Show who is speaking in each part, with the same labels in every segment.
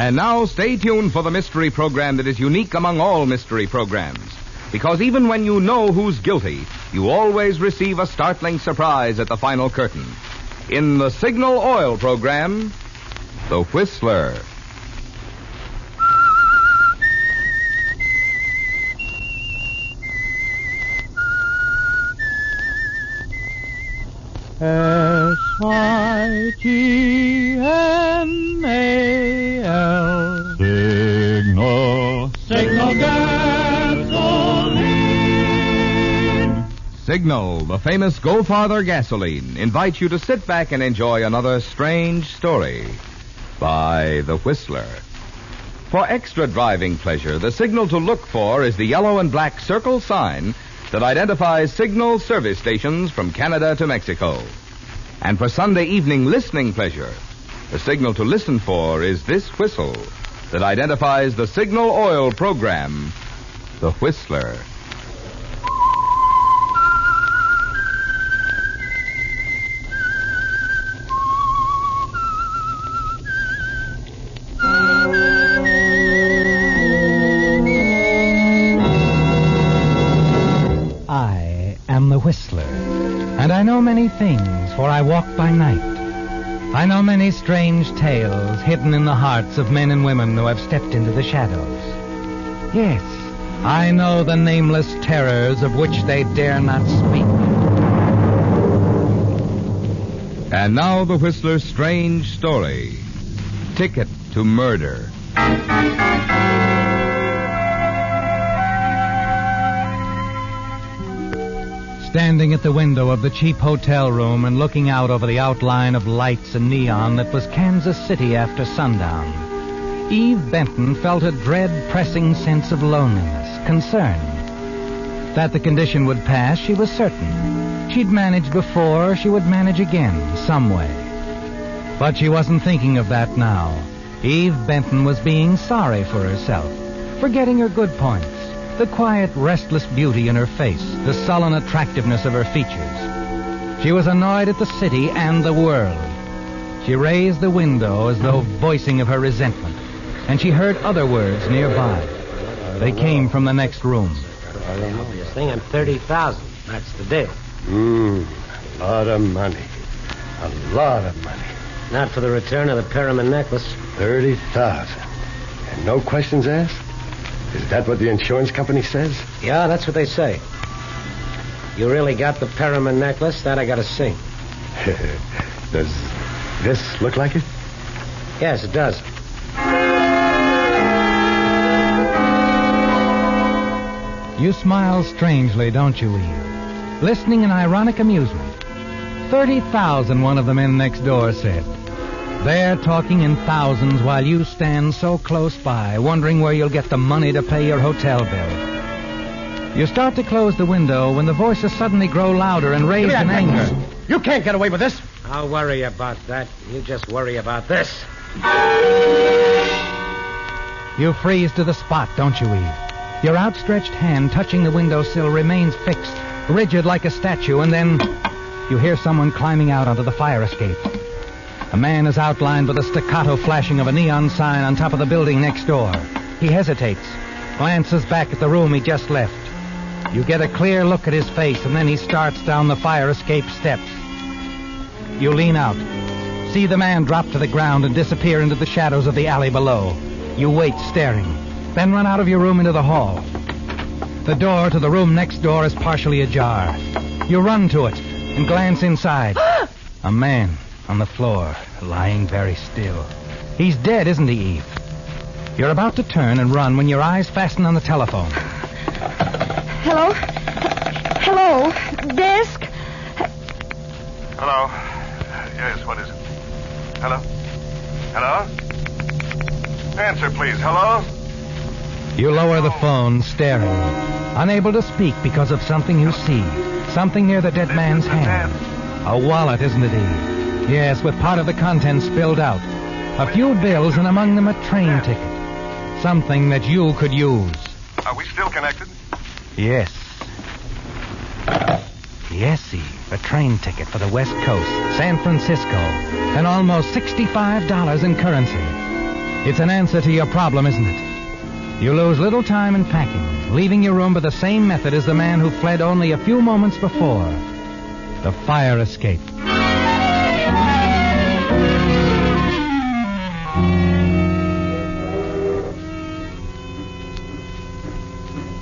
Speaker 1: And now stay tuned for the mystery program that is unique among all mystery programs. Because even when you know who's guilty, you always receive a startling surprise at the final curtain. In the Signal Oil program, The Whistler.
Speaker 2: S-I-G-N-A-L Signal gasoline.
Speaker 1: Signal, the famous Go Farther gasoline, invites you to sit back and enjoy another strange story by The Whistler. For extra driving pleasure, the signal to look for is the yellow and black circle sign that identifies Signal service stations from Canada to Mexico. And for Sunday evening listening pleasure, the signal to listen for is this whistle that identifies the Signal Oil program, The Whistler.
Speaker 3: I am the Whistler, and I know many things, for I walk by night. I know many strange tales hidden in the hearts of men and women who have stepped into the shadows. Yes, I know the nameless terrors of which they dare not speak.
Speaker 1: And now the Whistler's strange story, Ticket to Murder.
Speaker 3: Standing at the window of the cheap hotel room and looking out over the outline of lights and neon that was Kansas City after sundown, Eve Benton felt a dread, pressing sense of loneliness, concern. That the condition would pass, she was certain. She'd managed before, she would manage again, some way. But she wasn't thinking of that now. Eve Benton was being sorry for herself, forgetting her good points. The quiet, restless beauty in her face, the sullen attractiveness of her features. She was annoyed at the city and the world. She raised the window as though voicing of her resentment, and she heard other words nearby. They came from the next room.
Speaker 4: This thing on $30,000. That's the deal.
Speaker 5: A lot of money. A lot of money.
Speaker 4: Not for the return of the Pyramid necklace.
Speaker 5: $30,000. And no questions asked? Is that what the insurance company says?
Speaker 4: Yeah, that's what they say. You really got the Pyramid necklace? That I gotta see.
Speaker 5: Does this look like it?
Speaker 4: Yes, it does.
Speaker 3: You smile strangely, don't you, Eve? Listening in ironic amusement. 30,000, one of the men next door said. They're talking in thousands while you stand so close by, wondering where you'll get the money to pay your hotel bill. You start to close the window when the voices suddenly grow louder and raised in anger.
Speaker 2: You can't get away with this.
Speaker 4: I'll worry about that. You just worry about this.
Speaker 3: You freeze to the spot, don't you, Eve? Your outstretched hand touching the windowsill remains fixed, rigid like a statue, and then you hear someone climbing out onto the fire escape. A man is outlined by the staccato flashing of a neon sign on top of the building next door. He hesitates, glances back at the room he just left. You get a clear look at his face, and then he starts down the fire escape steps. You lean out, see the man drop to the ground and disappear into the shadows of the alley below. You wait, staring, then run out of your room into the hall. The door to the room next door is partially ajar. You run to it and glance inside. A man on the floor, lying very still. He's dead, isn't he, Eve? You're about to turn and run when your eyes fasten on the telephone.
Speaker 6: Hello? Hello? Desk?
Speaker 7: Hello. Yes, what is it? Hello? Hello? Answer, please. Hello?
Speaker 3: You lower the phone, staring, unable to speak because of something you see. Something near the dead man's hand. A wallet, isn't it, Eve? Yes, with part of the contents spilled out. A few bills, and among them a train ticket. Something that you could use.
Speaker 7: Are we still connected?
Speaker 3: Yes. Yes, Eve. A train ticket for the West Coast, San Francisco, and almost $65 in currency. It's an answer to your problem, isn't it? You lose little time in packing, leaving your room by the same method as the man who fled only a few moments before. The fire escape.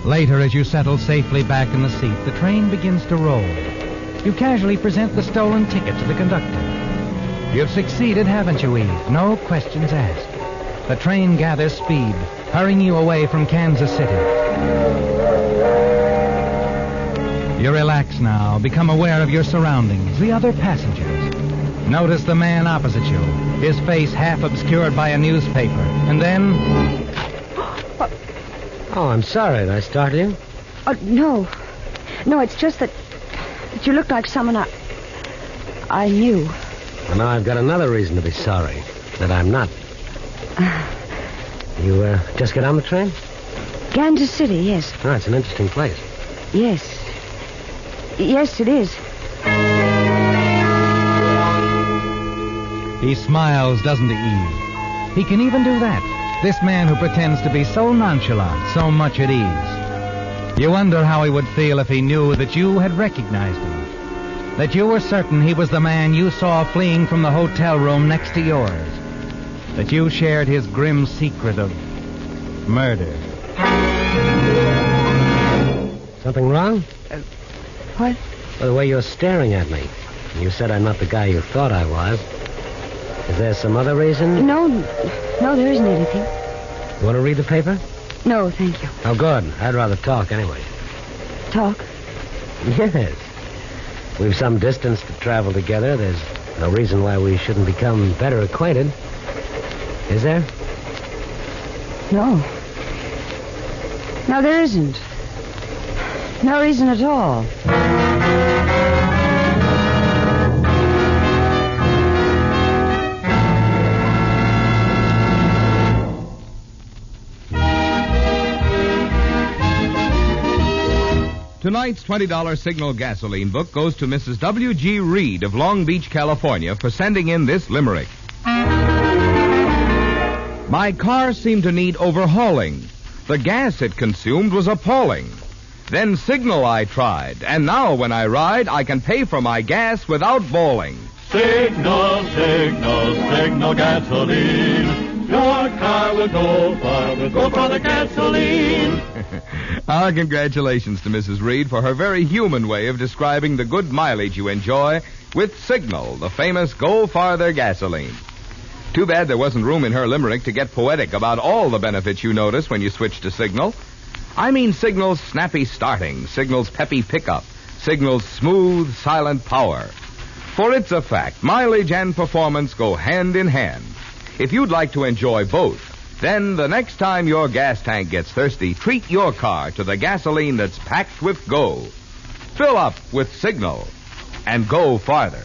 Speaker 3: Later, as you settle safely back in the seat, the train begins to roll. You casually present the stolen ticket to the conductor. You've succeeded, haven't you, Eve? No questions asked. The train gathers speed, hurrying you away from Kansas City. You relax now, become aware of your surroundings, the other passengers. Notice the man opposite you, his face half obscured by a newspaper. And then...
Speaker 4: Oh, I'm sorry. Did I startle you?
Speaker 6: Oh, no. No, it's just that you look like someone I knew.
Speaker 4: Well, now I've got another reason to be sorry. That I'm not. You just get on the train?
Speaker 6: Kansas City, yes.
Speaker 4: Oh, it's an interesting place.
Speaker 6: Yes. Yes, it is.
Speaker 3: He smiles, doesn't he, Eve? He can even do that. This man who pretends to be so nonchalant, so much at ease. You wonder how he would feel if he knew that you had recognized him. That you were certain he was the man you saw fleeing from the hotel room next to yours. That you shared his grim secret of murder.
Speaker 4: Something wrong?
Speaker 6: What?
Speaker 4: Well, the way you're staring at me. You said I'm not the guy you thought I was. Is there some other reason?
Speaker 6: No, there isn't anything.
Speaker 4: You want to read the paper?
Speaker 6: No, thank you.
Speaker 4: Oh, good. I'd rather talk anyway.
Speaker 6: Talk?
Speaker 4: Yes. We've some distance to travel together. There's no reason why we shouldn't become better acquainted. Is there?
Speaker 6: No. No, there isn't. No reason at all.
Speaker 1: Tonight's $20 Signal gasoline book goes to Mrs. W.G. Reed of Long Beach, California, for sending in this limerick. My car seemed to need overhauling. The gas it consumed was appalling. Then Signal I tried, and now when I ride, I can pay for my gas without bawling.
Speaker 2: Signal, signal, signal gasoline. Your car will go far, will go for the gasoline.
Speaker 1: Our congratulations to Mrs. Reed for her very human way of describing the good mileage you enjoy with Signal, the famous Go Farther gasoline. Too bad there wasn't room in her limerick to get poetic about all the benefits you notice when you switch to Signal. I mean Signal's snappy starting, Signal's peppy pickup, Signal's smooth, silent power. For it's a fact, mileage and performance go hand in hand. If you'd like to enjoy both, then the next time your gas tank gets thirsty, treat your car to the gasoline that's packed with go. Fill up with Signal and go farther.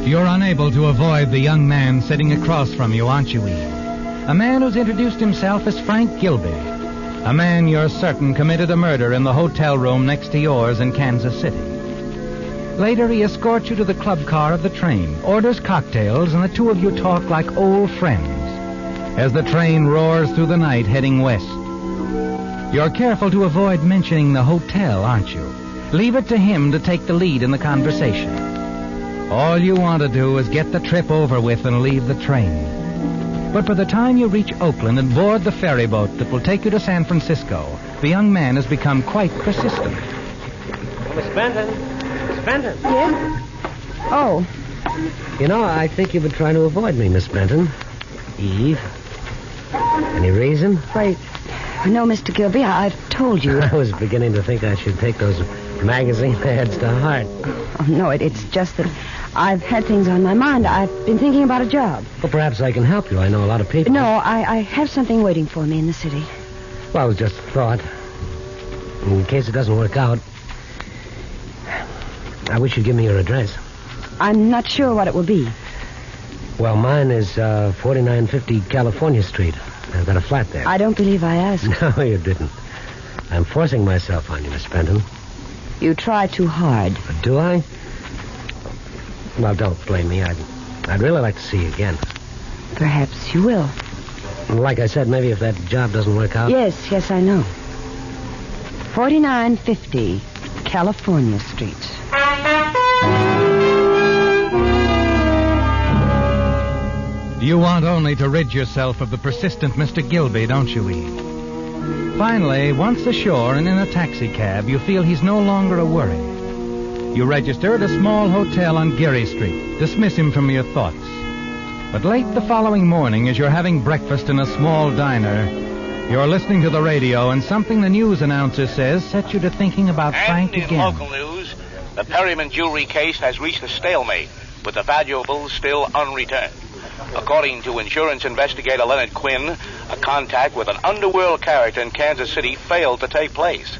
Speaker 3: You're unable to avoid the young man sitting across from you, aren't you, Eve? A man who's introduced himself as Frank Gilby. A man you're certain committed a murder in the hotel room next to yours in Kansas City. Later, he escorts you to the club car of the train, orders cocktails, and the two of you talk like old friends as the train roars through the night heading west. You're careful to avoid mentioning the hotel, aren't you? Leave it to him to take the lead in the conversation. All you want to do is get the trip over with and leave the train. But by the time you reach Oakland and board the ferry boat that will take you to San Francisco, the young man has become quite persistent.
Speaker 4: Miss Benton. Miss Benton.
Speaker 6: Yes? Oh.
Speaker 4: You know, I think you've been trying to avoid me, Miss Benton. Eve. Any reason?
Speaker 6: Wait. No, Mr. Gilby, I've told you.
Speaker 4: I was beginning to think I should take those magazine ads to heart.
Speaker 6: Oh, no, it's just that I've had things on my mind. I've been thinking about a job.
Speaker 4: Well, perhaps I can help you. I know a lot of people.
Speaker 6: No, I have something waiting for me in the city.
Speaker 4: Well, it was just a thought. In case it doesn't work out, I wish you'd give me your address.
Speaker 6: I'm not sure what it will be.
Speaker 4: Well, mine is 4950 California Street. I've got a flat there.
Speaker 6: I don't believe I asked.
Speaker 4: No, you didn't. I'm forcing myself on you, Miss Fenton.
Speaker 6: You try too hard.
Speaker 4: Do I? Well, don't blame me. I'd really like to see you again.
Speaker 6: Perhaps you will.
Speaker 4: Like I said, maybe if that job doesn't work out...
Speaker 6: Yes, I know. 4950 California Street.
Speaker 3: You want only to rid yourself of the persistent Mr. Gilby, don't you, Eve? Finally, once ashore and in a taxicab, you feel he's no longer a worry. You register at a small hotel on Geary Street. Dismiss him from your thoughts. But late the following morning, as you're having breakfast in a small diner, you're listening to the radio, and something the news announcer says sets you to thinking about Frank
Speaker 8: in
Speaker 3: again.
Speaker 8: Local news, the Perryman jewelry case has reached a stalemate, with the valuables still unreturned. According to insurance investigator Leonard Quinn, a contact with an underworld character in Kansas City failed to take place.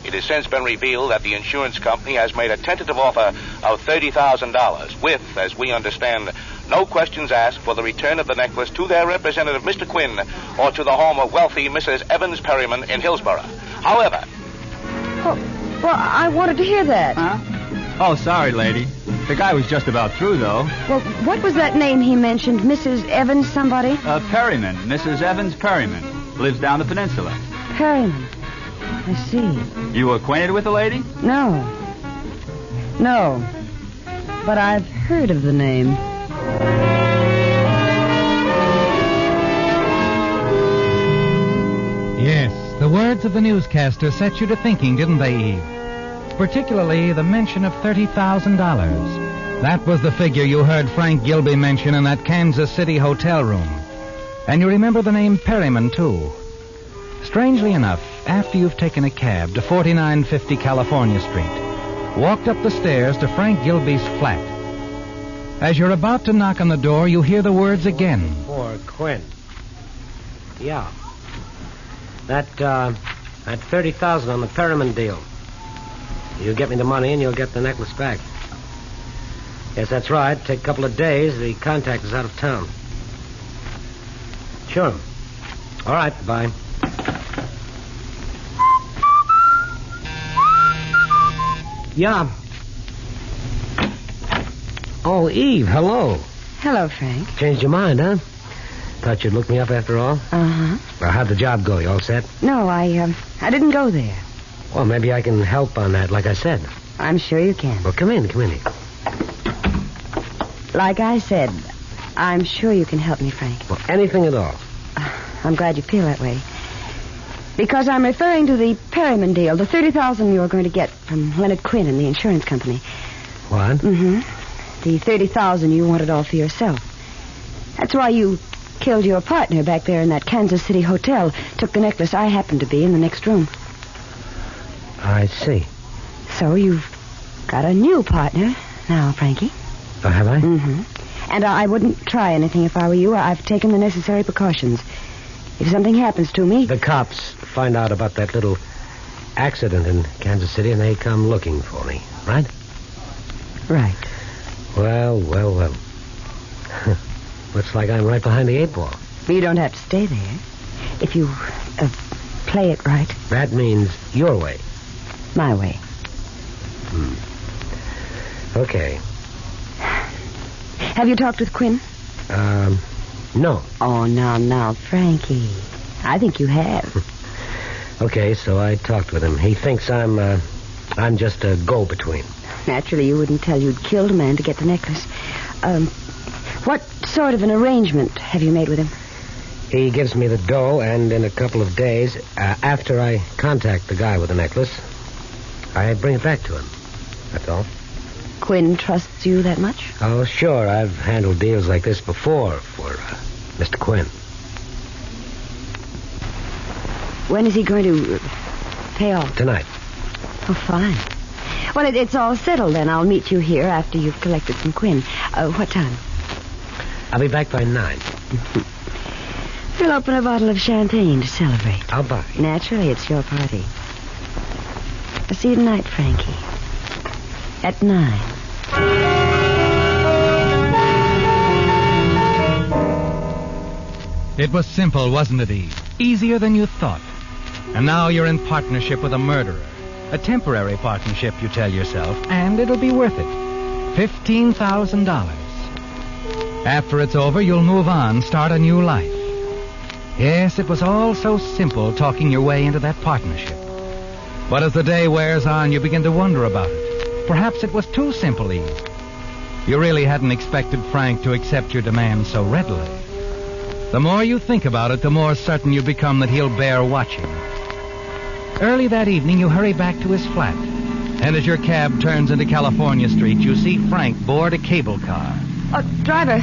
Speaker 8: It has since been revealed that the insurance company has made a tentative offer of $30,000 with, as we understand, no questions asked for the return of the necklace to their representative, Mr. Quinn, or to the home of wealthy Mrs. Evans Perryman in Hillsborough. However...
Speaker 6: Oh, well, I wanted to hear that.
Speaker 9: Huh? Oh, sorry, lady. The guy was just about through, though.
Speaker 6: Well, what was that name he mentioned? Mrs. Evans somebody?
Speaker 9: Perryman. Mrs. Evans Perryman. Lives down the peninsula.
Speaker 6: Perryman. I see.
Speaker 9: You acquainted with the lady?
Speaker 6: No. But I've heard of the name.
Speaker 3: Yes, the words of the newscaster set you to thinking, didn't they, Eve? Particularly the mention of $30,000. That was the figure you heard Frank Gilby mention in that Kansas City hotel room. And you remember the name Perryman, too. Strangely enough, after you've taken a cab to 4950 California Street, walked up the stairs to Frank Gilby's flat, as you're about to knock on the door, you hear the words again.
Speaker 4: For Quinn. Yeah. That $30,000 on the Perryman deal. You get me the money and you'll get the necklace back. Yes, that's right. Take a couple of days. The contact is out of town. Sure. All right, bye. Yeah. Oh, Eve, hello.
Speaker 6: Hello, Frank.
Speaker 4: Changed your mind, huh? Thought you'd look me up after all?
Speaker 6: Uh-huh.
Speaker 4: Well, how'd the job go? You all set?
Speaker 6: No, I didn't go there.
Speaker 4: Well, maybe I can help on that, like I said.
Speaker 6: I'm sure you can.
Speaker 4: Well, come in.
Speaker 6: Like I said, I'm sure you can help me, Frank.
Speaker 4: Well, anything at all.
Speaker 6: I'm glad you feel that way. Because I'm referring to the Perryman deal, the $30,000 you were going to get from Leonard Quinn and the insurance company.
Speaker 4: What?
Speaker 6: Mm-hmm. The $30,000 you wanted all for yourself. That's why you killed your partner back there in that Kansas City hotel, took the necklace I happened to be in the next room.
Speaker 4: I see.
Speaker 6: So you've got a new partner now, Frankie.
Speaker 4: Oh, have I?
Speaker 6: Mm-hmm. And I wouldn't try anything if I were you. I've taken the necessary precautions. If something happens to me...
Speaker 4: The cops find out about that little accident in Kansas City and they come looking for me, right?
Speaker 6: Right.
Speaker 4: Well. Looks like I'm right behind the 8 ball.
Speaker 6: You don't have to stay there. If you play it right.
Speaker 4: That means your way.
Speaker 6: My way.
Speaker 4: Okay.
Speaker 6: Have you talked with Quinn?
Speaker 4: No.
Speaker 6: Oh, now, Frankie. I think you have.
Speaker 4: Okay, so I talked with him. He thinks I'm just a go-between.
Speaker 6: Naturally, you wouldn't tell you'd killed a man to get the necklace. What sort of an arrangement have you made with him?
Speaker 4: He gives me the dough, and in a couple of days, after I contact the guy with the necklace, I bring it back to him. That's all.
Speaker 6: Quinn trusts you that much?
Speaker 4: Oh, sure. I've handled deals like this before for Mr. Quinn.
Speaker 6: When is he going to pay off?
Speaker 4: Tonight.
Speaker 6: Oh, fine. Well, it's all settled then. I'll meet you here after you've collected from Quinn. What time?
Speaker 4: I'll be back by 9.
Speaker 6: We'll open a bottle of champagne to celebrate.
Speaker 4: I'll buy.
Speaker 6: Naturally, it's your party. I'll see you tonight, Frankie. At 9.
Speaker 3: It was simple, wasn't it, Eve? Easier than you thought. And now you're in partnership with a murderer. A temporary partnership, you tell yourself, and it'll be worth it. $15,000. After it's over, you'll move on, start a new life. Yes, it was all so simple talking your way into that partnership. But as the day wears on, you begin to wonder about it. Perhaps it was too simple, Eve. You really hadn't expected Frank to accept your demand so readily. The more you think about it, the more certain you become that he'll bear watching. Early that evening, you hurry back to his flat. And as your cab turns into California Street, you see Frank board a cable car.
Speaker 6: Driver.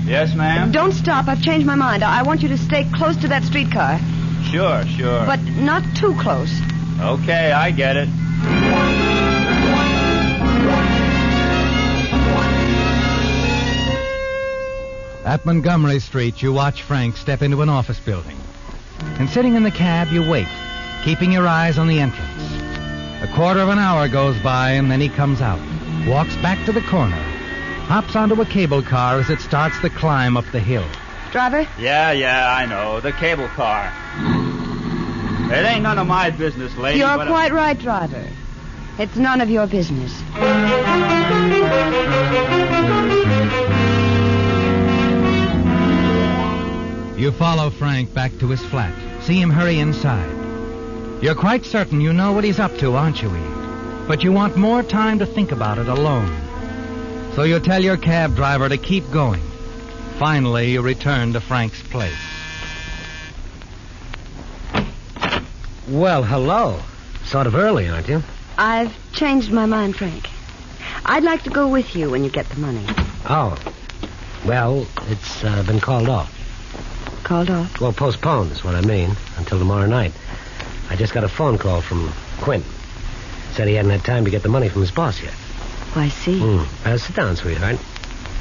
Speaker 9: Yes, ma'am?
Speaker 6: Don't stop. I've changed my mind. I want you to stay close to that streetcar.
Speaker 9: Sure.
Speaker 6: But not too close.
Speaker 9: Okay, I get it.
Speaker 3: At Montgomery Street, you watch Frank step into an office building. And sitting in the cab, you wait, keeping your eyes on the entrance. A quarter of an hour goes by, and then he comes out, walks back to the corner, hops onto a cable car as it starts the climb up the hill.
Speaker 6: Driver?
Speaker 9: Yeah, I know. The cable car. It ain't none of my business, lady.
Speaker 6: You're quite right, driver. It's none of your business.
Speaker 3: You follow Frank back to his flat. See him hurry inside. You're quite certain you know what he's up to, aren't you, Eve? But you want more time to think about it alone. So you tell your cab driver to keep going. Finally, you return to Frank's place.
Speaker 4: Well, hello. Sort of early, aren't you?
Speaker 6: I've changed my mind, Frank. I'd like to go with you when you get the money.
Speaker 4: Oh. Well, it's been called off.
Speaker 6: Called off?
Speaker 4: Well, postponed is what I mean, until tomorrow night. I just got a phone call from Quinn. Said he hadn't had time to get the money from his boss yet.
Speaker 6: Oh, I see.
Speaker 4: Sit down, sweetheart.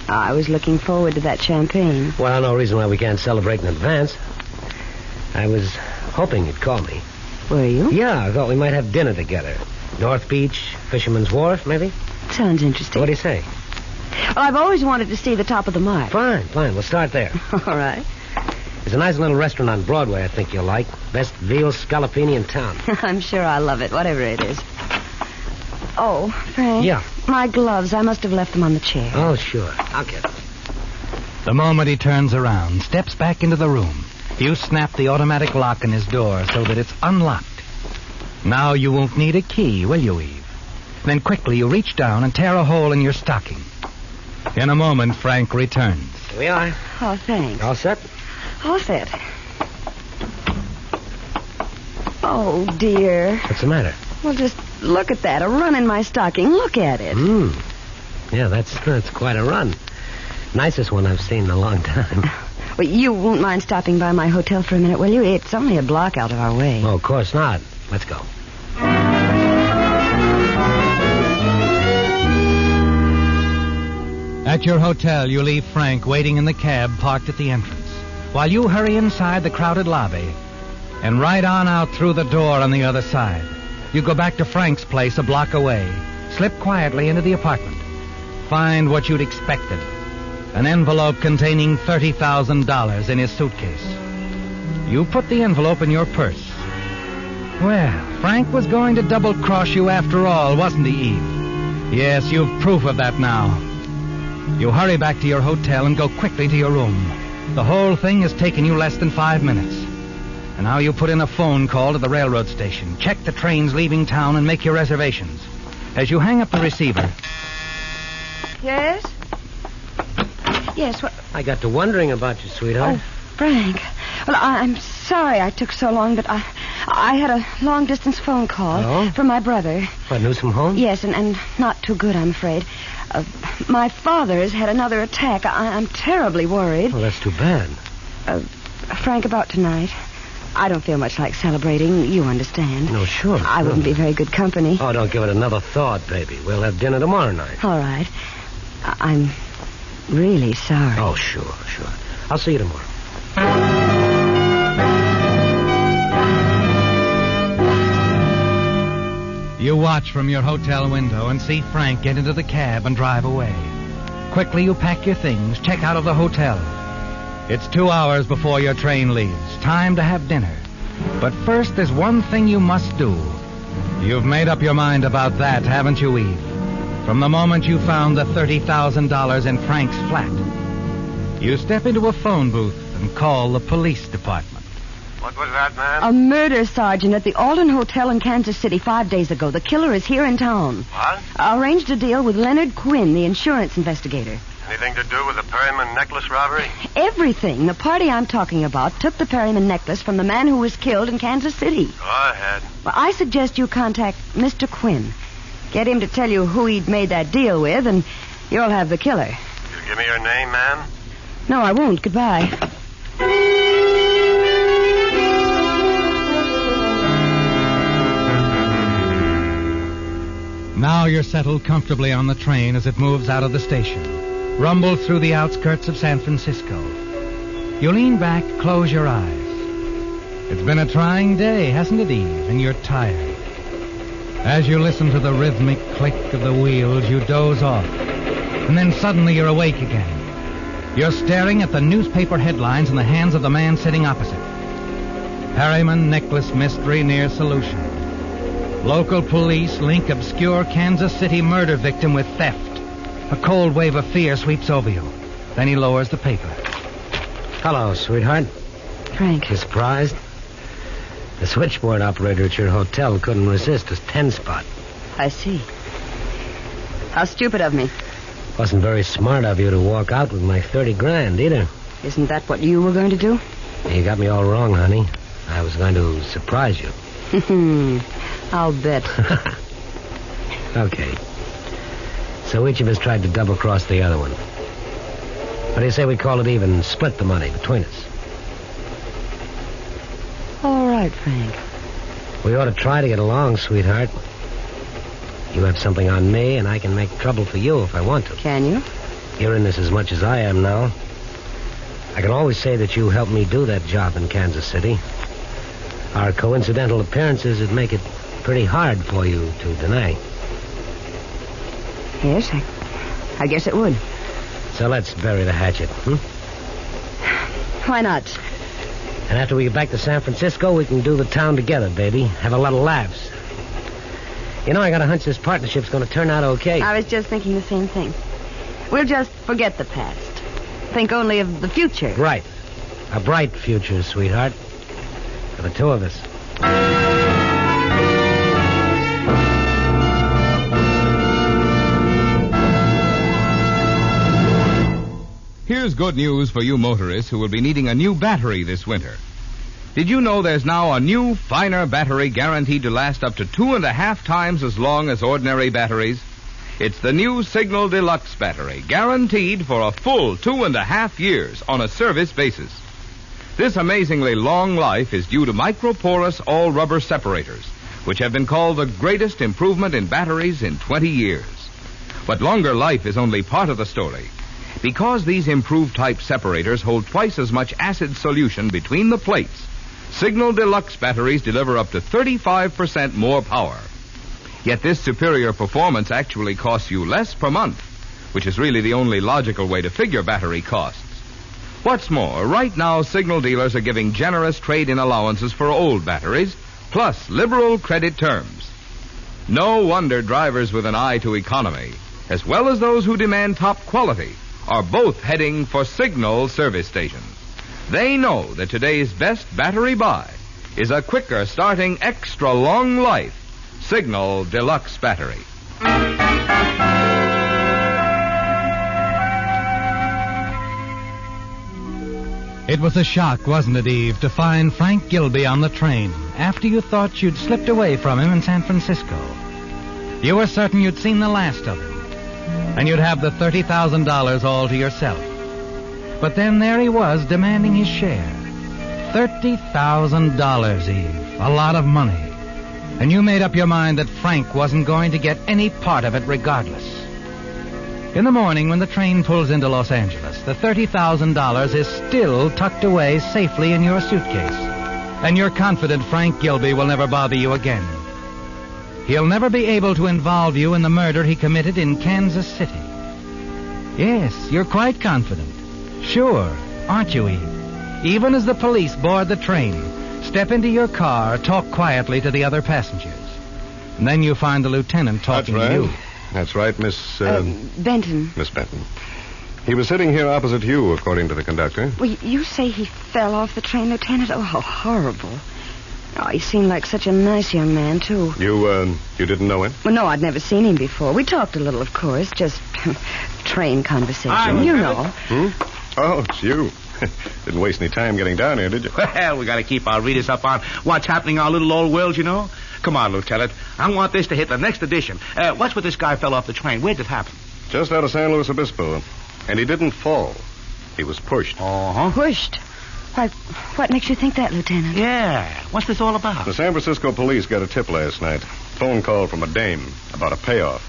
Speaker 6: I was looking forward to that champagne.
Speaker 4: Well, no reason why we can't celebrate in advance. I was hoping you'd call me.
Speaker 6: Were you?
Speaker 4: Yeah, I thought we might have dinner together. North Beach, Fisherman's Wharf, maybe?
Speaker 6: Sounds interesting.
Speaker 4: What do you say?
Speaker 6: Well, I've always wanted to see the top of the Mark.
Speaker 4: Fine. We'll start there.
Speaker 6: All right.
Speaker 4: There's a nice little restaurant on Broadway I think you'll like. Best veal scallopini in town.
Speaker 6: I'm sure I'll love it, whatever it is. Oh, Frank.
Speaker 4: Yeah?
Speaker 6: My gloves. I must have left them on the chair.
Speaker 4: Oh, sure. I'll get them.
Speaker 3: The moment he turns around, steps back into the room, you snap the automatic lock in his door so that it's unlocked. Now you won't need a key, will you, Eve? Then quickly you reach down and tear a hole in your stocking. In a moment, Frank returns.
Speaker 4: Here we are.
Speaker 6: Oh, thanks.
Speaker 4: All set?
Speaker 6: All set. Oh, dear.
Speaker 4: What's the matter?
Speaker 6: Well, just look at that. A run in my stocking. Look at it.
Speaker 4: Yeah, that's quite a run. Nicest one I've seen in a long time.
Speaker 6: Well, you won't mind stopping by my hotel for a minute, will you? It's only a block out of our way.
Speaker 4: Oh, of course not. Let's go.
Speaker 3: At your hotel, you leave Frank waiting in the cab parked at the entrance, while you hurry inside the crowded lobby and right on out through the door on the other side. You go back to Frank's place a block away, slip quietly into the apartment, find what you'd expected, an envelope containing $30,000 in his suitcase. You put the envelope in your purse. Well, Frank was going to double-cross you after all, wasn't he, Eve? Yes, you've proof of that now. You hurry back to your hotel and go quickly to your room. The whole thing has taken you less than 5 minutes. And now you put in a phone call to the railroad station, check the trains leaving town, and make your reservations. As you hang up the receiver...
Speaker 6: Yes? Yes, what...
Speaker 4: I got to wondering about you, sweetheart.
Speaker 6: Oh, Frank. Well, I'm sorry I took so long, but I had a long-distance phone call from my brother.
Speaker 4: What, news from home?
Speaker 6: Yes, and not too good, I'm afraid. My father has had another attack. I'm terribly worried.
Speaker 4: Well, that's too bad.
Speaker 6: Frank, about tonight. I don't feel much like celebrating. You understand.
Speaker 4: No, sure.
Speaker 6: I wouldn't be very good company.
Speaker 4: Oh, don't give it another thought, baby. We'll have dinner tomorrow night.
Speaker 6: All right. I'm really sorry.
Speaker 4: Oh, sure. I'll see you tomorrow.
Speaker 3: You watch from your hotel window and see Frank get into the cab and drive away. Quickly you pack your things, check out of the hotel. It's 2 hours before your train leaves. Time to have dinner. But first, there's one thing you must do. You've made up your mind about that, haven't you, Eve? From the moment you found the $30,000 in Frank's flat. You step into a phone booth and call the police department.
Speaker 5: What was that, man?
Speaker 6: A murder, Sergeant, at the Alden Hotel in Kansas City 5 days ago. The killer is here in town.
Speaker 5: What?
Speaker 6: I arranged a deal with Leonard Quinn, the insurance investigator.
Speaker 5: Anything to do with the Perryman necklace robbery?
Speaker 6: Everything. The party I'm talking about took the Perryman necklace from the man who was killed in Kansas City.
Speaker 5: Go ahead.
Speaker 6: Well, I suggest you contact Mr. Quinn. Get him to tell you who he'd made that deal with, and you'll have the killer.
Speaker 5: You give me your name, ma'am?
Speaker 6: No, I won't. Goodbye.
Speaker 3: Now you're settled comfortably on the train as it moves out of the station, rumbles through the outskirts of San Francisco. You lean back, close your eyes. It's been a trying day, hasn't it, Eve? And you're tired. As you listen to the rhythmic click of the wheels, you doze off. And then suddenly you're awake again. You're staring at the newspaper headlines in the hands of the man sitting opposite. Perryman necklace mystery near solution. Local police link obscure Kansas City murder victim with theft. A cold wave of fear sweeps over you. Then he lowers the paper.
Speaker 4: Hello, sweetheart.
Speaker 6: Frank.
Speaker 4: You surprised? The switchboard operator at your hotel couldn't resist a 10-spot.
Speaker 6: I see. How stupid of me.
Speaker 4: Wasn't very smart of you to walk out with my 30 grand, either.
Speaker 6: Isn't that what you were going to do?
Speaker 4: You got me all wrong, honey. I was going to surprise you.
Speaker 6: I'll bet.
Speaker 4: Okay. So each of us tried to double-cross the other one. What do you say we call it even and split the money between us?
Speaker 6: All right, Frank.
Speaker 4: We ought to try to get along, sweetheart. You have something on me, and I can make trouble for you if I want to.
Speaker 6: Can you?
Speaker 4: You're in this as much as I am now. I can always say that you helped me do that job in Kansas City. Our coincidental appearances would make it pretty hard for you to deny.
Speaker 6: Yes, I guess it would.
Speaker 4: So let's bury the hatchet,
Speaker 6: Why not?
Speaker 4: And after we get back to San Francisco, we can do the town together, baby. Have a lot of laughs. You know, I got a hunch this partnership's going to turn out okay.
Speaker 6: I was just thinking the same thing. We'll just forget the past. Think only of the future.
Speaker 4: Right. A bright future, sweetheart. For the two of us.
Speaker 1: Here's good news for you motorists who will be needing a new battery this winter. Did you know there's now a new, finer battery guaranteed to last up to 2.5 times as long as ordinary batteries? It's the new Signal Deluxe battery, guaranteed for a full 2.5 years on a service basis. This amazingly long life is due to microporous all-rubber separators, which have been called the greatest improvement in batteries in 20 years. But longer life is only part of the story. Because these improved type separators hold twice as much acid solution between the plates, Signal Deluxe batteries deliver up to 35% more power. Yet this superior performance actually costs you less per month, which is really the only logical way to figure battery costs. What's more, right now Signal dealers are giving generous trade-in allowances for old batteries, plus liberal credit terms. No wonder drivers with an eye to economy, as well as those who demand top quality, are both heading for Signal service stations. They know that today's best battery buy is a quicker starting extra long life Signal Deluxe battery.
Speaker 3: It was a shock, wasn't it, Eve, to find Frank Gilby on the train after you thought you'd slipped away from him in San Francisco. You were certain you'd seen the last of him, and you'd have the $30,000 all to yourself. But then there he was, demanding his share. $30,000, Eve. A lot of money. And you made up your mind that Frank wasn't going to get any part of it regardless. In the morning, when the train pulls into Los Angeles, the $30,000 is still tucked away safely in your suitcase. And you're confident Frank Gilby will never bother you again. He'll never be able to involve you in the murder he committed in Kansas City. Yes, you're quite confident. Sure, aren't you, Eve? Even as the police board the train, step into your car, talk quietly to the other passengers. And then you find the lieutenant talking to you.
Speaker 5: That's right, Miss...
Speaker 6: Benton.
Speaker 5: Miss Benton. He was sitting here opposite you, according to the conductor.
Speaker 6: Well, you say he fell off the train, Lieutenant? Oh, how horrible. Oh, he seemed like such a nice young man, too.
Speaker 5: You didn't know him?
Speaker 6: Well, no, I'd never seen him before. We talked a little, of course, just train conversation. You know.
Speaker 5: Oh, it's you. Didn't waste any time getting down here, did you?
Speaker 8: Well, we got to keep our readers up on what's happening in our little old world, you know. Come on, Lieutenant. I want this to hit the next edition. What's with this guy fell off the train? Where'd it happen?
Speaker 5: Just out of San Luis Obispo. And he didn't fall. He was pushed.
Speaker 8: Uh-huh.
Speaker 6: Pushed? Why, what makes you think that, Lieutenant?
Speaker 8: Yeah. What's this all about?
Speaker 5: The San Francisco police got a tip last night. Phone call from a dame about a payoff.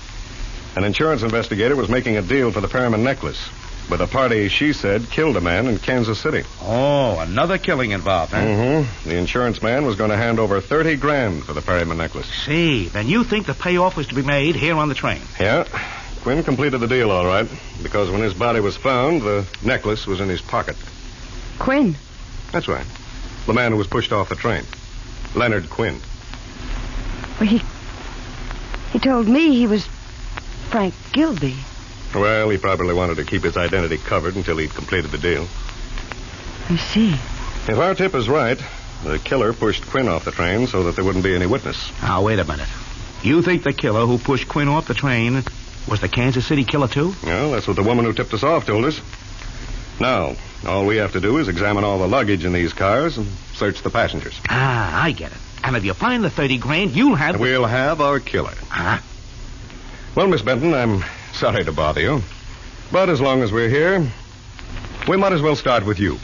Speaker 5: An insurance investigator was making a deal for the Perriman necklace with a party she said killed a man in Kansas City.
Speaker 8: Oh, another killing involved, huh?
Speaker 5: Mm-hmm. The insurance man was going to hand over $30,000 for the Perriman necklace.
Speaker 8: See, then you think the payoff was to be made here on the train?
Speaker 5: Yeah. Quinn completed the deal all right, because when his body was found, the necklace was in his pocket.
Speaker 6: Quinn?
Speaker 5: That's right. The man who was pushed off the train. Leonard Quinn.
Speaker 6: Well, he told me he was Frank Gilby.
Speaker 5: Well, he probably wanted to keep his identity covered until he'd completed the deal.
Speaker 6: I see.
Speaker 5: If our tip is right, the killer pushed Quinn off the train so that there wouldn't be any witness.
Speaker 8: Now, wait a minute. You think the killer who pushed Quinn off the train was the Kansas City killer, too?
Speaker 5: Well, that's what the woman who tipped us off told us. Now, all we have to do is examine all the luggage in these cars and search the passengers.
Speaker 8: Ah, I get it. And if you find the $30,000, you'll have...
Speaker 5: We'll have our killer.
Speaker 8: Huh?
Speaker 5: Well, Miss Benton, I'm sorry to bother you. But as long as we're here, we might as well start with you.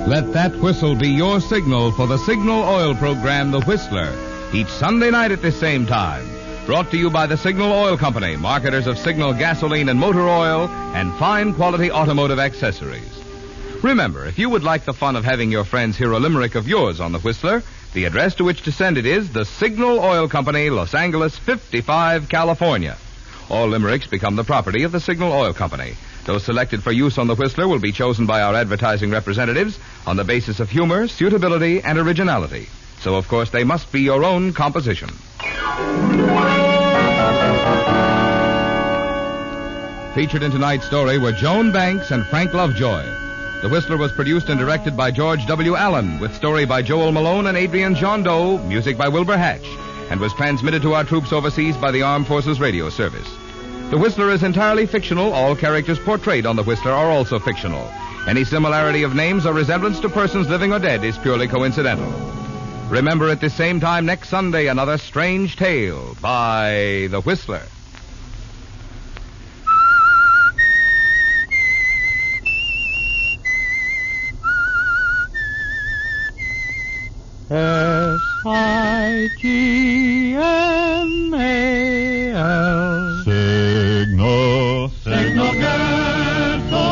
Speaker 1: Let that whistle be your signal for the Signal Oil program, The Whistler, each Sunday night at this same time. Brought to you by the Signal Oil Company, marketers of Signal gasoline and motor oil and fine quality automotive accessories. Remember, if you would like the fun of having your friends hear a limerick of yours on The Whistler, the address to which to send it is the Signal Oil Company, Los Angeles 55, California. All limericks become the property of the Signal Oil Company. Those selected for use on The Whistler will be chosen by our advertising representatives on the basis of humor, suitability, and originality. So, of course, they must be your own composition. Featured in tonight's story were Joan Banks and Frank Lovejoy. The Whistler was produced and directed by George W. Allen, with story by Joel Malone and Adrian Jondeau, music by Wilbur Hatch, and was transmitted to our troops overseas by the Armed Forces Radio Service. The Whistler is entirely fictional. All characters portrayed on The Whistler are also fictional. Any similarity of names or resemblance to persons living or dead is purely coincidental. Remember at this same time next Sunday, another strange tale by The Whistler.
Speaker 2: Signal. Signal gasoline.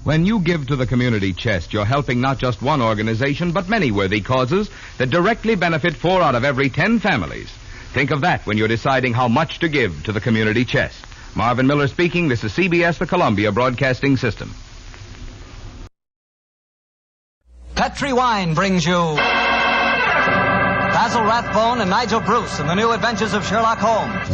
Speaker 1: When you give to the community chest, you're helping not just one organization, but many worthy causes that directly benefit 4 out of every 10 families. Think of that when you're deciding how much to give to the community chest. Marvin Miller speaking. This is CBS, the Columbia Broadcasting System.
Speaker 10: Petri Wine brings you Basil Rathbone and Nigel Bruce in the new adventures of Sherlock Holmes.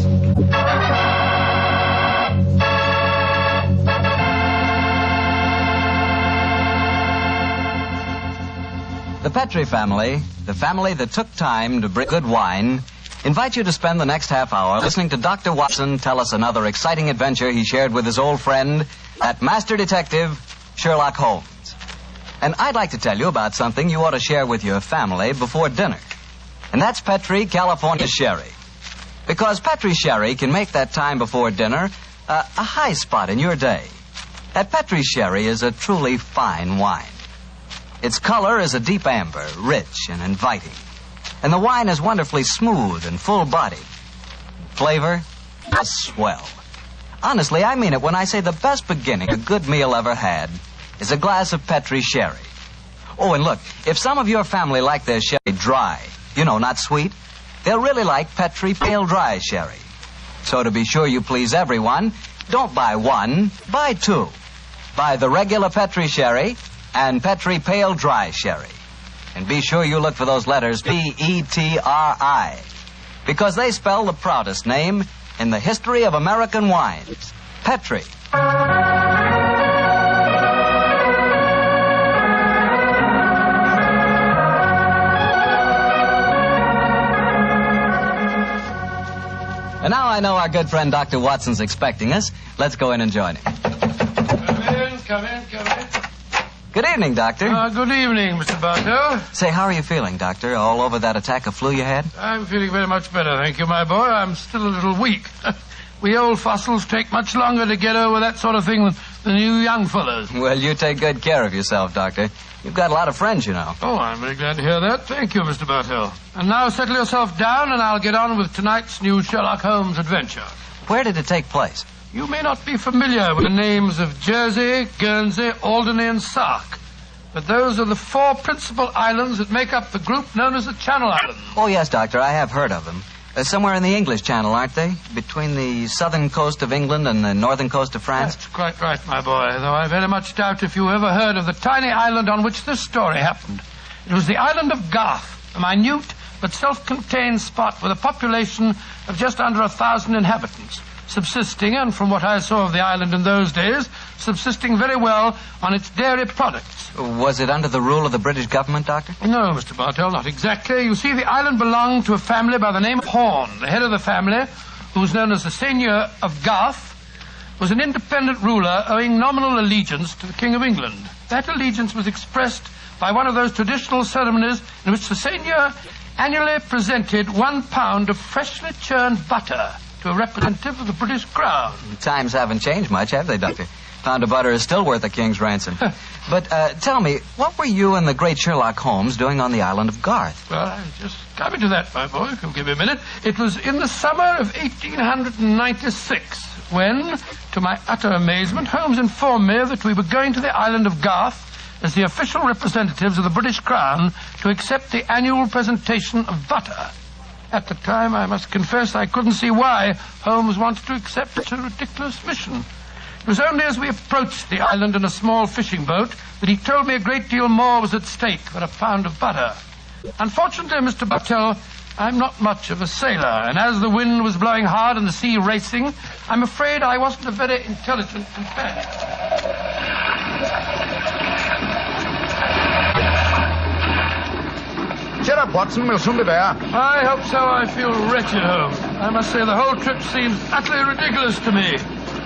Speaker 10: The Petri family, the family that took time to bring good wine, invite you to spend the next half hour listening to Dr. Watson tell us another exciting adventure he shared with his old friend, that master detective, Sherlock Holmes. And I'd like to tell you about something you ought to share with your family before dinner. And that's Petri California Sherry. Because Petri Sherry can make that time before dinner a high spot in your day. That Petri Sherry is a truly fine wine. Its color is a deep amber, rich and inviting. And the wine is wonderfully smooth and full-bodied. Flavor? A swell. Honestly, I mean it when I say the best beginning a good meal ever had is a glass of Petri sherry. Oh, and look, if some of your family like their sherry dry, not sweet, they'll really like Petri Pale Dry Sherry. So to be sure you please everyone, don't buy one, buy two. Buy the regular Petri Sherry and Petri Pale Dry Sherry. And be sure you look for those letters P-E-T-R-I, because they spell the proudest name in the history of American wines, Petri. And now I know our good friend Dr. Watson's expecting us. Let's go in and join him.
Speaker 11: Come in.
Speaker 10: Good evening, Doctor.
Speaker 11: Good evening, Mr. Bartell.
Speaker 10: Say, how are you feeling, Doctor? All over that attack of flu you had?
Speaker 11: I'm feeling very much better, thank you, my boy. I'm still a little weak. We old fossils take much longer to get over that sort of thing than you young fellows.
Speaker 10: Well, you take good care of yourself, Doctor. You've got a lot of friends, you know.
Speaker 11: Oh, I'm very glad to hear that. Thank you, Mr. Bartell. And now settle yourself down, and I'll get on with tonight's new Sherlock Holmes adventure.
Speaker 10: Where did it take place?
Speaker 11: You may not be familiar with the names of Jersey, Guernsey, Alderney, and Sark, but those are the 4 principal islands that make up the group known as the Channel Islands.
Speaker 10: Oh, yes, Doctor, I have heard of them. Somewhere in the English Channel, aren't they? Between the southern coast of England and the northern coast of France?
Speaker 11: That's quite right, my boy, though I very much doubt if you ever heard of the tiny island on which this story happened. It was the island of Garth, a minute but self-contained spot with a population of just under 1,000 inhabitants, subsisting, and from what I saw of the island in those days, subsisting very well on its dairy products.
Speaker 10: Was it under the rule of the British government, Doctor?
Speaker 11: No, Mr. Bartell, not exactly. You see, the island belonged to a family by the name of Horn. The head of the family, who was known as the Seigneur of Garth, was an independent ruler owing nominal allegiance to the King of England. That allegiance was expressed by one of those traditional ceremonies in which the Seigneur annually presented 1 pound of freshly churned butter to a representative of the British Crown.
Speaker 10: Times haven't changed much, have they, Doctor? Pound of butter is still worth a king's ransom. But tell me, what were you and the great Sherlock Holmes doing on the island of Garth?
Speaker 11: Well, I just coming to that, my boy, if you'll give me a minute. It was in the summer of 1896 when, to my utter amazement, Holmes informed me that we were going to the island of Garth as the official representatives of the British Crown to accept the annual presentation of butter. At the time, I must confess, I couldn't see why Holmes wanted to accept such a ridiculous mission. It was only as we approached the island in a small fishing boat that he told me a great deal more was at stake than a pound of butter. Unfortunately, Mr. Bartell, I'm not much of a sailor, and as the wind was blowing hard and the sea racing, I'm afraid I wasn't a very intelligent companion.
Speaker 12: Cheer up, Watson. We'll soon be there.
Speaker 11: I hope so. I feel wretched, Holmes. I must say the whole trip seems utterly ridiculous to me.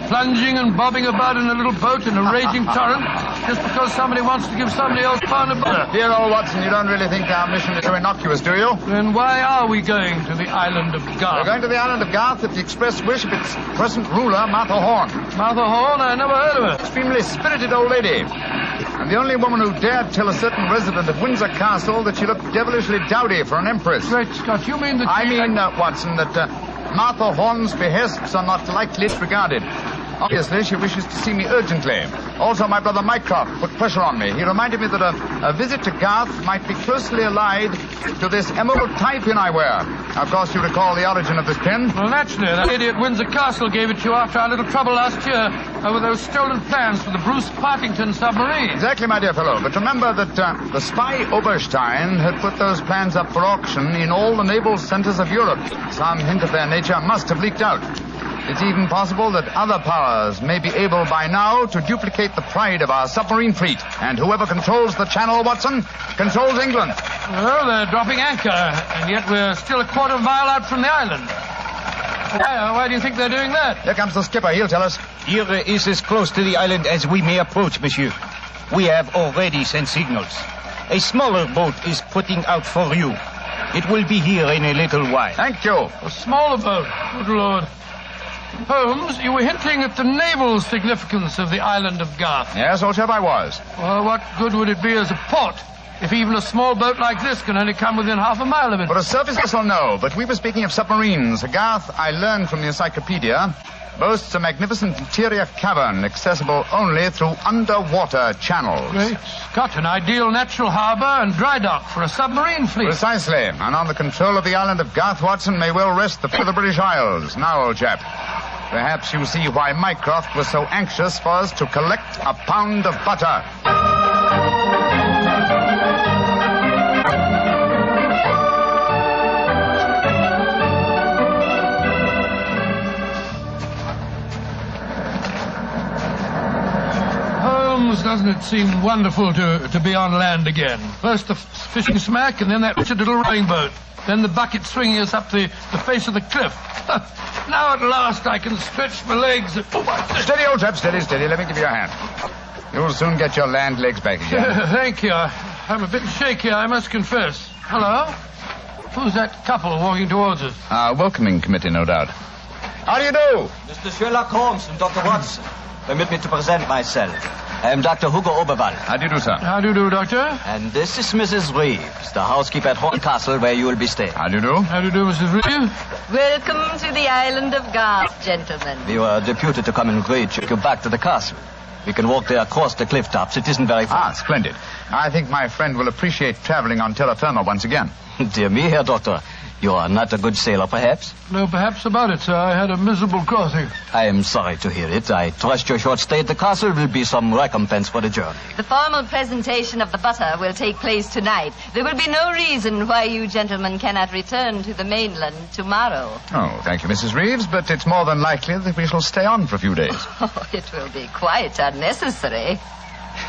Speaker 11: Plunging and bobbing about in a little boat in a raging torrent just because somebody wants to give somebody else a pound of butter.
Speaker 12: Dear old Watson, you don't really think our mission is so innocuous, do you?
Speaker 11: Then why are we going to the island of Garth?
Speaker 12: We're going to the island of Garth at the express wish of its present ruler, Martha Horn.
Speaker 11: Martha Horn? I never heard of her.
Speaker 12: Extremely spirited old lady. And the only woman who dared tell a certain resident of Windsor Castle that she looked devilishly dowdy for an empress.
Speaker 11: Great Scott, you mean that...
Speaker 12: Watson, that Martha Horn's behests are not lightly disregarded. Obviously, she wishes to see me urgently. Also, my brother Mycroft put pressure on me. He reminded me that a visit to Garth might be closely allied to this emerald tie pin I wear. Of course, you recall the origin of this pin.
Speaker 11: Well, naturally. That idiot Windsor Castle gave it to you after our little trouble last year over those stolen plans for the Bruce Partington submarine.
Speaker 12: Exactly, my dear fellow. But remember that the spy Oberstein had put those plans up for auction in all the naval centers of Europe. Some hint of their nature must have leaked out. It's even possible that other powers may be able by now to duplicate the pride of our submarine fleet. And whoever controls the channel, Watson, controls England.
Speaker 11: Well, they're dropping anchor, and yet we're still a quarter of a mile out from the island. Why do you think they're doing that?
Speaker 12: Here comes the skipper. He'll tell us.
Speaker 13: Here is as close to the island as we may approach, monsieur. We have already sent signals. A smaller boat is putting out for you. It will be here in a little while.
Speaker 12: Thank you.
Speaker 11: A smaller boat? Good Lord. Holmes, you were hinting at the naval significance of the island of Garth.
Speaker 12: Yes, old chap, I was.
Speaker 11: Well, what good would it be as a port if even a small boat like this can only come within half a mile of it?
Speaker 12: For a surface vessel, no. But we were speaking of submarines. Garth, I learned from the encyclopedia, boasts a magnificent interior cavern accessible only through underwater channels.
Speaker 11: Great Scott, an ideal natural harbor and dry dock for a submarine fleet.
Speaker 12: Precisely. And on the control of the island of Garth, Watson may well rest the foot of the British Isles. Now, old chap, perhaps you see why Mycroft was so anxious for us to collect a pound of butter.
Speaker 11: Doesn't it seem wonderful to be on land again? First the fishing smack, and then that wretched little rowing boat. Then the bucket swinging us up the face of the cliff. Now at last I can stretch my legs.
Speaker 12: Steady, old chap, steady. Let me give you a hand. You'll soon get your land legs back again.
Speaker 11: Thank you. I'm a bit shaky, I must confess. Hello? Who's that couple walking towards us?
Speaker 12: Our welcoming committee, no doubt. How do you do?
Speaker 10: Mr. Sherlock Holmes and Dr. Watson. Permit me to present myself. I am Dr. Hugo Oberwald.
Speaker 12: How do you do, sir?
Speaker 11: How do you do, Doctor?
Speaker 10: And this is Mrs. Reeves, the housekeeper at Horn Castle, where you will be staying.
Speaker 12: How do you do?
Speaker 11: How do you do, Mrs. Reeves?
Speaker 14: Welcome to the island of Garth, gentlemen.
Speaker 10: We were deputed to come and greet you back to the castle. We can walk there across the cliff tops. It isn't very far.
Speaker 12: Splendid. I think my friend will appreciate traveling on terra firma once again.
Speaker 10: Dear me, Herr Doctor. You are not a good sailor, perhaps?
Speaker 11: No, perhaps about it, sir. I had a miserable crossing.
Speaker 10: I am sorry to hear it. I trust your short stay at the castle will be some recompense for the journey.
Speaker 14: The formal presentation of the butter will take place tonight. There will be no reason why you gentlemen cannot return to the mainland tomorrow.
Speaker 12: Oh, thank you, Mrs. Reeves, but it's more than likely that we shall stay on for a few days.
Speaker 14: Oh, it will be quite unnecessary.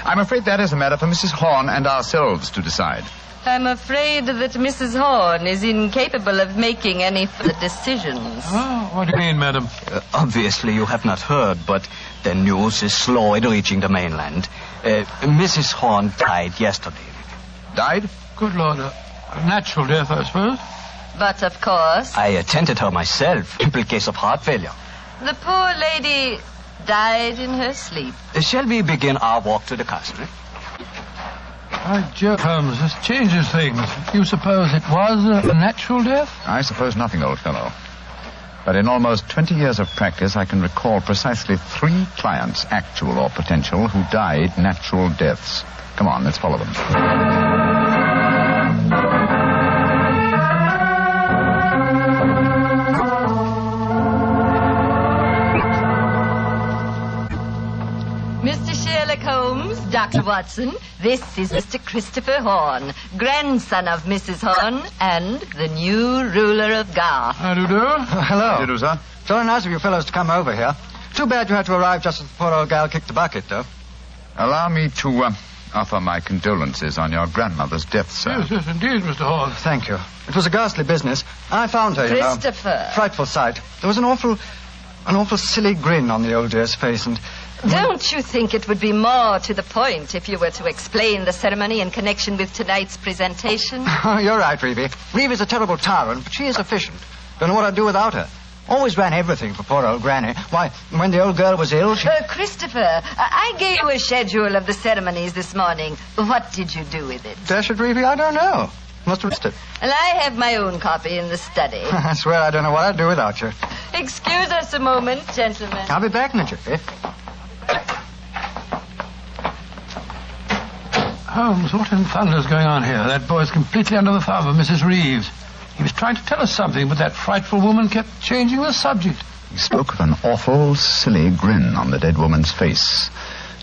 Speaker 12: I'm afraid that is a matter for Mrs. Horn and ourselves to decide.
Speaker 14: I'm afraid that Mrs. Horn is incapable of making any further decisions.
Speaker 11: Oh, what do you mean, madam?
Speaker 10: Obviously, you have not heard, but the news is slow in reaching the mainland. Mrs. Horn died yesterday.
Speaker 12: Died?
Speaker 11: Good Lord. A natural death, I suppose.
Speaker 14: But, of course...
Speaker 10: I attended her myself. Simple case of heart failure.
Speaker 14: The poor lady died in her sleep.
Speaker 10: Shall we begin our walk to the castle?
Speaker 11: By Jove, Holmes, this changes things. You suppose it was a natural death?
Speaker 12: I suppose nothing, old fellow. But in almost 20 years of practice, I can recall precisely 3 clients, actual or potential, who died natural deaths. Come on, let's follow them.
Speaker 14: Mr. Sherlock Holmes, Dr. Watson, this is Mr. Christopher Horn, grandson of Mrs. Horn and the new ruler of Garth.
Speaker 11: How do you do?
Speaker 12: Hello. How do you do, sir?
Speaker 15: Very nice of you fellows to come over here. Too bad you had to arrive just as the poor old gal kicked the bucket, though.
Speaker 12: Allow me to offer my condolences on your grandmother's death, sir.
Speaker 11: Yes, indeed, Mr. Horn.
Speaker 15: Thank you. It was a ghastly business. I found her, you know.
Speaker 14: Christopher.
Speaker 15: Frightful sight. There was an awful silly grin on the old dear's face, and...
Speaker 14: Don't you think it would be more to the point if you were to explain the ceremony in connection with tonight's presentation?
Speaker 15: Oh, you're right, Reeve. Reeve is a terrible tyrant, but she is efficient. Don't know what I'd do without her. Always ran everything for poor old Granny. Why, when the old girl was ill, she...
Speaker 14: Christopher, I gave you a schedule of the ceremonies this morning. What did you do with it?
Speaker 15: Dash it, Reeve, I don't know. Must have missed it.
Speaker 14: Well, I have my own copy in the study.
Speaker 15: I swear I don't know what I'd do without you.
Speaker 14: Excuse us a moment, gentlemen.
Speaker 15: I'll be back in a jiffy.
Speaker 11: Holmes, what in thunder's going on here? That boy's completely under the thumb of Mrs. Reeves. He was trying to tell us something, but that frightful woman kept changing the subject.
Speaker 12: He spoke of an awful, silly grin on the dead woman's face.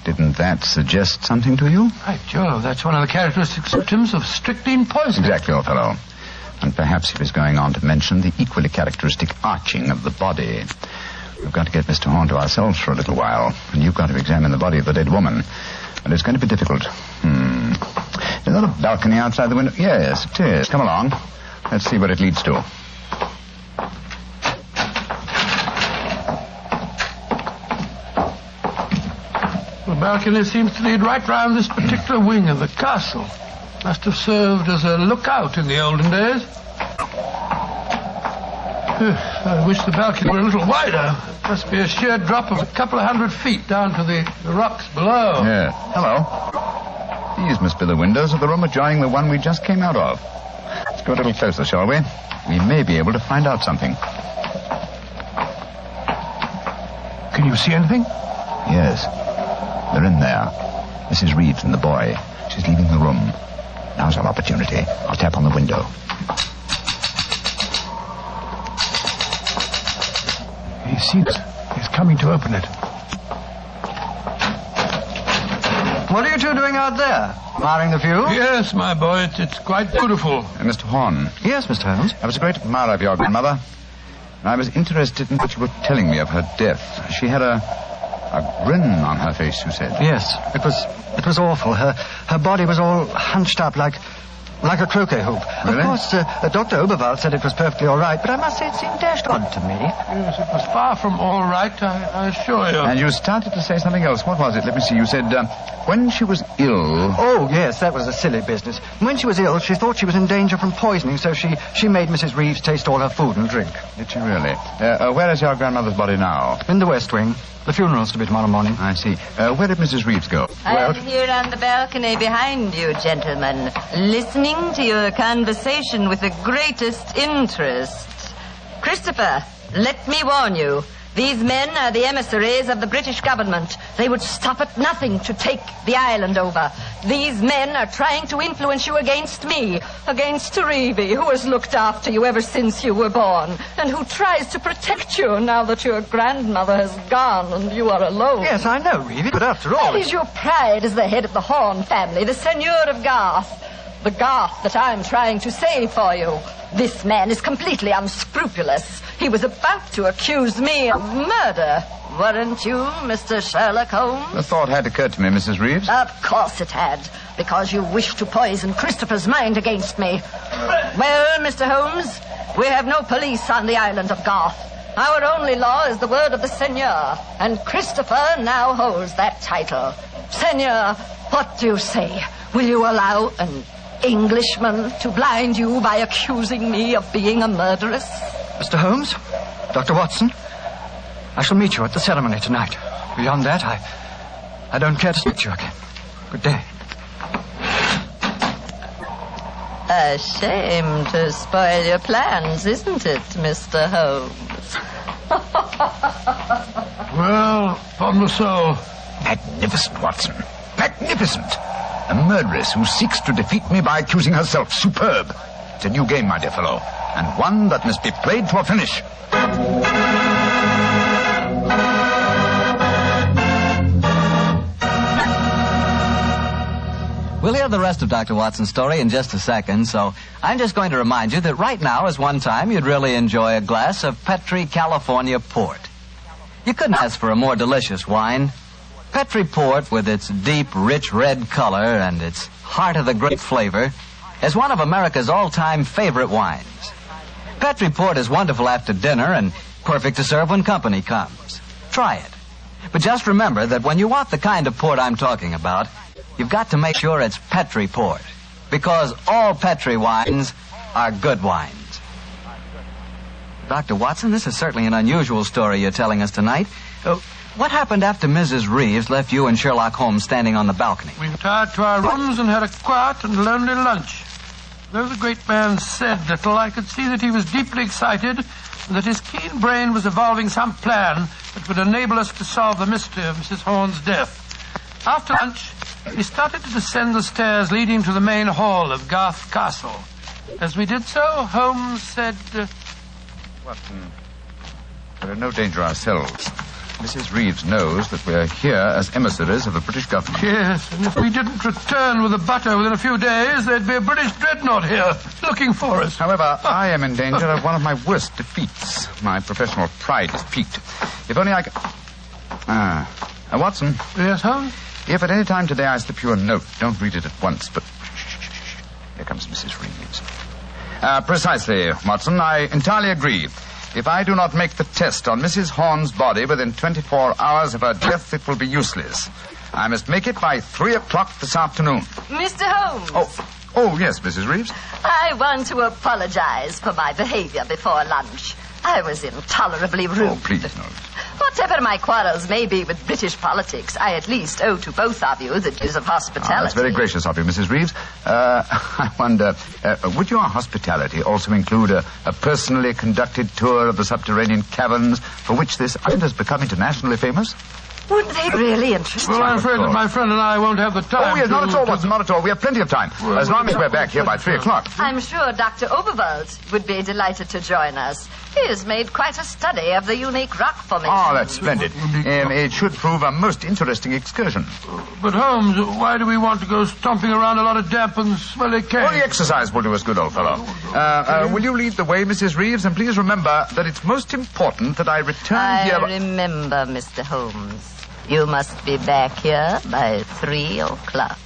Speaker 12: Didn't that suggest something to you?
Speaker 11: By Jove, that's one of the characteristic symptoms of strychnine poisoning.
Speaker 12: Exactly, old fellow. And perhaps he was going on to mention the equally characteristic arching of the body. We've got to get Mr. Horn to ourselves for a little while, and you've got to examine the body of the dead woman. And it's going to be difficult. Is that a balcony outside the window? Yes, it is. Come along. Let's see what it leads to.
Speaker 11: The balcony seems to lead right round this particular wing of the castle. Must have served as a lookout in the olden days. I wish the balcony were a little wider. Must be a sheer drop of a couple of 100 feet down to the rocks below.
Speaker 12: Yeah. Hello. These must be the windows of the room adjoining the one we just came out of. Let's go a little closer, shall we? We may be able to find out something.
Speaker 11: Can you see anything?
Speaker 12: Yes. They're in there. Mrs. Reeves and the boy. She's leaving the room. Now's our opportunity. I'll tap on the window.
Speaker 11: He sees us. He's coming to open it.
Speaker 15: What are you two doing out there? Admiring the view?
Speaker 11: Yes, my boy. It's quite beautiful.
Speaker 12: Mr. Horn.
Speaker 15: Yes, Mr. Holmes.
Speaker 12: I was a great admirer of your grandmother. And I was interested in what you were telling me of her death. She had a grin on her face, you said.
Speaker 15: Yes, it was awful. Her body was all hunched up like a croquet hoop.
Speaker 12: Really?
Speaker 15: Of course, Dr. Oberwald said it was perfectly all right, but I must say it seemed dashed odd to me.
Speaker 11: Yes, it was far from all right, I assure you.
Speaker 12: And you started to say something else. What was it? Let me see. You said, when she was ill...
Speaker 15: Oh, yes, that was a silly business. When she was ill, she thought she was in danger from poisoning, so she made Mrs. Reeves taste all her food and drink.
Speaker 12: Did she really? Where is your grandmother's body now?
Speaker 15: In the West Wing. The funeral's to be tomorrow morning.
Speaker 12: I see. Where did Mrs. Reeves go?
Speaker 14: I'm here on the balcony behind you, gentlemen, listening to your conversation with the greatest interest. Christopher, let me warn you. These men are the emissaries of the British government. They would stop at nothing to take the island over. These men are trying to influence you against me, against Reevy, who has looked after you ever since you were born, and who tries to protect you now that your grandmother has gone and you are alone.
Speaker 15: Yes, I know, Reevy, but after all...
Speaker 14: That is your pride as the head of the Horn family, the Seigneur of Garth. The Garth that I'm trying to save for you. This man is completely unscrupulous. He was about to accuse me of murder. Weren't you, Mr. Sherlock Holmes?
Speaker 12: The thought had occurred to me, Mrs. Reeves.
Speaker 14: Of course it had, because you wished to poison Christopher's mind against me. Well, Mr. Holmes, we have no police on the island of Garth. Our only law is the word of the Seigneur, and Christopher now holds that title. Seigneur, what do you say? Will you allow an Englishman to blind you by accusing me of being a murderess?
Speaker 15: Mr. Holmes, Dr. Watson, I shall meet you at the ceremony tonight. Beyond that, I don't care to speak to you again. Good day.
Speaker 14: A shame to spoil your plans, isn't it, Mr. Holmes?
Speaker 11: Well, upon the soul.
Speaker 12: Magnificent, Watson. Magnificent. A murderess who seeks to defeat me by accusing herself. Superb. It's a new game, my dear fellow, and one that must be played to a finish.
Speaker 10: We'll hear the rest of Dr. Watson's story in just a second, so I'm just going to remind you that right now is one time you'd really enjoy a glass of Petri California Port. You couldn't ask for a more delicious wine. Petri Port, with its deep, rich red color and its heart-of-the-grape flavor, is one of America's all-time favorite wines. Petri Port is wonderful after dinner and perfect to serve when company comes. Try it. But just remember that when you want the kind of port I'm talking about, you've got to make sure it's Petri Port, because all Petri wines are good wines. Dr. Watson, this is certainly an unusual story you're telling us tonight. What happened after Mrs. Reeves left you and Sherlock Holmes standing on the balcony?
Speaker 11: We retired to our rooms and had a quiet and lonely lunch. Though the great man said little, I could see that he was deeply excited and that his keen brain was evolving some plan that would enable us to solve the mystery of Mrs. Horn's death. After lunch, we started to descend the stairs leading to the main hall of Garth Castle. As we did so, Holmes said...
Speaker 12: Watson, we're in no danger ourselves. Mrs. Reeves knows that we're here as emissaries of the British government.
Speaker 11: Yes, and if we didn't return with the butter within a few days, there'd be a British dreadnought here looking for us.
Speaker 12: However, I am in danger of one of my worst defeats. My professional pride is piqued. If only I could... Watson.
Speaker 11: Yes, Holmes?
Speaker 12: If at any time today I slip you a note, don't read it at once, but... Shh. Here comes Mrs. Reeves. Precisely, Watson. I entirely agree. If I do not make the test on Mrs. Horn's body within 24 hours of her death, it will be useless. I must make it by 3 o'clock this afternoon.
Speaker 14: Mr. Holmes.
Speaker 12: Oh, yes, Mrs. Reeves.
Speaker 14: I want to apologize for my behavior before lunch. I was intolerably rude.
Speaker 12: Oh, please, no.
Speaker 14: Whatever my quarrels may be with British politics, I at least owe to both of you the dues of hospitality.
Speaker 12: That's very gracious of you, Mrs. Reeves. I wonder, would your hospitality also include a personally conducted tour of the subterranean caverns for which this island has become internationally famous?
Speaker 14: Would they really interest you?
Speaker 11: Well, I'm afraid that my friend and I won't have the time.
Speaker 12: Oh, yes, not at all, Watson, not at all. We have plenty of time. As long as we're back here by 3 o'clock.
Speaker 14: I'm sure Dr. Oberwald would be delighted to join us. He has made quite a study of the unique rock formation.
Speaker 12: Oh, that's splendid. It should prove a most interesting excursion.
Speaker 11: But, Holmes, why do we want to go stomping around a lot of damp and smelly caves?
Speaker 12: Well, the exercise will do us good, old fellow. Will you lead the way, Mrs. Reeves? And please remember that it's most important that I return here...
Speaker 14: I remember, Mr. Holmes. You must be back here by 3 o'clock.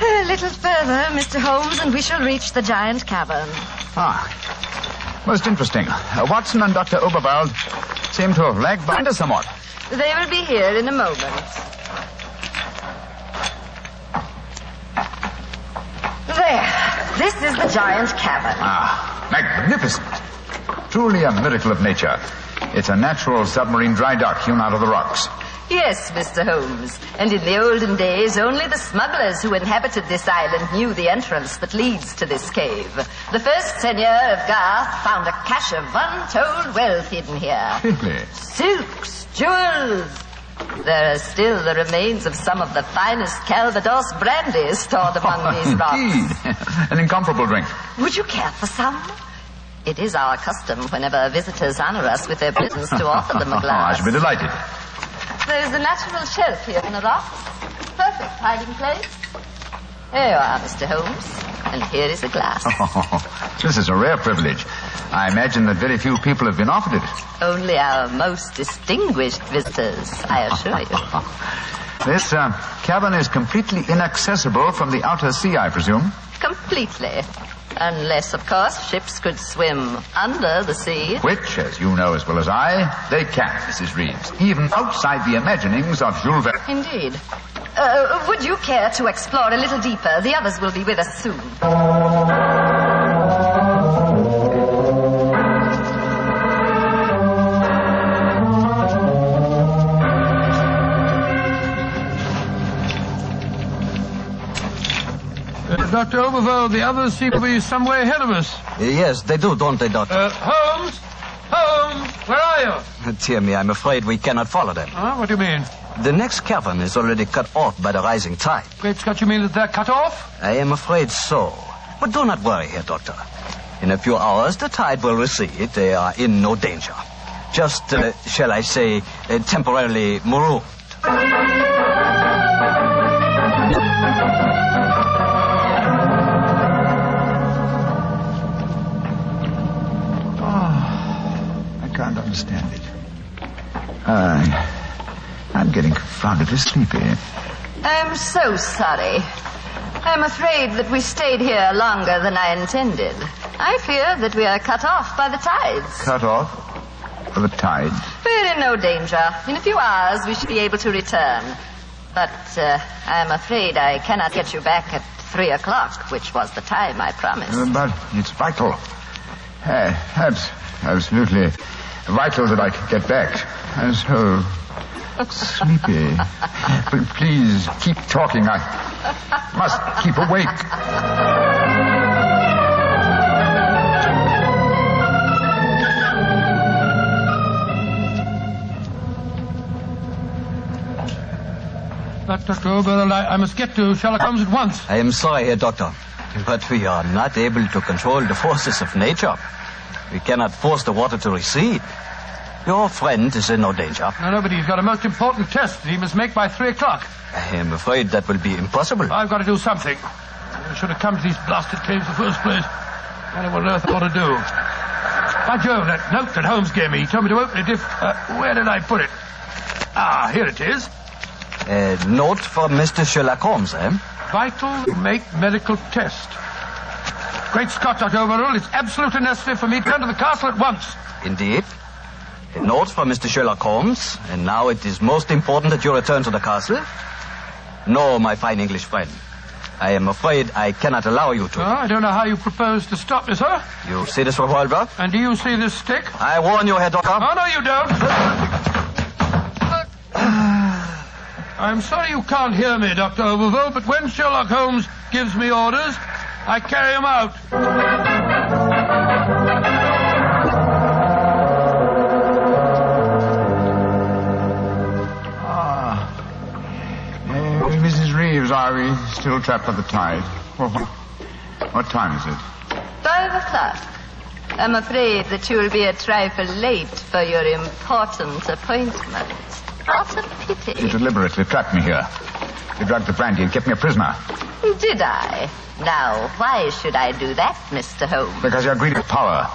Speaker 14: A little further, Mr. Holmes, and we shall reach the giant cavern.
Speaker 12: Most interesting. Watson and Dr. Oberwald seem to have lagged behind us somewhat.
Speaker 14: They will be here in a moment. There. This is the giant cavern.
Speaker 12: Magnificent. Truly a miracle of nature. It's a natural submarine dry dock hewn out of the rocks.
Speaker 14: Yes, Mr. Holmes. And in the olden days, only the smugglers who inhabited this island knew the entrance that leads to this cave. The first seigneur of Garth found a cache of untold wealth hidden here.
Speaker 12: Really?
Speaker 14: Silks, jewels. There are still the remains of some of the finest Calvados brandy stored among these rocks.
Speaker 12: Indeed. An incomparable drink.
Speaker 14: Would you care for some? It is our custom whenever visitors honor us with their presence to offer them a glass.
Speaker 12: I should be delighted.
Speaker 14: There is a natural shelf here in the rocks. Perfect hiding place. Here you are, Mr. Holmes. And here is a glass.
Speaker 12: This is a rare privilege. I imagine that very few people have been offered it.
Speaker 14: Only our most distinguished visitors, I assure you.
Speaker 12: This cavern is completely inaccessible from the outer sea, I presume.
Speaker 14: Completely. Unless, of course, ships could swim under the sea.
Speaker 12: Which, as you know as well as I, they can, Mrs. Reeves. Even outside the imaginings of Jules Verne.
Speaker 14: Indeed. Would you care to explore a little deeper? The others will be with us soon.
Speaker 11: Dr. Oberwald, the others seem to be some way ahead of us.
Speaker 10: Yes, they do, don't they, Doctor?
Speaker 11: Holmes! Holmes! Where are you?
Speaker 10: Dear me, I'm afraid we cannot follow them.
Speaker 11: What do you mean?
Speaker 10: The next cavern is already cut off by the rising tide.
Speaker 11: Great Scott, you mean that they're cut off?
Speaker 10: I am afraid so. But do not worry here, Doctor. In a few hours, the tide will recede. They are in no danger. Just, shall I say, temporarily marooned.
Speaker 12: I can't understand it. I'm getting confoundedly sleepy.
Speaker 14: I'm so sorry. I'm afraid that we stayed here longer than I intended. I fear that we are cut off by the tides.
Speaker 12: Cut off? By the tides?
Speaker 14: We're in no danger. In a few hours, we should be able to return. But I'm afraid I cannot get you back at 3 o'clock, which was the time I promised.
Speaker 12: But it's vital. That's absolutely vital that I get back. I'm so sleepy. But please keep talking. I must keep awake.
Speaker 11: Dr. Oberwald, I must get to Sherlock Holmes at once.
Speaker 10: I am sorry, Herr Doctor, but we are not able to control the forces of nature. We cannot force the water to recede. Your friend is in no danger.
Speaker 11: No, but he's got a most important test that he must make by 3 o'clock.
Speaker 10: I am afraid that will be impossible.
Speaker 11: I've got to do something. I should have come to these blasted caves in the first place. I don't know what on earth I ought to do. By Jove, that note that Holmes gave me, he told me to open it if... where did I put it? Here it is.
Speaker 10: A note from Mr. Sherlock Holmes, eh?
Speaker 11: Vital make medical test. Great Scott, Dr. Oberwald, it's absolutely necessary for me to come to the castle at once.
Speaker 10: Indeed. A note for Mr. Sherlock Holmes, and now it is most important that you return to the castle. No, my fine English friend. I am afraid I cannot allow you to.
Speaker 11: I don't know how you propose to stop me, sir.
Speaker 10: You see this revolver?
Speaker 11: And do you see this stick?
Speaker 10: I warn you, Herr Doctor.
Speaker 11: Oh, no, you don't. I'm sorry you can't hear me, Dr. Oberville, but when Sherlock Holmes gives me orders, I carry them out.
Speaker 12: Mrs. Reeves, are we still trapped by the tide? What time is it?
Speaker 14: 5 o'clock. I'm afraid that you will be a trifle late for your important appointment. What a pity.
Speaker 12: You deliberately trapped me here. You drugged the brandy and kept me a prisoner.
Speaker 14: Did I? Now, why should I do that, Mr. Holmes?
Speaker 12: Because you're greedy of power.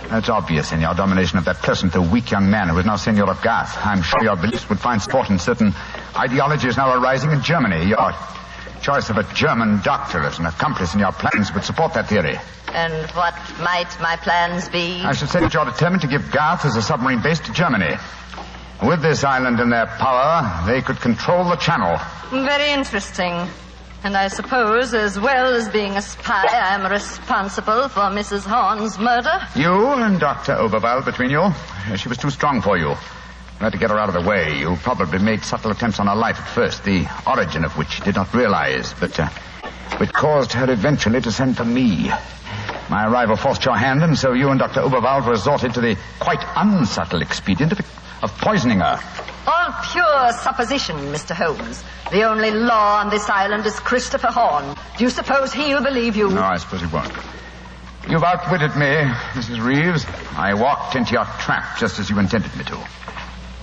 Speaker 12: That's obvious in your domination of that pleasant though weak young man who is now Senor of Garth. I'm sure your beliefs would find support in certain ideologies now arising in Germany. Your choice of a German doctor as an accomplice in your plans would support that theory.
Speaker 14: And what might my plans be?
Speaker 12: I should say that you're determined to give Garth as a submarine base to Germany. With this island in their power, they could control the channel.
Speaker 14: Very interesting. And I suppose, as well as being a spy, I'm responsible for Mrs. Horn's murder?
Speaker 12: You and Dr. Oberval between you. She was too strong for you. You had to get her out of the way. You probably made subtle attempts on her life at first, the origin of which you did not realize, but which caused her eventually to send for me. My arrival forced your hand, and so you and Dr. Oberval resorted to the quite unsubtle expedient of poisoning her.
Speaker 14: All pure supposition, Mr. Holmes. The only law on this island is Christopher Horn. Do you suppose he'll believe you?
Speaker 12: No, I suppose he won't. You've outwitted me, Mrs. Reeves. I walked into your trap just as you intended me to.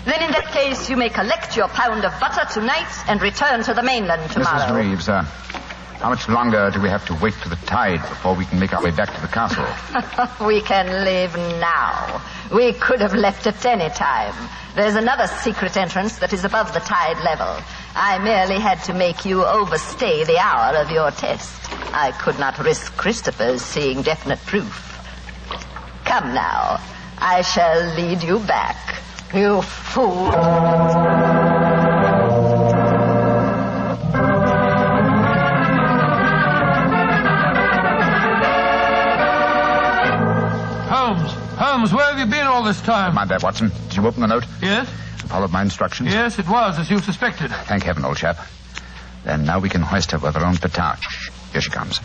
Speaker 14: Then in that case, you may collect your pound of butter tonight and return to the mainland tomorrow.
Speaker 12: Mrs. Reeves, how much longer do we have to wait for the tide before we can make our way back to the castle?
Speaker 14: We can leave now. We could have left at any time. There's another secret entrance that is above the tide level. I merely had to make you overstay the hour of your test. I could not risk Christopher's seeing definite proof. Come now. I shall lead you back. You fool.
Speaker 11: Holmes, where have you been all this time?
Speaker 12: Mind that, Watson. Did you open the note?
Speaker 11: Yes.
Speaker 12: Followed my instructions?
Speaker 11: Yes, it was, as you suspected.
Speaker 12: Thank heaven, old chap. Then now we can hoist her with our own petard. Here she comes.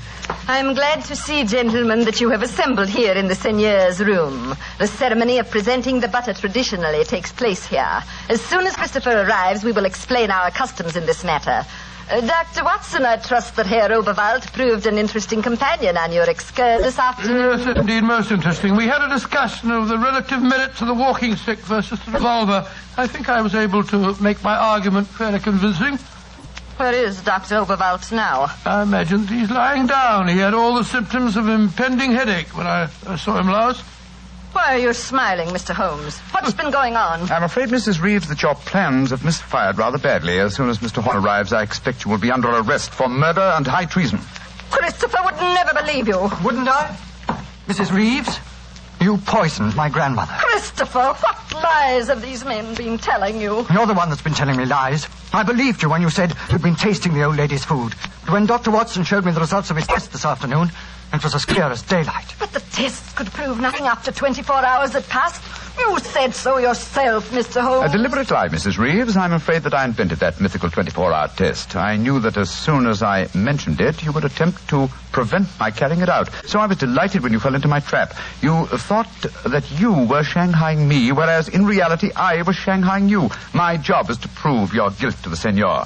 Speaker 14: I'm glad to see, gentlemen, that you have assembled here in the seigneur's room. The ceremony of presenting the butter traditionally takes place here. As soon as Christopher arrives, we will explain our customs in this matter. Dr. Watson, I trust that Herr Oberwald proved an interesting companion on your excursion this afternoon.
Speaker 11: Yes, indeed, most interesting. We had a discussion of the relative merits of the walking stick versus the revolver. I think I was able to make my argument fairly convincing.
Speaker 14: Where is Dr. Oberwald now?
Speaker 11: I imagine he's lying down. He had all the symptoms of impending headache when I saw him last.
Speaker 14: Why are you smiling, Mr. Holmes? What's been going on?
Speaker 12: I'm afraid, Mrs. Reeves, that your plans have misfired rather badly. As soon as Mr. Horn arrives, I expect you will be under arrest for murder and high treason.
Speaker 14: Christopher would never believe you.
Speaker 15: Wouldn't I? Mrs. Reeves, you poisoned my grandmother.
Speaker 14: Christopher, what lies have these men been telling you?
Speaker 15: You're the one that's been telling me lies. I believed you when you said you'd been tasting the old lady's food. But when Dr. Watson showed me the results of his test this afternoon, it was as clear as daylight.
Speaker 14: But the tests could prove nothing after 24 hours had passed. You said so yourself, Mr. Holmes.
Speaker 12: A deliberate lie, Mrs. Reeves. I'm afraid that I invented that mythical 24-hour test. I knew that as soon as I mentioned it, you would attempt to prevent my carrying it out. So I was delighted when you fell into my trap. You thought that you were shanghaiing me, whereas in reality I was shanghaiing you. My job is to prove your guilt to the senor.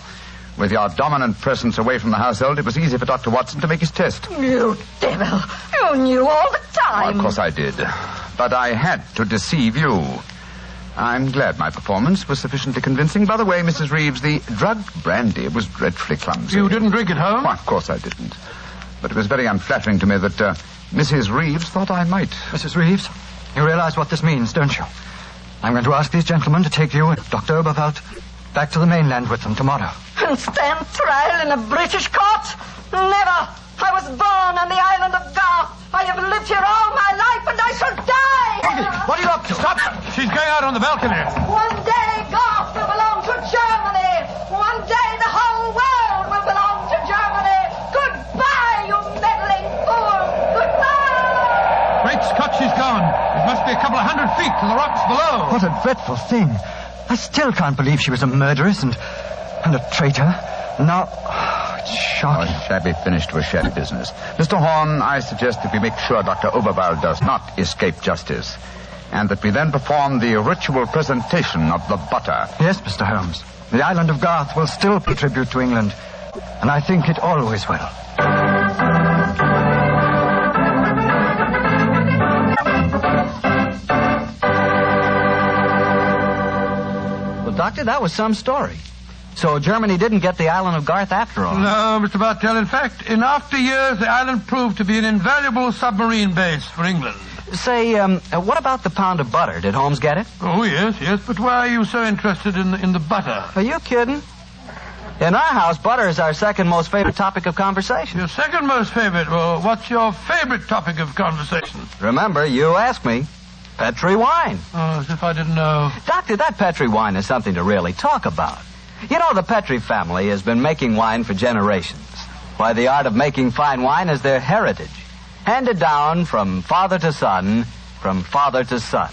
Speaker 12: With your dominant presence away from the household, it was easy for Dr. Watson to make his test.
Speaker 14: You devil! You knew all the time.
Speaker 12: Well, of course I did. But I had to deceive you. I'm glad my performance was sufficiently convincing. By the way, Mrs. Reeves, the drugged brandy was dreadfully clumsy.
Speaker 11: You didn't drink it home?
Speaker 12: Well, of course I didn't. But it was very unflattering to me that Mrs. Reeves thought I might.
Speaker 15: Mrs. Reeves, you realize what this means, don't you? I'm going to ask these gentlemen to take you and Dr. Oberwald back to the mainland with them tomorrow.
Speaker 14: And stand trial in a British court? Never! I was born on the island of Garth. I have lived here all my life, and I shall die!
Speaker 11: What are you up to? Stop! She's going out on the balcony.
Speaker 16: One day, Goth will belong to Germany. One day, the whole world will belong to Germany. Goodbye, you meddling fool. Goodbye.
Speaker 11: Great Scott, she's gone. It must be a couple of 100 feet to the rocks below.
Speaker 15: What a dreadful thing. I still can't believe she was a murderess and a traitor. Now, it's shocking.
Speaker 12: A shabby finish to a shabby business. Mr. Horn, I suggest that we make sure Dr. Oberwald does not escape justice, and that we then perform the ritual presentation of the butter.
Speaker 15: Yes, Mr. Holmes. The island of Garth will still pay tribute to England, and I think it always will.
Speaker 10: Well, Doctor, that was some story. So Germany didn't get the island of Garth after all.
Speaker 11: No, Mr. Bartell. In fact, in after years, the island proved to be an invaluable submarine base for England.
Speaker 10: Say, what about the pound of butter? Did Holmes get it?
Speaker 11: Oh, yes. But why are you so interested in the butter?
Speaker 10: Are you kidding? In our house, butter is our second most favorite topic of conversation.
Speaker 11: Your second most favorite? Well, what's your favorite topic of conversation?
Speaker 10: Remember, you asked me. Petri wine.
Speaker 11: Oh, as if I didn't know.
Speaker 10: Doctor, that Petri wine is something to really talk about. You know, the Petri family has been making wine for generations. Why, the art of making fine wine is their heritage, handed down from father to son, from father to son.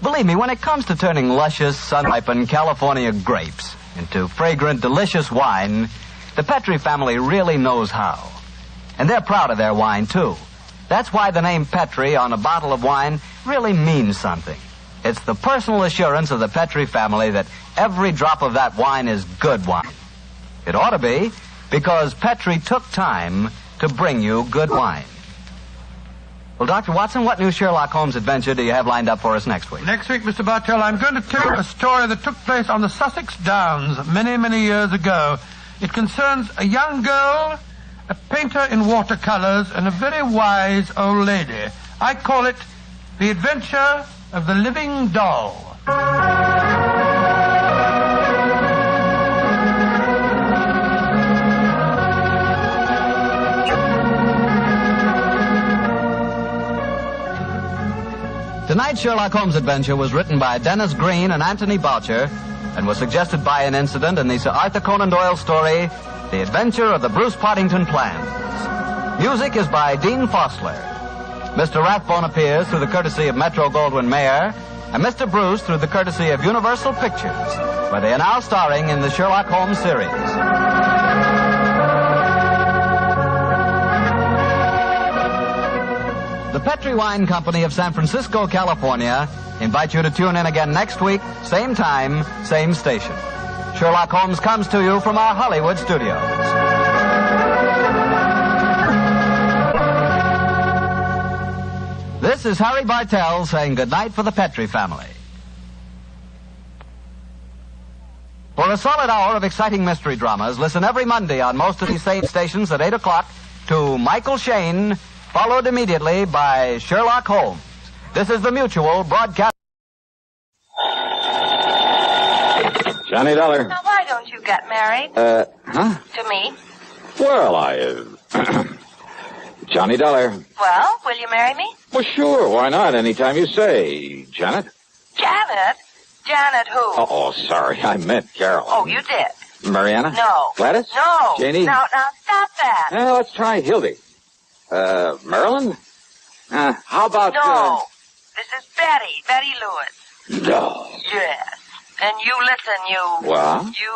Speaker 10: Believe me, when it comes to turning luscious, sun-ripened California grapes into fragrant, delicious wine, the Petri family really knows how. And they're proud of their wine, too. That's why the name Petri on a bottle of wine really means something. It's the personal assurance of the Petri family that every drop of that wine is good wine. It ought to be, because Petri took time to bring you good wine. Well, Dr. Watson, what new Sherlock Holmes adventure do you have lined up for us next week?
Speaker 11: Next week, Mr. Bartell, I'm going to tell you a story that took place on the Sussex Downs many, many years ago. It concerns a young girl, a painter in watercolors, and a very wise old lady. I call it The Adventure of the Living Doll.
Speaker 10: Tonight's Sherlock Holmes adventure was written by Dennis Green and Anthony Boucher and was suggested by an incident in the Sir Arthur Conan Doyle story, The Adventure of the Bruce Partington Plans. Music is by Dean Fosler. Mr. Rathbone appears through the courtesy of Metro-Goldwyn-Mayer, and Mr. Bruce through the courtesy of Universal Pictures, where they are now starring in the Sherlock Holmes series. The Petri Wine Company of San Francisco, California, invite you to tune in again next week, same time, same station. Sherlock Holmes comes to you from our Hollywood studios. This is Harry Bartell saying goodnight for the Petri family. For a solid hour of exciting mystery dramas, listen every Monday on most of these same stations at 8 o'clock to Michael Shayne, followed immediately by Sherlock Holmes. This is the Mutual Broadcast.
Speaker 17: Johnny Dollar.
Speaker 14: Now, why don't you get married?
Speaker 17: Huh?
Speaker 14: To me.
Speaker 17: Well, Johnny Dollar.
Speaker 14: Well, will you marry me?
Speaker 17: Well, sure. Why not? Anytime you say. Janet?
Speaker 14: Janet? Janet who?
Speaker 17: Oh, sorry. I meant Carol.
Speaker 14: Oh, you did?
Speaker 17: Mariana?
Speaker 14: No.
Speaker 17: Gladys?
Speaker 14: No.
Speaker 17: Janie?
Speaker 14: Now, stop that.
Speaker 17: Well, let's try Hildy. Marilyn? How about...
Speaker 14: No. This is Betty Lewis.
Speaker 17: No.
Speaker 14: Yes. And you listen,
Speaker 17: Well?
Speaker 14: You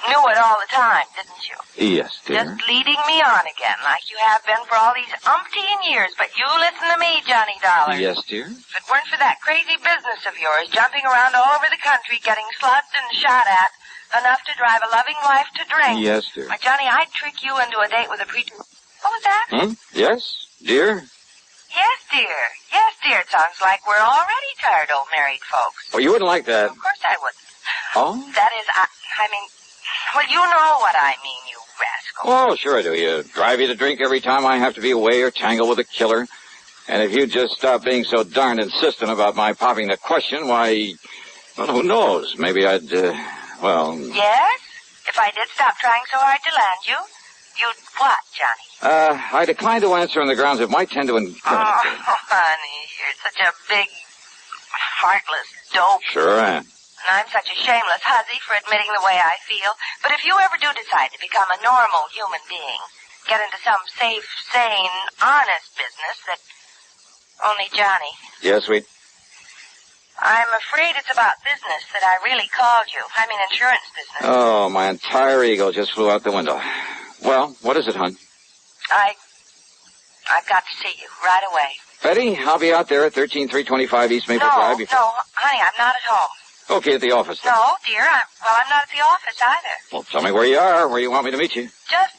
Speaker 14: knew it all the time, didn't you?
Speaker 17: Yes, dear.
Speaker 14: Just leading me on again, like you have been for all these umpteen years. But you listen to me, Johnny Dollar.
Speaker 17: Yes, dear.
Speaker 14: If it weren't for that crazy business of yours, jumping around all over the country, getting slugged and shot at, enough to drive a loving wife to drink.
Speaker 17: Yes, dear.
Speaker 14: Why, Johnny, I'd trick you into a date with a preacher. What was that?
Speaker 17: Yes, dear?
Speaker 14: Yes, dear. Yes, dear. It sounds like we're already tired old married folks.
Speaker 17: Well, you wouldn't like that.
Speaker 14: Of course I wouldn't.
Speaker 17: Oh?
Speaker 14: That is, I mean, well, you know what I mean, you rascal.
Speaker 17: Oh, sure I do. You drive you to drink every time I have to be away or tangle with a killer. And if you'd just stop being so darned insistent about my popping the question, why, well, who knows? Maybe I'd, well...
Speaker 14: Yes? If I did stop trying so hard to land you, you'd what, Johnny?
Speaker 17: I decline to answer on the grounds it might tend to...
Speaker 14: Oh, honey, you're such a big...
Speaker 18: heartless dope.
Speaker 17: Sure am.
Speaker 18: And I'm such a shameless hussy for admitting the way I feel. But if you ever do decide to become a normal human being, get into some safe, sane, honest business that only Johnny.
Speaker 17: Yes, sweet.
Speaker 18: I'm afraid it's about business that I really called you. I mean insurance business.
Speaker 17: Oh, my entire ego just flew out the window. Well, what is it, hon?
Speaker 18: I've got to see you right away.
Speaker 17: Betty, I'll be out there at 13325 East Maple Drive before...
Speaker 18: No, honey, I'm not at home.
Speaker 17: Okay, at the office then.
Speaker 18: No, dear, I'm not at the office either.
Speaker 17: Well, tell me where you are, where you want me to meet you.
Speaker 18: Just,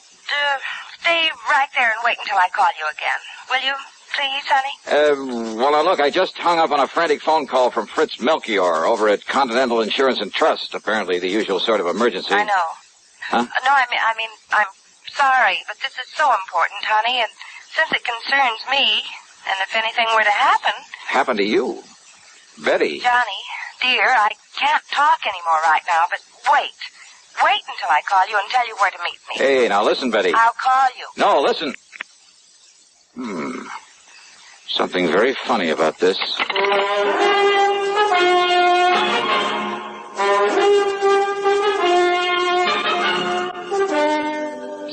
Speaker 18: stay right there and wait until I call you again. Will you, please, honey?
Speaker 17: Well, now look, I just hung up on a frantic phone call from Fritz Melchior over at Continental Insurance and Trust. Apparently the usual sort of emergency.
Speaker 18: I know.
Speaker 17: Huh?
Speaker 18: No, I mean, I'm sorry, but this is so important, honey, and since it concerns me, and if anything were to happen...
Speaker 17: Happen to you? Betty?
Speaker 18: Johnny, dear, I can't talk anymore right now, but wait. Wait until I call you and tell you where to meet me.
Speaker 17: Hey, now listen, Betty.
Speaker 18: I'll call you.
Speaker 17: No, listen. Something very funny about this.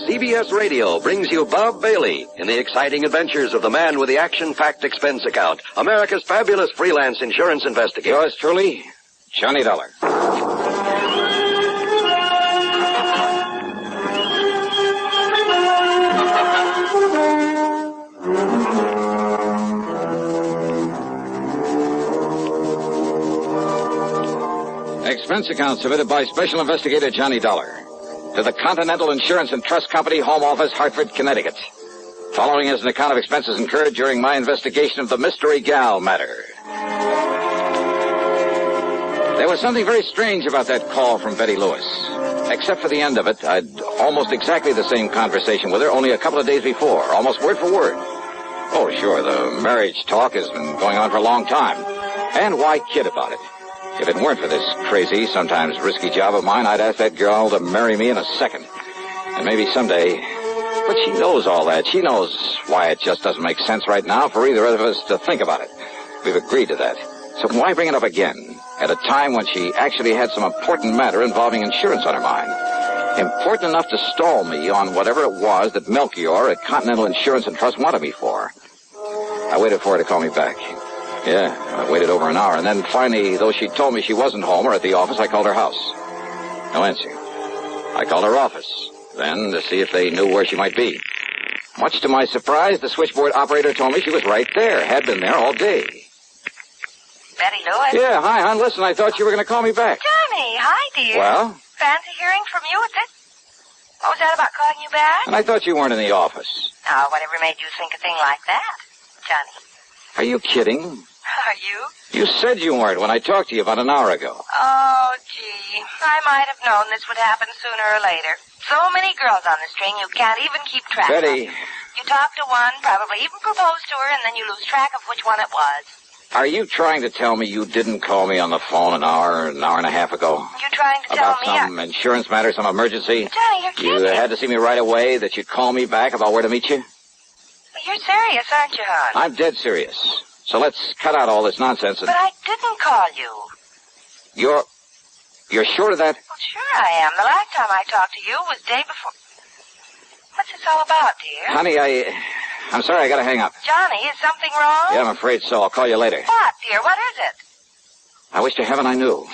Speaker 19: CBS Radio brings you Bob Bailey in the exciting adventures of the man with the action-packed expense account, America's fabulous freelance insurance investigator.
Speaker 17: Yours truly, Johnny Dollar. Expense account submitted by Special Investigator Johnny Dollar to the Continental Insurance and Trust Company, Home Office, Hartford, Connecticut. Following is an account of expenses incurred during my investigation of the Mystery Gal matter. There was something very strange about that call from Betty Lewis. Except for the end of it, I'd almost exactly the same conversation with her only a couple of days before, almost word for word. Oh, sure, the marriage talk has been going on for a long time. And why kid about it? If it weren't for this crazy, sometimes risky job of mine, I'd ask that girl to marry me in a second. And maybe someday. But she knows all that. She knows why it just doesn't make sense right now for either of us to think about it. We've agreed to that. So why bring it up again at a time when she actually had some important matter involving insurance on her mind? Important enough to stall me on whatever it was that Melchior at Continental Insurance and Trust wanted me for. I waited for her to call me back. Yeah, I waited over an hour, and then finally, though she told me she wasn't home or at the office, I called her house. No answer. I called her office, then to see if they knew where she might be. Much to my surprise, the switchboard operator told me she was right there, had been there all day.
Speaker 18: Betty Lewis?
Speaker 17: Yeah, hi, hon. Listen, I thought you were going to call me back.
Speaker 18: Johnny, hi, dear.
Speaker 17: Well?
Speaker 18: Fancy hearing from you at this? What was that about calling you back?
Speaker 17: And I thought you weren't in the office.
Speaker 18: Oh, whatever made you think a thing like that, Johnny?
Speaker 17: Are you kidding?
Speaker 18: Are you?
Speaker 17: You said you weren't when I talked to you about an hour ago.
Speaker 18: Oh, gee. I might have known this would happen sooner or later. So many girls on the string, you can't even keep track
Speaker 17: Betty.
Speaker 18: of. You talk to one, probably even propose to her, and then you lose track of which one it was.
Speaker 17: Are you trying to tell me you didn't call me on the phone an hour and a half ago?
Speaker 18: You're trying to tell me...
Speaker 17: About some insurance matter, some emergency?
Speaker 18: Johnny, you're kidding.
Speaker 17: You had to see me right away, that you'd call me back about where to meet you?
Speaker 18: Well, you're serious, aren't you, hon?
Speaker 17: I'm dead serious. So let's cut out all this nonsense and...
Speaker 18: But I didn't call you.
Speaker 17: You're sure of that?
Speaker 18: Well, sure I am. The last time I talked to you was day before... What's this all about, dear?
Speaker 17: Honey, I'm sorry, I gotta hang up.
Speaker 18: Johnny, is something wrong?
Speaker 17: Yeah, I'm afraid so. I'll call you later.
Speaker 18: What, dear? What is it?
Speaker 17: I wish to heaven I knew.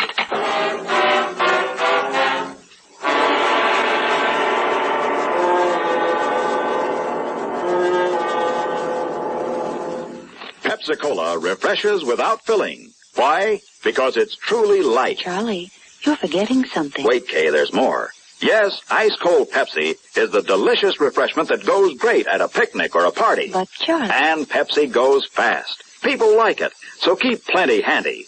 Speaker 20: Pepsi-Cola refreshes without filling. Why? Because it's truly light.
Speaker 6: Charlie, you're forgetting something.
Speaker 20: Wait, Kay, there's more. Yes, ice-cold Pepsi is the delicious refreshment that goes great at a picnic or a party.
Speaker 6: But, Charlie...
Speaker 20: And Pepsi goes fast. People like it, so keep plenty handy.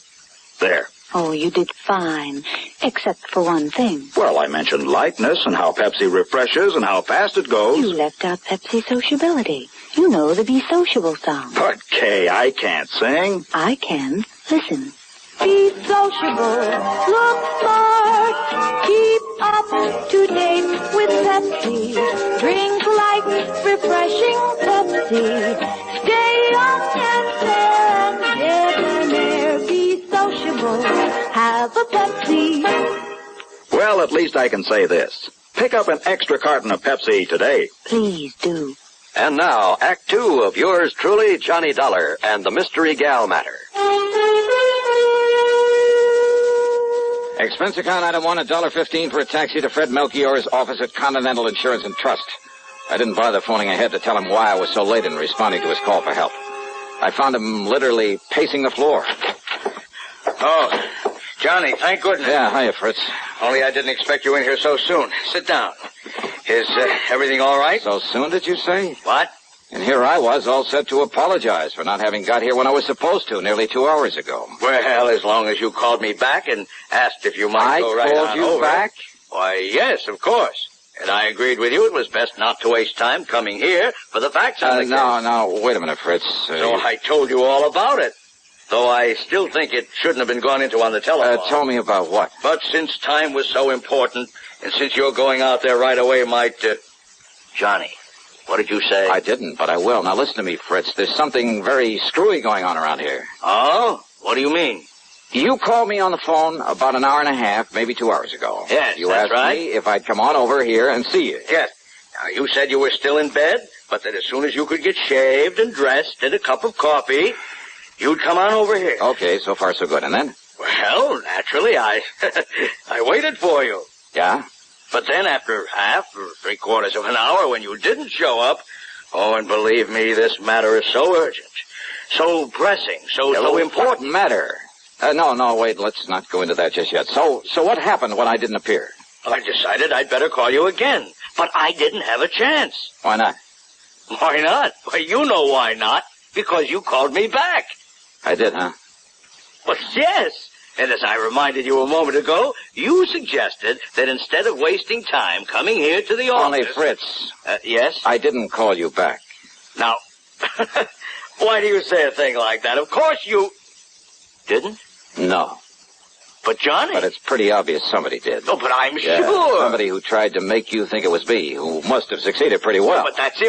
Speaker 20: There.
Speaker 6: Oh, you did fine, except for one thing.
Speaker 20: Well, I mentioned lightness and how Pepsi refreshes and how fast it goes.
Speaker 6: You left out Pepsi sociability. You know the Be Sociable song.
Speaker 20: But, Kay, I can't sing.
Speaker 6: I can. Listen. Be sociable, look smart, keep up to date with Pepsi. Drink light, refreshing Pepsi. Stay young and fair and debonair. Be sociable.
Speaker 16: for Pepsi.
Speaker 20: Well, at least I can say this. Pick up an extra carton of Pepsi today.
Speaker 14: Please do.
Speaker 19: And now, Act 2 of yours truly, Johnny Dollar and the Mystery Gal Matter.
Speaker 17: Expense account item 1, $1.15 for a taxi to Fred Melchior's office at Continental Insurance and Trust. I didn't bother phoning ahead to tell him why I was so late in responding to his call for help. I found him literally pacing the floor.
Speaker 8: Oh, Johnny, thank goodness.
Speaker 17: Yeah, hiya, Fritz.
Speaker 8: Only I didn't expect you in here so soon. Sit down. Is everything all right?
Speaker 17: So soon, did you say?
Speaker 8: What?
Speaker 17: And here I was, all set to apologize for not having got here when I was supposed to, nearly 2 hours ago.
Speaker 8: Well, as long as you called me back and asked if you might go right on over.
Speaker 17: I called you back?
Speaker 8: Why, yes, of course. And I agreed with you it was best not to waste time coming here for the facts on the case.
Speaker 17: No, wait a minute, Fritz.
Speaker 8: So I told you all about it. Though I still think it shouldn't have been gone into on the telephone.
Speaker 17: Tell me about what?
Speaker 8: But since time was so important, and since you're going out there right away might... Johnny, what did you say?
Speaker 17: I didn't, but I will. Now listen to me, Fritz. There's something very screwy going on around here.
Speaker 8: Oh? What do you mean?
Speaker 17: You called me on the phone about an hour and a half, maybe 2 hours ago.
Speaker 8: Yes,
Speaker 17: you
Speaker 8: that's
Speaker 17: asked me if I'd come on over here and see you.
Speaker 8: Yes. Now, you said you were still in bed, but that as soon as you could get shaved and dressed and a cup of coffee, you'd come on over here.
Speaker 17: Okay, so far so good. And then?
Speaker 8: Well, naturally, I waited for you.
Speaker 17: Yeah?
Speaker 8: But then after half or 3/4 of an hour when you didn't show up, oh, and believe me, this matter is so urgent, so pressing, so important.
Speaker 17: Matter? No, wait, let's not go into that just yet. So what happened when I didn't appear?
Speaker 8: I decided I'd better call you again, but I didn't have a chance.
Speaker 17: Why not?
Speaker 8: Why not? Well, you know why not. Because you called me back.
Speaker 17: I did, huh?
Speaker 8: Well, yes. And as I reminded you a moment ago, you suggested that instead of wasting time coming here to the office...
Speaker 17: Only, Fritz.
Speaker 8: Yes?
Speaker 17: I didn't call you back.
Speaker 8: Now, why do you say a thing like that? Of course you... Didn't?
Speaker 17: No.
Speaker 8: But Johnny...
Speaker 17: But it's pretty obvious somebody did.
Speaker 8: Oh, but I'm sure.
Speaker 17: Somebody who tried to make you think it was me, who must have succeeded pretty well.
Speaker 8: But that's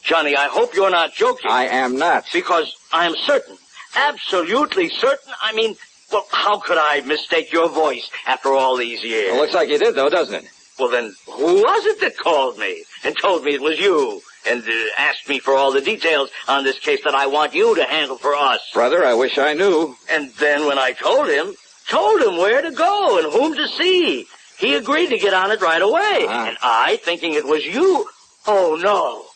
Speaker 8: Johnny, I hope you're not joking.
Speaker 17: I am not.
Speaker 8: Because I'm certain, absolutely certain. I mean, well, how could I mistake your voice after all these years?
Speaker 17: Well, looks like you did, though, doesn't it?
Speaker 8: Well, then, who was it that called me and told me it was you and asked me for all the details on this case that I want you to handle for us?
Speaker 17: Brother, I wish I knew.
Speaker 8: And then when I told him where to go and whom to see, he agreed to get on it right away. And I, thinking it was you, oh, no.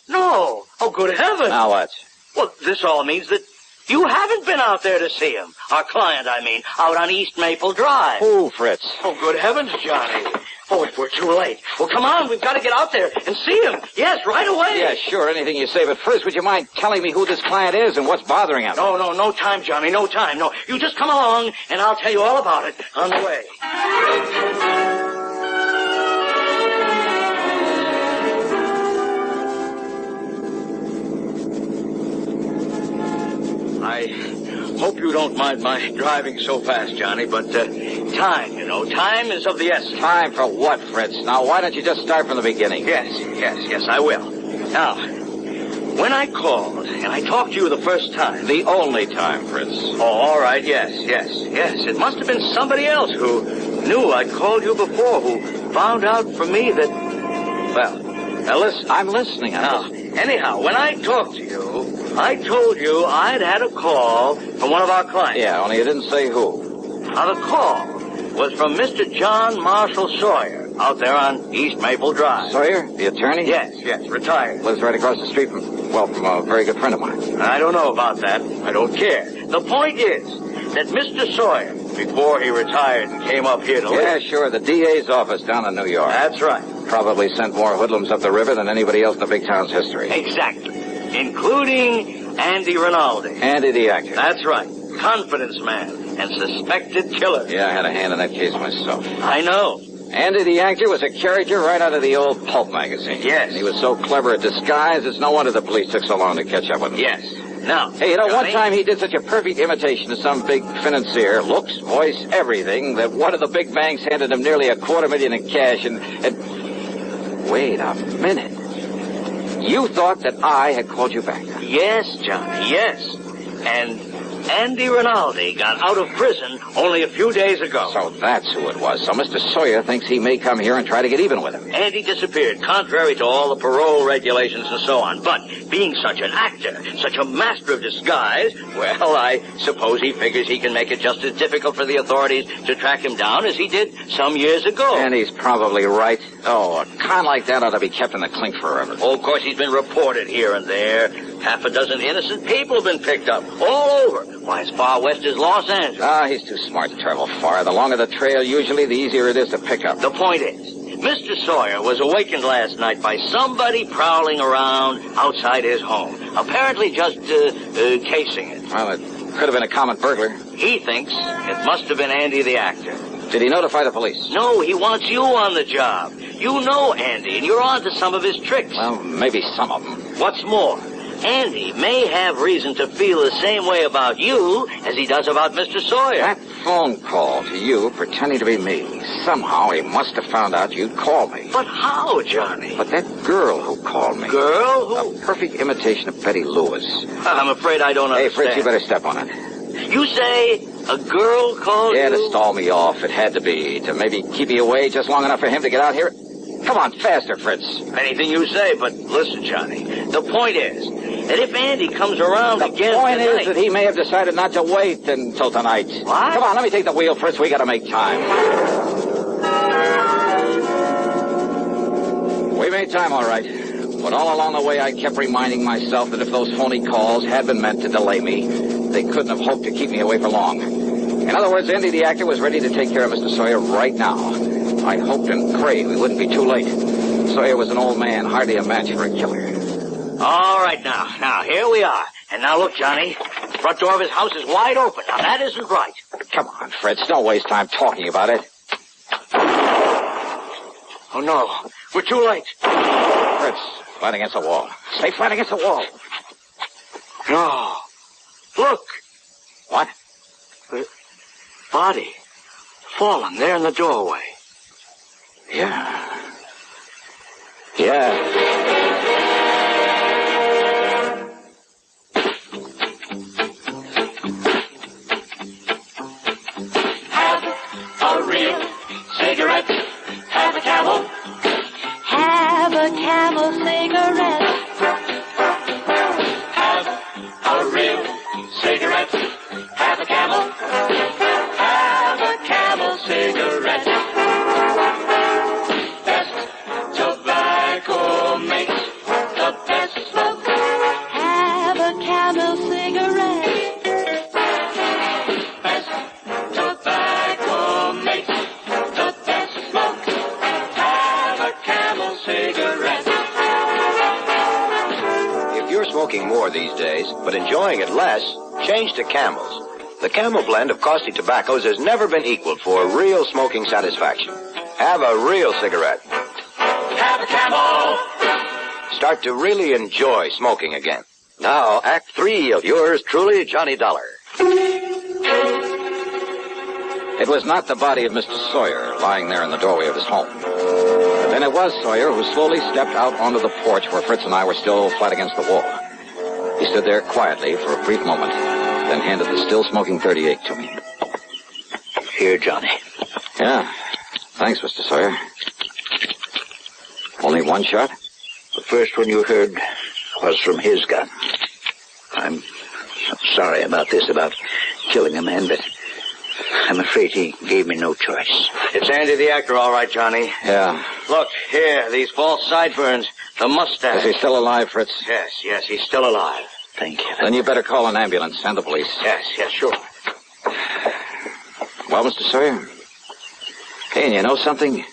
Speaker 8: No. Oh, good heavens.
Speaker 17: Now what?
Speaker 8: Well, this all means that you haven't been out there to see him. Our client, I mean, out on East Maple Drive.
Speaker 17: Who, Fritz?
Speaker 8: Oh, good heavens, Johnny. Oh, we're too late. Well, come on. We've got to get out there and see him. Yes, right away.
Speaker 17: Yeah, sure. Anything you say. But first, would you mind telling me who this client is and what's bothering him?
Speaker 8: No time, Johnny. No time. No. You just come along, and I'll tell you all about it on the way. I hope you don't mind my driving so fast, Johnny, but time, time is of the essence.
Speaker 17: Time for what, Fritz? Now, why don't you just start from the beginning?
Speaker 8: Yes, I will. Now, when I called and I talked to you the first time...
Speaker 17: The only time, Fritz.
Speaker 8: Oh, all right, yes. It must have been somebody else who knew I'd called you before, who found out from me that... Well, now listen.
Speaker 17: I'm listening.
Speaker 8: Anyhow, when I talked to you, I told you I'd had a call from one of our clients.
Speaker 17: Yeah, only you didn't say who.
Speaker 8: Now, the call was from Mr. John Marshall Sawyer out there on East Maple Drive.
Speaker 17: Sawyer? The attorney?
Speaker 8: Yes, retired.
Speaker 17: Lives right across the street from a very good friend of mine.
Speaker 8: I don't know about that. I don't care. The point is that Mr. Sawyer, before he retired and came up here to live...
Speaker 17: Yeah, sure, the DA's office down in New York.
Speaker 8: That's right.
Speaker 17: Probably sent more hoodlums up the river than anybody else in the big town's history.
Speaker 8: Exactly. Including Andy Rinaldi.
Speaker 17: Andy the actor.
Speaker 8: That's right. Confidence man and suspected killer.
Speaker 17: Yeah, I had a hand in that case myself.
Speaker 8: I know.
Speaker 17: Andy the actor was a character right out of the old pulp magazine.
Speaker 8: Yes.
Speaker 17: And he was so clever at disguise, it's no wonder the police took so long to catch up with him.
Speaker 8: Yes. Now,
Speaker 17: hey,
Speaker 8: Johnny,
Speaker 17: one time he did such a perfect imitation of some big financier, looks, voice, everything, that one of the big banks handed him nearly $250,000 in cash and... Wait a minute. You thought that I had called you back?
Speaker 8: Yes, Johnny, yes. And
Speaker 21: Andy Rinaldi got out of prison only a few days ago.
Speaker 17: So that's who it was. So Mr. Sawyer thinks he may come here and try to get even with him.
Speaker 21: Andy disappeared, contrary to all the parole regulations and so on. But being such an actor, such a master of disguise, well, I suppose he figures he can make it just as difficult for the authorities to track him down as he did some years ago.
Speaker 17: And he's probably right. Oh, a con like that ought to be kept in the clink forever.
Speaker 21: Oh, of course, he's been reported here and there. Half a dozen innocent people have been picked up all over. Why, as far west as Los Angeles.
Speaker 17: Ah, he's too smart to travel far. The longer the trail, usually, the easier it is to pick up.
Speaker 21: The point is, Mr. Sawyer was awakened last night by somebody prowling around outside his home. Apparently just, casing it.
Speaker 17: Well, it could have been a common burglar.
Speaker 21: He thinks it must have been Andy the actor.
Speaker 17: Did he notify the police?
Speaker 21: No, he wants you on the job. You know Andy, and you're on to some of his tricks.
Speaker 17: Well, maybe some of them.
Speaker 21: What's more, Andy may have reason to feel the same way about you as he does about Mr. Sawyer.
Speaker 17: That phone call to you pretending to be me. Somehow he must have found out you'd call me.
Speaker 21: But how, Johnny?
Speaker 17: But that girl who called me.
Speaker 21: Girl? Who?
Speaker 17: A perfect imitation of Betty Lewis.
Speaker 21: I'm afraid I don't understand.
Speaker 17: Hey, Fritz, you better step on it.
Speaker 21: You say a girl called you?
Speaker 17: Yeah, to stall me off. It had to be. To maybe keep me away just long enough for him to get out here. Come on, faster, Fritz.
Speaker 21: Anything you say, but listen, Johnny. The point is that if Andy comes around again
Speaker 17: The point
Speaker 21: tonight...
Speaker 17: is that he may have decided not to wait until tonight.
Speaker 21: What?
Speaker 17: Come on, let me take the wheel, Fritz. We gotta make time. We made time, all right. But all along the way, I kept reminding myself that if those phony calls had been meant to delay me, they couldn't have hoped to keep me away for long. In other words, Andy the actor was ready to take care of Mr. Sawyer right now. I hoped and prayed we wouldn't be too late. Sawyer was an old man, hardly a match for a killer.
Speaker 21: All right, now, here we are. And now look, Johnny, the front door of his house is wide open. Now, that isn't right.
Speaker 17: Come on, Fritz, don't waste time talking about it.
Speaker 21: Oh, no, we're too late.
Speaker 17: Fritz, flat against the wall. Stay flat against the wall.
Speaker 21: No. Look.
Speaker 17: What?
Speaker 21: The body. Fallen there in the doorway.
Speaker 17: Yeah.
Speaker 2: Have a real cigarette. Have a Camel.
Speaker 16: Have a Camel cigarette.
Speaker 2: Have a real cigarette. Have a Camel. Have a Camel cigarette. Best tobacco makes the best smoke.
Speaker 16: Have a Camel cigarette.
Speaker 2: Best tobacco makes the best smoke. Have a Camel cigarette.
Speaker 22: If you're smoking more these days, but enjoying it less, change to Camels. The Camel blend of costly tobaccos has never been equaled for real smoking satisfaction. Have a real cigarette.
Speaker 2: Have a Camel.
Speaker 22: Start to really enjoy smoking again. Now, Act 3 of yours truly, Johnny Dollar.
Speaker 17: It was not the body of Mr. Sawyer lying there in the doorway of his home. But then it was Sawyer who slowly stepped out onto the porch where Fritz and I were still flat against the wall. He stood there quietly for a brief moment, then handed the still-smoking .38 to me.
Speaker 21: Here, Johnny.
Speaker 17: Yeah. Thanks, Mr. Sawyer. Only one shot?
Speaker 21: The first one you heard was from his gun. I'm sorry about this, about killing a man, but I'm afraid he gave me no choice. It's Andy the actor, all right, Johnny.
Speaker 17: Yeah.
Speaker 21: Look, here, these false sideburns, the mustache.
Speaker 17: Is he still alive, Fritz?
Speaker 21: Yes, he's still alive. Thank you.
Speaker 17: Then you better call an ambulance and the police.
Speaker 21: Yes, sure.
Speaker 17: Well, Mr. Sawyer? Hey, and you know something?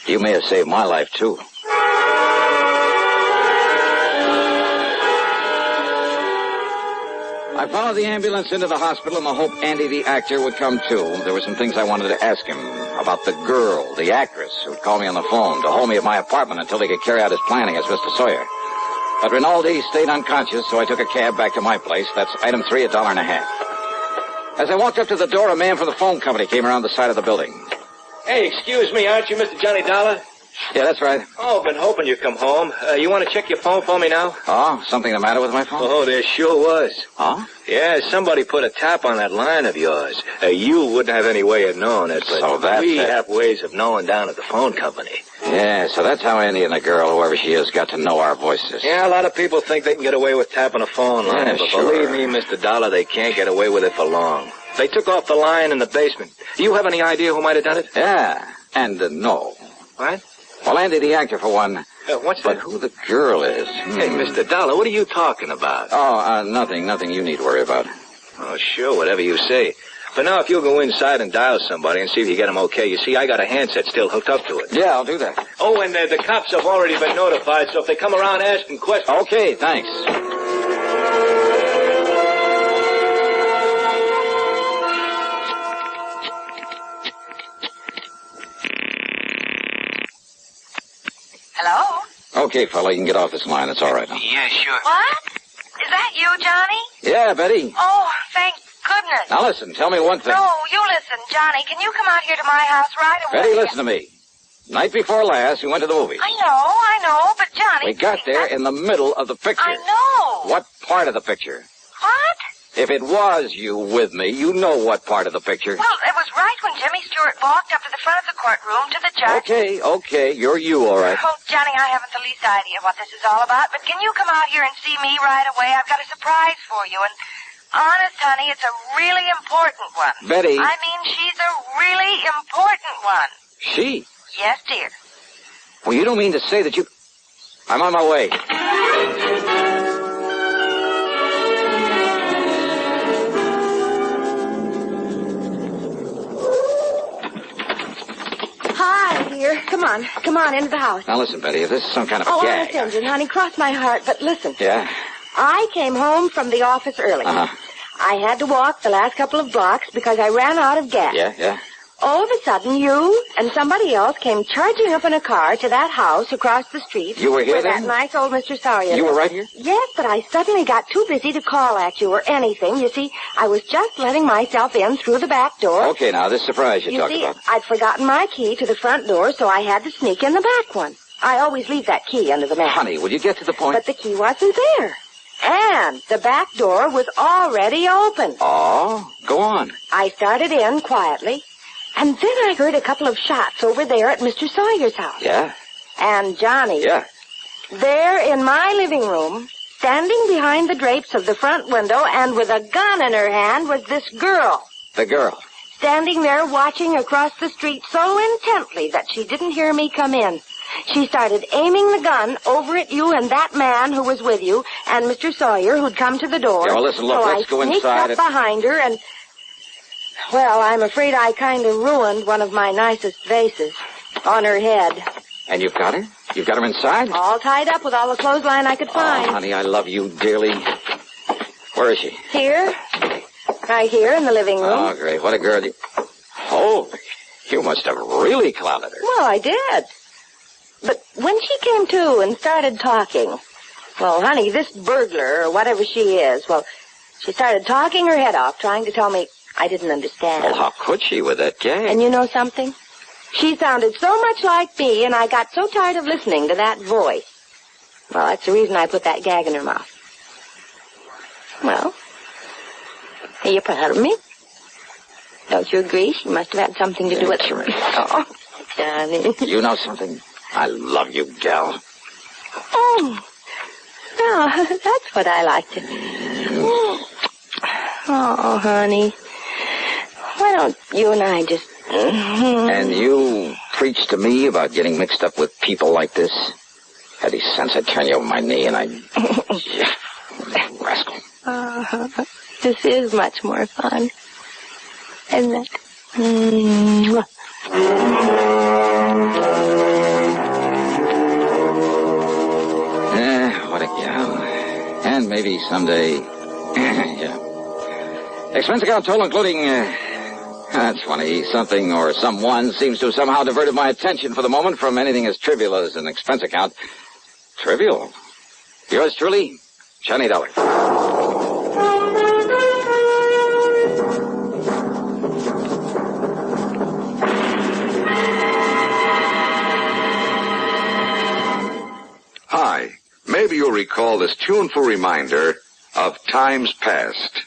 Speaker 17: You may have saved my life, too. I followed the ambulance into the hospital in the hope Andy the actor would come too. There were some things I wanted to ask him about the girl, the actress, who'd call me on the phone to hold me at my apartment until he could carry out his plan against Mr. Sawyer. But Rinaldi stayed unconscious, so I took a cab back to my place. That's item 3, $1.50. As I walked up to the door, a man from the phone company came around the side of the building.
Speaker 21: Hey, excuse me, aren't you Mr. Johnny Dollar?
Speaker 17: Yeah, that's right.
Speaker 22: Oh, been hoping you'd come home. You want to check your phone for me now?
Speaker 17: Oh, something the matter with my phone?
Speaker 22: Oh, there sure was.
Speaker 17: Oh?
Speaker 22: Yeah, somebody put a tap on that line of yours. You wouldn't have any way of knowing it, but
Speaker 17: So that's
Speaker 22: we
Speaker 17: it.
Speaker 22: have ways of knowing down at the phone company.
Speaker 17: Yeah, so that's how Andy and the girl, whoever she is, got to know our voices.
Speaker 22: Yeah, a lot of people think they can get away with tapping a phone line,
Speaker 17: Yeah,
Speaker 22: but
Speaker 17: sure.
Speaker 22: believe me, Mr. Dollar, they can't get away with it for long. They took off the line in the basement. Do you have any idea who might have done it?
Speaker 17: Yeah, and no.
Speaker 22: What?
Speaker 17: Well, Andy the actor, for one.
Speaker 22: What's
Speaker 17: But
Speaker 22: that?
Speaker 17: who the girl is?
Speaker 22: Hey, Mr. Dollar, what are you talking about?
Speaker 17: Oh, nothing you need to worry about.
Speaker 22: Oh, sure, whatever you say. But now, if you'll go inside and dial somebody and see if you get them okay, you see, I got a handset still hooked up to it.
Speaker 17: Yeah, I'll do that.
Speaker 22: Oh, and the cops have already been notified, so if they come around asking questions...
Speaker 17: Okay, thanks.
Speaker 18: Hello?
Speaker 17: Okay, fella, you can get off this line. It's all right now.
Speaker 22: Yeah, sure.
Speaker 18: What? Is that you, Johnny?
Speaker 17: Yeah, Betty.
Speaker 18: Oh, thank goodness.
Speaker 17: Now listen, tell me one thing.
Speaker 18: No, you listen, Johnny. Can you come out here to my house right away?
Speaker 17: Betty, listen to me. Night before last, we went to the movies.
Speaker 18: I know, but Johnny...
Speaker 17: We got there in the middle of the picture.
Speaker 18: I know.
Speaker 17: What part of the picture?
Speaker 18: What?
Speaker 17: If it was you with me, you know what part of the picture.
Speaker 18: Well, it was right when Jimmy Stewart walked up to the front of the courtroom to the judge.
Speaker 17: Okay, you're you, all right.
Speaker 18: Oh, Johnny, I haven't the least idea what this is all about, but can you come out here and see me right away? I've got a surprise for you, and honest, honey, it's a really important one.
Speaker 17: Betty.
Speaker 18: I mean, she's a really important one.
Speaker 17: She?
Speaker 18: Yes, dear.
Speaker 17: Well, you don't mean to say that you... I'm on my way.
Speaker 6: Hi, dear. Come on, into the house.
Speaker 17: Now listen, Betty, if this is some kind of a
Speaker 6: Oh,
Speaker 17: gag...
Speaker 6: honest engine, honey, cross my heart, but listen.
Speaker 17: Yeah?
Speaker 6: I came home from the office early.
Speaker 17: Uh-huh.
Speaker 6: I had to walk the last couple of blocks because I ran out of gas.
Speaker 17: Yeah?
Speaker 6: All of a sudden, you and somebody else came charging up in a car to that house across the street.
Speaker 17: You were here
Speaker 6: where
Speaker 17: then?
Speaker 6: that nice old Mr. Sawyer.
Speaker 17: You were right here?
Speaker 6: Yes, but I suddenly got too busy to call at you or anything. You see, I was just letting myself in through the back door.
Speaker 17: Okay, now, this surprise you
Speaker 6: You
Speaker 17: talked
Speaker 6: see,
Speaker 17: about.
Speaker 6: I'd forgotten my key to the front door, so I had to sneak in the back one. I always leave that key under the mat.
Speaker 17: Honey, will you get to the point?
Speaker 6: But the key wasn't there. And the back door was already open.
Speaker 17: Oh, go on.
Speaker 6: I started in quietly, and then I heard a couple of shots over there at Mr. Sawyer's house.
Speaker 17: Yeah?
Speaker 6: And Johnny.
Speaker 17: Yeah.
Speaker 6: There in my living room, standing behind the drapes of the front window and with a gun in her hand was this girl.
Speaker 17: The girl.
Speaker 6: Standing there watching across the street so intently that she didn't hear me come in. She started aiming the gun over at you and that man who was with you and Mr. Sawyer who'd come to the door.
Speaker 17: Yeah, well, listen, look,
Speaker 6: so
Speaker 17: let's go
Speaker 6: I sneaked
Speaker 17: inside
Speaker 6: up behind her and... Well, I'm afraid I kind of ruined one of my nicest vases on her head.
Speaker 17: And you've got her? You've got her inside?
Speaker 6: All tied up with all the clothesline I could find.
Speaker 17: Oh, honey, I love you dearly. Where is she?
Speaker 6: Here. Right here in the living room.
Speaker 17: Oh, great. What a girl. Oh, you must have really clouded her.
Speaker 6: Well, I did. But when she came to and started talking, well, honey, this burglar or whatever she is, well, she started talking her head off, trying to tell me I didn't understand.
Speaker 17: Well, how could she with that gag?
Speaker 6: And you know something? She sounded so much like me, and I got so tired of listening to that voice. Well, that's the reason I put that gag in her mouth. Well, are you proud of me? Don't you agree? She must have had something to do with it. Oh, Johnny.
Speaker 17: You know something? I love you, gal.
Speaker 6: Oh, that's what I like to do. Oh, honey. Why don't you and I just...
Speaker 17: And you preach to me about getting mixed up with people like this? Had any sense, I'd turn you over my knee and I'd... Yeah, rascal.
Speaker 6: This is much more fun, isn't it?
Speaker 17: What a gal. And maybe someday... Yeah. Expense account total including... That's funny. Something or someone seems to have somehow diverted my attention for the moment from anything as trivial as an expense account. Trivial? Yours truly, Johnny Dollar.
Speaker 7: will recall this tuneful reminder of times past.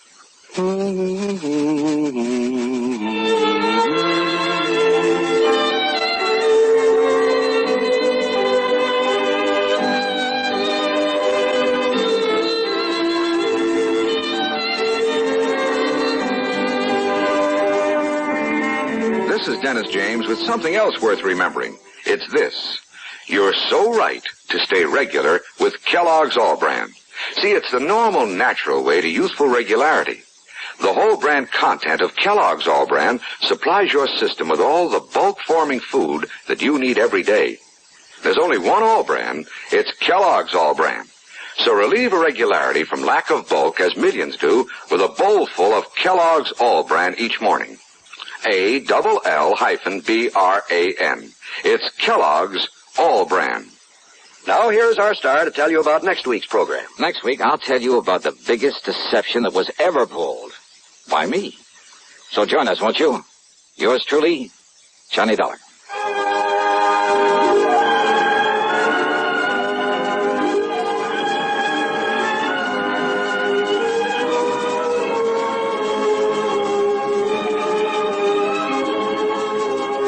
Speaker 7: This is Dennis James with something else worth remembering. It's this. You're so right to stay regular with Kellogg's All Bran. See, it's the normal, natural way to youthful regularity. The whole brand content of Kellogg's All Bran supplies your system with all the bulk-forming food that you need every day. There's only one All Bran. It's Kellogg's All Bran. So relieve irregularity from lack of bulk, as millions do, with a bowl full of Kellogg's All Bran each morning. ALL-BRAN. It's Kellogg's All Bran.
Speaker 19: Now here's our star to tell you about next week's program.
Speaker 17: Next week, I'll tell you about the biggest deception that was ever pulled. By me. So join us, won't you? Yours truly, Johnny Dollar.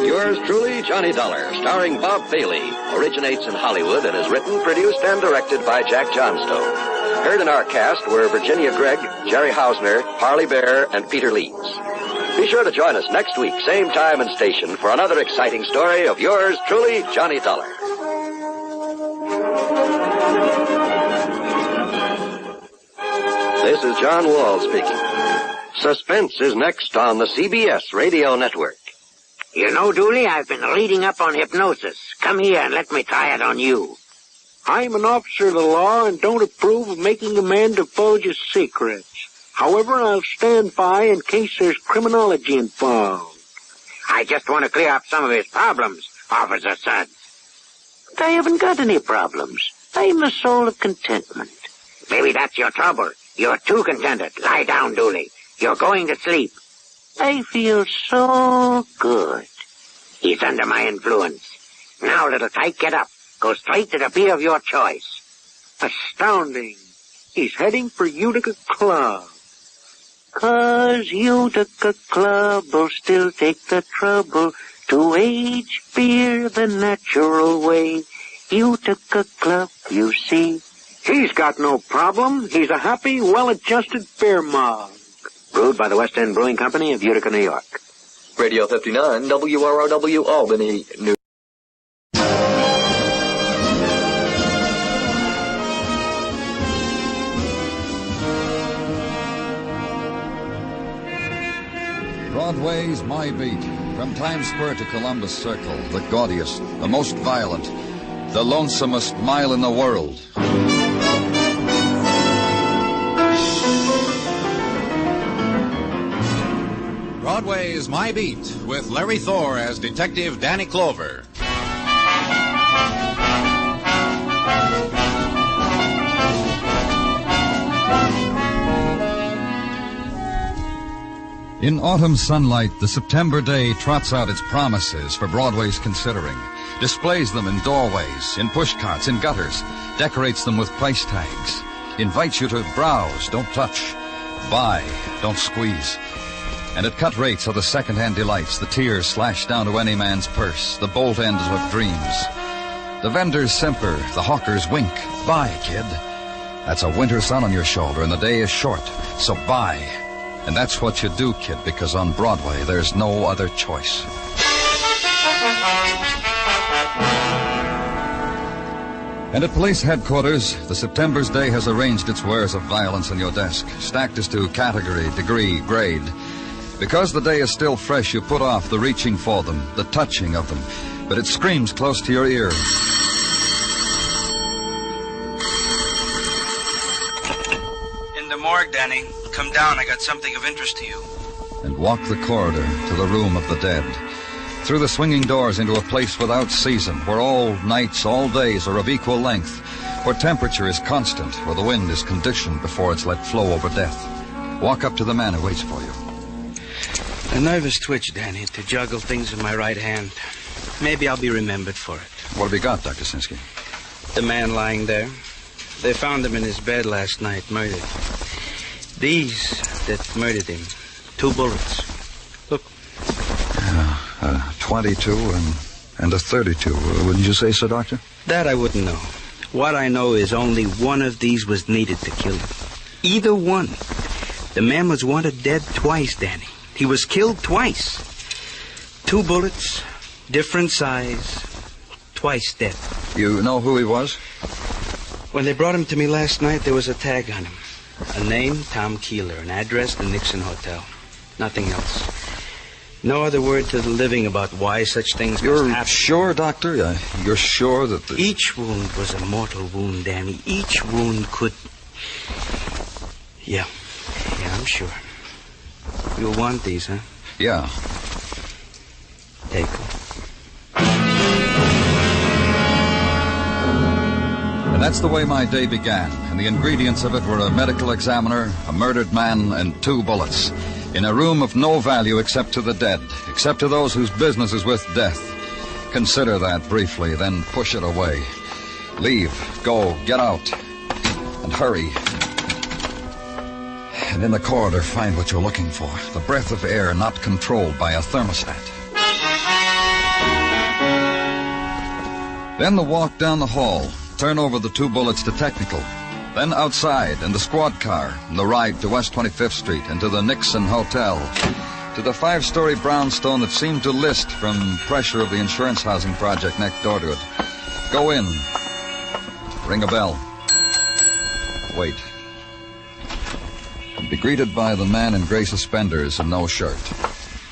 Speaker 19: Yours truly, Johnny Dollar, starring Bob Bailey, originates in Hollywood and is written, produced, and directed by Jack Johnstone. Heard in our cast were Virginia Gregg, Jerry Hausner, Harley Bear, and Peter Leeds. Be sure to join us next week, same time and station, for another exciting story of yours truly, Johnny Dollar. This is John Wall speaking. Suspense is next on the CBS Radio Network.
Speaker 9: You know, Dooley, I've been reading up on hypnosis. Come here and let me try it on you.
Speaker 23: I'm an officer of the law and don't approve of making a man divulge his secrets. However, I'll stand by in case there's criminology involved.
Speaker 9: I just want to clear up some of his problems, Officer Suds.
Speaker 23: But I haven't got any problems. I'm the soul of contentment.
Speaker 9: Maybe that's your trouble. You're too contented. Lie down, Dooley. You're going to sleep.
Speaker 23: I feel so good.
Speaker 9: He's under my influence. Now, little tyke, get up. Go straight to the beer of your choice.
Speaker 23: Astounding. He's heading for Utica Club. 'Cause Utica Club will still take the trouble to age beer the natural way. Utica Club, you see. He's got no problem. He's a happy, well-adjusted beer mug.
Speaker 9: Brewed by the West End Brewing Company of Utica, New York.
Speaker 24: Radio 59, WROW, Albany, New York.
Speaker 25: Broadway's My Beat. From Times Square to Columbus Circle, the gaudiest, the most violent, the lonesomest mile in the world.
Speaker 26: Broadway's My Beat, with Larry Thor as Detective Danny Clover.
Speaker 25: In autumn sunlight, the September day trots out its promises for Broadway's considering, displays them in doorways, in pushcarts, in gutters, decorates them with price tags, invites you to browse, don't touch, buy, don't squeeze. And at cut rates are the second-hand delights, the tears slashed down to any man's purse, the bolt ends of dreams. The vendors simper, the hawkers wink. Buy, kid. That's a winter sun on your shoulder, and the day is short, so buy. And that's what you do, kid, because on Broadway, there's no other choice. And at police headquarters, the September's day has arranged its wares of violence on your desk, stacked as to category, degree, grade. Because the day is still fresh, you put off the reaching for them, the touching of them, but it screams close to your ear.
Speaker 27: In the morgue, Danny. Come down, I got something of interest to you.
Speaker 25: And walk the corridor to the room of the dead. Through the swinging doors into a place without season, where all nights, all days are of equal length, where temperature is constant, where the wind is conditioned before it's let flow over death. Walk up to the man who waits for you.
Speaker 27: A nervous twitch, Danny, to juggle things in my right hand. Maybe I'll be remembered for it.
Speaker 25: What have you got, Dr. Sinsky?
Speaker 27: The man lying there. They found him in his bed last night, murdered. These that murdered him. 2 bullets. Look.
Speaker 25: 22 and a 32. Wouldn't you say so, Doctor?
Speaker 27: That I wouldn't know. What I know is only one of these was needed to kill him. Either one. The man was wanted dead twice, Danny. He was killed twice. 2 bullets, different size, twice dead.
Speaker 25: You know who he was?
Speaker 27: When they brought him to me last night, there was a tag on him. A name, Tom Keeler. An address, the Nixon Hotel. Nothing else. No other word to the living about why such things must happen.
Speaker 25: You're sure, Doctor? You're sure that the...
Speaker 27: Each wound was a mortal wound, Danny. Each wound could... Yeah, I'm sure. You'll want these, huh?
Speaker 25: Yeah.
Speaker 27: Take them.
Speaker 25: And that's the way my day began. And the ingredients of it were a medical examiner, a murdered man, and 2 bullets. In a room of no value except to the dead, except to those whose business is with death. Consider that briefly, then push it away. Leave, go, get out, and hurry. And in the corridor, find what you're looking for. The breath of air not controlled by a thermostat. Then the walk down the hall. Turn over the 2 bullets to technical. Then outside, in the squad car, the ride to West 25th Street and to the Nixon Hotel. To the 5-story brownstone that seemed to list from pressure of the insurance housing project next door to it. Go in. Ring a bell. Wait. And be greeted by the man in gray suspenders and no shirt.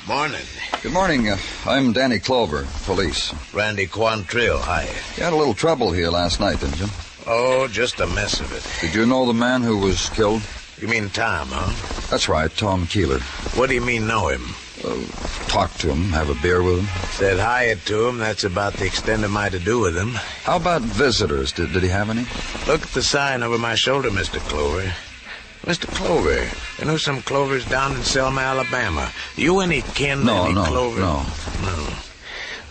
Speaker 1: Morning.
Speaker 25: Good morning. I'm Danny Clover, police.
Speaker 1: Randy Quantrill, hi.
Speaker 25: You had a little trouble here last night, didn't you?
Speaker 1: Oh, just a mess of it.
Speaker 25: Did you know the man who was killed?
Speaker 1: You mean Tom, huh?
Speaker 25: That's right, Tom Keeler.
Speaker 1: What do you mean know him?
Speaker 25: Talked to him, have a beer with him.
Speaker 1: Said hi to him. That's about the extent of my to-do with him.
Speaker 25: How about visitors? Did he have any?
Speaker 1: Look at the sign over my shoulder, Mr. Clover. Mr. Clover, you know some Clovers down in Selma, Alabama. You any kin to any Clover?
Speaker 25: No.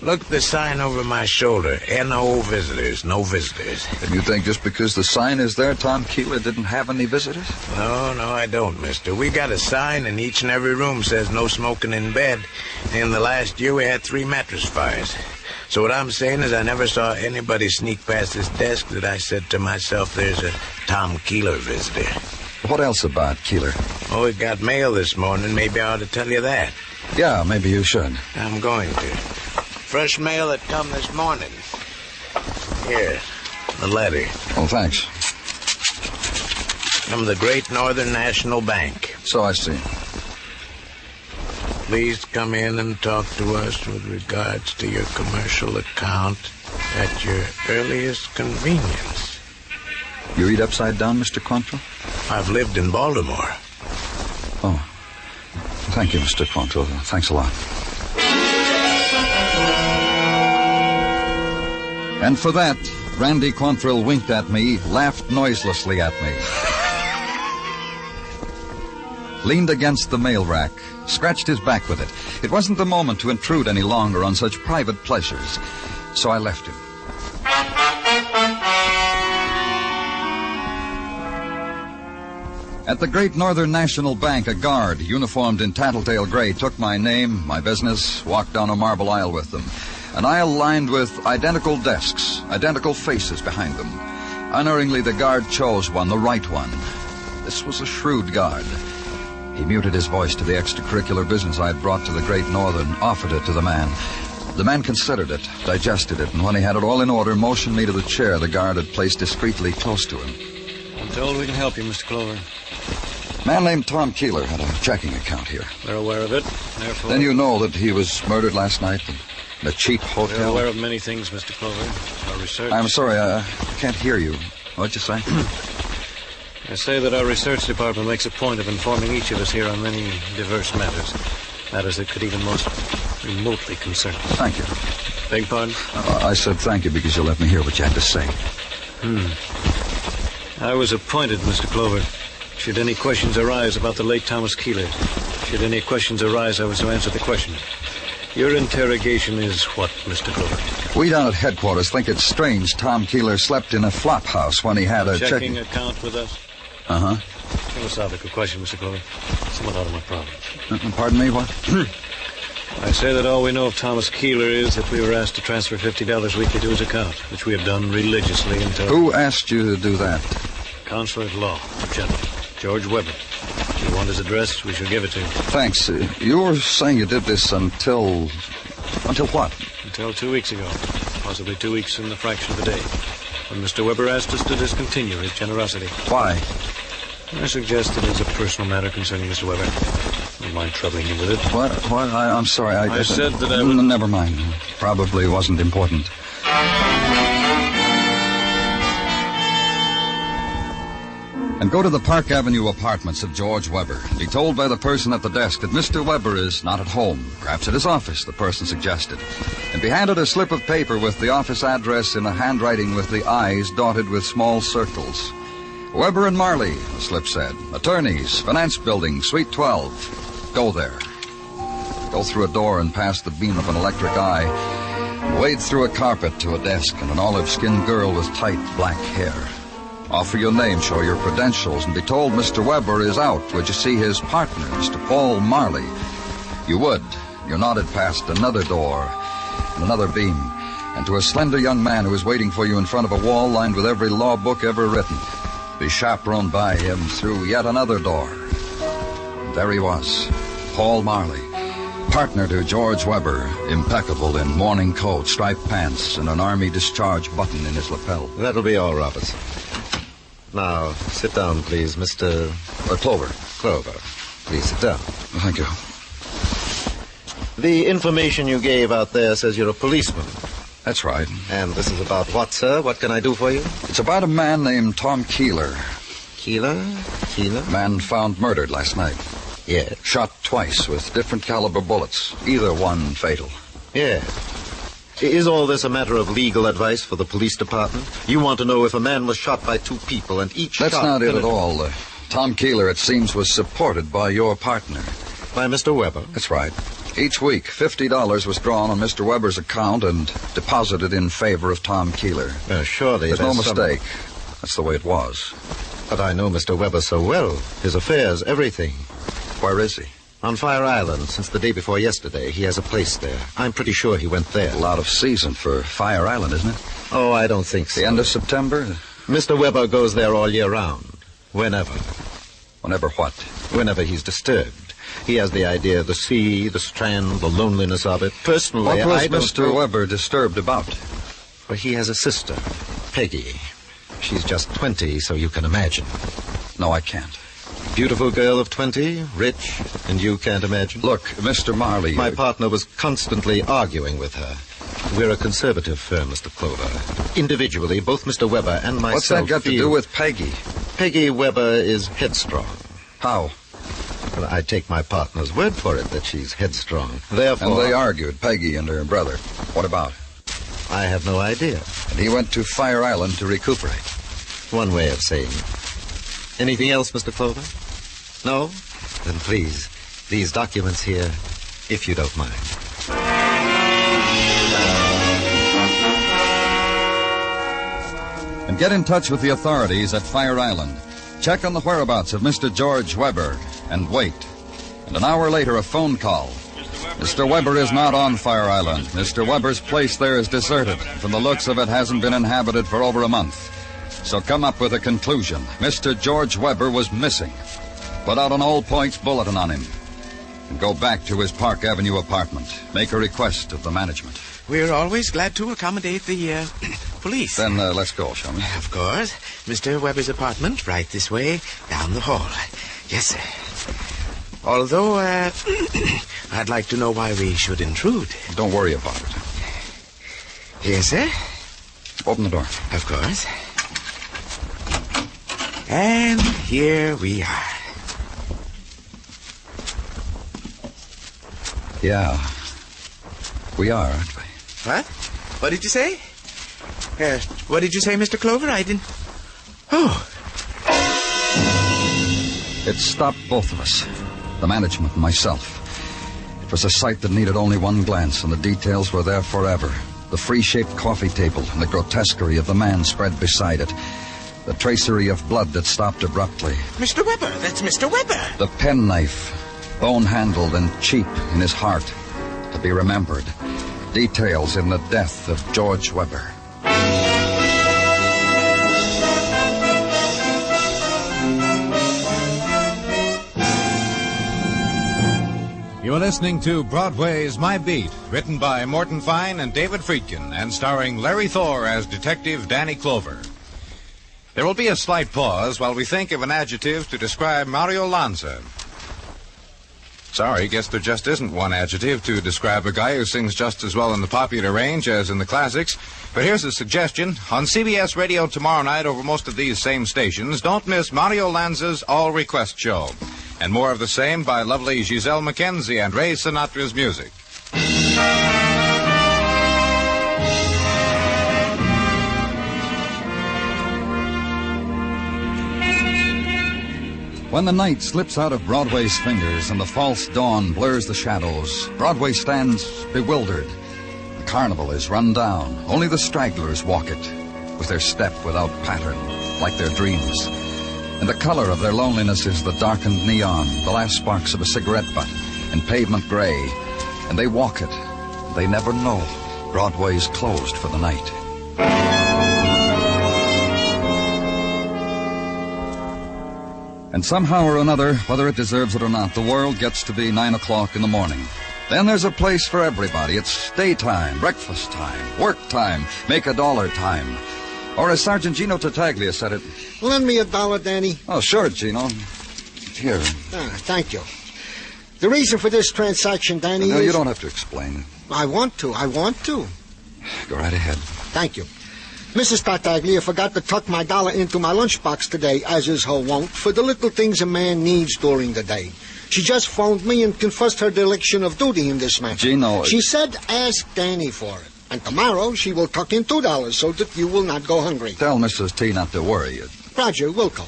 Speaker 1: Look at the sign over my shoulder. N.O. visitors, no visitors.
Speaker 25: And you think just because the sign is there, Tom Keeler didn't have any visitors?
Speaker 1: No, I don't, mister. We got a sign in each and every room says no smoking in bed. In the last year, we had 3 mattress fires. So what I'm saying is I never saw anybody sneak past this desk that I said to myself, there's a Tom Keeler visitor.
Speaker 25: What else about Keeler?
Speaker 1: Oh, we got mail this morning. Maybe I ought to tell you that.
Speaker 25: Yeah, maybe you should.
Speaker 1: I'm going to. Fresh mail that come this morning. Here, the letter.
Speaker 25: Oh, thanks.
Speaker 1: From the Great Northern National Bank.
Speaker 25: So I see.
Speaker 1: Please come in and talk to us with regards to your commercial account at your earliest convenience.
Speaker 25: You read upside down, Mr. Quantrill?
Speaker 1: I've lived in Baltimore.
Speaker 25: Oh. Thank you, Mr. Quantrill. Thanks a lot. And for that, Randy Quantrill winked at me, laughed noiselessly at me. Leaned against the mail rack, scratched his back with it. It wasn't the moment to intrude any longer on such private pleasures, so I left him. At the Great Northern National Bank, a guard, uniformed in tattletale gray, took my name, my business, walked down a marble aisle with them. An aisle lined with identical desks, identical faces behind them. Unerringly, the guard chose one, the right one. This was a shrewd guard. He muted his voice to the extracurricular business I had brought to the Great Northern, offered it to the man. The man considered it, digested it, and when he had it all in order, motioned me to the chair the guard had placed discreetly close to him.
Speaker 3: I'm told we can help you, Mr. Clover.
Speaker 25: A man named Tom Keeler had a checking account here.
Speaker 3: We're aware of it. Therefore...
Speaker 25: Then you know that he was murdered last night in a cheap hotel?
Speaker 3: We're aware of many things, Mr. Clover. Our research...
Speaker 25: I'm sorry, I can't hear you. What'd you say?
Speaker 3: I say that our research department makes a point of informing each of us here on many diverse matters. Matters that could even most remotely concern us.
Speaker 25: Thank you.
Speaker 3: Beg pardon?
Speaker 25: I said thank you because you let me hear what you had to say.
Speaker 3: I was appointed, Mr. Clover. Should any questions arise about the late Thomas Keeler, should any questions arise, I was to answer the questions. Your interrogation is what, Mr. Clover?
Speaker 25: We down at headquarters think it's strange Tom Keeler slept in a flop house when he had a
Speaker 3: checking account with us?
Speaker 25: Uh-huh.
Speaker 3: Philosophical question, Mr. Clover. Somewhat out of my province.
Speaker 25: Pardon me, what?
Speaker 3: I say that all we know of Thomas Keeler is that we were asked to transfer $50 weekly to his account, which we have done religiously until...
Speaker 25: Who asked you to do that?
Speaker 3: Consular at Law, General George Weber. If you want his address, we shall give it to you.
Speaker 25: Thanks. You were saying you did this until... Until what?
Speaker 3: Until 2 weeks ago. Possibly 2 weeks in the fraction of a day. When Mr. Weber asked us to discontinue his generosity.
Speaker 25: Why?
Speaker 3: I suggested it's a personal matter concerning Mr. Weber. I don't mind troubling you with it.
Speaker 25: What? I'm sorry.
Speaker 3: I said that I would...
Speaker 25: Never mind. Probably wasn't important. And go to the Park Avenue apartments of George Weber and be told by the person at the desk that Mr. Weber is not at home, perhaps at his office, the person suggested. And be handed a slip of paper with the office address in a handwriting with the I's dotted with small circles. Weber and Marley, the slip said. Attorneys, Finance Building, Suite 12. Go there. Go through a door and past the beam of an electric eye. And wade through a carpet to a desk and an olive-skinned girl with tight black hair. Offer your name, show your credentials, and be told Mr. Weber is out. Would you see his partner, Mr. Paul Marley? You would. You nodded past another door and another beam, and to a slender young man who was waiting for you in front of a wall lined with every law book ever written. Be chaperoned by him through yet another door. And there he was, Paul Marley, partner to George Weber, impeccable in morning coat, striped pants, and an army discharge button in his lapel.
Speaker 4: That'll be all, Roberts. Now, sit down, please, Mr.
Speaker 25: Clover.
Speaker 4: Clover. Please sit down.
Speaker 25: Thank you.
Speaker 4: The information you gave out there says you're a policeman.
Speaker 25: That's right.
Speaker 4: And this is about what, sir? What can I do for you?
Speaker 25: It's about a man named Tom Keeler.
Speaker 4: Keeler?
Speaker 25: Man found murdered last night.
Speaker 4: Yeah.
Speaker 25: Shot twice with different caliber bullets, either one fatal.
Speaker 4: Yeah. Is all this a matter of legal advice for the police department? You want to know if a man was shot by two people and each
Speaker 25: That's
Speaker 4: shot...
Speaker 25: not it at all. Tom Keeler, it seems, was supported by your partner.
Speaker 4: By Mr. Weber?
Speaker 25: That's right. Each week, $50 was drawn on Mr. Weber's account and deposited in favor of Tom Keeler.
Speaker 4: Surely
Speaker 25: there's no mistake. That's the way it was.
Speaker 4: But I know Mr. Weber so well. His affairs, everything.
Speaker 25: Where is he?
Speaker 4: On Fire Island, since the day before yesterday. He has a place there. I'm pretty sure he went there.
Speaker 25: Well, out of season for Fire Island, isn't it?
Speaker 4: Oh, I don't think so.
Speaker 25: The end of September?
Speaker 4: Mr. Weber goes there all year round. Whenever.
Speaker 25: Whenever what?
Speaker 4: Whenever he's disturbed. He has the idea of the sea, the strand, the loneliness of it. Personally,
Speaker 25: what was
Speaker 4: I don't
Speaker 25: Mr. Weber disturbed about?
Speaker 4: Well, he has a sister, Peggy. She's just 20, so you can imagine.
Speaker 25: No, I can't.
Speaker 4: Beautiful girl of 20, rich, and you can't imagine?
Speaker 25: Look, Mr. Marley...
Speaker 4: My partner was constantly arguing with her. We're a conservative firm, Mr. Clover. Individually, both Mr. Weber and myself...
Speaker 25: What's that got to do with Peggy?
Speaker 4: Peggy Weber is headstrong.
Speaker 25: How?
Speaker 4: Well, I take my partner's word for it that she's headstrong. Therefore...
Speaker 25: And they argued, Peggy and her brother. What about?
Speaker 4: I have no idea.
Speaker 25: And he went to Fire Island to recuperate.
Speaker 4: One way of saying it. Anything else, Mr. Clover? No? Then please, these documents here, if you don't mind.
Speaker 25: And get in touch with the authorities at Fire Island. Check on the whereabouts of Mr. George Weber and wait. And an hour later, a phone call. Mr. Weber is not on Fire Island. Mr. Weber's place there is deserted. From the looks of it, hasn't been inhabited for over a month. So come up with a conclusion. Mr. George Weber was missing. Put out an all-points bulletin on him. And go back to his Park Avenue apartment. Make a request of the management.
Speaker 1: We're always glad to accommodate the police.
Speaker 25: Then let's go, shall we?
Speaker 1: Of course. Mr. Weber's apartment, right this way, down the hall. Yes, sir. Although, I'd like to know why we should intrude.
Speaker 25: Don't worry about it.
Speaker 1: Yes, sir?
Speaker 25: Open the door.
Speaker 1: Of course. And here we are.
Speaker 25: Yeah. We are, aren't we?
Speaker 1: What? What did you say? What did you say, Mr. Clover? I didn't... Oh.
Speaker 25: It stopped both of us. The management and myself. It was a sight that needed only one glance, and the details were there forever. The free-shaped coffee table and the grotesquerie of the man spread beside it. The tracery of blood that stopped abruptly.
Speaker 1: Mr. Weber, that's Mr. Weber.
Speaker 25: The penknife, bone-handled and cheap in his heart, to be remembered. Details in the death of George Weber.
Speaker 26: You are listening to Broadway's My Beat, written by Morton Fine and David Friedkin, and starring Larry Thor as Detective Danny Clover. There will be a slight pause while we think of an adjective to describe Mario Lanza. Sorry, guess there just isn't one adjective to describe a guy who sings just as well in the popular range as in the classics. But here's a suggestion. On CBS Radio tomorrow night over most of these same stations, don't miss Mario Lanza's All Request Show. And more of the same by lovely Giselle McKenzie and Ray Sinatra's music.
Speaker 25: When the night slips out of Broadway's fingers and the false dawn blurs the shadows, Broadway stands bewildered. The carnival is run down. Only the stragglers walk it, with their step without pattern, like their dreams. And the color of their loneliness is the darkened neon, the last sparks of a cigarette butt, and pavement gray. And they walk it. They never know Broadway's closed for the night. And somehow or another, whether it deserves it or not, the world gets to be 9 o'clock in the morning. Then there's a place for everybody. It's daytime, breakfast time, work time, make $1 time. Or as Sergeant Gino Tartaglia said it...
Speaker 5: Lend me $1, Danny.
Speaker 25: Oh, sure, Gino. Here.
Speaker 5: Thank you. The reason for this transaction, Danny,
Speaker 25: No,
Speaker 5: is...
Speaker 25: you don't have to explain.
Speaker 5: I want to.
Speaker 25: Go right ahead.
Speaker 5: Thank you. Mrs. Tartaglia forgot to tuck my $1 into my lunchbox today, as is her wont, for the little things a man needs during the day. She just phoned me and confessed her dereliction of duty in this matter.
Speaker 25: Gino...
Speaker 5: She said ask Danny for it. And tomorrow she will tuck in $2 so that you will not go hungry.
Speaker 25: Tell Mrs. T not to worry.
Speaker 5: Roger, Wilco.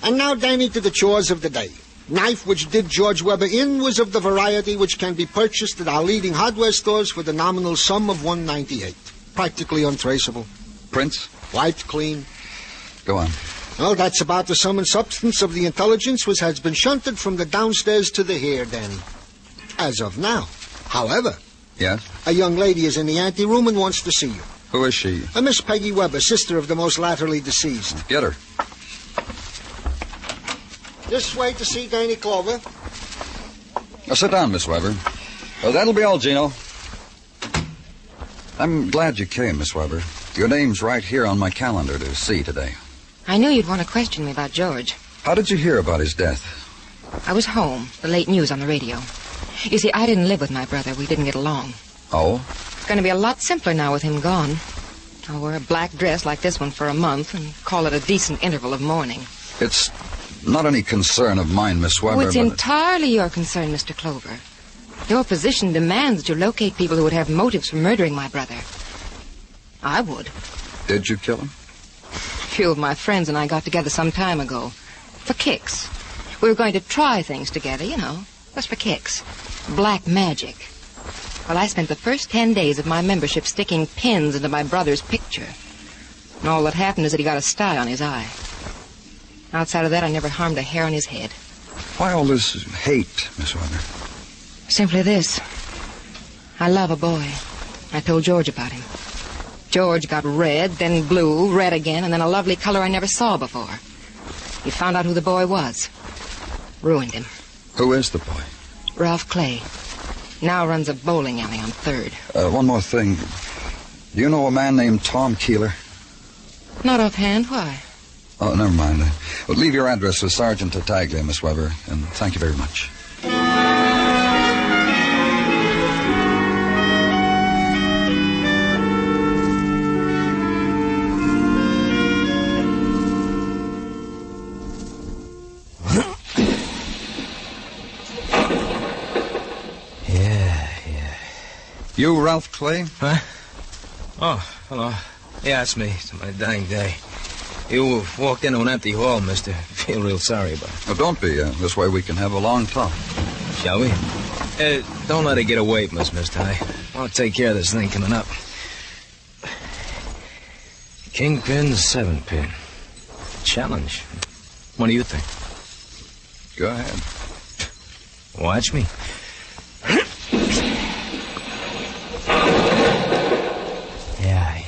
Speaker 5: And now, Danny, to the chores of the day. Knife which did George Weber in was of the variety which can be purchased at our leading hardware stores for the nominal sum of $1.98. Practically untraceable.
Speaker 25: Prince?
Speaker 5: Wiped clean.
Speaker 25: Go on.
Speaker 5: Well, that's about the sum and substance of the intelligence which has been shunted from the downstairs to the here, Danny. As of now. However...
Speaker 25: Yes?
Speaker 5: A young lady is in the anteroom and wants to see you.
Speaker 25: Who is she?
Speaker 5: A Miss Peggy Weber, sister of the most latterly deceased.
Speaker 25: Get her.
Speaker 5: This way to see Danny Clover.
Speaker 25: Now, sit down, Miss Weber. That'll be all, Gino. I'm glad you came, Miss Weber. Your name's right here on my calendar to see today.
Speaker 10: I knew you'd want to question me about George.
Speaker 25: How did you hear about his death?
Speaker 10: I was home. The late news on the radio. You see, I didn't live with my brother. We didn't get along.
Speaker 25: Oh?
Speaker 10: It's going to be a lot simpler now with him gone. I'll wear a black dress like this one for a month and call it a decent interval of mourning.
Speaker 25: It's not any concern of mine, Miss Weber,
Speaker 10: it's entirely your concern, Mr. Clover. Your position demands that you locate people who would have motives for murdering my brother. I would.
Speaker 25: Did you kill him?
Speaker 10: A few of my friends and I got together some time ago. For kicks. We were going to try things together, just for kicks. Black magic. Well, I spent the first 10 days of my membership sticking pins into my brother's picture. And all that happened is that he got a sty on his eye. Outside of that, I never harmed a hair on his head.
Speaker 25: Why all this hate, Miss Weber?
Speaker 10: Simply this. I love a boy. I told George about him. George got red, then blue, red again, and then a lovely color I never saw before. He found out who the boy was. Ruined him.
Speaker 25: Who is the boy?
Speaker 10: Ralph Clay. Now runs a bowling alley on 3rd.
Speaker 25: One more thing. Do you know a man named Tom Keeler?
Speaker 10: Not offhand. Why?
Speaker 25: Oh, never mind. Well, leave your address with Sergeant Tartaglia, Miss Weber, and thank you very much. You Ralph Clay?
Speaker 11: Huh? Oh, hello. Yeah, it's me. It's my dying day. You walked into an empty hall, mister. Feel real sorry about it.
Speaker 25: Well, don't be. This way we can have a long talk.
Speaker 11: Shall we? Don't let it get away from us, mister. I want to take care of this thing coming up. Kingpin, 7-pin. Challenge. What do you think?
Speaker 25: Go ahead.
Speaker 11: Watch me. Yeah.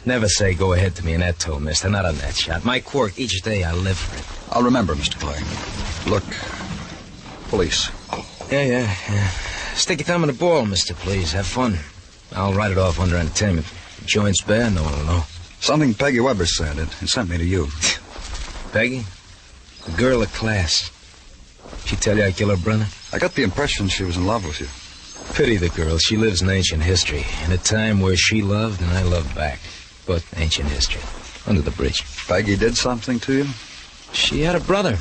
Speaker 11: Never say go ahead to me in that tone, mister. Not on that shot. My quirk, each day I live for it.
Speaker 25: I'll remember, Mr. Clay. Look, police.
Speaker 11: Yeah. Stick your thumb in the ball, mister, please. Have fun. I'll write it off under entertainment. Joint's bad, no one will know.
Speaker 25: Something Peggy Weber said. It sent me to you.
Speaker 11: Peggy? The girl of class. She tell you I killed her brother?
Speaker 25: I got the impression she was in love with you.
Speaker 11: Pity the girl. She lives in ancient history. In a time where she loved and I loved back. But ancient history. Under the bridge.
Speaker 25: Peggy did something to you?
Speaker 11: She had a brother.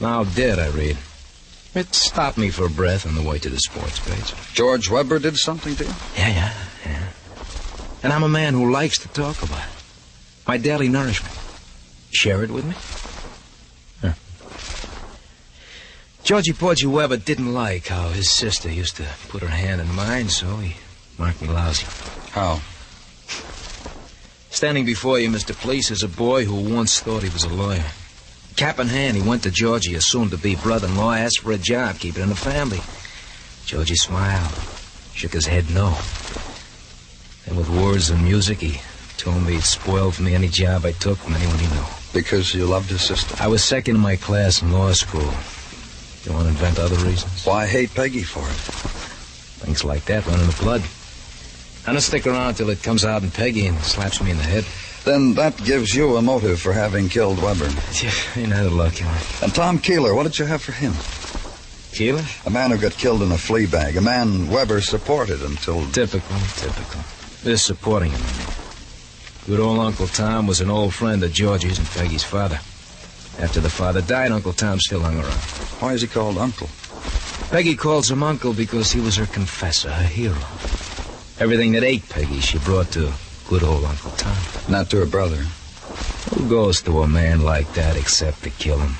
Speaker 11: Now dead, I read. It stopped me for a breath on the way to the sports page.
Speaker 25: George Weber did something to you?
Speaker 11: Yeah. And I'm a man who likes to talk about it. My daily nourishment. Share it with me? Huh. Georgie Porgy Weber didn't like how his sister used to put her hand in mine, so he marked me lousy.
Speaker 25: How?
Speaker 11: Standing before you, Mr. Police, is a boy who once thought he was a lawyer. Cap in hand, he went to Georgie, his soon-to-be brother-in-law, asked for a job, keep it in the family. Georgie smiled, shook his head no. And with words and music, he told me he'd spoil for me any job I took from anyone he knew.
Speaker 25: Because you loved his sister?
Speaker 11: I was second in my class in law school. You want to invent other reasons?
Speaker 25: Why hate Peggy for it?
Speaker 11: Things like that run in the blood. I'm gonna stick around till it comes out in Peggy and slaps me in the head.
Speaker 25: Then that gives you a motive for having killed Weber.
Speaker 11: Yeah, ain't that a lucky one?
Speaker 25: And Tom Keeler, what did you have for him?
Speaker 11: Keeler?
Speaker 25: A man who got killed in a flea bag. A man Weber supported until...
Speaker 11: Typical. This supporting him. Good old Uncle Tom was an old friend of Georgie's and Peggy's father. After the father died, Uncle Tom still hung around.
Speaker 25: Why is he called Uncle?
Speaker 11: Peggy calls him Uncle because he was her confessor, her hero. Everything that ate Peggy, she brought to good old Uncle Tom.
Speaker 25: Not to her brother.
Speaker 11: Who goes to a man like that except to kill him?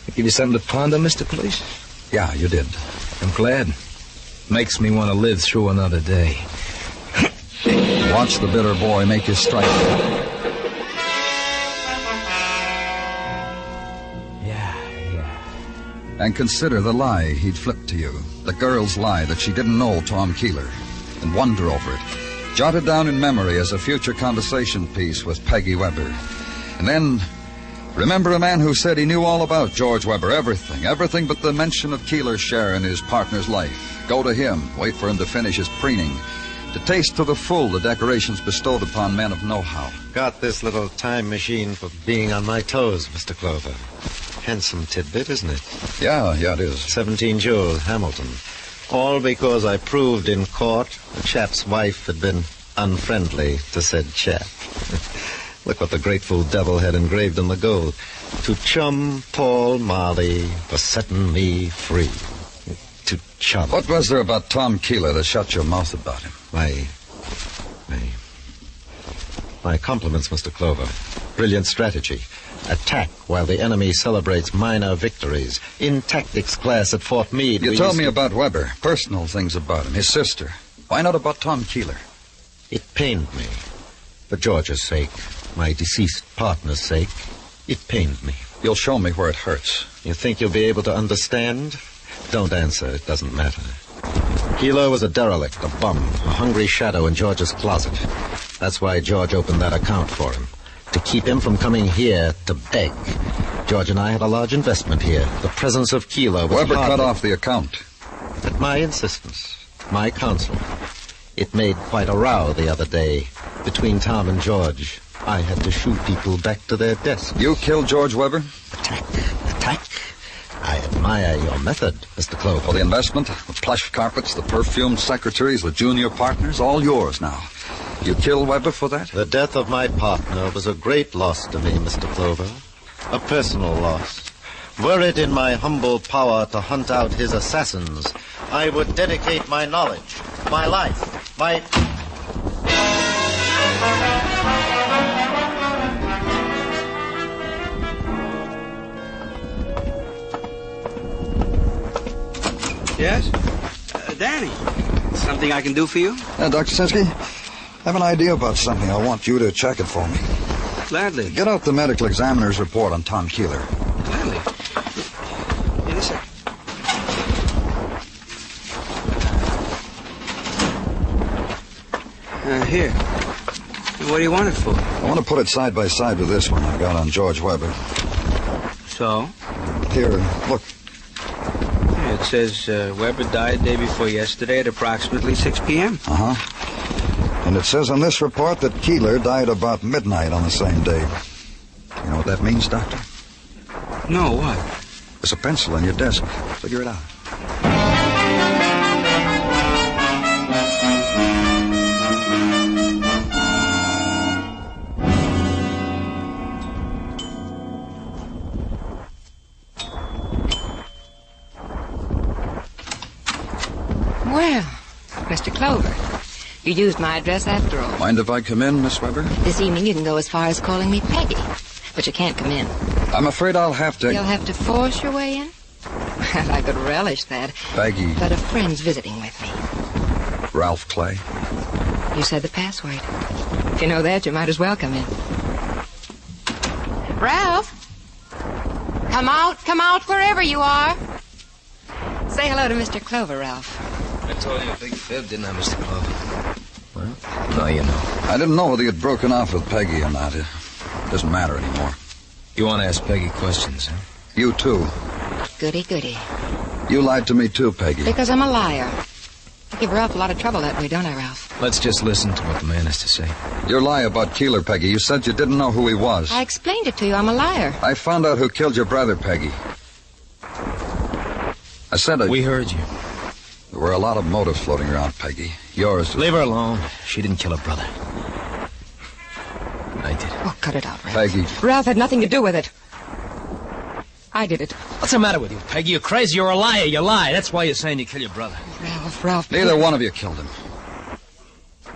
Speaker 11: I give you something to ponder, Mr. Police?
Speaker 25: Yeah, you did.
Speaker 11: I'm glad. Makes me want to live through another day.
Speaker 25: Watch the bitter boy make his strike.
Speaker 11: Yeah.
Speaker 25: And consider the lie he'd flipped to you. The girl's lie that she didn't know Tom Keeler. And wonder over it. Jot it down in memory as a future conversation piece with Peggy Weber. And then, remember a man who said he knew all about George Weber, everything but the mention of Keeler's share in his partner's life. Go to him, wait for him to finish his preening, to taste to the full the decorations bestowed upon men of know-how.
Speaker 4: Got this little time machine for being on my toes, Mr. Clover. Handsome tidbit, isn't it?
Speaker 25: Yeah, it is.
Speaker 4: 17 Jules, Hamilton. All because I proved in court a chap's wife had been unfriendly to said chap. Look what the grateful devil had engraved in the gold. To chum Paul Marley for setting me free. To chum.
Speaker 25: What was there about Tom Keeler that shut your mouth about him?
Speaker 4: My compliments, Mr. Clover. Brilliant strategy. Attack while the enemy celebrates minor victories. In tactics class at Fort Meade...
Speaker 25: You told me about Weber, personal things about him, his sister. Why not about Tom Keeler?
Speaker 4: It pained me. For George's sake, my deceased partner's sake, it pained me.
Speaker 25: You'll show me where it hurts.
Speaker 4: You think you'll be able to understand? Don't answer, it doesn't matter. Keeler was a derelict, a bum, a hungry shadow in George's closet. That's why George opened that account for him. To keep him from coming here to beg. George and I had a large investment here. The presence of Keeler was
Speaker 25: Weber cut off the account.
Speaker 4: At my insistence, my counsel. It made quite a row the other day between Tom and George. I had to shoot people back to their desks.
Speaker 25: You killed George Weber?
Speaker 4: Attack. I admire your method, Mr. Clover.
Speaker 25: For the investment, the plush carpets, the perfumed secretaries, the junior partners, all yours now. You killed Weber for that?
Speaker 4: The death of my partner was a great loss to me, Mr. Clover. A personal loss. Were it in my humble power to hunt out his assassins, I would dedicate my knowledge, my life, my...
Speaker 27: Yes? Danny, something I can do for you?
Speaker 25: Dr. Sinsky, I have an idea about something. I want you to check it for me.
Speaker 27: Gladly.
Speaker 25: Get out the medical examiner's report on Tom Keeler.
Speaker 27: Gladly. Here, a sec. Here. What do you want it for?
Speaker 25: I want to put it side by side with this one I got on George Weber.
Speaker 27: So?
Speaker 25: Here, look.
Speaker 27: It says Weber died day before yesterday at approximately 6 p.m.
Speaker 25: Uh-huh. And it says on this report that Keeler died about midnight on the same day. You know what that means, Doctor?
Speaker 27: No, what?
Speaker 25: There's a pencil on your desk. Figure it out.
Speaker 10: Well, Mr. Clover, you used my address after all.
Speaker 25: Mind if I come in, Miss Weber?
Speaker 10: This evening you can go as far as calling me Peggy, but you can't come in.
Speaker 25: I'm afraid I'll have to...
Speaker 10: You'll have to force your way in? Well, I could relish that.
Speaker 25: Peggy.
Speaker 10: But a friend's visiting with me.
Speaker 25: Ralph Clay.
Speaker 10: You said the password. If you know that, you might as well come in. Ralph! Come out wherever you are. Say hello to Mr. Clover, Ralph.
Speaker 11: I told you a big fib, didn't I, Mr. Clover? Well, now you know.
Speaker 25: I didn't know whether you'd broken off with Peggy or not. It doesn't matter anymore.
Speaker 11: You want to ask Peggy questions, huh?
Speaker 25: You too.
Speaker 10: Goody, goody.
Speaker 25: You lied to me too, Peggy.
Speaker 10: Because I'm a liar. I give Ralph a lot of trouble that way, don't I, Ralph?
Speaker 11: Let's just listen to what the man has to say.
Speaker 25: Your lie about Keeler, Peggy. You said you didn't know who he was.
Speaker 10: I explained it to you. I'm a liar.
Speaker 25: I found out who killed your brother, Peggy. I said
Speaker 11: We heard you.
Speaker 25: There were a lot of motives floating around, Peggy. Yours was...
Speaker 11: Leave her alone. She didn't kill her brother. I did.
Speaker 10: Oh, cut it out, Ralph.
Speaker 25: Peggy.
Speaker 10: Ralph had nothing to do with it. I did it.
Speaker 11: What's the matter with you, Peggy? You're crazy. You're a liar. You lie. That's why you're saying you killed your brother.
Speaker 10: Ralph.
Speaker 25: Neither one of you killed him.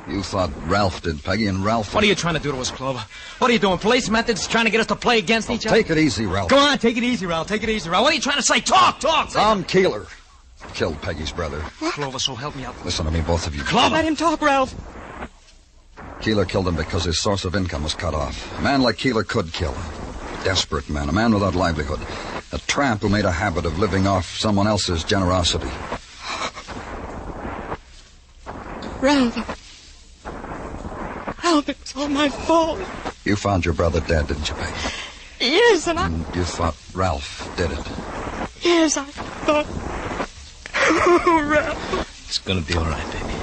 Speaker 25: You thought Ralph did, Peggy, and Ralph...
Speaker 11: What are you trying to do to us, Clover? What are you doing? Police methods trying to get us to play against each other?
Speaker 25: Take it easy, Ralph.
Speaker 11: Go on, take it easy, Ralph. Take it easy, Ralph. What are you trying to say? Talk!
Speaker 25: Tom Keeler killed Peggy's brother.
Speaker 11: What? Clover, so help me out.
Speaker 25: Listen to me, both of you.
Speaker 11: Clover!
Speaker 10: Let him talk, Ralph.
Speaker 25: Keeler killed him because his source of income was cut off. A man like Keeler could kill. A desperate man, a man without livelihood. A tramp who made a habit of living off someone else's generosity.
Speaker 10: Ralph, it was all my fault.
Speaker 25: You found your brother dead, didn't you, Peggy?
Speaker 10: Yes, and
Speaker 25: you thought Ralph did it.
Speaker 10: Yes, I thought... Oh, Ralph.
Speaker 11: It's gonna be all right, baby.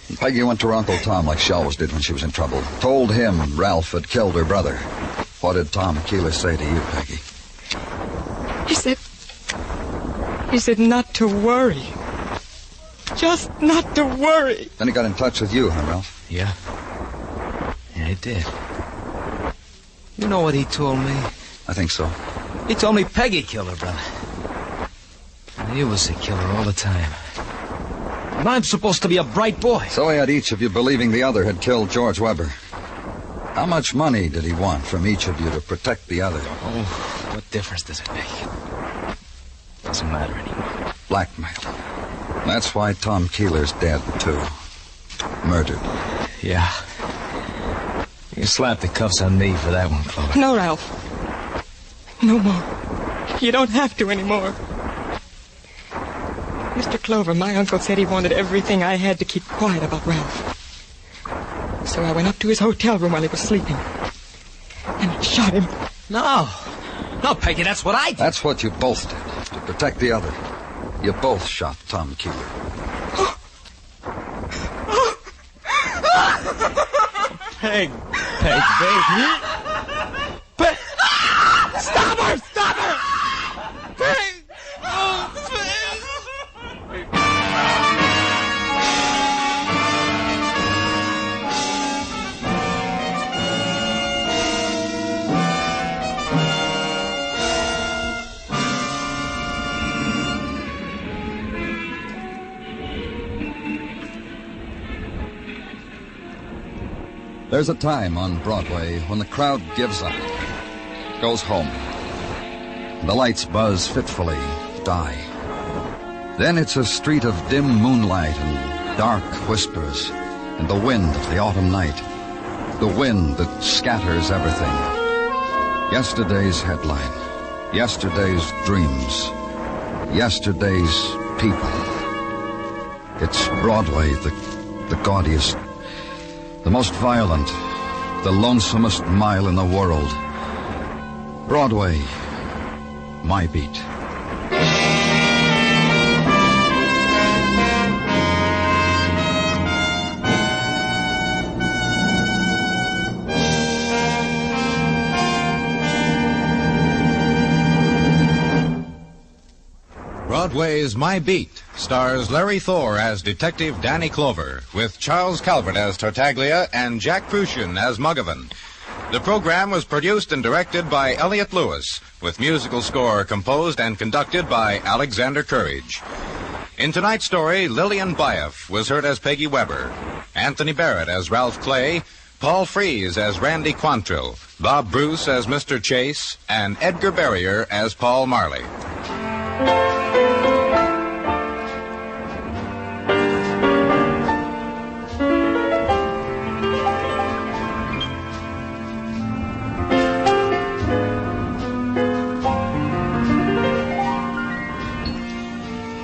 Speaker 25: And Peggy went to her Uncle Tom like she always did when she was in trouble. Told him Ralph had killed her brother. What did Tom Keeler say to you, Peggy?
Speaker 10: He said not to worry. Just not to worry.
Speaker 25: Then he got in touch with you, huh, Ralph?
Speaker 11: Yeah. Yeah, he did. You know what he told me?
Speaker 25: I think so.
Speaker 11: He told me Peggy killed her brother. And he was the killer all the time. And I'm supposed to be a bright boy.
Speaker 25: So he had each of you believing the other had killed George Weber. How much money did he want from each of you to protect the other?
Speaker 11: Oh, what difference does it make? Doesn't matter anymore.
Speaker 25: Blackmail. That's why Tom Keeler's dead, too. Murdered.
Speaker 11: Yeah. You slapped the cuffs on me for that one, Clover.
Speaker 10: No, Ralph. No more. You don't have to anymore. Mr. Clover, my uncle said he wanted everything I had to keep quiet about Ralph. So I went up to his hotel room while he was sleeping. And I shot him.
Speaker 11: No, Peggy, that's what I did.
Speaker 25: That's what you both did, to protect the other. You both shot Tom Keeler.
Speaker 11: Peg, baby. Peg. Stop her! Peg! Oh, Peg!
Speaker 25: There's a time on Broadway when the crowd gives up, goes home. The lights buzz fitfully, die. Then it's a street of dim moonlight and dark whispers, and the wind of the autumn night. The wind that scatters everything. Yesterday's headline. Yesterday's dreams. Yesterday's people. It's Broadway, the gaudiest, the most violent, the lonesomest mile in the world. Broadway, my beat.
Speaker 26: Broadway's My Beat stars Larry Thor as Detective Danny Clover, with Charles Calvert as Tartaglia and Jack Crucian as Muggavan. The program was produced and directed by Elliott Lewis, with musical score composed and conducted by Alexander Courage. In tonight's story, Lillian Byoff was heard as Peggy Weber, Anthony Barrett as Ralph Clay, Paul Frees as Randy Quantrill, Bob Bruce as Mr. Chase, and Edgar Barrier as Paul Marley.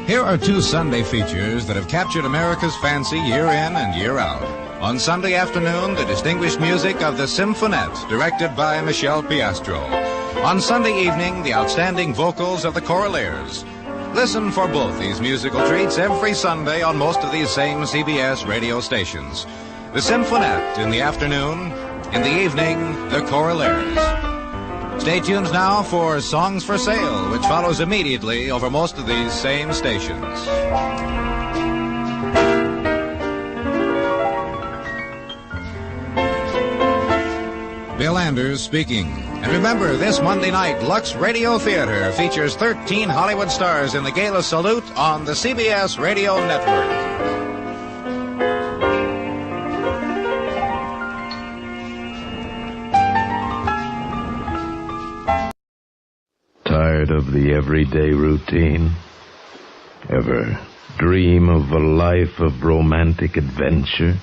Speaker 26: Here are two Sunday features that have captured America's fancy year in and year out. On Sunday afternoon, the distinguished music of the Symphonette, directed by Michel Piastro. On Sunday evening, the outstanding vocals of the Choraleers. Listen for both these musical treats every Sunday on most of these same CBS radio stations. The Symphonette in the afternoon, in the evening, the Choraleers. Stay tuned now for Songs for Sale, which follows immediately over most of these same stations. Bill Anders speaking. And remember, this Monday night, Lux Radio Theater features 13 Hollywood stars in the Gala Salute on the CBS Radio Network.
Speaker 8: Tired of the everyday routine? Ever dream of a life of romantic adventure?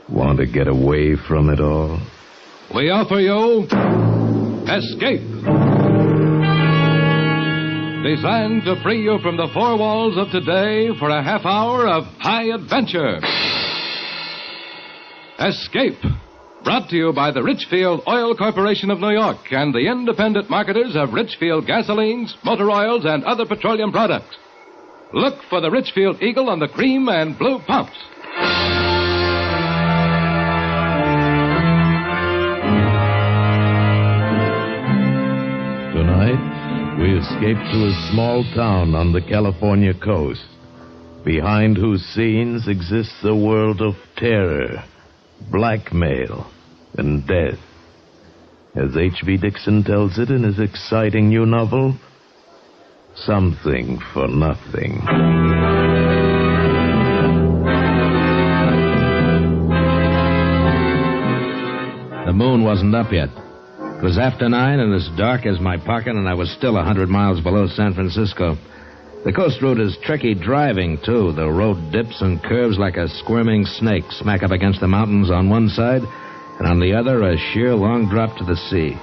Speaker 8: Want to get away from it all?
Speaker 12: We offer you Escape. Designed to free you from the four walls of today for a half hour of high adventure. Escape. Brought to you by the Richfield Oil Corporation of New York and the independent marketers of Richfield gasolines, motor oils, and other petroleum products. Look for the Richfield Eagle on the cream and blue pumps.
Speaker 8: Tonight, we escape to a small town on the California coast, behind whose scenes exists a world of terror, blackmail, and death. As H.B. Dixon tells it in his exciting new novel, Something for Nothing.
Speaker 13: The moon wasn't up yet. It was after 9 and as dark as my pocket, and I was still 100 miles below San Francisco. The coast route is tricky driving, too. The road dips and curves like a squirming snake, smack up against the mountains on one side, and on the other, a sheer long drop to the sea.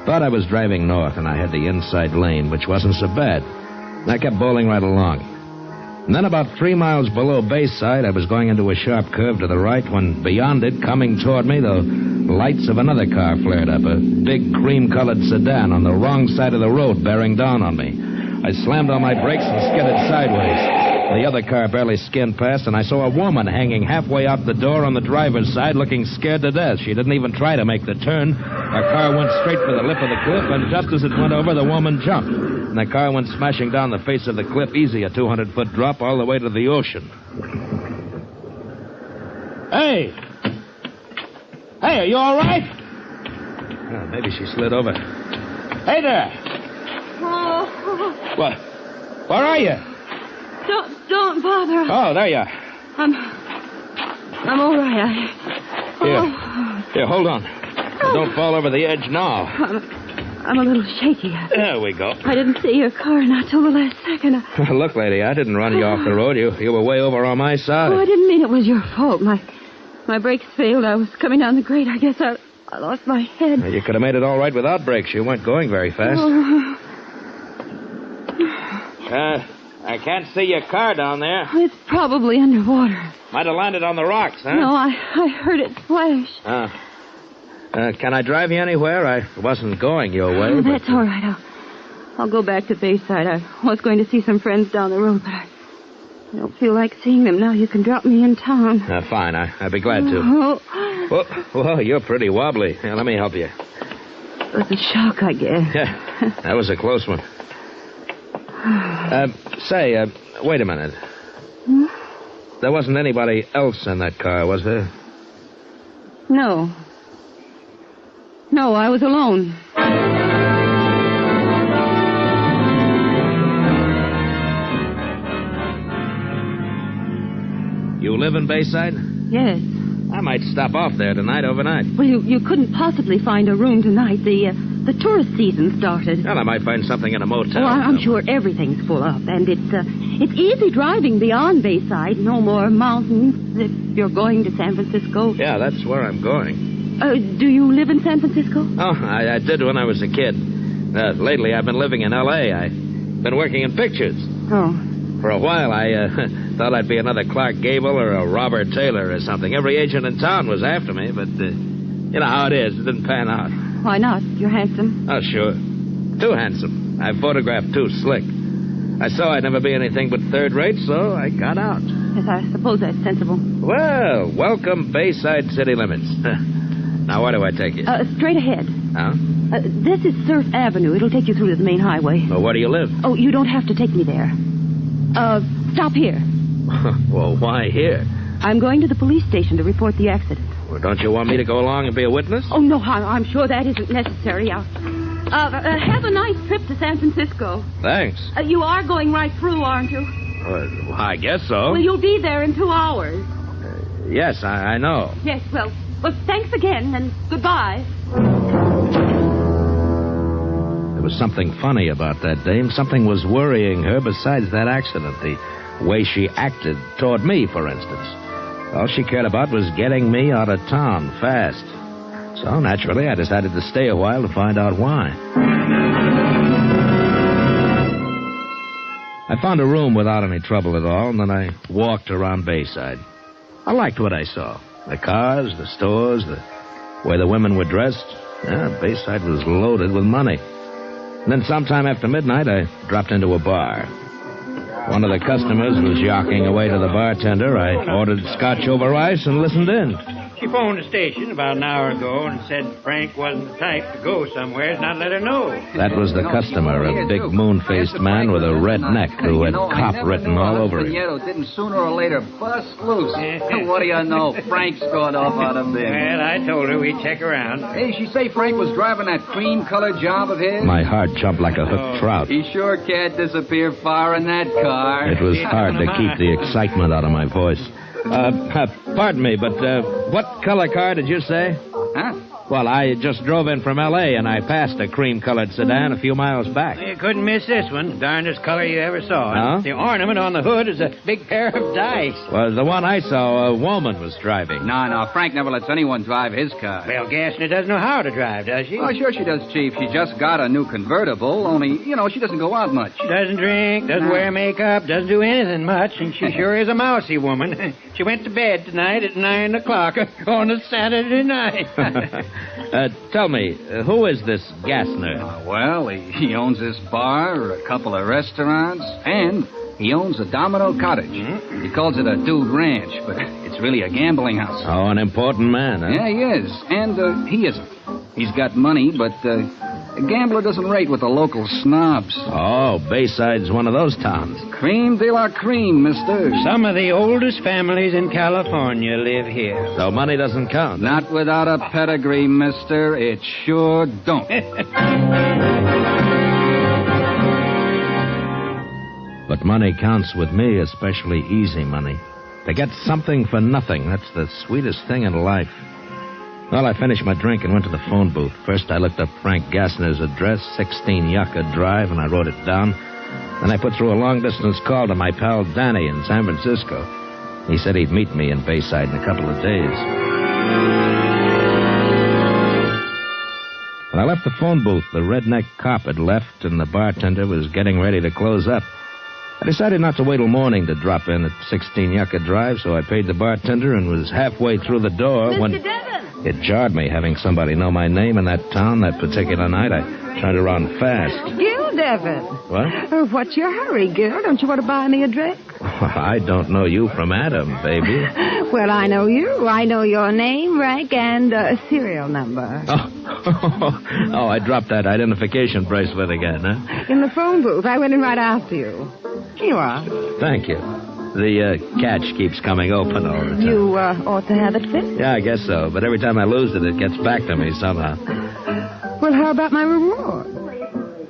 Speaker 13: But I was driving north, and I had the inside lane, which wasn't so bad. And I kept bowling right along. And then about 3 miles below Bayside, I was going into a sharp curve to the right when beyond it, coming toward me, the lights of another car flared up, a big cream-colored sedan on the wrong side of the road bearing down on me. I slammed on my brakes and skidded sideways. The other car barely skinned past, and I saw a woman hanging halfway out the door on the driver's side looking scared to death. She didn't even try to make the turn. Her car went straight for the lip of the cliff, and just as it went over, the woman jumped. And the car went smashing down the face of the cliff, easy, a 200-foot drop all the way to the ocean. Hey! Hey, are you all right? Oh, maybe she slid over. Hey there!
Speaker 14: Oh.
Speaker 13: What? Where are you?
Speaker 14: Don't bother.
Speaker 13: Oh, there you are.
Speaker 14: I'm all right.
Speaker 13: Here, hold on. Don't fall over the edge now.
Speaker 14: I'm a little shaky.
Speaker 13: There we go.
Speaker 14: I didn't see your car not till the last second.
Speaker 13: Look, lady, I didn't run you off the road. You were way over on my side.
Speaker 14: Oh, I didn't mean it was your fault. My brakes failed. I was coming down the grade. I guess I lost my head.
Speaker 13: You could have made it all right without brakes. You weren't going very fast.
Speaker 14: Oh.
Speaker 13: I can't see your car down there.
Speaker 14: It's probably underwater.
Speaker 13: Might have landed on the rocks, huh?
Speaker 14: No, I heard it splash.
Speaker 13: Can I drive you anywhere? I wasn't going your way.
Speaker 14: Oh, that's all right. I'll go back to Bayside. I was going to see some friends down the road, but I don't feel like seeing them now. You can drop me in town.
Speaker 13: Fine. I'd be glad to.
Speaker 14: Oh.
Speaker 13: Well, you're pretty wobbly. Here, let me help you.
Speaker 14: It was a shock, I guess.
Speaker 13: Yeah, that was a close one. Wait a minute.
Speaker 14: Hmm?
Speaker 13: There wasn't anybody else in that car, was there?
Speaker 14: No. No, I was alone.
Speaker 13: You live in Bayside?
Speaker 14: Yes.
Speaker 13: I might stop off there tonight, overnight.
Speaker 14: Well, you couldn't possibly find a room tonight. The tourist season started.
Speaker 13: Well, I might find something in a motel.
Speaker 14: Oh, I'm sure everything's full up, and it's easy driving beyond Bayside. No more mountains if you're going to San Francisco.
Speaker 13: Yeah, that's where I'm going.
Speaker 14: Do you live in San Francisco?
Speaker 13: Oh, I did when I was a kid. Lately, I've been living in L.A. I've been working in pictures.
Speaker 14: Oh.
Speaker 13: For a while, I thought I'd be another Clark Gable or a Robert Taylor or something. Every agent in town was after me, but you know how it is. It didn't pan out.
Speaker 14: Why not? You're handsome.
Speaker 13: Oh, sure. Too handsome. I photographed too slick. I saw I'd never be anything but third rate, so I got out.
Speaker 14: Yes, I suppose that's sensible.
Speaker 13: Well, welcome Bayside city limits. Now, where do I take you?
Speaker 14: Straight ahead.
Speaker 13: Huh?
Speaker 14: This is Surf Avenue. It'll take you through to the main highway.
Speaker 13: Well, where do you live?
Speaker 14: Oh, you don't have to take me there. Stop here.
Speaker 13: Well, why here?
Speaker 14: I'm going to the police station to report the accident.
Speaker 13: Well, don't you want me to go along and be a witness?
Speaker 14: Oh, no, I'm sure that isn't necessary. Have a nice trip to San Francisco.
Speaker 13: Thanks.
Speaker 14: You are going right through, aren't you?
Speaker 13: Well, I guess so.
Speaker 14: Well, you'll be there in 2 hours.
Speaker 13: Yes, I know.
Speaker 14: Yes, well, thanks again, and goodbye.
Speaker 13: There was something funny about that dame. Something was worrying her besides that accident. The way she acted toward me, for instance. All she cared about was getting me out of town fast. So, naturally, I decided to stay a while to find out why. I found a room without any trouble at all, and then I walked around Bayside. I liked what I saw. The cars, the stores, the way the women were dressed. Yeah, Bayside was loaded with money. And then sometime after midnight, I dropped into a bar. One of the customers was yawking away to the bartender. I ordered scotch over ice and listened in.
Speaker 2: She phoned the station about an hour ago and said Frank wasn't the type to go somewhere and not let her know.
Speaker 13: That was the customer, a big moon-faced man with a red neck who had cop written all over him.
Speaker 15: Didn't sooner or later bust loose. What do you know? Frank's gone off out of there.
Speaker 2: Well, I told her we'd check around.
Speaker 15: Hey, she say Frank was driving that cream-colored job of his?
Speaker 13: My heart jumped like a hooked trout.
Speaker 15: He sure can't disappear far in that car.
Speaker 13: It was hard to keep the excitement out of my voice. Pardon me, but what color car did you say?
Speaker 15: Huh?
Speaker 13: Well, I just drove in from L.A., and I passed a cream-colored sedan a few miles back.
Speaker 2: You couldn't miss this one. Darndest color you ever saw.
Speaker 13: Huh?
Speaker 2: The ornament on the hood is a big pair of dice.
Speaker 13: Well, the one I saw, a woman was driving.
Speaker 15: No, Frank never lets anyone drive his car.
Speaker 2: Well, Gassner doesn't know how to drive, does she?
Speaker 15: Oh, sure she does, Chief. She just got a new convertible, only, she doesn't go out much.
Speaker 2: She doesn't drink, doesn't wear makeup, doesn't do anything much, and she sure is a mousy woman. She went to bed tonight at 9 o'clock on a Saturday night.
Speaker 13: Tell me, who is this Gassner?
Speaker 15: Well, he owns this bar, a couple of restaurants, and he owns a Domino Cottage. Mm-hmm. He calls it a dude ranch, but it's really a gambling house.
Speaker 13: Oh, an important man, huh?
Speaker 15: Yeah, he is. And he isn't. He's got money, but a gambler doesn't rate with the local snobs.
Speaker 13: Oh, Bayside's one of those towns.
Speaker 15: Cream de la cream, mister.
Speaker 2: Some of the oldest families in California live here.
Speaker 13: So money doesn't count.
Speaker 15: Not without a pedigree, mister. It sure don't.
Speaker 13: But money counts with me, especially easy money. To get something for nothing, that's the sweetest thing in life. Well, I finished my drink and went to the phone booth. First, I looked up Frank Gassner's address, 16 Yucca Drive, and I wrote it down. Then I put through a long-distance call to my pal Danny in San Francisco. He said he'd meet me in Bayside in a couple of days. When I left the phone booth, the redneck cop had left, and the bartender was getting ready to close up. I decided not to wait till morning to drop in at 16 Yucca Drive, so I paid the bartender and was halfway through the door when...
Speaker 14: Mr. Devon!
Speaker 13: It jarred me having somebody know my name in that town that particular night. I turned around fast.
Speaker 14: Gil Devon.
Speaker 13: What?
Speaker 14: What's your hurry, Gil? Don't you want to buy me a drink?
Speaker 13: I don't know you from Adam, baby.
Speaker 14: Well, I know you. I know your name, rank, and serial number.
Speaker 13: Oh, I dropped that identification bracelet again, huh?
Speaker 14: In the phone booth. I went in right after you. Here you are.
Speaker 13: Thank you. The catch keeps coming open all the time.
Speaker 14: You ought to have it fixed.
Speaker 13: Yeah, I guess so. But every time I lose it, it gets back to me somehow.
Speaker 14: Well, how about my reward?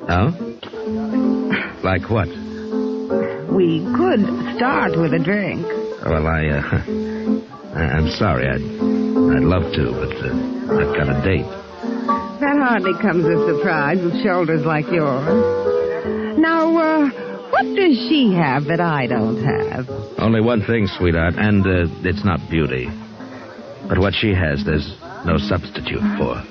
Speaker 13: Oh? Like what?
Speaker 14: We could start with a drink.
Speaker 13: Well, I'm sorry. I'd love to, but I've got a date.
Speaker 14: That hardly comes as a surprise with shoulders like yours. Now, what does she have that I don't have?
Speaker 13: Only one thing, sweetheart, and it's not beauty. But what she has, there's no substitute for.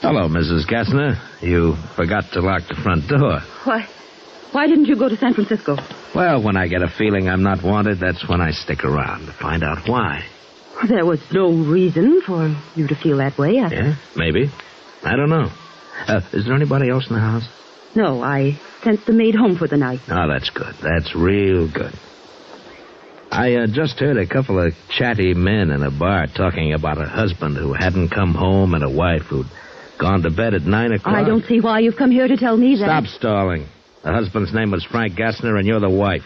Speaker 13: Hello, Mrs. Gassner. You forgot to lock the front door.
Speaker 14: Why didn't you go to San Francisco?
Speaker 13: Well, when I get a feeling I'm not wanted, that's when I stick around to find out why.
Speaker 14: There was no reason for you to feel that way.
Speaker 13: Yeah, maybe. I don't know. Is there anybody else in the house?
Speaker 14: No, I sent the maid home for the night.
Speaker 13: Oh, that's good. That's real good. I just heard a couple of chatty men in a bar talking about a husband who hadn't come home and a wife who'd gone to bed at 9 o'clock.
Speaker 14: I don't see why you've come here to tell me that.
Speaker 13: Stop stalling. The husband's name was Frank Gassner, and you're the wife.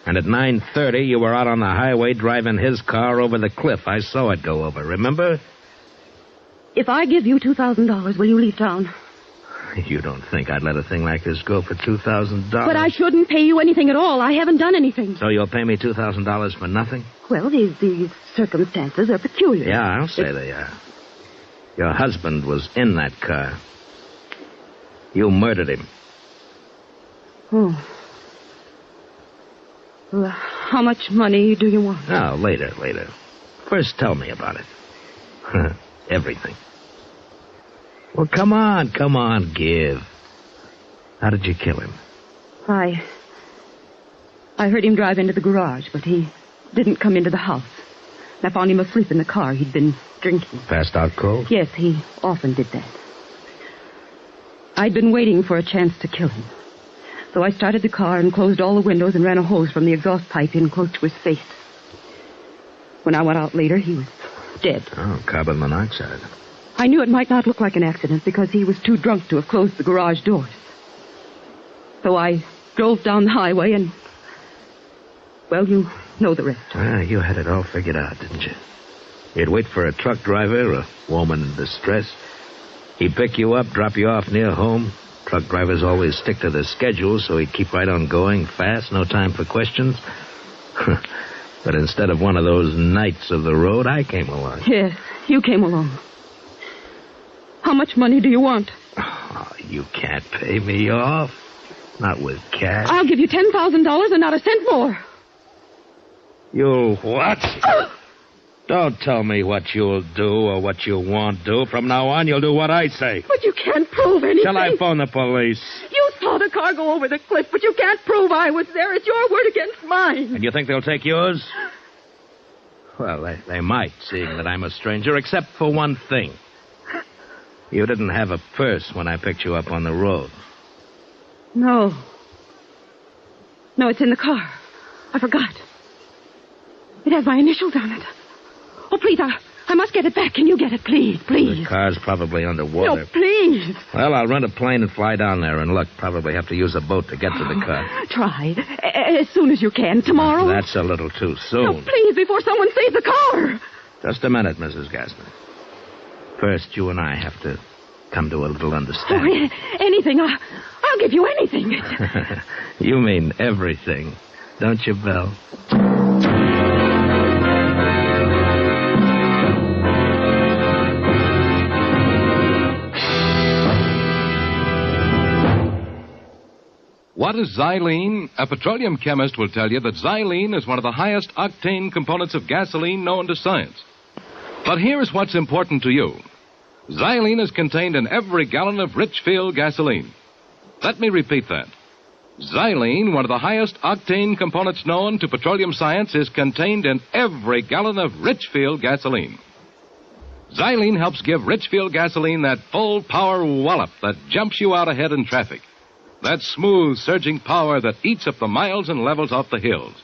Speaker 13: And at 9:30, you were out on the highway driving his car over the cliff. I saw it go over, remember?
Speaker 14: If I give you $2,000, will you leave town?
Speaker 13: You don't think I'd let a thing like this go for $2,000?
Speaker 14: But I shouldn't pay you anything at all. I haven't done anything.
Speaker 13: So you'll pay me $2,000 for nothing?
Speaker 14: Well, these circumstances are peculiar.
Speaker 13: Yeah, I'll say they are. Your husband was in that car. You murdered him.
Speaker 14: Oh. Well, how much money do you want?
Speaker 13: Oh, later. First, tell me about it. Everything. Well, come on, give. How did you kill him?
Speaker 14: I heard him drive into the garage, but he didn't come into the house. I found him asleep in the car. He'd been drinking.
Speaker 13: Passed out cold?
Speaker 14: Yes, he often did that. I'd been waiting for a chance to kill him. So I started the car and closed all the windows and ran a hose from the exhaust pipe in close to his face. When I went out later, he was dead.
Speaker 13: Oh, carbon monoxide.
Speaker 14: I knew it might not look like an accident because he was too drunk to have closed the garage doors. So I drove down the highway and... well, you know the rest.
Speaker 13: Ah, you had it all figured out, didn't you? You'd wait for a truck driver, a woman in distress. He'd pick you up, drop you off near home. Truck drivers always stick to their schedule, so he'd keep right on going, fast, no time for questions. But instead of one of those knights of the road, I came along.
Speaker 14: Yes, you came along. How much money do you want?
Speaker 13: Oh, you can't pay me off. Not with cash.
Speaker 14: I'll give you $10,000 and not a cent more.
Speaker 13: You'll what? Don't tell me what you'll do or what you won't do. From now on, you'll do what I say.
Speaker 14: But you can't prove anything.
Speaker 13: Shall I phone the police?
Speaker 14: You saw the car go over the cliff, but you can't prove I was there. It's your word against mine.
Speaker 13: And you think they'll take yours? Well, they might, seeing that I'm a stranger, except for one thing. You didn't have a purse when I picked you up on the road.
Speaker 14: No, it's in the car. I forgot. It has my initials on it. Oh, please, I must get it back. Can you get it, please? Please.
Speaker 13: The car's probably underwater.
Speaker 14: No, please.
Speaker 13: Well, I'll rent a plane and fly down there, and look, probably have to use a boat to get to the car.
Speaker 14: Try. As soon as you can. Tomorrow?
Speaker 13: That's a little too soon.
Speaker 14: No, please, before someone sees the car.
Speaker 13: Just a minute, Mrs. Gassner. First, you and I have to come to a little understanding.
Speaker 14: Oh, anything. I'll give you anything.
Speaker 13: You mean everything, don't you, Belle?
Speaker 12: What is xylene? A petroleum chemist will tell you that xylene is one of the highest octane components of gasoline known to science. But here's what's important to you. Xylene is contained in every gallon of Richfield gasoline. Let me repeat that. Xylene, one of the highest octane components known to petroleum science, is contained in every gallon of Richfield gasoline. Xylene helps give Richfield gasoline that full power wallop that jumps you out ahead in traffic. That smooth, surging power that eats up the miles and levels off the hills.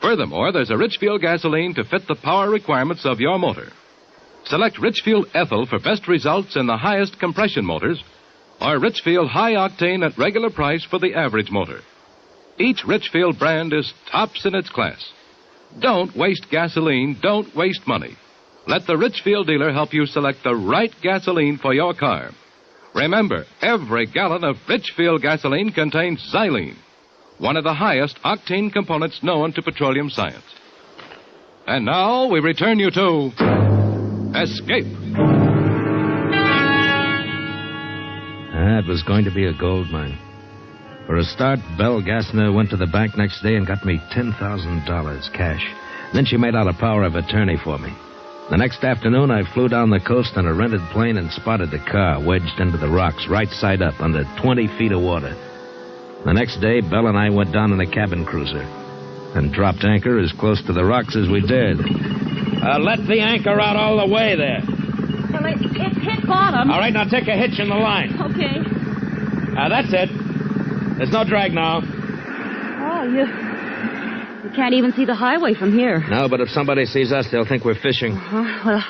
Speaker 12: Furthermore, there's a Richfield gasoline to fit the power requirements of your motor. Select Richfield Ethyl for best results in the highest compression motors, or Richfield High Octane at regular price for the average motor. Each Richfield brand is tops in its class. Don't waste gasoline, don't waste money. Let the Richfield dealer help you select the right gasoline for your car. Remember, every gallon of Richfield gasoline contains xylene, one of the highest octane components known to petroleum science. And now we return you to Escape.
Speaker 13: It was going to be a gold mine. For a start, Belle Gassner went to the bank next day and got me $10,000 cash. Then she made out a power of attorney for me. The next afternoon, I flew down the coast on a rented plane and spotted the car wedged into the rocks, right side up, under 20 feet of water. The next day, Belle and I went down in a cabin cruiser and dropped anchor as close to the rocks as we dared.
Speaker 8: Let the anchor out all the way there.
Speaker 14: Well, it's hit bottom.
Speaker 8: All right, now take a hitch in the line.
Speaker 14: Okay.
Speaker 8: That's it. There's no drag now.
Speaker 14: Oh, you can't even see the highway from here.
Speaker 13: No, but if somebody sees us, they'll think we're fishing.
Speaker 14: Well,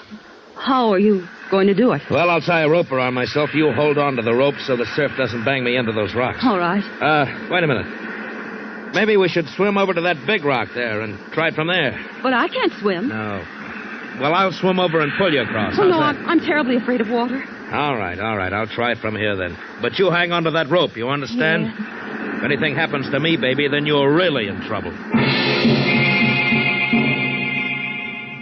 Speaker 14: how are you going to do it?
Speaker 13: Well, I'll tie a rope around myself. You hold on to the rope so the surf doesn't bang me into those rocks.
Speaker 14: All right.
Speaker 13: Wait a minute. Maybe we should swim over to that big rock there and try it from there.
Speaker 14: But I can't swim.
Speaker 13: No. Well, I'll swim over and pull you across.
Speaker 14: Oh, no, I'm terribly afraid of water.
Speaker 13: All right. I'll try it from here then. But you hang on to that rope, you understand?
Speaker 14: Yeah.
Speaker 13: If anything happens to me, baby, then you're really in trouble.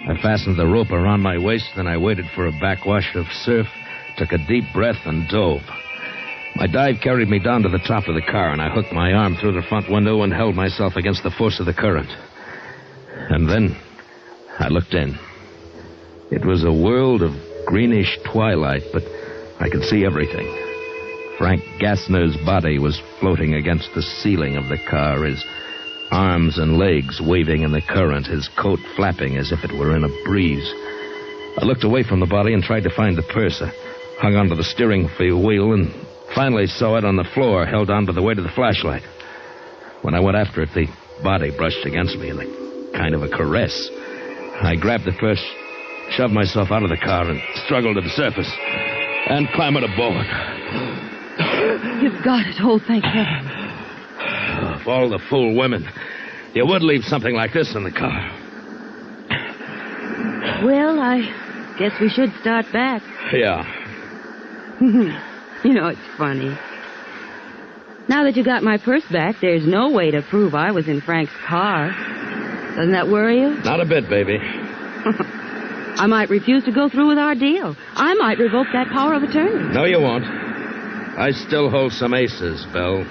Speaker 13: I fastened the rope around my waist, then I waited for a backwash of surf, took a deep breath, and dove. My dive carried me down to the top of the car, and I hooked my arm through the front window and held myself against the force of the current. And then I looked in. It was a world of greenish twilight, but I could see everything. Frank Gassner's body was floating against the ceiling of the car, his arms and legs waving in the current, his coat flapping as if it were in a breeze. I looked away from the body and tried to find the purse. I hung onto the steering wheel and finally saw it on the floor, held onto the weight of the flashlight. When I went after it, the body brushed against me in a kind of a caress. I grabbed the purse, shoved myself out of the car, and struggled to the surface and clambered aboard.
Speaker 14: You've got it. Oh, thank heaven.
Speaker 13: Of all the fool women, you would leave something like this in the car.
Speaker 14: Well, I guess we should start back.
Speaker 13: Yeah.
Speaker 14: You know, it's funny. Now that you got my purse back, there's no way to prove I was in Frank's car. Doesn't that worry you?
Speaker 13: Not a bit, baby.
Speaker 14: I might refuse to go through with our deal. I might revoke that power of attorney.
Speaker 13: No, you won't. I still hold some aces, Belle.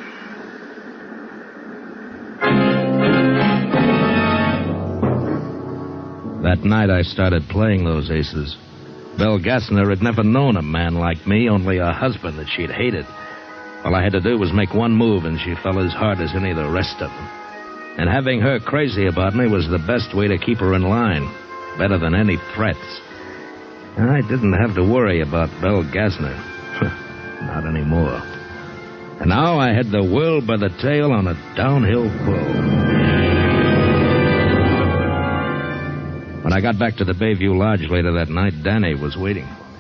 Speaker 13: That night I started playing those aces. Belle Gassner had never known a man like me, only a husband that she'd hated. All I had to do was make one move, and she fell as hard as any of the rest of them. And having her crazy about me was the best way to keep her in line. Better than any threats. I didn't have to worry about Belle Gassner. Not anymore. And now I had the world by the tail on a downhill pull. When I got back to the Bayview Lodge later that night, Danny was waiting for me.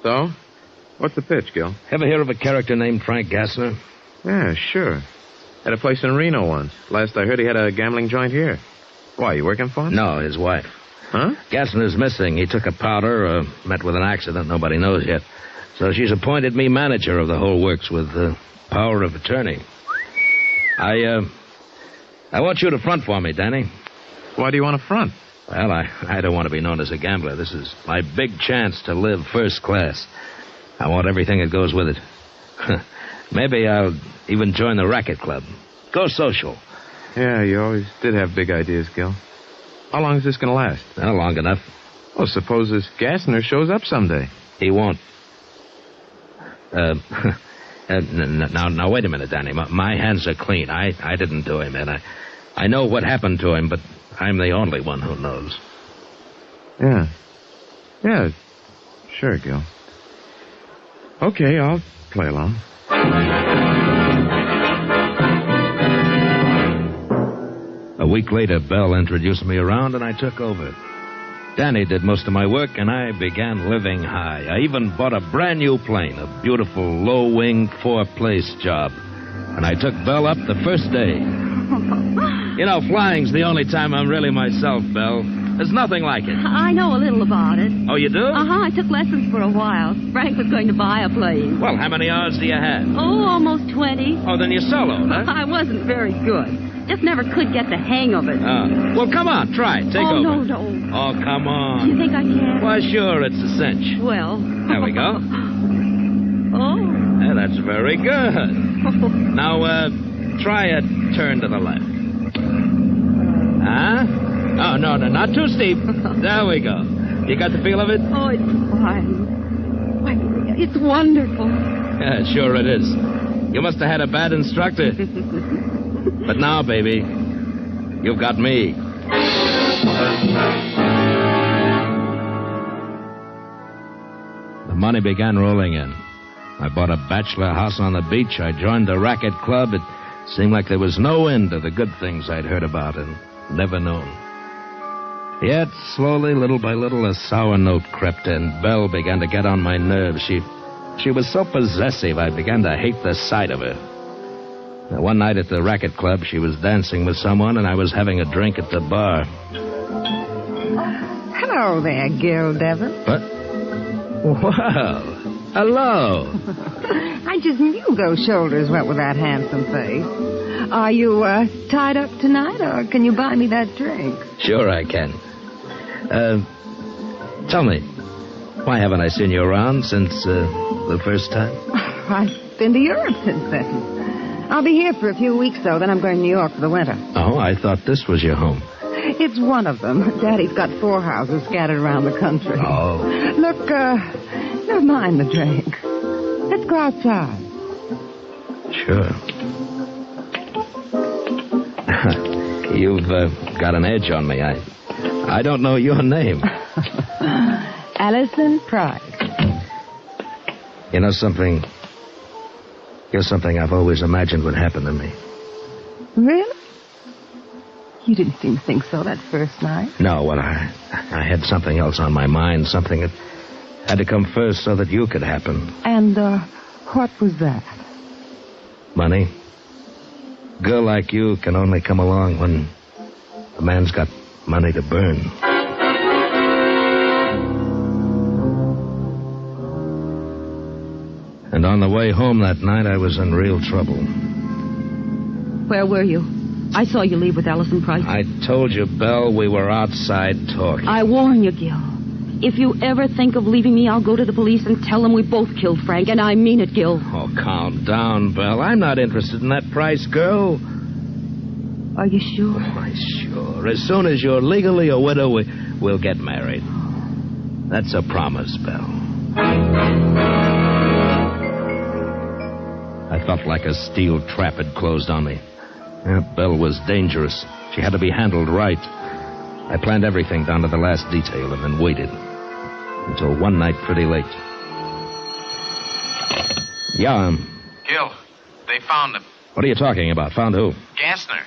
Speaker 6: So? What's the pitch, Gil?
Speaker 13: Ever hear of a character named Frank Gassner?
Speaker 6: Yeah, sure. Had a place in Reno once. Last I heard, he had a gambling joint here. Why, you working for him?
Speaker 13: No, his wife.
Speaker 6: Huh?
Speaker 13: Gassner's missing. He took a powder, met with an accident nobody knows yet. So she's appointed me manager of the whole works with power of attorney. I want you to front for me, Danny.
Speaker 6: Why do you want to front?
Speaker 13: Well, I don't want to be known as a gambler. This is my big chance to live first class. I want everything that goes with it. Maybe I'll even join the racket club. Go social.
Speaker 6: Yeah, you always did have big ideas, Gil. How long is this going to last?
Speaker 13: Well, long enough.
Speaker 6: Well, suppose this Gassner shows up someday.
Speaker 13: He won't. Now, wait a minute, Danny. My hands are clean. I didn't do him, and I know what happened to him, but I'm the only one who knows.
Speaker 6: Yeah. Yeah, sure, Gil. Okay, I'll play along.
Speaker 13: A week later, Belle introduced me around, and I took over. Danny did most of my work, and I began living high. I even bought a brand new plane, a beautiful low-wing four-place job. And I took Belle up the first day. You know, flying's the only time I'm really myself, Belle. There's nothing like it.
Speaker 14: I know a little about it.
Speaker 13: Oh, you do?
Speaker 14: I took lessons for a while. Frank was going to buy a plane.
Speaker 13: Well, how many hours do you have?
Speaker 14: Oh, almost 20.
Speaker 13: Oh, then you're soloed, huh?
Speaker 14: I wasn't very good. Just never could get the hang of it.
Speaker 13: Well, come on, try it. Take over.
Speaker 14: No.
Speaker 13: Oh, come on.
Speaker 14: Do you think I can?
Speaker 13: Why, sure, it's a cinch.
Speaker 14: Well.
Speaker 13: There we go.
Speaker 14: Oh.
Speaker 13: Yeah, that's very good. Now, try a turn to the left. Huh? Oh, no, not too steep. There we go. You got the feel of it?
Speaker 14: Oh, it's fine. Why, it's wonderful.
Speaker 13: Yeah, sure it is. You must have had a bad instructor. But now, baby, you've got me. The money began rolling in. I bought a bachelor house on the beach. I joined the racket club. It seemed like there was no end to the good things I'd heard about and never known. Yet, slowly, little by little, a sour note crept in. Belle began to get on my nerves. She was so possessive, I began to hate the sight of her. Now, one night at the racket club, she was dancing with someone, and I was having a drink at the bar.
Speaker 7: Hello there, Gil Devon.
Speaker 13: What? Well, hello.
Speaker 7: I just knew those shoulders went with that handsome face. Are you tied up tonight, or can you buy me that drink?
Speaker 13: Sure I can. Tell me, why haven't I seen you around since the first time?
Speaker 7: I've been to Europe since then. I'll be here for a few weeks, though. Then I'm going to New York for the winter.
Speaker 13: Oh, I thought this was your home.
Speaker 7: It's one of them. Daddy's got 4 houses scattered around the country.
Speaker 13: Oh.
Speaker 7: Look, never mind the drink. Let's go outside.
Speaker 13: Sure. You've got an edge on me. I don't know your name.
Speaker 7: Allison Price.
Speaker 13: You know something? Here's something I've always imagined would happen to me.
Speaker 7: Really? You didn't seem to think so that first night.
Speaker 13: No, well, I had something else on my mind, something that had to come first so that you could happen.
Speaker 7: And, what was that?
Speaker 13: Money. A girl like you can only come along when a man's got money to burn. And on the way home that night, I was in real trouble.
Speaker 14: Where were you? I saw you leave with Allison Price.
Speaker 13: I told you, Belle, we were outside talking.
Speaker 14: I warn you, Gil. If you ever think of leaving me, I'll go to the police and tell them we both killed Frank, and I mean it, Gil.
Speaker 13: Oh, calm down, Belle. I'm not interested in that Price girl.
Speaker 14: Are you sure?
Speaker 13: Why, sure. As soon as you're legally a widow, we'll get married. That's a promise, Belle. I felt like a steel trap had closed on me. Belle was dangerous. She had to be handled right. I planned everything down to the last detail and then waited until one night pretty late. Yeah,
Speaker 16: Gil, they found him.
Speaker 13: What are you talking about? Found who?
Speaker 16: Gassner.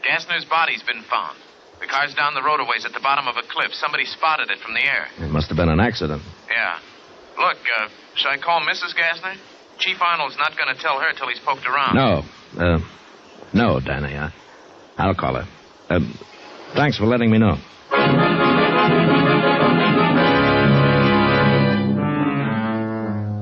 Speaker 16: Gassner's body's been found.
Speaker 6: The car's down the road a ways at the bottom of a cliff. Somebody spotted it from the air.
Speaker 13: It must have been an accident.
Speaker 6: Yeah. Look, should I call Mrs. Gassner? Chief Arnold's not going to tell her till he's poked around.
Speaker 13: No, Danny. I'll call her. Thanks for letting me know.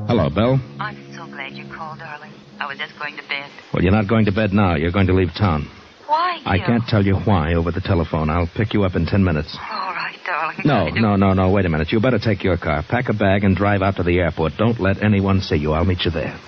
Speaker 13: Hello, Bill.
Speaker 14: I'm so glad you called, darling. I was just going to bed.
Speaker 13: Well, you're not going to bed now. You're going to leave town.
Speaker 14: Why,
Speaker 13: I
Speaker 14: Gil?
Speaker 13: can't tell you why over the telephone. I'll pick you up in 10 minutes.
Speaker 14: All right, darling.
Speaker 13: No. Wait a minute. You better take your car. Pack a bag and drive out to the airport. Don't let anyone see you. I'll meet you there.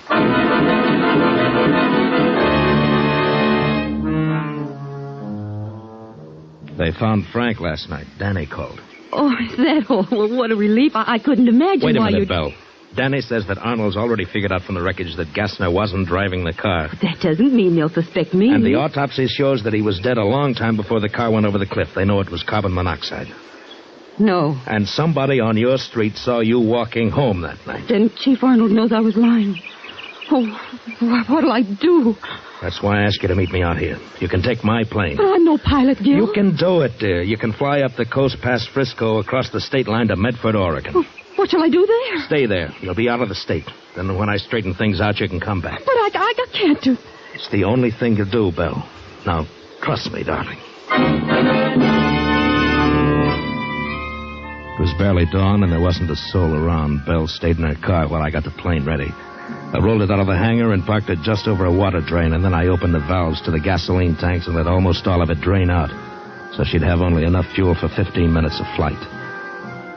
Speaker 13: They found Frank last night. Danny called.
Speaker 14: Oh, is that all? Well, what a relief. I couldn't imagine
Speaker 13: Wait a
Speaker 14: why
Speaker 13: minute,
Speaker 14: you...
Speaker 13: Belle. Danny says that Arnold's already figured out from the wreckage that Gassner wasn't driving the car.
Speaker 14: That doesn't mean they'll suspect me.
Speaker 13: And the autopsy shows that he was dead a long time before the car went over the cliff. They know it was carbon monoxide.
Speaker 14: No.
Speaker 13: And somebody on your street saw you walking home that night.
Speaker 14: Then Chief Arnold knows I was lying. Oh, what'll I do?
Speaker 13: That's why I asked you to meet me out here. You can take my plane.
Speaker 14: But I'm no pilot, Gil.
Speaker 13: You can do it, dear. You can fly up the coast past Frisco across the state line to Medford, Oregon.
Speaker 14: Oh, what shall I do there?
Speaker 13: Stay there. You'll be out of the state. Then when I straighten things out, you can come back.
Speaker 14: But I can't do...
Speaker 13: It's the only thing to do, Belle. Now, trust me, darling. It was barely dawn, and there wasn't a soul around. Belle stayed in her car while I got the plane ready. I rolled it out of the hangar and parked it just over a water drain, and then I opened the valves to the gasoline tanks and let almost all of it drain out, so she'd have only enough fuel for 15 minutes of flight.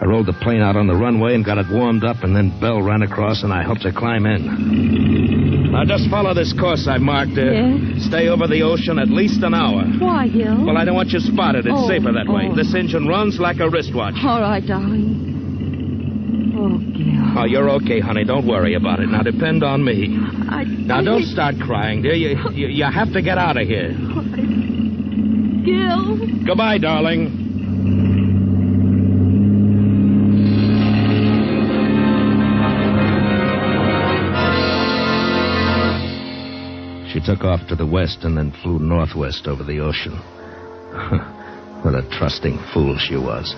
Speaker 13: I rolled the plane out on the runway and got it warmed up, and then Belle ran across, and I helped her climb in. Now, just follow this course I marked.
Speaker 14: Yes?
Speaker 13: Stay over the ocean at least an hour.
Speaker 14: Why, Gil?
Speaker 13: Well, I don't want you spotted. It's safer that way. This engine runs like a wristwatch.
Speaker 14: All right, darling. Oh, Gil.
Speaker 13: Oh, you're okay, honey. Don't worry about it. Now, depend on me. Now, don't start crying, dear. You have to get out of here.
Speaker 14: Gil.
Speaker 13: Goodbye, darling. She took off to the west and then flew northwest over the ocean. What a trusting fool she was.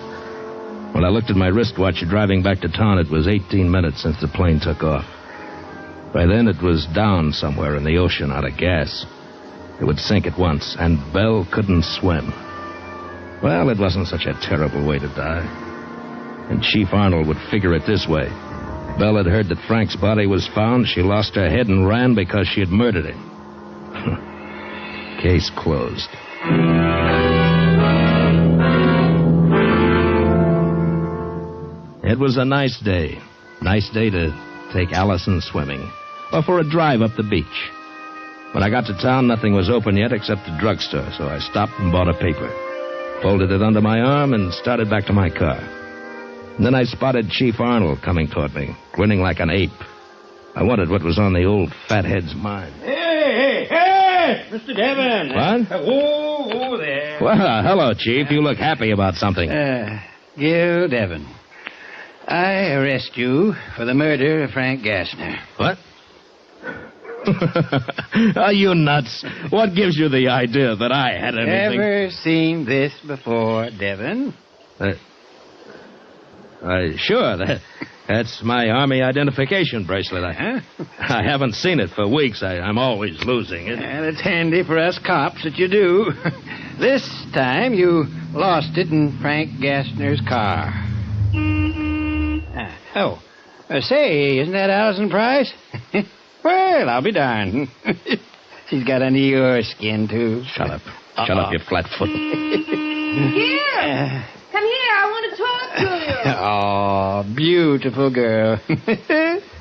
Speaker 13: When I looked at my wristwatch driving back to town, it was 18 minutes since the plane took off. By then, it was down somewhere in the ocean out of gas. It would sink at once, and Belle couldn't swim. Well, it wasn't such a terrible way to die. And Chief Arnold would figure it this way. Belle had heard that Frank's body was found. She lost her head and ran because she had murdered him. Case closed. It was a nice day. Nice day to take Allison swimming. Or for a drive up the beach. When I got to town, nothing was open yet except the drugstore, so I stopped and bought a paper. Folded it under my arm and started back to my car. And then I spotted Chief Arnold coming toward me, grinning like an ape. I wondered what was on the old fathead's mind.
Speaker 2: Hey, Mr. Devon.
Speaker 13: What?
Speaker 2: Oh, there.
Speaker 13: Well, hello, Chief. You look happy about something.
Speaker 2: Gil Devon. I arrest you for the murder of Frank Gassner.
Speaker 13: What? Are you nuts? What gives you the idea that I had anything?
Speaker 2: Ever seen this before, Devon?
Speaker 13: Sure. That's my Army identification bracelet. I haven't seen it for weeks. I'm always losing it.
Speaker 2: And it's handy for us cops that you do. This time you lost it in Frank Gassner's car. Say, isn't that Allison Price? Well, I'll be darned. She's got under your skin, too.
Speaker 13: Shut up. Shut up, you flat-foot.
Speaker 7: Here! Come here, I want to talk to you.
Speaker 2: Oh, beautiful girl.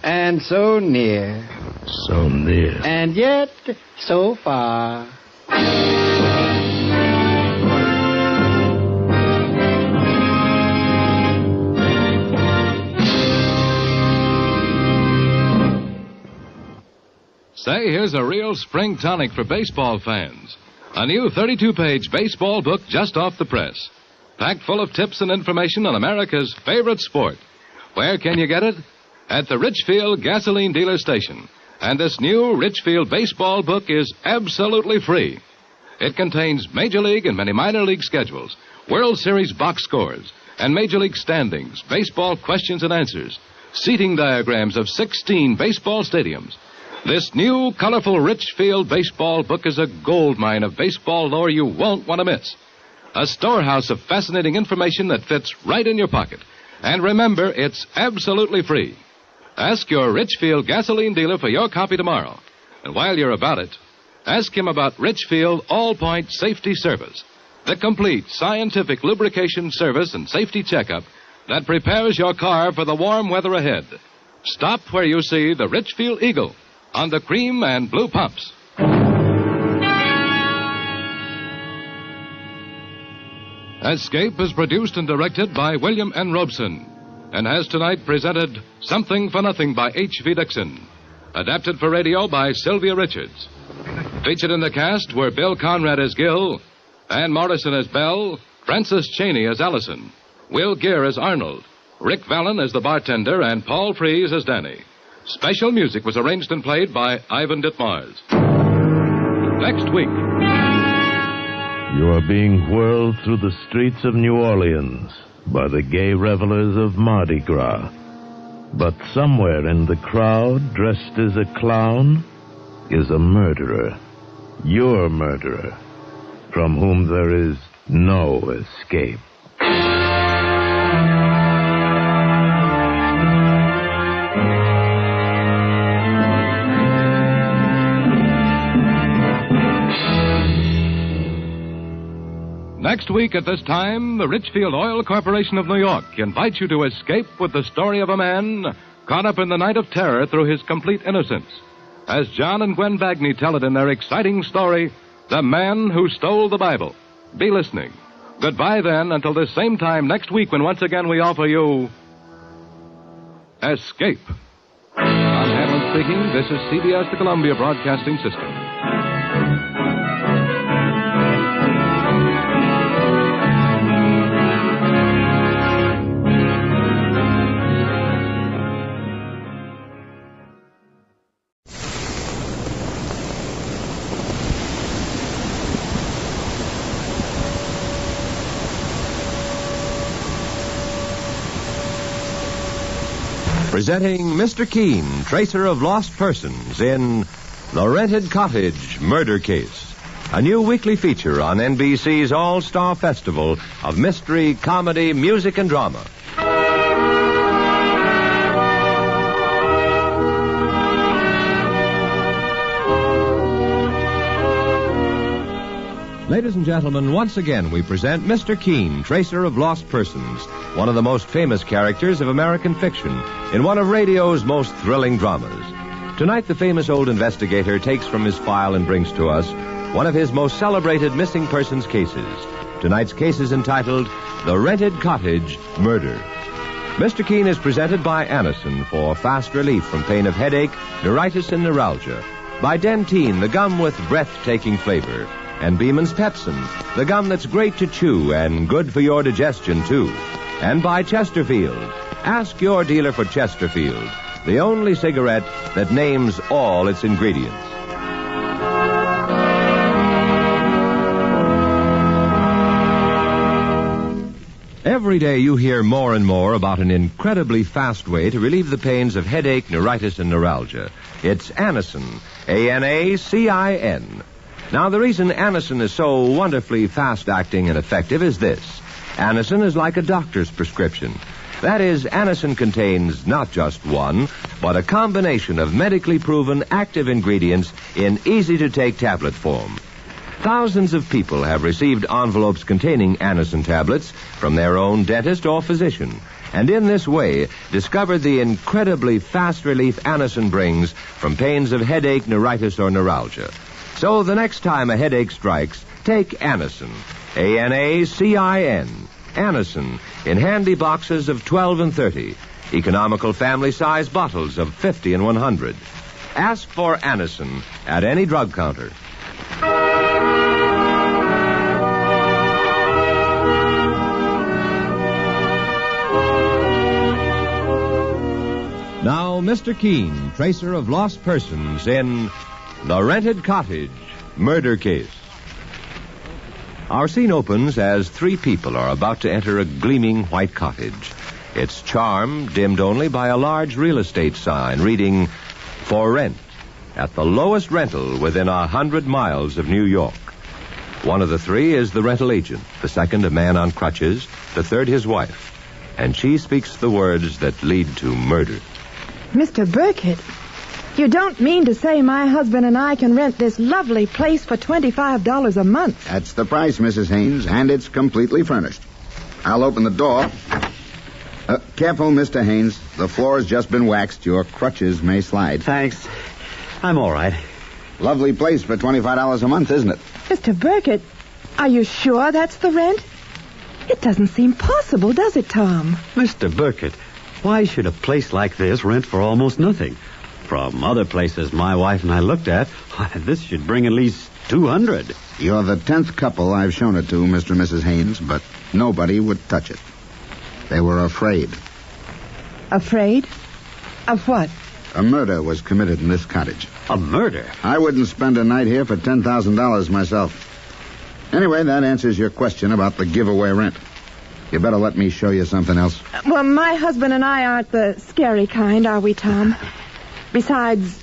Speaker 2: And so near.
Speaker 13: So near.
Speaker 2: And yet so far.
Speaker 12: Say, here's a real spring tonic for baseball fans. A new 32-page baseball book just off the press. Packed full of tips and information on America's favorite sport. Where can you get it? At the Richfield Gasoline Dealer Station. And this new Richfield baseball book is absolutely free. It contains Major League and many minor league schedules, World Series box scores, and Major League standings, baseball questions and answers, seating diagrams of 16 baseball stadiums. This new, colorful Richfield baseball book is a goldmine of baseball lore you won't want to miss. A storehouse of fascinating information that fits right in your pocket. And remember, it's absolutely free. Ask your Richfield gasoline dealer for your copy tomorrow. And while you're about it, ask him about Richfield All-Point Safety Service, the complete scientific lubrication service and safety checkup that prepares your car for the warm weather ahead. Stop where you see the Richfield Eagle on the cream and blue pumps. Escape is produced and directed by William N. Robeson and has tonight presented Something for Nothing by H.V. Dixon, adapted for radio by Sylvia Richards. Featured in the cast were Bill Conrad as Gil, Ann Morrison as Belle, Frances Cheney as Allison, Will Gear as Arnold, Rick Vallon as the bartender, and Paul Frees as Danny. Special music was arranged and played by Ivan Ditmars. Next week.
Speaker 8: You are being whirled through the streets of New Orleans by the gay revelers of Mardi Gras. But somewhere in the crowd, dressed as a clown, is a murderer. Your murderer, from whom there is no escape.
Speaker 12: Next week at this time, the Richfield Oil Corporation of New York invites you to escape with the story of a man caught up in the night of terror through his complete innocence. As John and Gwen Bagney tell it in their exciting story, The Man Who Stole the Bible. Be listening. Goodbye then until this same time next week when once again we offer you Escape. John Hanlon speaking. This is CBS, the Columbia Broadcasting System.
Speaker 16: Presenting Mr. Keene, tracer of lost persons in The Rented Cottage Murder Case, a new weekly feature on NBC's All-Star Festival of mystery, comedy, music, and drama. Ladies and gentlemen, once again we present Mr. Keene, tracer of lost persons, one of the most famous characters of American fiction in one of radio's most thrilling dramas. Tonight, the famous old investigator takes from his file and brings to us one of his most celebrated missing persons cases. Tonight's case is entitled The Rented Cottage Murder. Mr. Keene is presented by Anacin for fast relief from pain of headache, neuritis, and neuralgia, by Dentyne, the gum with breathtaking flavor, and Beeman's Pepsin, the gum that's great to chew and good for your digestion, too. And by Chesterfield. Ask your dealer for Chesterfield, the only cigarette that names all its ingredients. Every day you hear more and more about an incredibly fast way to relieve the pains of headache, neuritis, and neuralgia. It's Anacin, A-N-A-C-I-N. Now, the reason Anacin is so wonderfully fast-acting and effective is this. Anacin is like a doctor's prescription. That is, Anacin contains not just one, but a combination of medically proven active ingredients in easy-to-take tablet form. Thousands of people have received envelopes containing Anacin tablets from their own dentist or physician, and in this way discovered the incredibly fast relief Anacin brings from pains of headache, neuritis, or neuralgia. So the next time a headache strikes, take Anacin, A-N-A-C-I-N, Anacin, in handy boxes of 12 and 30, economical family-size bottles of 50 and 100. Ask for Anacin at any drug counter. Now, Mr. Keene, tracer of lost persons in The Rented Cottage Murder Case. Our scene opens as three people are about to enter a gleaming white cottage. Its charm dimmed only by a large real estate sign reading, "For rent," at the lowest rental within 100 miles of New York. One of the three is the rental agent, the second a man on crutches, the third his wife. And she speaks the words that lead to murder.
Speaker 17: Mr. Burkett, you don't mean to say my husband and I can rent this lovely place for $25 a month?
Speaker 18: That's the price, Mrs. Haynes, and it's completely furnished. I'll open the door. Careful, Mr. Haynes. The floor has just been waxed. Your crutches may slide.
Speaker 19: Thanks. I'm all right.
Speaker 18: Lovely place for $25 a month, isn't it?
Speaker 17: Mr. Burkett, are you sure that's the rent? It doesn't seem possible, does it, Tom?
Speaker 19: Mr. Burkett, why should a place like this rent for almost nothing? From other places my wife and I looked at, this should bring at least $200.
Speaker 18: You're the 10th couple I've shown it to, Mr. and Mrs. Haynes, but nobody would touch it. They were afraid.
Speaker 17: Afraid? Of what?
Speaker 18: A murder was committed in this cottage.
Speaker 19: A murder?
Speaker 18: I wouldn't spend a night here for $10,000 myself. Anyway, that answers your question about the giveaway rent. You better let me show you something else.
Speaker 17: Well, my husband and I aren't the scary kind, are we, Tom? Besides,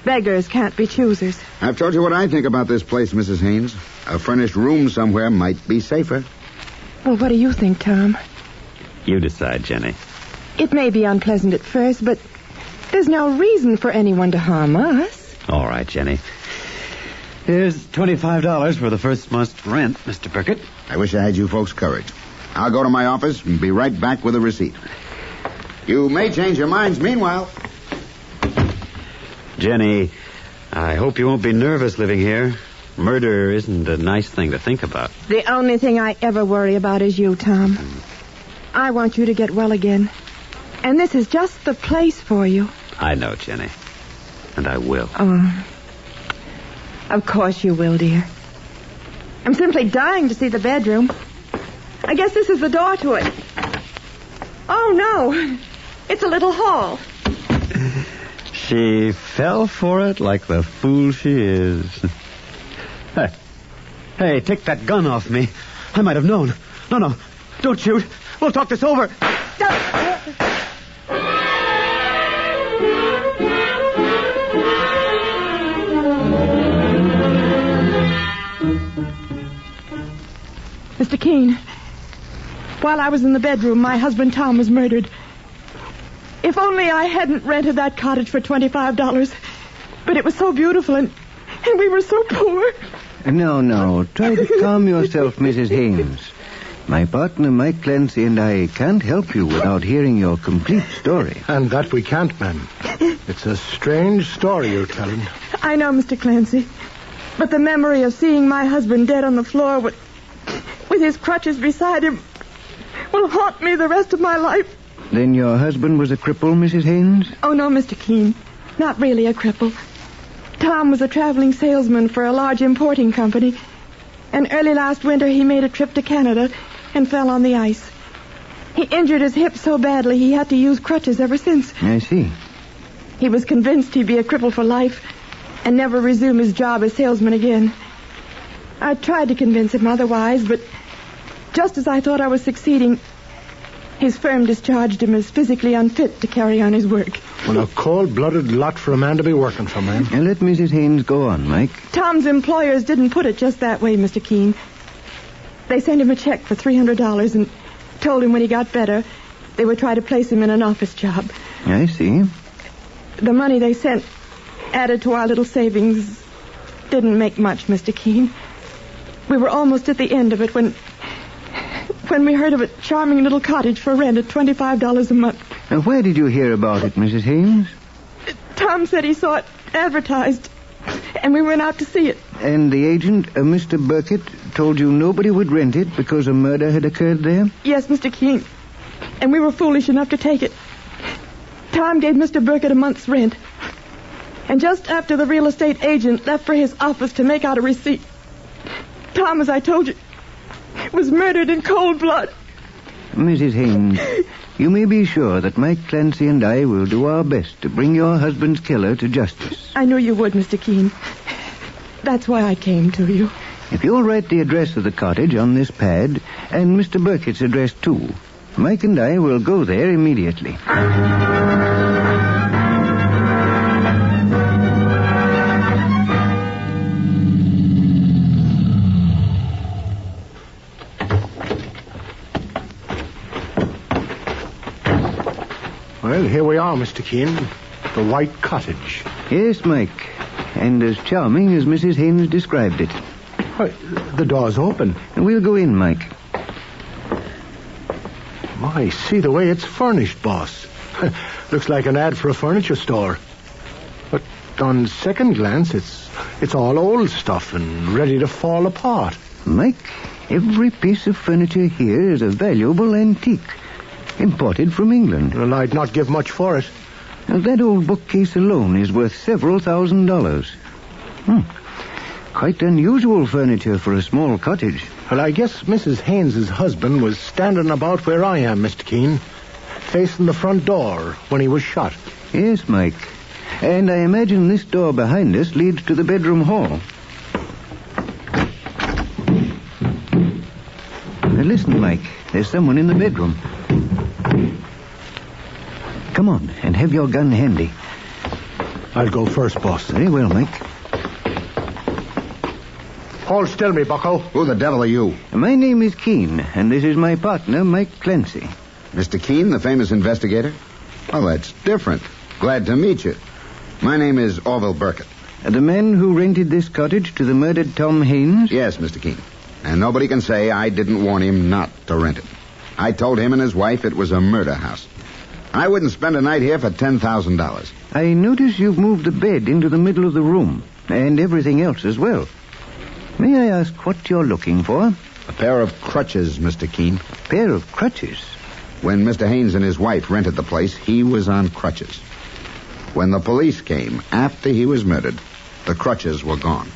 Speaker 17: beggars can't be choosers.
Speaker 18: I've told you what I think about this place, Mrs. Haynes. A furnished room somewhere might be safer.
Speaker 17: Well, what do you think, Tom?
Speaker 19: You decide, Jenny.
Speaker 17: It may be unpleasant at first, but there's no reason for anyone to harm us.
Speaker 19: All right, Jenny. Here's $25 for the first month's rent, Mr. Burkett.
Speaker 18: I wish I had you folks' courage. I'll go to my office and be right back with a receipt. You may change your minds meanwhile.
Speaker 19: Jenny, I hope you won't be nervous living here. Murder isn't a nice thing to think about.
Speaker 17: The only thing I ever worry about is you, Tom. I want you to get well again. And this is just the place for you.
Speaker 19: I know, Jenny. And I will.
Speaker 17: Oh. Of course you will, dear. I'm simply dying to see the bedroom. I guess this is the door to it. Oh, no. It's a little hall.
Speaker 19: She fell for it like the fool she is. Hey, take that gun off me. I might have known. No, don't shoot. We'll talk this over.
Speaker 17: Mr. Keene, while I was in the bedroom, my husband Tom was murdered. If only I hadn't rented that cottage for $25. But it was so beautiful, and we were so poor.
Speaker 20: No. Try to calm yourself, Mrs. Haynes. My partner, Mike Clancy, and I can't help you without hearing your complete story.
Speaker 21: And that we can't, ma'am. It's a strange story you're telling.
Speaker 17: I know, Mr. Clancy. But the memory of seeing my husband dead on the floor with his crutches beside him will haunt me the rest of my life.
Speaker 20: Then your husband was a cripple, Mrs. Haynes?
Speaker 17: Oh, no, Mr. Keene. Not really a cripple. Tom was a traveling salesman for a large importing company. And early last winter, he made a trip to Canada and fell on the ice. He injured his hip so badly he had to use crutches ever since.
Speaker 20: I see.
Speaker 17: He was convinced he'd be a cripple for life and never resume his job as salesman again. I tried to convince him otherwise, but just as I thought I was succeeding, his firm discharged him as physically unfit to carry on his work.
Speaker 21: Well, a cold-blooded lot for a man to be working for, ma'am.
Speaker 20: And let Mrs. Haynes go on, Mike.
Speaker 17: Tom's employers didn't put it just that way, Mr. Keene. They sent him a check for $300 and told him when he got better, they would try to place him in an office job.
Speaker 20: I see.
Speaker 17: The money they sent, added to our little savings, didn't make much, Mr. Keene. We were almost at the end of it when we heard of a charming little cottage for rent at $25 a month.
Speaker 20: And where did you hear about it, Mrs. Haynes?
Speaker 17: Tom said he saw it advertised, and we went out to see it.
Speaker 20: And the agent, Mr. Burkett, told you nobody would rent it because a murder had occurred there?
Speaker 17: Yes, Mr. Keene. And we were foolish enough to take it. Tom gave Mr. Burkett a month's rent. And just after the real estate agent left for his office to make out a receipt, Tom, as I told you, was murdered in cold blood.
Speaker 20: Mrs. Haynes, you may be sure that Mike Clancy and I will do our best to bring your husband's killer to justice.
Speaker 17: I knew you would, Mr. Keene. That's why I came to you.
Speaker 20: If you'll write the address of the cottage on this pad, and Mr. Burkett's address too, Mike and I will go there immediately.
Speaker 21: Well, here we are, Mr. Keene. The White Cottage.
Speaker 20: Yes, Mike. And as charming as Mrs. Haynes described it.
Speaker 21: Why, the door's open.
Speaker 20: We'll go in, Mike.
Speaker 21: My, see the way it's furnished, boss. Looks like an ad for a furniture store. But on second glance, it's all old stuff and ready to fall apart.
Speaker 20: Mike, every piece of furniture here is a valuable antique. Imported from England.
Speaker 21: Well, I'd not give much for it.
Speaker 20: Now, that old bookcase alone is worth several $1,000s. Quite unusual furniture for a small cottage.
Speaker 21: Well, I guess Mrs. Haynes' husband was standing about where I am, Mr. Keene, facing the front door when he was shot.
Speaker 20: Yes, Mike. And I imagine this door behind us leads to the bedroom hall. Now, listen, Mike. There's someone in the bedroom. Come on, and have your gun handy.
Speaker 21: I'll go first, boss.
Speaker 20: Very well, Mike.
Speaker 21: Hold still, me bucko.
Speaker 18: Who the devil are you?
Speaker 20: My name is Keene, and this is my partner, Mike Clancy.
Speaker 18: Mr. Keene, the famous investigator? Oh, that's different. Glad to meet you. My name is Orville Burkett.
Speaker 20: The man who rented this cottage to the murdered Tom Haynes?
Speaker 18: Yes, Mr. Keene. And nobody can say I didn't warn him not to rent it. I told him and his wife it was a murder house. I wouldn't spend a night here for $10,000.
Speaker 20: I notice you've moved the bed into the middle of the room, and everything else as well. May I ask what you're looking for?
Speaker 18: A pair of crutches, Mr. Keene.
Speaker 20: Pair of crutches?
Speaker 18: When Mr. Haynes and his wife rented the place, he was on crutches. When the police came after he was murdered, the crutches were gone.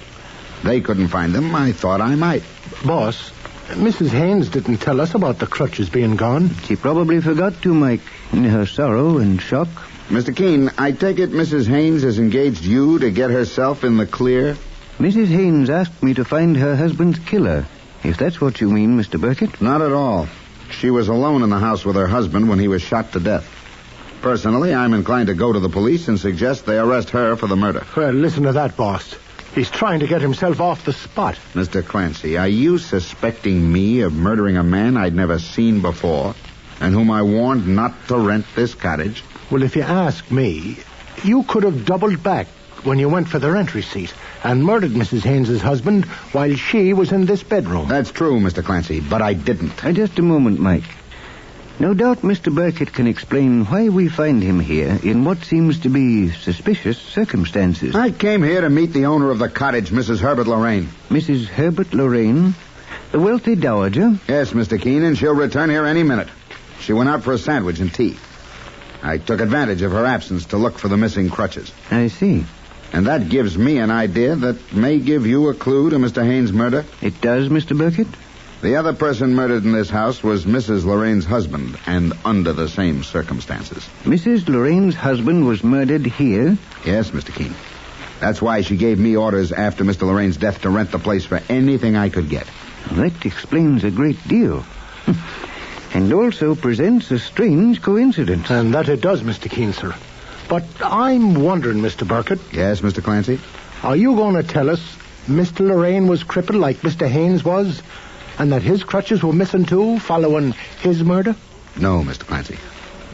Speaker 18: They couldn't find them. I thought I might.
Speaker 21: Boss, Mrs. Haynes didn't tell us about the crutches being gone.
Speaker 20: She probably forgot to, Mike, in her sorrow and shock.
Speaker 18: Mr. Keene, I take it Mrs. Haynes has engaged you to get herself in the clear?
Speaker 20: Mrs. Haynes asked me to find her husband's killer, if that's what you mean, Mr. Burkett.
Speaker 18: Not at all. She was alone in the house with her husband when he was shot to death. Personally, I'm inclined to go to the police and suggest they arrest her for the murder.
Speaker 21: Well, listen to that, boss. He's trying to get himself off the spot.
Speaker 18: Mr. Clancy, are you suspecting me of murdering a man I'd never seen before and whom I warned not to rent this cottage?
Speaker 21: Well, if you ask me, you could have doubled back when you went for the rent receipt and murdered Mrs. Haynes' husband while she was in this bedroom.
Speaker 18: That's true, Mr. Clancy, but I didn't.
Speaker 20: Just a moment, Mike. No doubt Mr. Burkett can explain why we find him here in what seems to be suspicious circumstances.
Speaker 18: I came here to meet the owner of the cottage, Mrs. Herbert Lorraine.
Speaker 20: Mrs. Herbert Lorraine? The wealthy dowager?
Speaker 18: Yes, Mr. Keene, and she'll return here any minute. She went out for a sandwich and tea. I took advantage of her absence to look for the missing crutches.
Speaker 20: I see.
Speaker 18: And that gives me an idea that may give you a clue to Mr. Haynes' murder.
Speaker 20: It does, Mr. Burkett?
Speaker 18: The other person murdered in this house was Mrs. Lorraine's husband, and under the same circumstances.
Speaker 20: Mrs. Lorraine's husband was murdered here?
Speaker 18: Yes, Mr. Keene. That's why she gave me orders after Mr. Lorraine's death to rent the place for anything I could get.
Speaker 20: That explains a great deal. And also presents a strange coincidence.
Speaker 21: And that it does, Mr. Keene, sir. But I'm wondering, Mr. Burkett.
Speaker 18: Yes, Mr. Clancy?
Speaker 21: Are you going to tell us Mr. Lorraine was crippled like Mr. Haynes was, and that his crutches were missing too, following his murder?
Speaker 18: No, Mr. Clancy.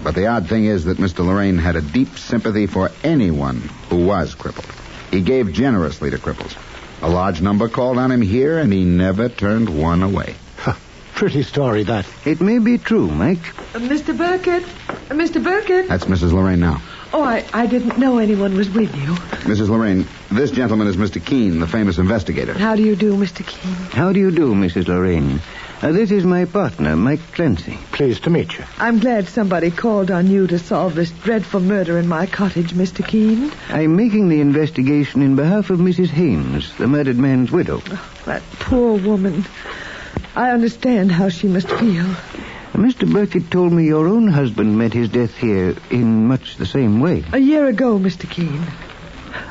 Speaker 18: But the odd thing is that Mr. Lorraine had a deep sympathy for anyone who was crippled. He gave generously to cripples. A large number called on him here, and he never turned one away.
Speaker 21: Pretty story, that.
Speaker 20: It may be true, Mike.
Speaker 17: Mr. Burkett? Mr. Burkett?
Speaker 18: That's Mrs. Lorraine now.
Speaker 17: Oh, I didn't know anyone was with you.
Speaker 18: Mrs. Lorraine, this gentleman is Mr. Keene, the famous investigator.
Speaker 17: How do you do, Mr. Keene?
Speaker 20: How do you do, Mrs. Lorraine? This is my partner, Mike Clancy.
Speaker 21: Pleased to meet you.
Speaker 17: I'm glad somebody called on you to solve this dreadful murder in my cottage, Mr. Keene.
Speaker 20: I'm making the investigation in behalf of Mrs. Haynes, the murdered man's widow.
Speaker 17: Oh, that poor woman. I understand how she must feel.
Speaker 20: Mr. Burkett told me your own husband met his death here in much the same way.
Speaker 17: A year ago, Mr. Keene.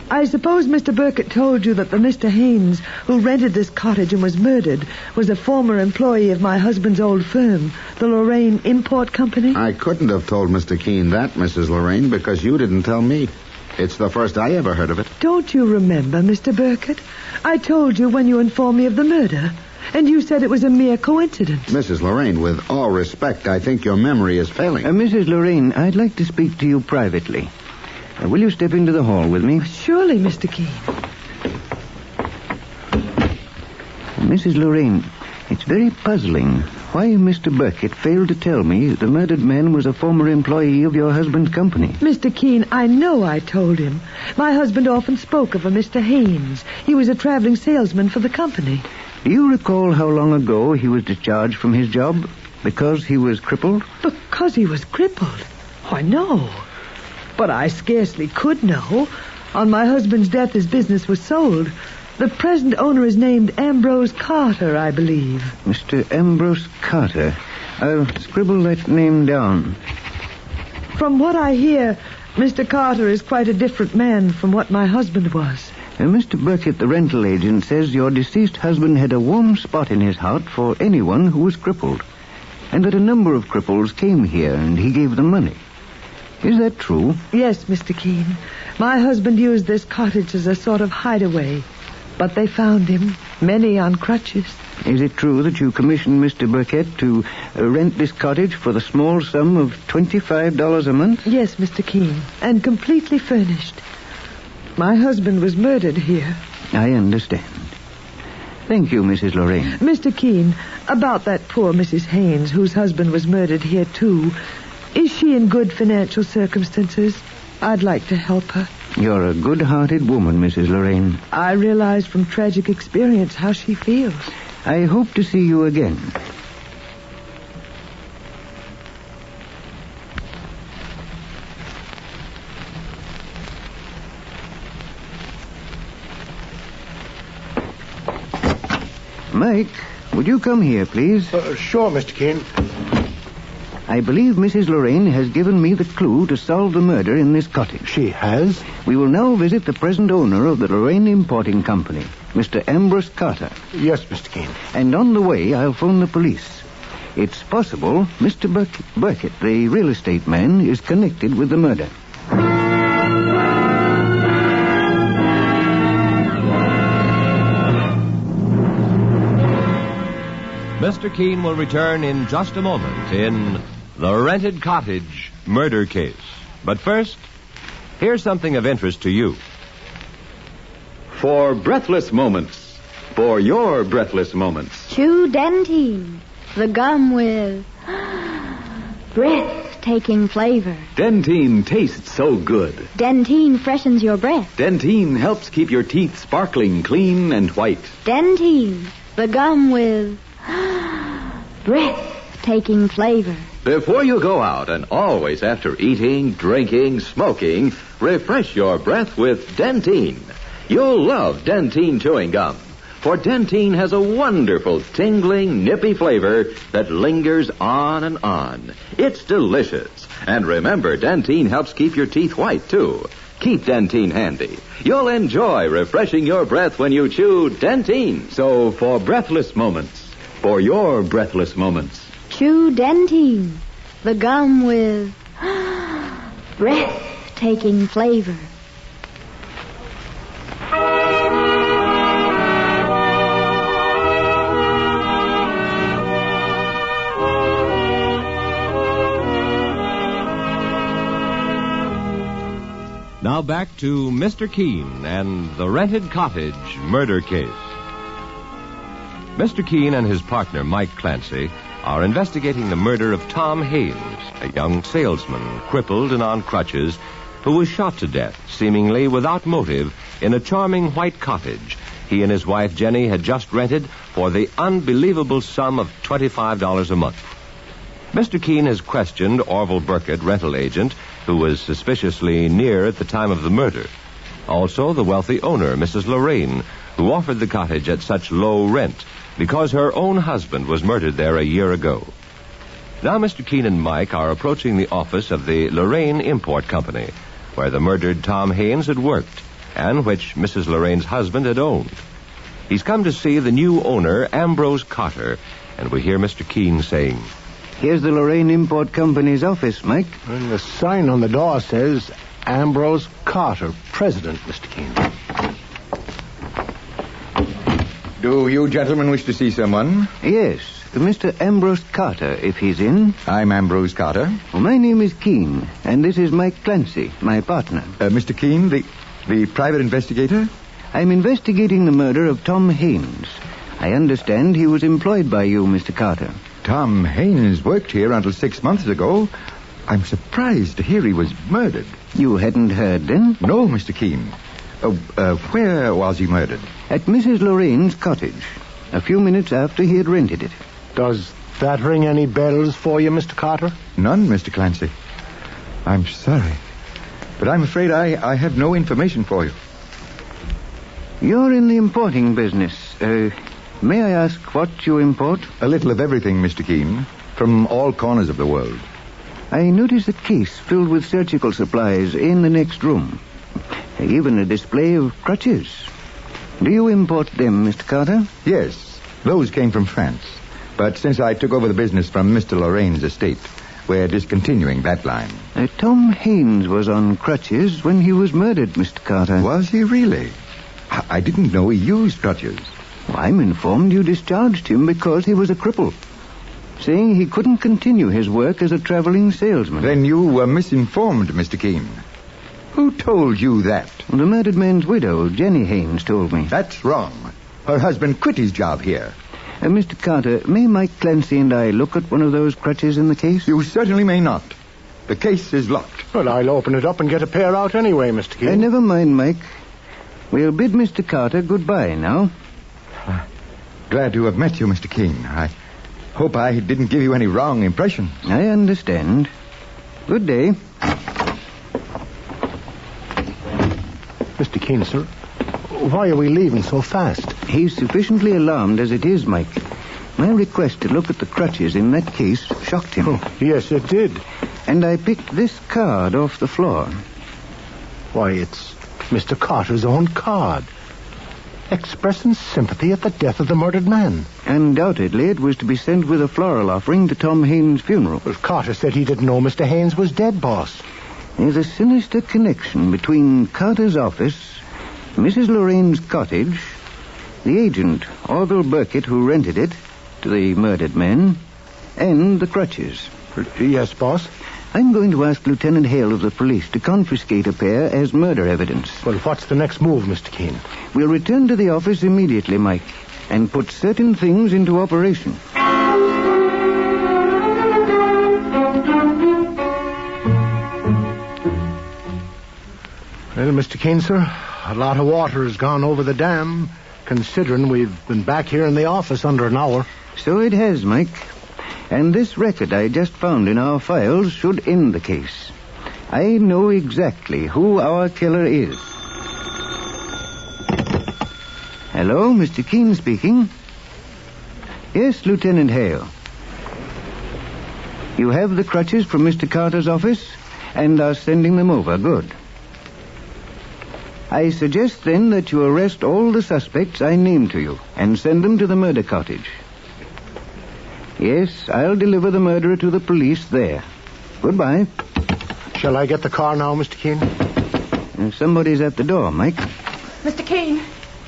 Speaker 17: I suppose Mr. Burkett told you that the Mr. Haynes who rented this cottage and was murdered was a former employee of my husband's old firm, the Lorraine Import Company?
Speaker 18: I couldn't have told Mr. Keene that, Mrs. Lorraine, because you didn't tell me. It's the first I ever heard of it.
Speaker 17: Don't you remember, Mr. Burkett? I told you when you informed me of the murder, and you said it was a mere coincidence.
Speaker 18: Mrs. Lorraine, with all respect, I think your memory is failing.
Speaker 20: Mrs. Lorraine, I'd like to speak to you privately. Will you step into the hall with me?
Speaker 17: Surely, Mr. Keene.
Speaker 20: Mrs. Lorraine, it's very puzzling why Mr. Burkett failed to tell me the murdered man was a former employee of your husband's company.
Speaker 17: Mr. Keene, I know I told him. My husband often spoke of a Mr. Haynes. He was a traveling salesman for the company.
Speaker 20: Do you recall how long ago he was discharged from his job? Because he was crippled?
Speaker 17: Because he was crippled? Why, no. But I scarcely could know. On my husband's death, his business was sold. The present owner is named Ambrose Carter, I believe.
Speaker 20: Mr. Ambrose Carter. I'll scribble that name down.
Speaker 17: From what I hear, Mr. Carter is quite a different man from what my husband was.
Speaker 20: Mr. Burkett, the rental agent, says your deceased husband had a warm spot in his heart for anyone who was crippled, and that a number of cripples came here and he gave them money. Is that true?
Speaker 17: Yes, Mr. Keene. My husband used this cottage as a sort of hideaway, but they found him, many on crutches.
Speaker 20: Is it true that you commissioned Mr. Burkett to rent this cottage for the small sum of $25 a month?
Speaker 17: Yes, Mr. Keene, and completely furnished. My husband was murdered here.
Speaker 20: I understand. Thank you, Mrs. Lorraine.
Speaker 17: Mr. Keene, about that poor Mrs. Haynes, whose husband was murdered here, too. Is she in good financial circumstances? I'd like to help her.
Speaker 20: You're a good-hearted woman, Mrs. Lorraine.
Speaker 17: I realize from tragic experience how she feels.
Speaker 20: I hope to see you again. Mike, would you come here, please?
Speaker 21: Sure, Mr. Keene.
Speaker 20: I believe Mrs. Lorraine has given me the clue to solve the murder in this cottage.
Speaker 21: She has?
Speaker 20: We will now visit the present owner of the Lorraine Importing Company, Mr. Ambrose Carter.
Speaker 21: Yes, Mr. Keene.
Speaker 20: And on the way, I'll phone the police. It's possible Mr. Burkett, the real estate man, is connected with the murder.
Speaker 16: Mr. Keene will return in just a moment in The Rented Cottage Murder Case. But first, here's something of interest to you.
Speaker 1: For breathless moments, for your breathless moments.
Speaker 3: Chew Dentine, the gum with breathtaking flavor.
Speaker 1: Dentine tastes so good.
Speaker 3: Dentine freshens your breath.
Speaker 1: Dentine helps keep your teeth sparkling clean and white.
Speaker 3: Dentine, the gum with breathtaking flavor.
Speaker 1: Before you go out, and always after eating, drinking, smoking, refresh your breath with Dentine. You'll love Dentine chewing gum, for Dentine has a wonderful, tingling, nippy flavor that lingers on and on. It's delicious. And remember, Dentine helps keep your teeth white, too. Keep Dentine handy. You'll enjoy refreshing your breath when you chew Dentine. So, for breathless moments, for your breathless moments,
Speaker 3: Chew Dentine, the gum with breathtaking flavor.
Speaker 16: Now back to Mr. Keene and The Rented Cottage Murder Case. Mr. Keene and his partner, Mike Clancy, are investigating the murder of Tom Haynes, a young salesman, crippled and on crutches, who was shot to death, seemingly without motive, in a charming white cottage he and his wife, Jenny, had just rented for the unbelievable sum of $25 a month. Mr. Keene has questioned Orville Burkett, rental agent, who was suspiciously near at the time of the murder. Also, the wealthy owner, Mrs. Lorraine, who offered the cottage at such low rent because her own husband was murdered there a year ago. Now Mr. Keene and Mike are approaching the office of the Lorraine Import Company, where the murdered Tom Haynes had worked. and which Mrs. Lorraine's husband had owned. He's come to see the new owner, Ambrose Carter, and we hear Mr. Keene saying,
Speaker 20: "Here's the Lorraine Import Company's office, Mike."
Speaker 21: And the sign on the door says Ambrose Carter, President, Mr. Keene.
Speaker 4: Do you gentlemen wish to see someone?
Speaker 20: Yes, Mr. Ambrose Carter, if he's in.
Speaker 4: I'm Ambrose Carter.
Speaker 20: Well, my name is Keene, and this is Mike Clancy, my partner.
Speaker 4: Mr. Keene, the private investigator?
Speaker 20: I'm investigating the murder of Tom Haynes. I understand he was employed by you, Mr. Carter.
Speaker 4: Tom Haynes worked here until 6 months ago. I'm surprised to hear he was murdered.
Speaker 20: You hadn't heard, then?
Speaker 4: No, Mr. Keene. Where was he murdered?
Speaker 20: At Mrs. Lorraine's cottage, a few minutes after he had rented it.
Speaker 21: Does that ring any bells for you, Mr. Carter?
Speaker 4: None, Mr. Clancy. I'm sorry, but I'm afraid I have no information for you.
Speaker 20: You're in the importing business. May I ask what you import?
Speaker 4: A little of everything, Mr. Keene, from all corners of the world.
Speaker 20: I noticed a case filled with surgical supplies in the next room. Even a display of crutches. Do you import them, Mr. Carter?
Speaker 4: Yes, those came from France. But since I took over the business from Mr. Lorraine's estate, we're discontinuing that line.
Speaker 20: Tom Haynes was on crutches when he was murdered, Mr. Carter.
Speaker 4: Was he really? I didn't know he used crutches.
Speaker 20: Well, I'm informed you discharged him because he was a cripple, saying he couldn't continue his work as a traveling salesman.
Speaker 4: Then you were misinformed, Mr. Keene. Who told you that?
Speaker 20: The murdered man's widow, Jenny Haynes, told me.
Speaker 4: That's wrong. Her husband quit his job here.
Speaker 20: Mr. Carter, may Mike Clancy and I look at one of those crutches in the case?
Speaker 4: You certainly may not. The case is locked.
Speaker 21: Well, I'll open it up and get a pair out anyway, Mr. Keene.
Speaker 20: Never mind, Mike. We'll bid Mr. Carter goodbye now.
Speaker 4: Glad to have met you, Mr. Keene. I hope I didn't give you any wrong impression.
Speaker 20: I understand. Good day.
Speaker 21: Mr. Keene, sir, why are we leaving so fast?
Speaker 20: He's sufficiently alarmed as it is, Mike. My request to look at the crutches in that case shocked him.
Speaker 21: Oh, yes, it did.
Speaker 20: And I picked this card off the floor.
Speaker 21: Why, it's Mr. Carter's own card. Expressing sympathy at the death of the murdered man.
Speaker 20: Undoubtedly, it was to be sent with a floral offering to Tom Haynes' funeral.
Speaker 21: Well, Carter said he didn't know Mr. Haynes was dead, boss.
Speaker 20: There's a sinister connection between Carter's office, Mrs. Lorraine's cottage, the agent, Orville Burkett, who rented it to the murdered man, and the crutches.
Speaker 21: Yes, boss?
Speaker 20: I'm going to ask Lieutenant Hale of the police to confiscate a pair as murder evidence.
Speaker 21: Well, what's the next move, Mr. Keene?
Speaker 20: We'll return to the office immediately, Mike, and put certain things into operation.
Speaker 21: Well, Mr. Keene, sir, a lot of water has gone over the dam, considering we've been back here in the office under an hour.
Speaker 20: So it has, Mike. And this record I just found in our files should end the case. I know exactly who our killer is. Hello, Mr. Keene speaking. Yes, Lieutenant Hale. You have the crutches from Mr. Carter's office and are sending them over. Good. I suggest, then, that you arrest all the suspects I named to you and send them to the murder cottage. Yes, I'll deliver the murderer to the police there. Goodbye.
Speaker 21: Shall I get the car now, Mr. Keene?
Speaker 20: Somebody's at the door, Mike.
Speaker 17: Mr. Keene.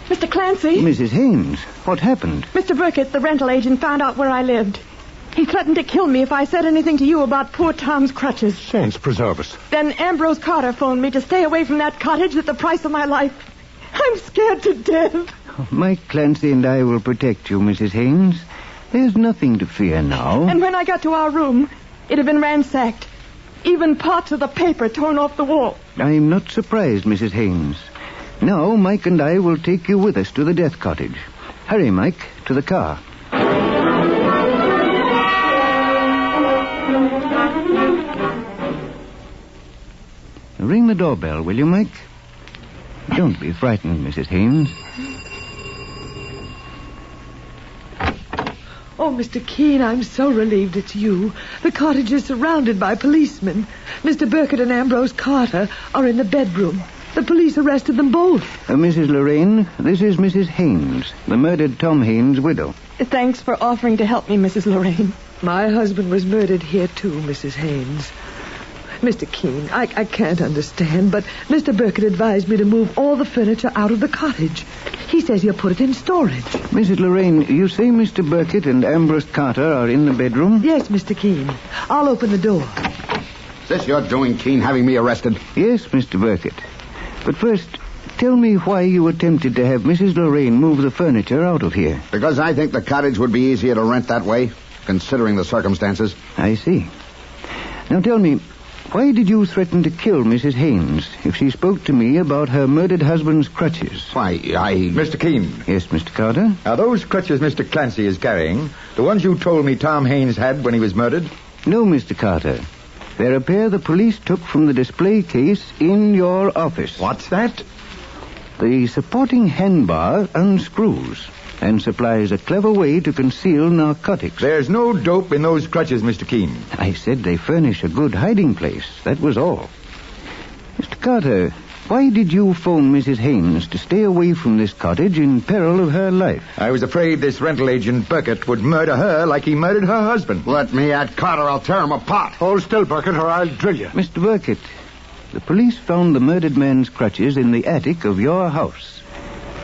Speaker 17: Mr. Clancy.
Speaker 20: Mrs. Haynes, what happened?
Speaker 17: Mr. Burkett, the rental agent, found out where I lived. He threatened to kill me if I said anything to you about poor Tom's crutches.
Speaker 21: Saints preserve us.
Speaker 17: Then Ambrose Carter phoned me to stay away from that cottage at the price of my life. I'm scared to death.
Speaker 20: Mike Clancy and I will protect you, Mrs. Haynes. There's nothing to fear now.
Speaker 17: And when I got to our room, it had been ransacked. Even parts of the paper torn off the wall.
Speaker 20: I'm not surprised, Mrs. Haynes. Now, Mike and I will take you with us to the death cottage. Hurry, Mike, to the car. Ring the doorbell, will you, Mike? Don't be frightened, Mrs. Haynes.
Speaker 17: Oh, Mr. Keene, I'm so relieved it's you. The cottage is surrounded by policemen. Mr. Burkett and Ambrose Carter are in the bedroom.
Speaker 5: The police arrested them both.
Speaker 20: Mrs. Lorraine, this is Mrs. Haynes, the murdered Tom Haynes' widow.
Speaker 17: Thanks for offering to help me, Mrs. Lorraine.
Speaker 5: My husband was murdered here, too, Mrs. Haynes. Mr. Keene, I can't understand, but Mr. Burkett advised me to move all the furniture out of the cottage. He says he'll put it in storage.
Speaker 20: Mrs. Lorraine, you say Mr. Burkett and Ambrose Carter are in the bedroom?
Speaker 5: Yes, Mr. Keene. I'll open the door.
Speaker 18: Is this your doing, Keene, having me arrested?
Speaker 20: Yes, Mr. Burkett. But first, tell me why you attempted to have Mrs. Lorraine move the furniture out of here.
Speaker 18: Because I think the cottage would be easier to rent that way, considering the circumstances.
Speaker 20: I see. Now tell me, why did you threaten to kill Mrs. Haynes if she spoke to me about her murdered husband's crutches?
Speaker 18: Why,
Speaker 4: Mr. Keene.
Speaker 20: Yes, Mr. Carter?
Speaker 4: Are those crutches Mr. Clancy is carrying the ones you told me Tom Haynes had when he was murdered?
Speaker 20: No, Mr. Carter. They're a pair the police took from the display case in your office.
Speaker 4: What's that?
Speaker 20: The supporting handbar unscrews and supplies a clever way to conceal narcotics.
Speaker 4: There's no dope in those crutches, Mr. Keene.
Speaker 20: I said they furnish a good hiding place. That was all. Mr. Carter, why did you phone Mrs. Haynes to stay away from this cottage in peril of her life?
Speaker 4: I was afraid this rental agent Burkett would murder her like he murdered her husband.
Speaker 18: Let me at Carter. I'll tear him apart.
Speaker 21: Hold still, Burkett, or I'll drill you.
Speaker 20: Mr. Burkett, the police found the murdered man's crutches in the attic of your house.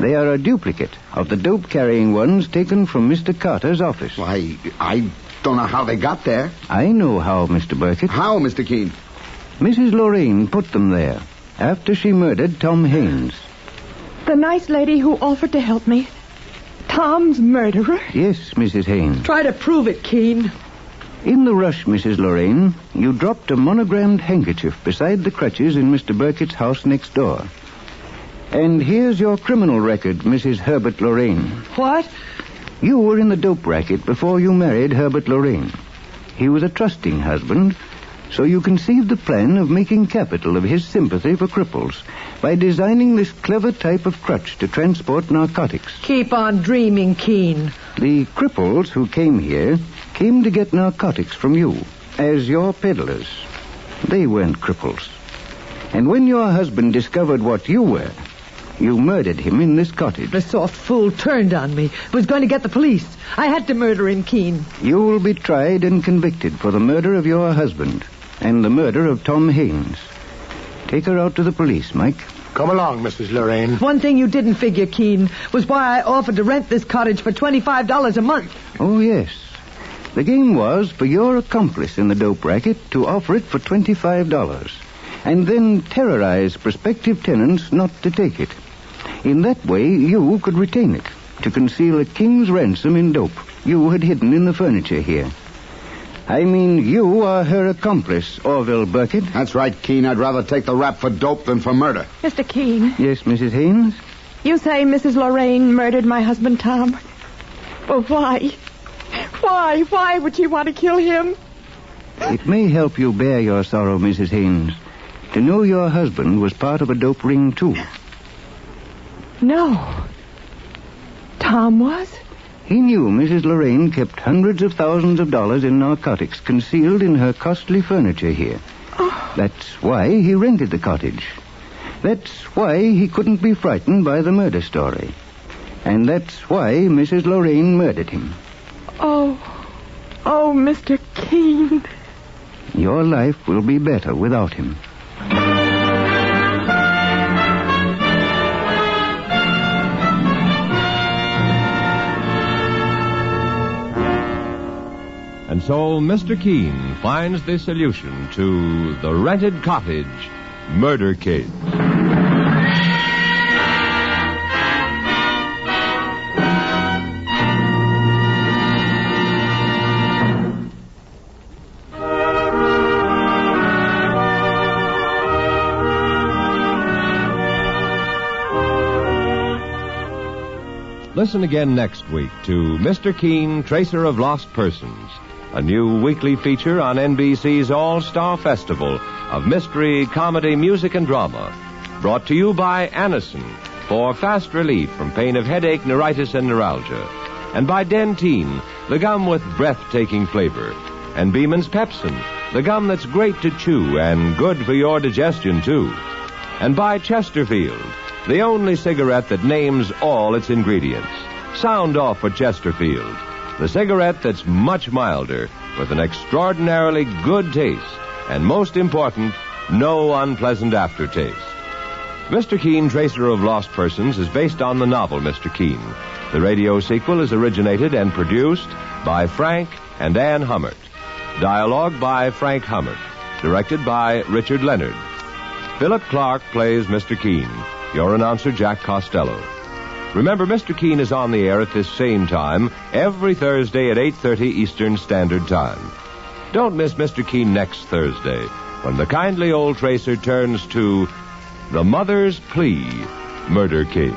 Speaker 20: They are a duplicate of the dope-carrying ones taken from Mr. Carter's office.
Speaker 18: Why, I don't know how they got there.
Speaker 20: I know how, Mr. Burkett.
Speaker 18: How, Mr. Keene?
Speaker 20: Mrs. Lorraine put them there after she murdered Tom Haynes.
Speaker 17: The nice lady who offered to help me. Tom's murderer?
Speaker 20: Yes, Mrs. Haynes.
Speaker 5: Try to prove it, Keene.
Speaker 20: In the rush, Mrs. Lorraine, you dropped a monogrammed handkerchief beside the crutches in Mr. Burkett's house next door. And here's your criminal record, Mrs. Herbert Lorraine.
Speaker 5: What?
Speaker 20: You were in the dope racket before you married Herbert Lorraine. He was a trusting husband, so you conceived the plan of making capital of his sympathy for cripples by designing this clever type of crutch to transport narcotics.
Speaker 5: Keep on dreaming, Keene.
Speaker 20: The cripples who came here came to get narcotics from you as your peddlers. They weren't cripples. And when your husband discovered what you were, you murdered him in this cottage.
Speaker 5: The soft fool turned on me. Was going to get the police. I had to murder him, Keene.
Speaker 20: You will be tried and convicted for the murder of your husband and the murder of Tom Haynes. Take her out to the police, Mike.
Speaker 21: Come along, Mrs. Lorraine.
Speaker 5: One thing you didn't figure, Keene, was why I offered to rent this cottage for $25 a month.
Speaker 20: Oh, yes. The game was for your accomplice in the dope racket to offer it for $25 and then terrorize prospective tenants not to take it. In that way, you could retain it to conceal a king's ransom in dope you had hidden in the furniture here. I mean, you are her accomplice, Orville Burkett.
Speaker 18: That's right, Keene. I'd rather take the rap for dope than for murder.
Speaker 17: Mr. Keene.
Speaker 20: Yes, Mrs. Haynes?
Speaker 17: You say Mrs. Lorraine murdered my husband, Tom. Well, why? Why would she want to kill him?
Speaker 20: It may help you bear your sorrow, Mrs. Haynes, to know your husband was part of a dope ring, too.
Speaker 17: No. Tom was?
Speaker 20: He knew Mrs. Lorraine kept hundreds of thousands of dollars in narcotics concealed in her costly furniture here.
Speaker 17: Oh.
Speaker 20: That's why he rented the cottage. That's why he couldn't be frightened by the murder story. And that's why Mrs. Lorraine murdered him.
Speaker 17: Oh, Mr. Keene.
Speaker 20: Your life will be better without him.
Speaker 16: And so Mr. Keene finds the solution to the rented cottage murder case. Listen again next week to Mr. Keene, Tracer of Lost Persons, a new weekly feature on NBC's All-Star Festival of mystery, comedy, music, and drama. Brought to you by Anacin for fast relief from pain of headache, neuritis, and neuralgia. And by Dentyne, the gum with breathtaking flavor. And Beeman's Pepsin, the gum that's great to chew and good for your digestion, too. And by Chesterfield, the only cigarette that names all its ingredients. Sound off for Chesterfield, the cigarette that's much milder, with an extraordinarily good taste, and most important, no unpleasant aftertaste. Mr. Keene, Tracer of Lost Persons, is based on the novel Mr. Keene. The radio sequel is originated and produced by Frank and Ann Hummert. Dialogue by Frank Hummert. Directed by Richard Leonard. Philip Clark plays Mr. Keene. Your announcer, Jack Costello. Remember, Mr. Keene is on the air at this same time every Thursday at 8:30 Eastern Standard Time. Don't miss Mr. Keene next Thursday, when the kindly old tracer turns to The Mother's Plea murder case.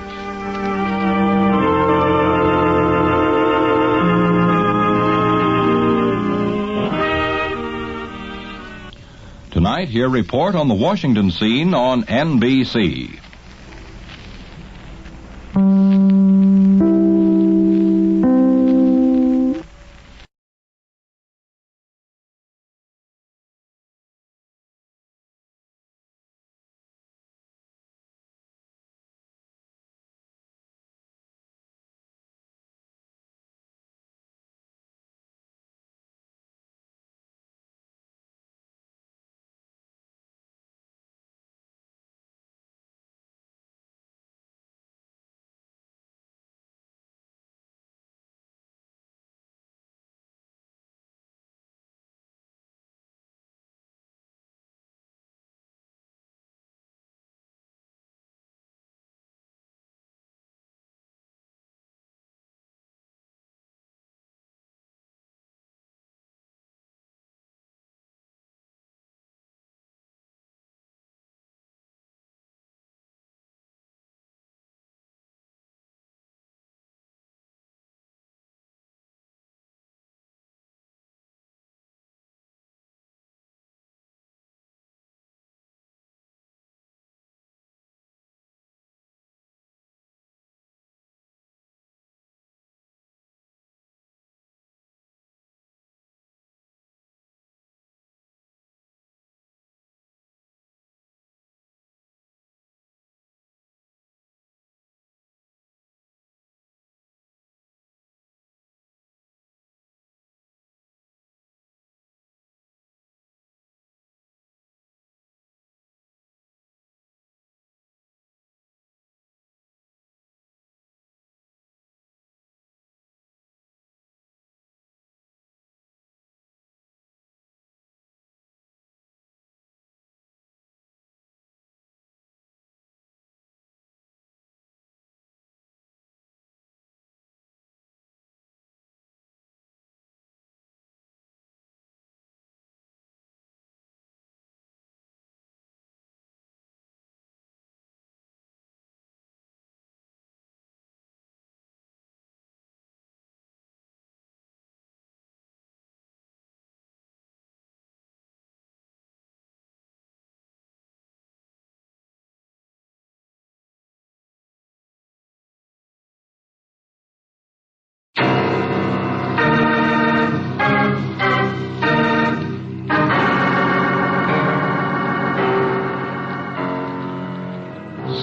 Speaker 9: Tonight, hear a report on the Washington scene on NBC.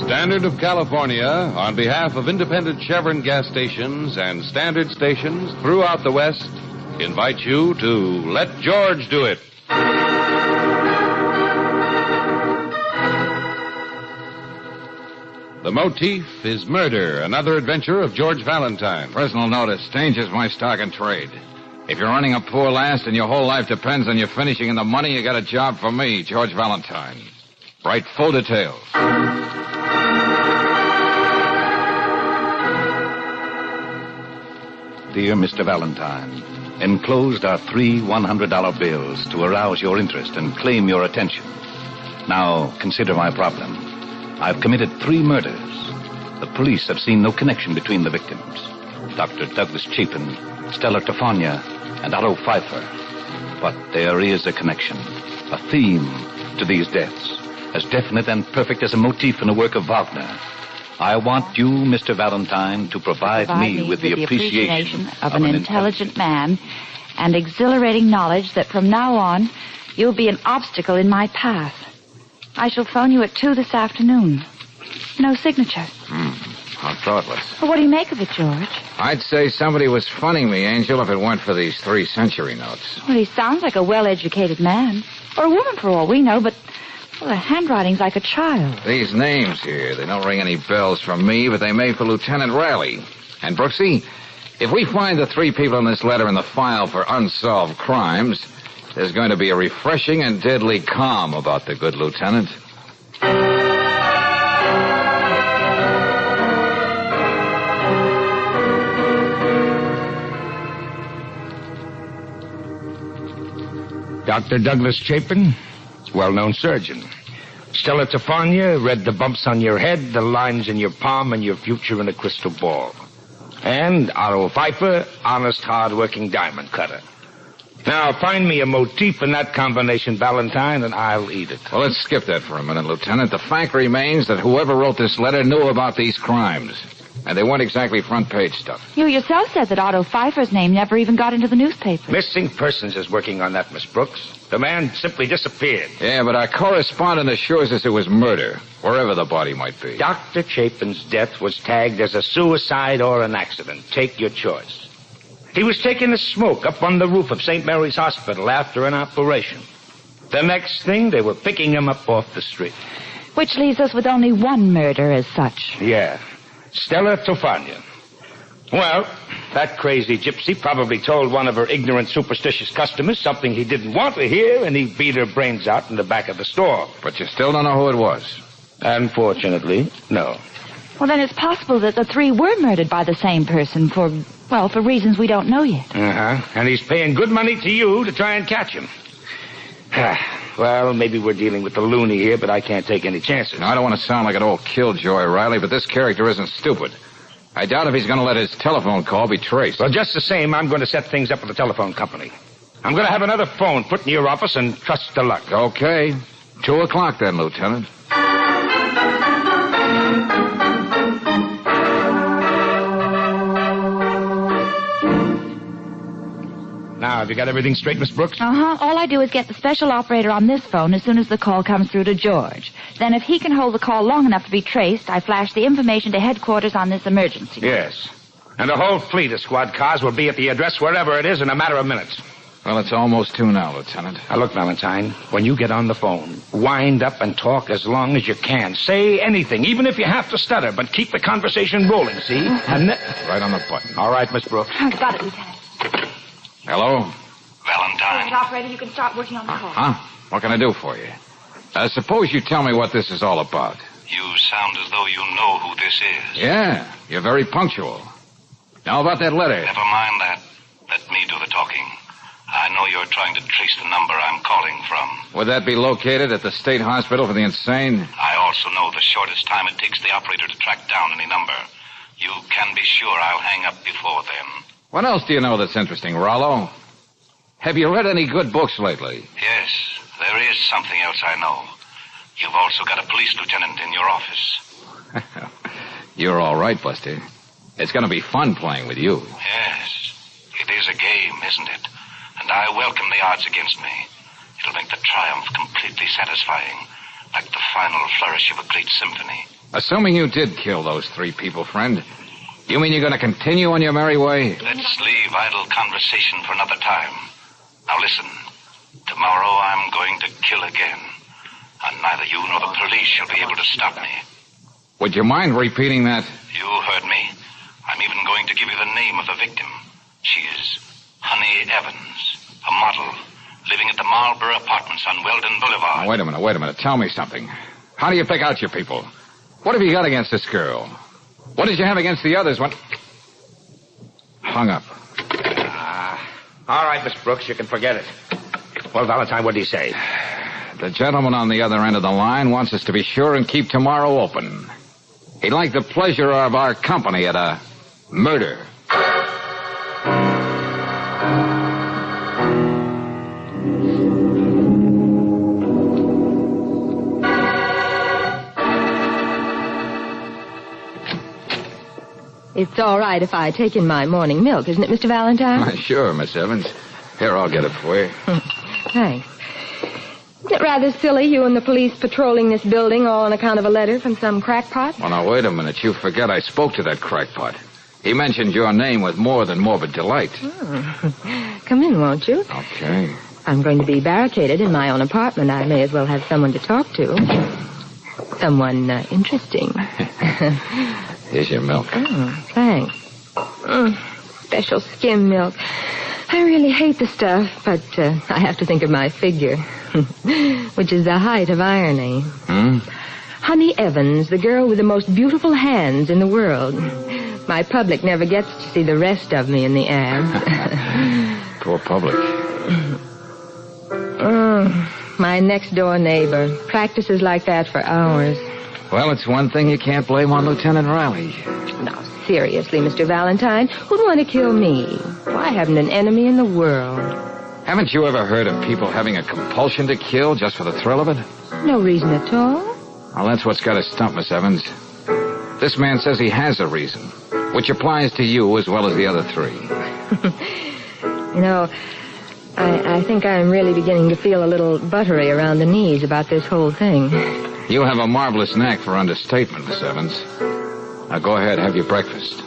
Speaker 10: Standard of California, on behalf of independent Chevron gas stations and standard stations throughout the West, invite you to Let George Do It. The motif is murder, another adventure of George Valentine.
Speaker 15: Personal notice, changes my stock and trade. If you're running a poor last and your whole life depends on you finishing in the money, you got a job for me, George Valentine. Write full details.
Speaker 11: Dear Mr. Valentine, enclosed are 3 $100 bills to arouse your interest and claim your attention. Now, consider my problem. I've committed 3 murders. The police have seen no connection between the victims. Dr. Douglas Chapin, Stella Tafania, and Otto Pfeiffer. But there is a connection, a theme to these deaths, as definite and perfect as a motif in a work of Wagner. I want you, Mr. Valentine, to provide me with the appreciation
Speaker 22: of an intelligent man and exhilarating knowledge that from now on you'll be an obstacle in my path. I shall phone you at 2 this afternoon. No signature.
Speaker 6: How thoughtless.
Speaker 22: Well, what do you make of it, George?
Speaker 6: I'd say somebody was funning me, Angel, if it weren't for these 3-century notes.
Speaker 22: Well, he sounds like a well-educated man. Or a woman, for all we know, but well, the handwriting's like a child.
Speaker 6: These names here, they don't ring any bells for me, but they may for Lieutenant Riley. And, Brooksy, if we find the 3 people in this letter in the file for unsolved crimes, there's going to be a refreshing and deadly calm about the good lieutenant.
Speaker 14: Dr. Douglas Chapin, well-known surgeon. Stella Tefania read the bumps on your head, the lines in your palm, and your future in a crystal ball. And Otto Pfeiffer, honest, hard-working diamond cutter. Now, find me a motif in that combination, Valentine, and I'll eat it.
Speaker 6: Well, let's skip that for a minute, Lieutenant. The fact remains that whoever wrote this letter knew about these crimes. And they weren't exactly front-page stuff.
Speaker 22: You yourself said that Otto Pfeiffer's name never even got into the newspaper.
Speaker 14: Missing Persons is working on that, Miss Brooks. The man simply disappeared.
Speaker 6: Yeah, but our correspondent assures us it was murder, wherever the body might be.
Speaker 14: Dr. Chapin's death was tagged as a suicide or an accident. Take your choice. He was taking a smoke up on the roof of St. Mary's Hospital after an operation. The next thing, they were picking him up off the street.
Speaker 22: Which leaves us with only one murder as such.
Speaker 14: Yeah. Stella Tefania. Well, that crazy gypsy probably told one of her ignorant, superstitious customers something he didn't want to hear, and he beat her brains out in the back of the store.
Speaker 6: But you still don't know who it was?
Speaker 14: Unfortunately, no.
Speaker 22: Well, then it's possible that the 3 were murdered by the same person for reasons we don't know yet.
Speaker 14: Uh-huh. And he's paying good money to you to try and catch him. Well, maybe we're dealing with the loony here, but I can't take any chances.
Speaker 6: Now, I don't want to sound like an old killjoy, Riley, but this character isn't stupid. I doubt if he's going to let his telephone call be traced.
Speaker 14: Well, just the same, I'm going to set things up with the telephone company. I'm going to have another phone put in your office and trust to luck.
Speaker 6: Okay. 2 o'clock then, Lieutenant.
Speaker 14: Now, have you got everything straight, Miss Brooks?
Speaker 22: Uh-huh. All I do is get the special operator on this phone as soon as the call comes through to George. Then if he can hold the call long enough to be traced, I flash the information to headquarters on this emergency.
Speaker 14: Yes. And a whole fleet of squad cars will be at the address wherever it is in a matter of minutes.
Speaker 6: Well, it's almost 2 now, Lieutenant.
Speaker 14: Now, look, Valentine, when you get on the phone, wind up and talk as long as you can. Say anything, even if you have to stutter, but keep the conversation rolling, see? And
Speaker 6: right on the button.
Speaker 14: All right, Miss Brooks.
Speaker 22: Got it, Lieutenant.
Speaker 6: Hello?
Speaker 11: Valentine.
Speaker 22: Operator, you can start working on the call.
Speaker 6: Huh? What can I do for you? Suppose you tell me what this is all about.
Speaker 11: You sound as though you know who this is.
Speaker 6: Yeah, you're very punctual. Now about that letter.
Speaker 11: Never mind that. Let me do the talking. I know you're trying to trace the number I'm calling from.
Speaker 6: Would that be located at the State Hospital for the Insane?
Speaker 11: I also know the shortest time it takes the operator to track down any number. You can be sure I'll hang up before then.
Speaker 6: What else do you know that's interesting, Rollo? Have you read any good books lately?
Speaker 11: Yes, there is something else I know. You've also got a police lieutenant in your office.
Speaker 6: You're all right, Buster. It's going to be fun playing with you.
Speaker 11: Yes, it is a game, isn't it? And I welcome the odds against me. It'll make the triumph completely satisfying, like the final flourish of a great symphony.
Speaker 6: Assuming you did kill those 3 people, friend, you mean you're going to continue on your merry way?
Speaker 11: Let's leave idle conversation for another time. Now listen, tomorrow I'm going to kill again, and neither you nor the police shall be able to stop me.
Speaker 6: Would you mind repeating that?
Speaker 11: You heard me. I'm even going to give you the name of the victim. She is Honey Evans, a model, living at the Marlborough Apartments on Weldon Boulevard.
Speaker 6: Now, wait a minute. Tell me something. How do you pick out your people? What have you got against this girl? What did you have against the others when... Hung up.
Speaker 14: All right, Miss Brooks, you can forget it. Well, Valentine, what do you say?
Speaker 6: The gentleman on the other end of the line wants us to be sure and keep tomorrow open. He'd like the pleasure of our company at a murder.
Speaker 23: It's all right if I take in my morning milk, isn't it, Mr. Valentine?
Speaker 6: Sure, Miss Evans. Here, I'll get it for you.
Speaker 23: Thanks. Isn't it rather silly, you and the police patrolling this building all on account of a letter from some crackpot?
Speaker 6: Well, now, wait a minute. You forget I spoke to that crackpot. He mentioned your name with more than morbid delight.
Speaker 23: Oh. Come in, won't you?
Speaker 6: Okay.
Speaker 23: I'm going to be barricaded in my own apartment. I may as well have someone to talk to. Someone interesting.
Speaker 6: Here's your milk.
Speaker 23: Oh, thanks. Special skim milk. I really hate the stuff, but I have to think of my figure, which is the height of irony. Honey Evans, the girl with the most beautiful hands in the world. My public never gets to see the rest of me in the ads.
Speaker 6: Poor public.
Speaker 23: My next-door neighbor practices like that for hours.
Speaker 6: Well, it's one thing you can't blame on Lieutenant Riley.
Speaker 23: Now, seriously, Mr. Valentine, who'd want to kill me? Well, I haven't an enemy in the world.
Speaker 6: Haven't you ever heard of people having a compulsion to kill just for the thrill of it?
Speaker 23: No reason at all.
Speaker 6: Well, that's what's got us stumped, Miss Evans. This man says he has a reason, which applies to you as well as the other three.
Speaker 23: You know, I think I'm really beginning to feel a little buttery around the knees about this whole thing.
Speaker 6: You have a marvelous knack for understatement, Miss Evans. Now go ahead, have your breakfast.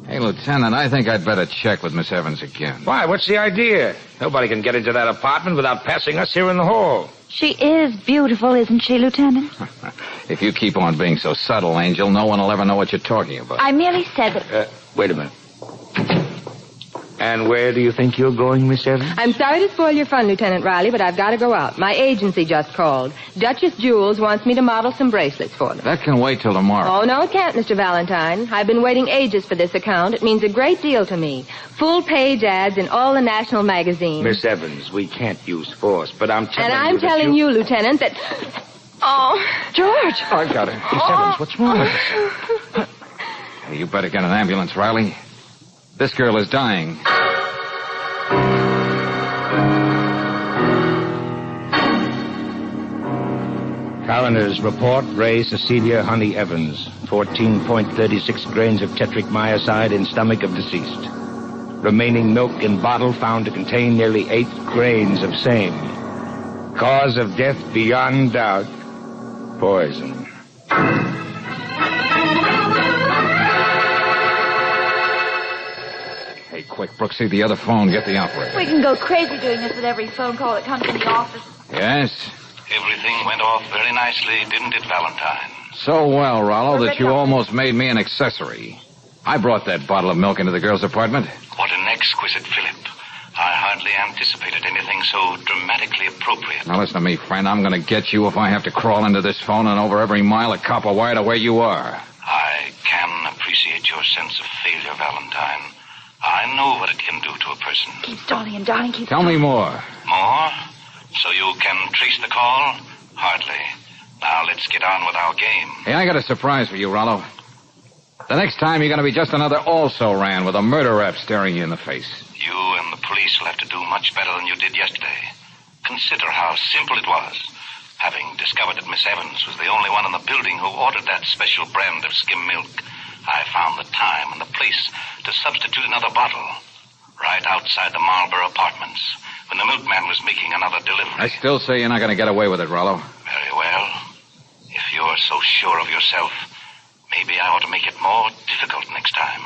Speaker 6: Hey, Lieutenant, I think I'd better check with Miss Evans again.
Speaker 14: Why? What's the idea? Nobody can get into that apartment without passing us here in the hall.
Speaker 22: She is beautiful, isn't she, Lieutenant?
Speaker 6: If you keep on being so subtle, Angel, no one will ever know what you're talking about.
Speaker 22: I merely said that...
Speaker 14: Wait a minute. And where do you think you're going, Miss Evans?
Speaker 23: I'm sorry to spoil your fun, Lieutenant Riley, but I've got to go out. My agency just called. Duchess Jewels wants me to model some bracelets for them.
Speaker 6: That can wait till tomorrow.
Speaker 23: Oh, no, it can't, Mr. Valentine. I've been waiting ages for this account. It means a great deal to me. Full-page ads in all the national magazines.
Speaker 14: Miss Evans, we can't use force, but I'm telling you
Speaker 23: And I'm telling you, Lieutenant, that... Oh, George.
Speaker 6: I got it. Miss Evans, what's wrong? Hey, you better get an ambulance, Riley. This girl is dying.
Speaker 14: Coroner's report, Ray Cecilia Honey Evans, 14.36 grains of tetric myoside in stomach of deceased. Remaining milk in bottle found to contain nearly 8 grains of same. Cause of death beyond doubt, poison.
Speaker 6: Hey, quick, Brooksy, the other phone. Get the operator.
Speaker 22: We can go crazy doing this with every phone call that comes from the office.
Speaker 6: Yes?
Speaker 11: Everything went off very nicely, didn't it, Valentine?
Speaker 6: So well, Rollo, that you almost made me an accessory. I brought that bottle of milk into the girl's apartment.
Speaker 11: What an exquisite fillip. I hardly anticipated anything so dramatically appropriate.
Speaker 6: Now listen to me, friend. I'm going to get you if I have to crawl into this phone and over every mile of copper wire to where you are.
Speaker 11: I can appreciate your sense of failure, Valentine. I know what it can do to a person.
Speaker 22: Keep stalling and darling, keep
Speaker 6: Tell me more.
Speaker 11: More? So you can trace the call? Hardly. Now let's get on with our game.
Speaker 6: Hey, I got a surprise for you, Rollo. The next time you're going to be just another also-ran with a murder rap staring you in the face.
Speaker 11: You and the police will have to do much better than you did yesterday. Consider how simple it was. Having discovered that Miss Evans was the only one in the building who ordered that special brand of skim milk, I found the time and the place to substitute another bottle right outside the Marlborough apartments when the milkman was making another delivery.
Speaker 6: I still say you're not going to get away with it, Rollo.
Speaker 11: Very well. If you're so sure of yourself, maybe I ought to make it more difficult next time.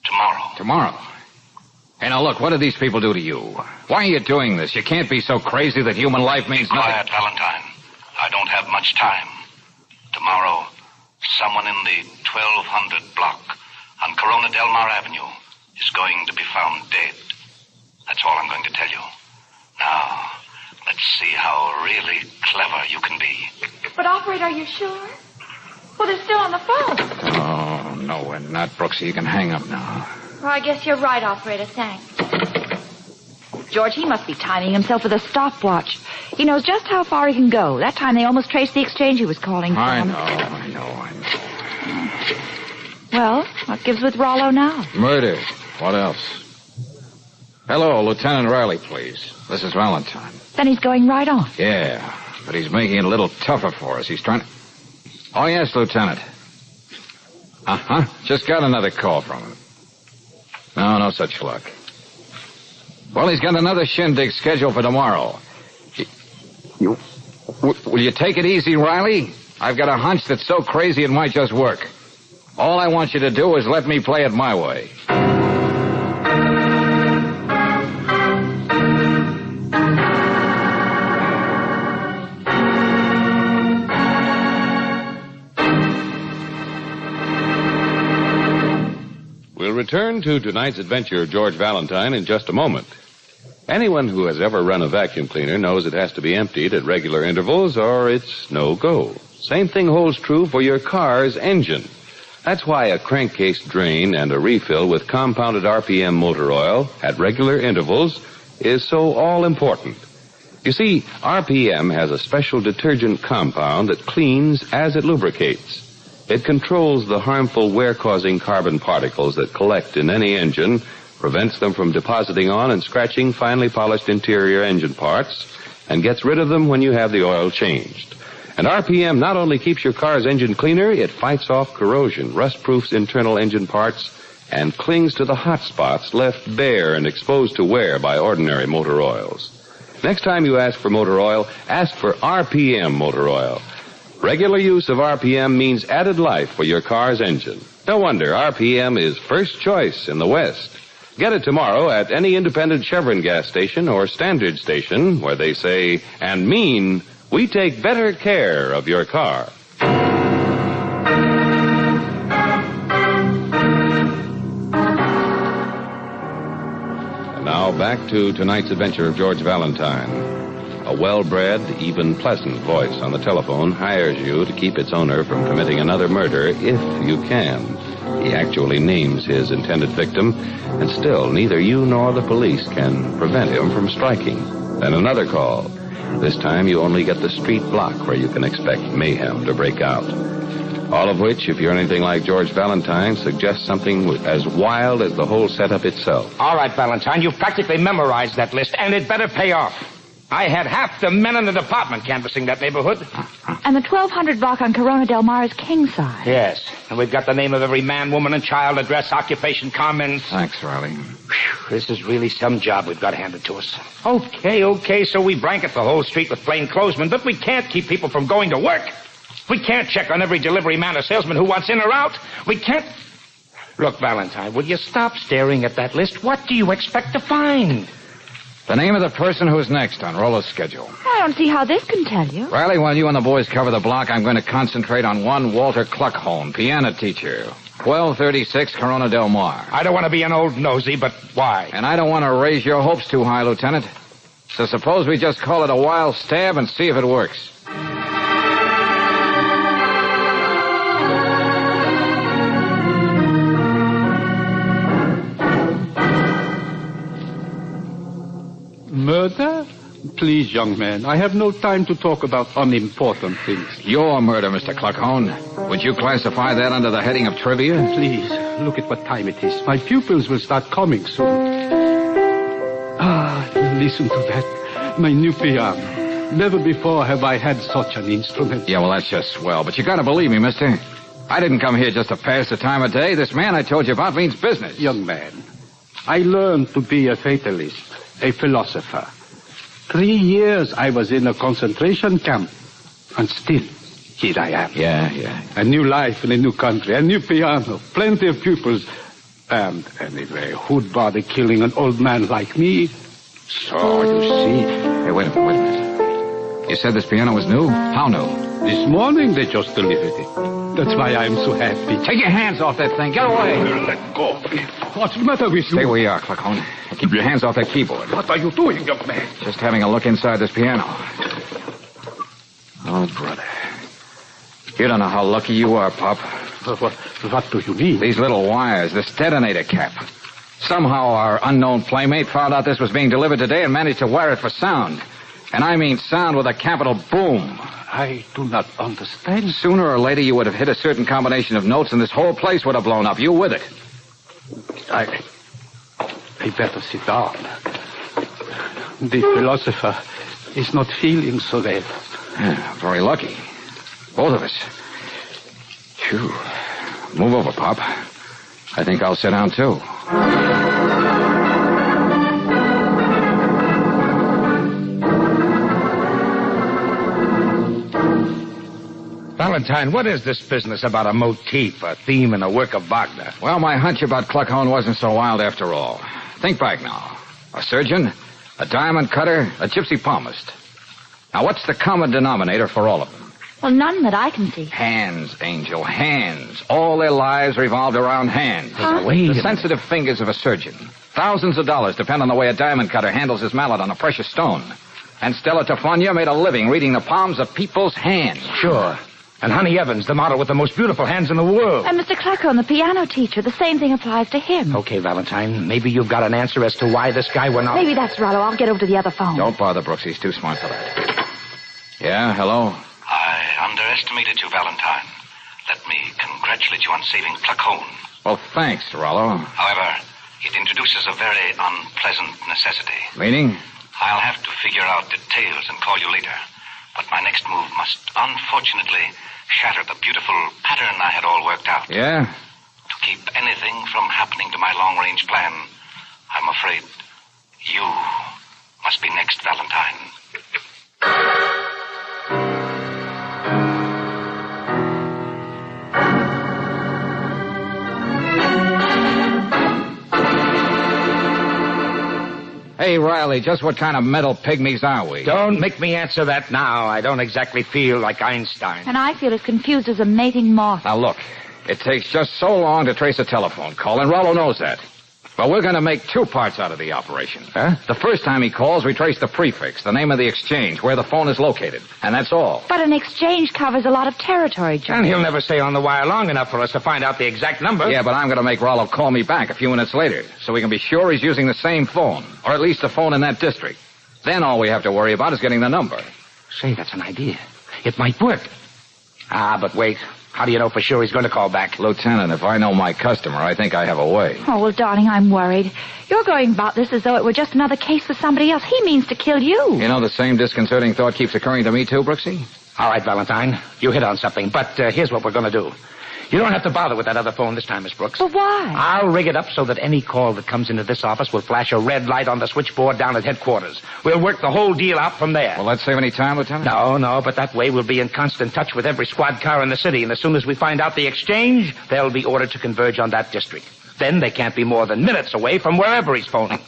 Speaker 11: Tomorrow.
Speaker 6: Tomorrow? Hey, now look, what did these people do to you? Why are you doing this? You can't be so crazy that human life means nothing.
Speaker 11: Quiet, Valentine. I don't have much time. Tomorrow, someone in the 1200 block on Corona Del Mar Avenue is going to be found dead. That's all I'm going to tell you. Now, let's see how really clever you can be.
Speaker 22: But, operator, are you sure? Well, they're still on the phone.
Speaker 6: Oh, no, we're not, Brooksy. You can hang up now.
Speaker 22: Well, I guess you're right, operator. Thanks. George, he must be timing himself with a stopwatch. He knows just how far he can go. That time they almost traced the exchange he was calling from.
Speaker 6: I know.
Speaker 22: Well, what gives with Rollo now?
Speaker 6: Murder. What else? Hello, Lieutenant Riley, please. This is Valentine.
Speaker 22: Then he's going right on.
Speaker 6: Yeah. but he's making it a little tougher for us. He's trying to... Oh, yes, Lieutenant. Uh-huh. Just got another call from him. No such luck. Well, he's got another shindig scheduled for tomorrow. Will you take it easy, Riley? I've got a hunch that's so crazy it might just work. All I want you to do is let me play it my way.
Speaker 10: We'll return to tonight's adventure of George Valentine in just a moment. Anyone who has ever run a vacuum cleaner knows it has to be emptied at regular intervals or it's no go. Same thing holds true for your car's engine. That's why a crankcase drain and a refill with compounded RPM motor oil at regular intervals is so all-important. You see, RPM has a special detergent compound that cleans as it lubricates. It controls the harmful wear-causing carbon particles that collect in any engine, prevents them from depositing on and scratching finely polished interior engine parts, and gets rid of them when you have the oil changed. And RPM not only keeps your car's engine cleaner, it fights off corrosion, rust-proofs internal engine parts, and clings to the hot spots left bare and exposed to wear by ordinary motor oils. Next time you ask for motor oil, ask for RPM motor oil. Regular use of RPM means added life for your car's engine. No wonder RPM is first choice in the West. Get it tomorrow at any independent Chevron gas station or standard station where they say and mean, we take better care of your car. And now back to tonight's adventure of George Valentine. A well-bred, even pleasant voice on the telephone hires you to keep its owner from committing another murder if you can. He actually names his intended victim, and still neither you nor the police can prevent him from striking. Then another call. This time you only get the street block where you can expect mayhem to break out. All of which, if you're anything like George Valentine, suggests something as wild as the whole setup itself.
Speaker 14: All right, Valentine, you've practically memorized that list, and it better pay off. I had half the men in the department canvassing that neighborhood.
Speaker 22: And the 1200 block on Corona Del Mar is king size.
Speaker 14: Yes, and we've got the name of every man, woman, and child, address, occupation, comments.
Speaker 6: Thanks, Riley.
Speaker 14: Whew, this is really some job we've got handed to us. Okay, so we blanket the whole street with plainclothesmen, but we can't keep people from going to work. We can't check on every delivery man or salesman who wants in or out. We can't... Look, Valentine, will you stop staring at that list? What do you expect to find?
Speaker 6: The name of the person who's next on Rollo's schedule.
Speaker 22: I don't see how this can tell you.
Speaker 6: Riley, while you and the boys cover the block, I'm going to concentrate on one Walter Cluckholm, piano teacher. 1236 Corona Del Mar.
Speaker 14: I don't want to be an old nosy, but why?
Speaker 6: And I don't want to raise your hopes too high, Lieutenant. So suppose we just call it a wild stab and see if it works.
Speaker 2: Murder? Please, young man, I have no time to talk about unimportant things.
Speaker 6: Your murder, Mr. Cluckhorn. Would you classify that under the heading of trivia?
Speaker 2: Please, look at what time it is. My pupils will start coming soon. Ah, listen to that. My new piano. Never before have I had such an instrument.
Speaker 6: Yeah, well, that's just swell. But you gotta believe me, mister. I didn't come here just to pass the time of day. This man I told you about means business.
Speaker 2: Young man, I learned to be a fatalist. A philosopher. 3 years I was in a concentration camp. And still, here I am.
Speaker 6: Yeah.
Speaker 2: A new life in a new country, a new piano, plenty of pupils. And anyway, who'd bother killing an old man like me? So, you see...
Speaker 6: Hey, wait a minute. You said this piano was new? How new?
Speaker 2: This morning they just delivered it. That's why I'm so happy.
Speaker 6: Take your hands off that thing. Get away.
Speaker 2: Let go. What's the matter with you?
Speaker 6: Stay where you are, Cluckhorn. Keep your hands off that keyboard.
Speaker 2: What are you doing, young man?
Speaker 6: Just having a look inside this piano. Oh, brother. You don't know how lucky you are, Pop.
Speaker 2: What do you mean?
Speaker 6: These little wires, this detonator cap. Somehow our unknown playmate found out this was being delivered today and managed to wire it for sound. And I mean sound with a capital boom.
Speaker 2: I do not understand.
Speaker 6: Sooner or later you would have hit a certain combination of notes and this whole place would have blown up. You with it.
Speaker 2: I better sit down. The philosopher is not feeling so well.
Speaker 6: Very lucky. Both of us. Phew. Move over, Pop. I think I'll sit down, too.
Speaker 14: Valentine, what is this business about a motif, a theme, and a work of Wagner?
Speaker 6: Well, my hunch about Cluckhorn wasn't so wild after all. Think back now. A surgeon, a diamond cutter, a gypsy palmist. Now, what's the common denominator for all of them?
Speaker 22: Well, none that I can see.
Speaker 6: Hands, Angel, hands. All their lives revolved around hands.
Speaker 22: Huh?
Speaker 6: The sensitive fingers of a surgeon. Thousands of dollars depend on the way a diamond cutter handles his mallet on a precious stone. And Stella Tafania made a living reading the palms of people's hands.
Speaker 14: Sure. And Honey Evans, the model with the most beautiful hands in the world.
Speaker 22: And Mr. Cluckhorn, the piano teacher, the same thing applies to him.
Speaker 14: Okay, Valentine, maybe you've got an answer as to why this guy went out.
Speaker 22: Maybe that's Rollo. I'll get over to the other phone.
Speaker 6: Don't bother, Brooks. He's too smart for that. Yeah, hello?
Speaker 11: I underestimated you, Valentine. Let me congratulate you on saving Cluckhorn.
Speaker 6: Well, thanks, Rollo.
Speaker 11: However, it introduces a very unpleasant necessity.
Speaker 6: Meaning?
Speaker 11: I'll have to figure out details and call you later. But my next move must unfortunately shatter the beautiful pattern I had all worked out.
Speaker 6: Yeah?
Speaker 11: To keep anything from happening to my long-range plan, I'm afraid you must be next, Valentine.
Speaker 6: Hey, Riley, just what kind of mental pygmies are we?
Speaker 14: Don't make me answer that now. I don't exactly feel like Einstein.
Speaker 22: And I feel as confused as a mating moth.
Speaker 6: Now, look, it takes just so long to trace a telephone call, and Rollo knows that. But we're going to make two parts out of the operation.
Speaker 14: Huh?
Speaker 6: The first time he calls, we trace the prefix, the name of the exchange, where the phone is located. And that's all.
Speaker 22: But an exchange covers a lot of territory, George.
Speaker 14: And he'll never stay on the wire long enough for us to find out the exact number.
Speaker 6: Yeah, but I'm going to make Rollo call me back a few minutes later, so we can be sure he's using the same phone, or at least the phone in that district. Then all we have to worry about is getting the number.
Speaker 14: Say, that's an idea. It might work. But wait. How do you know for sure he's going to call back?
Speaker 6: Lieutenant, if I know my customer, I think I have a way.
Speaker 22: Oh, well, darling, I'm worried. You're going about this as though it were just another case with somebody else. He means to kill you.
Speaker 6: You know, the same disconcerting thought keeps occurring to me, too, Brooksy?
Speaker 14: All right, Valentine. You hit on something. But here's what we're going to do. You don't have to bother with that other phone this time, Miss Brooks.
Speaker 22: But why?
Speaker 14: I'll rig it up so that any call that comes into this office will flash a red light on the switchboard down at headquarters. We'll work the whole deal out from there.
Speaker 6: Will that save any time, Lieutenant?
Speaker 14: No, but that way we'll be in constant touch with every squad car in the city, and as soon as we find out the exchange, they'll be ordered to converge on that district. Then they can't be more than minutes away from wherever he's phoning.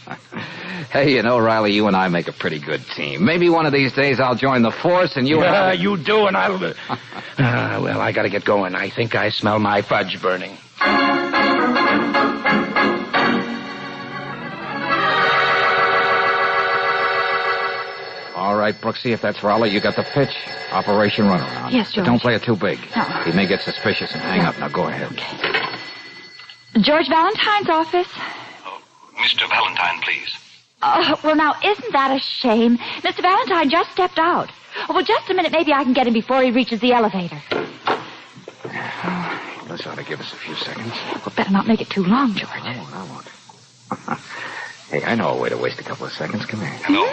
Speaker 6: Hey, you know, Riley, you and I make a pretty good team. Maybe one of these days I'll join the force and you and I...
Speaker 14: You do, and I'll... well, I gotta get going. I think I smell my fudge burning.
Speaker 6: All right, Brooksy, if that's Raleigh, you got the pitch. Operation Runaround.
Speaker 22: Yes, George.
Speaker 6: But don't play it too big.
Speaker 22: No.
Speaker 6: He may get suspicious and hang up. Now, go ahead.
Speaker 22: Okay. George Valentine's office.
Speaker 11: Mr. Valentine, please.
Speaker 22: Oh, well, now, isn't that a shame? Mr. Valentine just stepped out. Oh, well, just a minute. Maybe I can get him before he reaches the elevator.
Speaker 6: This ought to give us a few seconds.
Speaker 22: Well, better not make it too long, George.
Speaker 6: I won't. Hey, I know a way to waste a couple of seconds. Come here.
Speaker 11: Hello.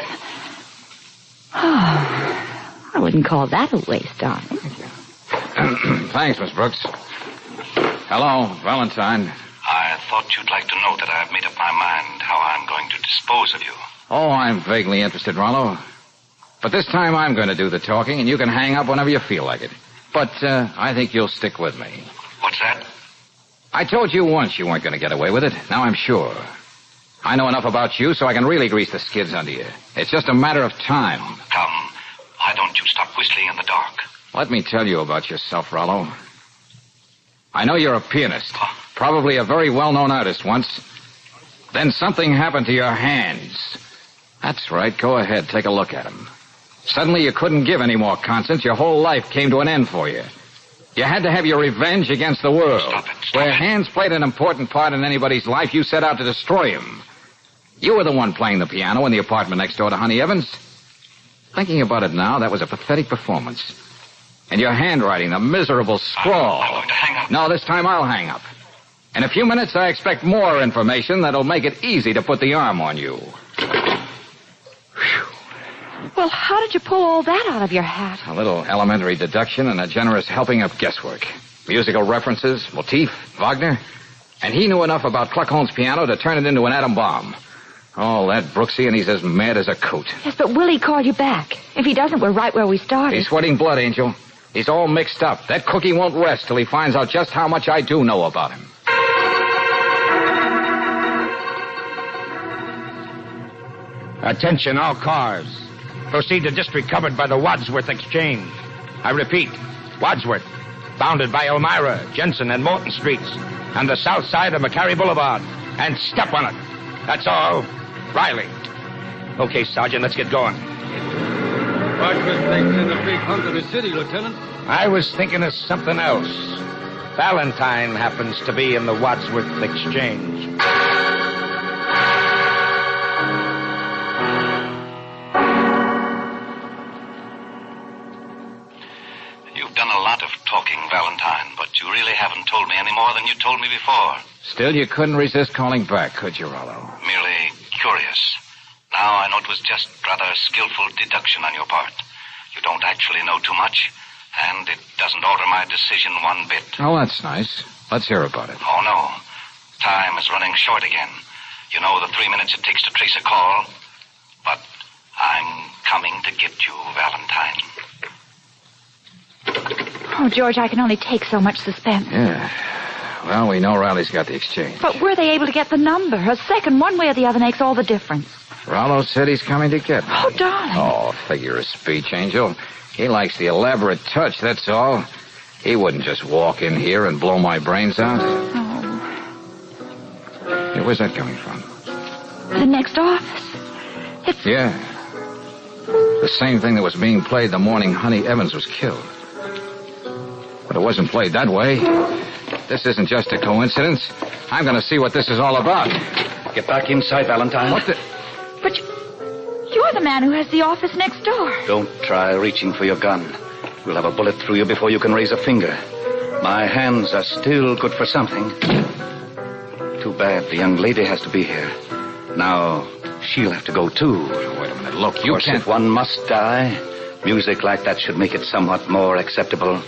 Speaker 22: Oh, I wouldn't call that a waste, darling.
Speaker 6: Thanks, Miss Brooks. Hello, Valentine.
Speaker 11: I thought you'd like to know that I've made up my mind how I'm going to dispose of you.
Speaker 6: Oh, I'm vaguely interested, Rollo. But this time I'm going to do the talking, and you can hang up whenever you feel like it. But I think you'll stick with me.
Speaker 11: What's that?
Speaker 6: I told you once you weren't going to get away with it. Now I'm sure. I know enough about you so I can really grease the skids under you. It's just a matter of time.
Speaker 11: Come, why don't you stop whistling in the dark?
Speaker 6: Let me tell you about yourself, Rollo. I know you're a pianist. Probably a very well-known artist once. Then something happened to your hands. That's right. Go ahead. Take a look at them. Suddenly you couldn't give any more concerts. Your whole life came to an end for you. You had to have your revenge against the world.
Speaker 11: Stop it.
Speaker 6: Where hands played an important part in anybody's life, you set out to destroy him. You were the one playing the piano in the apartment next door to Honey Evans. Thinking about it now, that was a pathetic performance. And your handwriting, the miserable scrawl.
Speaker 11: I'm going to hang up.
Speaker 6: No, this time I'll hang up. In a few minutes, I expect more information that'll make it easy to put the arm on you. Whew.
Speaker 22: Well, how did you pull all that out of your hat?
Speaker 6: A little elementary deduction and a generous helping of guesswork. Musical references, motif, Wagner. And he knew enough about Cluckhone's piano to turn it into an atom bomb. All that Brooksy, and he's as mad as a coot.
Speaker 22: Yes, but will he call you back? If he doesn't, we're right where we started.
Speaker 6: He's sweating blood, Angel. He's all mixed up. That cookie won't rest till he finds out just how much I do know about him.
Speaker 14: Attention, all cars. Proceed to district covered by the Wadsworth Exchange. I repeat, Wadsworth, bounded by Elmira, Jensen, and Morton Streets, and the south side of McCary Boulevard. And step on it. That's all. Riley. Okay, Sergeant, let's get going.
Speaker 12: Wadsworth thinks in a big hunk of the city, Lieutenant.
Speaker 14: I was thinking of something else. Valentine happens to be in the Wadsworth Exchange.
Speaker 11: You've done a lot of talking, Valentine, but you really haven't told me any more than you told me before.
Speaker 6: Still, you couldn't resist calling back, could you, Rollo?
Speaker 11: Merely curious. Now I know it was just rather skillful deduction on your part. You don't actually know too much, and it doesn't alter my decision one bit.
Speaker 6: Oh, that's nice. Let's hear about it.
Speaker 11: Oh, no. Time is running short again. You know the 3 minutes it takes to trace a call. But I'm coming to get you, Valentine.
Speaker 22: Oh, George, I can only take so much suspense.
Speaker 6: Yeah. Well, we know Riley's got the exchange.
Speaker 22: But were they able to get the number? A second one way or the other makes all the difference.
Speaker 6: Rollo said he's coming to get me.
Speaker 22: Oh, darling.
Speaker 6: Oh, figure of speech, Angel. He likes the elaborate touch, that's all. He wouldn't just walk in here and blow my brains out.
Speaker 22: Oh.
Speaker 6: Hey, where's that coming from?
Speaker 22: The next office. It's...
Speaker 6: Yeah. The same thing that was being played the morning Honey Evans was killed. But it wasn't played that way. This isn't just a coincidence. I'm going to see what this is all about.
Speaker 11: Get back inside, Valentine.
Speaker 6: What the...
Speaker 22: But you're the man who has the office next door.
Speaker 11: Don't try reaching for your gun. We'll have a bullet through you before you can raise a finger. My hands are still good for something. Too bad the young lady has to be here. Now, she'll have to go, too.
Speaker 6: Wait a minute. Look, you can't...
Speaker 11: If one must die, music like that should make it somewhat more acceptable.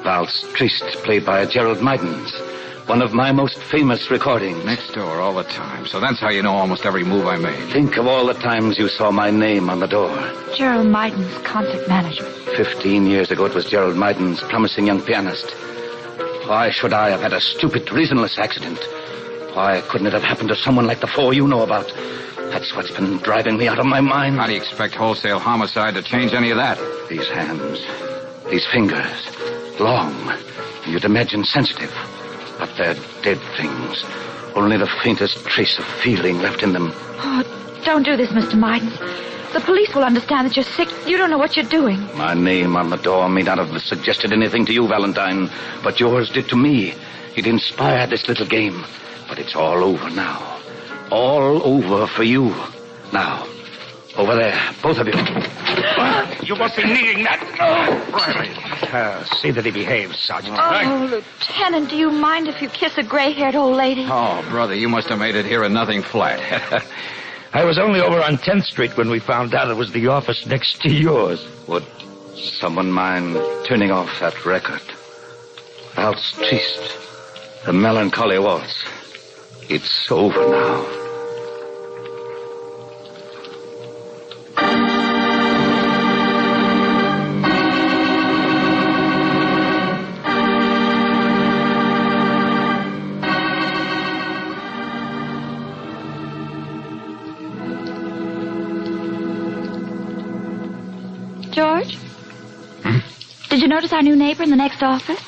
Speaker 11: Valse Triste, played by Gerald Mydens. One of my most famous recordings.
Speaker 6: Next door all the time. So that's how you know almost every move I made.
Speaker 11: Think of all the times you saw my name on the door.
Speaker 22: Gerald Mydens, concert management.
Speaker 11: 15 years ago, it was Gerald Mydens, promising young pianist. Why should I have had a stupid, reasonless accident? Why couldn't it have happened to someone like the four you know about? That's what's been driving me out of my mind.
Speaker 6: How do you expect wholesale homicide to change any of that?
Speaker 11: These hands, these fingers, long, you'd imagine sensitive. But they're dead things. Only the faintest trace of feeling left in them.
Speaker 22: Oh, don't do this, Mr. Mydens. The police will understand that you're sick. You don't know what you're doing.
Speaker 11: My name on the door may not have suggested anything to you, Valentine, but yours did to me. It inspired this little game. But it's all over now. All over for you. Now, over there, both of you.
Speaker 14: You must be needing that. See that he behaves, Sergeant.
Speaker 22: Oh, Lieutenant, do you mind if you kiss a gray-haired old lady?
Speaker 6: Oh, brother, you must have made it here in nothing flat.
Speaker 14: I was only over on 10th Street when we found out it was the office next to yours.
Speaker 11: Would someone mind turning off that record? Valse Triste, the melancholy waltz. It's over now.
Speaker 22: George? Did you notice our new neighbor in the next office?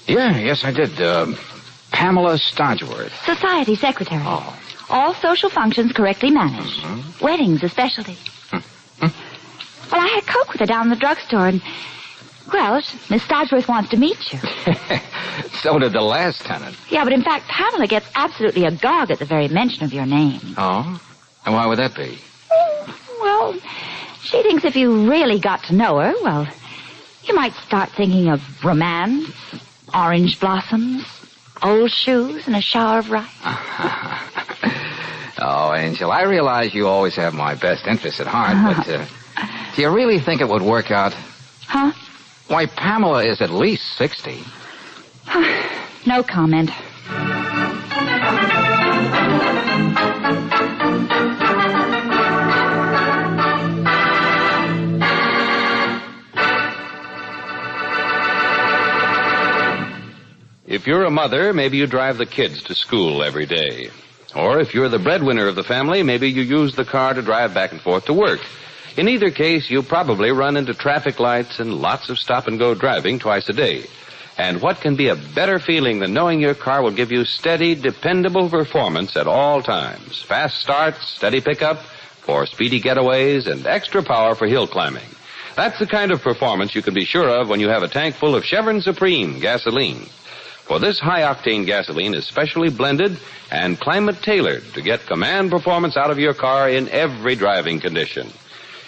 Speaker 6: Yeah, yes, I did. Pamela Stodgeworth.
Speaker 22: Society secretary.
Speaker 6: Oh.
Speaker 22: All social functions correctly managed.
Speaker 6: Mm-hmm.
Speaker 22: Weddings especially. Well, I had Coke with her down in the drugstore, and... Well, Miss Stodgeworth wants to meet you.
Speaker 6: So did the last tenant.
Speaker 22: Yeah, but in fact, Pamela gets absolutely agog at the very mention of your name.
Speaker 6: Oh? And why would that be?
Speaker 22: Well, she thinks if you really got to know her, well, you might start thinking of romance, orange blossoms, old shoes, and a shower of rice.
Speaker 6: Oh, Angel, I realize you always have my best interests at heart, but Do you really think it would work out?
Speaker 22: Huh?
Speaker 6: Why, Pamela is at least 60.
Speaker 22: No comment.
Speaker 10: If you're a mother, maybe you drive the kids to school every day. Or if you're the breadwinner of the family, maybe you use the car to drive back and forth to work. In either case, you probably run into traffic lights and lots of stop-and-go driving twice a day. And what can be a better feeling than knowing your car will give you steady, dependable performance at all times? Fast starts, steady pickup for speedy getaways, and extra power for hill climbing. That's the kind of performance you can be sure of when you have a tank full of Chevron Supreme gasoline. For this high-octane gasoline is specially blended and climate-tailored to get command performance out of your car in every driving condition.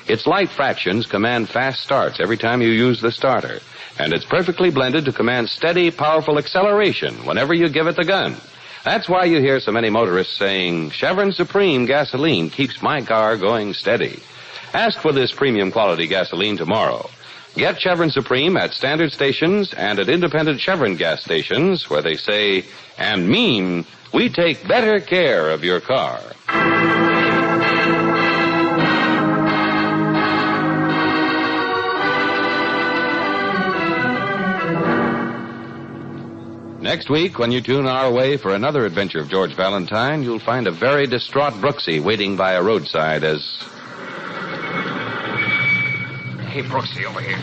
Speaker 10: Its light fractions command fast starts every time you use the starter, and it's perfectly blended to command steady, powerful acceleration whenever you give it the gun. That's why you hear so many motorists saying, Chevron Supreme gasoline keeps my car going steady. Ask for this premium quality gasoline tomorrow. Get Chevron Supreme at standard stations and at independent Chevron gas stations where they say and mean we take better care of your car. Next week, when you tune our way for another adventure of George Valentine, you'll find a very distraught Brooksy waiting by a roadside as...
Speaker 6: Hey, Brooksy, over here.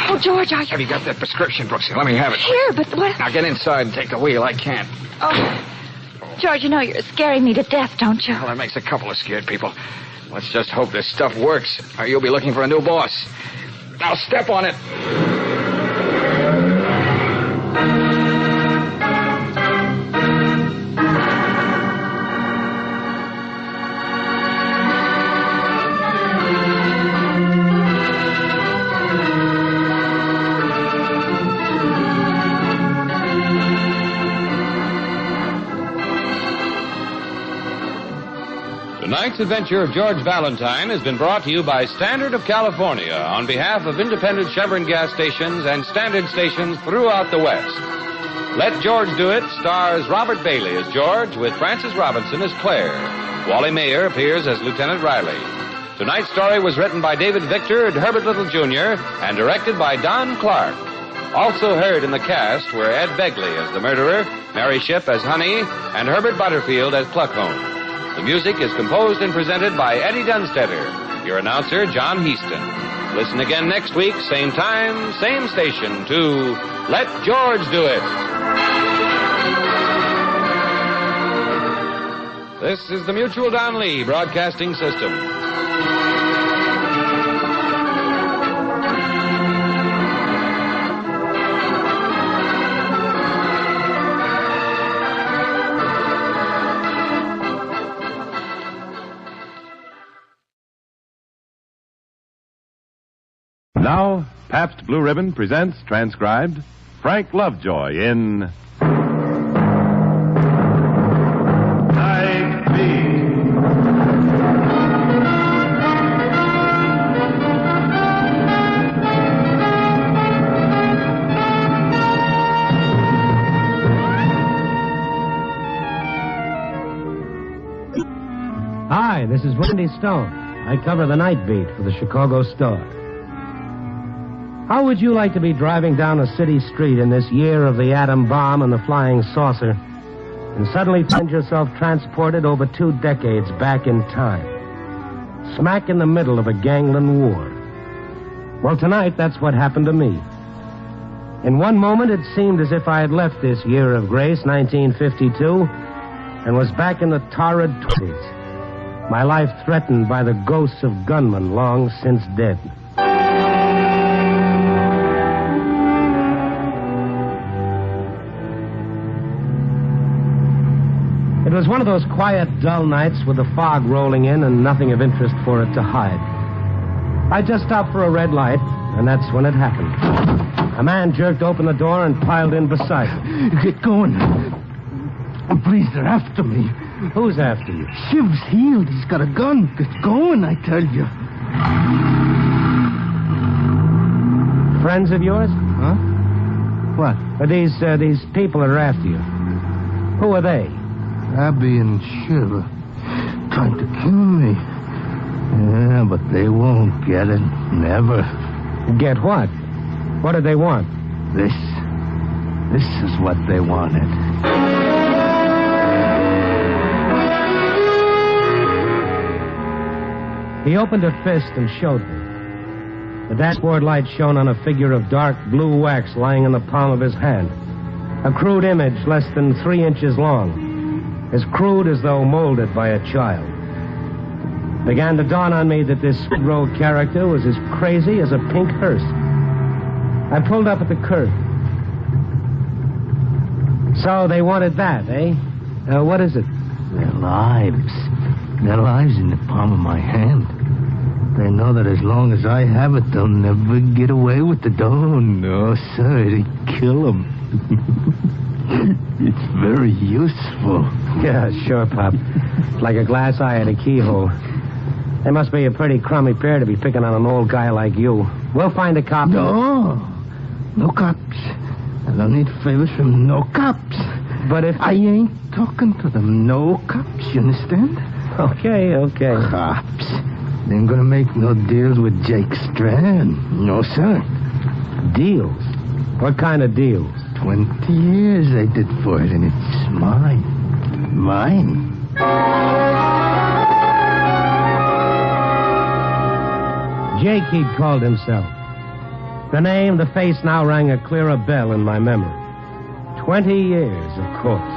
Speaker 22: Oh, George,
Speaker 6: Have you got that prescription, Brooksy? Let me have it.
Speaker 22: Here, but what...
Speaker 6: Now get inside and take the wheel. I can't.
Speaker 22: Oh, George, you know you're scaring me to death, don't you?
Speaker 6: Well, that makes a couple of scared people. Let's just hope this stuff works, or you'll be looking for a new boss. Now step on it.
Speaker 10: Tonight's adventure of George Valentine has been brought to you by Standard of California on behalf of independent Chevron gas stations and standard stations throughout the West. Let George Do It stars Robert Bailey as George with Frances Robinson as Claire. Wally Mayer appears as Lieutenant Riley. Tonight's story was written by David Victor and Herbert Little Jr. and directed by Don Clark. Also heard in the cast were Ed Begley as the murderer, Mary Shipp as Honey, and Herbert Butterfield as Pluckhone. The music is composed and presented by Eddie Dunstetter. Your announcer, John Heaston. Listen again next week, same time, same station, to Let George Do It. This is the Mutual Don Lee Broadcasting System.
Speaker 7: Now, Pabst Blue Ribbon presents, transcribed, Frank Lovejoy in... Night Beat.
Speaker 8: Hi, this is Randy Stone. I cover the night beat for the Chicago Star. How would you like to be driving down a city street in this year of the atom bomb and the flying saucer and suddenly find yourself transported over 2 decades back in time, smack in the middle of a gangland war? Well, tonight, that's what happened to me. In one moment, it seemed as if I had left this year of grace, 1952, and was back in the torrid 20s, my life threatened by the ghosts of gunmen long since dead. It was one of those quiet, dull nights with the fog rolling in and nothing of interest for it to hide. I just stopped for a red light, and that's when it happened. A man jerked open the door and piled in beside me.
Speaker 21: Get going. Please, they're after me.
Speaker 8: Who's after you?
Speaker 21: Shiv's healed. He's got a gun. Get going, I tell you.
Speaker 8: Friends of yours?
Speaker 21: Huh? What?
Speaker 8: Are these people that are after you? Who are they?
Speaker 21: Abby and Shiv trying to kill me. Yeah, but they won't get it. Never.
Speaker 8: Get what? What do they want?
Speaker 21: This is what they wanted.
Speaker 8: He opened a fist and showed me. The dashboard light shone on a figure of dark blue wax lying in the palm of his hand. A crude image less than 3 inches long. As crude as though molded by a child. It began to dawn on me that this Skid Row character was as crazy as a pink hearse. I pulled up at the curb. So they wanted that, eh? What is it?
Speaker 21: Their lives. Their lives in the palm of my hand. They know that as long as I have it, they'll never get away with it. Oh, no, sir. They kill them. It's very useful.
Speaker 8: Yeah, sure, Pop. It's like a glass eye at a keyhole. They must be a pretty crummy pair to be picking on an old guy like you. We'll find a cop.
Speaker 21: No cops. I don't need favors from no cops.
Speaker 8: But if...
Speaker 21: I ain't talking to them. No cops, you understand?
Speaker 8: Okay.
Speaker 21: Cops. They ain't gonna make no deals with Jake Strand. No, sir.
Speaker 8: Deals? What kind of deals?
Speaker 21: 20 years they did for it, and it's mine. Mine.
Speaker 8: Jake, he'd called himself. The name, the face now rang a clearer bell in my memory. 20 years, of course.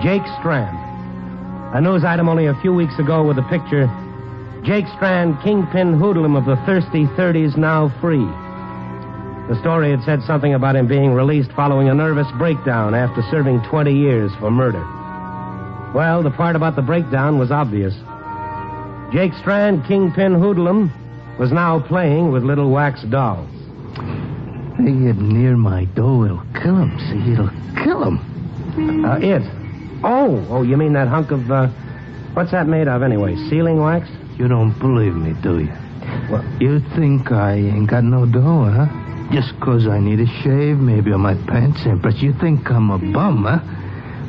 Speaker 8: Jake Strand. A news item only a few weeks ago with the picture, Jake Strand, kingpin hoodlum of the thirsty 30s, now free. The story had said something about him being released following a nervous breakdown after serving 20 years for murder. Well, the part about the breakdown was obvious. Jake Strand, kingpin hoodlum, was now playing with little wax dolls.
Speaker 21: They get near my door, it'll kill him. See, it'll kill him.
Speaker 8: It? Oh, you mean that hunk of, what's that made of anyway? Sealing wax?
Speaker 21: You don't believe me, do you?
Speaker 8: Well,
Speaker 21: you think I ain't got no dough, huh? Just 'cause I need a shave, maybe on my pants, but you think I'm a bum, huh?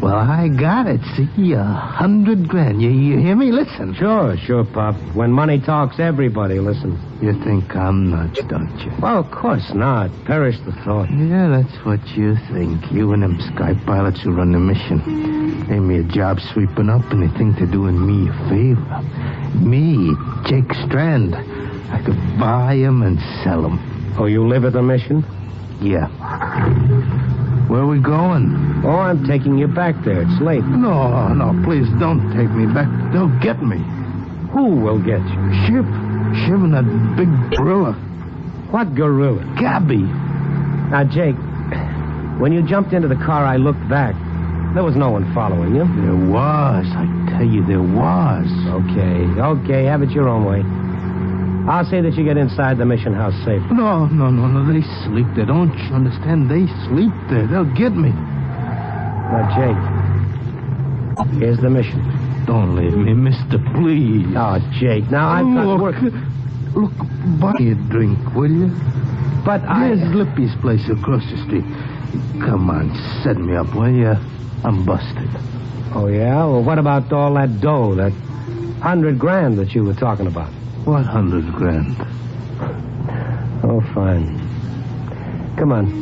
Speaker 21: Well, I got it, see? $100,000. You hear me? Listen.
Speaker 8: Sure, Pop. When money talks, everybody listens.
Speaker 21: You think I'm nuts, don't you?
Speaker 8: Well, of course not. Perish the thought.
Speaker 21: Yeah, that's what you think. You and them sky pilots who run the mission. Gave me a job sweeping up, and they think they're doing me a favor. Me, Jake Strand. I could buy him and sell him.
Speaker 8: Oh, you live at the mission?
Speaker 21: Yeah. Where are we going?
Speaker 8: Oh, I'm taking you back there. It's late.
Speaker 21: No, please don't take me back. They'll get me.
Speaker 8: Who will get you?
Speaker 21: Shiv and that big gorilla.
Speaker 8: What gorilla?
Speaker 21: Gabby.
Speaker 8: Now, Jake, when you jumped into the car, I looked back. There was no one following you.
Speaker 21: There was. I tell you, there was.
Speaker 8: Okay. Have it your own way. I'll see that you get inside the mission house safe.
Speaker 21: No. They sleep there. Don't you understand? They sleep there. They'll get me.
Speaker 8: Now, Jake, here's the mission.
Speaker 21: Don't leave me, mister, please.
Speaker 8: Oh, Jake, now I've got work.
Speaker 21: Look, buy me a drink, will you?
Speaker 8: But
Speaker 21: There's Lippy's place across the street. Come on, set me up, will you? I'm busted.
Speaker 8: Oh, yeah? Well, what about all that dough, that $100,000 that you were talking about?
Speaker 21: What $100,000?
Speaker 8: Oh, fine. Come on.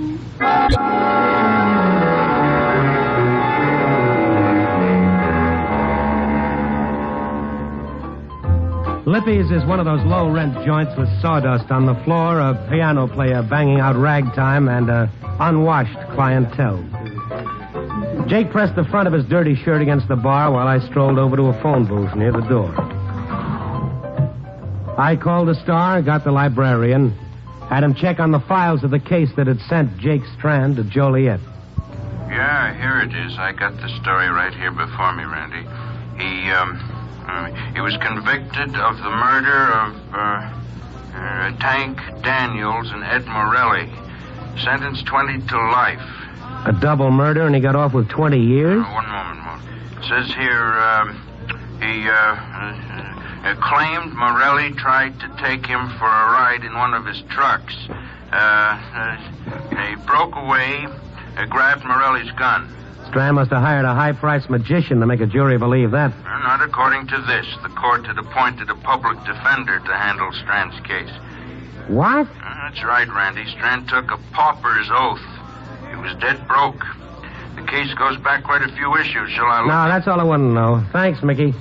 Speaker 8: Lippy's is one of those low-rent joints with sawdust on the floor, a piano player banging out ragtime, and a unwashed clientele. Jake pressed the front of his dirty shirt against the bar while I strolled over to a phone booth near the door. I called the Star, got the librarian, had him check on the files of the case that had sent Jake Strand to Joliet.
Speaker 1: Yeah, here it is. I got the story right here before me, Randy. He was convicted of the murder of Tank Daniels and Ed Morelli. Sentenced 20 to life.
Speaker 8: A double murder, and he got off with 20 years?
Speaker 1: One moment. It says here, he claimed Morelli tried to take him for a ride in one of his trucks. He broke away, grabbed Morelli's gun.
Speaker 8: Strand must have hired a high-priced magician to make a jury believe that.
Speaker 1: Not according to this. The court had appointed a public defender to handle Strand's case.
Speaker 8: What?
Speaker 1: That's right, Randy. Strand took a pauper's oath. He was dead broke. The case goes back quite a few issues. Shall I look?
Speaker 8: No, that's all I want to know. Thanks, Mickey.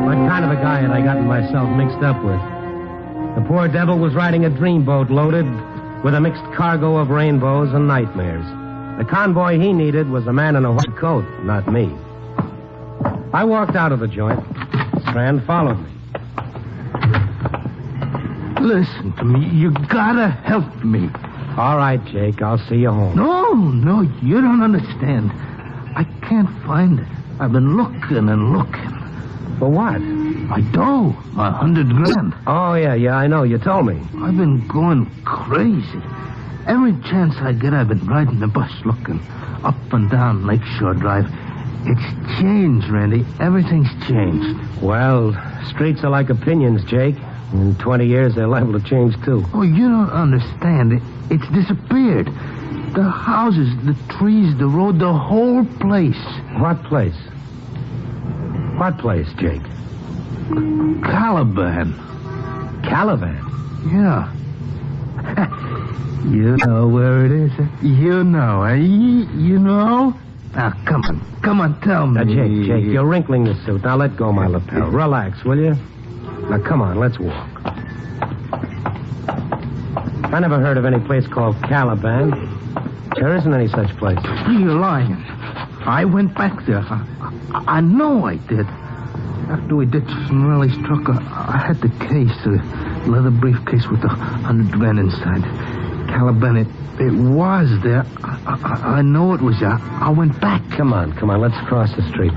Speaker 8: What kind of a guy had I gotten myself mixed up with? The poor devil was riding a dreamboat loaded with a mixed cargo of rainbows and nightmares. The convoy he needed was a man in a white coat, not me. I walked out of the joint. Strand followed me.
Speaker 3: Listen to me. You gotta help me.
Speaker 8: All right, Jake. I'll see you home.
Speaker 3: No, you don't understand. I can't find it. I've been looking and looking.
Speaker 8: For what?
Speaker 3: My dough. $100,000.
Speaker 8: Oh, yeah, I know. You told me.
Speaker 3: I've been going crazy. Every chance I get, I've been riding the bus looking up and down Lakeshore Drive. It's changed, Randy. Everything's changed.
Speaker 8: Well, streets are like opinions, Jake. In 20 years, they're liable to change, too.
Speaker 3: Oh, you don't understand. It's disappeared. The houses, the trees, the road, the whole place.
Speaker 8: What place? What place, Jake?
Speaker 3: Caliban.
Speaker 8: Caliban?
Speaker 3: Yeah. You know where it is. You know, eh? You know? Now, come on, tell me.
Speaker 8: Now, Jake, you're wrinkling the suit. Now, let go my lapel. Relax, will you? Now, come on, let's walk. I never heard of any place called Caliban. There isn't any such place.
Speaker 3: You're lying. I went back there. I know I did. After we ditched Morelli's truck, I had the case, a leather briefcase with $100,000 inside. Caliban, it was there. I know it was there. I went back.
Speaker 8: Come on, let's cross the street.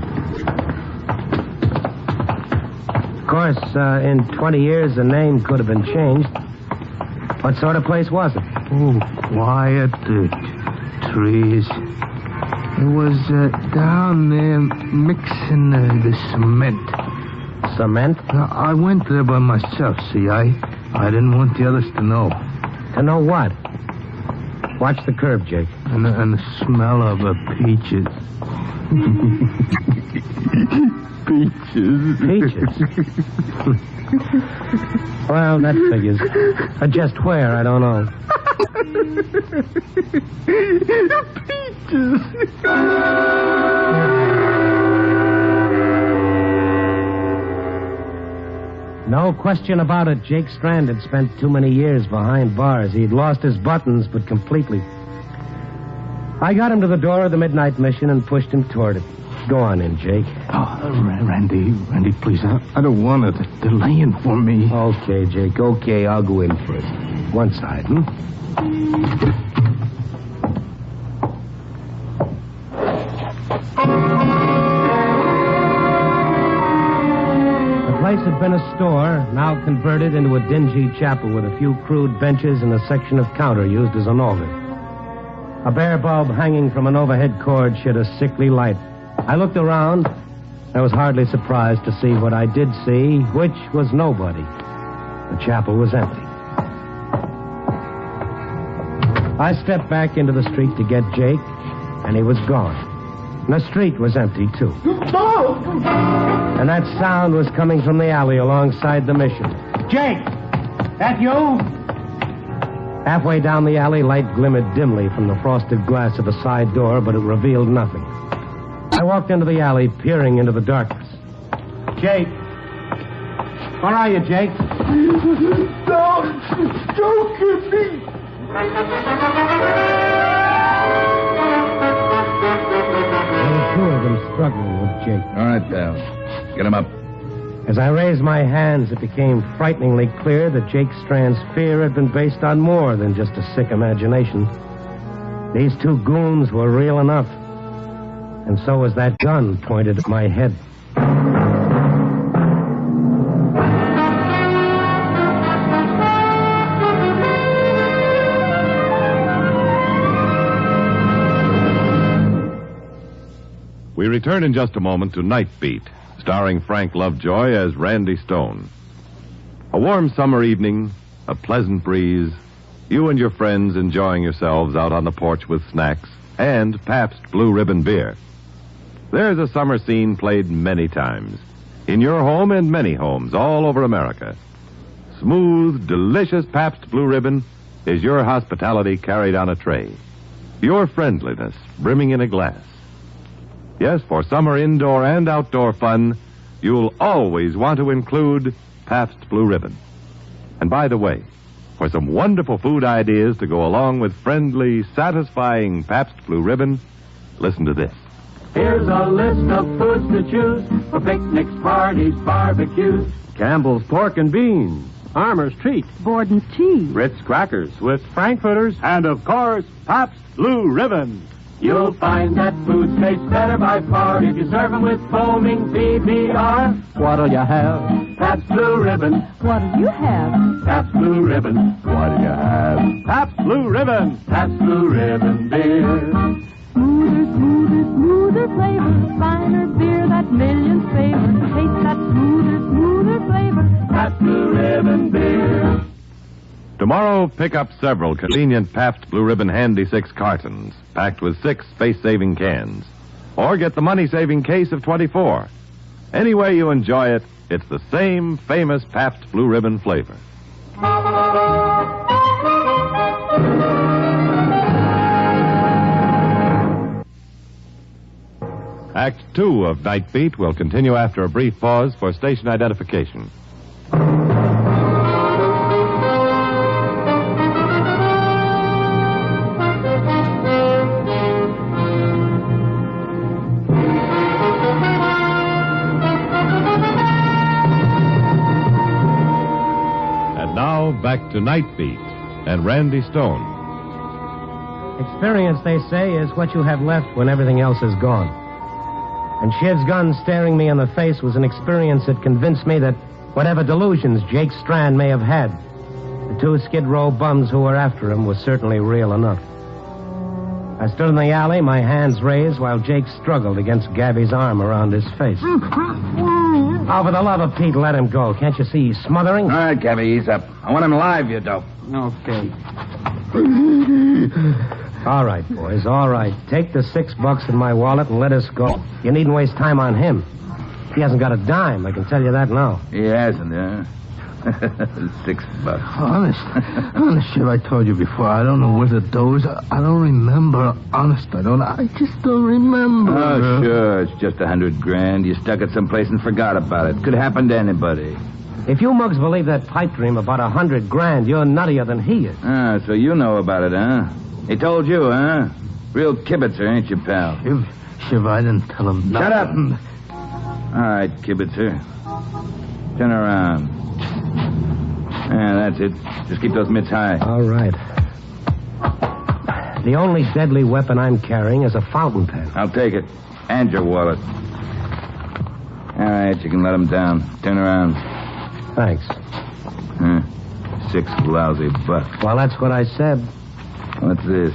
Speaker 8: Of course, in 20 years, the name could have been changed. What sort of place was it?
Speaker 3: Oh, quiet, trees. It was down there mixing the cement.
Speaker 8: Cement?
Speaker 3: I went there by myself, see. I didn't want the others to know.
Speaker 8: To know what? Watch the curb, Jake.
Speaker 3: And the smell of peaches.
Speaker 8: Peaches? Well, that figures. Just where, I don't know.
Speaker 3: Peaches.
Speaker 8: No question about it. Jake Strand had spent too many years behind bars. He'd lost his buttons, but completely. I got him to the door of the Midnight Mission and pushed him toward it. Go on in, Jake.
Speaker 3: Oh, Randy, please. I don't want it. They're laying for me.
Speaker 8: Okay, Jake. Okay, I'll go in first. One side, The place had been a store, now converted into a dingy chapel with a few crude benches and a section of counter used as an altar. A bare bulb hanging from an overhead cord shed a sickly light. I looked around. I was hardly surprised to see what I did see, which was nobody. The chapel was empty. I stepped back into the street to get Jake, and he was gone. And the street was empty, too. And that sound was coming from the alley alongside the mission. Jake! That you? Halfway down the alley, light glimmered dimly from the frosted glass of a side door, but it revealed nothing. I walked into the alley, peering into the darkness. Jake! Where are you, Jake?
Speaker 3: Don't joke me!
Speaker 8: There were two of them struggling with Jake.
Speaker 11: All right, pal. Get him up.
Speaker 8: As I raised my hands, it became frighteningly clear that Jake Strand's fear had been based on more than just a sick imagination. These two goons were real enough. And so was that gun pointed at my head.
Speaker 7: return in just a moment to Night Beat, starring Frank Lovejoy as Randy Stone. A warm summer evening, a pleasant breeze, you and your friends enjoying yourselves out on the porch with snacks and Pabst Blue Ribbon beer. There's a summer scene played many times, in your home and many homes all over America. Smooth, delicious Pabst Blue Ribbon is your hospitality carried on a tray, your friendliness brimming in a glass. Yes, for summer indoor and outdoor fun, you'll always want to include Pabst Blue Ribbon. And by the way, for some wonderful food ideas to go along with friendly, satisfying Pabst Blue Ribbon, listen to this.
Speaker 4: Here's a list of foods to choose for picnics, parties, barbecues.
Speaker 8: Campbell's Pork and Beans, Armour's Treat,
Speaker 13: Borden's Cheese,
Speaker 8: Ritz Crackers with Frankfurters, and of course, Pabst Blue Ribbon.
Speaker 4: You'll find that foods taste better by far if you serve them with foaming PBR.
Speaker 8: What'll you have?
Speaker 4: Pabst Blue Ribbon.
Speaker 13: What'll you have?
Speaker 4: Pabst Blue Ribbon.
Speaker 8: What'll you have? Pabst Blue Ribbon.
Speaker 4: Pabst Blue Ribbon beer.
Speaker 13: Smoother flavor, finer beer that millions favor. Taste that smoother flavor.
Speaker 4: Pabst Blue Ribbon beer.
Speaker 7: Tomorrow, pick up several convenient Pabst Blue Ribbon Handy 6 cartons, packed with 6 space-saving cans. Or get the money-saving case of 24. Any way you enjoy it, it's the same famous Pabst Blue Ribbon flavor. Act 2 of Night Beat will continue after a brief pause for station identification. Back to Night Beat and Randy Stone.
Speaker 8: Experience, they say, is what you have left when everything else is gone. And Shiv's gun staring me in the face was an experience that convinced me that whatever delusions Jake Strand may have had, the 2 Skid Row bums who were after him was certainly real enough. I stood in the alley, my hands raised, while Jake struggled against Gabby's arm around his face. Oh, for the love of Pete, let him go. Can't you see he's smothering?
Speaker 14: All right, Gabby, ease up. I want him live, you dope.
Speaker 8: Okay. All right, boys, all right. Take the $6 in my wallet and let us go. You needn't waste time on him. He hasn't got a dime, I can tell you that now.
Speaker 14: He hasn't, huh? $6.
Speaker 3: Honest, Shiv, I told you before, I don't know where the dough is. I don't remember. Honest, I don't. I just don't remember.
Speaker 14: Oh, sure. It's just $100,000. You stuck it someplace and forgot about it. Could happen to anybody.
Speaker 8: If you mugs believe that pipe dream about $100,000, you're nuttier than he is.
Speaker 14: Ah, so you know about it, huh? He told you, huh? Real kibitzer, ain't you, pal?
Speaker 3: Shiv, I didn't tell him nothing.
Speaker 14: Shut up. All right, kibitzer. Turn around. Yeah, that's it. Just keep those mitts high.
Speaker 8: All right. The only deadly weapon I'm carrying is a fountain pen.
Speaker 14: I'll take it. And your wallet. All right, you can let him down. Turn around.
Speaker 8: Thanks.
Speaker 14: $6 lousy bucks.
Speaker 8: Well, that's what I said.
Speaker 14: What's this?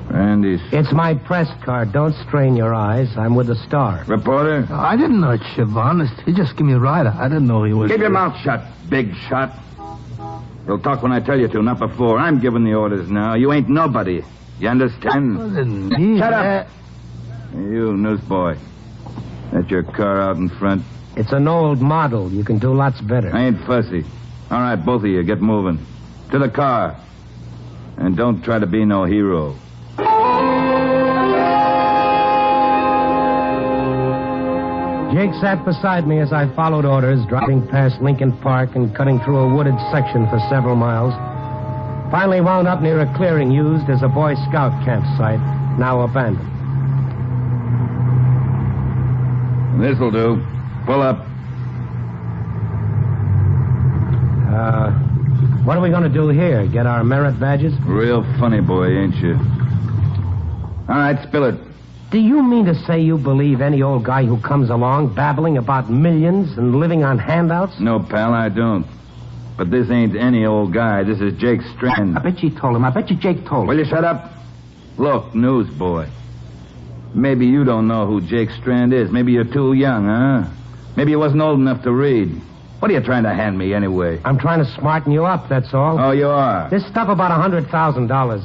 Speaker 14: Randy's.
Speaker 8: It's my press card. Don't strain your eyes. I'm with the Star.
Speaker 14: Reporter?
Speaker 3: I didn't know it, Shiv. Honest, he just gave me a ride. I didn't know he was...
Speaker 14: Keep your mouth shut, big shot. You'll talk when I tell you to, not before. I'm giving the orders now. You ain't nobody. You understand? Shut up. You, newsboy. That's your car out in front.
Speaker 8: It's an old model. You can do lots better.
Speaker 14: I ain't fussy. All right, both of you, get moving. To the car. And don't try to be no hero.
Speaker 8: Jake sat beside me as I followed orders, driving past Lincoln Park and cutting through a wooded section for several miles. Finally wound up near a clearing used as a Boy Scout campsite, now abandoned.
Speaker 14: This'll do. Pull up.
Speaker 8: What are we going to do here? Get our merit badges?
Speaker 14: Real funny boy, ain't you? All right, spill it.
Speaker 8: Do you mean to say you believe any old guy who comes along babbling about millions and living on handouts?
Speaker 14: No, pal, I don't. But this ain't any old guy. This is Jake Strand.
Speaker 3: I bet you told him. I bet you Jake told him.
Speaker 14: Will you shut up? Look, newsboy.
Speaker 5: Maybe you don't know who Jake Strand is. Maybe you're too young, huh? Maybe you wasn't old enough to read. What are you trying to hand me, anyway?
Speaker 8: I'm trying to smarten you up, that's all.
Speaker 5: Oh, you are?
Speaker 8: This stuff about $100,000.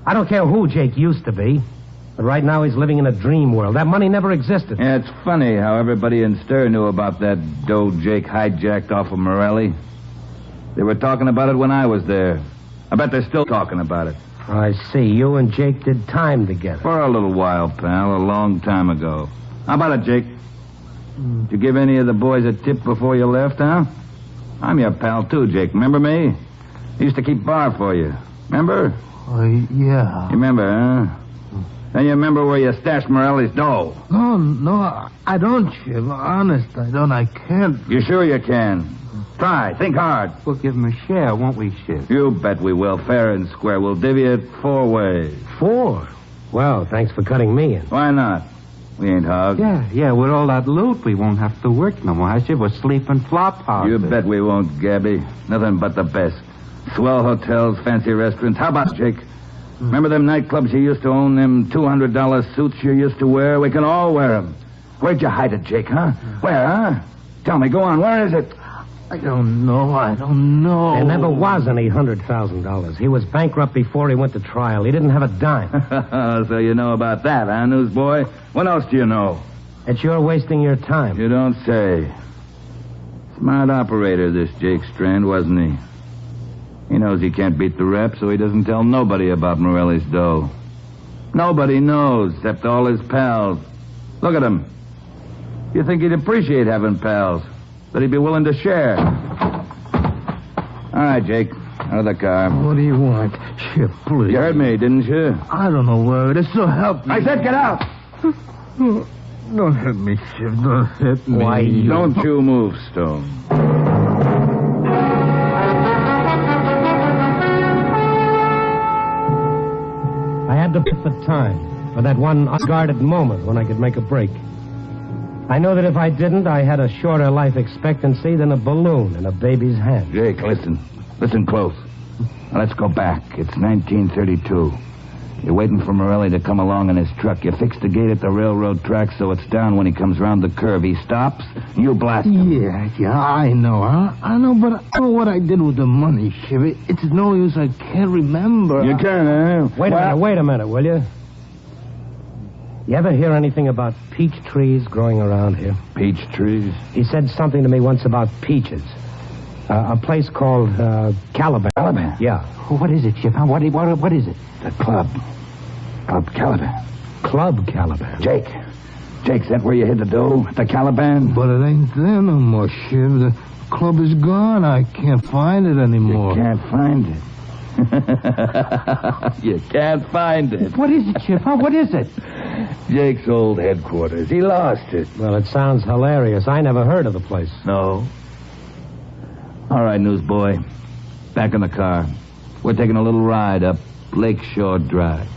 Speaker 8: I don't care who Jake used to be, but right now he's living in a dream world. That money never existed.
Speaker 5: Yeah, it's funny how everybody in Stir knew about that dough Jake hijacked off of Morelli. They were talking about it when I was there. I bet they're still talking about it.
Speaker 8: I see. You and Jake did time together.
Speaker 5: For a little while, pal. A long time ago. How about it, Jake? Did you give any of the boys a tip before you left, huh? I'm your pal, too, Jake. Remember me? I used to keep bar for you. Remember?
Speaker 3: Yeah.
Speaker 5: You remember, huh? Then you remember where you stashed Morelli's dough.
Speaker 3: No, I don't, Shiv. Honest, I don't. I can't.
Speaker 5: You sure you can? Try. Think hard.
Speaker 2: We'll give him a share, won't we, Shiv?
Speaker 5: You bet we will. Fair and square. We'll divvy it 4 ways.
Speaker 8: 4? Well, thanks for cutting me in.
Speaker 5: Why not? We ain't hogs.
Speaker 2: Yeah, with all that loot, we won't have to work no more, Shiv. We'll sleep in flop houses.
Speaker 5: You bet we won't, Gabby. Nothing but the best. Swell hotels, fancy restaurants. How about, Jake? Remember them nightclubs you used to own, them $200 suits you used to wear? We can all wear them. Where'd you hide it, Jake, huh? Where, huh? Tell me, go on, where is it?
Speaker 3: I don't know.
Speaker 8: There never was any $100,000. He was bankrupt before he went to trial. He didn't have a dime.
Speaker 5: So you know about that, huh, newsboy? What else do you know?
Speaker 8: That you're wasting your time.
Speaker 5: You don't say. Smart operator, this Jake Strand, wasn't he? He knows he can't beat the rep, so he doesn't tell nobody about Morelli's dough. Nobody knows, except all his pals. Look at him. You think he'd appreciate having pals? That he'd be willing to share. All right, Jake. Out of the car.
Speaker 3: What do you want? Shiv, please.
Speaker 5: You heard me, didn't you?
Speaker 3: I don't know where it is, so help me.
Speaker 5: I said get out!
Speaker 3: Don't hit me, Shiv. Don't hit me.
Speaker 5: Why, don't you move, Stone.
Speaker 8: I had to pick the time for that one unguarded moment when I could make a break. I know that if I didn't, I had a shorter life expectancy than a balloon in a baby's hand.
Speaker 5: Jake, listen. Listen close. Now, let's go back. It's 1932. You're waiting for Morelli to come along in his truck. You fix the gate at the railroad track so it's down when he comes around the curve. He stops, you blast him.
Speaker 3: Yeah, I know. I know, but I don't know what I did with the money, Shiv. It's no use. I can't remember.
Speaker 5: You can, huh?
Speaker 8: Wait a minute, will you? You ever hear anything about peach trees growing around here?
Speaker 5: Peach trees?
Speaker 8: He said something to me once about peaches. A place called Caliban.
Speaker 5: Caliban?
Speaker 8: Yeah.
Speaker 2: What is it, Shiv? What is it?
Speaker 5: The club. Club Caliban.
Speaker 8: Club Caliban?
Speaker 5: Jake, is that where you hid the dough? At the Caliban?
Speaker 3: But it ain't there no more, Shiv. The club is gone. I can't find it anymore.
Speaker 5: You can't find it. You can't find it.
Speaker 2: What is it, Shiv? What is it?
Speaker 5: Jake's old headquarters. He lost it.
Speaker 8: Well, it sounds hilarious. I never heard of the place.
Speaker 5: No. All right, newsboy. Back in the car. We're taking a little ride up Lakeshore Drive.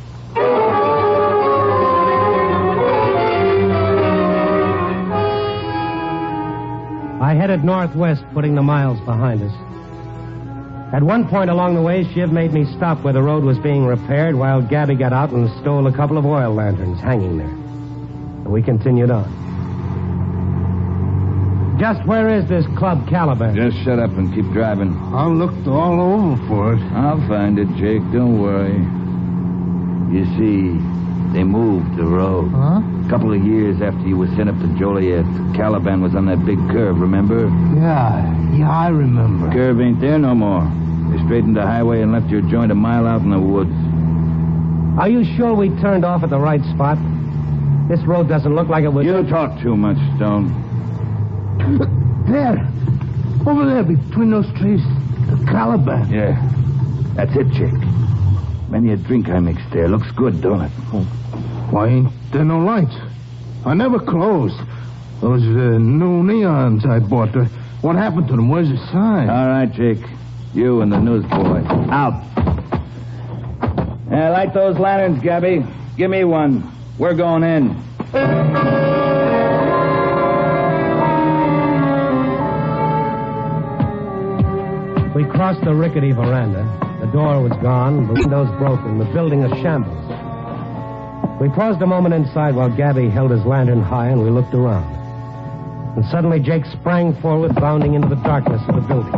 Speaker 8: I headed northwest, putting the miles behind us. At one point along the way, Shiv made me stop where the road was being repaired while Gabby got out and stole a couple of oil lanterns hanging there. And we continued on. Just where is this Club Caliban?
Speaker 5: Just shut up and keep driving.
Speaker 3: I looked all over for it.
Speaker 5: I'll find it, Jake. Don't worry. You see, they moved the road.
Speaker 3: Huh?
Speaker 5: A couple of years after you were sent up to Joliet, Caliban was on that big curve, remember?
Speaker 3: Yeah, I remember.
Speaker 5: Curve ain't there no more. They straightened the highway and left your joint a mile out in the woods.
Speaker 8: Are you sure we turned off at the right spot? This road doesn't look like it was...
Speaker 5: You talk too much, Stone.
Speaker 3: There. Over there, between those trees. The Caliban.
Speaker 5: Yeah. That's it, Jake. Many a drink I mixed there. Looks good, don't it?
Speaker 3: Why ain't there no lights? I never closed. Those new neons I bought. What happened to them? Where's the sign?
Speaker 5: All right, Jake. You and the newsboy. Out. Light those lanterns, Gabby. Give me one. We're going in.
Speaker 8: We crossed the rickety veranda. The door was gone, the windows broken, the building a shambles. We paused a moment inside while Gabby held his lantern high and we looked around. And suddenly Jake sprang forward, bounding into the darkness of the building.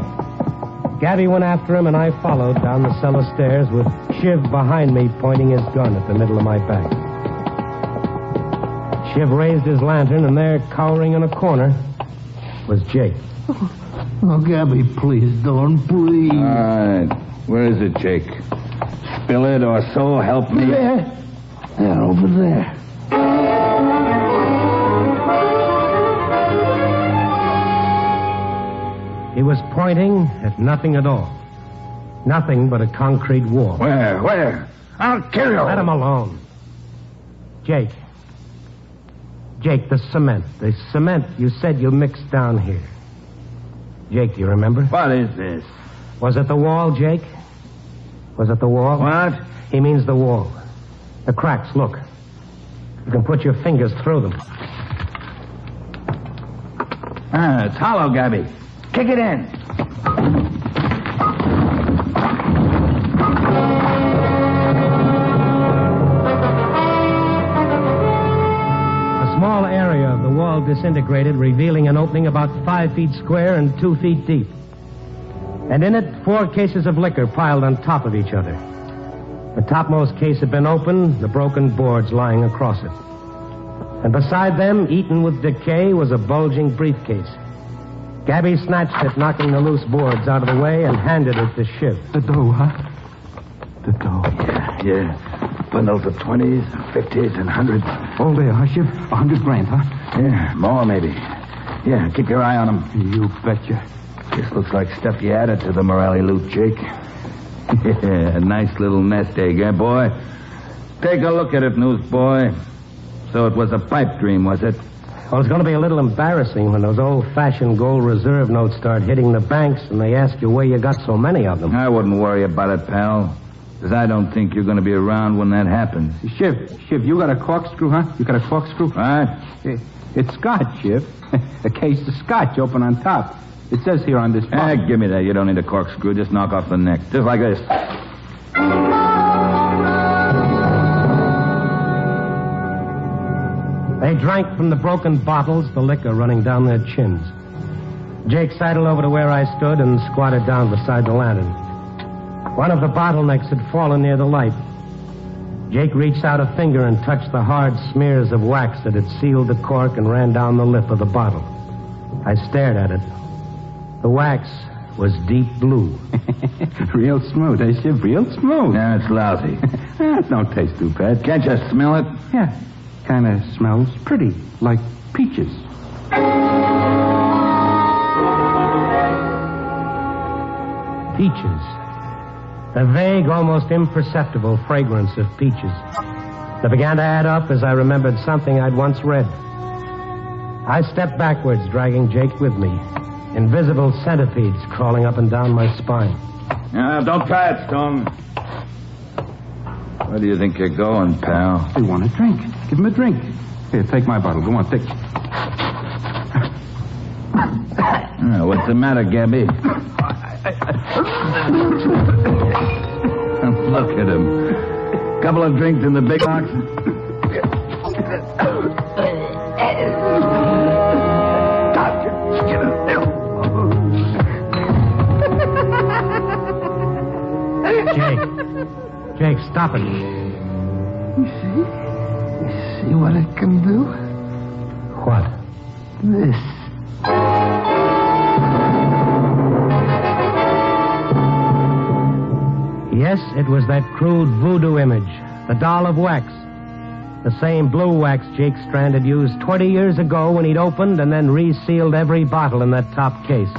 Speaker 8: Gabby went after him and I followed down the cellar stairs with Shiv behind me pointing his gun at the middle of my back. Shiv raised his lantern and there, cowering in a corner, was Jake.
Speaker 3: Oh, Gabby, please, don't, please.
Speaker 5: All right. Where is it, Jake? Spill it or so help me.
Speaker 3: There, over there.
Speaker 8: He was pointing at nothing at all. Nothing but a concrete wall.
Speaker 5: Where? I'll kill you.
Speaker 8: Let him alone. Jake, the cement. The cement you said you mixed down here. Jake, do you remember?
Speaker 5: What is this?
Speaker 8: Was it the wall, Jake? Was it the wall?
Speaker 5: What?
Speaker 8: He means the wall. The cracks, look. You can put your fingers through them.
Speaker 5: It's hollow, Gabby. Kick it in.
Speaker 8: A small area of the wall disintegrated, revealing an opening about 5 feet square and 2 feet deep. And in it, 4 cases of liquor piled on top of each other. The topmost case had been opened, the broken boards lying across it. And beside them, eaten with decay, was a bulging briefcase. Gabby snatched it, knocking the loose boards out of the way, and handed it to Shiv.
Speaker 3: The dough, huh? The dough.
Speaker 5: Yeah. Bundles of 20s, 50s, and 100s.
Speaker 3: All there, huh, Shiv? 100 grand, huh?
Speaker 5: Yeah, more maybe. Yeah, keep your eye on them.
Speaker 3: You betcha.
Speaker 5: This looks like stuff you added to the Morelli loot, Jake. Yeah, a nice little nest egg, eh, boy? Take a look at it, newsboy. So it was a pipe dream, was it?
Speaker 8: Well, it's going to be a little embarrassing when those old-fashioned gold reserve notes start hitting the banks and they ask you where you got so many of them.
Speaker 5: I wouldn't worry about it, pal. Because I don't think you're going to be around when that happens.
Speaker 3: Shiv, you got a corkscrew, huh? You got a corkscrew?
Speaker 5: What?
Speaker 3: It's scotch, Shiv. A case of scotch open on top. It says here on this box.
Speaker 5: Give me that. You don't need a corkscrew. Just knock off the neck. Just like this.
Speaker 8: They drank from the broken bottles, the liquor running down their chins. Jake sidled over to where I stood and squatted down beside the lantern. One of the bottlenecks had fallen near the light. Jake reached out a finger and touched the hard smears of wax that had sealed the cork and ran down the lip of the bottle. I stared at it. The wax was deep blue.
Speaker 3: Real smooth, eh, Shiv? Real smooth.
Speaker 5: Yeah, it's lousy.
Speaker 3: It don't taste too bad.
Speaker 5: Can't you smell it?
Speaker 3: Yeah. Kind of smells pretty, like peaches.
Speaker 8: Peaches. A vague, almost imperceptible fragrance of peaches that began to add up as I remembered something I'd once read. I stepped backwards, dragging Jake with me. Invisible centipedes crawling up and down my spine.
Speaker 5: Don't try it, Stone. Where do you think you're going, pal?
Speaker 3: They want a drink. Give him a drink. Here, take my bottle. Go on, take.
Speaker 5: What's the matter, Gabby? Look at him. Couple of drinks in the big box.
Speaker 8: Jake, stop it.
Speaker 3: You see what I can do?
Speaker 8: What?
Speaker 3: This.
Speaker 8: Yes, it was that crude voodoo image, the doll of wax. The same blue wax Jake Strand had used 20 years ago when he'd opened and then resealed every bottle in that top case.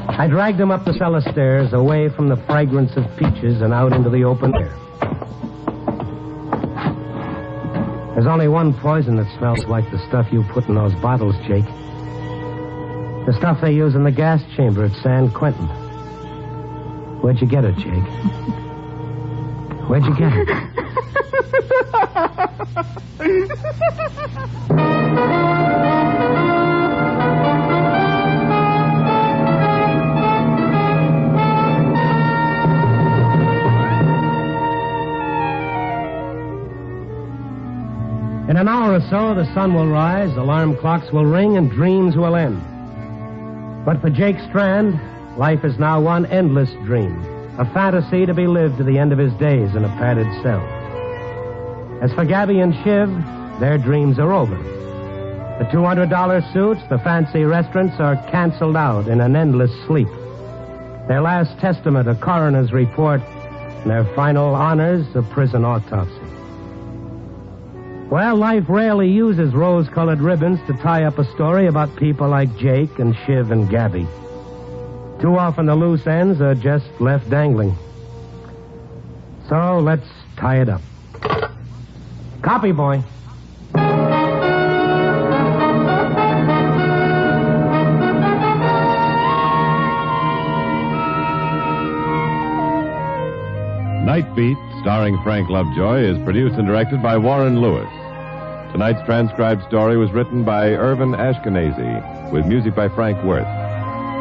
Speaker 8: I dragged him up the cellar stairs, away from the fragrance of peaches and out into the open air. There's only one poison that smells like the stuff you put in those bottles, Jake. The stuff they use in the gas chamber at San Quentin. Where'd you get it, Jake? Where'd you get it? In an hour or so, the sun will rise, alarm clocks will ring, and dreams will end. But for Jake Strand, life is now one endless dream, a fantasy to be lived to the end of his days in a padded cell. As for Gabby and Shiv, their dreams are over. The $200 suits, the fancy restaurants are canceled out in an endless sleep. Their last testament, a coroner's report, and their final honors, a prison autopsy. Well, life rarely uses rose-colored ribbons to tie up a story about people like Jake and Shiv and Gabby. Too often the loose ends are just left dangling. So let's tie it up. Copy, boy.
Speaker 7: Night Beat, starring Frank Lovejoy, is produced and directed by Warren Lewis. Tonight's transcribed story was written by Irvin Ashkenazi, with music by Frank Worth.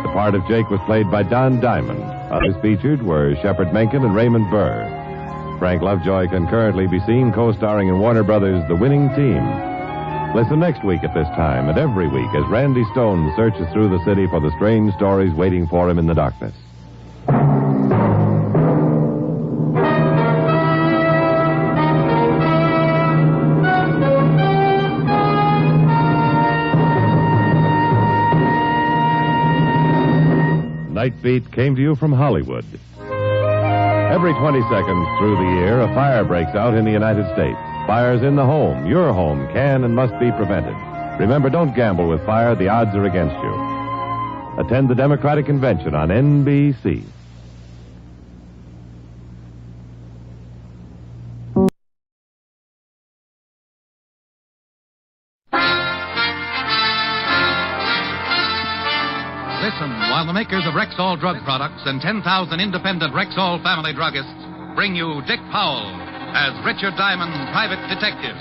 Speaker 7: The part of Jake was played by Don Diamond. Others featured were Shepard Menken and Raymond Burr. Frank Lovejoy can currently be seen co-starring in Warner Brothers' The Winning Team. Listen next week at this time and every week as Randy Stone searches through the city for the strange stories waiting for him in the darkness. Night Beat came to you from Hollywood. Every 20 seconds through the year, a fire breaks out in the United States. Fires in the home, your home, can and must be prevented. Remember, don't gamble with fire. The odds are against you. Attend the Democratic Convention on NBC.
Speaker 17: Listen while the makers of Rexall drug products and 10,000 independent Rexall family druggists bring you Dick Powell as Richard Diamond, private detective.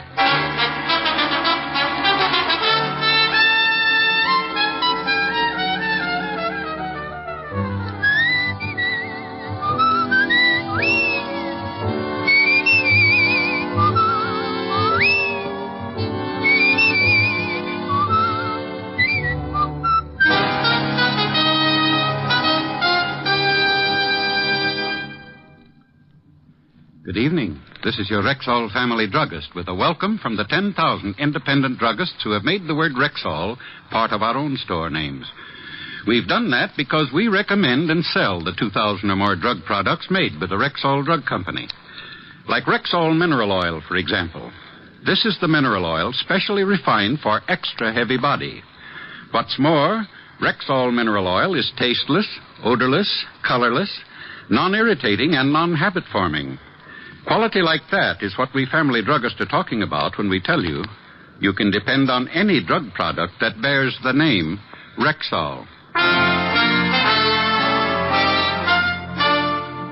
Speaker 17: Good evening. This is your Rexall family druggist with a welcome from the 10,000 independent druggists who have made the word Rexall part of our own store names. We've done that because we recommend and sell the 2,000 or more drug products made by the Rexall Drug Company. Like Rexall Mineral Oil, for example. This is the mineral oil specially refined for extra heavy body. What's more, Rexall Mineral Oil is tasteless, odorless, colorless, non-irritating, and non-habit-forming. Quality like that is what we family druggists are talking about when we tell you you can depend on any drug product that bears the name Rexall.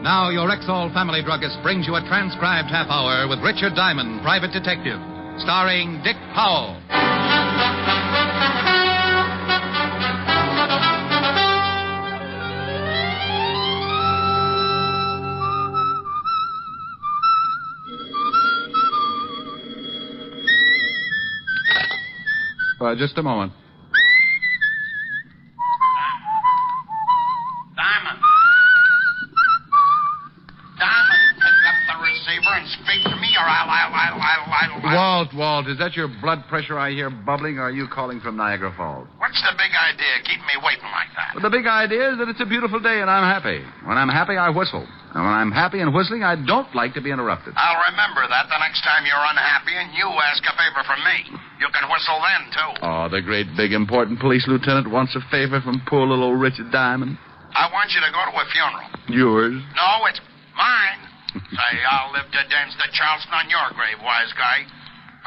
Speaker 17: Now your Rexall family druggist brings you a transcribed half hour with Richard Diamond, private detective, starring Dick Powell. Just a moment.
Speaker 1: Diamond, pick up the receiver and speak to me, or I'll...
Speaker 5: Walt, is that your blood pressure I hear bubbling, or are you calling from Niagara Falls?
Speaker 1: What's the big idea keeping me waiting like that?
Speaker 5: Well, the big idea is that it's a beautiful day and I'm happy. When I'm happy, I whistle. And when I'm happy and whistling, I don't like to be interrupted.
Speaker 1: I'll remember that the next time you're unhappy and you ask a favor from me. You can whistle then, too.
Speaker 5: Oh, the great, big, important police lieutenant wants a favor from poor little old Richard Diamond.
Speaker 1: I want you to go to a funeral.
Speaker 5: Yours?
Speaker 1: No, it's mine. Say, I'll live to dance the Charleston on your grave, wise guy.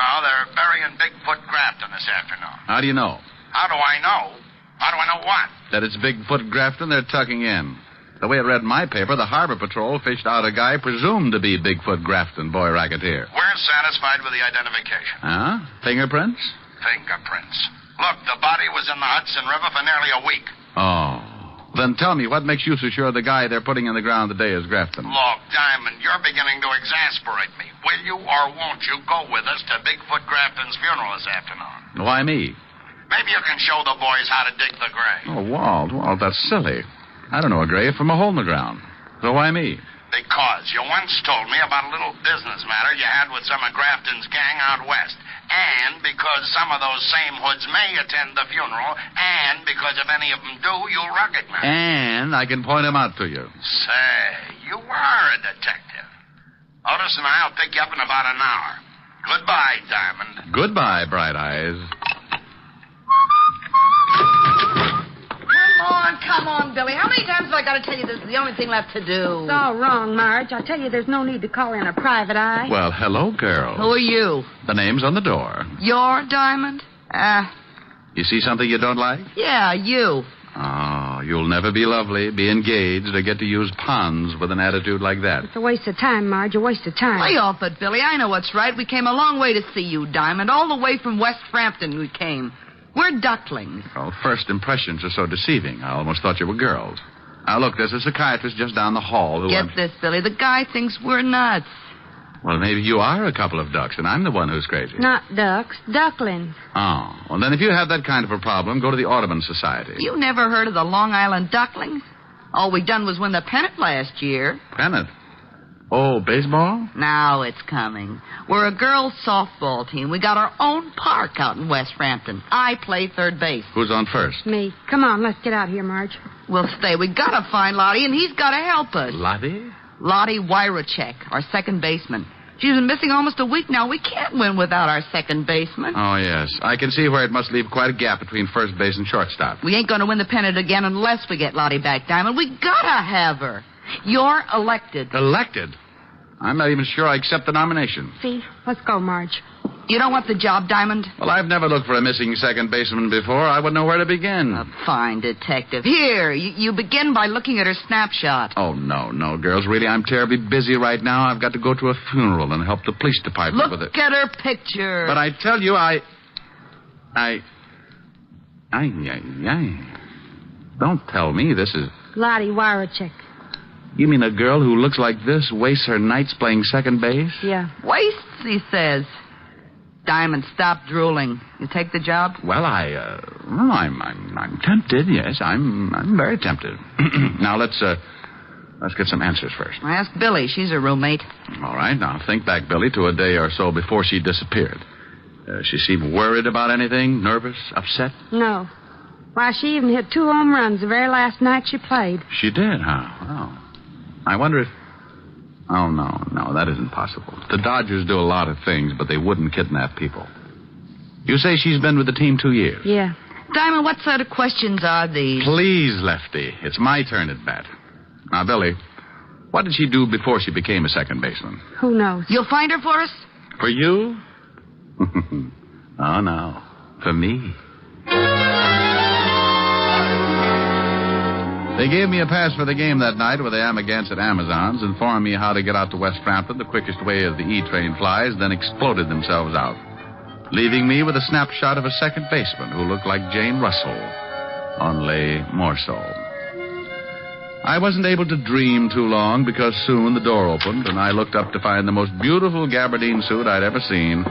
Speaker 1: Oh, they're burying Bigfoot Grafton this afternoon.
Speaker 5: How do you know?
Speaker 1: How do I know? How do I know what?
Speaker 5: That it's Bigfoot Grafton they're tucking in. The way I read my paper, the Harbor Patrol fished out a guy presumed to be Bigfoot Grafton, boy racketeer.
Speaker 1: We're satisfied with the identification.
Speaker 5: Huh? Fingerprints?
Speaker 1: Fingerprints. Look, the body was in the Hudson River for nearly a week.
Speaker 5: Oh.
Speaker 17: Then tell me, what makes you so sure the guy they're putting in the ground today is Grafton?
Speaker 18: Look, Diamond, you're beginning to exasperate me. Will you or won't you go with us to Bigfoot Grafton's funeral this afternoon?
Speaker 17: Why me?
Speaker 18: Maybe you can show the boys how to dig the grave.
Speaker 17: Oh, Walt, that's silly. I don't know a grave from a hole in the ground. So why me?
Speaker 18: Because you once told me about a little business matter you had with some of Grafton's gang out west. And because some of those same hoods may attend the funeral. And because if any of them do, you'll recognize them.
Speaker 17: And I can point them out to you.
Speaker 18: Say, you are a detective. Otis and I'll pick you up in about an hour. Goodbye, Diamond.
Speaker 17: Goodbye, Bright Eyes.
Speaker 19: Come on, Billy. How many times have I got to tell you this is the only thing left to do?
Speaker 20: It's all wrong, Marge. I tell you, there's no need to call in a private eye.
Speaker 17: Well, hello, girls.
Speaker 19: Who are you?
Speaker 17: The name's on the door.
Speaker 19: You're Diamond?
Speaker 17: You see something you don't like?
Speaker 19: Yeah, you.
Speaker 17: Oh, you'll never be lovely, be engaged, or get to use ponds with an attitude like that.
Speaker 20: It's a waste of time, Marge. A waste of time.
Speaker 19: Lay off it, Billy. I know what's right. We came a long way to see you, Diamond. All the way from West Frampton we came. We're ducklings.
Speaker 17: Well, first impressions are so deceiving. I almost thought you were girls. Now, look, there's a psychiatrist just down the hall who...
Speaker 19: Get this, Billy. The guy thinks we're nuts.
Speaker 17: Well, maybe you are a couple of ducks, and I'm the one who's crazy.
Speaker 20: Not ducks, ducklings.
Speaker 17: Oh, well, then if you have that kind of a problem, go to the Audubon Society.
Speaker 19: You never heard of the Long Island Ducklings? All we done was win the pennant last year.
Speaker 17: Pennant? Oh, baseball?
Speaker 19: Now it's coming. We're a girls' softball team. We got our own park out in West Frampton. I play third base.
Speaker 17: Who's on first?
Speaker 20: Me. Come on, let's get out here, Marge.
Speaker 19: We'll stay. We gotta find Lottie, and he's gotta help us.
Speaker 17: Lottie?
Speaker 19: Lottie Wyrachek, our second baseman. She's been missing almost a week now. We can't win without our second baseman.
Speaker 17: Oh, yes. I can see where it must leave quite a gap between first base and shortstop.
Speaker 19: We ain't gonna win the pennant again unless we get Lottie back, Diamond. We gotta have her. You're elected.
Speaker 17: Elected? I'm not even sure I accept the nomination.
Speaker 20: See? Let's go, Marge.
Speaker 19: You don't want the job, Diamond?
Speaker 17: Well, I've never looked for a missing second baseman before. I wouldn't know where to begin.
Speaker 19: A fine detective. Here, you begin by looking at her snapshot.
Speaker 17: Oh, no, girls. Really, I'm terribly busy right now. I've got to go to a funeral and help the police department with it.
Speaker 19: Look at her picture.
Speaker 17: But I tell you, Don't tell me this is...
Speaker 20: Lottie Wyrachek.
Speaker 17: You mean a girl who looks like this wastes her nights playing second base?
Speaker 20: Yeah.
Speaker 19: Wastes, he says. Diamond, stop drooling. You take the job?
Speaker 17: Well, I'm tempted. Yes, I'm very tempted. Now let's get some answers first.
Speaker 19: Ask Billy. She's her roommate.
Speaker 17: All right. Now think back, Billy, to a day or so before she disappeared. She seemed worried about anything, nervous, upset.
Speaker 20: No. Why, she even hit 2 home runs the very last night she played.
Speaker 17: She did, huh? Oh. I wonder if... Oh, no, that isn't possible. The Dodgers do a lot of things, but they wouldn't kidnap people. You say she's been with the team 2 years?
Speaker 20: Yeah.
Speaker 19: Diamond, what sort of questions are these?
Speaker 17: Please, Lefty. It's my turn at bat. Now, Billy, what did she do before she became a second baseman?
Speaker 20: Who knows?
Speaker 19: You'll find her for us?
Speaker 17: For you? Oh, no. For me. They gave me a pass for the game that night with the Amagansett Amazons, informed me how to get out to West Frampton the quickest way as the E-train flies, then exploded themselves out, leaving me with a snapshot of a second baseman who looked like Jane Russell, only more so. I wasn't able to dream too long because soon the door opened and I looked up to find the most beautiful gabardine suit I'd ever seen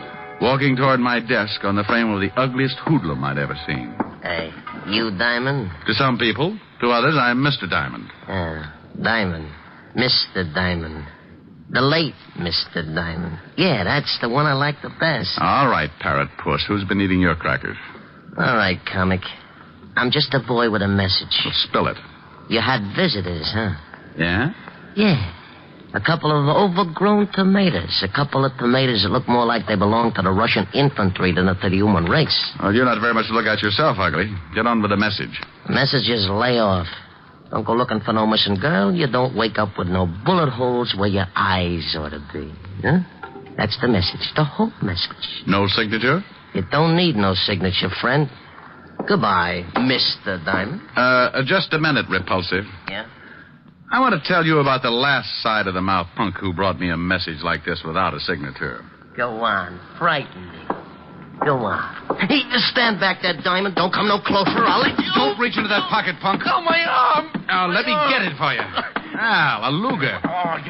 Speaker 17: walking toward my desk on the frame of the ugliest hoodlum I'd ever seen.
Speaker 24: Hey, you Diamond?
Speaker 17: To some people. To others, I'm Mr. Diamond.
Speaker 24: Diamond. Mr. Diamond. The late Mr. Diamond. Yeah, that's the one I like the best.
Speaker 17: All right, Parrot Puss. Who's been eating your crackers?
Speaker 24: All right, comic. I'm just a boy with a message.
Speaker 17: Well, spill it.
Speaker 24: You had visitors, huh?
Speaker 17: Yeah?
Speaker 24: Yeah. A couple of overgrown tomatoes. A couple of tomatoes that look more like they belong to the Russian infantry than to the human race.
Speaker 17: Well, you're not very much to look at yourself, Ugly. Get on with the message.
Speaker 24: The message is lay off. Don't go looking for no missing girl. You don't wake up with no bullet holes where your eyes ought to be. Huh? That's the message. The whole message.
Speaker 17: No signature?
Speaker 24: You don't need no signature, friend. Goodbye, Mr. Diamond.
Speaker 17: Just a minute, Repulsive.
Speaker 24: Yeah?
Speaker 17: I want to tell you about the last side of the mouth punk who brought me a message like this without a signature.
Speaker 24: Go on. Frighten me. Go on. Hey, just stand back there, Diamond. Don't come no closer. I'll let you...
Speaker 17: Don't reach into that pocket, punk.
Speaker 24: Oh, my arm.
Speaker 17: Now, let me get it for you. A Luger.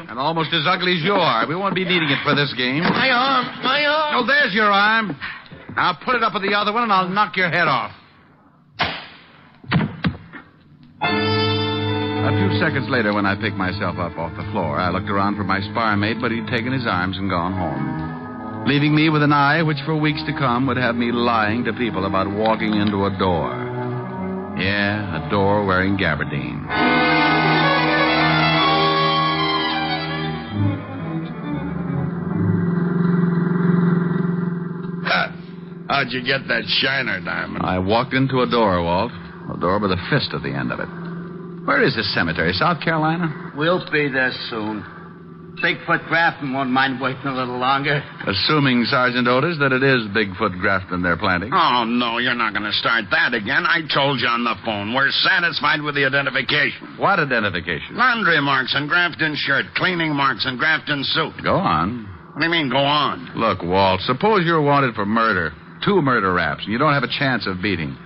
Speaker 17: And almost as ugly as you are. We won't be needing it for this game.
Speaker 24: My arm.
Speaker 17: Oh, there's your arm. Now put it up with the other one, and I'll knock your head off. A few seconds later, when I picked myself up off the floor, I looked around for my spar mate, but he'd taken his arms and gone home, leaving me with an eye which for weeks to come would have me lying to people about walking into a door. Yeah, a door wearing gabardine.
Speaker 18: How'd you get that shiner, Diamond?
Speaker 17: I walked into a door, Walt. A door with a fist at the end of it. Where is this cemetery? South Carolina?
Speaker 9: We'll be there soon. Bigfoot Grafton won't mind waiting a little longer.
Speaker 17: Assuming, Sergeant Otis, that it is Bigfoot Grafton they're planting.
Speaker 18: Oh, no, you're not going to start that again. I told you on the phone. We're satisfied with the identification.
Speaker 17: What identification?
Speaker 18: Laundry marks on Grafton's shirt, cleaning marks on Grafton's suit.
Speaker 17: Go on.
Speaker 18: What do you mean, go on?
Speaker 17: Look, Walt, suppose you're wanted for murder. 2 murder raps, and you don't have a chance of beating.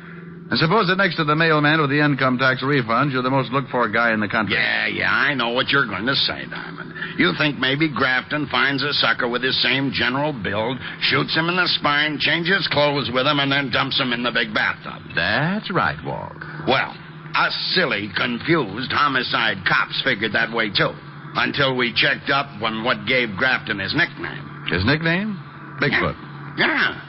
Speaker 17: And suppose that next to the mailman with the income tax refunds, you're the most looked-for guy in the country.
Speaker 18: Yeah, I know what you're going to say, Diamond. You think maybe Grafton finds a sucker with his same general build, shoots him in the spine, changes clothes with him, and then dumps him in the big bathtub.
Speaker 17: That's right, Walt.
Speaker 18: Well, us silly, confused homicide cops figured that way, too, until we checked up on what gave Grafton his nickname.
Speaker 17: His nickname? Bigfoot.
Speaker 18: Yeah.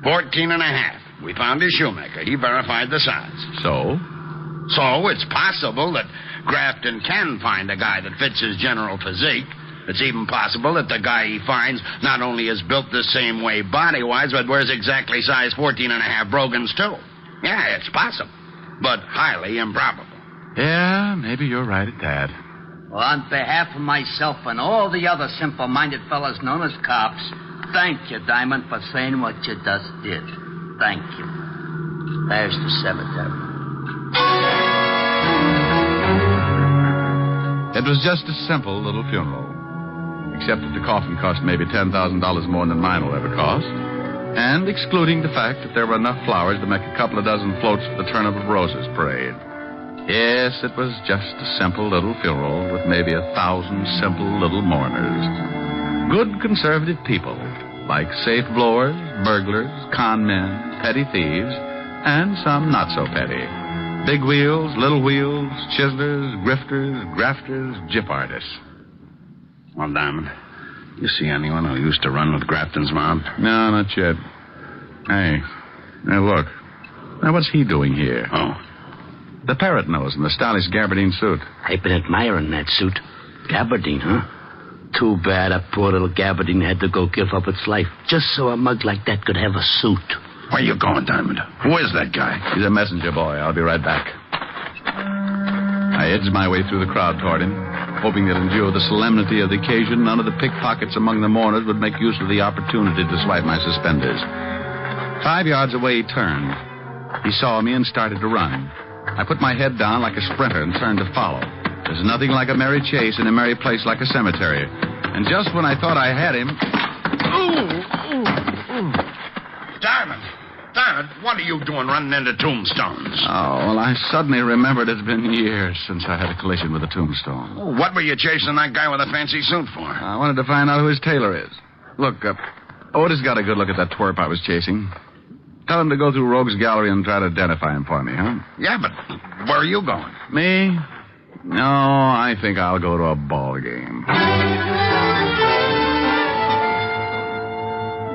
Speaker 18: 14 and a half. We found his shoemaker. He verified the size.
Speaker 17: So?
Speaker 18: So it's possible that Grafton can find a guy that fits his general physique. It's even possible that the guy he finds not only is built the same way body-wise, but wears exactly size 14 and a half brogans, too. Yeah, it's possible, but highly improbable.
Speaker 17: Yeah, maybe you're right at that.
Speaker 9: Well, on behalf of myself and all the other simple-minded fellas known as cops, thank you, Diamond, for saying what you just did. Thank you. There's the cemetery.
Speaker 17: It was just a simple little funeral, except that the coffin cost maybe $10,000 more than mine will ever cost, and excluding the fact that there were enough flowers to make a couple of dozen floats for the Turnip of Roses parade. Yes, it was just a simple little funeral with maybe 1,000 simple little mourners. Good conservative people, like safe blowers, burglars, con men, petty thieves, and some not so petty. Big wheels, little wheels, chiselers, grifters, grafters, gyp artists.
Speaker 18: Well, Diamond, you see anyone who used to run with Grafton's mob?
Speaker 17: No, not yet. Hey, look. Now, what's he doing here?
Speaker 18: Oh.
Speaker 17: The parrot nose in the stylish gabardine suit.
Speaker 9: I've been admiring that suit. Gabardine, huh? Too bad a poor little gabardine had to go give up its life just so a mug like that could have a suit.
Speaker 18: Where you going, Diamond? Who is that guy?
Speaker 17: He's a messenger boy. I'll be right back. I edged my way through the crowd toward him, hoping that in view of the solemnity of the occasion, none of the pickpockets among the mourners would make use of the opportunity to swipe my suspenders. 5 yards away, he turned. He saw me and started to run. I put my head down like a sprinter and turned to follow. There's nothing like a merry chase in a merry place like a cemetery. And just when I thought I had him...
Speaker 18: Diamond, what are you doing running into tombstones?
Speaker 17: Oh, well, I suddenly remembered it's been years since I had a collision with a tombstone.
Speaker 18: Oh, what were you chasing that guy with a fancy suit for?
Speaker 17: I wanted to find out who his tailor is. Look, Otis got a good look at that twerp I was chasing. Tell him to go through Rogue's Gallery and try to identify him for me, huh?
Speaker 18: Yeah, but where are you going?
Speaker 17: Me? No, I think I'll go to a ball game.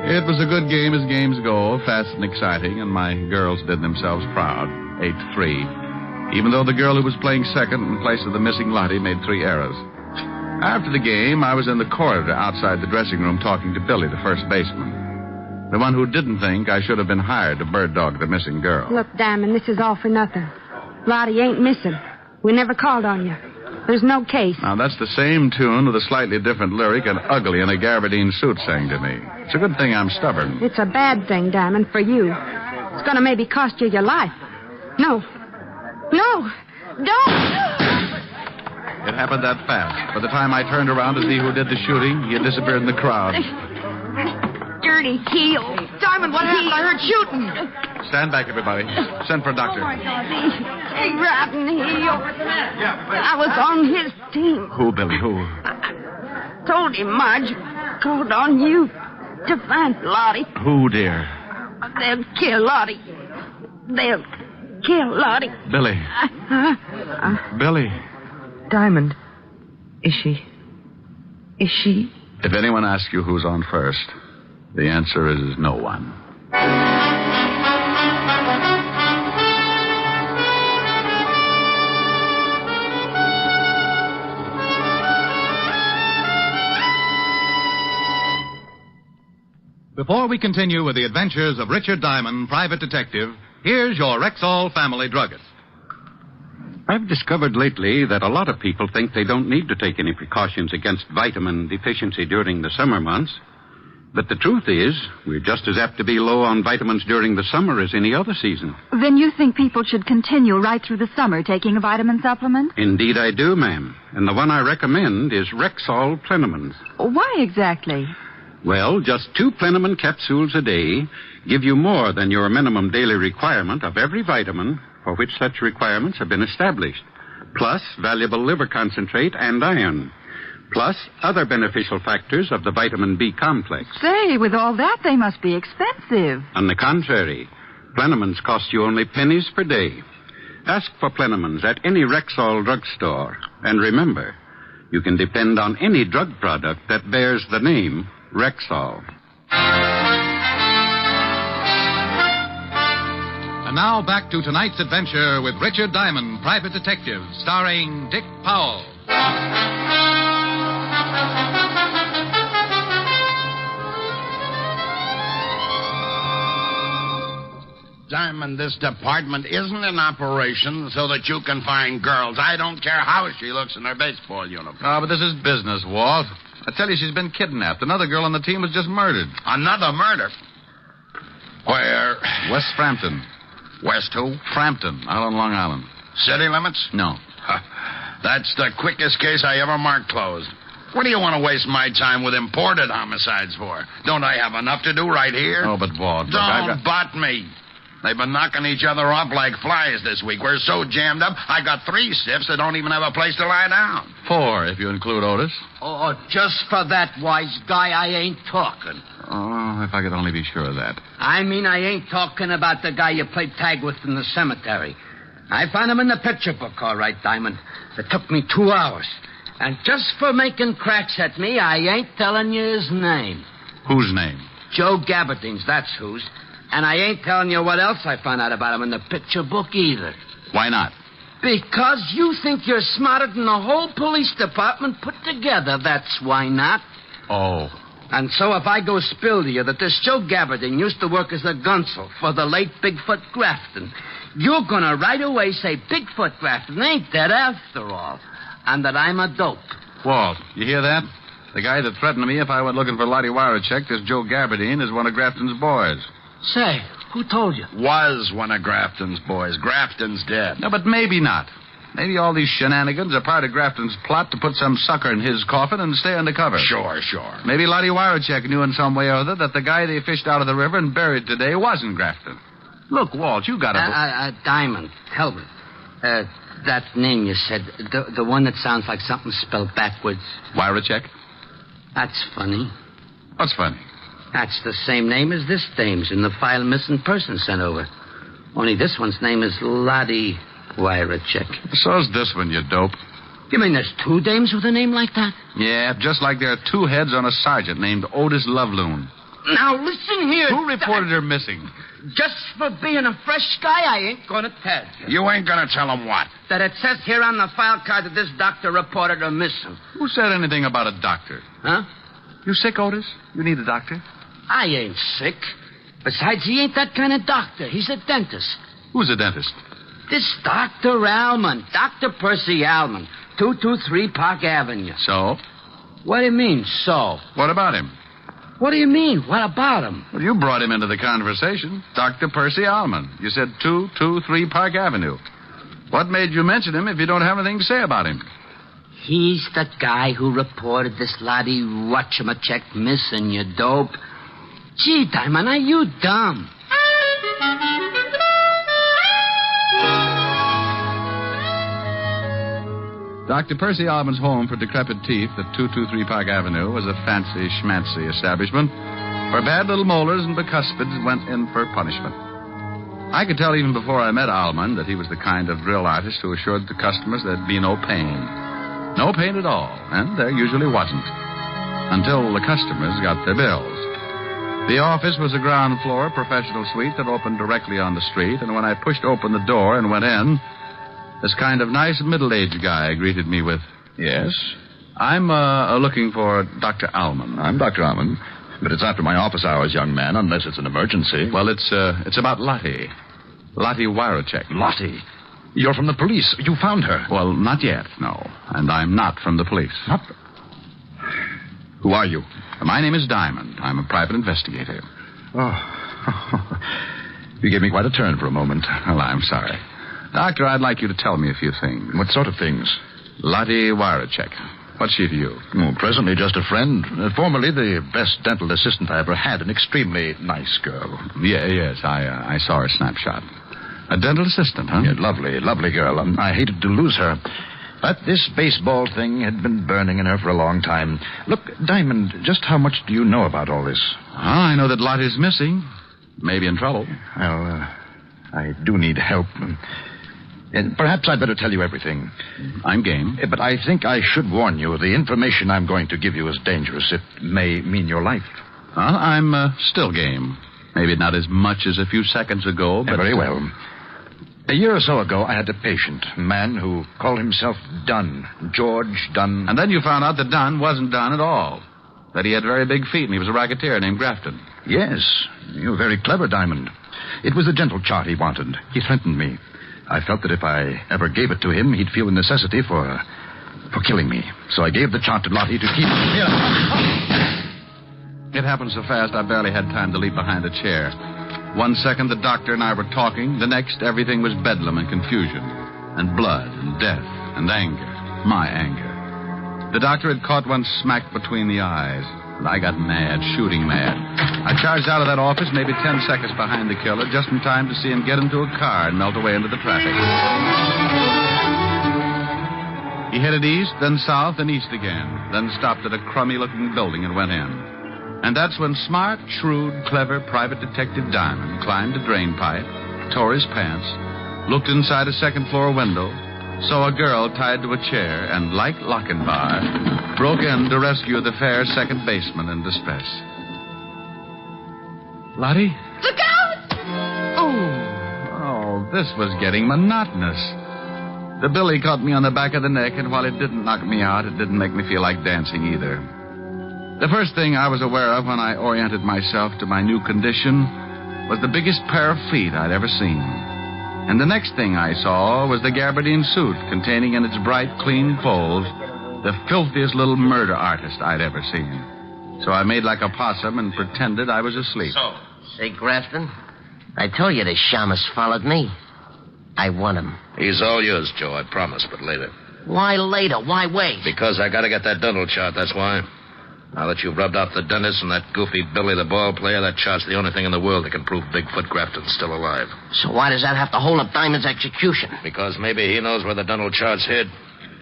Speaker 17: It was a good game as games go, fast and exciting, and my girls did themselves proud, 8-3, even though the girl who was playing second in place of the missing Lottie made 3 errors. After the game, I was in the corridor outside the dressing room talking to Billy, the first baseman, the one who didn't think I should have been hired to bird dog the missing girl.
Speaker 20: Look, Diamond, this is all for nothing. Lottie ain't missing. We never called on you. There's no case.
Speaker 17: Now, that's the same tune with a slightly different lyric and ugly in a gabardine suit sang to me. It's a good thing I'm stubborn.
Speaker 20: It's a bad thing, Diamond, for you. It's going to maybe cost you your life. No. No! Don't!
Speaker 17: It happened that fast. By the time I turned around to see who did the shooting, he had disappeared in the crowd.
Speaker 20: dirty heel.
Speaker 19: Diamond, what happened? I heard shooting.
Speaker 7: Stand back, everybody. Send for a doctor.
Speaker 20: The rotten heel. I was on his team.
Speaker 7: Who, Billy? Who?
Speaker 20: Told him Marge called on you to find Lottie.
Speaker 7: Who, dear?
Speaker 20: They'll kill Lottie. They'll kill Lottie.
Speaker 7: Billy. Billy.
Speaker 12: Diamond. Is she?
Speaker 17: If anyone asks you who's on first, the answer is no one.
Speaker 15: Before we continue with the adventures of Richard Diamond, private detective, here's your Rexall family druggist.
Speaker 17: I've discovered lately that a lot of people think they don't need to take any precautions against vitamin deficiency during the summer months. But the truth is, we're just as apt to be low on vitamins during the summer as any other season.
Speaker 16: Then you think people should continue right through the summer taking a vitamin supplement?
Speaker 17: Indeed I do, ma'am. And the one I recommend is Rexall Plenamins.
Speaker 16: Why exactly?
Speaker 17: Well, just 2 Plenamon capsules a day give you more than your minimum daily requirement of every vitamin for which such requirements have been established, plus valuable liver concentrate and iron, plus other beneficial factors of the vitamin B complex.
Speaker 16: Say, with all that, they must be expensive.
Speaker 17: On the contrary, Plenamins cost you only pennies per day. Ask for Plenamins at any Rexall drugstore, and remember, you can depend on any drug product that bears the name Rexall.
Speaker 15: And now back to tonight's adventure with Richard Diamond, private detective, starring Dick Powell.
Speaker 18: Diamond, this department isn't in operation so that you can find girls. I don't care how she looks in her baseball uniform.
Speaker 10: Oh, but this is business, Walt. I tell you, she's been kidnapped. Another girl on the team was just murdered.
Speaker 18: Another murder? Where?
Speaker 10: West Frampton.
Speaker 18: West who?
Speaker 10: Frampton, out on Long Island.
Speaker 18: City limits?
Speaker 10: No.
Speaker 18: That's the quickest case I ever marked closed. What do you want to waste my time with imported homicides for? Don't I have enough to do right here?
Speaker 10: Oh, but Walt, look,
Speaker 18: Don't butt me. They've been knocking each other off like flies this week. We're so jammed up, I got 3 stiffs that don't even have a place to lie down.
Speaker 10: 4, if you include Otis.
Speaker 9: Oh, just for that, wise guy, I ain't talking.
Speaker 10: Oh, if I could only be sure of that.
Speaker 9: I mean, I ain't talking about the guy you played tag with in the cemetery. I found him in the picture book, all right, Diamond. It took me 2 hours. And just for making cracks at me, I ain't telling you his name.
Speaker 10: Whose name?
Speaker 9: Joe Gabardines, that's whose. And I ain't telling you what else I found out about him in the picture book either.
Speaker 10: Why not?
Speaker 9: Because you think you're smarter than the whole police department put together, that's why not.
Speaker 10: Oh.
Speaker 9: And so if I go spill to you that this Joe Gabardine used to work as a gunsel for the late Bigfoot Grafton, you're going to right away say Bigfoot Grafton ain't dead after all, and that I'm a dope.
Speaker 10: Walt, you hear that? The guy that threatened me if I went looking for Lottie Wirachek, this Joe Gabardine, is one of Grafton's boys.
Speaker 9: Say, who told you?
Speaker 18: Was one of Grafton's boys. Grafton's dead.
Speaker 10: No, but maybe not. Maybe all these shenanigans are part of Grafton's plot to put some sucker in his coffin and stay undercover.
Speaker 18: Sure.
Speaker 10: Maybe Lottie Wirachek knew in some way or other that the guy they fished out of the river and buried today wasn't Grafton. Look, Walt, you got
Speaker 9: a... Diamond, Helbert. That name you said, the one that sounds like something spelled backwards.
Speaker 10: Wirachek?
Speaker 9: That's funny.
Speaker 10: What's funny?
Speaker 9: That's the same name as this dame's in the file missing person sent over. Only this one's name is Lottie Wirachek.
Speaker 10: So's this one, you dope.
Speaker 9: You mean there's 2 dames with a name like that?
Speaker 10: Yeah, just like there are 2 heads on a sergeant named Otis Loveloon.
Speaker 9: Now, listen here.
Speaker 10: Who reported her missing?
Speaker 9: Just for being a fresh guy, I ain't going to tell you.
Speaker 18: You ain't going to tell him what?
Speaker 9: That it says here on the file card that this doctor reported her missing.
Speaker 10: Who said anything about a doctor?
Speaker 9: Huh?
Speaker 10: You sick, Otis? You need a doctor?
Speaker 9: I ain't sick. Besides, he ain't that kind of doctor. He's a dentist.
Speaker 10: Who's a dentist?
Speaker 9: This Dr. Allman. Dr. Percy Allman. 223 Park Avenue.
Speaker 10: So?
Speaker 9: What do you mean, so?
Speaker 10: What about him?
Speaker 9: What do you mean? What about him?
Speaker 10: Well, you brought him into the conversation. Dr. Percy Allman. You said 223 Park Avenue. What made you mention him if you don't have anything to say about him?
Speaker 9: He's the guy who reported this Lottie Whatchamachek missing, you dope. Gee, Diamond, are you dumb?
Speaker 17: Dr. Percy Alvin's home for decrepit teeth at 223 Park Avenue was a fancy schmancy establishment where bad little molars and bicuspids went in for punishment. I could tell even before I met Alman that he was the kind of drill artist who assured the customers there'd be no pain. No pain at all, and there usually wasn't. Until the customers got their bills. The office was a ground floor professional suite that opened directly on the street, and when I pushed open the door and went in, this kind of nice middle-aged guy greeted me with,
Speaker 11: Yes?
Speaker 17: I'm looking for Dr. Alman.
Speaker 11: I'm Dr. Alman, but it's after my office hours, young man, unless it's an emergency.
Speaker 17: Well, it's about Lottie. Lottie Wirachek.
Speaker 11: Lottie? You're from the police. You found her.
Speaker 17: Well, not yet, no. And I'm not from the police.
Speaker 11: Not... Who are you?
Speaker 17: My name is Diamond. I'm a private investigator.
Speaker 11: Oh. You gave me quite a turn for a moment.
Speaker 17: Well, I'm sorry. Doctor, I'd like you to tell me a few things.
Speaker 11: What sort of things?
Speaker 17: Lottie Wirachek. What's she to you?
Speaker 11: Oh, presently just a friend. Formerly the best dental assistant I ever had. An extremely nice girl.
Speaker 17: Yes, I saw her snapshot. A dental assistant, huh?
Speaker 11: Yeah, lovely girl. I hated to lose her. But this baseball thing had been burning in her for a long time. Look, Diamond, just how much do you know about all this?
Speaker 17: I know that Lottie's missing. Maybe in trouble.
Speaker 11: Well, I do need help. And perhaps I'd better tell you everything.
Speaker 17: I'm game.
Speaker 11: But I think I should warn you. The information I'm going to give you is dangerous. It may mean your life.
Speaker 17: I'm still game. Maybe not as much as a few seconds ago, but...
Speaker 11: Very well. A year or so ago, I had a patient, a man who called himself Dunn. George Dunn.
Speaker 17: And then you found out that Dunn wasn't Dunn at all. That he had very big feet and he was a racketeer named Grafton.
Speaker 11: Yes. You're very clever, Diamond. It was the dental chart he wanted. He threatened me. I felt that if I ever gave it to him, he'd feel the necessity for killing me. So I gave the chart to Lottie to keep...
Speaker 17: It happened so fast I barely had time to leap behind a chair. 1 second, the doctor and I were talking. The next, everything was bedlam and confusion. And blood and death and anger. My anger. The doctor had caught one smack between the eyes. And I got mad, shooting mad. I charged out of that office maybe 10 seconds behind the killer, just in time to see him get into a car and melt away into the traffic. He headed east, then south, and east again. Then stopped at a crummy-looking building and went in. And that's when smart, shrewd, clever private detective Diamond climbed a drain pipe, tore his pants, looked inside a second-floor window, saw a girl tied to a chair, and, like Lochinvar, broke in to rescue the fair second baseman in distress. Lottie?
Speaker 19: Look out!
Speaker 17: Oh, this was getting monotonous. The billy caught me on the back of the neck, and while it didn't knock me out, it didn't make me feel like dancing either. The first thing I was aware of when I oriented myself to my new condition was the biggest pair of feet I'd ever seen. And the next thing I saw was the gabardine suit containing in its bright, clean folds the filthiest little murder artist I'd ever seen. So I made like a possum and pretended I was asleep.
Speaker 24: Say, Grafton, I told you the shamus followed me. I want him.
Speaker 18: He's all yours, Joe, I promise, but later.
Speaker 24: Why later? Why wait?
Speaker 18: Because I gotta get that dental chart, that's why. Now that you've rubbed out the dentist and that goofy Billy the ball player, that chart's the only thing in the world that can prove Bigfoot Grafton's still alive.
Speaker 24: So why does that have to hold up Diamond's execution?
Speaker 18: Because maybe he knows where the dental chart's hid.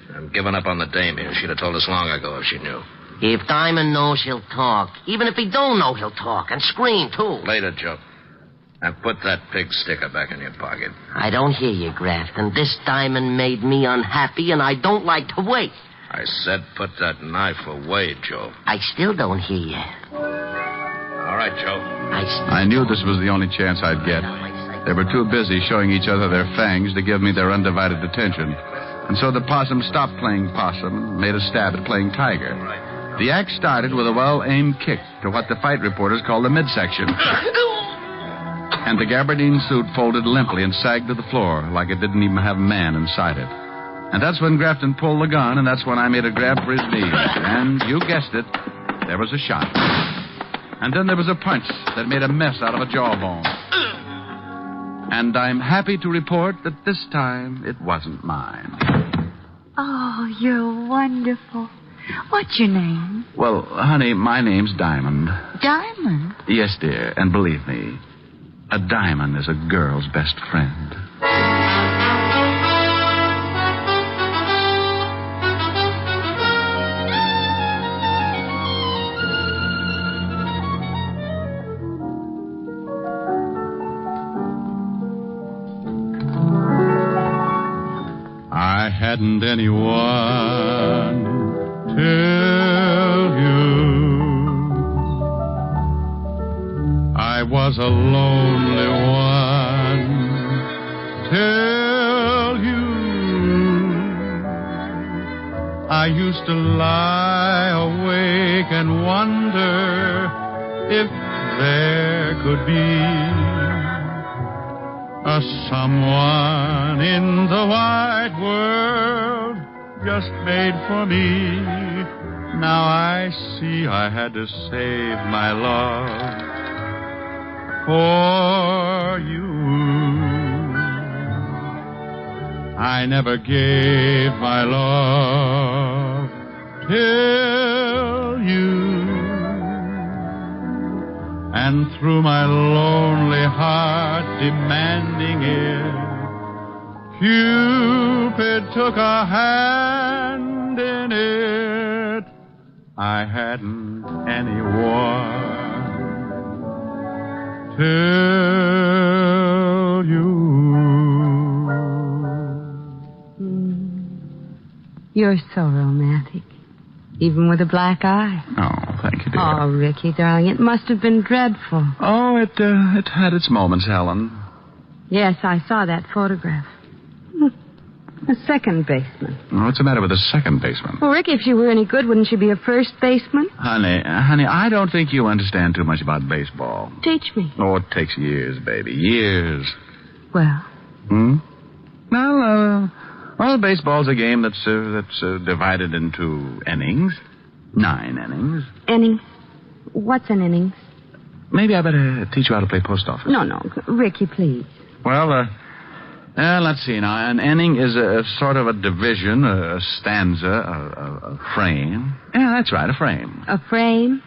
Speaker 18: I'm giving up on the dame here. She'd have told us long ago if she knew.
Speaker 24: If Diamond knows, he'll talk. Even if he don't know, he'll talk. And scream, too.
Speaker 18: Later, Joe. And put that pig sticker back in your pocket.
Speaker 24: I don't hear you, Grafton. This Diamond made me unhappy, and I don't like to wait.
Speaker 18: I said put that knife away, Joe.
Speaker 24: I still don't hear you.
Speaker 18: All right, Joe.
Speaker 17: I knew this was the only chance I'd get. They were too busy showing each other their fangs to give me their undivided attention. And so the possum stopped playing possum and made a stab at playing tiger. The act started with a well-aimed kick to what the fight reporters call the midsection. And the gabardine suit folded limply and sagged to the floor like it didn't even have a man inside it. And that's when Grafton pulled the gun, and that's when I made a grab for his knees. And you guessed it, there was a shot. And then there was a punch that made a mess out of a jawbone. And I'm happy to report that this time it wasn't mine.
Speaker 16: Oh, you're wonderful. What's your name?
Speaker 11: Well, honey, my name's Diamond.
Speaker 16: Diamond?
Speaker 11: Yes, dear, and believe me, a diamond is a girl's best friend.
Speaker 6: I hadn't anyone till you. I was a lonely one till you. I used to lie awake and wonder if there could be a someone in the wide world just made for me. Now I see I had to save my love for you. I never gave my love till you. And through my lonely heart demanding it, Cupid took a hand in it. I hadn't anyone till you.
Speaker 20: You're so romantic. Even with a black eye.
Speaker 11: Oh, thank you, dear.
Speaker 20: Oh, Ricky, darling, it must have been dreadful.
Speaker 11: Oh, it had its moments, Helen.
Speaker 20: Yes, I saw that photograph. A second baseman.
Speaker 11: What's the matter with a second baseman?
Speaker 20: Well, Ricky, if she were any good, wouldn't she be a first baseman?
Speaker 11: Honey, I don't think you understand too much about baseball.
Speaker 20: Teach me.
Speaker 11: Oh, it takes years, baby. Years.
Speaker 20: Well?
Speaker 11: Well, baseball's a game that's divided into innings. 9 innings.
Speaker 20: Innings? What's an innings?
Speaker 11: Maybe I better teach you how to play post office.
Speaker 20: No, Ricky, please.
Speaker 11: Well, let's see now. An inning is a sort of a division, a stanza, a frame. Yeah, that's right, a frame.
Speaker 20: A frame?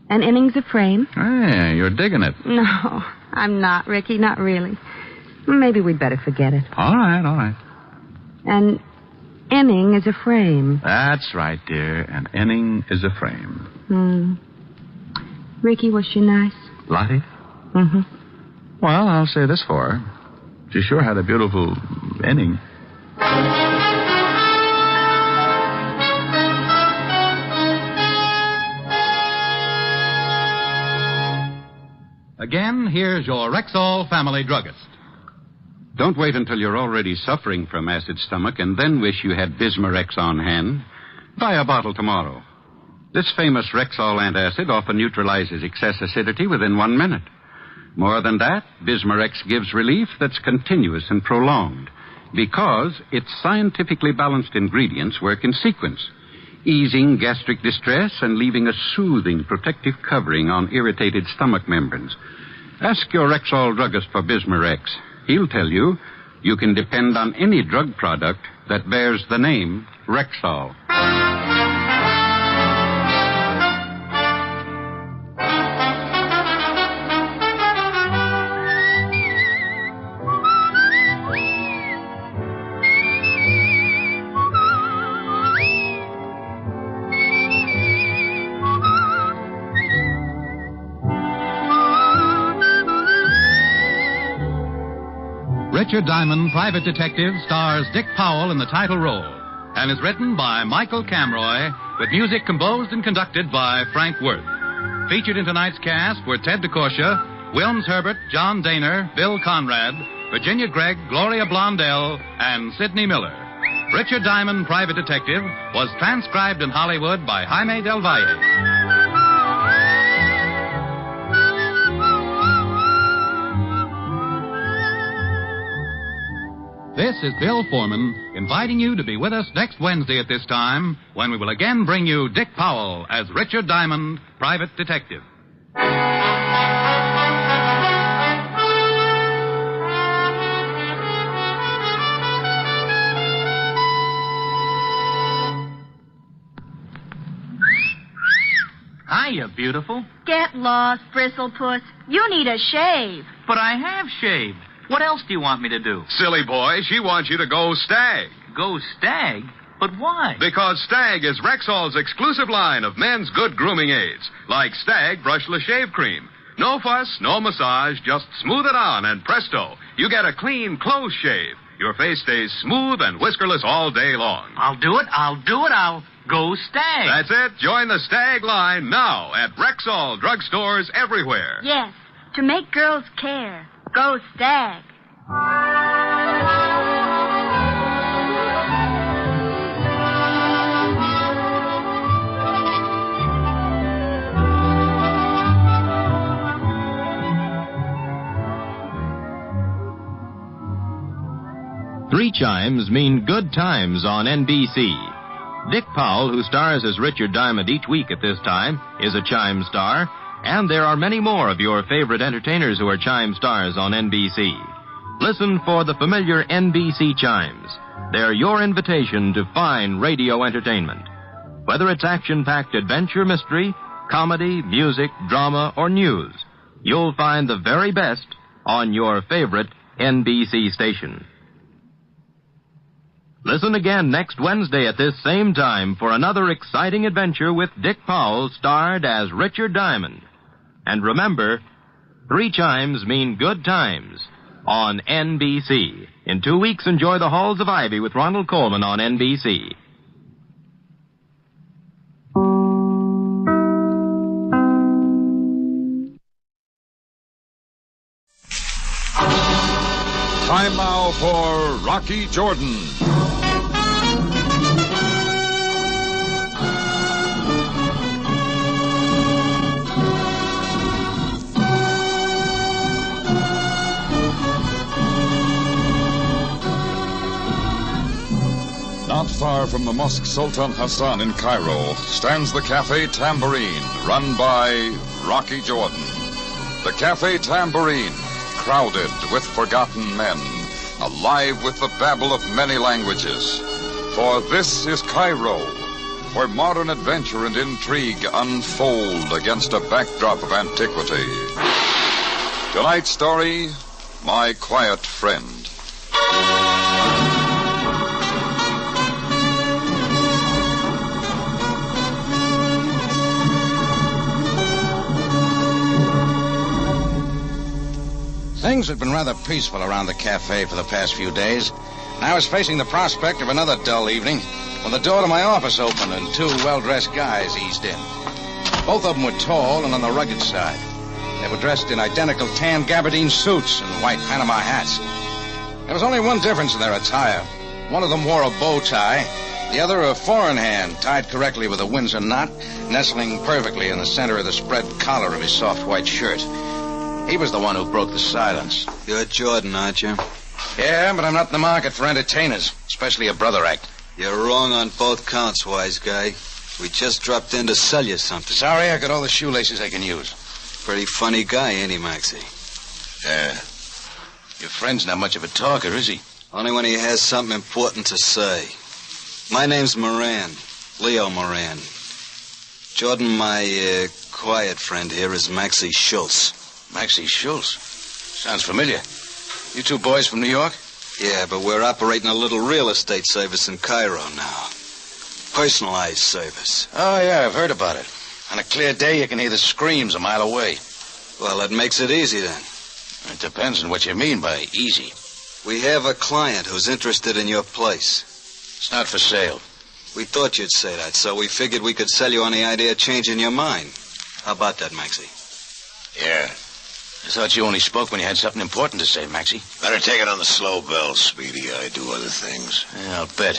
Speaker 20: An inning's a frame?
Speaker 11: Hey, you're digging it.
Speaker 20: No, I'm not, Ricky, not really. Maybe we'd better forget it.
Speaker 11: All right.
Speaker 20: An inning is a frame.
Speaker 11: That's right, dear. An inning is a frame.
Speaker 20: Ricky, was she nice?
Speaker 11: Lottie?
Speaker 20: Mm-hmm.
Speaker 11: Well, I'll say this for her. She sure had a beautiful inning.
Speaker 15: Again, here's your Rexall family druggist.
Speaker 17: Don't wait until you're already suffering from acid stomach and then wish you had Bismarex on hand. Buy a bottle tomorrow. This famous Rexall antacid often neutralizes excess acidity within 1 minute. More than that, Bismarex gives relief that's continuous and prolonged because its scientifically balanced ingredients work in sequence, easing gastric distress and leaving a soothing protective covering on irritated stomach membranes. Ask your Rexall druggist for Bismarex. He'll tell you you can depend on any drug product that bears the name Rexall.
Speaker 15: Richard Diamond, Private Detective, stars Dick Powell in the title role and is written by Michael Camroy with music composed and conducted by Frank Worth. Featured in tonight's cast were Ted DeCorsia, Wilms Herbert, John Daner, Bill Conrad, Virginia Gregg, Gloria Blondell, and Sidney Miller. Richard Diamond, Private Detective, was transcribed in Hollywood by Jaime Del Valle. This is Bill Foreman inviting you to be with us next Wednesday at this time when we will again bring you Dick Powell as Richard Diamond, Private Detective.
Speaker 13: Hiya, beautiful.
Speaker 16: Get lost, Bristlepuss. You need a shave.
Speaker 13: But I have shaved. What else do you want me to do?
Speaker 21: Silly boy, she wants you to go Stag.
Speaker 13: Go Stag? But why?
Speaker 21: Because Stag is Rexall's exclusive line of men's good grooming aids, like Stag Brushless Shave Cream. No fuss, no massage, just smooth it on, and presto, you get a clean, close shave. Your face stays smooth and whiskerless all day long.
Speaker 13: I'll do it. I'll go Stag.
Speaker 21: That's it. Join the Stag line now at Rexall drugstores everywhere.
Speaker 16: Yes, to make girls care. Go Stag.
Speaker 22: Three chimes mean good times on NBC. Dick Powell, who stars as Richard Diamond each week at this time, is a chime star, and there are many more of your favorite entertainers who are chime stars on NBC. Listen for the familiar NBC chimes. They're your invitation to fine radio entertainment. Whether it's action-packed adventure mystery, comedy, music, drama, or news, you'll find the very best on your favorite NBC station. Listen again next Wednesday at this same time for another exciting adventure with Dick Powell, starred as Richard Diamond. And remember, three chimes mean good times on NBC. In 2 weeks, enjoy The Halls of Ivy with Ronald Colman on NBC.
Speaker 23: Time now for Rocky Jordan. Not far from the Mosque Sultan Hassan in Cairo stands the Cafe Tambourine, run by Rocky Jordan. The Cafe Tambourine, crowded with forgotten men, alive with the babble of many languages. For this is Cairo, where modern adventure and intrigue unfold against a backdrop of antiquity. Tonight's story, My Quiet Friend.
Speaker 25: Things had been rather peaceful around the cafe for the past few days, and I was facing the prospect of another dull evening when the door to my office opened and two well-dressed guys eased in. Both of them were tall and on the rugged side. They were dressed in identical tan gabardine suits and white Panama hats. There was only one difference in their attire. One of them wore a bow tie, the other a four-in-hand tied correctly with a Windsor knot, nestling perfectly in the center of the spread collar of his soft white shirt. He was the one who broke the silence.
Speaker 26: You're Jordan, aren't you?
Speaker 25: Yeah, but I'm not in the market for entertainers, especially a brother act.
Speaker 26: You're wrong on both counts, wise guy. We just dropped in to sell you something.
Speaker 25: Sorry, I got all the shoelaces I can use.
Speaker 26: Pretty funny guy, ain't he, Maxie?
Speaker 25: Yeah. Your friend's not much of a talker, is he?
Speaker 26: Only when he has something important to say. My name's Moran. Leo Moran. Jordan, my quiet friend here is Maxie Schultz.
Speaker 25: Maxie Schultz? Sounds familiar. You two boys from New York?
Speaker 26: Yeah, but we're operating a little real estate service in Cairo now. Personalized service.
Speaker 25: Oh, yeah, I've heard about it. On a clear day, you can hear the screams a mile away.
Speaker 26: Well, that makes it easy, then.
Speaker 25: It depends on what you mean by easy.
Speaker 26: We have a client who's interested in your place.
Speaker 25: It's not for sale.
Speaker 26: We thought you'd say that, so we figured we could sell you on the idea of changing your mind. How about that, Maxie?
Speaker 25: Yeah. I thought you only spoke when you had something important to say, Maxie.
Speaker 18: Better take it on the slow bell, Speedy. I do other things.
Speaker 25: Yeah, I'll bet.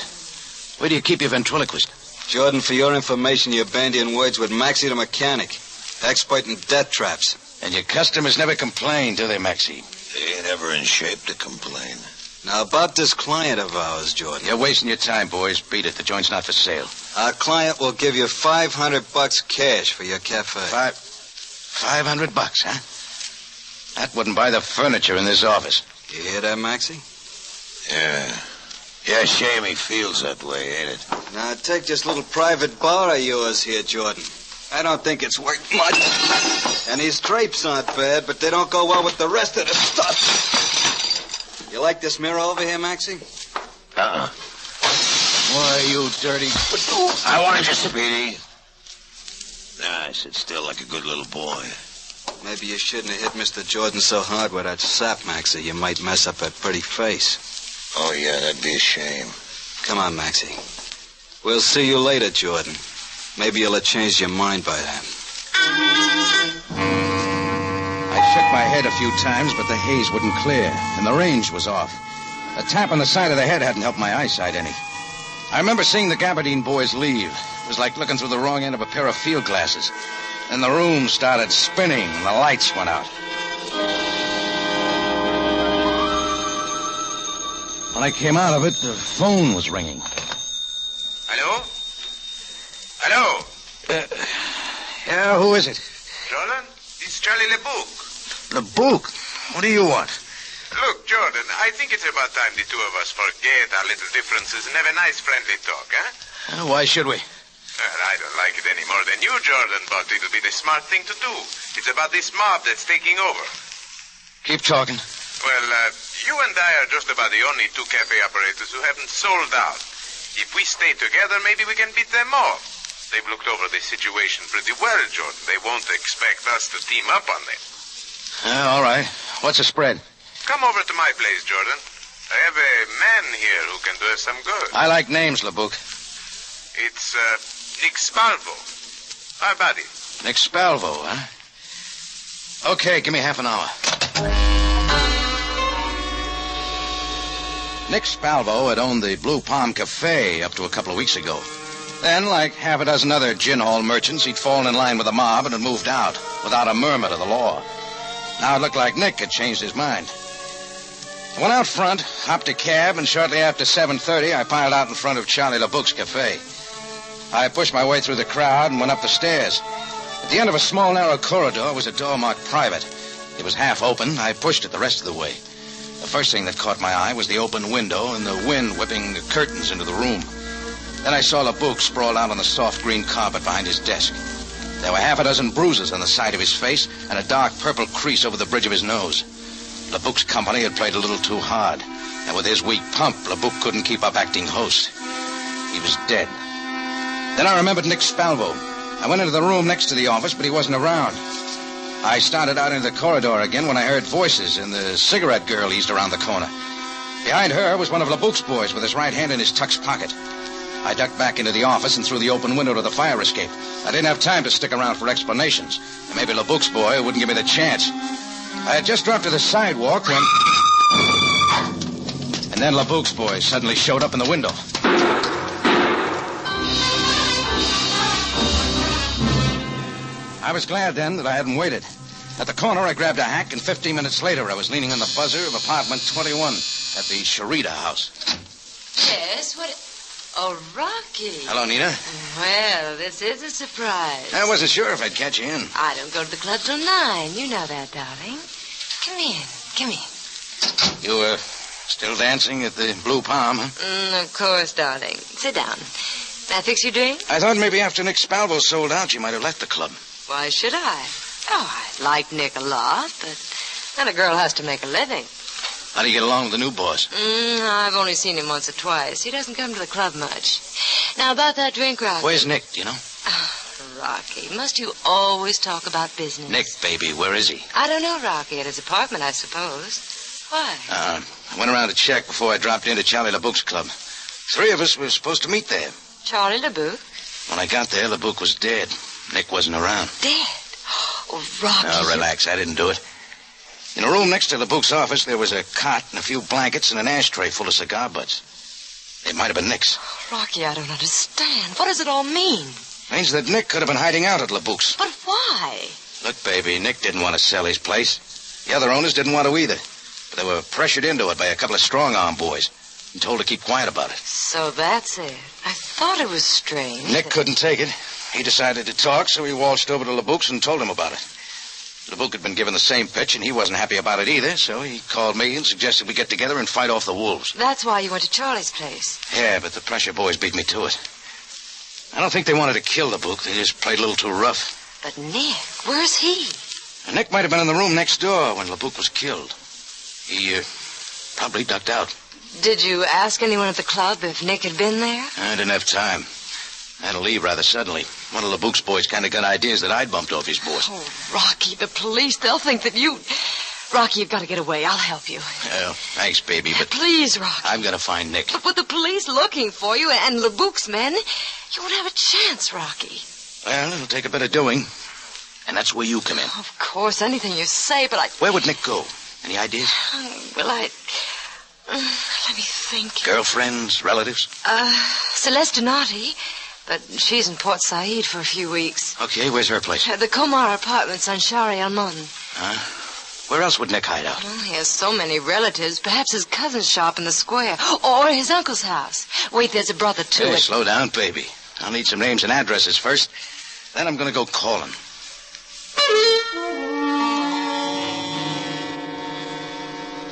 Speaker 25: Where do you keep your ventriloquist?
Speaker 26: Jordan, for your information, you're bandying words with Maxie the mechanic. Expert in death traps.
Speaker 25: And your customers never complain, do they, Maxie?
Speaker 18: They ain't ever in shape to complain.
Speaker 26: Now, about this client of ours, Jordan.
Speaker 25: You're wasting your time, boys. Beat it. The joint's not for sale.
Speaker 26: Our client will give you $500 cash for your cafe.
Speaker 25: $500, huh? That wouldn't buy the furniture in this office.
Speaker 26: You hear that, Maxie?
Speaker 18: Yeah. Yeah, shame he feels that way, ain't it?
Speaker 26: Now, take this little private bar of yours here, Jordan. I don't think it's worth much. And these drapes aren't bad, but they don't go well with the rest of the stuff. You like this mirror over here, Maxie?
Speaker 1: Why, you dirty...
Speaker 26: I wanted you, Speedy.
Speaker 1: I sit still like a good little boy.
Speaker 26: Maybe you shouldn't have hit Mr. Jordan so hard with that sap, Maxie. You might mess up that pretty face.
Speaker 1: Oh, yeah, that'd be a shame.
Speaker 26: Come on, Maxie. We'll see you later, Jordan. Maybe you'll have changed your mind by then.
Speaker 25: I shook my head a few times, but the haze wouldn't clear, and the range was off. A tap on the side of the head hadn't helped my eyesight any. I remember seeing the Gabardine boys leave. It was like looking through the wrong end of a pair of field glasses. Then the room started spinning, and the lights went out. When I came out of it, the phone was ringing.
Speaker 18: Hello? Hello?
Speaker 25: Yeah, who is it?
Speaker 18: Jordan? It's Charlie LeBouc.
Speaker 25: LeBouc? What do you want?
Speaker 18: Look, Jordan, I think it's about time the two of us forget our little differences and have a nice friendly talk, huh?
Speaker 25: Why should we?
Speaker 18: Well, I don't like it any more than you, Jordan, but it'll be the smart thing to do. It's about this mob that's taking over.
Speaker 25: Keep talking.
Speaker 18: Well, you and I are just about the only two cafe operators who haven't sold out. If we stay together, maybe we can beat them off. They've looked over the situation pretty well, Jordan. They won't expect us to team up on them.
Speaker 25: All right. What's the spread?
Speaker 18: Come over to my place, Jordan. I have a man here who can do us some good.
Speaker 25: I like names, LeBouc.
Speaker 18: It's, Nick Spalvo. Our buddy.
Speaker 25: Nick Spalvo, huh? Okay, give me half an hour. Nick Spalvo had owned the Blue Palm Cafe up to a couple of weeks ago. Then, like half a dozen other gin hall merchants, he'd fallen in line with the mob and had moved out without a murmur to the law. Now it looked like Nick had changed his mind. I went out front, hopped a cab, and shortly after 7:30, I piled out in front of Charlie LeBouc's cafe. I pushed my way through the crowd and went up the stairs. At the end of a small, narrow corridor was a door marked private. It was half open. I pushed it the rest of the way. The first thing that caught my eye was the open window and the wind whipping the curtains into the room. Then I saw LeBouc sprawled out on the soft green carpet behind his desk. There were half a dozen bruises on the side of his face and a dark purple crease over the bridge of his nose. LeBouc's company had played a little too hard, and with his weak pump, LeBouc couldn't keep up acting host. He was dead. Then I remembered Nick Spalvo. I went into the room next to the office, but he wasn't around. I started out into the corridor again when I heard voices, and the cigarette girl eased around the corner. Behind her was one of LeBouc's boys with his right hand in his tux pocket. I ducked back into the office and through the open window to the fire escape. I didn't have time to stick around for explanations. And maybe LeBouc's boy wouldn't give me the chance. I had just dropped to the sidewalk when... And then LeBouc's boy suddenly showed up in the window. I was glad then that I hadn't waited. At the corner, I grabbed a hack, and 15 minutes later, I was leaning on the buzzer of apartment 21 at the Sharita house.
Speaker 2: Yes, what... Oh, Rocky.
Speaker 25: Hello, Nina.
Speaker 2: Well, this is a surprise.
Speaker 25: I wasn't sure if I'd catch you in.
Speaker 2: I don't go to the club till 9. You know that, darling. Come in. Come in.
Speaker 25: You, still dancing at the Blue Palm, huh?
Speaker 2: Of course, darling. Sit down. May I fix your drink?
Speaker 25: I thought maybe after Nick Spalvo sold out, you might have left the club.
Speaker 2: Why should I? Oh, I like Nick a lot, but then a girl has to make a living.
Speaker 25: How do you get along with the new boss?
Speaker 2: I've only seen him once or twice. He doesn't come to the club much. Now, about that drink, Rocky.
Speaker 25: Where's Nick, do you know?
Speaker 2: Oh, Rocky, must you always talk about business?
Speaker 25: Nick, baby, where is he?
Speaker 2: I don't know, Rocky. At his apartment, I suppose. Why?
Speaker 25: I went around to check before I dropped into Charlie LeBouc's club. 3 of us were supposed to meet there.
Speaker 2: Charlie LeBouc?
Speaker 25: When I got there, LeBouc was dead. Nick wasn't around.
Speaker 2: Dead? Oh, Rocky.
Speaker 25: Oh, relax. I didn't do it. In a room next to LeBouc's office, there was a cot and a few blankets and an ashtray full of cigar butts. It might have been Nick's.
Speaker 2: Rocky, I don't understand. What does it all mean?
Speaker 25: It means that Nick could have been hiding out at LeBouc's.
Speaker 2: But why?
Speaker 25: Look, baby, Nick didn't want to sell his place. The other owners didn't want to either. But they were pressured into it by a couple of strong-arm boys and told to keep quiet about it.
Speaker 2: So that's it. I thought it was strange.
Speaker 25: Nick couldn't take it. He decided to talk, so he waltzed over to LeBouc's and told him about it. LeBouc had been given the same pitch, and he wasn't happy about it either, so he called me and suggested we get together and fight off the wolves.
Speaker 2: That's why you went to Charlie's place.
Speaker 25: Yeah, but the pressure boys beat me to it. I don't think they wanted to kill LeBouc. They just played a little too rough.
Speaker 2: But Nick, where's he?
Speaker 25: Nick might have been in the room next door when LeBouc was killed. He probably ducked out.
Speaker 2: Did you ask anyone at the club if Nick had been there?
Speaker 25: I didn't have time. I had to leave rather suddenly. One of LeBouc's boys kind of got ideas that I'd bumped off his boss.
Speaker 2: Oh, Rocky, the police, they'll think that you... Rocky, you've got to get away. I'll help you.
Speaker 25: Well, thanks, baby, but...
Speaker 2: Please, Rocky.
Speaker 25: I've got to find Nick.
Speaker 2: But with the police looking for you and LeBouc's men, you won't have a chance, Rocky.
Speaker 25: Well, it'll take a bit of doing. And that's where you come in.
Speaker 2: Of course, anything you say, but I...
Speaker 25: Where would Nick go? Any ideas?
Speaker 2: Well, let me think.
Speaker 25: Girlfriends, relatives?
Speaker 2: Celeste Donati, but she's in Port Said for a few weeks.
Speaker 25: Okay, where's her place?
Speaker 2: The Komar Apartments on Shari Almon.
Speaker 25: Where else would Nick hide out?
Speaker 2: Well, he has so many relatives. Perhaps his cousin's shop in the square. Or his uncle's house. Wait, there's a brother, too.
Speaker 25: Hey, slow down, baby. I'll need some names and addresses first. Then I'm going to go call him.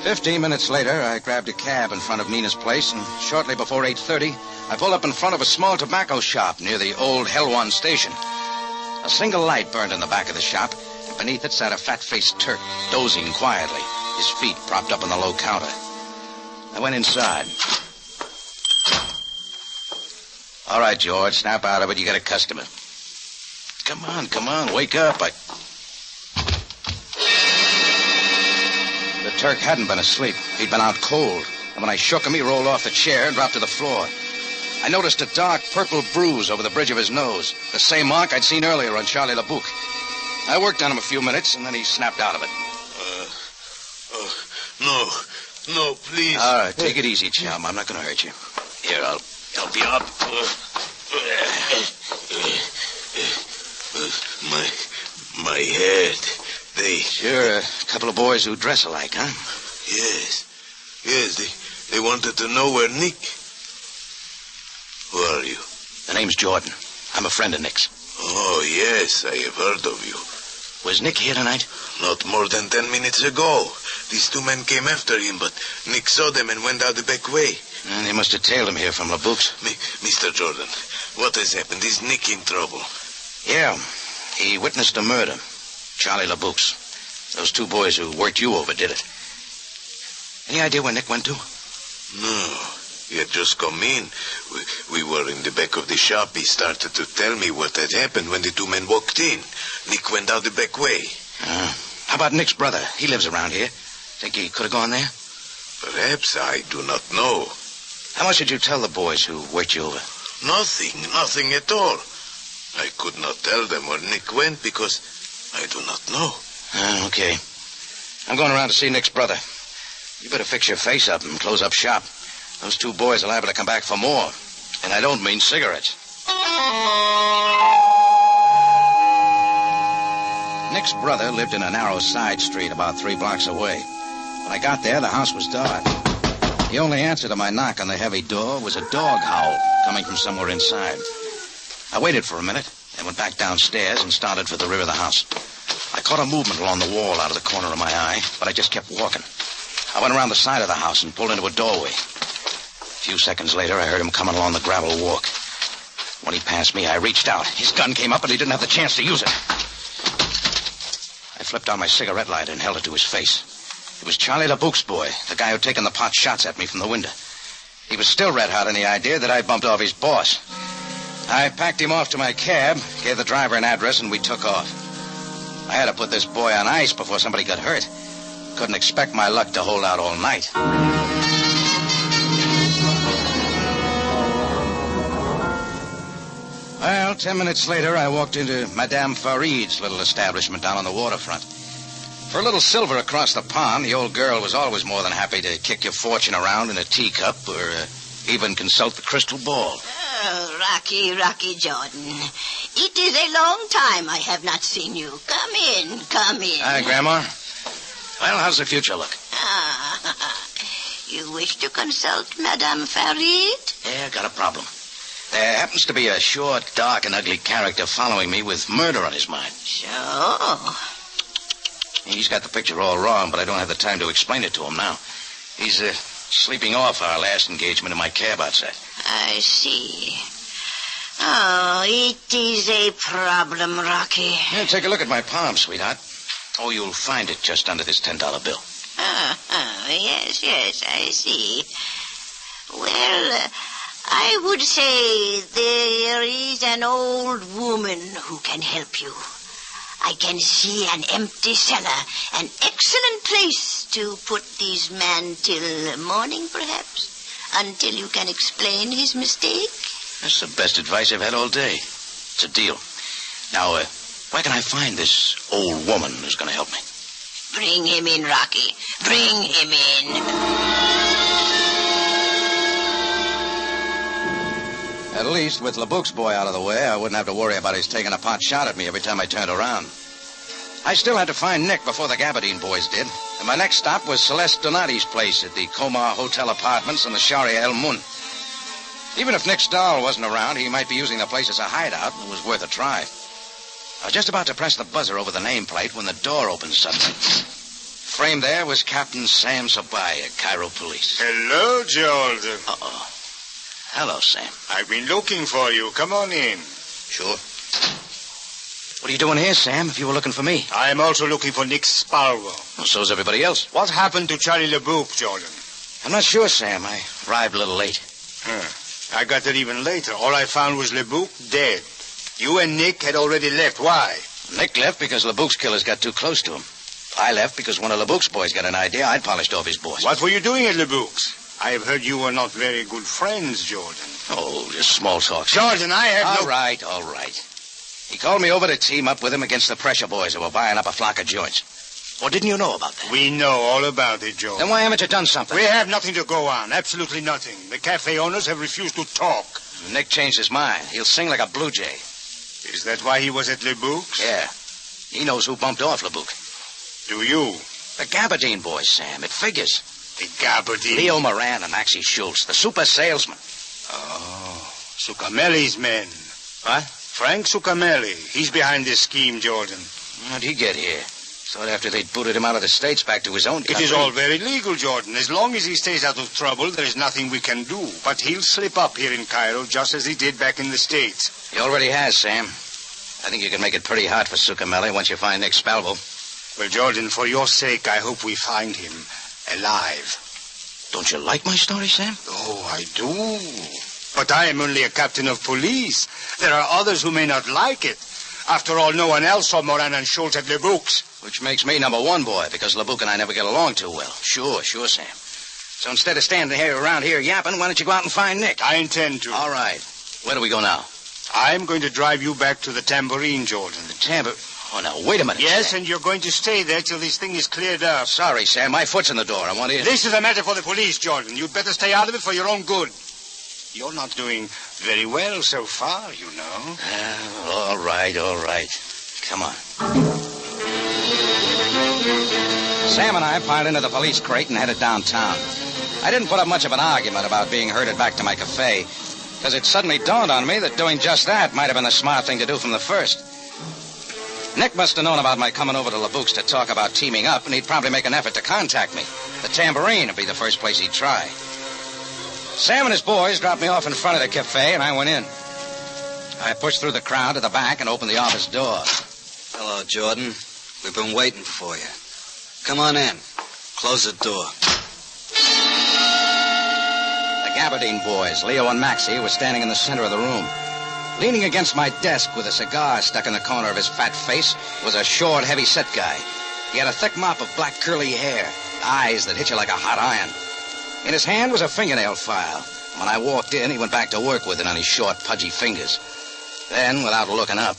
Speaker 25: "15 minutes later, I grabbed a cab in front of Nina's place, and shortly before 8:30, I pulled up in front of a small tobacco shop near the old Helwan station. A single light burned in the back of the shop. Beneath it sat a fat-faced Turk, dozing quietly, his feet propped up on the low counter. I went inside. "All right, George, snap out of it. You got a customer." Come on, wake up. The Turk hadn't been asleep. He'd been out cold. And when I shook him, he rolled off the chair and dropped to the floor. I noticed a dark purple bruise over the bridge of his nose, the same mark I'd seen earlier on Charlie LeBouc. I worked on him a few minutes, and then he snapped out of it.
Speaker 1: No, please.
Speaker 25: All right, take it easy, chum. I'm not going to hurt you. Here, I'll help you up.
Speaker 1: My head.
Speaker 25: Sure, a couple of boys who dress alike, huh?
Speaker 1: Yes, they wanted to know where Nick... Who are you?
Speaker 25: The name's Jordan. I'm a friend of Nick's.
Speaker 1: Oh, yes, I have heard of you.
Speaker 25: Was Nick here tonight?
Speaker 1: Not more than 10 minutes ago. These two men came after him, but Nick saw them and went out the back way.
Speaker 25: And they must have tailed him here from LeBouc's.
Speaker 1: Mr. Jordan, what has happened? Is Nick in trouble?
Speaker 25: Yeah, he witnessed a murder. Charlie LeBouc's. Those two boys who worked you over did it. Any idea where Nick went to?
Speaker 1: No. He had just come in. We were in the back of the shop. He started to tell me what had happened when the two men walked in. Nick went out the back way.
Speaker 25: How about Nick's brother? He lives around here. Think he could have gone there?
Speaker 1: Perhaps. I do not know.
Speaker 25: How much did you tell the boys who worked you over?
Speaker 1: Nothing at all. I could not tell them where Nick went because I do not know.
Speaker 25: Okay. I'm going around to see Nick's brother. You better fix your face up and close up shop. Those two boys are liable to come back for more. And I don't mean cigarettes. Nick's brother lived in a narrow side street about 3 blocks away. When I got there, the house was dark. The only answer to my knock on the heavy door was a dog howl coming from somewhere inside. I waited for a minute, then went back downstairs and started for the rear of the house. I caught a movement along the wall out of the corner of my eye, but I just kept walking. I went around the side of the house and pulled into a doorway. A few seconds later, I heard him coming along the gravel walk. When he passed me, I reached out. His gun came up, but he didn't have the chance to use it. I flipped on my cigarette lighter and held it to his face. It was Charlie LeBouc's boy, the guy who'd taken the pot shots at me from the window. He was still red-hot on the idea that I bumped off his boss. I packed him off to my cab, gave the driver an address, and we took off. I had to put this boy on ice before somebody got hurt. Couldn't expect my luck to hold out all night. Well, 10 minutes later, I walked into Madame Farid's little establishment down on the waterfront. For a little silver across the pond, the old girl was always more than happy to kick your fortune around in a teacup or even consult the crystal ball.
Speaker 3: Oh, Rocky Jordan. It is a long time I have not seen you. Come in.
Speaker 25: Hi, Grandma. Well, how's the future look?
Speaker 3: You wish to consult Madame Farid?
Speaker 25: Yeah, got a problem. There happens to be a short, dark, and ugly character following me with murder on his mind.
Speaker 3: So?
Speaker 25: He's got the picture all wrong, but I don't have the time to explain it to him now. He's sleeping off our last engagement in my cab outside.
Speaker 3: I see. Oh, it is a problem, Rocky.
Speaker 25: Here, take a look at my palm, sweetheart. Oh, you'll find it just under this $10 bill.
Speaker 3: Oh, yes, I see. Well, I would say there is an old woman who can help you. I can see an empty cellar, an excellent place to put this man till morning, perhaps, until you can explain his mistake.
Speaker 25: That's the best advice I've had all day. It's a deal. Now, where can I find this old woman who's going to help me?
Speaker 3: Bring him in, Rocky. Bring him in.
Speaker 25: At least, with LeBouk's boy out of the way, I wouldn't have to worry about his taking a pot shot at me every time I turned around. I still had to find Nick before the Gabardine boys did, and my next stop was Celeste Donati's place at the Comar Hotel Apartments in the Sharia El Mun. Even if Nick's doll wasn't around, he might be using the place as a hideout, and it was worth a try. I was just about to press the buzzer over the nameplate when the door opened suddenly. Framed there was Captain Sam Sabaya, Cairo Police.
Speaker 4: Hello, Jordan.
Speaker 25: Uh-oh. Hello, Sam.
Speaker 4: I've been looking for you. Come on in.
Speaker 25: Sure. What are you doing here, Sam, if you were looking for me?
Speaker 4: I am also looking for Nick Spalvo.
Speaker 25: Well, so's everybody else.
Speaker 4: What happened to Charlie LeBouk, Jordan?
Speaker 25: I'm not sure, Sam. I arrived a little late.
Speaker 4: I got there even later. All I found was LeBouk dead. You and Nick had already left. Why?
Speaker 25: Nick left because LeBouk's killers got too close to him. I left because one of LeBouk's boys got an idea I'd polished off his boss.
Speaker 4: What were you doing at LeBouk's? I have heard you were not very good friends, Jordan.
Speaker 25: Oh, just small talk.
Speaker 4: Jordan, I have
Speaker 25: All right. He called me over to team up with him against the pressure boys who were buying up a flock of joints. Or didn't you know about that?
Speaker 4: We know all about it, Jordan.
Speaker 25: Then why haven't you done something?
Speaker 4: We have nothing to go on. Absolutely nothing. The cafe owners have refused to talk.
Speaker 25: Nick changed his mind. He'll sing like a blue jay.
Speaker 4: Is that why he was at LeBouk's?
Speaker 25: Yeah. He knows who bumped off LeBouk.
Speaker 4: Do you?
Speaker 25: The Gabardine boys, Sam. It figures.
Speaker 4: The Gabardine?
Speaker 25: Leo Moran and Maxie Schultz, the super salesman.
Speaker 4: Oh, Sucamelli's men.
Speaker 25: What?
Speaker 4: Frank Sucamelli. He's behind this scheme, Jordan.
Speaker 25: How'd he get here? Thought after they'd booted him out of the States back to his own country.
Speaker 4: It is all very legal, Jordan. As long as he stays out of trouble, there is nothing we can do. But he'll slip up here in Cairo just as he did back in the States.
Speaker 25: He already has, Sam. I think you can make it pretty hot for Sucamelli once you find Nick Spalvo.
Speaker 4: Well, Jordan, for your sake, I hope we find him alive.
Speaker 25: Don't you like my story, Sam?
Speaker 4: Oh, I do. But I am only a captain of police. There are others who may not like it. After all, no one else saw Moran and Schultz at LeBouk's.
Speaker 25: Which makes me number one boy, because LeBouk and I never get along too well. Sure, Sam. So instead of standing here around here yapping, why don't you go out and find Nick?
Speaker 4: I intend to.
Speaker 25: All right. Where do we go now?
Speaker 4: I'm going to drive you back to the Tambourine, Jordan.
Speaker 25: The Tambourine? Oh, now, wait a minute.
Speaker 4: Yes,
Speaker 25: Sam.
Speaker 4: and you're going to stay there till this thing is cleared up.
Speaker 25: Sorry, Sam. My foot's in the door. I want in.
Speaker 4: This is a matter for the police, Jordan. You'd better stay out of it for your own good. You're not doing very well so far, you know.
Speaker 25: All right. Come on. Sam and I piled into the police crate and headed downtown. I didn't put up much of an argument about being herded back to my cafe, because it suddenly dawned on me that doing just that might have been the smart thing to do from the first. Nick must have known about my coming over to LeBouk's to talk about teaming up, and he'd probably make an effort to contact me. The Tambourine would be the first place he'd try. Sam and his boys dropped me off in front of the cafe, and I went in. I pushed through the crowd to the back and opened the office door.
Speaker 26: Hello, Jordan. We've been waiting for you. Come on in. Close the door.
Speaker 25: The Gabardine boys, Leo and Maxie, were standing in the center of the room. Leaning against my desk with a cigar stuck in the corner of his fat face was a short, heavy-set guy. He had a thick mop of black curly hair, eyes that hit you like a hot iron. In his hand was a fingernail file. When I walked in, he went back to work with it on his short, pudgy fingers. Then, without looking up...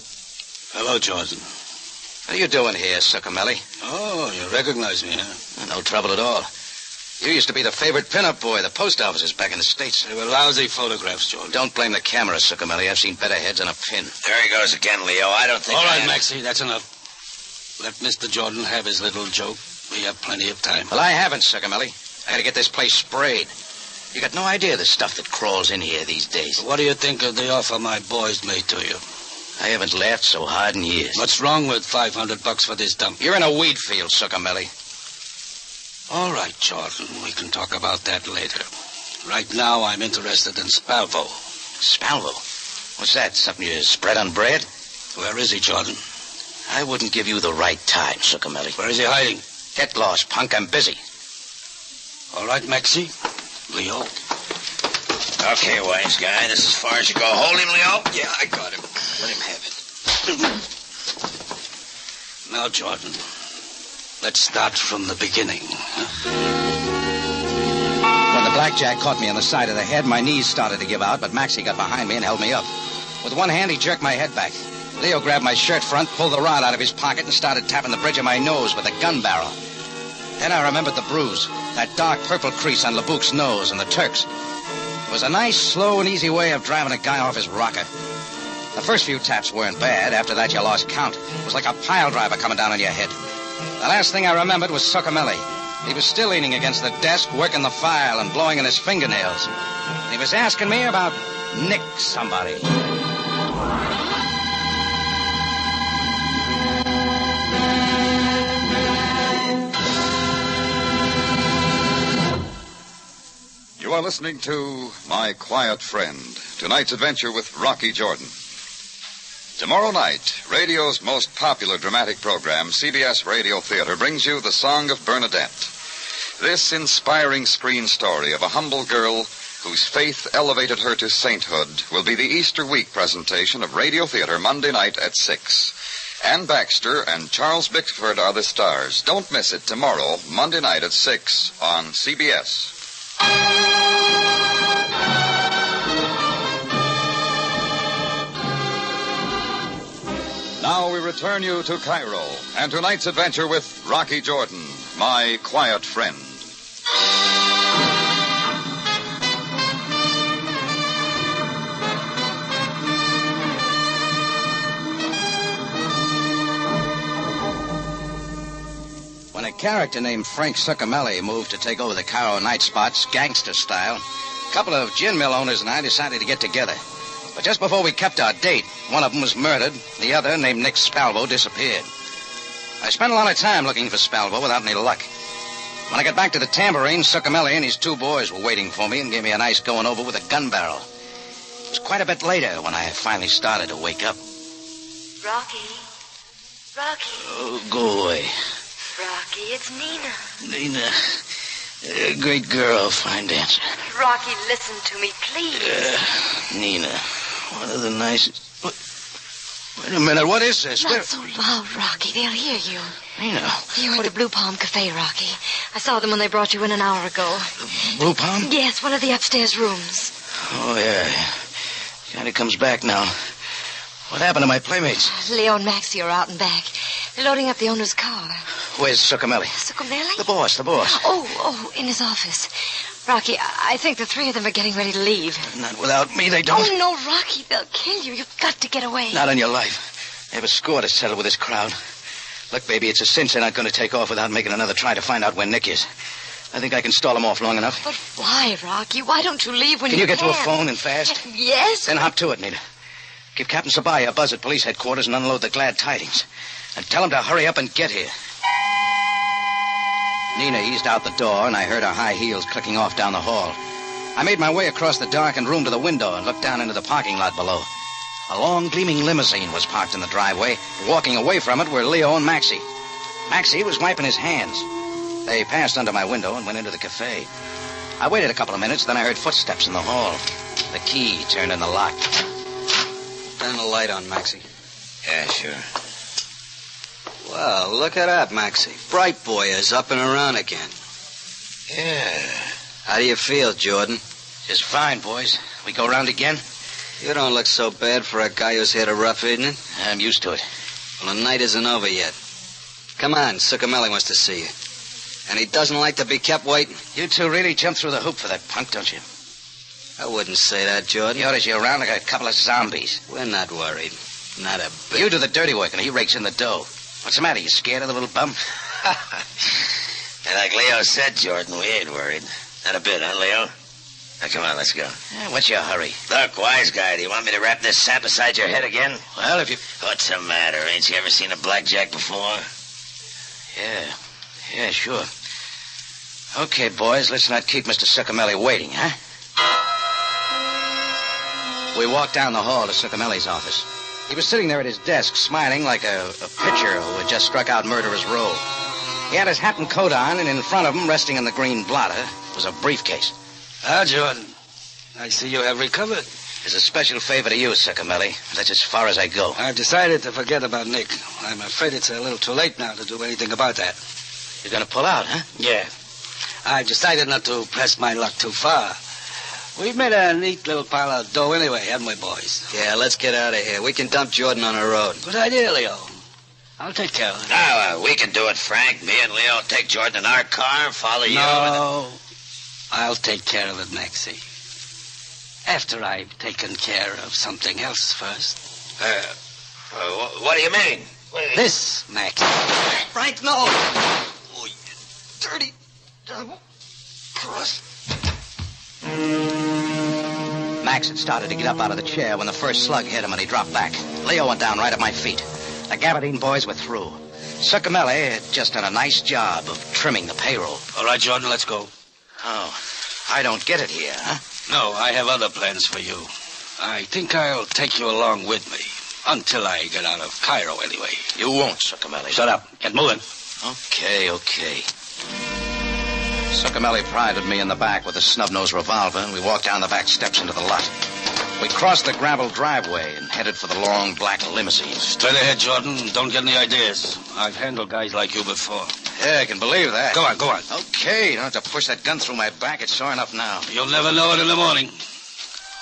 Speaker 26: Hello, Jordan.
Speaker 25: What are you doing here, Sucamelli?
Speaker 26: Oh, you recognize me, huh?
Speaker 25: No trouble at all. You used to be the favorite pin-up boy of the post offices back in the States.
Speaker 26: They were lousy photographs, Jordan.
Speaker 25: Don't blame the camera, Sucamelli. I've seen better heads than a pin.
Speaker 26: There he goes again, Leo. I don't think
Speaker 25: All right,
Speaker 26: Maxie, that's enough. Let Mr. Jordan have his little joke. We have plenty of time.
Speaker 25: Well, I haven't, Sucamelli. I gotta get this place sprayed. You got no idea the stuff that crawls in here these days.
Speaker 26: What do you think of the offer my boys made to you?
Speaker 25: I haven't laughed so hard in years.
Speaker 26: What's wrong with $500 for this dump?
Speaker 25: You're in a weed field, Sucamelli.
Speaker 26: All right, Jordan. We can talk about that later. Right now, I'm interested in Spalvo.
Speaker 25: Spalvo? What's that? Something you spread on bread?
Speaker 5: Where is he, Jordan?
Speaker 25: I wouldn't give you the right time, Succamelli.
Speaker 5: Where is he hiding?
Speaker 25: Get lost, punk. I'm busy.
Speaker 5: All right, Maxie. Leo.
Speaker 25: Okay, wise guy. This is as far as you go. Hold him, Leo.
Speaker 5: Yeah, I got him.
Speaker 25: Let him have it.
Speaker 5: Now, Jordan, let's start from the beginning.
Speaker 25: When the blackjack caught me on the side of the head, my knees started to give out, but Maxie got behind me and held me up. With one hand, he jerked my head back. Leo grabbed my shirt front, pulled the rod out of his pocket, and started tapping the bridge of my nose with a gun barrel. Then I remembered the bruise, that dark purple crease on LeBouk's nose and the Turk's. It was a nice, slow, and easy way of driving a guy off his rocker. The first few taps weren't bad. After that, you lost count. It was like a pile driver coming down on your head. The last thing I remembered was Succamelli. He was still leaning against the desk, working the file and blowing in his fingernails. He was asking me about Nick somebody.
Speaker 23: You are listening to My Quiet Friend, tonight's adventure with Rocky Jordan. Tomorrow night, radio's most popular dramatic program, CBS Radio Theater, brings you The Song of Bernadette. This inspiring screen story of a humble girl whose faith elevated her to sainthood will be the Easter week presentation of Radio Theater Monday night at 6. Ann Baxter and Charles Bickford are the stars. Don't miss it tomorrow, Monday night at 6 on CBS. Now we return you to Cairo and tonight's adventure with Rocky Jordan, my quiet friend.
Speaker 25: When a character named Frank Succamelli moved to take over the Cairo night spots, gangster style, a couple of gin mill owners and I decided to get together. But just before we kept our date, one of them was murdered. The other, named Nick Spalvo, disappeared. I spent a lot of time looking for Spalvo without any luck. When I got back to the tambourine, Succamelli and his two boys were waiting for me and gave me a nice going over with a gun barrel. It was quite a bit later when I finally started to wake up.
Speaker 2: Rocky.
Speaker 25: Oh, go away.
Speaker 2: Rocky, it's Nina.
Speaker 25: Nina. Great girl, fine dancer.
Speaker 2: Rocky, listen to me, please.
Speaker 25: Nina. One of the nicest... Wait a minute, what is this?
Speaker 2: Not so loud, Rocky. They'll hear you.
Speaker 25: Nina.
Speaker 2: You're at the Blue Palm Cafe, Rocky. I saw them when they brought you in an hour ago.
Speaker 25: Blue Palm?
Speaker 2: Yes, one of the upstairs rooms.
Speaker 25: Oh, yeah. Kind of comes back now. What happened to my playmates?
Speaker 2: Leo and Maxie are out and back. They're loading up the owner's car.
Speaker 25: Where's Succamelli?
Speaker 2: Succamelli?
Speaker 25: The boss.
Speaker 2: Oh, in his office. Rocky, I think the three of them are getting ready to leave.
Speaker 25: Not without me, they don't.
Speaker 2: Oh, no, Rocky, they'll kill you. You've got to get away.
Speaker 25: Not on your life. They have a score to settle with this crowd. Look, baby, it's a cinch they're not going to take off without making another try to find out where Nick is. I think I can stall them off long enough.
Speaker 2: But why, Rocky? Why don't you leave when
Speaker 25: Can you get
Speaker 2: can?
Speaker 25: to a phone and fast?
Speaker 2: Yes.
Speaker 25: Then hop to it, Nita. Give Captain Sabaya a buzz at police headquarters and unload the glad tidings. And tell him to hurry up and get here. Nina eased out the door, and I heard her high heels clicking off down the hall. I made my way across the darkened room to the window and looked down into the parking lot below. A long, gleaming limousine was parked in the driveway. Walking away from it were Leo and Maxie. Maxie was wiping his hands. They passed under my window and went into the cafe. I waited a couple of minutes, then I heard footsteps in the hall. The key turned in the lock.
Speaker 26: Turn the light on, Maxie.
Speaker 25: Yeah, sure.
Speaker 26: Well, look at that, Maxie. Bright boy is up and around again.
Speaker 25: Yeah.
Speaker 26: How do you feel, Jordan?
Speaker 25: Just fine, boys. We go round again?
Speaker 26: You don't look so bad for a guy who's had a rough evening.
Speaker 25: I'm used to it.
Speaker 26: Well, the night isn't over yet. Come on, Succamelli wants to see you. And he doesn't like to be kept waiting.
Speaker 25: You two really jumped through the hoop for that punk, don't you?
Speaker 26: I wouldn't say that, Jordan.
Speaker 25: He orders you around like a couple of zombies.
Speaker 26: We're not worried. Not a bit.
Speaker 25: You do the dirty work and he rakes in the dough. What's the matter? You scared of the little bum?
Speaker 24: And like Leo said, Jordan, we ain't worried. Not a bit, huh, Leo? Now, come on, let's go.
Speaker 25: What's your hurry?
Speaker 24: Look, wise guy, do you want me to wrap this sap beside your head again?
Speaker 25: Well, if you...
Speaker 24: What's the matter? Ain't you ever seen a blackjack before?
Speaker 25: Yeah, sure. Okay, boys, let's not keep Mr. Succamelli waiting, huh? We walked down the hall to Succamelli's office. He was sitting there at his desk, smiling like a pitcher who had just struck out murderer's row. He had his hat and coat on, and in front of him, resting on the green blotter, was a briefcase.
Speaker 5: Ah, Jordan. I see you have recovered.
Speaker 25: It's a special favor to you, Succamelli. That's as far as I go.
Speaker 5: I've decided to forget about Nick. I'm afraid it's a little too late now to do anything about that.
Speaker 25: You're going to pull out, huh?
Speaker 5: Yeah. I've decided not to press my luck too far. We've made a neat little pile of dough anyway, haven't we, boys?
Speaker 25: Yeah, let's get out of here. We can dump Jordan on the road.
Speaker 5: Good idea, Leo. I'll take care of it.
Speaker 24: No, we can do it, Frank. Me and Leo take Jordan in our car and follow you.
Speaker 5: No, I'll take care of it, Maxie. After I've taken care of something else first.
Speaker 24: What do you mean?
Speaker 5: This, Max.
Speaker 24: Frank, no! Oh, you dirty devil. Cross.
Speaker 25: Max had started to get up out of the chair when the first slug hit him and he dropped back. Leo went down right at my feet. The Gabardine boys were through. Succamelli had just done a nice job of trimming the payroll.
Speaker 5: All right, Jordan, let's go.
Speaker 25: Oh, I don't get it here, huh?
Speaker 5: No, I have other plans for you. I think I'll take you along with me. Until I get out of Cairo, anyway.
Speaker 25: You won't, Succamelli.
Speaker 5: Shut up. Get moving.
Speaker 25: Okay. Succamelli prided me in the back with a snub-nosed revolver, and we walked down the back steps into the lot. We crossed the gravel driveway and headed for the long black limousine.
Speaker 5: Straight ahead, Jordan. Don't get any ideas. I've handled guys like you before.
Speaker 25: Yeah, I can believe that.
Speaker 5: Go on.
Speaker 25: Okay, you don't have to push that gun through my back. It's sore enough now.
Speaker 5: You'll never know it in the morning.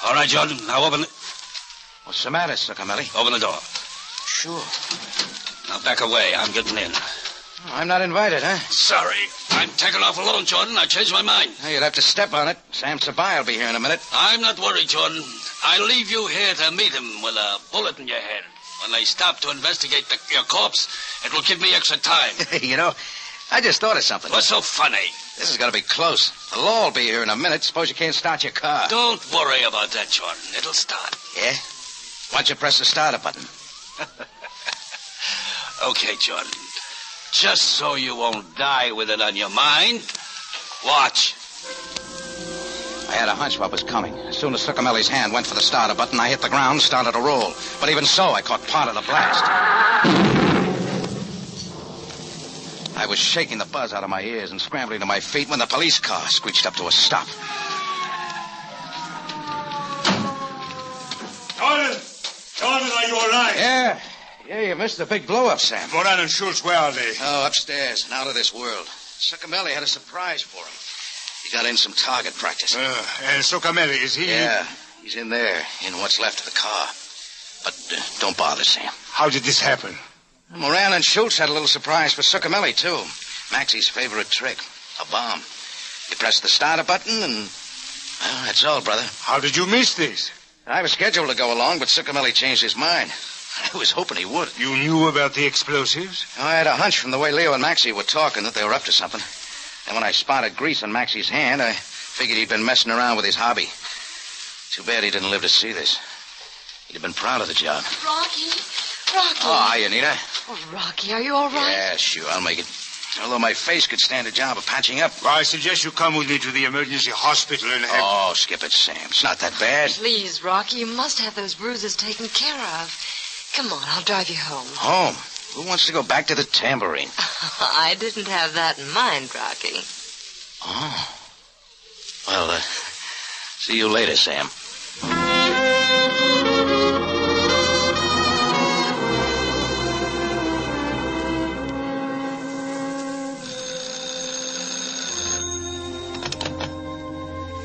Speaker 5: All right, Jordan. Now open it.
Speaker 25: What's the matter, Succamelli?
Speaker 5: Open the door.
Speaker 25: Sure.
Speaker 5: Now back away. I'm getting in.
Speaker 25: I'm not invited, huh?
Speaker 5: Sorry. I'm taking off alone, Jordan. I changed my mind.
Speaker 25: Well, you'd have to step on it. Sam Sabai will be here in a minute.
Speaker 5: I'm not worried, Jordan. I'll leave you here to meet him with a bullet in your head. When they stop to investigate your corpse, it will give me extra time.
Speaker 25: You know, I just thought of something.
Speaker 5: What's so funny?
Speaker 25: This is going to be close. The law will be here in a minute. Suppose you can't start your car.
Speaker 5: Don't worry about that, Jordan. It'll start.
Speaker 25: Yeah? Why don't you press the starter button?
Speaker 5: Okay, Jordan. Just so you won't die with it on your mind, watch.
Speaker 25: I had a hunch what was coming. As soon as Succamelli's hand went for the starter button, I hit the ground and started to roll. But even so, I caught part of the blast. I was shaking the buzz out of my ears and scrambling to my feet when the police car screeched up to a stop.
Speaker 4: Jordan, are you all right?
Speaker 25: Yeah, you missed the big blow-up, Sam.
Speaker 4: Moran and Schultz, where are they?
Speaker 25: Oh, upstairs and out of this world. Succamelli had a surprise for him. He got in some target practice.
Speaker 4: And Succamelli, is he...
Speaker 25: Yeah, he's in there, in what's left of the car. But don't bother, Sam.
Speaker 4: How did this happen?
Speaker 25: Moran and Schultz had a little surprise for Succamelli, too. Maxie's favorite trick, a bomb. You press the starter button and... Well, that's all, brother.
Speaker 4: How did you miss this?
Speaker 25: I was scheduled to go along, but Succamelli changed his mind. I was hoping he would.
Speaker 4: You knew about the explosives?
Speaker 25: I had a hunch from the way Leo and Maxie were talking that they were up to something. And when I spotted grease on Maxie's hand, I figured he'd been messing around with his hobby. Too bad he didn't live to see this. He'd have been proud of the job.
Speaker 2: Rocky.
Speaker 25: Oh, hi, Anita.
Speaker 2: Oh, Rocky, are you all right?
Speaker 25: Yeah, sure, I'll make it. Although my face could stand a job of patching up.
Speaker 4: Well, I suggest you come with me to the emergency hospital and have...
Speaker 25: Oh, skip it, Sam. It's not that bad.
Speaker 2: Please, Rocky, you must have those bruises taken care of. Come on, I'll drive you home.
Speaker 25: Home? Who wants to go back to the tambourine?
Speaker 2: I didn't have that in mind, Rocky.
Speaker 25: Oh. Well, see you later, Sam.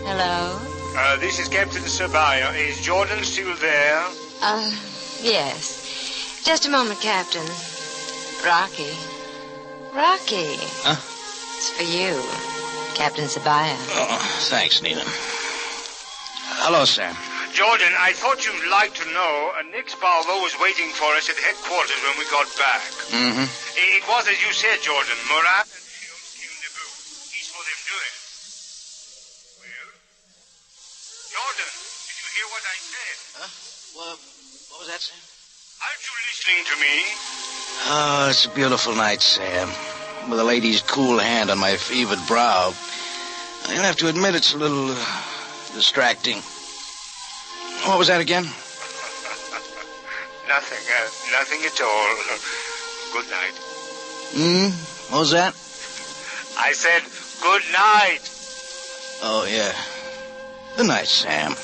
Speaker 2: Hello?
Speaker 4: This is Captain Sabaya. Is Jordan still there?
Speaker 2: Yes. Just a moment, Captain. Rocky.
Speaker 25: Huh?
Speaker 2: It's for you, Captain Sabaya.
Speaker 25: Oh, thanks, Nina. Hello, Sam.
Speaker 4: Jordan, I thought you'd like to know Nick Sparvo was waiting for us at headquarters when we got back.
Speaker 25: Mm-hmm.
Speaker 4: It was as you said, Jordan. Moran and Schultz came to boot. He saw them do it. Well? Jordan, did you hear what I said?
Speaker 25: Huh? What was that, Sam?
Speaker 4: Aren't you listening to me?
Speaker 25: Oh, it's a beautiful night, Sam. With a lady's cool hand on my fevered brow. I'll have to admit it's a little distracting. What was that again?
Speaker 4: Nothing at all. Good night.
Speaker 25: What was that?
Speaker 4: I said good night.
Speaker 25: Oh, yeah. Good night, Sam.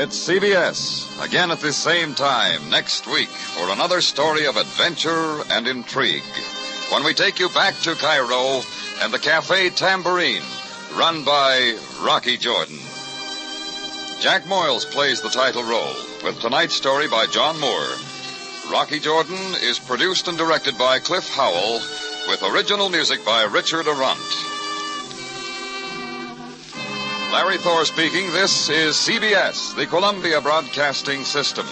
Speaker 23: It's CBS, again at the same time next week for another story of adventure and intrigue. When we take you back to Cairo and the Cafe Tambourine, run by Rocky Jordan. Jack Moyles plays the title role, with tonight's story by John Moore. Rocky Jordan is produced and directed by Cliff Howell, with original music by Richard Arant. Larry Thor speaking. This is CBS, the Columbia Broadcasting System.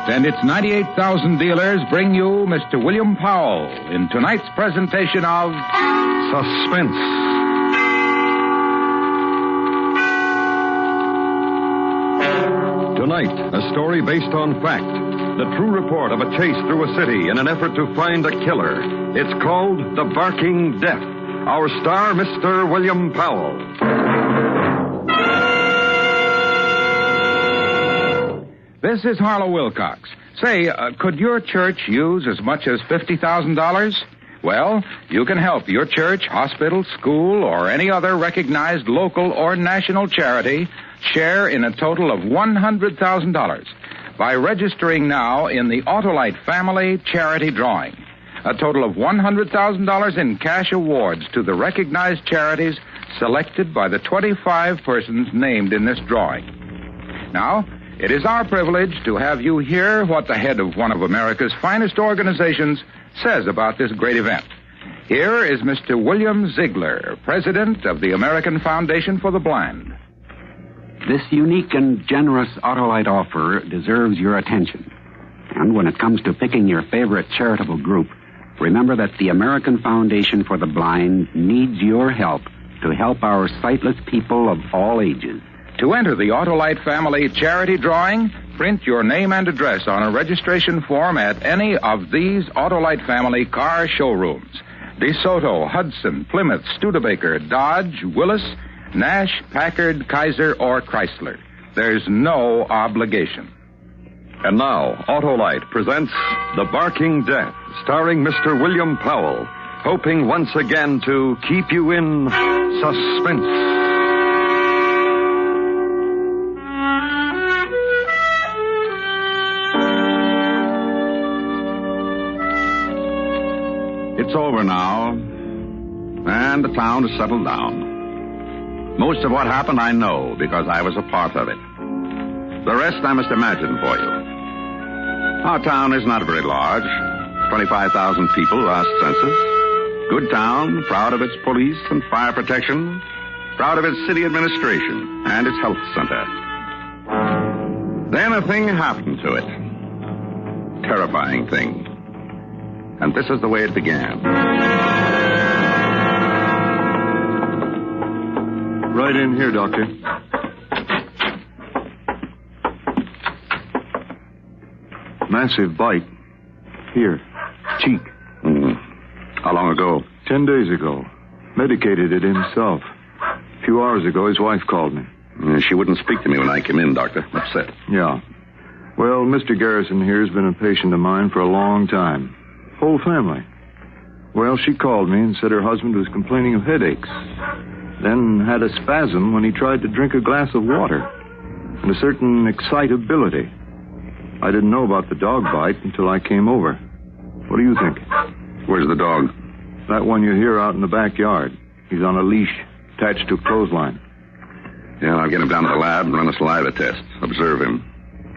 Speaker 17: And its 98,000 dealers bring you Mr. William Powell in tonight's presentation of Suspense.
Speaker 7: Tonight, a story based on fact. The true report of a chase through a city in an effort to find a killer. It's called The Barking Death. Our star, Mr. William Powell.
Speaker 17: This is Harlow Wilcox. Say, could your church use as much as $50,000? Well, you can help your church, hospital, school, or any other recognized local or national charity share in a total of $100,000 by registering now in the Autolite Family Charity Drawing. A total of $100,000 in cash awards to the recognized charities selected by the 25 persons named in this drawing. Now, it is our privilege to have you hear what the head of one of America's finest organizations says about this great event. Here is Mr. William Ziegler, president of the American Foundation for the Blind.
Speaker 8: This unique and generous Autolite offer deserves your attention. And when it comes to picking your favorite charitable group, remember that the American Foundation for the Blind needs your help to help our sightless people of all ages.
Speaker 17: To enter the Autolite Family Charity Drawing, print your name and address on a registration form at any of these Autolite Family car showrooms: DeSoto, Hudson, Plymouth, Studebaker, Dodge, Willis, Nash, Packard, Kaiser, or Chrysler. There's no obligation.
Speaker 7: And now, Autolite presents The Barking Death, starring Mr. William Powell, hoping once again to keep you in suspense.
Speaker 17: It's over now, and the town has settled down. Most of what happened I know because I was a part of it. The rest I must imagine for you. Our town is not very large. 25,000 people last census. Good town, proud of its police and fire protection, proud of its city administration and its health center. Then a thing happened to it. Terrifying thing. And this is the way it began.
Speaker 7: Right in here, Doctor. Massive bite. Here. Cheek.
Speaker 17: How long ago?
Speaker 7: 10 days ago. Medicated it himself. A few hours ago, his wife called me.
Speaker 17: She wouldn't speak to me when I came in, Doctor. Upset.
Speaker 7: Yeah. Well, Mr. Garrison here has been a patient of mine for a long time. Whole family. Well, she called me and said her husband was complaining of headaches. Then had a spasm when he tried to drink a glass of water. And a certain excitability. I didn't know about the dog bite until I came over. What do you think?
Speaker 17: Where's the dog?
Speaker 7: That one you hear out in the backyard. He's on a leash, attached to a clothesline.
Speaker 17: Yeah, I'll get him down to the lab and run a saliva test. Observe him.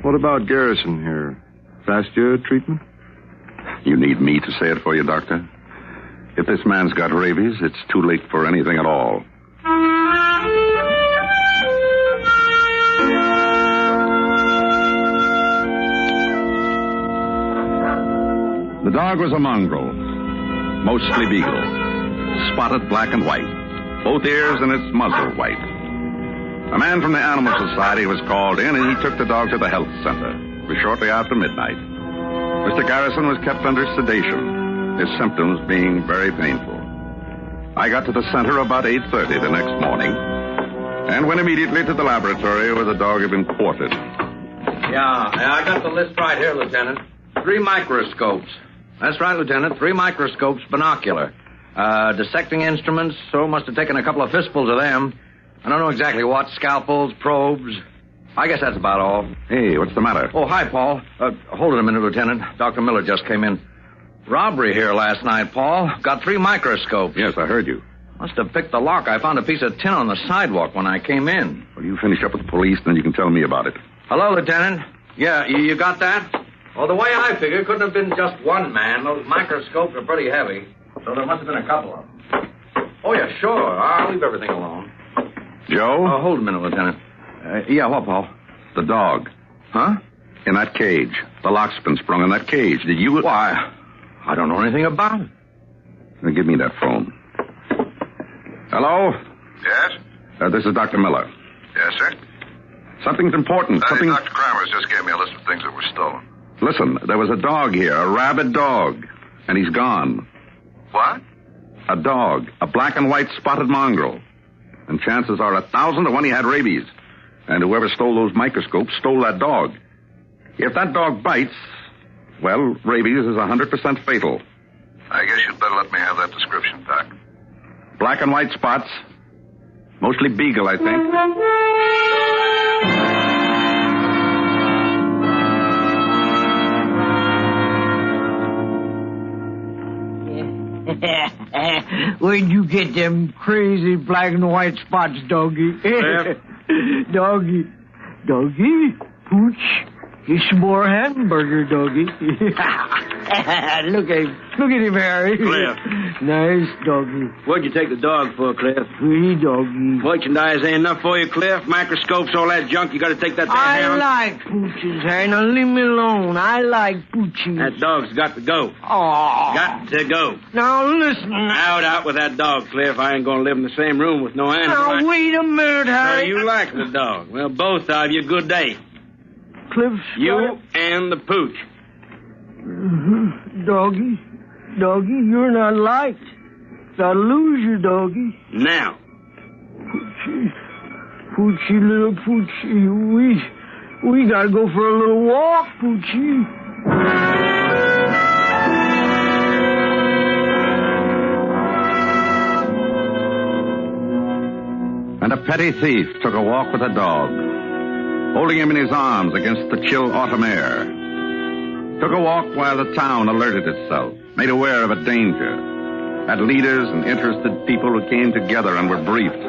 Speaker 7: What about Garrison here? Passed your treatment?
Speaker 17: You need me to say it for you, Doctor? If this man's got rabies, it's too late for anything at all. The dog was a mongrel, mostly beagle, spotted black and white, both ears and its muzzle white. A man from the Animal Society was called in, and he took the dog to the health center. It was shortly after midnight. Mr. Garrison was kept under sedation, his symptoms being very painful. I got to the center about 8:30 the next morning, and went immediately to the laboratory where the dog had been quartered.
Speaker 6: Yeah, I got the list right here, Lieutenant. 3 microscopes. That's right, Lieutenant. 3 microscopes, binocular. Dissecting instruments, so must have taken a couple of fistfuls of them. I don't know exactly what. Scalpels, probes. I guess that's about all.
Speaker 17: Hey, what's the matter?
Speaker 6: Oh, hi, Paul. Hold it a minute, Lieutenant. Dr. Miller just came in. Robbery here last night, Paul. Got 3 microscopes.
Speaker 17: Yes, I heard you.
Speaker 6: Must have picked the lock. I found a piece of tin on the sidewalk when I came in.
Speaker 17: Well, you finish up with the police, then you can tell me about it.
Speaker 6: Hello, Lieutenant. Yeah, you got that? Well, the way I figure, it couldn't have been just one man. Those microscopes are pretty heavy, so there must have been a couple of them. Oh, yeah, sure. I'll leave everything alone.
Speaker 17: Joe?
Speaker 6: Hold a minute, Lieutenant. Yeah, what, Paul?
Speaker 17: The dog.
Speaker 6: Huh?
Speaker 17: In that cage. The lock's been sprung in that cage. Did you...
Speaker 6: Why, I don't know anything about it.
Speaker 17: Now, give me that phone. Hello?
Speaker 18: Yes?
Speaker 17: This is Dr. Miller.
Speaker 18: Yes, sir?
Speaker 17: Something's important. Something...
Speaker 18: Dr. Kramers just gave me a list of things that were stolen.
Speaker 17: Listen, there was a dog here, a rabid dog, and he's gone.
Speaker 18: What?
Speaker 17: A dog, a black and white spotted mongrel. And chances are 1,000 to 1 he had rabies. And whoever stole those microscopes stole that dog. If that dog bites, well, rabies is 100% fatal.
Speaker 18: I guess you'd better let me have that description, Doc.
Speaker 17: Black and white spots. Mostly beagle, I think.
Speaker 9: Where'd you get them crazy black and white spots, doggy? Doggy. Pooch. Get some more hamburger, doggy. Look at him, Harry.
Speaker 5: Cliff.
Speaker 9: Nice doggy.
Speaker 5: What'd you take the dog for, Cliff?
Speaker 9: Free doggy.
Speaker 5: Merchandise ain't enough for you, Cliff? Microscopes, all that junk, you gotta take that to
Speaker 9: I like pooches, Harry. Now leave me alone. I like pooches.
Speaker 5: That dog's got to go.
Speaker 9: Oh.
Speaker 5: Got to go.
Speaker 9: Now listen.
Speaker 5: Out with that dog, Cliff. I ain't gonna live in the same room with no animal.
Speaker 9: Now wait a minute, Harry.
Speaker 5: So you like the dog. Well, both of you, good day.
Speaker 9: Cliff's
Speaker 5: You and the pooch.
Speaker 9: Doggy, you're not liked. Gotta lose you, doggy.
Speaker 5: Now.
Speaker 9: Poochie, little Poochie. We gotta go for a little walk, Poochie.
Speaker 17: And a petty thief took a walk with a dog, holding him in his arms against the chill autumn air. Took a walk while the town alerted itself, made aware of a danger, had leaders and interested people who came together and were briefed.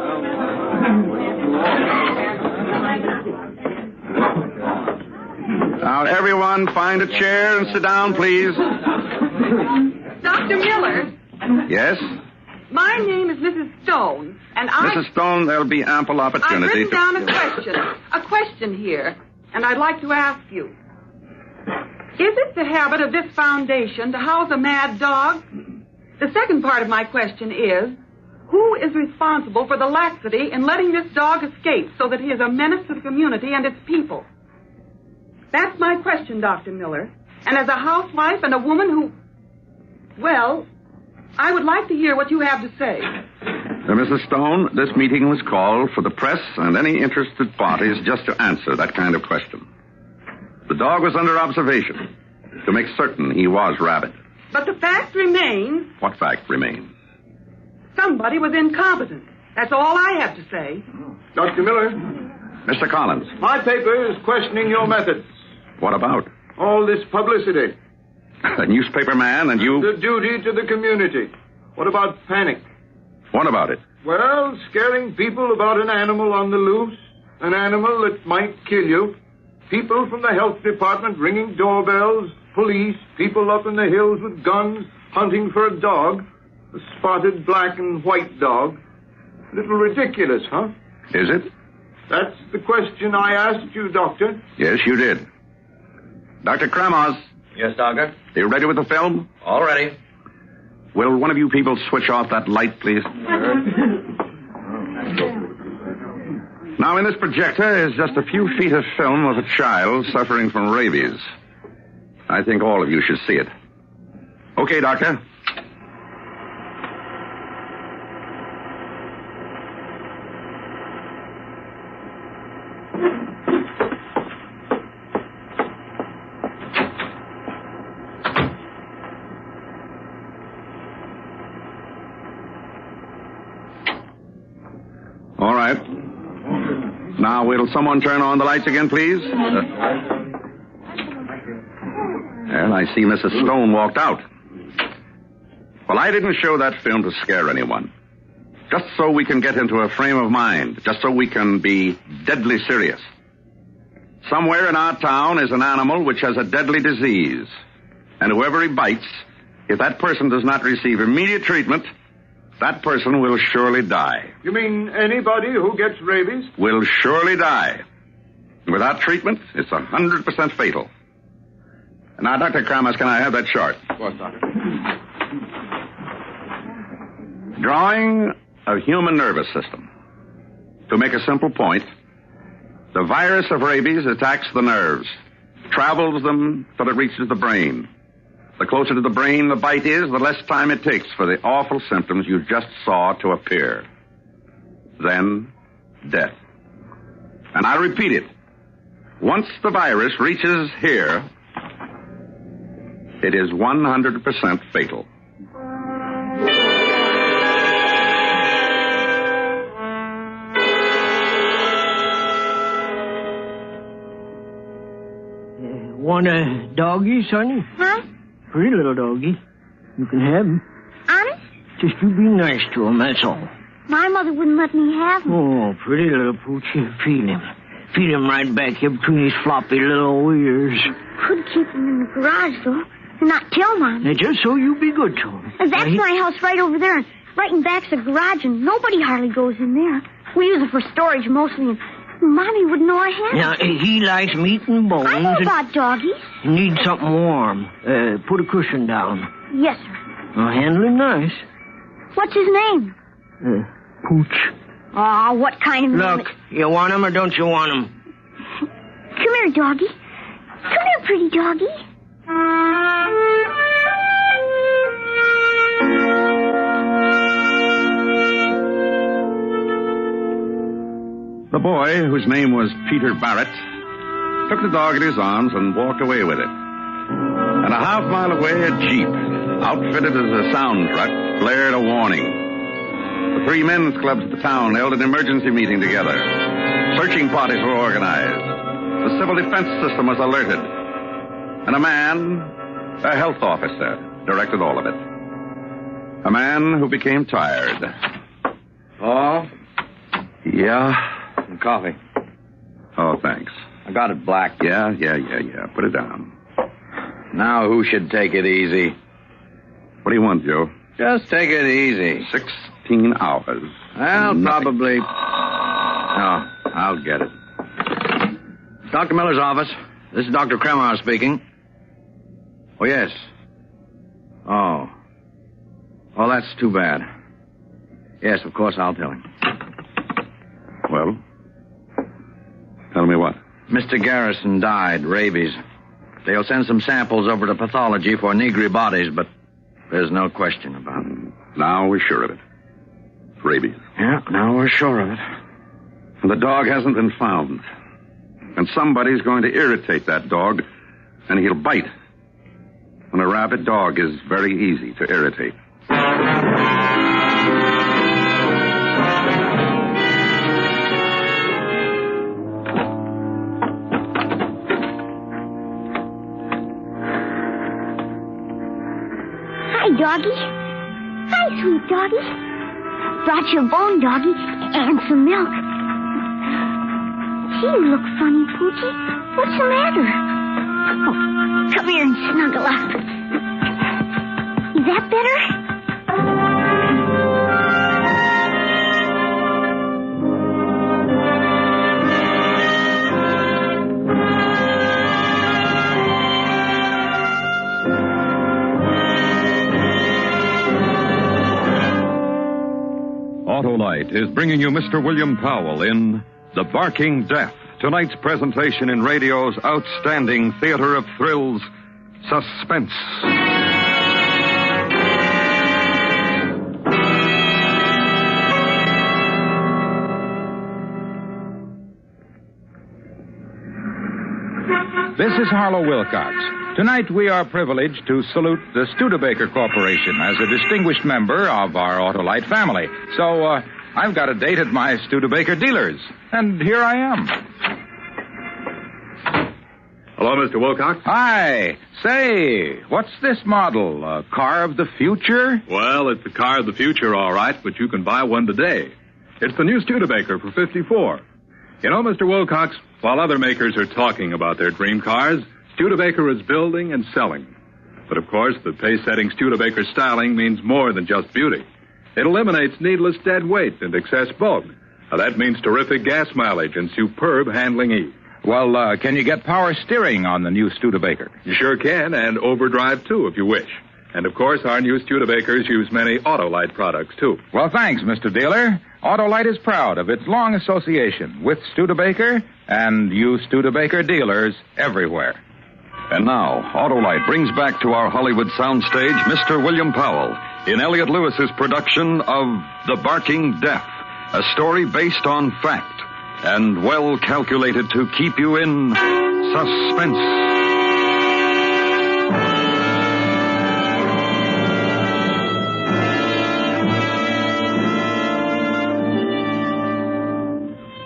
Speaker 17: Now, everyone, find a chair and sit down, please.
Speaker 10: Dr. Miller,
Speaker 17: Yes?
Speaker 10: my name is Mrs. Stone, and
Speaker 17: Mrs. Stone, there'll be ample
Speaker 10: I've
Speaker 17: opportunity
Speaker 10: written down a question here, and I'd like to ask you. Is it the habit of this foundation to house a mad dog? The second part of my question is, who is responsible for the laxity in letting this dog escape so that he is a menace to the community and its people? That's my question, Dr. Miller. And as a housewife and a woman who... Well, I would like to hear what you have to say.
Speaker 17: Mrs. Stone, this meeting was called for the press and any interested parties just to answer that kind of question. The dog was under observation to make certain he was rabid.
Speaker 10: But the fact remains,
Speaker 17: What fact remains?
Speaker 10: somebody was incompetent. That's all I have to say.
Speaker 12: Dr. Miller,
Speaker 17: Mr. Collins,
Speaker 12: my paper is questioning your methods.
Speaker 17: what about?
Speaker 12: All this publicity.
Speaker 11: A newspaper man, and you...
Speaker 12: The duty to the community. What about panic?
Speaker 11: What about it?
Speaker 12: Well, scaring people about an animal on the loose, an animal that might kill you. People from the health department ringing doorbells, police, people up in the hills with guns, hunting for a dog. A spotted black and white dog. A little ridiculous, huh?
Speaker 11: Is it?
Speaker 12: That's the question I asked you, Doctor.
Speaker 11: Yes, you did. Dr. Kramos.
Speaker 6: Yes, Doctor?
Speaker 11: Are you ready with the film?
Speaker 6: All ready.
Speaker 11: Will one of you people switch off that light, please? Now, in this projector is just a few feet of film of a child suffering from rabies. I think all of you should see it. Okay, Doctor. All right. Now, will someone turn on the lights again, please? Well, I see Mrs. Stone walked out. Well, I didn't show that film to scare anyone. Just so we can get into a frame of mind. Just so we can be deadly serious. Somewhere in our town is an animal which has a deadly disease. And whoever he bites, if that person does not receive immediate treatment, that person will surely die.
Speaker 12: You mean anybody who gets rabies?
Speaker 11: Will surely die. Without treatment, it's 100% fatal. Now, Dr. Kramos, can I have that chart?
Speaker 6: Of course, Doctor.
Speaker 11: Drawing a human nervous system. To make a simple point, the virus of rabies attacks the nerves, travels them till it reaches the brain. The closer to the brain the bite is, the less time it takes for the awful symptoms you just saw to appear. Then, death. And I repeat it. Once the virus reaches here, it is 100% fatal.
Speaker 9: Want a doggy, Sonny?
Speaker 14: Huh?
Speaker 9: Pretty little doggy. You can have him.
Speaker 14: Honest?
Speaker 9: Just you be nice to him, that's all.
Speaker 14: My mother wouldn't let me have him.
Speaker 9: Oh, pretty little pooch. Feed him. Feed him right back here between his floppy little ears.
Speaker 14: Could keep him in the garage, though, and not tell Mom.
Speaker 9: Now, just so you be good to him.
Speaker 14: That's my house right over there, and right in back's a garage, and nobody hardly goes in there. We use it for storage mostly, and Mommy wouldn't know I had
Speaker 9: Now,
Speaker 14: it.
Speaker 9: he likes meat and bones.
Speaker 14: I know about doggies.
Speaker 9: He needs something warm. Put a cushion down.
Speaker 14: Yes, sir.
Speaker 9: Now, handle him nice.
Speaker 14: What's his name?
Speaker 9: Pooch.
Speaker 14: Aw, what kind of name?
Speaker 9: Look, you want him or don't you want him?
Speaker 14: Come here, doggy. Come here, pretty doggy.
Speaker 11: The boy, whose name was Peter Barrett, took the dog in his arms and walked away with it. And a half mile away, a jeep, outfitted as a sound truck, blared a warning. The three men's clubs of the town held an emergency meeting together. Searching parties were organized. The civil defense system was alerted. And a man, a health officer, directed all of it. A man who became tired.
Speaker 6: Oh?
Speaker 11: Yeah?
Speaker 6: Some coffee.
Speaker 11: Oh, thanks.
Speaker 6: I got it black.
Speaker 11: Yeah. Put it down.
Speaker 6: Now who should take it easy?
Speaker 11: What do you want, Joe?
Speaker 6: Just take it easy.
Speaker 11: 16 hours.
Speaker 6: Well,
Speaker 11: Nothing.
Speaker 6: probably... No, I'll get it. Dr. Miller's office. This is Dr. Kremauer speaking. Oh, yes. Oh. Oh, that's too bad. Yes, of course, I'll tell him.
Speaker 11: Well? Tell me what?
Speaker 6: Mr. Garrison died, rabies. They'll send some samples over to pathology for negri bodies, but there's no question about it.
Speaker 11: Now we're sure of it. Rabies.
Speaker 6: Yeah, now we're sure of it.
Speaker 11: And the dog hasn't been found. And somebody's going to irritate that dog, and he'll bite. And a rabid dog is very easy to irritate.
Speaker 14: doggy. Hi, sweet doggy. Brought you a bone, doggy, and some milk. Gee, you look funny, Poochie. What's the matter? Oh, come here and snuggle up. Is that better?
Speaker 11: Autolite is bringing you Mr. William Powell in The Barking Death, tonight's presentation in radio's outstanding theater of thrills, Suspense.
Speaker 13: This is Harlow Wilcox. Tonight we are privileged to salute the Studebaker Corporation as a distinguished member of our Autolite family. So, I've got a date at my Studebaker dealers, and here I am.
Speaker 15: Hello, Mr. Wilcox.
Speaker 13: Hi. Say, what's this model? A car of the future?
Speaker 15: Well, it's a car of the future, all right, but you can buy one today. It's the new Studebaker for 54. You know, Mr. Wilcox, while other makers are talking about their dream cars, Studebaker is building and selling. But, of course, the pace-setting Studebaker styling means more than just beauty. It eliminates needless dead weight and excess bulk. Now, that means terrific gas mileage and superb handling ease.
Speaker 13: Well, can you get power steering on the new Studebaker?
Speaker 15: You sure can, and overdrive, too, if you wish. And, of course, our new Studebakers use many Autolite products, too.
Speaker 13: Well, thanks, Mr. Dealer. Autolite is proud of its long association with Studebaker and you Studebaker dealers everywhere.
Speaker 11: And now, Autolite brings back to our Hollywood soundstage Mr. William Powell in Elliot Lewis's production of The Barking Death, a story based on fact and well calculated to keep you in suspense.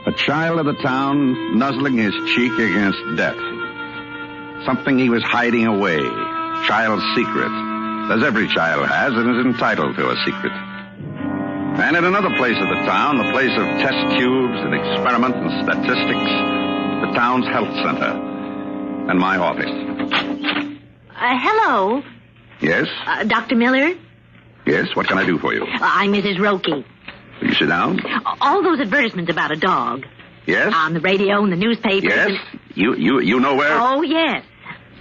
Speaker 11: A child of the town nuzzling his cheek against death. Something he was hiding away. Child's secret. As every child has and is entitled to a secret. And in another place of the town, the place of test tubes and experiment and statistics, the town's health center. And my office.
Speaker 14: Hello.
Speaker 11: Yes?
Speaker 14: Dr. Miller?
Speaker 11: Yes, what can I do for you?
Speaker 14: I'm Mrs. Roki.
Speaker 11: Will you sit down?
Speaker 14: All those advertisements about a dog.
Speaker 11: Yes?
Speaker 14: On the radio and the newspapers.
Speaker 11: Yes? You know where?
Speaker 14: Oh, yes.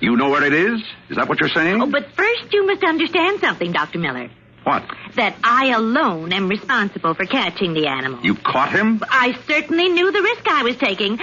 Speaker 11: You know where it is? Is that what you're saying?
Speaker 14: Oh, but first you must understand something, Dr. Miller.
Speaker 11: What?
Speaker 14: That I alone am responsible for catching the animal.
Speaker 11: You caught him?
Speaker 14: I certainly knew the risk I was taking.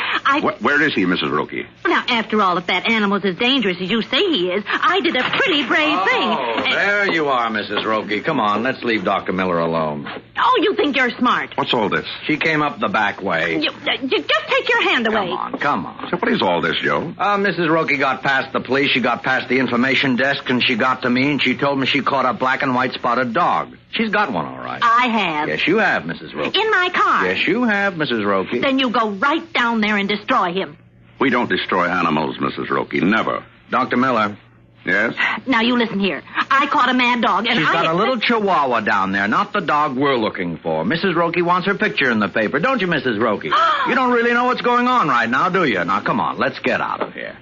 Speaker 11: Where is he, Mrs. Roki?
Speaker 14: Now, after all, if that animal's as dangerous as you say he is, I did a pretty brave thing.
Speaker 6: Oh, there you are, Mrs. Roki. Come on, let's leave Dr. Miller alone.
Speaker 14: Oh, you think you're smart.
Speaker 11: What's all this?
Speaker 6: She came up the back way.
Speaker 14: You just take your hand away.
Speaker 6: Come on.
Speaker 11: So what is all this, Joe?
Speaker 6: Mrs. Roki got past the police, she got past the information desk, and she got to me, and she told me she caught a black and white spotted dog. She's got one, all right.
Speaker 14: I have.
Speaker 6: Yes, you have, Mrs. Roki.
Speaker 14: In my car.
Speaker 6: Yes, you have, Mrs. Roki.
Speaker 14: Then you go right down there and destroy him.
Speaker 11: We don't destroy animals, Mrs. Roki. Never.
Speaker 6: Dr. Miller.
Speaker 11: Yes?
Speaker 14: Now, you listen here. I caught a mad dog, and
Speaker 6: She's got a little chihuahua down there, not the dog we're looking for. Mrs. Roki wants her picture in the paper, don't you, Mrs. Roki? You don't really know what's going on right now, do you? Now, come on, let's get out of here.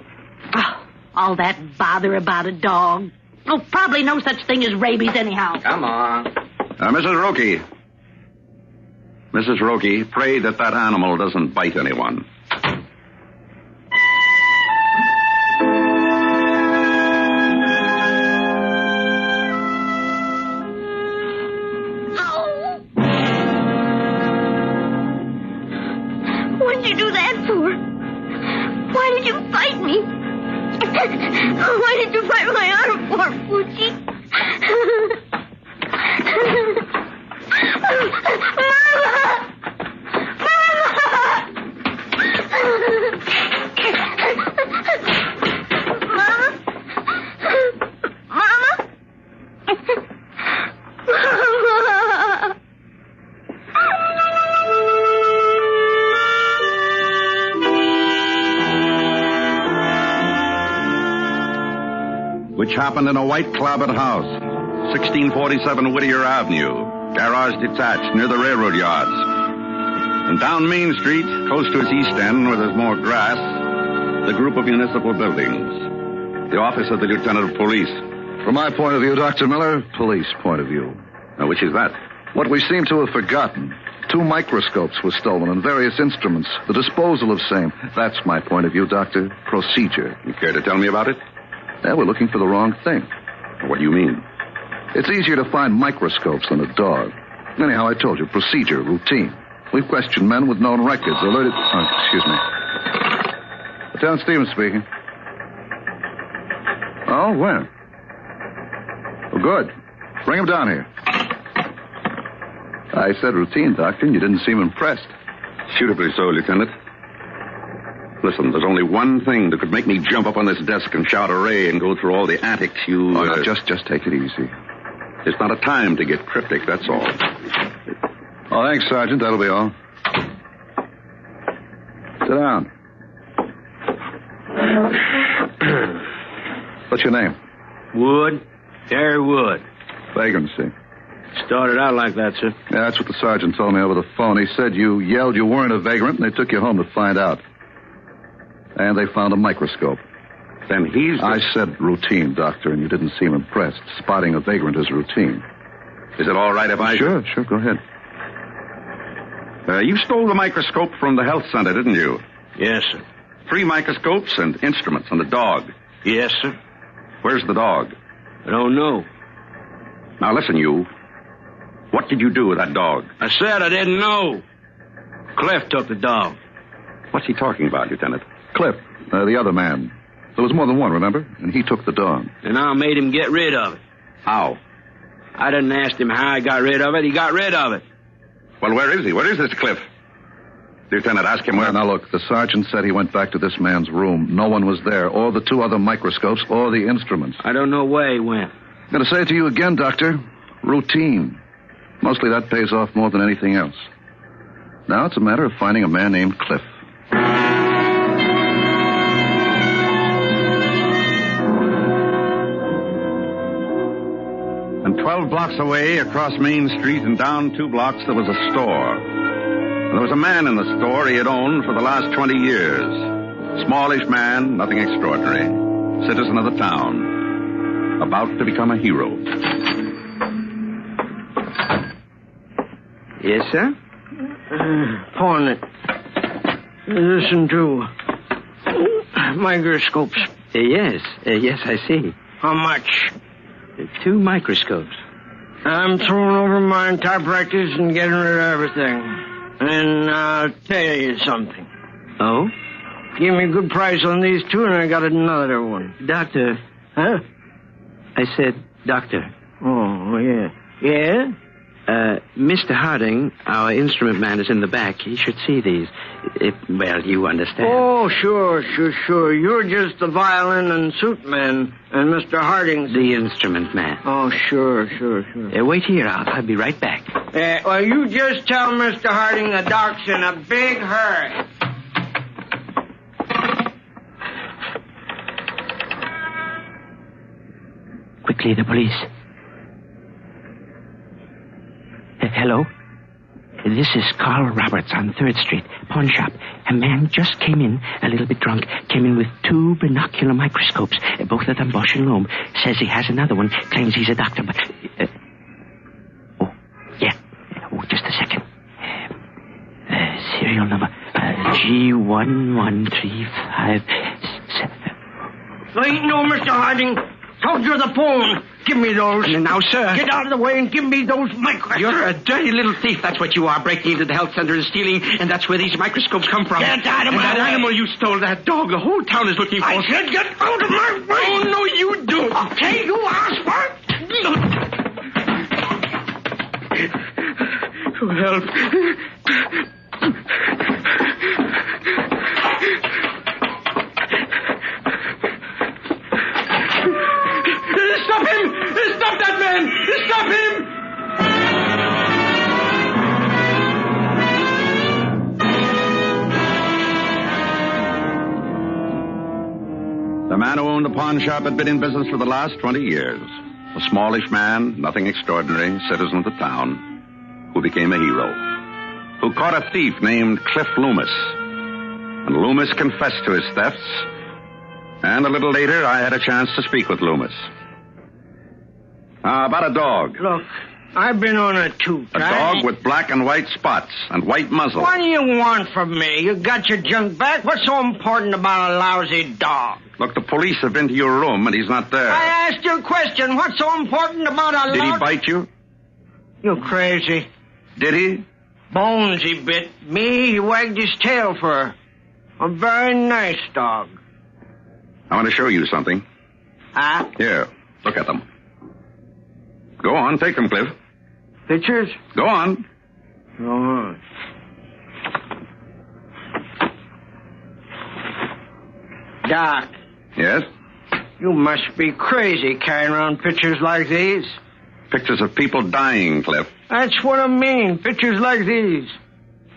Speaker 14: Oh, all that bother about a dog. Oh, probably no such thing as rabies anyhow.
Speaker 6: Come on.
Speaker 11: Mrs. Roki. Mrs. Roki, pray that animal doesn't bite anyone.
Speaker 14: What'd you do that for? Why did you fight me? Why did you fight my arm for, Poochie?
Speaker 11: Which happened in a white-clabbered house, 1647 Whittier Avenue. Garage detached near the railroad yards. And down Main Street, close to its east end where there's more grass, the group of municipal buildings. The office of the Lieutenant of Police.
Speaker 1: From my point of view, Dr. Miller, police point of view.
Speaker 11: Now, which is that?
Speaker 1: What we seem to have forgotten. 2 microscopes were stolen and various instruments. The disposal of same. That's my point of view, Doctor. Procedure.
Speaker 11: You care to tell me about it?
Speaker 1: Yeah, we're looking for the wrong thing.
Speaker 11: What do you mean?
Speaker 1: It's easier to find microscopes than a dog. Anyhow, I told you, procedure, routine. We've questioned men with known records, alerted... Oh, excuse me. Lieutenant Stevens speaking. Oh, when? Oh, good. Bring him down here. I said routine, Doctor, and you didn't seem impressed.
Speaker 11: Suitably so, Lieutenant. Listen, there's only one thing that could make me jump up on this desk and shout array and go through all the antics you...
Speaker 1: Oh, now, just take it easy.
Speaker 11: It's not a time to get cryptic, that's all.
Speaker 1: Oh, thanks, Sergeant. That'll be all. Sit down. What's your name?
Speaker 9: Wood. Harry Wood.
Speaker 1: Vagrancy.
Speaker 9: Started out like that, sir.
Speaker 1: Yeah, that's what the sergeant told me over the phone. He said you yelled you weren't a vagrant, and they took you home to find out. And they found a microscope.
Speaker 11: Then he's...
Speaker 1: I said routine, Doctor, and you didn't seem impressed. Spotting a vagrant is routine.
Speaker 11: Is it all right if I...
Speaker 1: Sure, go ahead.
Speaker 11: You stole the microscope from the health center, didn't you?
Speaker 9: Yes, sir.
Speaker 11: 3 microscopes and instruments and a dog.
Speaker 9: Yes, sir.
Speaker 11: Where's the dog?
Speaker 9: I don't know.
Speaker 11: Now, listen, you. What did you do with that dog?
Speaker 9: I said I didn't know. Cliff took the dog.
Speaker 11: What's he talking about, Lieutenant?
Speaker 1: Cliff, the other man. There was more than one, remember? And he took the dog.
Speaker 9: And I made him get rid of it.
Speaker 11: How?
Speaker 9: I didn't ask him how he got rid of it. He got rid of it.
Speaker 11: Well, where is he? Where is this Cliff? Lieutenant, ask him where...
Speaker 1: Now, look, the sergeant said he went back to this man's room. No one was there, or the 2 other microscopes, or the instruments.
Speaker 9: I don't know where he went.
Speaker 1: I'm going to say it to you again, Doctor. Routine. Mostly that pays off more than anything else. Now it's a matter of finding a man named Cliff.
Speaker 11: And 12 blocks away, across Main Street and down 2 blocks, there was a store. And there was a man in the store he had owned for the last 20 years. Smallish man, nothing extraordinary. Citizen of the town. About to become a hero.
Speaker 9: Yes, sir? Pawn it. Listen to microscopes.
Speaker 8: Yes, I see.
Speaker 9: How much?
Speaker 8: 2 microscopes.
Speaker 9: I'm throwing over my entire practice and getting rid of everything. And I'll tell you something.
Speaker 8: Oh?
Speaker 9: Give me a good price on these 2, and I got another one.
Speaker 8: Doctor.
Speaker 9: Huh?
Speaker 8: I said, doctor.
Speaker 9: Oh, yeah. Yeah?
Speaker 8: Mr. Harding, our instrument man, is in the back. He should see these. Well, you understand.
Speaker 9: Oh, sure. You're just the violin and suit man, and Mr. Harding's...
Speaker 8: The instrument man.
Speaker 9: Oh, sure.
Speaker 8: Wait here. I'll be right back.
Speaker 9: Well, you just tell Mr. Harding the doc's in a big hurry.
Speaker 8: Quickly, the police. Hello? This is Carl Roberts on 3rd Street, pawn shop. A man just came in, a little bit drunk, came in with 2 binocular microscopes, both of them Bosch and Lohm. Says he has another one, claims he's a doctor, but... just a second. Serial number, G1135...
Speaker 9: Ain't no Mr. Harding. Told you the phone. Give me those.
Speaker 8: Now, sir.
Speaker 9: Get out of the way and give me those microscopes.
Speaker 8: You're a dirty little thief. That's what you are. Breaking into the health center and stealing, and that's where these microscopes come from.
Speaker 9: Get out of my way.
Speaker 8: That animal you stole, that dog, the whole town is looking for.
Speaker 9: I said get out of my way.
Speaker 8: Oh, no, you don't.
Speaker 9: Okay, you asked for it.
Speaker 8: Help. Stop him! Stop that man! Stop him!
Speaker 11: The man who owned the pawn shop had been in business for the last 20 years. A smallish man, nothing extraordinary, citizen of the town, who became a hero. Who caught a thief named Cliff Loomis. And Loomis confessed to his thefts. And a little later, I had a chance to speak with Loomis. About a dog.
Speaker 9: Look, I've been on it too.
Speaker 11: A dog with black and white spots and white muzzle.
Speaker 9: What do you want from me? You got your junk back? What's so important about a lousy dog?
Speaker 11: Look, the police have been to your room and he's not there.
Speaker 9: I asked you a question. What's so important about a
Speaker 11: Did he bite you?
Speaker 9: You crazy.
Speaker 11: Did he?
Speaker 9: Bones he bit. Me, he wagged his tail for a very nice dog.
Speaker 11: I want to show you something.
Speaker 9: Huh?
Speaker 11: Here, look at them. Go on, take them, Cliff.
Speaker 9: Pictures?
Speaker 11: Go on.
Speaker 9: Go on. Doc.
Speaker 11: Yes?
Speaker 9: You must be crazy carrying around pictures like these.
Speaker 11: Pictures of people dying, Cliff.
Speaker 9: That's what I mean, pictures like these.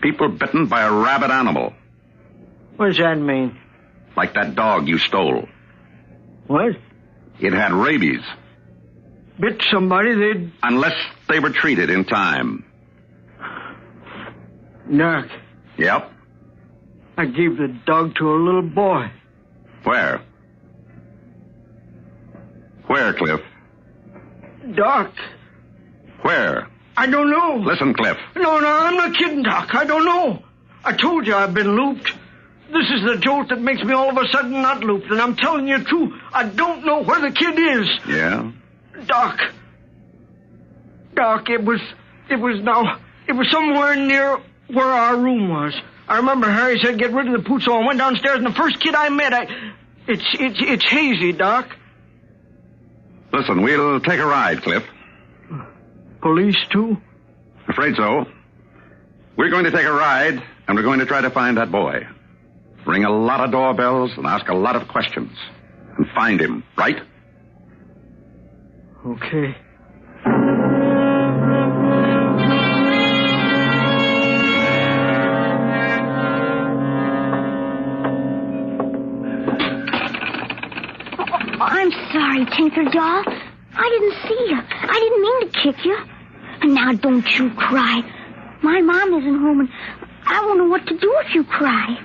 Speaker 11: People bitten by a rabid animal.
Speaker 9: What does that mean?
Speaker 11: Like that dog you stole.
Speaker 9: What?
Speaker 11: It had rabies.
Speaker 9: Bit somebody, they'd...
Speaker 11: Unless they were treated in time.
Speaker 9: Doc.
Speaker 11: Yep.
Speaker 9: I gave the dog to a little boy.
Speaker 11: Where? Where, Cliff?
Speaker 9: Doc.
Speaker 11: Where?
Speaker 9: I don't know.
Speaker 11: Listen, Cliff.
Speaker 9: No, I'm not kidding, Doc. I don't know. I told you I've been looped. This is the jolt that makes me all of a sudden not looped, and I'm telling you true. I don't know where the kid is.
Speaker 11: Yeah?
Speaker 9: Doc, it was somewhere near where our room was. I remember Harry said get rid of the pooch, so I went downstairs, and the first kid I met, it's hazy, Doc.
Speaker 11: Listen, we'll take a ride, Cliff.
Speaker 9: Police, too?
Speaker 11: Afraid so. We're going to take a ride, and we're going to try to find that boy. Ring a lot of doorbells and ask a lot of questions. And find him, right?
Speaker 9: Okay.
Speaker 14: I'm sorry, Tinker Doll. I didn't see you. I didn't mean to kick you. And now don't you cry. My mom isn't home, and I won't know what to do if you cry.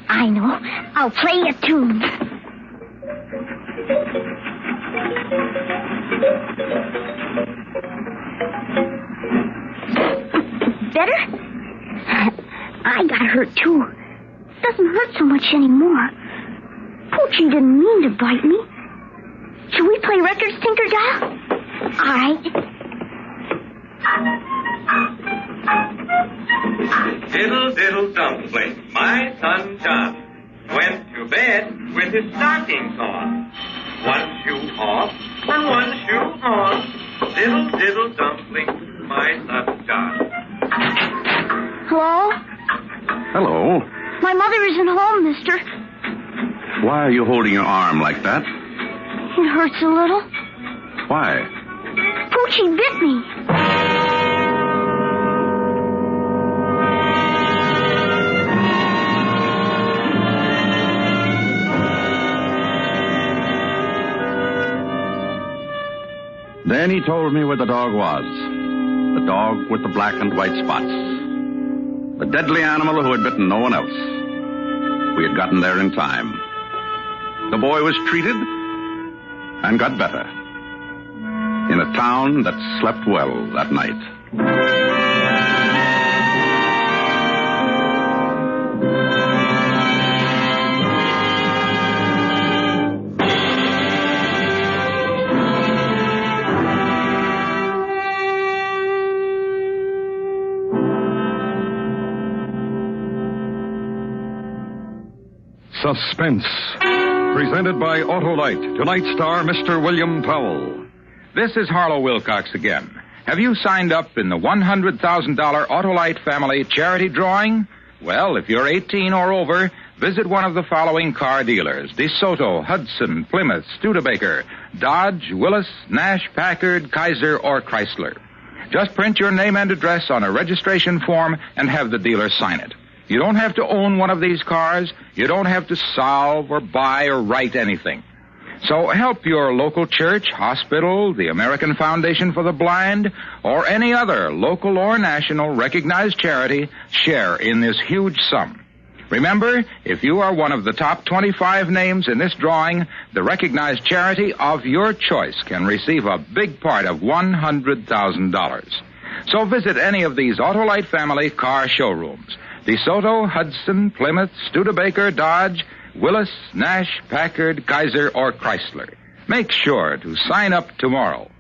Speaker 14: I know. I'll play you a tune. Better? I got hurt, too. Doesn't hurt so much anymore. Poochie didn't mean to bite me. Should we play records, Tinker Doll? All right.
Speaker 3: Diddle, diddle, dumpling, my son John went to bed with his stockings on. One shoe off and one shoe on. Diddle, diddle, dumpling, my son John.
Speaker 14: Hello?
Speaker 11: Hello.
Speaker 14: My mother isn't home, mister.
Speaker 11: Why are you holding your arm like that?
Speaker 14: It hurts a little.
Speaker 11: Why?
Speaker 14: Poochie bit me.
Speaker 11: Then he told me where the dog was. The dog with the black and white spots. The deadly animal who had bitten no one else. We had gotten there in time. The boy was treated and got better. In a town that slept well that night.
Speaker 13: Suspense. Presented by Autolite. Tonight's star, Mr. William Powell. This is Harlow Wilcox again. Have you signed up in the $100,000 Autolite family charity drawing? Well, if you're 18 or over, visit one of the following car dealers: DeSoto, Hudson, Plymouth, Studebaker, Dodge, Willis, Nash, Packard, Kaiser, or Chrysler. Just print your name and address on a registration form and have the dealer sign it. You don't have to own one of these cars. You don't have to solve or buy or write anything. So help your local church, hospital, the American Foundation for the Blind, or any other local or national recognized charity share in this huge sum. Remember, if you are one of the top 25 names in this drawing, the recognized charity of your choice can receive a big part of $100,000. So visit any of these Autolite family car showrooms. DeSoto, Hudson, Plymouth, Studebaker, Dodge, Willis, Nash, Packard, Kaiser, or Chrysler. Make sure to sign up tomorrow.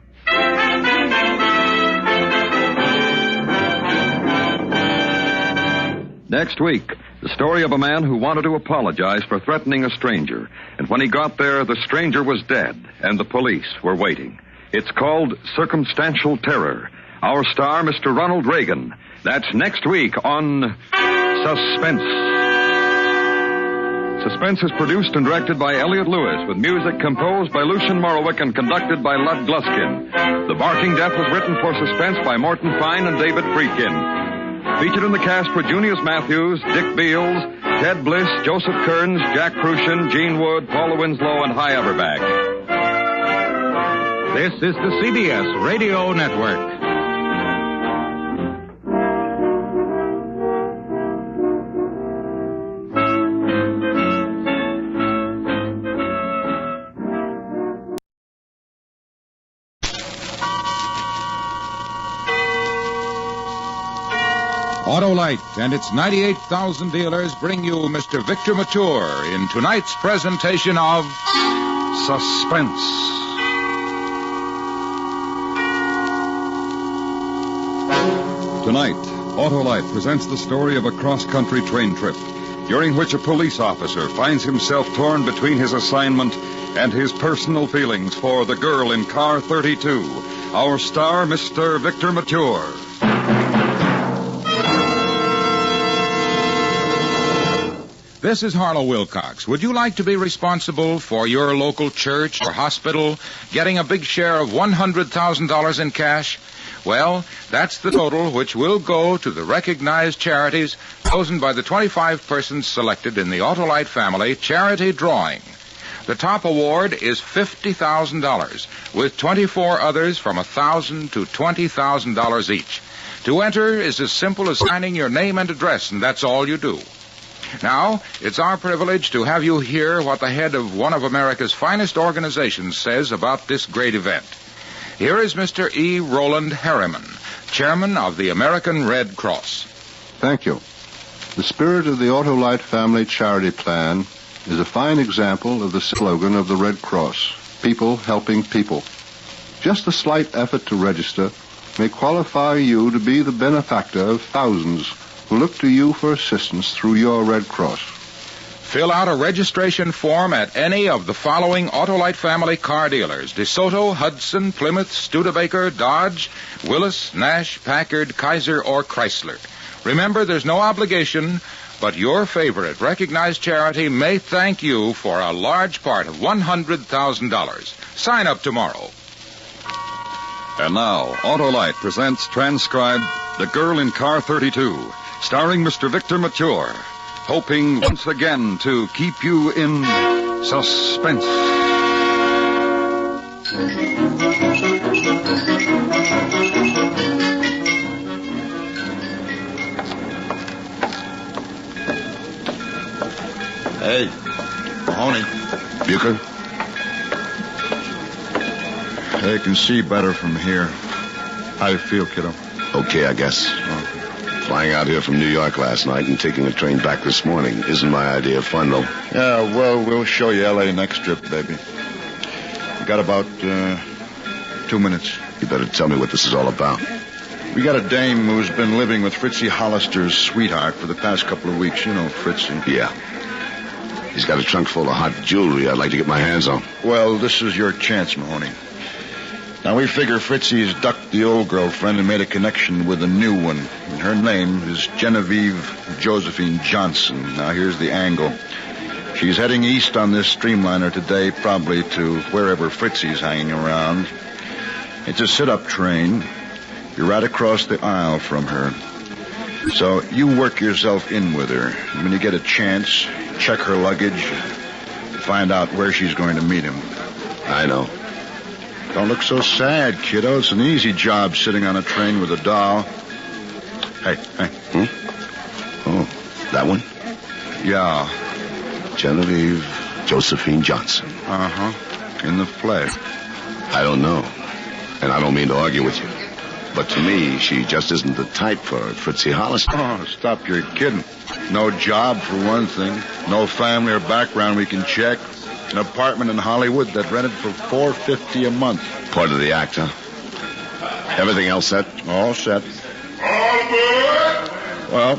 Speaker 16: Next week, the story of a man who wanted to apologize for threatening a stranger. And when he got there, the stranger was dead, and the police were waiting. It's called Circumstantial Terror. Our star, Mr. Ronald Reagan. That's next week on Suspense. Suspense is produced and directed by Elliot Lewis, with music composed by Lucian Morowick and conducted by Lud Gluskin. The Barking Death was written for Suspense by Morton Fine and David Friedkin. Featured in the cast were Junius Matthews, Dick Beals, Ted Bliss, Joseph Kearns, Jack Crucian, Gene Wood, Paula Winslow, and Hy Averback.
Speaker 13: This is the CBS Radio Network. Autolite and its 98,000 dealers bring you Mr. Victor Mature in tonight's presentation of Suspense.
Speaker 16: Tonight, Autolite presents the story of a cross-country train trip, during which a police officer finds himself torn between his assignment and his personal feelings for the girl in car 32. Our star, Mr. Victor Mature.
Speaker 13: This is Harlow Wilcox. Would you like to be responsible for your local church or hospital getting a big share of $100,000 in cash? Well, that's the total which will go to the recognized charities chosen by the 25 persons selected in the Autolite family charity drawing. The top award is $50,000, with 24 others from $1,000 to $20,000 each. To enter is as simple as signing your name and address, and that's all you do. Now, it's our privilege to have you hear what the head of one of America's finest organizations says about this great event. Here is Mr. E. Roland Harriman, chairman of the American Red Cross.
Speaker 19: Thank you. The spirit of the Autolite Family Charity Plan is a fine example of the slogan of the Red Cross, people helping people. Just a slight effort to register may qualify you to be the benefactor of thousands who look to you for assistance through your Red Cross.
Speaker 13: Fill out a registration form at any of the following Autolite family car dealers: DeSoto, Hudson, Plymouth, Studebaker, Dodge, Willis, Nash, Packard, Kaiser, or Chrysler. Remember, there's no obligation, but your favorite recognized charity may thank you for a large part of $100,000. Sign up tomorrow.
Speaker 16: And now, Autolite presents transcribed The Girl in Car 32, starring Mr. Victor Mature, hoping once again to keep you in suspense.
Speaker 20: Hey, Mahoney.
Speaker 19: Bucher?
Speaker 20: I can see better from here. How you feel, kiddo?
Speaker 21: Okay, I guess. Flying out here from New York last night and taking a train back this morning isn't my idea of fun, though.
Speaker 20: Yeah, well, we'll show you L.A. next trip, baby. We got about 2 minutes.
Speaker 21: You better tell me what this is all about.
Speaker 20: We got a dame who's been living with Fritzy Hollister's sweetheart for the past couple of weeks. You know Fritzy.
Speaker 21: Yeah. He's got a trunk full of hot jewelry I'd like to get my hands on.
Speaker 20: Well, this is your chance, Mahoney. Now, we figure Fritzy's ducked the old girlfriend and made a connection with a new one. And her name is Genevieve Josephine Johnson. Now, here's the angle. She's heading east on this streamliner today, probably to wherever Fritzy's hanging around. It's a sit-up train. You're right across the aisle from her. So you work yourself in with her. When you get a chance, check her luggage, find out where she's going to meet him.
Speaker 21: I know.
Speaker 20: Don't look so sad, kiddo. It's an easy job sitting on a train with a doll. Hey.
Speaker 21: Oh, that one?
Speaker 20: Yeah.
Speaker 21: Genevieve Josephine Johnson.
Speaker 20: Uh-huh. In the flesh.
Speaker 21: I don't know. And I don't mean to argue with you. But to me, she just isn't the type for Fritzy Hollister.
Speaker 20: Oh, stop your kidding. No job, for one thing. No family or background we can check. An apartment in Hollywood that rented for $4.50 a month.
Speaker 21: Part of the act, huh? Everything else set?
Speaker 20: All set.
Speaker 21: All good?
Speaker 20: Well,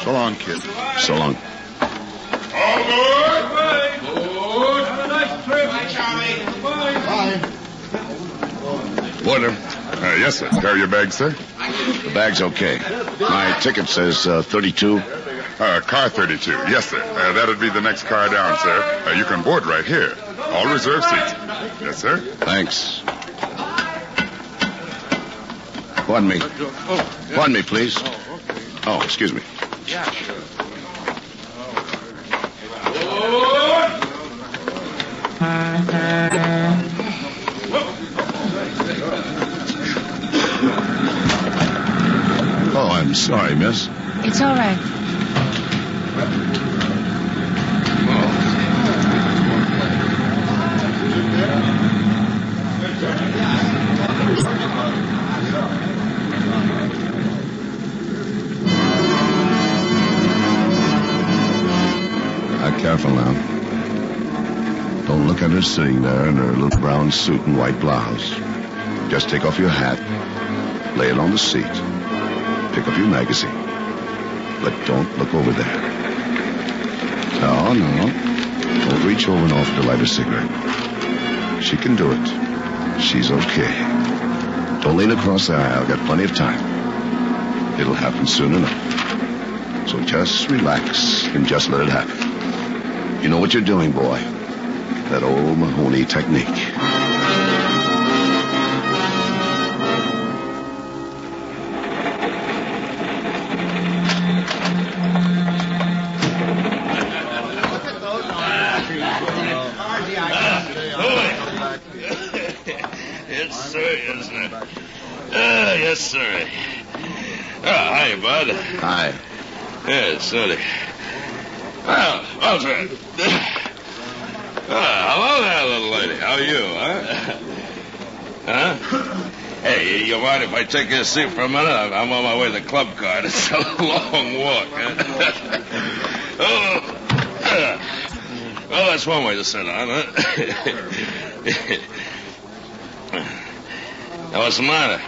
Speaker 20: so long, kid.
Speaker 21: So long.
Speaker 20: All good?
Speaker 3: Have a nice trip. Bye, Charlie.
Speaker 20: Bye.
Speaker 21: Porter.
Speaker 15: Yes, sir. Carry your bag, sir?
Speaker 21: The bag's okay. My ticket says 32.
Speaker 15: Car 32. Yes, sir. That'd be the next car down, sir. You can board right here. All reserved seats. Yes, sir.
Speaker 21: Thanks. Pardon me. Pardon me, please. Oh, excuse me.
Speaker 3: Yeah, sure.
Speaker 21: Oh, I'm sorry, miss.
Speaker 2: It's all right.
Speaker 21: Now, careful now. Don't look at her sitting there in her little brown suit and white blouse. Just take off your hat, lay it on the seat, pick up your magazine. But don't look over there. No. Don't reach over and offer to light a cigarette. She can do it. She's okay. Don't lean across the aisle. Got plenty of time. It'll happen soon enough. So just relax and just let it happen. You know what you're doing, boy. That old Mahoney technique.
Speaker 5: Yes, sir. Yes, sir. Yes, sir. Hi, Bud.
Speaker 21: Hi.
Speaker 5: Yes, sir. Well, sir. Hello there, little lady. How are you, huh? Hey, you mind if I take your seat for a minute? I'm on my way to the club car. It's a long walk. Well, that's one way to sit on, huh? Now, what's the matter?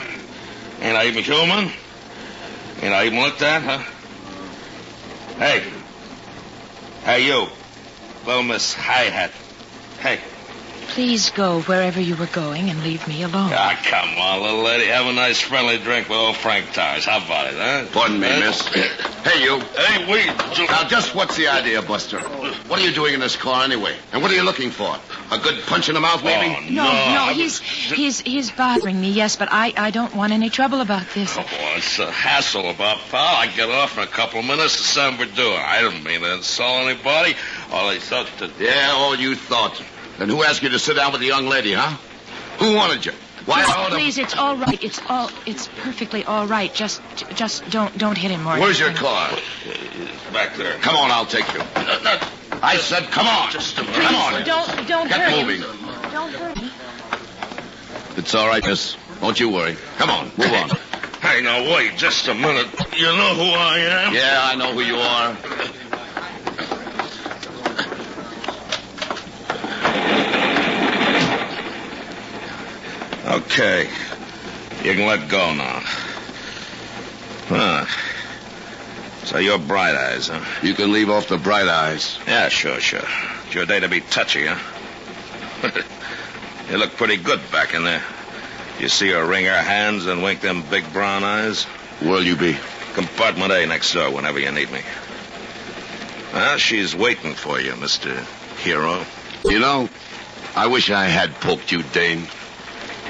Speaker 5: Ain't I even human? Ain't I even looked at, huh? Hey, you. Little Miss Hi-Hat. Hey.
Speaker 2: Please go wherever you were going and leave me alone.
Speaker 5: Ah, come on, little lady. Have a nice friendly drink with old Frank Towers. How about it, huh?
Speaker 21: Pardon me, miss. Hey, you.
Speaker 5: Hey, wait.
Speaker 21: Now, just what's the idea, Buster? What are you doing in this car anyway? And what are you looking for? A good punch in the mouth, maybe?
Speaker 5: Oh,
Speaker 2: No, he's bothering me, yes, but I don't want any trouble about this.
Speaker 5: Oh, it's a hassle about, pal. I get off in a couple of minutes to send we're doing. I didn't mean to insult anybody. All I thought to...
Speaker 21: Yeah, all you thought. And who asked you to sit down with the young lady, huh? Who wanted you? Why?
Speaker 2: Please, it's all right. It's perfectly all right. Just don't hit him more.
Speaker 21: Where's your car?
Speaker 5: It's back there.
Speaker 21: Come on, I'll take you. I said, come on.
Speaker 5: Just a minute.
Speaker 21: Come on.
Speaker 2: Don't
Speaker 21: Get
Speaker 2: hurt
Speaker 21: moving.
Speaker 2: him. Don't hurt him.
Speaker 21: It's all right, miss. Don't you worry. Come on, move on.
Speaker 5: Hey, now, wait just a minute. You know who I am?
Speaker 21: Yeah, I know who you are.
Speaker 5: Okay. You can let go now. Huh. So you're Bright Eyes, huh?
Speaker 21: You can leave off the bright eyes.
Speaker 5: Yeah, sure. It's your day to be touchy, huh? You look pretty good back in there. You see her wring her hands and wink them big brown eyes?
Speaker 21: Where'll you be?
Speaker 5: Compartment A next door whenever you need me. Well, she's waiting for you, Mr. Hero.
Speaker 21: You know, I wish I had poked you, Dane.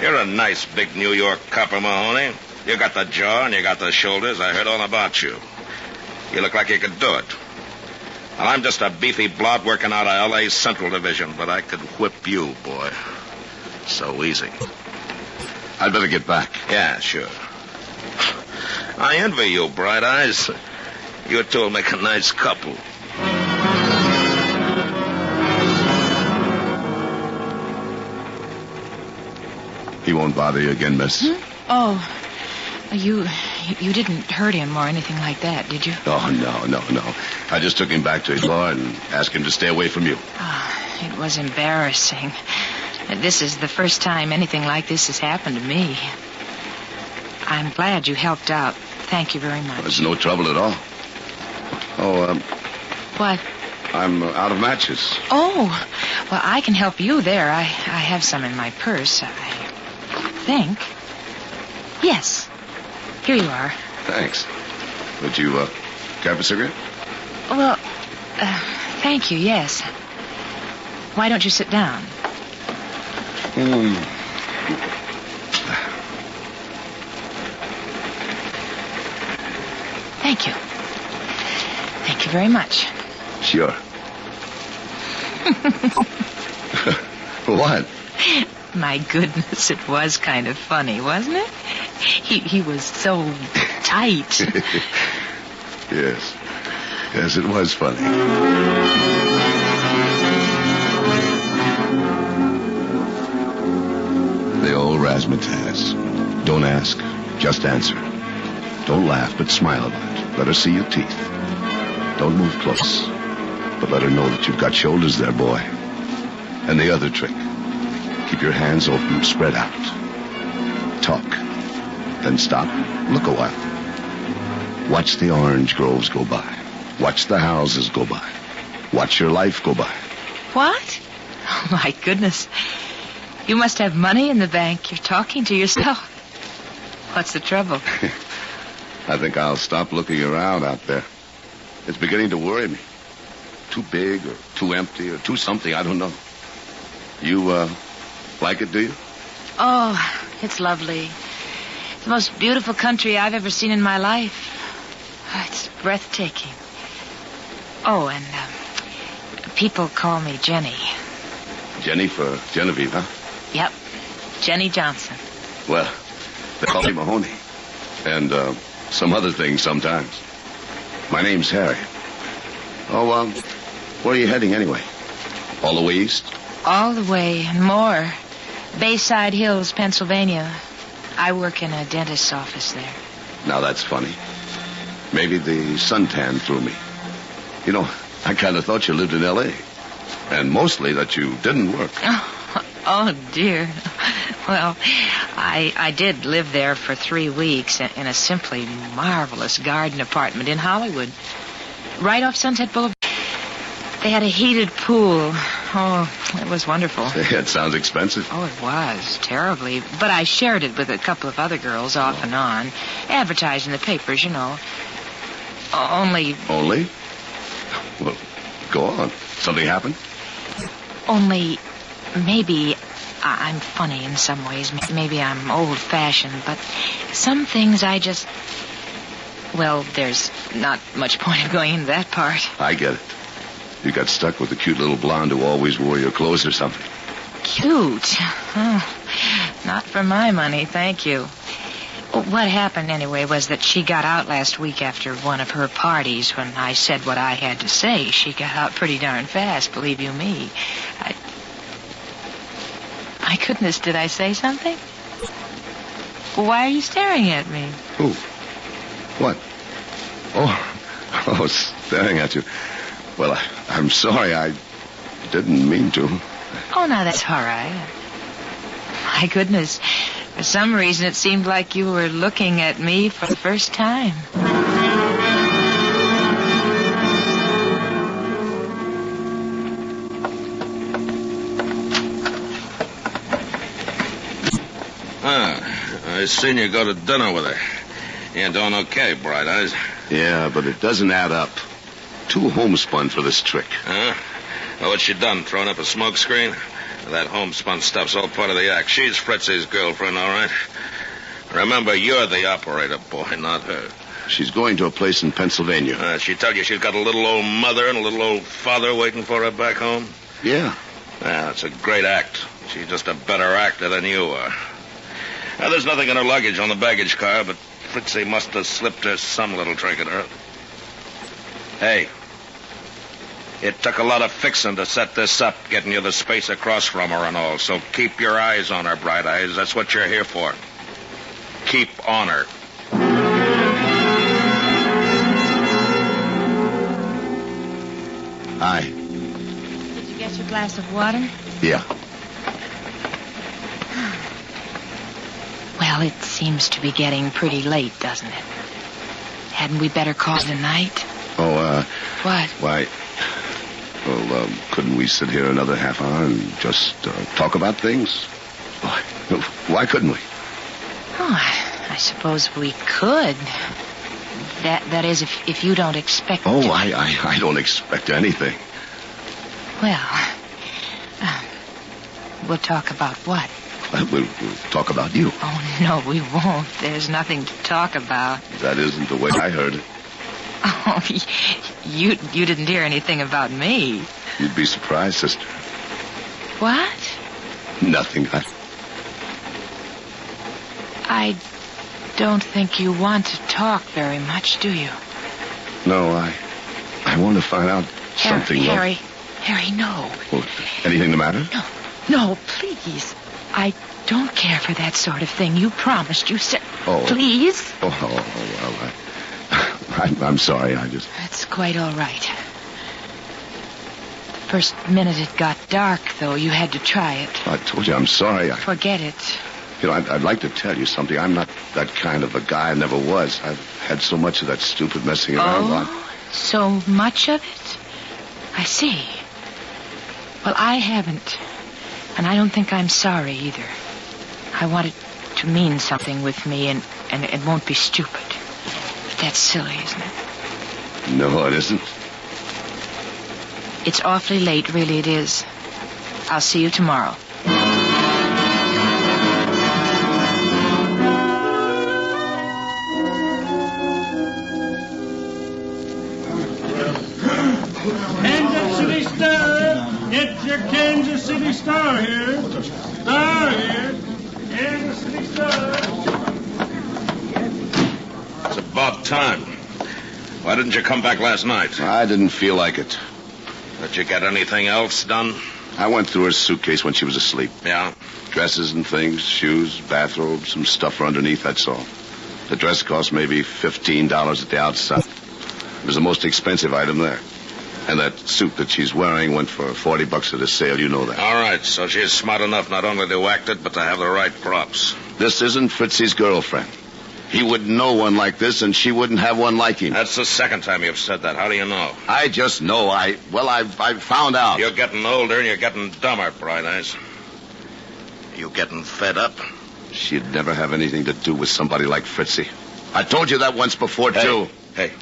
Speaker 5: You're a nice big New York copper, Mahoney. You got the jaw and you got the shoulders. I heard all about you. You look like you could do it. Well, I'm just a beefy blob working out of L.A.'s Central Division, but I could whip you, boy. So easy.
Speaker 21: I'd better get back.
Speaker 5: Yeah, sure. I envy you, Bright Eyes. You two will make a nice couple.
Speaker 21: He won't bother you again, miss?
Speaker 2: Oh, you didn't hurt him or anything like that, did you?
Speaker 21: Oh, no. I just took him back to his bar and asked him to stay away from you.
Speaker 2: Oh, it was embarrassing. This is the first time anything like this has happened to me. I'm glad you helped out. Thank you very much.
Speaker 21: There's no trouble at all. Oh,
Speaker 2: What?
Speaker 21: I'm out of matches.
Speaker 2: Oh, well, I can help you there. I have some in my purse, I think. Yes. Here you are.
Speaker 21: Thanks. Would you, care for a cigarette?
Speaker 2: Well, thank you, yes. Why don't you sit down? Thank you. Thank you very much.
Speaker 21: Sure. What?
Speaker 2: My goodness, it was kind of funny, wasn't it? He was so tight.
Speaker 21: Yes. Yes, it was funny. The old razzmatazz. Don't ask, just answer. Don't laugh, but smile about it. Let her see your teeth. Don't move close, but let her know that you've got shoulders there, boy. And the other trick. Keep your hands open, spread out. Talk. Then stop. Look a while. Watch the orange groves go by. Watch the houses go by. Watch your life go by.
Speaker 2: What? Oh, my goodness. You must have money in the bank. You're talking to yourself. What's the trouble?
Speaker 21: I think I'll stop looking around out there. It's beginning to worry me. Too big or too empty or too something, I don't know. You, like it, do you?
Speaker 2: Oh, it's lovely. The most beautiful country I've ever seen in my life. Oh, it's breathtaking. Oh, and people call me Jenny.
Speaker 21: Jenny for Genevieve, huh?
Speaker 2: Yep, Jenny Johnson.
Speaker 21: Well, they call me Mahoney. And, some other things sometimes. My name's Harry. Oh, where are you heading anyway? All the way east?
Speaker 2: All the way and more. Bayside Hills, Pennsylvania. I work in a dentist's office there.
Speaker 21: Now that's funny. Maybe the suntan threw me. You know, I kind of thought you lived in L.A. And mostly that you didn't work.
Speaker 2: Oh, dear. Well, I did live there for 3 weeks in a simply marvelous garden apartment in Hollywood. Right off Sunset Boulevard. They had a heated pool. Oh, it was wonderful.
Speaker 21: It sounds expensive.
Speaker 2: Oh, it was. Terribly. But I shared it with a couple of other girls off and on. Advertised in the papers, you know. Only...
Speaker 21: Only? Well, go on. Something happened?
Speaker 2: Only... Maybe I'm funny in some ways. Maybe I'm old-fashioned, but some things I just... Well, there's not much point of going into that part.
Speaker 21: I get it. You got stuck with the cute little blonde who always wore your clothes or something.
Speaker 2: Cute? Oh, not for my money, thank you. What happened, anyway, was that she got out last week after one of her parties. When I said what I had to say, she got out pretty darn fast, believe you me. My goodness, did I say something? Why are you staring at me?
Speaker 21: Who? What? Oh, staring at you. Well, I'm sorry. I didn't mean to.
Speaker 2: Oh, no, that's all right. My goodness. For some reason, it seemed like you were looking at me for the first time.
Speaker 5: I seen you go to dinner with her. You're doing okay, Bright Eyes.
Speaker 21: Yeah, but it doesn't add up. Too homespun for this trick.
Speaker 5: Huh? Well, what's she done? Thrown up a smoke screen? That homespun stuff's all part of the act. She's Fritzy's girlfriend, all right. Remember, you're the operator, boy, not her.
Speaker 21: She's going to a place in Pennsylvania.
Speaker 5: She tell you she's got a little old mother and a little old father waiting for her back home?
Speaker 21: Yeah.
Speaker 5: It's a great act. She's just a better actor than you are. Now, there's nothing in her luggage on the baggage car, but Fritzy must have slipped her some little trinket. Hey, it took a lot of fixing to set this up, getting you the space across from her and all, so keep your eyes on her, Bright Eyes. That's what you're here for. Keep on her.
Speaker 21: Hi.
Speaker 2: Did you get your glass of water?
Speaker 21: Yeah.
Speaker 2: Well, it seems to be getting pretty late, doesn't it? Hadn't we better call it a night?
Speaker 21: Oh,
Speaker 2: What?
Speaker 21: Why... Well, couldn't we sit here another half hour and just talk about things? Why couldn't we?
Speaker 2: Oh, I suppose we could. That is, if you don't expect...
Speaker 21: Oh, I don't expect anything.
Speaker 2: Well, we'll talk about what?
Speaker 21: We'll talk about you.
Speaker 2: Oh, no, we won't. There's nothing to talk about.
Speaker 21: That isn't the way I heard it.
Speaker 2: Oh, you didn't hear anything about me.
Speaker 21: You'd be surprised, sister.
Speaker 2: What?
Speaker 21: Nothing.
Speaker 2: I don't think you want to talk very much, do you?
Speaker 21: No, I want to find out something.
Speaker 2: Harry, no.
Speaker 21: Well, anything the matter?
Speaker 2: No, please. I don't care for that sort of thing. You promised. You said...
Speaker 21: Oh.
Speaker 2: Please?
Speaker 21: Well, I'm sorry.
Speaker 2: That's quite all right. The first minute it got dark, though, you had to try it.
Speaker 21: I told you I'm sorry.
Speaker 2: Forget it.
Speaker 21: You know, I'd like to tell you something. I'm not that kind of a guy. I never was. I've had so much of that stupid messing around.
Speaker 2: Oh, so much of it? I see. Well, I haven't. And I don't think I'm sorry either. I want it to mean something with me, and it won't be stupid. That's silly, isn't it?
Speaker 21: No, it isn't.
Speaker 2: It's awfully late, really it is. I'll see you tomorrow.
Speaker 4: Kansas City Star! Get your Kansas City Star here. Star here. Kansas City Star.
Speaker 5: It's about time. Why didn't you come back last night?
Speaker 21: I didn't feel like it.
Speaker 5: Did you get anything else done?
Speaker 21: I went through her suitcase when she was asleep.
Speaker 5: Yeah?
Speaker 21: Dresses and things, shoes, bathrobes, some stuff for underneath, that's all. The dress cost maybe $15 at the outside. It was the most expensive item there. And that suit that she's wearing went for $40 at a sale, you know that.
Speaker 5: All right, so she's smart enough not only to act it, but to have the right props.
Speaker 21: This isn't Fritzy's girlfriend. He wouldn't know one like this, and she wouldn't have one like him.
Speaker 5: That's the second time you've said that. How do you know?
Speaker 21: I just know. I found out.
Speaker 5: You're getting older and you're getting dumber, Bright Eyes. You getting fed up?
Speaker 21: She'd never have anything to do with somebody like Fritzy. I told you that once before, too.
Speaker 5: Hey.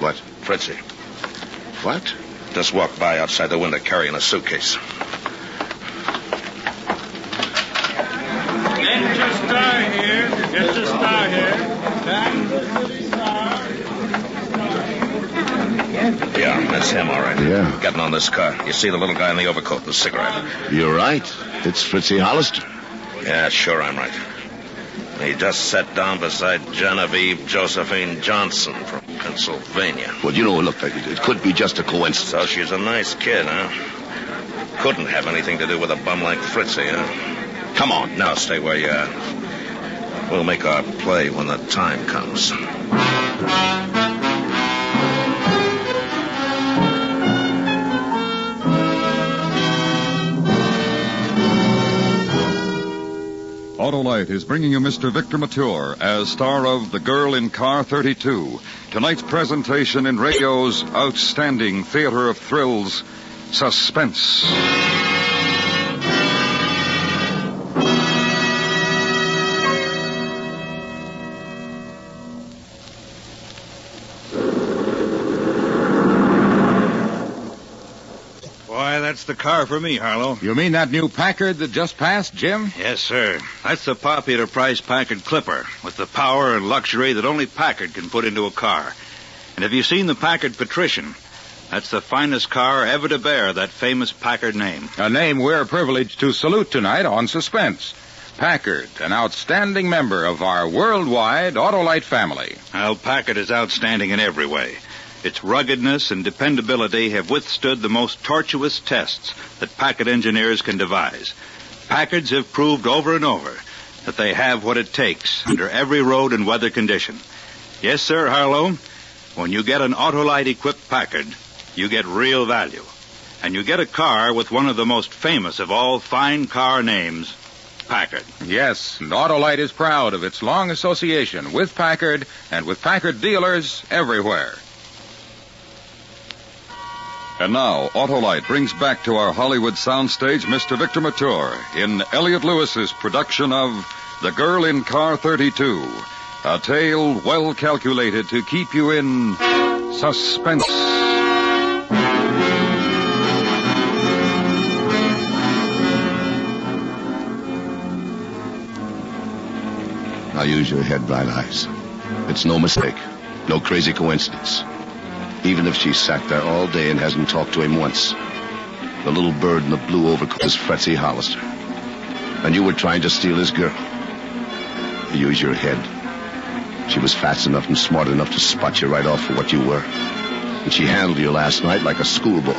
Speaker 21: What?
Speaker 5: Fritzy.
Speaker 21: What?
Speaker 5: Just walked by outside the window carrying a suitcase.
Speaker 4: Get your star here. Get your star here.
Speaker 5: Yeah, that's him, all right.
Speaker 21: Yeah.
Speaker 5: Getting on this car. You see the little guy in the overcoat and the cigarette?
Speaker 21: You're right. It's Fritzy Hollister.
Speaker 5: Yeah, sure I'm right. He just sat down beside Genevieve Josephine Johnson from Pennsylvania.
Speaker 21: Well, you know, look, it could be just a coincidence.
Speaker 5: So she's a nice kid, huh? Couldn't have anything to do with a bum like Fritzy, huh?
Speaker 21: Come on.
Speaker 5: Now stay where you are. We'll make our play when the time comes.
Speaker 16: Autolite is bringing you Mr. Victor Mature as star of The Girl in Car 32. Tonight's presentation in radio's outstanding theater of thrills, Suspense.
Speaker 6: Boy,
Speaker 7: that's the car for me, Harlow.
Speaker 13: You mean that new Packard that just passed, Jim?
Speaker 7: Yes, sir. That's the popular price Packard Clipper, with the power and luxury that only Packard can put into a car. And have you seen the Packard Patrician? That's the finest car ever to bear that famous Packard name.
Speaker 13: A name we're privileged to salute tonight on Suspense. Packard, an outstanding member of our worldwide Autolite family.
Speaker 7: Well, Packard is outstanding in every way. Its ruggedness and dependability have withstood the most tortuous tests that Packard engineers can devise. Packards have proved over and over that they have what it takes under every road and weather condition. Yes, sir, Harlow, when you get an Autolite-equipped Packard, you get real value. And you get a car with one of the most famous of all fine car names, Packard.
Speaker 13: Yes, and Autolite is proud of its long association with Packard and with Packard dealers everywhere.
Speaker 16: And now, Autolite brings back to our Hollywood soundstage Mr. Victor Mature in Elliot Lewis's production of The Girl in Car 32, a tale well calculated to keep you in suspense.
Speaker 21: Now use your head, Bright Eyes. It's no mistake. No crazy coincidence. Even if she sat there all day and hasn't talked to him once. The little bird in the blue overcoat is Fretzy Hollister. And you were trying to steal his girl. Use your head. She was fast enough and smart enough to spot you right off for what you were. And she handled you last night like a schoolboy.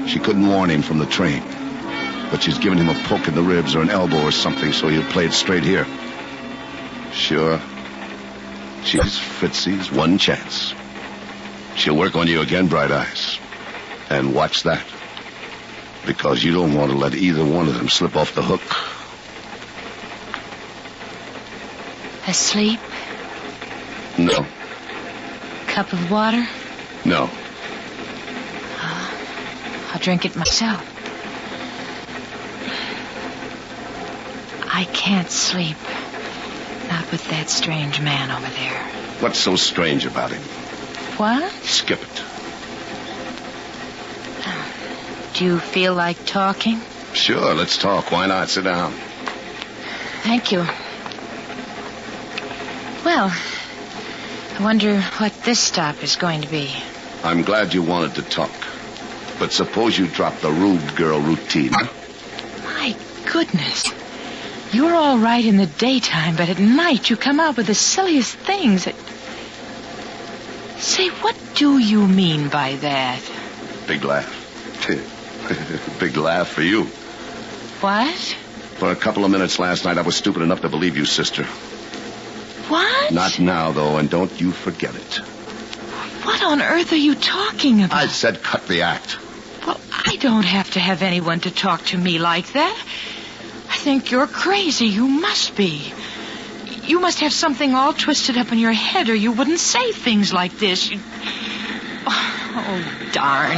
Speaker 21: She couldn't warn him from the train. But she's given him a poke in the ribs or an elbow or something so he'll play it straight here. Sure. She's Fritzy's one chance. She'll work on you again, Bright Eyes. And watch that. Because you don't want to let either one of them slip off the hook.
Speaker 2: Asleep?
Speaker 21: No.
Speaker 2: Cup of water?
Speaker 21: No.
Speaker 2: I'll drink it myself. I can't sleep. Not with that strange man over there.
Speaker 21: What's so strange about him?
Speaker 2: What?
Speaker 21: Skip it.
Speaker 2: Do you feel like talking?
Speaker 21: Sure, let's talk. Why not? Sit down.
Speaker 2: Thank you. Well, I wonder what this stop is going to be.
Speaker 21: I'm glad you wanted to talk. But suppose you drop the rude girl routine.
Speaker 2: My goodness. You're all right in the daytime, but at night you come out with the silliest things. Say, what do you mean by that?
Speaker 21: Big laugh. Big laugh for you.
Speaker 2: What?
Speaker 21: For a couple of minutes last night, I was stupid enough to believe you, sister.
Speaker 2: What?
Speaker 21: Not now, though, and don't you forget it.
Speaker 2: What on earth are you talking about?
Speaker 21: I said cut the act.
Speaker 2: Well, I don't have to have anyone to talk to me like that. I think you're crazy. You must be. You must have something all twisted up in your head, or you wouldn't say things like this. Oh, darn.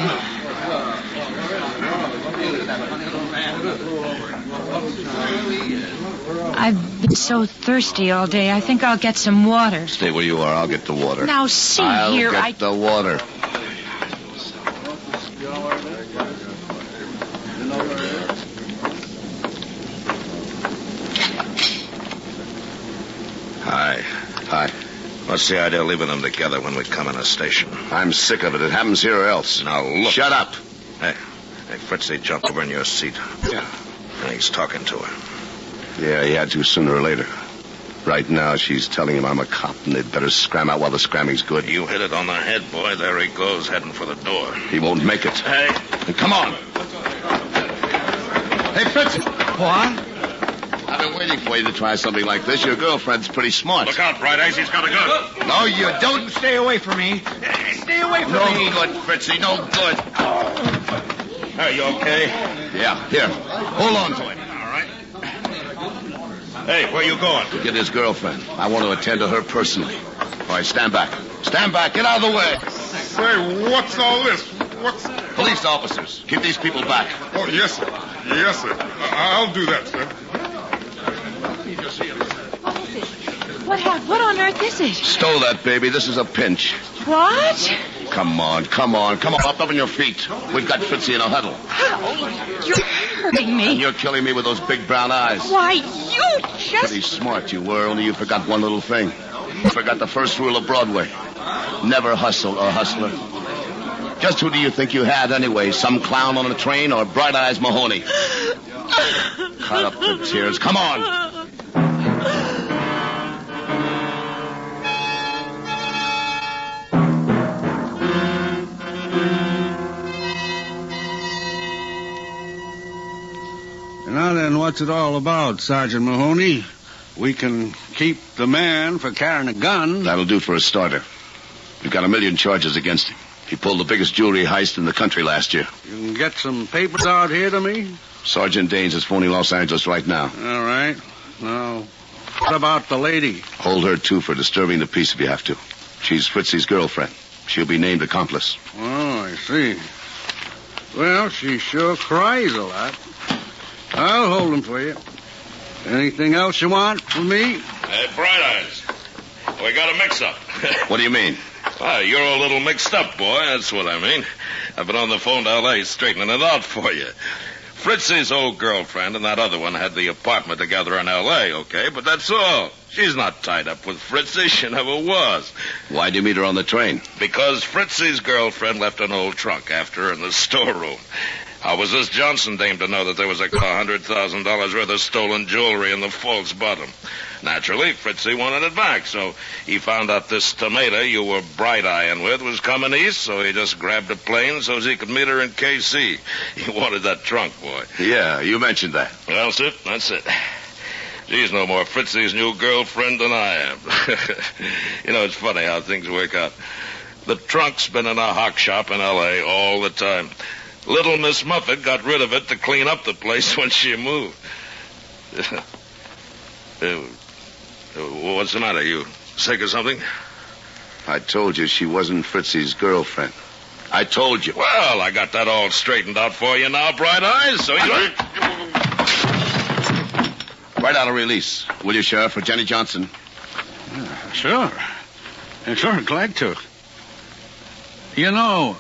Speaker 2: I've been so thirsty all day. I think I'll get some water.
Speaker 21: Stay where you are. I'll get the water.
Speaker 2: Now, see
Speaker 21: I'll
Speaker 2: here,
Speaker 21: get the water. Hi.
Speaker 5: What's the idea of leaving them together when we come in a station?
Speaker 21: I'm sick of it. It happens here or else.
Speaker 5: Now, look.
Speaker 21: Shut up.
Speaker 5: Hey, Fritzy, jump over in your seat.
Speaker 21: Yeah.
Speaker 5: And he's talking to her.
Speaker 21: Yeah, he had to sooner or later. Right now, she's telling him I'm a cop, and they'd better scram out while the scramming's good.
Speaker 5: You hit it on the head, boy. There he goes, heading for the door.
Speaker 21: He won't make it.
Speaker 5: Hey.
Speaker 21: And come on. Hey, Fritzy.
Speaker 9: What?
Speaker 21: I've been waiting for you to try something like this. Your girlfriend's pretty smart.
Speaker 5: Look out, Bright Eyes. He's got a gun.
Speaker 21: No, you don't.
Speaker 9: Stay away from me. Stay away from me.
Speaker 21: No good, Fritzy. No good.
Speaker 5: Are you okay?
Speaker 21: Yeah, here. Hold on to him.
Speaker 5: All right. Hey, where you going?
Speaker 21: To get his girlfriend. I want to attend to her personally. All right, stand back. Stand back. Get out of the way.
Speaker 22: Say, what's all this? What's...
Speaker 21: Police officers. Keep these people back.
Speaker 22: Oh, yes, sir. Yes, sir. I'll do that, sir.
Speaker 2: What on earth is it?
Speaker 21: Stow that, baby. This is a pinch.
Speaker 2: What?
Speaker 21: Come on. Up on your feet. We've got Fritzy in a huddle.
Speaker 2: Ow, you're hurting me.
Speaker 21: And you're killing me with those big brown eyes.
Speaker 2: Why, you just...
Speaker 21: Pretty smart you were, only you forgot one little thing. You forgot the first rule of Broadway. Never hustle a hustler. Just who do you think you had anyway? Some clown on a train or Bright Eyes Mahoney? Cut up the tears. Come on.
Speaker 10: Now then, what's it all about, Sergeant Mahoney? We can keep the man for carrying a gun.
Speaker 21: That'll do for a starter. We've got 1 million charges against him. He pulled the biggest jewelry heist in the country last year.
Speaker 10: You can get some papers out here to me?
Speaker 21: Sergeant Danes is phoning Los Angeles right now.
Speaker 10: All right. Now, what about the lady?
Speaker 21: Hold her, too, for disturbing the peace if you have to. She's Fritzy's girlfriend. She'll be named accomplice.
Speaker 10: Oh, I see. Well, she sure cries a lot. I'll hold him for you. Anything else you want from me?
Speaker 5: Hey, Bright Eyes. We got a mix-up.
Speaker 21: What do you mean?
Speaker 5: Well, you're a little mixed up, boy. That's what I mean. I've been on the phone to L.A. straightening it out for you. Fritzy's old girlfriend and that other one had the apartment together in L.A., okay? But that's all. She's not tied up with Fritzy. She never was.
Speaker 21: Why'd you meet her on the train?
Speaker 5: Because Fritzy's girlfriend left an old trunk after her in the storeroom. How was this Johnson dame to know that there was $100,000 worth of stolen jewelry in the false bottom? Naturally, Fritzy wanted it back, so he found out this tomato you were bright-eyeing with was coming east, so he just grabbed a plane so he could meet her in K.C. He wanted that trunk, boy.
Speaker 21: Yeah, you mentioned that.
Speaker 5: Well, that's it. She's no more Fritzy's new girlfriend than I am. You know, it's funny how things work out. The trunk's been in a hock shop in L.A. all the time. Little Miss Muffet got rid of it to clean up the place when she moved. What's the matter? You sick or something?
Speaker 21: I told you she wasn't Fritzy's girlfriend. I told you.
Speaker 5: Well, I got that all straightened out for you now, Bright Eyes, so you...
Speaker 21: Write out a release, will you, Sheriff, for Jenny Johnson?
Speaker 10: Sure. Sure, glad to. You know,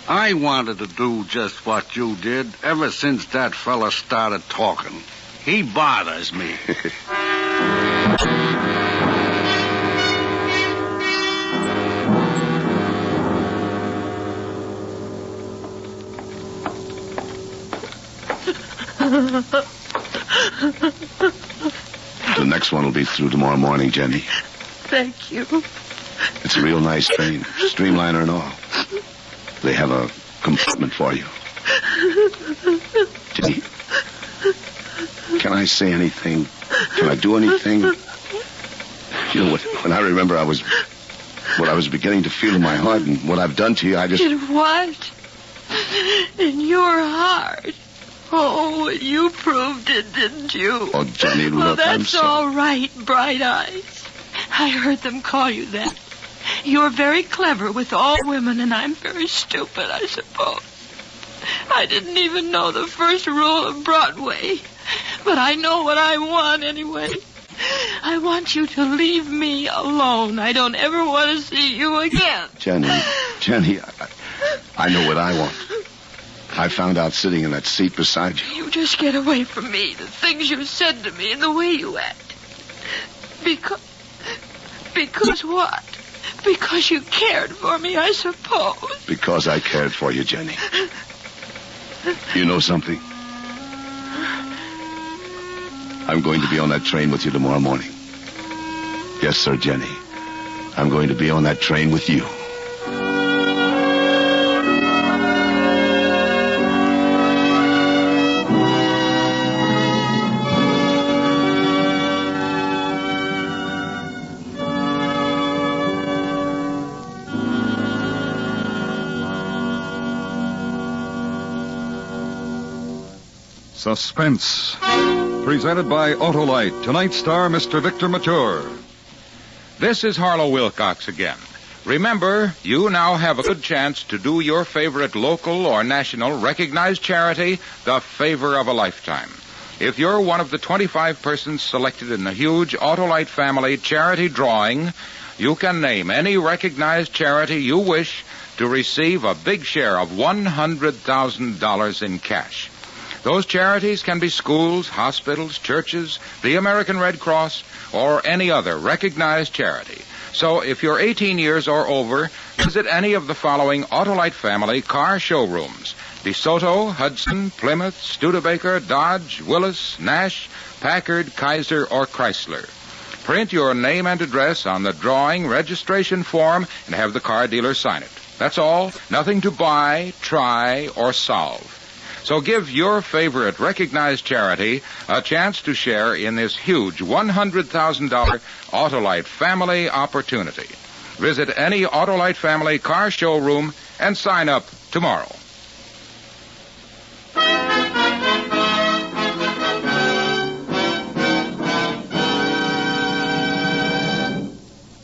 Speaker 10: I wanted to do just what you did ever since that fella started talking. He bothers me.
Speaker 21: The next one will be through tomorrow morning, Jenny.
Speaker 2: Thank you.
Speaker 21: It's a real nice train, streamliner and all. They have a compartment for you. Jenny, can I say anything? Can I do anything? You know, when I remember what I was beginning to feel in my heart and what I've done to you, I just...
Speaker 2: In what? In your heart? Oh, you proved it, didn't you?
Speaker 21: Oh, Jenny,
Speaker 2: well,
Speaker 21: look, I'm
Speaker 2: that's
Speaker 21: sorry.
Speaker 2: all right, Bright Eyes. I heard them call you that. You're very clever with all women, and I'm very stupid, I suppose. I didn't even know the first rule of Broadway, but I know what I want anyway. I want you to leave me alone. I don't ever want to see you again.
Speaker 21: Jenny, I know what I want. I found out sitting in that seat beside you.
Speaker 2: You just get away from me, the things you said to me and the way you act. Because what? Because you cared for me, I suppose.
Speaker 21: Because I cared for you, Jenny. You know something? I'm going to be on that train with you tomorrow morning. Yes, sir, Jenny. I'm going to be on that train with you.
Speaker 16: Suspense. Presented by Autolite. Tonight's star, Mr. Victor Mature.
Speaker 13: This is Harlow Wilcox again. Remember, you now have a good chance to do your favorite local or national recognized charity the favor of a lifetime. If you're one of the 25 persons selected in the huge Autolite family charity drawing, you can name any recognized charity you wish to receive a big share of $100,000 in cash. Those charities can be schools, hospitals, churches, the American Red Cross, or any other recognized charity. So if you're 18 years or over, visit any of the following Autolite family car showrooms: DeSoto, Hudson, Plymouth, Studebaker, Dodge, Willis, Nash, Packard, Kaiser, or Chrysler. Print your name and address on the drawing registration form and have the car dealer sign it. That's all. Nothing to buy, try, or solve. So give your favorite recognized charity a chance to share in this huge $100,000 Autolite family opportunity. Visit any Autolite family car showroom and sign up tomorrow.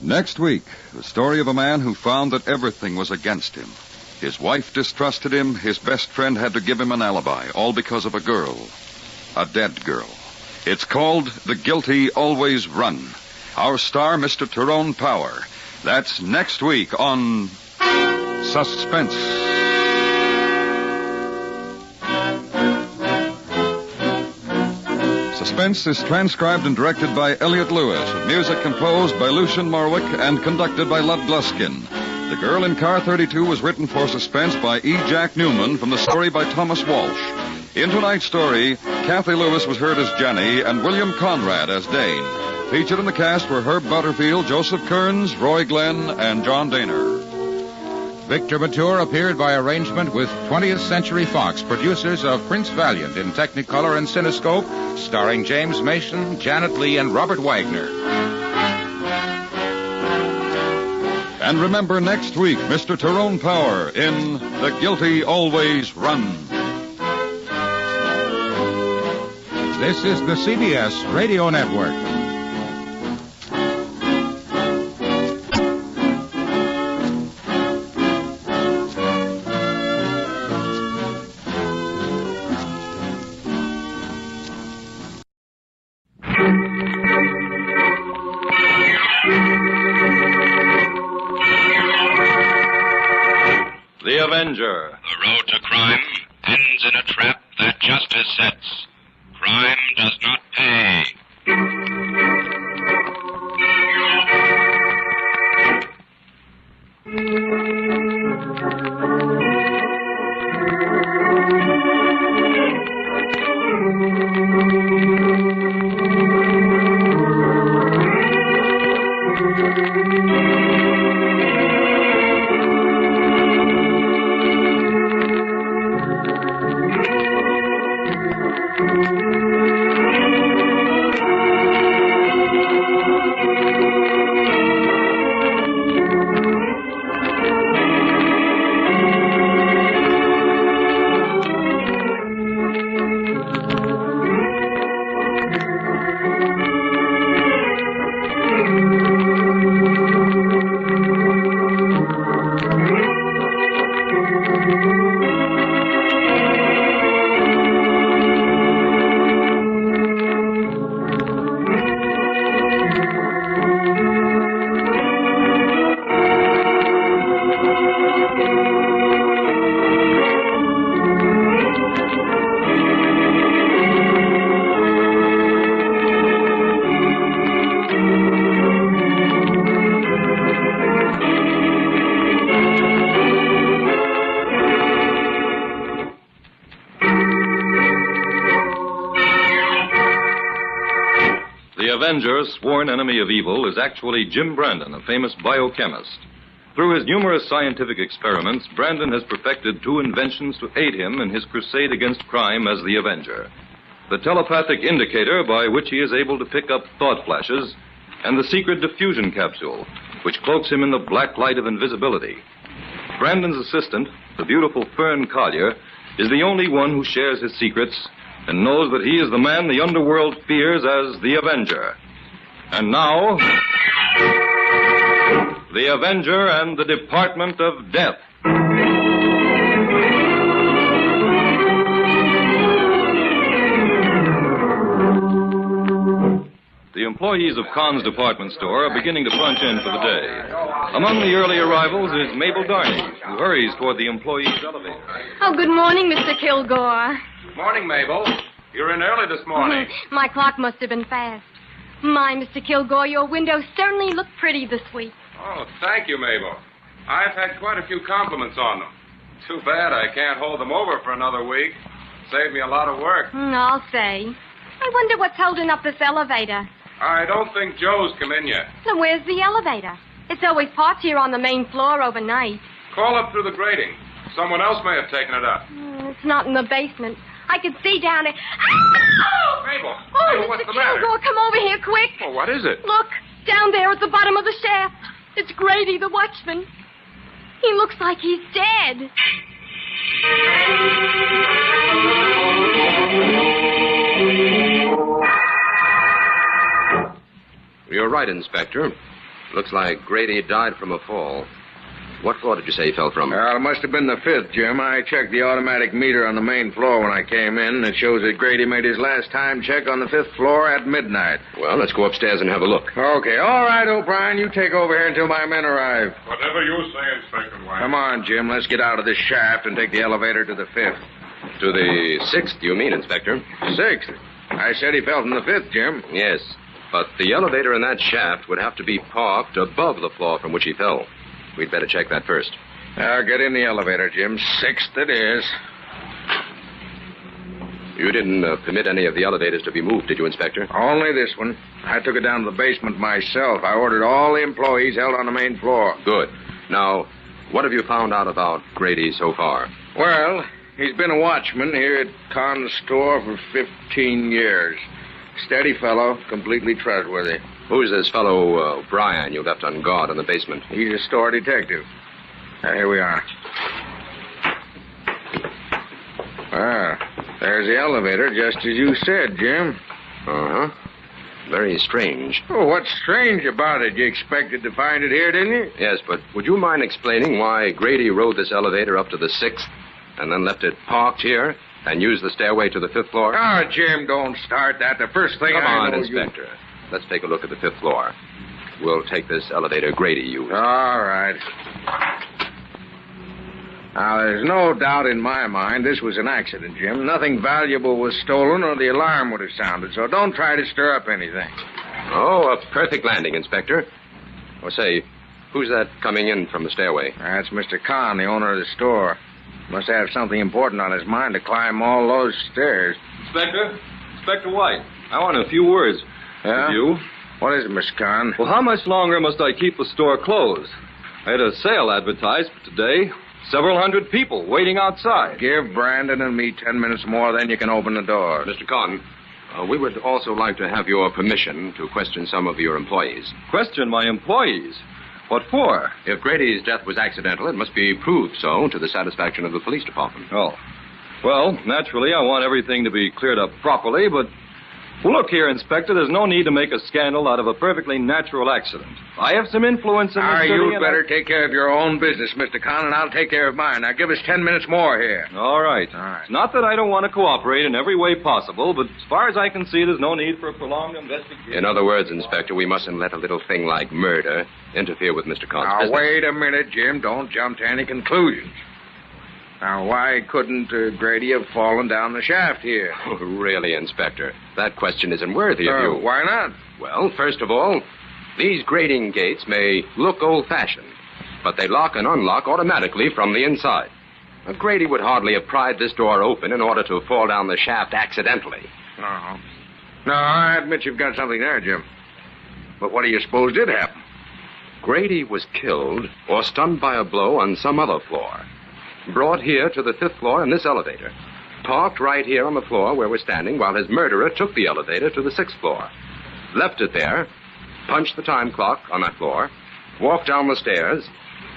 Speaker 16: Next week, the story of a man who found that everything was against him. His wife distrusted him. His best friend had to give him an alibi, all because of a girl. A dead girl. It's called The Guilty Always Run. Our star, Mr. Tyrone Power. That's next week on Suspense. Suspense is transcribed and directed by Elliot Lewis, with music composed by Lucien Morawick and conducted by Lud Gluskin. The Girl in Car 32 was written for Suspense by E. Jack Newman from the story by Thomas Walsh. In tonight's story, Kathy Lewis was heard as Jenny and William Conrad as Dane. Featured in the cast were Herb Butterfield, Joseph Kearns, Roy Glenn, and John Daner.
Speaker 13: Victor Mature appeared by arrangement with 20th Century Fox, producers of Prince Valiant in Technicolor and Cinescope, starring James Mason, Janet Leigh, and Robert Wagner.
Speaker 16: And remember next week, Mr. Tyrone Power in The Guilty Always Run.
Speaker 13: This is the CBS Radio Network.
Speaker 17: The Avenger.
Speaker 18: The road to crime ends in a trap that justice sets. Crime does not pay.
Speaker 17: The Avenger, sworn enemy of evil, is actually Jim Brandon, a famous biochemist. Through his numerous scientific experiments, Brandon has perfected two inventions to aid him in his crusade against crime as the Avenger: the telepathic indicator by which he is able to pick up thought flashes, and the secret diffusion capsule, which cloaks him in the black light of invisibility. Brandon's assistant, the beautiful Fern Collier, is the only one who shares his secrets and knows that he is the man the underworld fears as the Avenger. And now, the Avenger and the Department of Death. The employees of Kahn's department store are beginning to punch in for the day. Among the early arrivals is Mabel Darnay, who hurries toward the employee's elevator.
Speaker 1: Oh, good morning, Mr. Kilgore.
Speaker 6: Morning, Mabel. You're in early this morning.
Speaker 1: My clock must have been fast. My, Mr. Kilgore, your windows certainly look pretty this week.
Speaker 6: Oh, thank you, Mabel. I've had quite a few compliments on them. Too bad I can't hold them over for another week. Saved me a lot of work.
Speaker 1: I'll say. I wonder what's holding up this elevator.
Speaker 6: I don't think Joe's come in yet.
Speaker 1: Now, where's the elevator? It's always parked here on the main floor overnight.
Speaker 6: Call up through the grating. Someone else may have taken it up.
Speaker 1: It's not in the basement. I can see down there.
Speaker 6: Mabel,
Speaker 1: Oh,
Speaker 6: Mabel,
Speaker 1: Mr.
Speaker 6: what's the matter?
Speaker 1: Kilgore, come over here quick.
Speaker 6: Oh, what is it?
Speaker 1: Look, down there at the bottom of the shaft. It's Grady, the watchman. He looks like he's dead.
Speaker 12: You're right, Inspector. Looks like Grady died from a fall. What floor did you say he fell from?
Speaker 6: Well, it must have been the 5th, Jim. I checked the automatic meter on the main floor when I came in, and it shows that Grady made his last time check on the 5th floor at midnight.
Speaker 12: Well, let's go upstairs and have a look.
Speaker 6: Okay, all right, O'Brien. You take over here until my men arrive.
Speaker 15: Whatever you say, Inspector White.
Speaker 6: Come on, Jim. Let's get out of this shaft and take the elevator to the 5th.
Speaker 12: To the 6th, you mean, Inspector?
Speaker 6: 6th? I said he fell from the 5th, Jim.
Speaker 12: Yes, but the elevator in that shaft would have to be parked above the floor from which he fell. We'd better check that first.
Speaker 6: Get in the elevator, Jim. 6th it is.
Speaker 12: You didn't permit any of the elevators to be moved, did you, Inspector?
Speaker 6: Only this one. I took it down to the basement myself. I ordered all the employees held on the main floor.
Speaker 12: Good. Now, what have you found out about Grady so far?
Speaker 6: Well, he's been a watchman here at Con's store for 15 years. Steady fellow, completely trustworthy.
Speaker 12: Who's this fellow, O'Brien, you left on guard in the basement?
Speaker 6: He's a store detective. Here we are. There's the elevator, just as you said, Jim.
Speaker 12: Uh-huh. Very strange.
Speaker 6: Oh, what's strange about it? You expected to find it here, didn't you?
Speaker 12: Yes, but would you mind explaining why Grady rode this elevator up to the 6th and then left it parked here and used the stairway to the 5th floor?
Speaker 6: Oh, Jim, don't start that. The first thing
Speaker 12: Come
Speaker 6: I
Speaker 12: on,
Speaker 6: know
Speaker 12: Inspector. Let's take a look at the 5th floor. We'll take this elevator Grady used.
Speaker 6: All right. Now, there's no doubt in my mind this was an accident, Jim. Nothing valuable was stolen or the alarm would have sounded, so don't try to stir up anything.
Speaker 12: Oh, a perfect landing, Inspector. Oh, say, who's that coming in from the stairway?
Speaker 6: That's Mr. Con, the owner of the store. Must have something important on his mind to climb all those stairs.
Speaker 17: Inspector White, I want a few words
Speaker 6: Yeah?
Speaker 17: with you.
Speaker 6: What is it, Mr. Con?
Speaker 17: Well, how much longer must I keep the store closed? I had a sale advertised for today. Several hundred people waiting outside.
Speaker 6: Give Brandon and me 10 minutes more, then you can open the door.
Speaker 12: Mr. Con, we would also like to have your permission to question some of your employees.
Speaker 17: Question my employees? What for?
Speaker 12: If Grady's death was accidental, it must be proved so to the satisfaction of the police department.
Speaker 17: Oh. Well, naturally, I want everything to be cleared up properly, but... Well, look here, Inspector, there's no need to make a scandal out of a perfectly natural accident. I have some influence in the city.
Speaker 6: You'd better take care of your own business, Mr. Con, and I'll take care of mine. Now, give us 10 minutes more here.
Speaker 17: All right. It's not that I don't want to cooperate in every way possible, but as far as I can see, there's no need for a prolonged investigation.
Speaker 12: In other words, Inspector, we mustn't let a little thing like murder interfere with Mr. Con's
Speaker 6: Now,
Speaker 12: business.
Speaker 6: wait a minute, Jim. Don't jump to any conclusions. Now, why couldn't Grady have fallen down the shaft here?
Speaker 12: Oh, really, Inspector? That question isn't worthy of you.
Speaker 6: Why not?
Speaker 12: Well, first of all, these grating gates may look old-fashioned, but they lock and unlock automatically from the inside. Now, Grady would hardly have pried this door open in order to fall down the shaft accidentally.
Speaker 6: No. No, I admit you've got something there, Jim. But what do you suppose did happen?
Speaker 12: Grady was killed or stunned by a blow on some other floor. Brought here to the 5th floor in this elevator. Parked right here on the floor where we're standing while his murderer took the elevator to the 6th floor. Left it there, punched the time clock on that floor, walked down the stairs,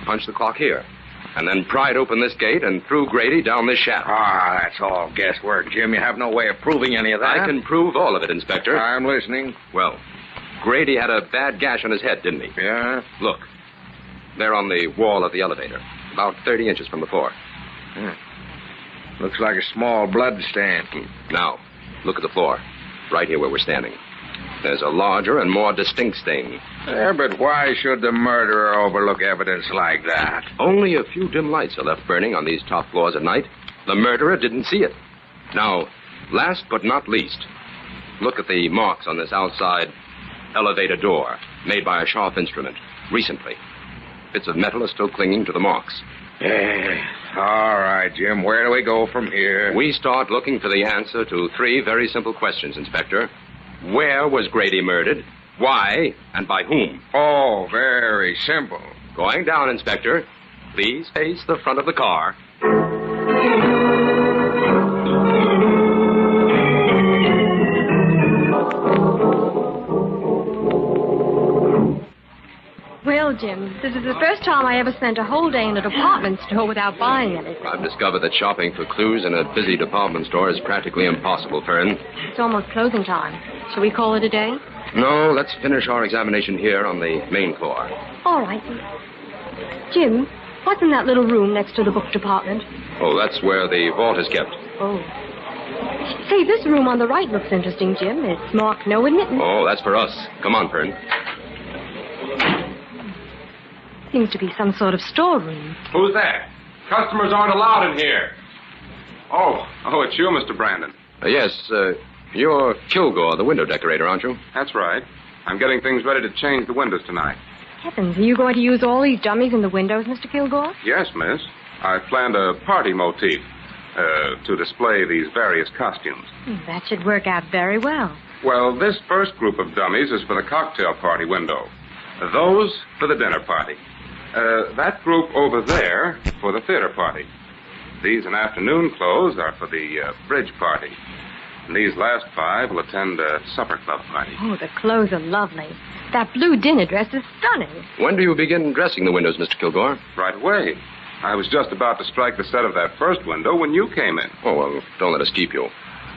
Speaker 12: punched the clock here, and then pried open this gate and threw Grady down this shaft.
Speaker 6: That's all guesswork, Jim. You have no way of proving any of that.
Speaker 12: I can prove all of it, Inspector.
Speaker 6: I'm listening.
Speaker 12: Well, Grady had a bad gash on his head, didn't he?
Speaker 6: Yeah?
Speaker 12: Look. There on the wall of the elevator. About 30 inches from the floor.
Speaker 6: Looks like a small blood stain.
Speaker 12: Now, look at the floor. Right here where we're standing. There's a larger and more distinct stain.
Speaker 6: Yeah, but why should the murderer overlook evidence like that?
Speaker 12: Only a few dim lights are left burning on these top floors at night. The murderer didn't see it. Now, last but not least, look at the marks on this outside elevator door, made by a sharp instrument, recently. Bits of metal are still clinging to the marks.
Speaker 6: All right, Jim, where do we go from here?
Speaker 12: We start looking for the answer to 3 very simple questions, Inspector. Where was Grady murdered? Why? And by whom?
Speaker 6: Oh, very simple.
Speaker 12: Going down, Inspector. Please face the front of the car.
Speaker 1: Well, Jim, this is the first time I ever spent a whole day in a department store without buying anything.
Speaker 12: I've discovered that shopping for clues in a busy department store is practically impossible, Fern.
Speaker 1: It's almost closing time. Shall we call it a day?
Speaker 12: No, let's finish our examination here on the main floor.
Speaker 1: All right. Jim, what's in that little room next to the book department?
Speaker 12: Oh, that's where the vault is kept.
Speaker 1: Oh. Say, this room on the right looks interesting, Jim. It's marked no admittance.
Speaker 12: Oh, that's for us. Come on, Fern.
Speaker 1: Seems to be some sort of storeroom.
Speaker 8: Who's that? Customers aren't allowed in here. Oh, it's you, Mr. Brandon.
Speaker 12: Yes, you're Kilgore, the window decorator, aren't you?
Speaker 8: That's right. I'm getting things ready to change the windows tonight.
Speaker 1: Heavens, are you going to use all these dummies in the windows, Mr. Kilgore?
Speaker 8: Yes, miss. I planned a party motif to display these various costumes.
Speaker 1: That should work out very well.
Speaker 8: Well, this first group of dummies is for the cocktail party window. Those for the dinner party. That group over there for the theater party. These in afternoon clothes are for the bridge party. And these last 5 will attend a supper club party.
Speaker 1: Oh, the clothes are lovely. That blue dinner dress is stunning.
Speaker 12: When do you begin dressing the windows, Mr. Kilgore?
Speaker 8: Right away. I was just about to strike the set of that first window when you came in.
Speaker 12: Oh, well, don't let us keep you.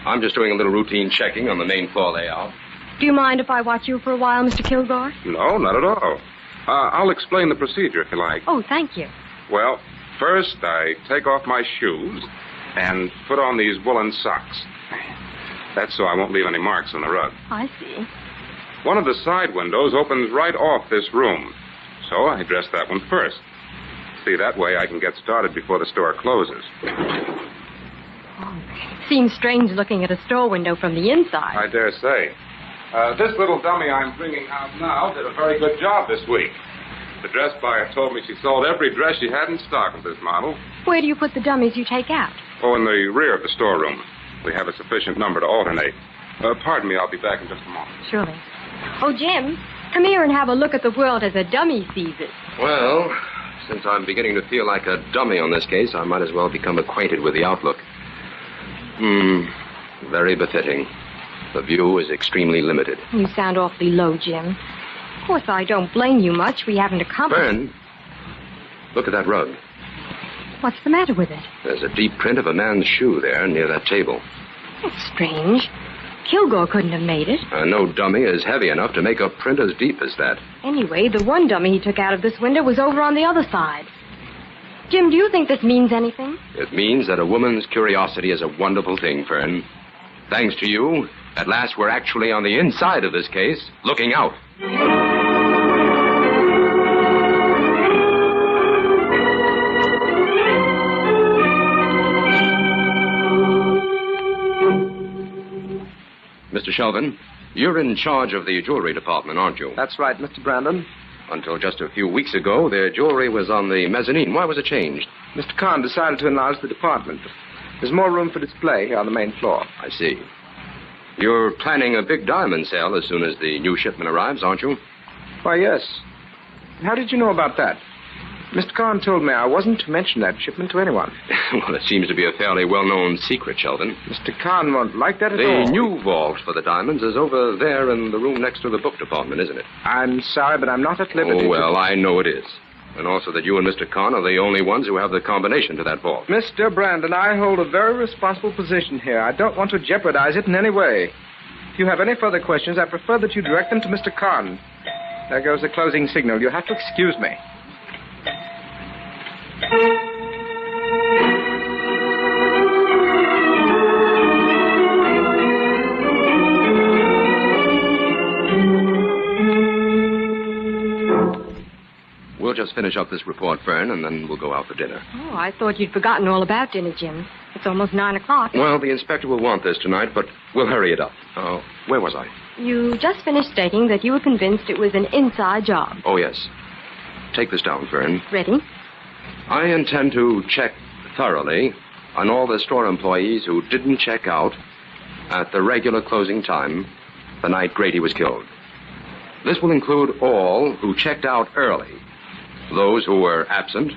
Speaker 12: I'm just doing a little routine checking on the main floor layout.
Speaker 1: Do you mind if I watch you for a while, Mr. Kilgore?
Speaker 8: No, not at all. I'll explain the procedure if you like.
Speaker 1: Oh, thank you.
Speaker 8: Well, first I take off my shoes and put on these woolen socks. That's so I won't leave any marks on the rug.
Speaker 1: I see.
Speaker 8: One of the side windows opens right off this room, so I dress that one first. See, that way I can get started before the store closes.
Speaker 1: Oh, seems strange looking at a store window from the inside.
Speaker 8: I dare say. This little dummy I'm bringing out now did a very good job this week. The dress buyer told me she sold every dress she had in stock of this model.
Speaker 1: Where do you put the dummies you take out?
Speaker 8: Oh, in the rear of the storeroom. We have a sufficient number to alternate. Pardon me, I'll be back in just a moment.
Speaker 1: Surely. Oh, Jim, come here and have a look at the world as a dummy sees it.
Speaker 12: Well, since I'm beginning to feel like a dummy on this case, I might as well become acquainted with the outlook. Very befitting. The view is extremely limited.
Speaker 1: You sound awfully low, Jim. Of course, I don't blame you much. We haven't accomplished...
Speaker 12: Fern, look at that rug.
Speaker 1: What's the matter with it?
Speaker 12: There's a deep print of a man's shoe there near that table.
Speaker 1: That's strange. Kilgore couldn't have made it.
Speaker 12: No dummy is heavy enough to make a print as deep as that.
Speaker 1: Anyway, the one dummy he took out of this window was over on the other side. Jim, do you think this means anything?
Speaker 12: It means that a woman's curiosity is a wonderful thing, Fern. Thanks to you, at last we're actually on the inside of this case, looking out. Mr. Shelvin, you're in charge of the jewelry department, aren't you?
Speaker 14: That's right, Mr. Brandon.
Speaker 12: Until just a few weeks ago, their jewelry was on the mezzanine. Why was it changed?
Speaker 14: Mr. Kahn decided to enlarge the department. There's more room for display here on the main floor.
Speaker 12: I see. You're planning a big diamond sale as soon as the new shipment arrives, aren't you?
Speaker 14: Why, yes. How did you know about that? Mr. Kahn told me I wasn't to mention that shipment to anyone.
Speaker 12: Well, it seems to be a fairly well-known secret, Sheldon.
Speaker 14: Mr. Kahn won't like that at all.
Speaker 12: The new vault for the diamonds is over there in the room next to the book department, isn't it?
Speaker 14: I'm sorry, but I'm not at liberty
Speaker 12: Oh, well, I know it is. And also that you and Mr. Kahn are the only ones who have the combination to that vault.
Speaker 14: Mr. Brandon, I hold a very responsible position here. I don't want to jeopardize it in any way. If you have any further questions, I prefer that you direct them to Mr. Kahn. There goes the closing signal. You'll have to excuse me.
Speaker 12: finish up this report, Fern, and then we'll go out for dinner.
Speaker 1: Oh, I thought you'd forgotten all about dinner, Jim. It's almost 9 o'clock.
Speaker 12: Well, the inspector will want this tonight, but we'll hurry it up. Where was I?
Speaker 1: You just finished stating that you were convinced it was an inside job.
Speaker 12: Oh, yes. Take this down, Fern.
Speaker 1: Ready?
Speaker 12: I intend to check thoroughly on all the store employees who didn't check out at the regular closing time the night Grady was killed. This will include all who checked out early, those who were absent,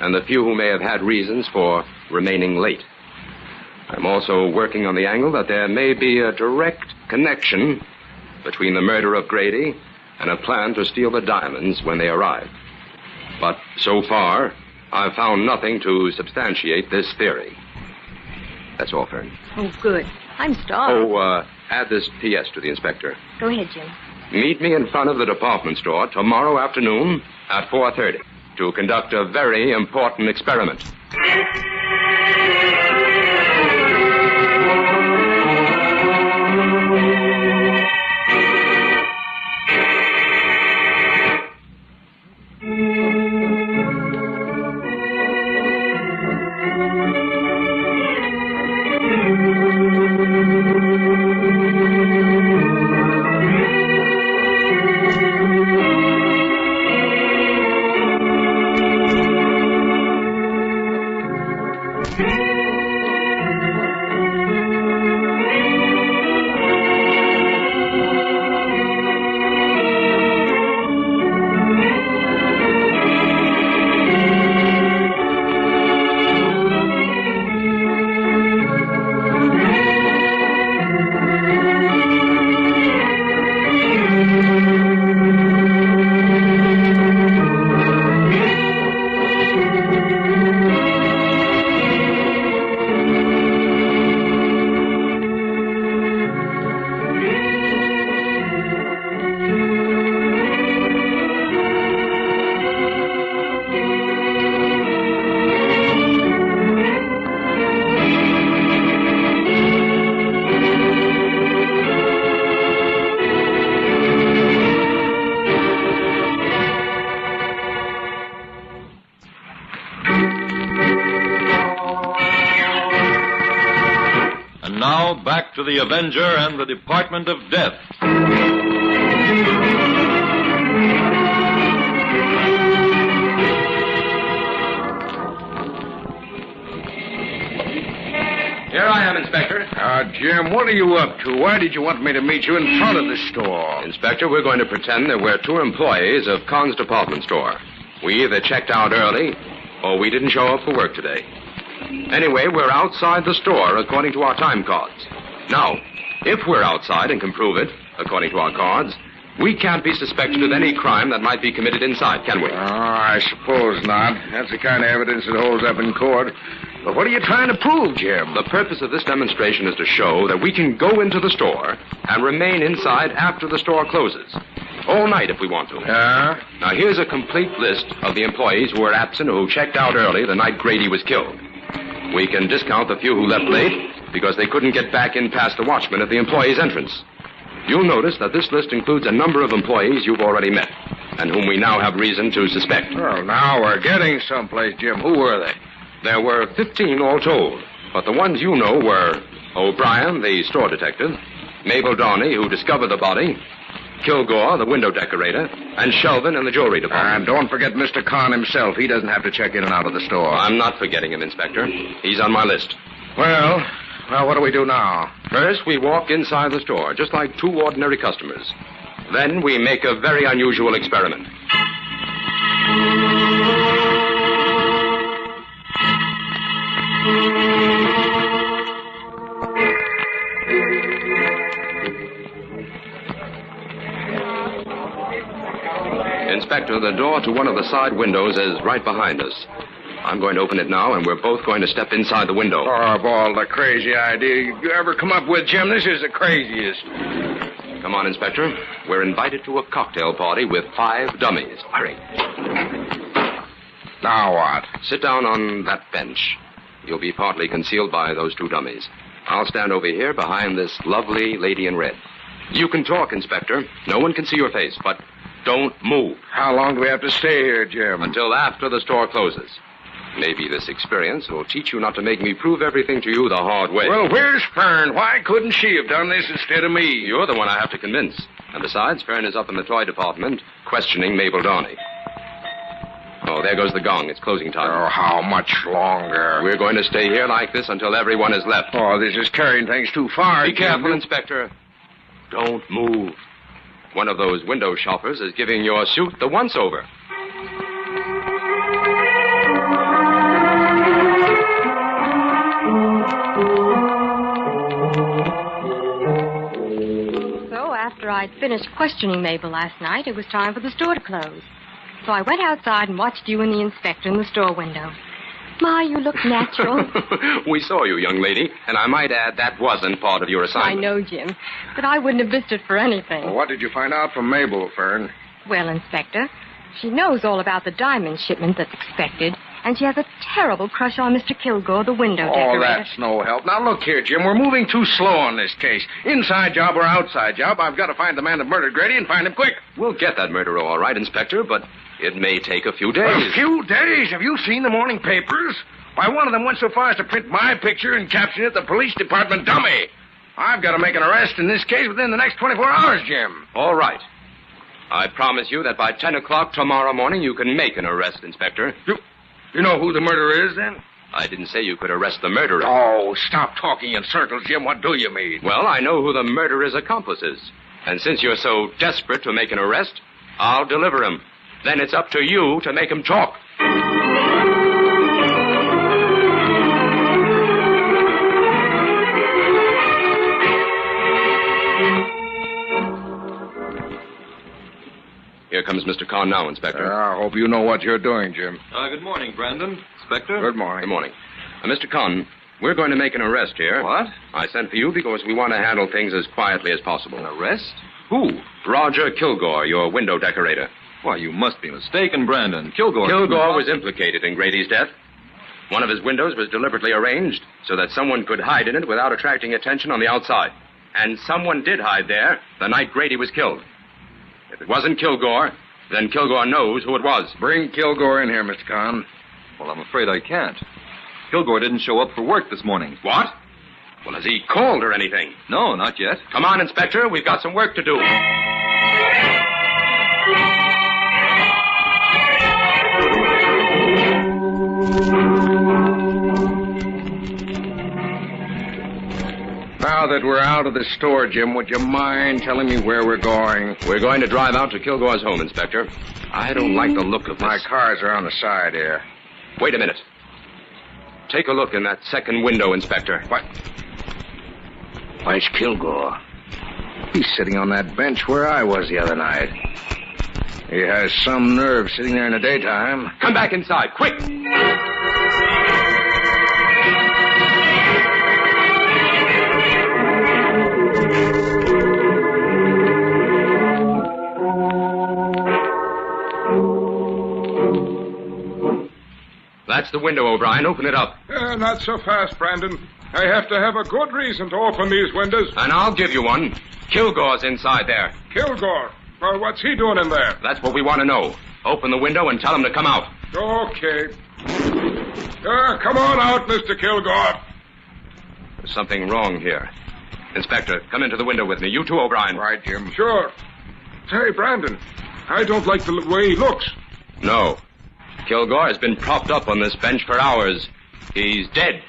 Speaker 12: and the few who may have had reasons for remaining late. I'm also working on the angle that there may be a direct connection between the murder of Grady and a plan to steal the diamonds when they arrived. But so far, I've found nothing to substantiate this theory. That's all, Fern.
Speaker 1: Oh, good. I'm starved.
Speaker 12: Add this P.S. to the inspector.
Speaker 1: Go ahead, Jim.
Speaker 12: Meet me in front of the department store tomorrow afternoon at 4:30 to conduct a very important experiment.
Speaker 17: Back to the Avenger and the Department of Death.
Speaker 12: Here I am, Inspector.
Speaker 6: Jim, what are you up to? Why did you want me to meet you in front of the store?
Speaker 12: Inspector, we're going to pretend that we're two employees of Con's department store. We either checked out early or we didn't show up for work today. Anyway, we're outside the store according to our time cards. Now, if we're outside and can prove it, according to our cards, we can't be suspected of any crime that might be committed inside, can we?
Speaker 6: I suppose not. That's the kind of evidence that holds up in court. But what are you trying to prove, Jim?
Speaker 12: The purpose of this demonstration is to show that we can go into the store and remain inside after the store closes. All night if we want to. Now, here's a complete list of the employees who were absent or who checked out early the night Grady was killed. We can discount the few who left late because they couldn't get back in past the watchman at the employee's entrance. You'll notice that this list includes a number of employees you've already met and whom we now have reason to suspect.
Speaker 6: Well, now we're getting someplace, Jim. Who were they?
Speaker 12: There were 15 all told, but the ones you know were O'Brien, the store detective, Mabel Downey, who discovered the body, Kilgore, the window decorator, and Shelvin in the jewelry department.
Speaker 6: And don't forget Mr. Con himself. He doesn't have to check in and out of the store.
Speaker 12: I'm not forgetting him, Inspector. He's on my list.
Speaker 6: Well, what do we do now?
Speaker 12: First, we walk inside the store, just like two ordinary customers. Then we make a very unusual experiment. Inspector, the door to one of the side windows is right behind us. I'm going to open it now, and we're both going to step inside the window.
Speaker 6: Oh, of all the crazy idea you ever come up with, Jim, this is the craziest.
Speaker 12: Come on, Inspector. We're invited to a cocktail party with 5 dummies. Hurry.
Speaker 6: Now what?
Speaker 12: Sit down on that bench. You'll be partly concealed by those 2 dummies. I'll stand over here behind this lovely lady in red. You can talk, Inspector. No one can see your face, but Don't move.
Speaker 11: How long do we have to stay here, Jim?
Speaker 12: Until after the store closes. Maybe this experience will teach you not to make me prove everything to you the hard way.
Speaker 11: Well, where's Fern? Why couldn't she have done this instead of me?
Speaker 12: You're the one I have to convince. And besides, Fern is up in the toy department questioning Mabel Darnay. Oh, there goes the gong. It's closing time.
Speaker 11: Oh, how much longer?
Speaker 12: We're going to stay here like this until everyone is left.
Speaker 11: Oh, this is carrying things too far.
Speaker 12: Be careful, Inspector. Don't move. One of those window shoppers is giving your suit the once-over.
Speaker 1: So after I'd finished questioning Mabel last night, it was time for the store to close. So I went outside and watched you and the inspector in the store window. My, you look natural.
Speaker 12: We saw you, young lady, and I might add that wasn't part of your assignment.
Speaker 1: I know, Jim, but I wouldn't have missed it for anything.
Speaker 11: Well, what did you find out from Mabel, Fern?
Speaker 1: Well, Inspector, she knows all about the diamond shipment that's expected, and she has a terrible crush on Mr. Kilgore, the window decorator.
Speaker 11: Oh, that's no help. Now, look here, Jim. We're moving too slow on this case. Inside job or outside job, I've got to find the man that murdered Grady and find him quick.
Speaker 12: We'll get that murderer all right, Inspector, but it may take a few days.
Speaker 11: A few days? Have you seen the morning papers? Why, one of them went so far as to print my picture and caption it the police department dummy. I've got to make an arrest in this case within the next 24 hours, Jim.
Speaker 12: All right. I promise you that by 10 o'clock tomorrow morning you can make an arrest, Inspector.
Speaker 11: You know who the murderer is, then?
Speaker 12: I didn't say you could arrest the murderer.
Speaker 11: Oh, stop talking in circles, Jim. What do you mean?
Speaker 12: Well, I know who the murderer's accomplice is. And since you're so desperate to make an arrest, I'll deliver him. Then it's up to you to make him talk. Here comes Mr. Kahn now, Inspector.
Speaker 11: I hope you know what you're doing, Jim.
Speaker 17: Good morning, Brandon. Inspector?
Speaker 11: Good morning.
Speaker 12: Good morning. Mr. Kahn, we're going to make an arrest here.
Speaker 17: What?
Speaker 12: I sent for you because we want to handle things as quietly as possible.
Speaker 17: An arrest? Who?
Speaker 12: Roger Kilgore, your window decorator.
Speaker 17: Why, you must be mistaken, Brandon. Kilgore
Speaker 12: was implicated in Grady's death. One of his windows was deliberately arranged so that someone could hide in it without attracting attention on the outside. And someone did hide there the night Grady was killed. If it wasn't Kilgore, then Kilgore knows who it was.
Speaker 11: Bring Kilgore in here, Mr. Kahn.
Speaker 17: Well, I'm afraid I can't. Kilgore didn't show up for work this morning.
Speaker 12: What? Well, has he called or anything?
Speaker 17: No, not yet.
Speaker 12: Come on, Inspector. We've got some work to do.
Speaker 11: Now that we're out of the store, Jim, would you mind telling me where we're going?
Speaker 12: We're going to drive out to Kilgore's home, Inspector. I don't like the look of this.
Speaker 11: My cars are on the side here.
Speaker 12: Wait a minute. Take a look in that second window, Inspector.
Speaker 11: What? Why, it's Kilgore. He's sitting on that bench where I was the other night. He has some nerve sitting there in the daytime.
Speaker 12: Come back inside, quick! That's the window, O'Brien. Open it up.
Speaker 22: Not so fast, Brandon. I have to have a good reason to open these windows.
Speaker 12: And I'll give you one. Kilgore's inside there.
Speaker 22: Kilgore? Well, what's he doing in there?
Speaker 12: That's what we want to know. Open the window and tell him to come out.
Speaker 22: Okay. Come on out, Mr. Kilgore.
Speaker 12: There's something wrong here. Inspector, come into the window with me. You too, O'Brien.
Speaker 11: Right, Jim.
Speaker 22: Sure. Say, Brandon, I don't like the way he looks.
Speaker 12: No. Kilgore has been propped up on this bench for hours. He's dead.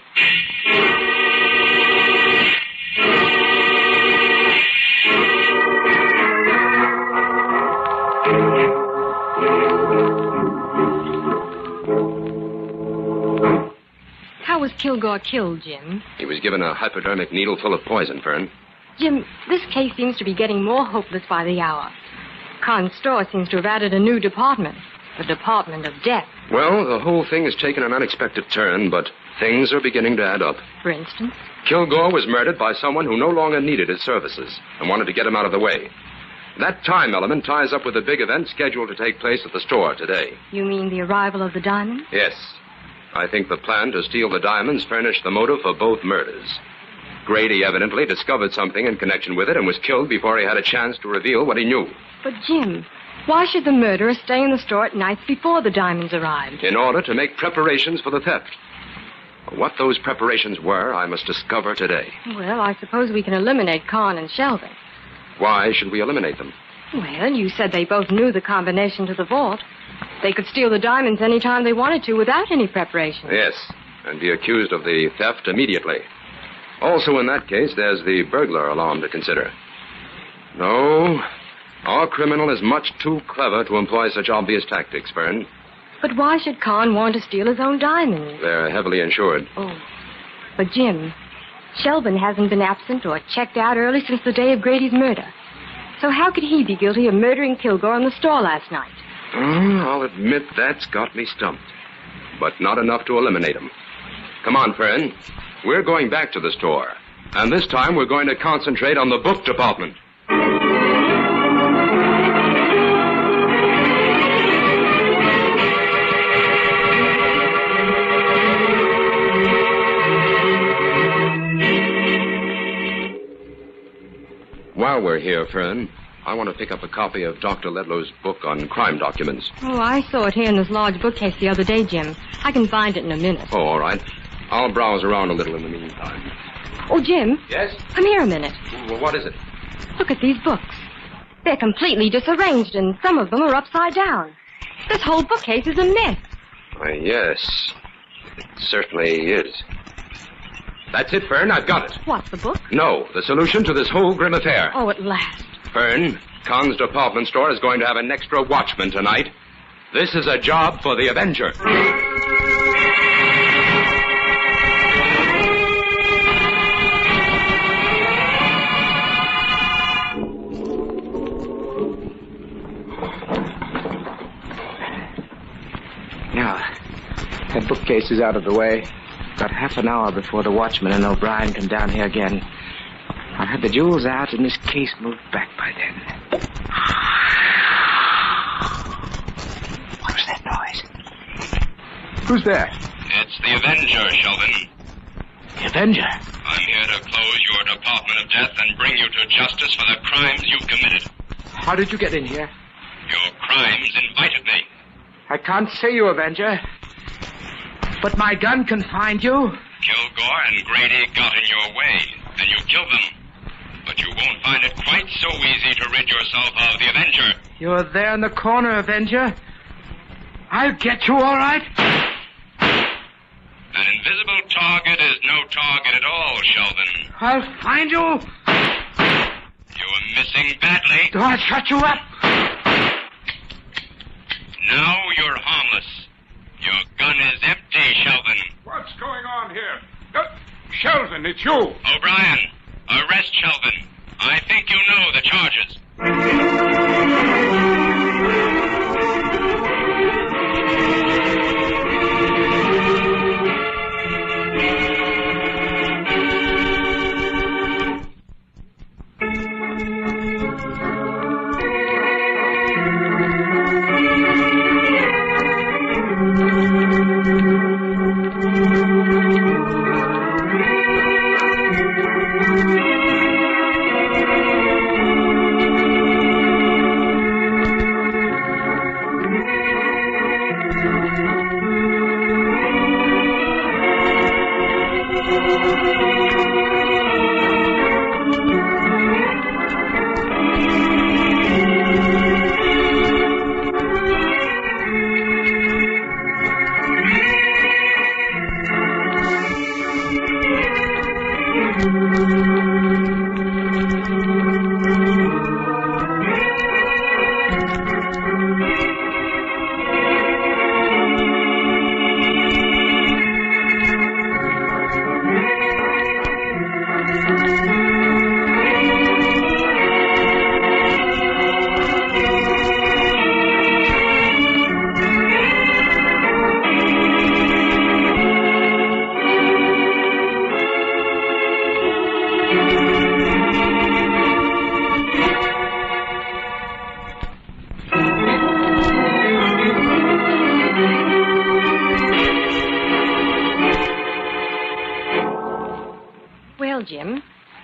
Speaker 1: How was Kilgore killed, Jim?
Speaker 12: He was given a hypodermic needle full of poison, Fern.
Speaker 1: Jim, this case seems to be getting more hopeless by the hour. Khan's store seems to have added a new department. The Department of Death.
Speaker 12: Well, the whole thing has taken an unexpected turn, but things are beginning to add up.
Speaker 1: For instance?
Speaker 12: Kilgore was murdered by someone who no longer needed his services and wanted to get him out of the way. That time element ties up with the big event scheduled to take place at the store today.
Speaker 1: You mean the arrival of the diamonds?
Speaker 12: Yes. I think the plan to steal the diamonds furnished the motive for both murders. Grady evidently discovered something in connection with it and was killed before he had a chance to reveal what he knew.
Speaker 1: But, Jim, Why should the murderer stay in the store at nights before the diamonds arrived?
Speaker 12: In order to make preparations for the theft. What those preparations were, I must discover today.
Speaker 1: Well, I suppose we can eliminate Kahn and Sheldon.
Speaker 12: Why should we eliminate them?
Speaker 1: Well, you said they both knew the combination to the vault. They could steal the diamonds any time they wanted to without any preparation.
Speaker 12: Yes, and be accused of the theft immediately. Also, in that case, there's the burglar alarm to consider. No, our criminal is much too clever to employ such obvious tactics, Fern.
Speaker 1: But why should Kahn want to steal his own diamonds?
Speaker 12: They're heavily insured.
Speaker 1: Oh. But, Jim, Sheldon hasn't been absent or checked out early since the day of Grady's murder. So how could he be guilty of murdering Kilgore in the store last night?
Speaker 12: I'll admit that's got me stumped. But not enough to eliminate him. Come on, Fern. We're going back to the store. And this time we're going to concentrate on the book department. While we're here, Fern, I want to pick up a copy of Dr. Ledlow's book on crime documents.
Speaker 1: Oh, I saw it here in this large bookcase the other day, Jim. I can find it in a minute.
Speaker 12: Oh, all right. I'll browse around a little in the meantime.
Speaker 1: Oh, Jim.
Speaker 12: Yes?
Speaker 1: Come here a minute.
Speaker 12: Well, what is it?
Speaker 1: Look at these books. They're completely disarranged, and some of them are upside down. This whole bookcase is a mess.
Speaker 12: Why, yes. It certainly is. That's it, Fern. I've got it.
Speaker 1: What, the book?
Speaker 12: No, the solution to this whole grim affair.
Speaker 1: Oh, at last.
Speaker 12: Fern, Kahn's department store is going to have an extra watchman tonight. This is a job for the Avenger.
Speaker 14: Now, that bookcase is out of the way. About half an hour before the watchman and O'Brien come down here again. I'll have the jewels out and this case moved back by then. What was that noise? Who's there?
Speaker 18: It's the Avenger, Sheldon.
Speaker 14: The Avenger?
Speaker 18: I'm here to close your Department of Death and bring you to justice for the crimes you've committed.
Speaker 14: How did you get in here?
Speaker 18: Your crimes invited me.
Speaker 14: I can't see you, Avenger. But my gun can find you.
Speaker 18: Kilgore and Grady got in your way, and you killed them. But you won't find it quite so easy to rid yourself of the Avenger.
Speaker 14: You're there in the corner, Avenger. I'll get you, all right?
Speaker 18: An invisible target is no target at all, Sheldon.
Speaker 14: I'll find you.
Speaker 18: You're missing badly.
Speaker 14: I'll shut you up.
Speaker 18: Now you're harmless. Your gun is empty, Sheldon.
Speaker 22: What's going on here? Sheldon, it's you.
Speaker 18: O'Brien, arrest Sheldon. I think you know the charges.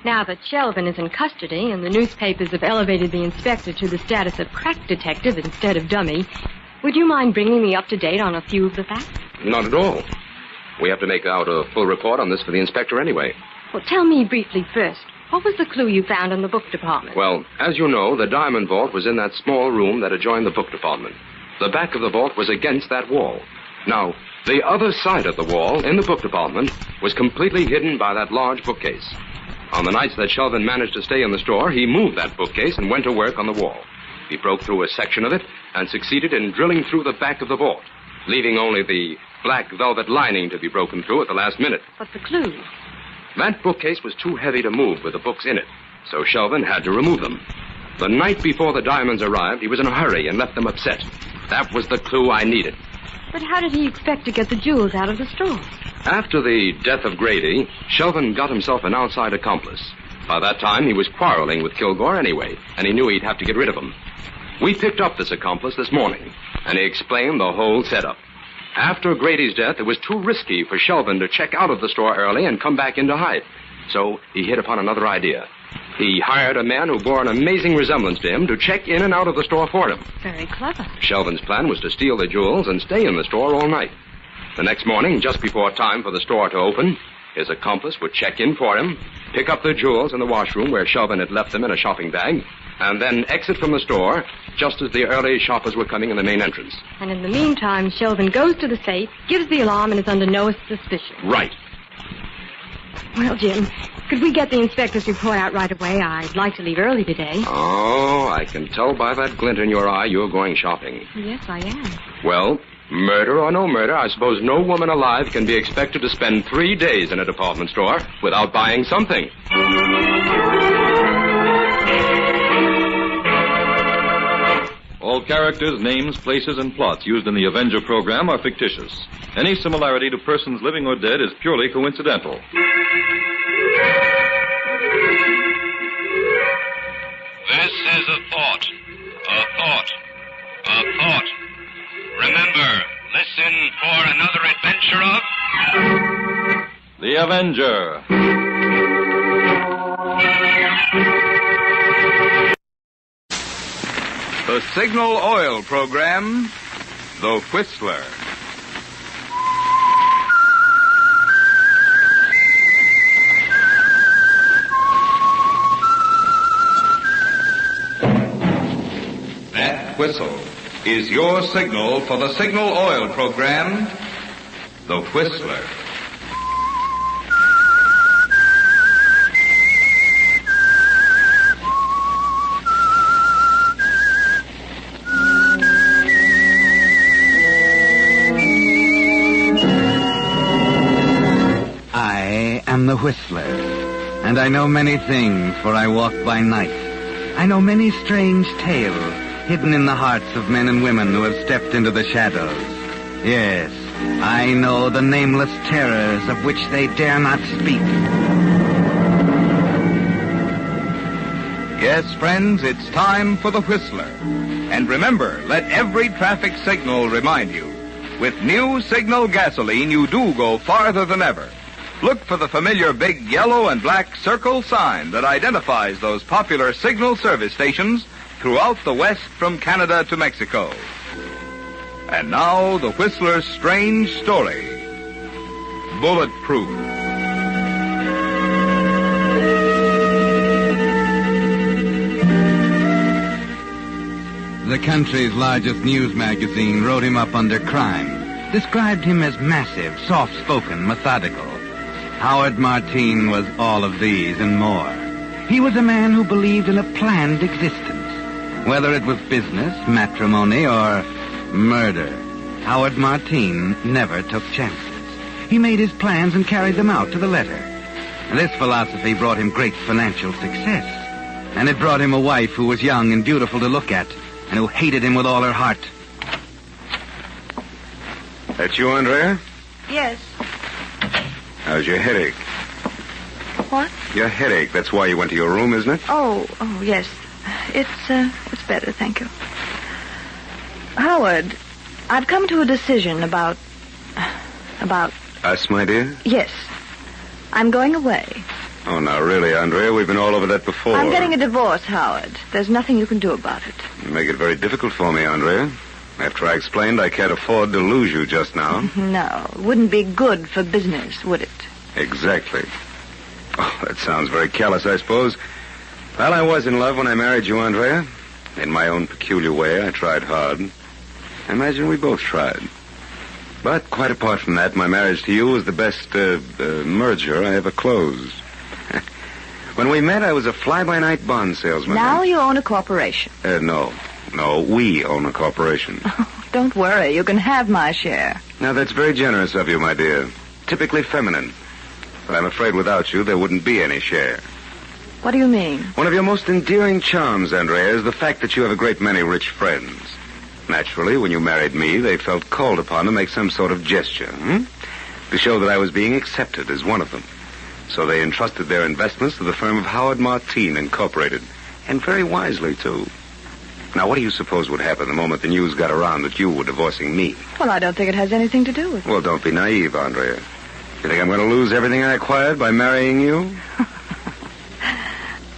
Speaker 1: Now that Shelvin is in custody and the newspapers have elevated the inspector to the status of crack detective instead of dummy, would you mind bringing me up to date on a few of the facts?
Speaker 12: Not at all. We have to make out a full report on this for the inspector anyway.
Speaker 1: Well, tell me briefly first. What was the clue you found in the book department?
Speaker 12: Well, as you know, the diamond vault was in that small room that adjoined the book department. The back of the vault was against that wall. Now, the other side of the wall, in the book department, was completely hidden by that large bookcase. On the nights that Shelvin managed to stay in the store, he moved that bookcase and went to work on the wall. He broke through a section of it and succeeded in drilling through the back of the vault, leaving only the black velvet lining to be broken through at the last minute.
Speaker 1: But the clue?
Speaker 12: That bookcase was too heavy to move with the books in it, so Shelvin had to remove them. The night before the diamonds arrived, he was in a hurry and left them upset. That was the clue I needed.
Speaker 1: But how did he expect to get the jewels out of the store?
Speaker 12: After the death of Grady, Shelvin got himself an outside accomplice. By that time, he was quarreling with Kilgore anyway, and he knew he'd have to get rid of him. We picked up this accomplice this morning, and he explained the whole setup. After Grady's death, it was too risky for Shelvin to check out of the store early and come back in to hide. So he hit upon another idea. He hired a man who bore an amazing resemblance to him to check in and out of the store for him.
Speaker 1: Very clever.
Speaker 12: Shelvin's plan was to steal the jewels and stay in the store all night. The next morning, just before time for the store to open, his accomplice would check in for him, pick up the jewels in the washroom where Shelvin had left them in a shopping bag, and then exit from the store just as the early shoppers were coming in the main entrance.
Speaker 1: And in the meantime, Shelvin goes to the safe, gives the alarm, and is under no suspicion.
Speaker 12: Right.
Speaker 1: Well, Jim, could we get the inspector's report out right away? I'd like to leave early today.
Speaker 12: Oh, I can tell by that glint in your eye you're going shopping.
Speaker 1: Yes, I am.
Speaker 12: Well, murder or no murder, I suppose no woman alive can be expected to spend 3 days in a department store without buying something.
Speaker 17: All characters, names, places, and plots used in the Avenger program are fictitious. Any similarity to persons living or dead is purely coincidental.
Speaker 18: This is a thought. A thought. A thought. Remember, listen for another adventure of...
Speaker 17: The Avenger.
Speaker 7: The Signal Oil program, The Whistler. That whistle is your signal for the Signal Oil program, The Whistler.
Speaker 19: I am the Whistler, and I know many things, for I walk by night. I know many strange tales hidden in the hearts of men and women who have stepped into the shadows. Yes, I know the nameless terrors of which they dare not speak.
Speaker 7: Yes, friends, it's time for the Whistler. And remember, let every traffic signal remind you. With new Signal gasoline, you do go farther than ever. Look for the familiar big yellow and black circle sign that identifies those popular Signal service stations throughout the West from Canada to Mexico. And now, the Whistler's strange story. Bulletproof.
Speaker 19: The country's largest news magazine wrote him up under crime, described him as massive, soft-spoken, methodical. Howard Martine was all of these and more. He was a man who believed in a planned existence. Whether it was business, matrimony, or murder, Howard Martine never took chances. He made his plans and carried them out to the letter. This philosophy brought him great financial success. And it brought him a wife who was young and beautiful to look at, and who hated him with all her heart.
Speaker 7: That's you, Andrea?
Speaker 20: Yes.
Speaker 7: How's your headache?
Speaker 20: What?
Speaker 7: Your headache. That's why you went to your room, isn't it?
Speaker 20: Oh, yes. It's better, thank you. Howard, I've come to a decision about...
Speaker 7: Us, my dear?
Speaker 20: Yes. I'm going away.
Speaker 3: Oh, now, really, Andrea, we've been all over that before.
Speaker 20: I'm getting a divorce, Howard. There's nothing you can do about it.
Speaker 3: You make it very difficult for me, Andrea. After I explained I can't afford to lose you just now.
Speaker 20: No, it wouldn't be good for business, would it?
Speaker 3: Exactly. Oh, that sounds very callous, I suppose. Well, I was in love when I married you, Andrea. In my own peculiar way, I tried hard. I imagine we both tried. But quite apart from that, my marriage to you was the best merger I ever closed. When we met, I was a fly-by-night bond salesman.
Speaker 20: Now you own a corporation.
Speaker 3: No, we own a corporation.
Speaker 20: Don't worry, you can have my share.
Speaker 3: Now, that's very generous of you, my dear. Typically feminine. But I'm afraid without you, there wouldn't be any share.
Speaker 20: What do you mean?
Speaker 3: One of your most endearing charms, Andrea, is the fact that you have a great many rich friends. Naturally, when you married me, they felt called upon to make some sort of gesture, to show that I was being accepted as one of them. So they entrusted their investments to the firm of Howard Martin Incorporated. And very wisely, too. Now, what do you suppose would happen the moment the news got around that you were divorcing me?
Speaker 20: Well, I don't think it has anything to do with it.
Speaker 3: Well, don't be naive, Andrea. You think I'm going to lose everything I acquired by marrying you?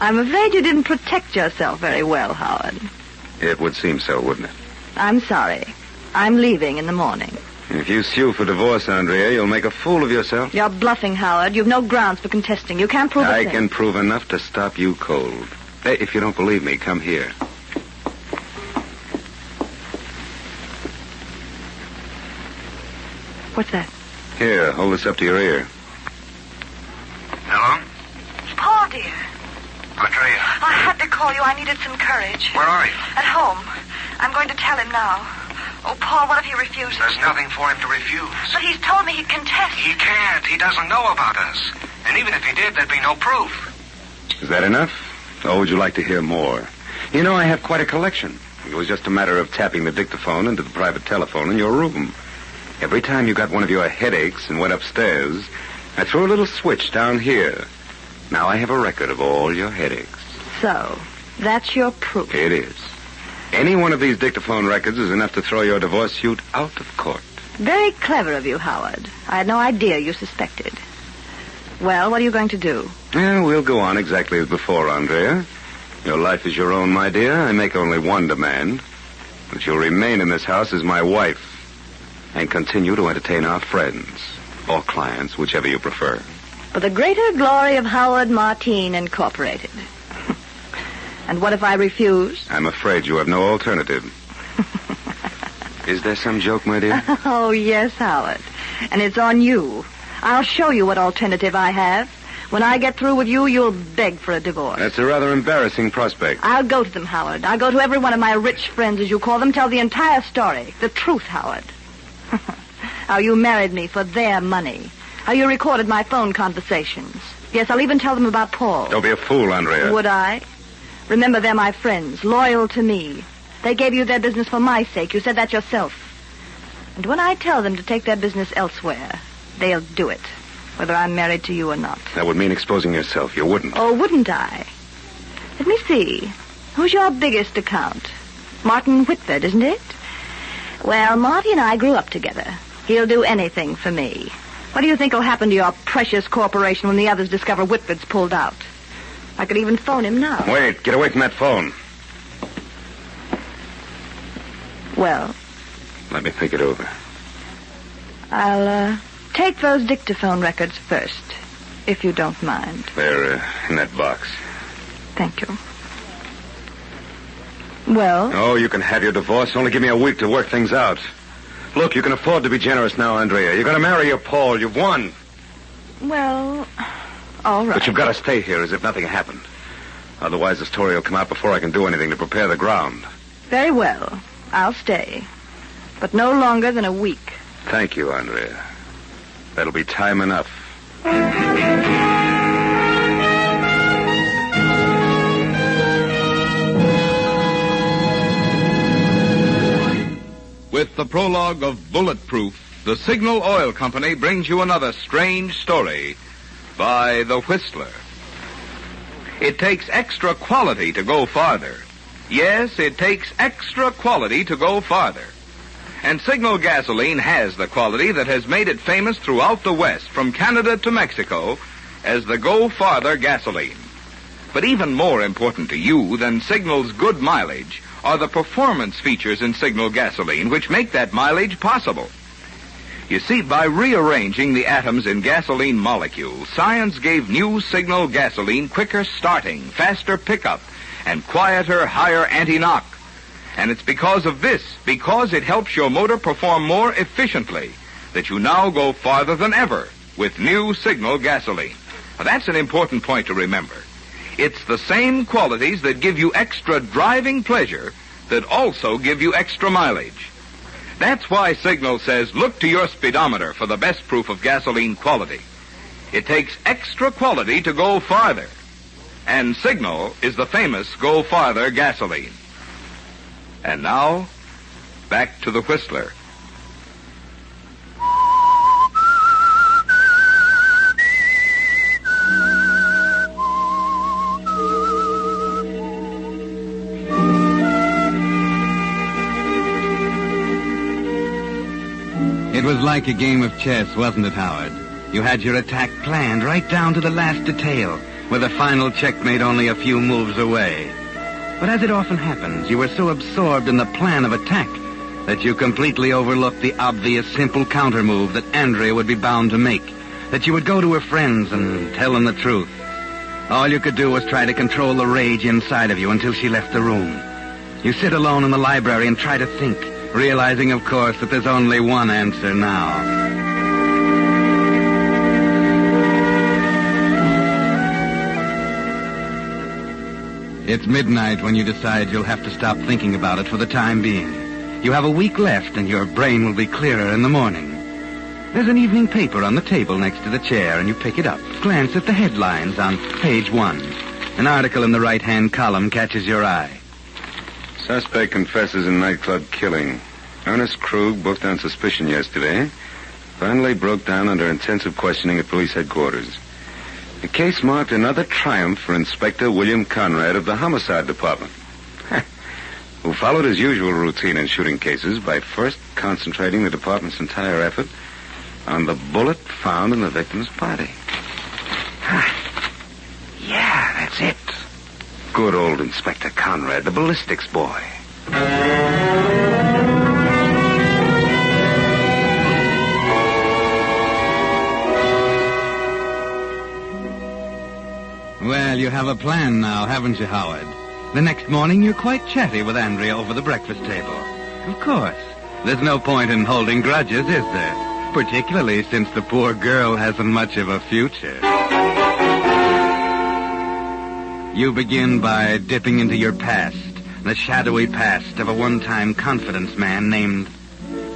Speaker 20: I'm afraid you didn't protect yourself very well, Howard.
Speaker 3: It would seem so, wouldn't it?
Speaker 20: I'm sorry. I'm leaving in the morning.
Speaker 3: If you sue for divorce, Andrea, you'll make a fool of yourself.
Speaker 20: You're bluffing, Howard. You've no grounds for contesting. You can't prove a thing.
Speaker 3: I can prove enough to stop you cold. Hey, if you don't believe me, come here.
Speaker 20: What's that?
Speaker 3: Here, hold this up to your ear.
Speaker 4: Hello?
Speaker 20: Paul, dear.
Speaker 4: Andrea.
Speaker 20: I had to call you. I needed some courage.
Speaker 4: Where are you?
Speaker 20: At home. I'm going to tell him now. Oh, Paul, what if he refuses?
Speaker 4: There's nothing for him to refuse.
Speaker 20: But he's told me he'd contest.
Speaker 4: He can't. He doesn't know about us. And even if he did, there'd be no proof.
Speaker 3: Is that enough? Or would you like to hear more? You know, I have quite a collection. It was just a matter of tapping the dictaphone into the private telephone in your room. Every time you got one of your headaches and went upstairs, I threw a little switch down here. Now I have a record of all your headaches.
Speaker 20: So, that's your proof.
Speaker 3: It is. Any one of these dictaphone records is enough to throw your divorce suit out of court.
Speaker 20: Very clever of you, Howard. I had no idea you suspected. Well, what are you going to do?
Speaker 3: Well, we'll go on exactly as before, Andrea. Your life is your own, my dear. I make only one demand. That you'll remain in this house as my wife and continue to entertain our friends or clients, whichever you prefer.
Speaker 20: For the greater glory of Howard Martin Incorporated. And what if I refuse?
Speaker 3: I'm afraid you have no alternative. Is there some joke, my dear?
Speaker 20: Oh, yes, Howard. And it's on you. I'll show you what alternative I have. When I get through with you, you'll beg for a divorce.
Speaker 3: That's a rather embarrassing prospect.
Speaker 20: I'll go to them, Howard. I'll go to every one of my rich friends, as you call them, tell the entire story. The truth, Howard. How you married me for their money. How you recorded my phone conversations. Yes, I'll even tell them about Paul.
Speaker 3: Don't be a fool, Andrea.
Speaker 20: Would I? Remember, they're my friends, loyal to me. They gave you their business for my sake. You said that yourself. And when I tell them to take their business elsewhere, they'll do it, whether I'm married to you or not.
Speaker 3: That would mean exposing yourself. You wouldn't.
Speaker 20: Oh, wouldn't I? Let me see. Who's your biggest account? Martin Whitford, isn't it? Well, Marty and I grew up together. He'll do anything for me. What do you think will happen to your precious corporation when the others discover Whitford's pulled out? I could even phone him now.
Speaker 3: Wait, get away from that phone.
Speaker 20: Well?
Speaker 3: Let me think it over.
Speaker 20: I'll, take those dictaphone records first, if you don't mind.
Speaker 3: They're in that box.
Speaker 20: Thank you. Well?
Speaker 3: Oh, you can have your divorce. Only give me a week to work things out. Look, you can afford to be generous now, Andrea. You're going to marry your Paul. You've won.
Speaker 20: Well, all right.
Speaker 3: But you've got to stay here as if nothing happened. Otherwise, the story will come out before I can do anything to prepare the ground.
Speaker 20: Very well. I'll stay. But no longer than a week.
Speaker 3: Thank you, Andrea. That'll be time enough.
Speaker 23: With the prologue of Bulletproof, the Signal Oil Company brings you another strange story by The Whistler. It takes extra quality to go farther. Yes, it takes extra quality to go farther. And Signal gasoline has the quality that has made it famous throughout the West, from Canada to Mexico, as the Go Farther gasoline. But even more important to you than Signal's good mileage are the performance features in Signal gasoline which make that mileage possible. You see, by rearranging the atoms in gasoline molecules, science gave new Signal gasoline quicker starting, faster pickup, and quieter, higher anti-knock. And it's because of this, because it helps your motor perform more efficiently, that you now go farther than ever with new Signal gasoline. Now, that's an important point to remember. It's the same qualities that give you extra driving pleasure that also give you extra mileage. That's why Signal says look to your speedometer for the best proof of gasoline quality. It takes extra quality to go farther. And Signal is the famous Go Farther gasoline. And now, back to the Whistler.
Speaker 19: It was like a game of chess, wasn't it, Howard? You had your attack planned right down to the last detail, with a final checkmate only a few moves away. But as it often happens, you were so absorbed in the plan of attack that you completely overlooked the obvious, simple counter-move that Andrea would be bound to make, that you would go to her friends and tell them the truth. All you could do was try to control the rage inside of you until she left the room. You sit alone in the library and try to think, realizing, of course, that there's only one answer now. It's midnight when you decide you'll have to stop thinking about it for the time being. You have a week left and your brain will be clearer in the morning. There's an evening paper on the table next to the chair and you pick it up. Glance at the headlines on page 1. An article in the right-hand column catches your eye.
Speaker 3: Suspect confesses in nightclub killing. Ernest Krug, booked on suspicion yesterday, finally broke down under intensive questioning at police headquarters. The case marked another triumph for Inspector William Conrad of the Homicide Department, who followed his usual routine in shooting cases by first concentrating the department's entire effort on the bullet found in the victim's body. Yeah, that's it. Good old Inspector Conrad, the ballistics boy.
Speaker 19: Well, you have a plan now, haven't you, Howard? The next morning, you're quite chatty with Andrea over the breakfast table. Of course. There's no point in holding grudges, is there? Particularly since the poor girl hasn't much of a future. You begin by dipping into your past, the shadowy past of a one-time confidence man named,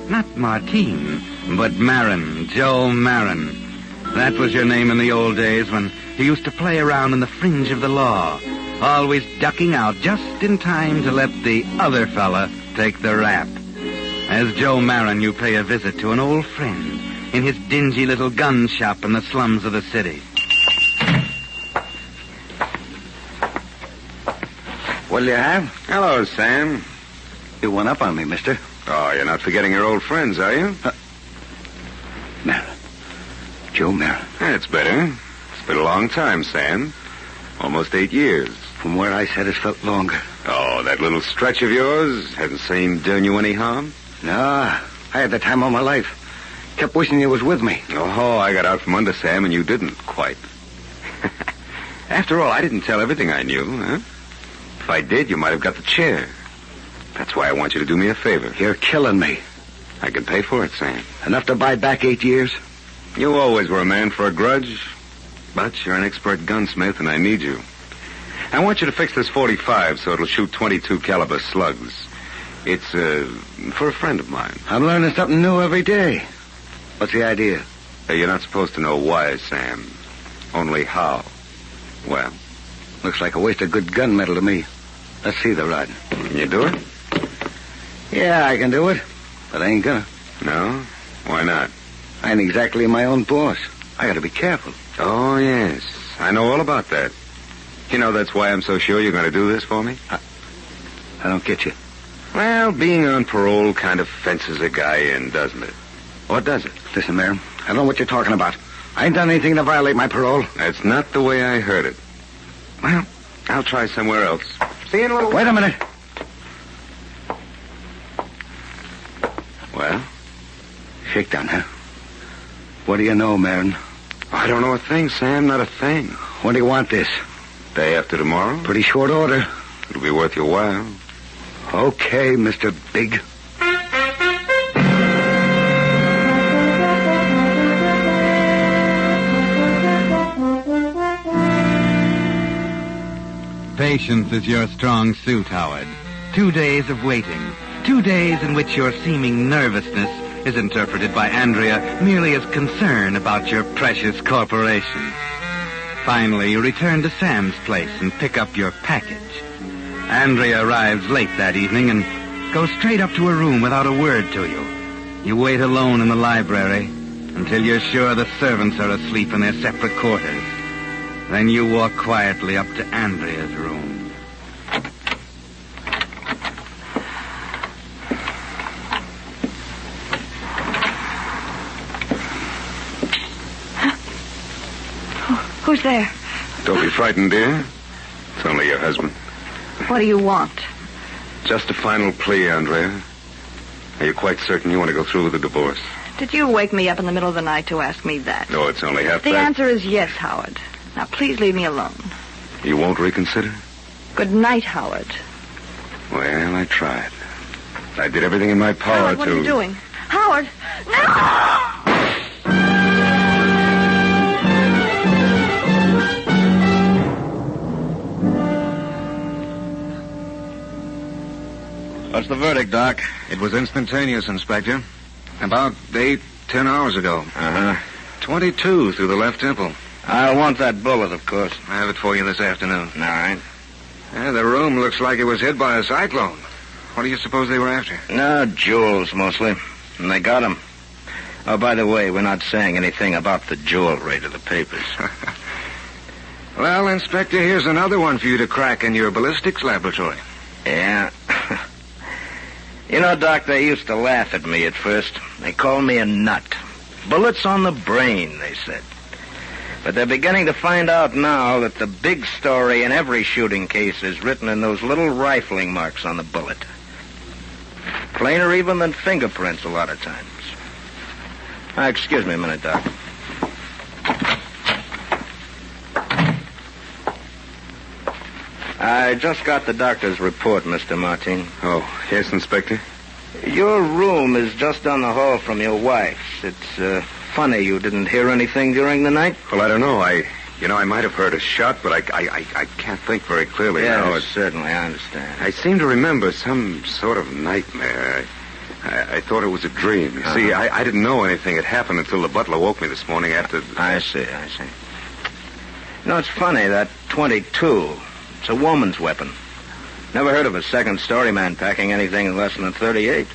Speaker 19: not Martine, but Marin, Joe Marin. That was your name in the old days when you used to play around in the fringe of the law, always ducking out just in time to let the other fella take the rap. As Joe Marin, you pay a visit to an old friend in his dingy little gun shop in the slums of the city.
Speaker 5: What'll you have?
Speaker 3: Hello, Sam.
Speaker 5: You went up on me, mister.
Speaker 3: Oh, you're not forgetting your old friends, are you?
Speaker 5: Marin. Joe Marin.
Speaker 3: That's better. It's been a long time, Sam. Almost 8 years.
Speaker 5: From where I said it felt longer.
Speaker 3: Oh, that little stretch of yours hasn't seemed doing you any harm?
Speaker 5: No, I had the time of my life. Kept wishing you was with me.
Speaker 3: Oh, I got out from under, Sam, and you didn't quite. After all, I didn't tell everything I knew, huh? If I did, you might have got the chair. That's why I want you to do me a favor.
Speaker 5: You're killing me.
Speaker 3: I can pay for it, Sam.
Speaker 5: Enough to buy back 8 years?
Speaker 3: You always were a man for a grudge, but you're an expert gunsmith, and I need you. I want you to fix this 45 so it'll shoot 22 caliber slugs. It's, for a friend of mine.
Speaker 5: I'm learning something new every day. What's the idea?
Speaker 3: You're not supposed to know why, Sam. Only how. Well?
Speaker 5: Looks like a waste of good gunmetal to me. Let's see the rod.
Speaker 3: Can you do it?
Speaker 5: Yeah, I can do it. But I ain't gonna.
Speaker 3: No? Why not?
Speaker 5: I ain't exactly my own boss. I gotta be careful.
Speaker 3: Oh, yes. I know all about that. You know, that's why I'm so sure you're going to do this for me?
Speaker 5: I don't get you.
Speaker 3: Well, being on parole kind of fences a guy in, doesn't it? What does it?
Speaker 5: Listen, Marin, I don't know what you're talking about. I ain't done anything to violate my parole.
Speaker 3: That's not the way I heard it. Well, I'll try somewhere else. See you in a little
Speaker 5: Wait a minute.
Speaker 3: Well?
Speaker 5: Shakedown, huh? What do you know, Marin?
Speaker 3: I don't know a thing, Sam. Not a thing.
Speaker 5: When do you want this?
Speaker 3: Day after tomorrow?
Speaker 5: Pretty short order.
Speaker 3: It'll be worth your while.
Speaker 5: Okay, Mr. Big.
Speaker 19: Patience is your strong suit, Howard. 2 days of waiting. 2 days in which your seeming nervousness is interpreted by Andrea merely as concern about your precious corporation. Finally, you return to Sam's place and pick up your package. Andrea arrives late that evening and goes straight up to her room without a word to you. You wait alone in the library until you're sure the servants are asleep in their separate quarters. Then you walk quietly up to Andrea's room.
Speaker 20: Who's there?
Speaker 3: Don't be frightened, dear. It's only your husband.
Speaker 20: What do you want?
Speaker 3: Just a final plea, Andrea. Are you quite certain you want to go through with the divorce?
Speaker 20: Did you wake me up in the middle of the night to ask me that?
Speaker 3: No, it's only half
Speaker 20: The
Speaker 3: past.
Speaker 20: answer is yes, Howard. Now, please leave me alone.
Speaker 3: You won't reconsider?
Speaker 20: Good night, Howard.
Speaker 3: Well, I tried. I did everything in my power
Speaker 20: Howard, what
Speaker 3: to...
Speaker 20: are you doing? Howard! No!
Speaker 5: What's the verdict, Doc?
Speaker 2: It was instantaneous, Inspector. About 10 hours ago.
Speaker 5: Uh-huh.
Speaker 2: 22 through the left temple.
Speaker 5: I'll want that bullet, of course.
Speaker 2: I have it for you this afternoon.
Speaker 5: All right.
Speaker 2: The room looks like it was hit by a cyclone. What do you suppose they were after?
Speaker 5: No, jewels, mostly. And they got 'em. Oh, by the way, we're not saying anything about the jewelry to the papers.
Speaker 2: Well, Inspector, here's another one for you to crack in your ballistics laboratory.
Speaker 5: Yeah. You know, Doc, they used to laugh at me at first. They called me a nut. Bullets on the brain, they said. But they're beginning to find out now that the big story in every shooting case is written in those little rifling marks on the bullet. Plainer even than fingerprints a lot of times. Excuse me a minute, Doc. I just got the doctor's report, Mr. Martin.
Speaker 3: Oh, yes, Inspector?
Speaker 5: Your room is just down the hall from your wife's. It's funny you didn't hear anything during the night.
Speaker 3: Well, I don't know. I might have heard a shot, but I can't think very clearly now.
Speaker 5: Certainly, I understand.
Speaker 3: I seem to remember some sort of nightmare. I thought it was a dream. You see, I didn't know anything had happened until the butler woke me this morning after...
Speaker 5: I see. You know, it's funny, that .22... It's a woman's weapon. Never heard of a second-story man packing anything less than a .38.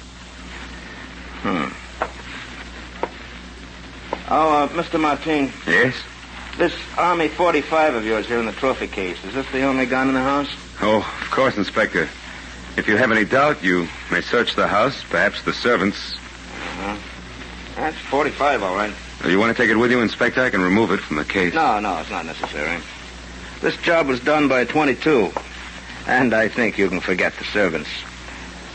Speaker 5: Oh, Mr. Martin.
Speaker 3: Yes?
Speaker 5: This Army 45 of yours here in the trophy case, is this the only gun in the house?
Speaker 3: Oh, of course, Inspector. If you have any doubt, you may search the house, perhaps the servants.
Speaker 5: That's 45, all right.
Speaker 3: You want to take it with you, Inspector? I can remove it from the case.
Speaker 5: No, it's not necessary. This job was done by a .22, and I think you can forget the servants.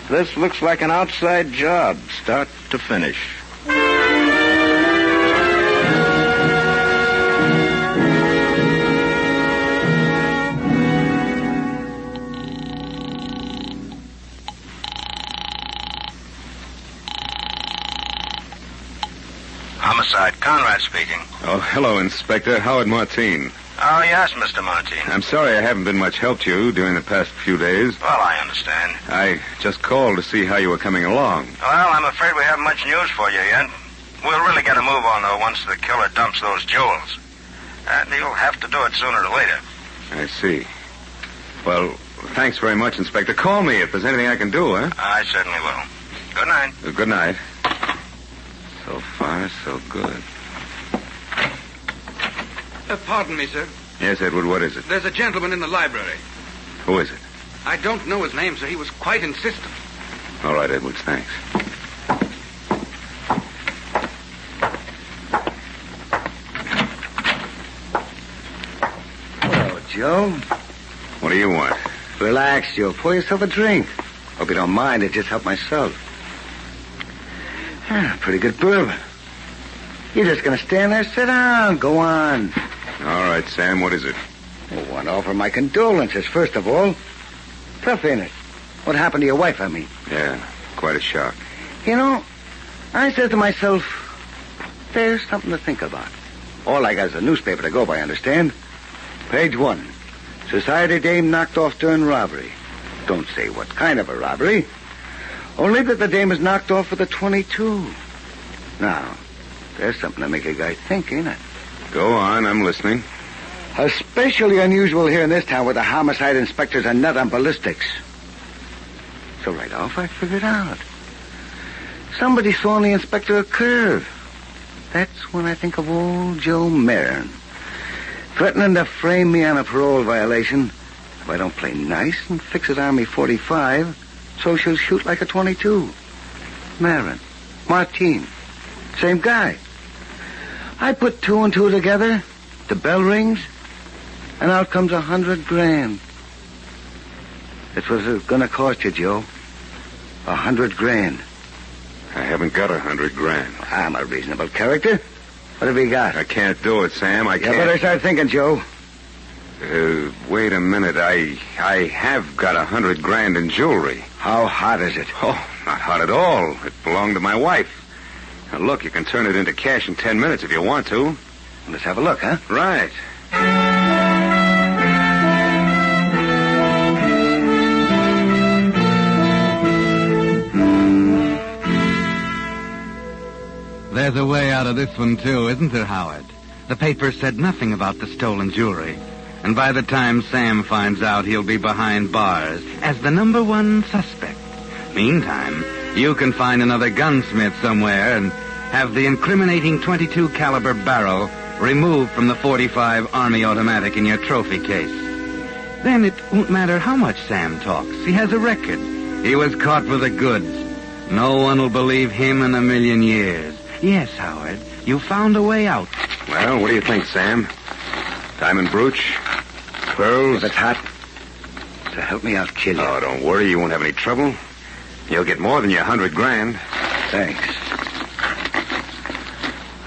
Speaker 5: This looks like an outside job, start to finish.
Speaker 9: Homicide, Conrad speaking.
Speaker 3: Oh, hello, Inspector. Howard Martin.
Speaker 9: Oh, yes, Mr. Martin.
Speaker 3: I'm sorry I haven't been much help to you during the past few days.
Speaker 9: Well, I understand.
Speaker 3: I just called to see how you were coming along.
Speaker 9: Well, I'm afraid we haven't much news for you yet. We'll really get a move on, though, once the killer dumps those jewels. And he'll have to do it sooner or later.
Speaker 3: I see. Well, thanks very much, Inspector. Call me if there's anything I can do, huh?
Speaker 9: I certainly will. Good night.
Speaker 3: Good night. So far, so good.
Speaker 10: Pardon me, sir.
Speaker 3: Yes, Edward, what is it?
Speaker 10: There's a gentleman in the library.
Speaker 3: Who is it?
Speaker 10: I don't know his name, sir. He was quite insistent.
Speaker 3: All right, Edwards, thanks.
Speaker 13: Joe?
Speaker 3: What do you want?
Speaker 13: Relax, Joe. Pour yourself a drink. Hope you don't mind. It just helped myself. Pretty good bourbon. You're just going to stand there? Sit down. Go on.
Speaker 3: All right, Sam, what is it?
Speaker 13: I want to offer my condolences, first of all. Tough, ain't it? What happened to your wife, I mean?
Speaker 3: Yeah, quite a shock.
Speaker 13: You know, I said to myself, there's something to think about. All I got is a newspaper to go by, understand? Page 1. Society dame knocked off during robbery. Don't say what kind of a robbery. Only that the dame is knocked off with a .22. Now, there's something to make a guy think, ain't it?
Speaker 3: Go on, I'm listening.
Speaker 13: Especially unusual here in this town where the homicide inspectors are nut on ballistics. So right off, I figured out. Somebody saw the inspector a curve. That's when I think of old Joe Marin. Threatening to frame me on a parole violation if I don't play nice and fix it Army 45, so she'll shoot like a .22. Marin. Martine. Same guy. I put 2 and 2 together, the bell rings, and out comes $100,000. That's what it's gonna cost you, Joe. $100,000.
Speaker 3: I haven't got $100,000.
Speaker 13: I'm a reasonable character. What have you got?
Speaker 3: I can't do it, Sam. I can't.
Speaker 13: You better start thinking, Joe.
Speaker 3: Wait a minute. I have got $100,000 in jewelry.
Speaker 13: How hot is it?
Speaker 3: Oh, not hot at all. It belonged to my wife. Now, look, you can turn it into cash in 10 minutes if you want to.
Speaker 13: Let's have a look, huh?
Speaker 3: Right.
Speaker 19: There's a way out of this one, too, isn't there, Howard? The paper said nothing about the stolen jewelry. And by the time Sam finds out, he'll be behind bars as the number 1 suspect. Meantime, you can find another gunsmith somewhere and have the incriminating .22 caliber barrel removed from the .45 Army automatic in your trophy case. Then it won't matter how much Sam talks. He has a record. He was caught with the goods. No one will believe him in a million years. Yes, Howard, you found a way out.
Speaker 3: Well, what do you think, Sam? Diamond brooch? Pearls?
Speaker 13: If it's hot, so help me, I'll kill you.
Speaker 3: Oh, don't worry. You won't have any trouble. You'll get more than your $100,000.
Speaker 13: Thanks.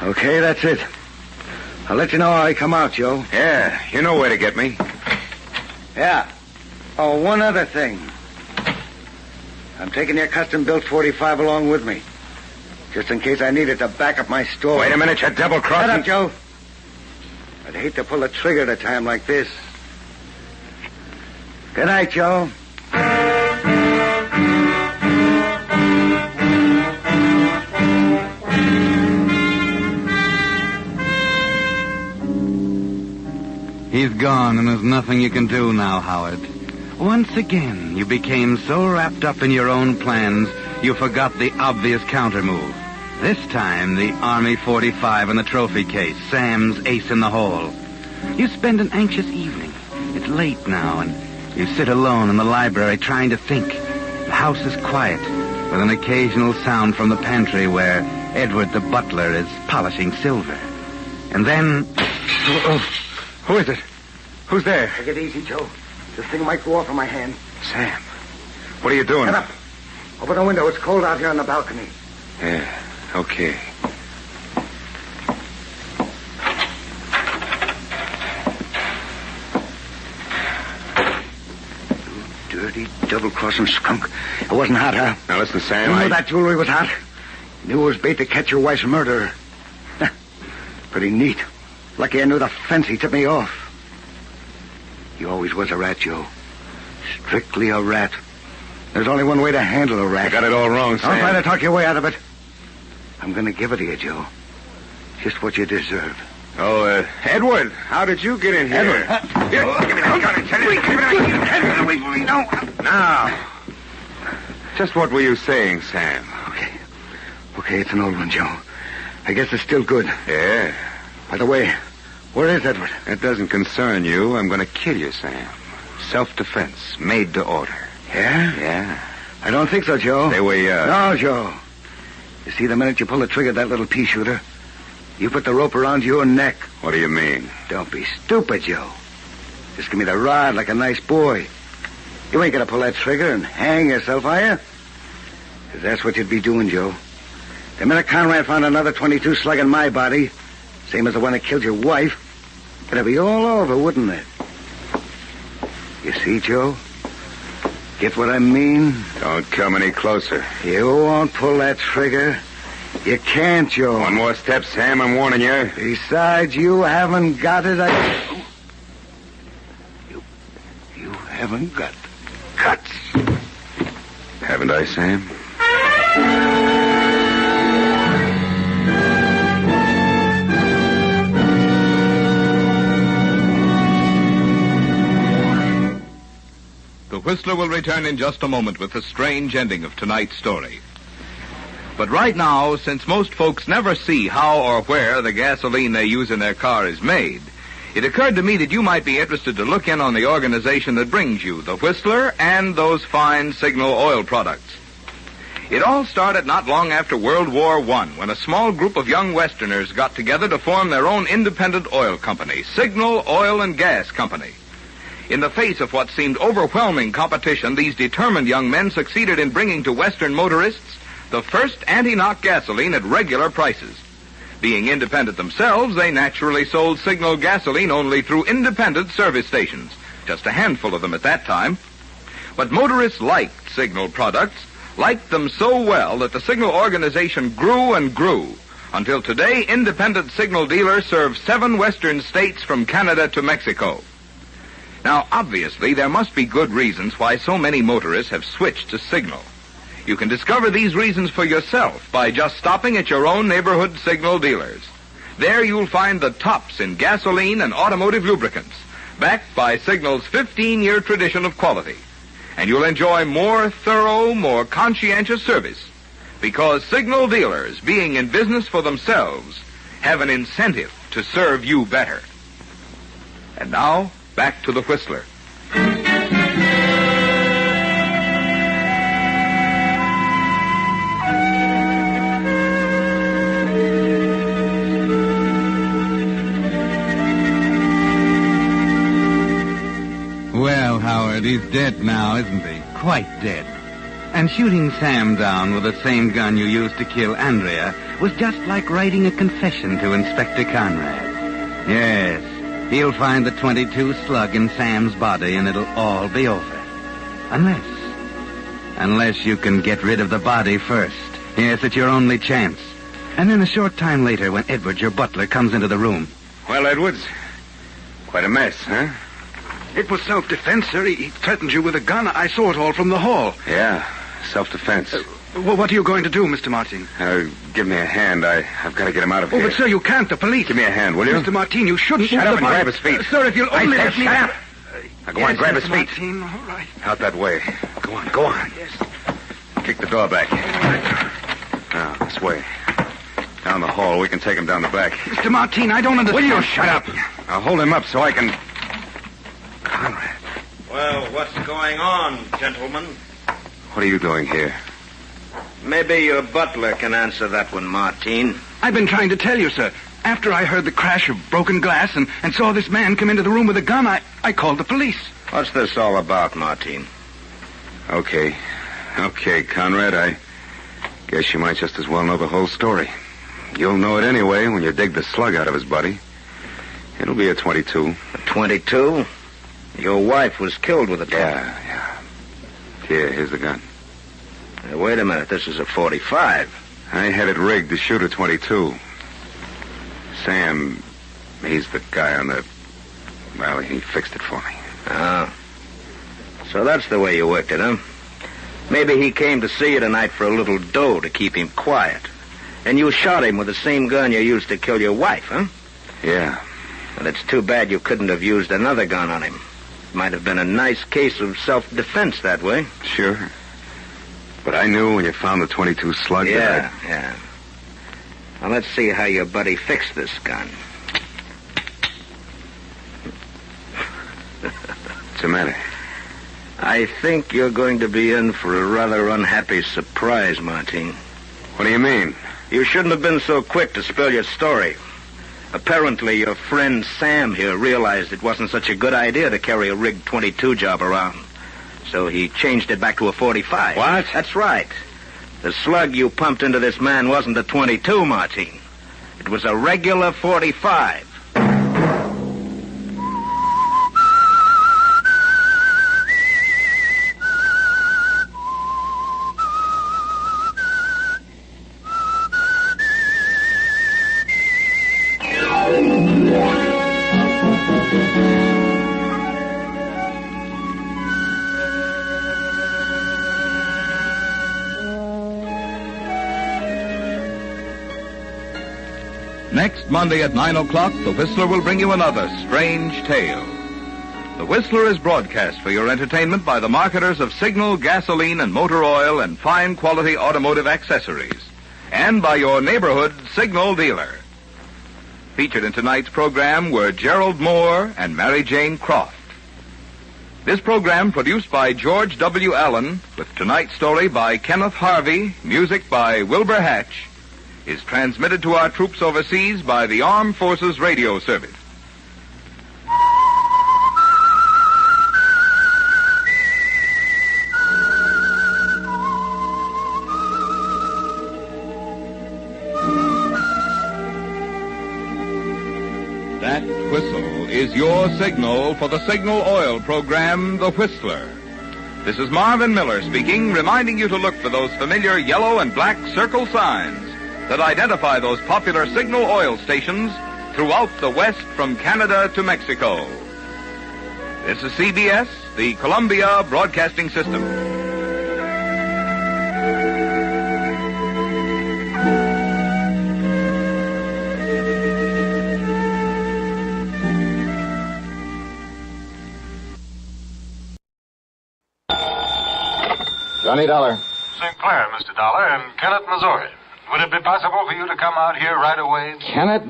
Speaker 13: Okay, that's it. I'll let you know how I come out, Joe.
Speaker 3: Yeah, you know where to get me.
Speaker 13: Yeah. Oh, one other thing. I'm taking your custom-built .45 along with me. Just in case I need it to back up my store.
Speaker 3: Wait a minute, you're double-crossing.
Speaker 13: Shut up, Joe. I'd hate to pull the trigger at a time like this. Good night, Joe.
Speaker 19: He's gone, and there's nothing you can do now, Howard. Once again, you became so wrapped up in your own plans, you forgot the obvious countermove. This time, the Army 45 in the trophy case, Sam's ace in the hole. You spend an anxious evening. It's late now, and you sit alone in the library trying to think. The house is quiet, with an occasional sound from the pantry where Edward the butler is polishing silver. And then...
Speaker 3: Who is it? Who's there?
Speaker 13: Take it easy, Joe. This thing might go off in my hand.
Speaker 3: Sam, what are you doing?
Speaker 13: Get up. Open the window. It's cold out here on the balcony.
Speaker 3: Yeah, okay.
Speaker 13: You dirty, double-crossing skunk. It wasn't hot, huh?
Speaker 3: Now listen, Sam,
Speaker 13: You knew that jewelry was hot. You knew it was bait to catch your wife's murderer. Pretty neat. Lucky I knew the fence he tipped me off. He always was a rat, Joe. Strictly a rat. There's only one way to handle a rat.
Speaker 3: You got it all wrong, Sam.
Speaker 13: Don't try to talk your way out of it. I'm going to give it to you, Joe. Just what you deserve.
Speaker 3: Oh, Edward, how did you get in here?
Speaker 13: Edward.
Speaker 3: Here, give me that gun. Now, just what were you saying, Sam?
Speaker 13: Okay, it's an old one, Joe. I guess it's still good.
Speaker 3: Yeah.
Speaker 13: By the way, where is Edward?
Speaker 3: It doesn't concern you. I'm going to kill you, Sam. Self-defense, made to order.
Speaker 13: Yeah?
Speaker 3: Yeah.
Speaker 13: I don't think so, Joe.
Speaker 3: Say we,
Speaker 13: No, Joe. You see, the minute you pull the trigger of that little pea shooter, you put the rope around your neck.
Speaker 3: What do you mean?
Speaker 13: Don't be stupid, Joe. Just give me the rod like a nice boy. You ain't gonna pull that trigger and hang yourself, are you? 'Cause that's what you'd be doing, Joe. The minute Conrad found another 22 slug in my body, same as the one that killed your wife, it'd be all over, wouldn't it? You see, Joe? Get what I mean?
Speaker 3: Don't come any closer.
Speaker 13: You won't pull that trigger. You can't, Joe.
Speaker 3: One more step, Sam, I'm warning you.
Speaker 13: Besides, you haven't got it. You haven't got guts.
Speaker 3: Haven't I, Sam?
Speaker 23: The Whistler will return in just a moment with the strange ending of tonight's story. But right now, since most folks never see how or where the gasoline they use in their car is made, it occurred to me that you might be interested to look in on the organization that brings you the Whistler and those fine Signal oil products. It all started not long after World War I, when a small group of young Westerners got together to form their own independent oil company, Signal Oil and Gas Company. In the face of what seemed overwhelming competition, these determined young men succeeded in bringing to Western motorists the first anti-knock gasoline at regular prices. Being independent themselves, they naturally sold Signal gasoline only through independent service stations, just a handful of them at that time. But motorists liked Signal products, liked them so well that the Signal organization grew and grew, until today independent Signal dealers serve 7 western states from Canada to Mexico. Now, obviously, there must be good reasons why so many motorists have switched to Signal. You can discover these reasons for yourself by just stopping at your own neighborhood Signal dealers. There you'll find the tops in gasoline and automotive lubricants, backed by Signal's 15-year tradition of quality. And you'll enjoy more thorough, more conscientious service, because Signal dealers, being in business for themselves, have an incentive to serve you better. And now, back to the Whistler.
Speaker 19: Well, Howard, he's dead now, isn't he? Quite dead. And shooting Sam down with the same gun you used to kill Andrea was just like writing a confession to Inspector Conrad. Yes, he'll find the 22 slug in Sam's body and it'll all be over. Unless you can get rid of the body first. Yes, it's your only chance. And then a short time later, when Edwards, your butler, comes into the room.
Speaker 3: Well, Edwards, quite a mess, huh?
Speaker 10: It was self-defense, sir. He threatened you with a gun. I saw it all from the hall.
Speaker 3: Yeah, self-defense.
Speaker 10: Well, what are you going to do, Mr. Martin?
Speaker 3: Give me a hand. I've got to get him out of here.
Speaker 10: But, sir, you can't. The police.
Speaker 3: Give me a hand, will you?
Speaker 10: Mr. Martin, you shouldn't...
Speaker 3: Shut up and grab his feet.
Speaker 10: Sir, if you'll only let me...
Speaker 3: Shut up. Now, go on, grab his feet.
Speaker 10: Martin, all right.
Speaker 3: Out that way. Go on.
Speaker 10: Yes.
Speaker 3: Kick the door back. Now, this way. Down the hall. We can take him down the back.
Speaker 10: Mr. Martin, I don't understand...
Speaker 3: Will you shut up? I'll hold him up so I can... Conrad.
Speaker 5: Well, what's going on, gentlemen?
Speaker 3: What are you doing here?
Speaker 5: Maybe your butler can answer that one, Martin.
Speaker 10: I've been trying to tell you, sir. After I heard the crash of broken glass and saw this man come into the room with a gun, I called the police.
Speaker 5: What's this all about, Martin?
Speaker 3: Okay, Conrad, I guess you might just as well know the whole story. You'll know it anyway when you dig the slug out of his body. It'll be a 22.
Speaker 5: A 22? Your wife was killed with a 22.
Speaker 3: Yeah. Here, here's the gun.
Speaker 5: Hey, wait a minute, this is a 45.
Speaker 3: I had it rigged to shoot a 22. Sam, he's the guy on the... Well, he fixed it for me.
Speaker 5: Ah. So that's the way you worked it, huh? Maybe he came to see you tonight for a little dough to keep him quiet. And you shot him with the same gun you used to kill your wife, huh?
Speaker 3: Yeah.
Speaker 5: Well, it's too bad you couldn't have used another gun on him. Might have been a nice case of self-defense that way.
Speaker 3: Sure. But I knew when you found the 22 slug
Speaker 5: Yeah. Now, let's see how your buddy fixed this gun.
Speaker 3: What's the matter?
Speaker 5: I think you're going to be in for a rather unhappy surprise, Martin.
Speaker 3: What do you mean?
Speaker 5: You shouldn't have been so quick to spill your story. Apparently, your friend Sam here realized it wasn't such a good idea to carry a rigged .22 job around. So he changed it back to a .45.
Speaker 2: What?
Speaker 5: That's right. The slug you pumped into this man wasn't a .22, Martin. It was a regular .45.
Speaker 23: Next Monday at 9 o'clock, the Whistler will bring you another strange tale. The Whistler is broadcast for your entertainment by the marketers of Signal, gasoline, and motor oil and fine quality automotive accessories, and by your neighborhood Signal dealer. Featured in tonight's program were Gerald Moore and Mary Jane Croft. This program, produced by George W. Allen, with tonight's story by Kenneth Harvey, music by Wilbur Hatch, is transmitted to our troops overseas by the Armed Forces Radio Service. That whistle is your signal for the Signal Oil program, The Whistler. This is Marvin Miller speaking, reminding you to look for those familiar yellow and black circle signs that identify those popular Signal oil stations throughout the West from Canada to Mexico. This is CBS, the Columbia Broadcasting System.
Speaker 15: Johnny Dollar.
Speaker 16: St. Clair, Mr. Dollar, in Kennett, Missouri. Would it be possible for you to come out here right away?
Speaker 15: Kennett,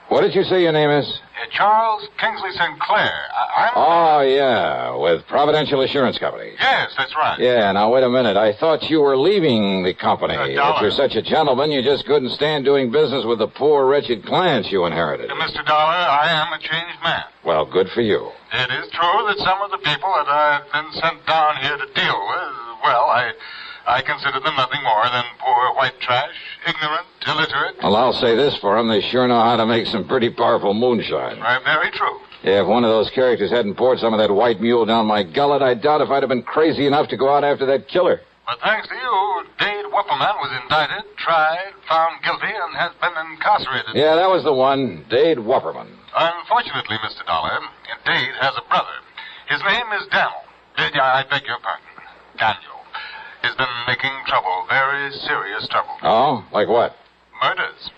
Speaker 15: what did you say your name is?
Speaker 16: Charles Kingsley St. Clair. I'm...
Speaker 15: Oh, yeah, with Providential Assurance Company.
Speaker 16: Yes, that's right.
Speaker 15: Yeah, now wait a minute. I thought you were leaving the company. If you're such a gentleman, you just couldn't stand doing business with the poor, wretched clients you inherited.
Speaker 16: Mr. Dollar, I am a changed man.
Speaker 15: Well, good for you.
Speaker 16: It is true that some of the people that I've been sent down here to deal with, well, I consider them nothing more than poor white trash, ignorant, illiterate.
Speaker 15: Well, I'll say this for them. They sure know how to make some pretty powerful moonshine.
Speaker 16: Very true.
Speaker 15: Yeah, if one of those characters hadn't poured some of that white mule down my gullet, I doubt if I'd have been crazy enough to go out after that killer.
Speaker 16: But thanks to you, Dade Wupperman was indicted, tried, found guilty, and has been incarcerated.
Speaker 15: Yeah, that was the one, Dade Wupperman.
Speaker 16: Unfortunately, Mr. Dollar, Dade has a brother. His name is Daniel. I beg your pardon. Daniel. He's been making trouble, very serious trouble.
Speaker 15: Oh? Like what?
Speaker 16: Murders.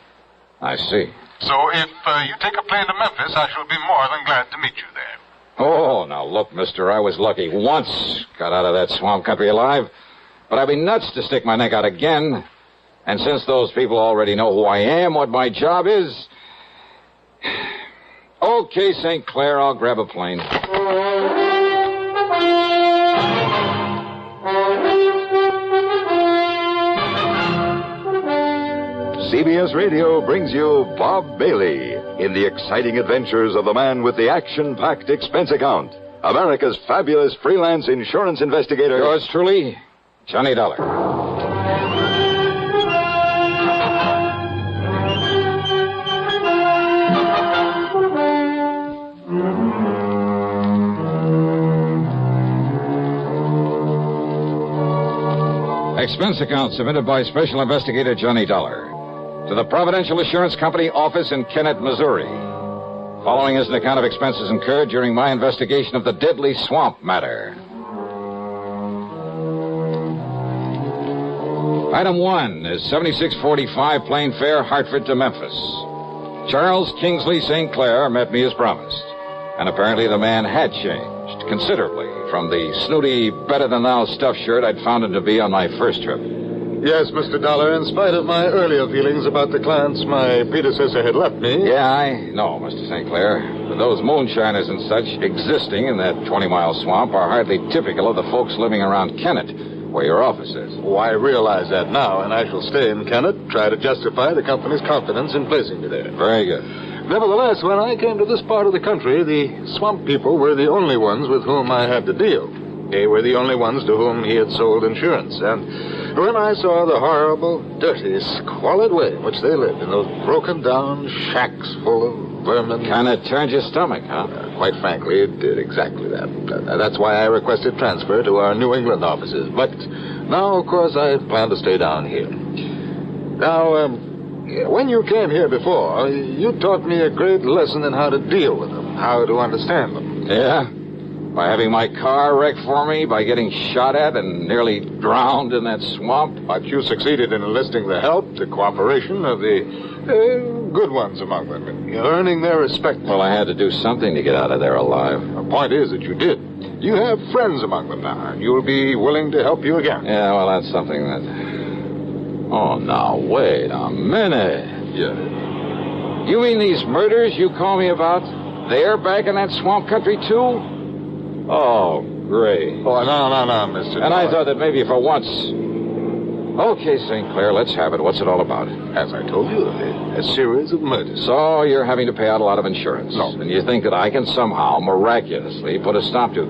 Speaker 15: I see.
Speaker 16: So if you take a plane to Memphis, I shall be more than glad to meet you there.
Speaker 15: Oh, now look, mister, I was lucky once. Got out of that swamp country alive. But I'd be nuts to stick my neck out again. And since those people already know who I am, what my job is... Okay, St. Clair, I'll grab a plane.
Speaker 21: CBS Radio brings you Bob Bailey in the exciting adventures of the man with the action-packed expense account. America's fabulous freelance insurance investigator.
Speaker 15: Yours truly, Johnny Dollar. Expense account submitted by Special Investigator Johnny Dollar to the Providential Assurance Company office in Kennett, Missouri. Following is an account of expenses incurred during my investigation of the deadly swamp matter. Item 1 is 7645 plane fare Hartford to Memphis. Charles Kingsley St. Clair met me as promised. And apparently the man had changed considerably from the snooty, better-than-thou stuffed shirt I'd found him to be on my first trip.
Speaker 24: Yes, Mr. Dollar, in spite of my earlier feelings about the clients my predecessor had left me.
Speaker 15: Yeah, I know, Mr. St. Clair. Those moonshiners and such existing in that 20-mile swamp are hardly typical of the folks living around Kennett, where your office is.
Speaker 24: Oh, I realize that now, and I shall stay in Kennett, try to justify the company's confidence in placing me there.
Speaker 15: Very good.
Speaker 24: Nevertheless, when I came to this part of the country, the swamp people were the only ones with whom I had to deal. They were the only ones to whom he had sold insurance. And when I saw the horrible, dirty, squalid way in which they lived in those broken-down shacks full of vermin...
Speaker 15: Kind of turned your stomach, huh?
Speaker 24: Quite frankly, it did exactly that. That's why I requested transfer to our New England offices. But now, of course, I plan to stay down here. Now, when you came here before, you taught me a great lesson in how to deal with them, how to understand them.
Speaker 15: Yeah? By having my car wrecked for me, by getting shot at and nearly drowned in that swamp.
Speaker 24: But you succeeded in enlisting the help, the cooperation of the good ones among them, and earning their respect.
Speaker 15: Well, I had to do something to get out of there alive.
Speaker 24: The point is that you did. You have friends among them now, and you'll be willing to help you again.
Speaker 15: Yeah, well, that's something that... Oh, now, wait a minute.
Speaker 24: Yeah.
Speaker 15: You mean these murders you call me about? They're back in that swamp country, too? Oh, great.
Speaker 24: Oh, no, Mr.
Speaker 15: And I thought that maybe for once... Okay, St. Clair, let's have it. What's it all about?
Speaker 24: As I told you, a series of murders.
Speaker 15: So you're having to pay out a lot of insurance.
Speaker 24: No.
Speaker 15: And you think that I can somehow, miraculously, put a stop to...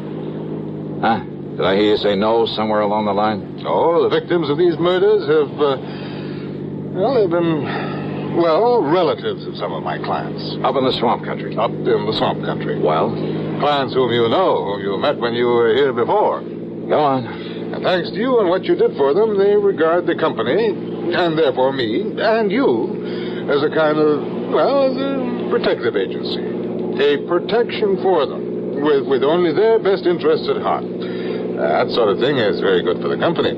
Speaker 15: Huh? Did I hear you say no somewhere along the line?
Speaker 24: Oh, the victims of these murders have, they've been... Well, relatives of some of my clients.
Speaker 15: Up in the swamp country?
Speaker 24: Up in the swamp country.
Speaker 15: Well?
Speaker 24: Clients whom you know, whom you met when you were here before.
Speaker 15: Go on.
Speaker 24: And thanks to you and what you did for them, they regard the company, and therefore me, and you, as a kind of, well, as a protective agency. A protection for them, with only their best interests at heart. That sort of thing is very good for the company.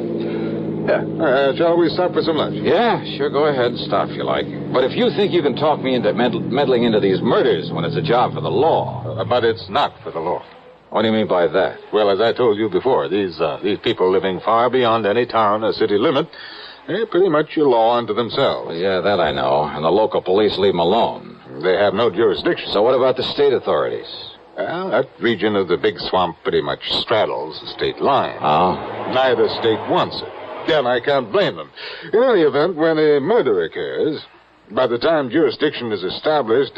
Speaker 24: Yeah. Shall we stop for some lunch?
Speaker 15: Yeah, sure, go ahead. Stop if you like. But if you think you can talk me into meddling into these murders when it's a job for the law...
Speaker 24: But it's not for the law.
Speaker 15: What do you mean by that?
Speaker 24: Well, as I told you before, these people living far beyond any town or city limit, they're pretty much a law unto themselves.
Speaker 15: Well, yeah, that I know. And the local police leave them alone.
Speaker 24: They have no jurisdiction.
Speaker 15: So what about the state authorities?
Speaker 24: Well, that region of the big swamp pretty much straddles the state line.
Speaker 15: Oh?
Speaker 24: Neither state wants it. And I can't blame them. In any event, when a murder occurs, by the time jurisdiction is established...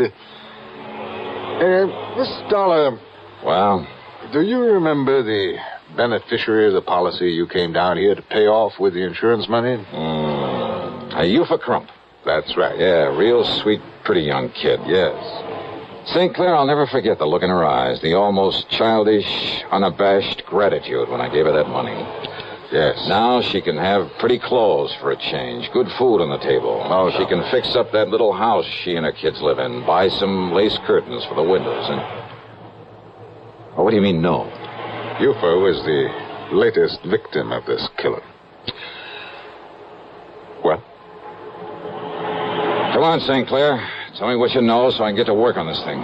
Speaker 24: Mr. Dollar...
Speaker 15: Well?
Speaker 24: Do you remember the beneficiary of the policy you came down here to pay off with the insurance money?
Speaker 15: A Eupha Crump.
Speaker 24: That's right.
Speaker 15: Yeah, real sweet, pretty young kid.
Speaker 24: Yes.
Speaker 15: St. Clair, I'll never forget the look in her eyes, the almost childish, unabashed gratitude when I gave her that money.
Speaker 24: Yes.
Speaker 15: Now she can have pretty clothes for a change, good food on the table.
Speaker 24: Oh,
Speaker 15: she can fix up that little house she and her kids live in, buy some lace curtains for the windows, and... Oh, what do you mean, no?
Speaker 24: Eupha was the latest victim of this killer. What?
Speaker 15: Come on, St. Clair. Tell me what you know so I can get to work on this thing.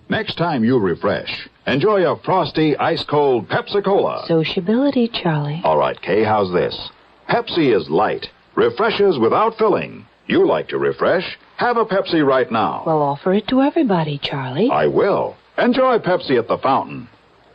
Speaker 21: Next time you refresh, enjoy a frosty, ice-cold Pepsi-Cola.
Speaker 6: Sociability, Charlie.
Speaker 21: All right, Kay, how's this? Pepsi is light, refreshes without filling. You like to refresh? Have a Pepsi right now.
Speaker 6: Well, offer it to everybody, Charlie.
Speaker 21: I will. Enjoy Pepsi at the fountain.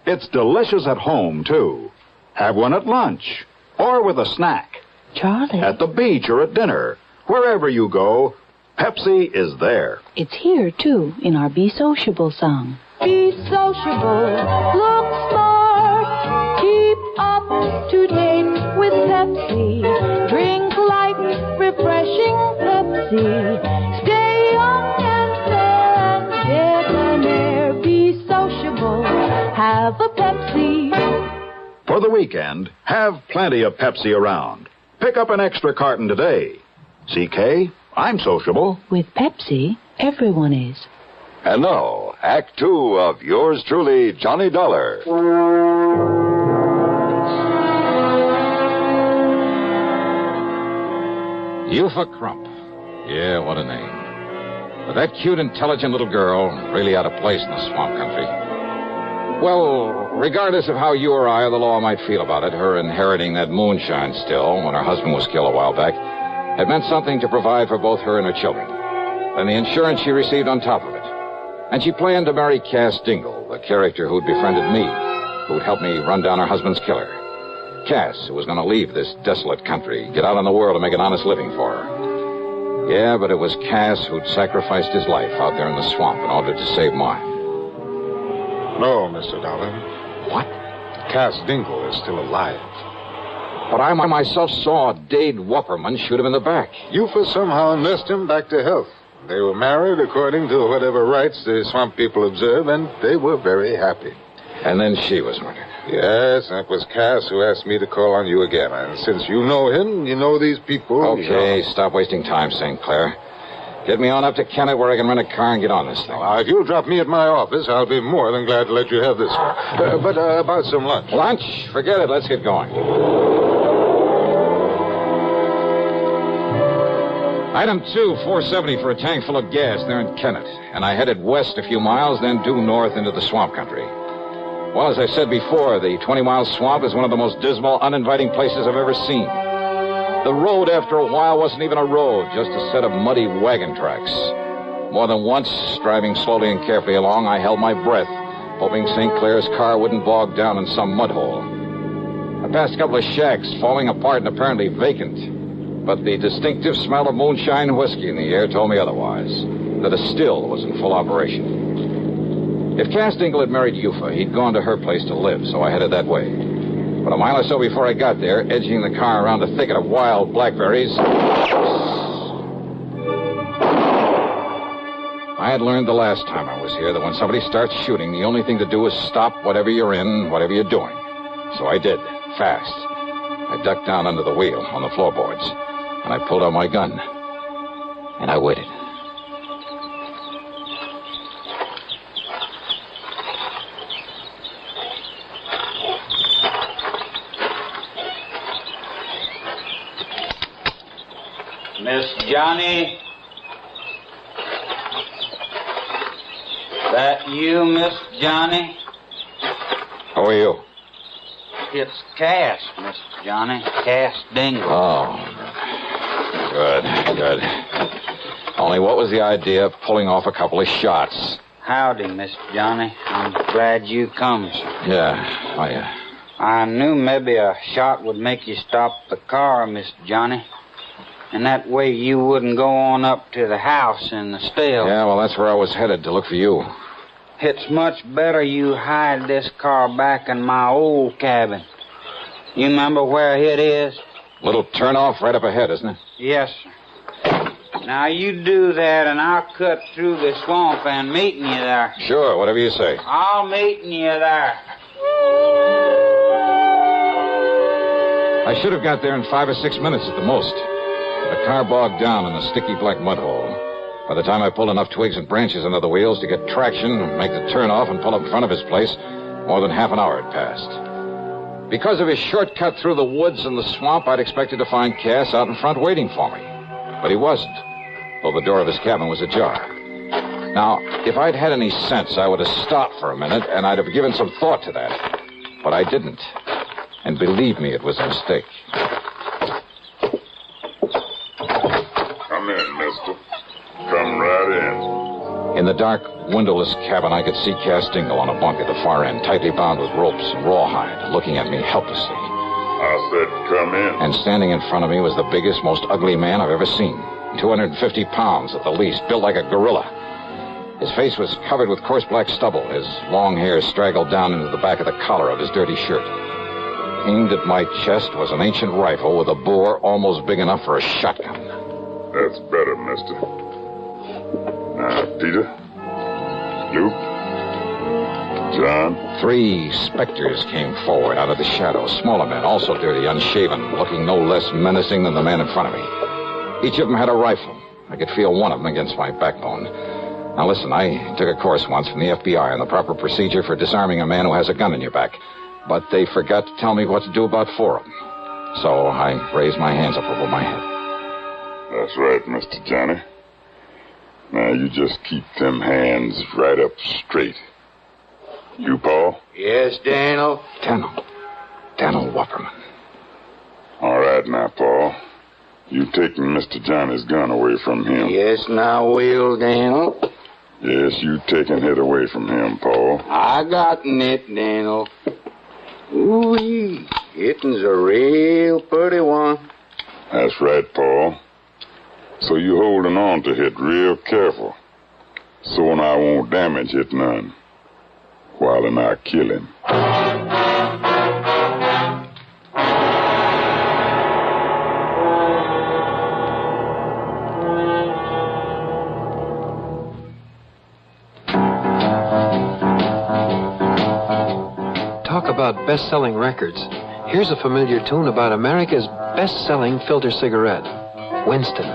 Speaker 21: It's delicious at home, too. Have one at lunch or with a snack.
Speaker 6: Charlie.
Speaker 21: At the beach or at dinner. Wherever you go, Pepsi is there.
Speaker 6: It's here, too, in our Be Sociable song.
Speaker 8: Be sociable, look smart, keep up to date with Pepsi. Drink light, refreshing Pepsi. Stay young and fair and debonair. Be sociable, have a Pepsi.
Speaker 21: For the weekend, have plenty of Pepsi around. Pick up an extra carton today. CK, I'm sociable.
Speaker 6: With Pepsi, everyone is.
Speaker 21: And now, Act 2 of yours truly, Johnny Dollar.
Speaker 15: Eupha Crump. Yeah, what a name. But that cute, intelligent little girl, really out of place in the swamp country. Well, regardless of how you or I or the law might feel about it, her inheriting that moonshine still when her husband was killed a while back had meant something to provide for both her and her children. And the insurance she received on top of it. And she planned to marry Cass Dingle, the character who'd befriended me, who'd helped me run down her husband's killer. Cass, who was going to leave this desolate country, get out in the world and make an honest living for her. Yeah, but it was Cass who'd sacrificed his life out there in the swamp in order to save mine.
Speaker 24: No, Mr. Dollar.
Speaker 15: What?
Speaker 24: Cass Dingle is still alive.
Speaker 15: But I myself saw Dade Wupperman shoot him in the back.
Speaker 24: Yufa somehow nursed him back to health. They were married according to whatever rites the swamp people observe, and they were very happy.
Speaker 15: And then she was murdered.
Speaker 24: Yes, that was Cass who asked me to call on you again. And since you know him, you know these people.
Speaker 15: Okay, stop wasting time, St. Clair. Get me on up to Kennett where I can rent a car and get on this thing.
Speaker 24: Now, if you'll drop me at my office, I'll be more than glad to let you have this one. But about some lunch.
Speaker 15: Lunch? Forget it. Let's get going. Item 2, 470 for a tank full of gas there in Kennett. And I headed west a few miles, then due north into the swamp country. Well, as I said before, the 20-mile swamp is one of the most dismal, uninviting places I've ever seen. The road, after a while, wasn't even a road, just a set of muddy wagon tracks. More than once, driving slowly and carefully along, I held my breath, hoping St. Clair's car wouldn't bog down in some mud hole. I passed a couple of shacks, falling apart and apparently vacant. But the distinctive smell of moonshine and whiskey in the air told me otherwise, that a still was in full operation. If Cass Dingle had married Yufa, he'd gone to her place to live, so I headed that way. But a mile or so before I got there, edging the car around a thicket of wild blackberries, I had learned the last time I was here that when somebody starts shooting, the only thing to do is stop whatever you're in, whatever you're doing. So I did, fast. I ducked down under the wheel on the floorboards, and I pulled out my gun. And I waited.
Speaker 1: Miss Johnny? That you, Miss Johnny?
Speaker 15: Who are you?
Speaker 1: It's Cass, Miss Johnny. Cass Dingle.
Speaker 15: Oh, good. Only what was the idea of pulling off a couple of shots?
Speaker 1: Howdy, Miss Johnny. I'm glad you come, sir.
Speaker 15: Yeah, oh, yeah.
Speaker 1: I knew maybe a shot would make you stop the car, Miss Johnny. And that way you wouldn't go on up to the house in the still.
Speaker 15: Yeah, well, that's where I was headed, to look for you.
Speaker 1: It's much better you hide this car back in my old cabin. You remember where it is?
Speaker 15: Little turnoff right up ahead, isn't it?
Speaker 1: Yes, sir. Now, you do that, and I'll cut through the swamp and meet you there.
Speaker 15: Sure, whatever you say.
Speaker 1: I'll meet you there.
Speaker 15: I should have got there in 5 or 6 minutes at the most. The car bogged down in a sticky black mud hole. By the time I pulled enough twigs and branches under the wheels to get traction, make the turnoff, and pull up in front of his place, more than half an hour had passed. Because of his shortcut through the woods and the swamp, I'd expected to find Cass out in front waiting for me. But he wasn't, though the door of his cabin was ajar. Now, if I'd had any sense, I would have stopped for a minute, and I'd have given some thought to that. But I didn't. And believe me, it was a mistake.
Speaker 11: Come in, mister. Come right
Speaker 15: In the dark, windowless cabin, I could see Cass Dingle on a bunk at the far end, tightly bound with ropes and rawhide, looking at me helplessly.
Speaker 11: I said come in.
Speaker 15: And standing in front of me was the biggest, most ugly man I've ever seen. 250 pounds at the least, built like a gorilla. His face was covered with coarse black stubble. His long hair straggled down into the back of the collar of his dirty shirt. Aimed at my chest was an ancient rifle with a bore almost big enough for a shotgun.
Speaker 11: That's better, mister. Now, Peter, Luke, John. 3
Speaker 15: specters came forward out of the shadows. Smaller men, also dirty, unshaven, looking no less menacing than the man in front of me. Each of them had a rifle. I could feel one of them against my backbone. Now, listen, I took a course once from the FBI on the proper procedure for disarming a man who has a gun in your back. But they forgot to tell me what to do about 4 of them. So I raised my hands up over my head.
Speaker 11: That's right, Mr. Johnny. Now, you just keep them hands right up straight. You, Paul?
Speaker 13: Yes, Daniel?
Speaker 15: Daniel Wupperman.
Speaker 11: All right, now, Paul. You taking Mr. Johnny's gun away from him.
Speaker 13: Yes, now, will, Daniel.
Speaker 11: Yes, you taking it away from him, Paul.
Speaker 1: I got it, Daniel. Ooh-wee. Hitting's a real pretty one.
Speaker 11: That's right, Paul. So you holding on to it real careful. So I won't damage it none. While I kill him.
Speaker 12: Talk about best-selling records. Here's a familiar tune about America's best-selling filter cigarette, Winston.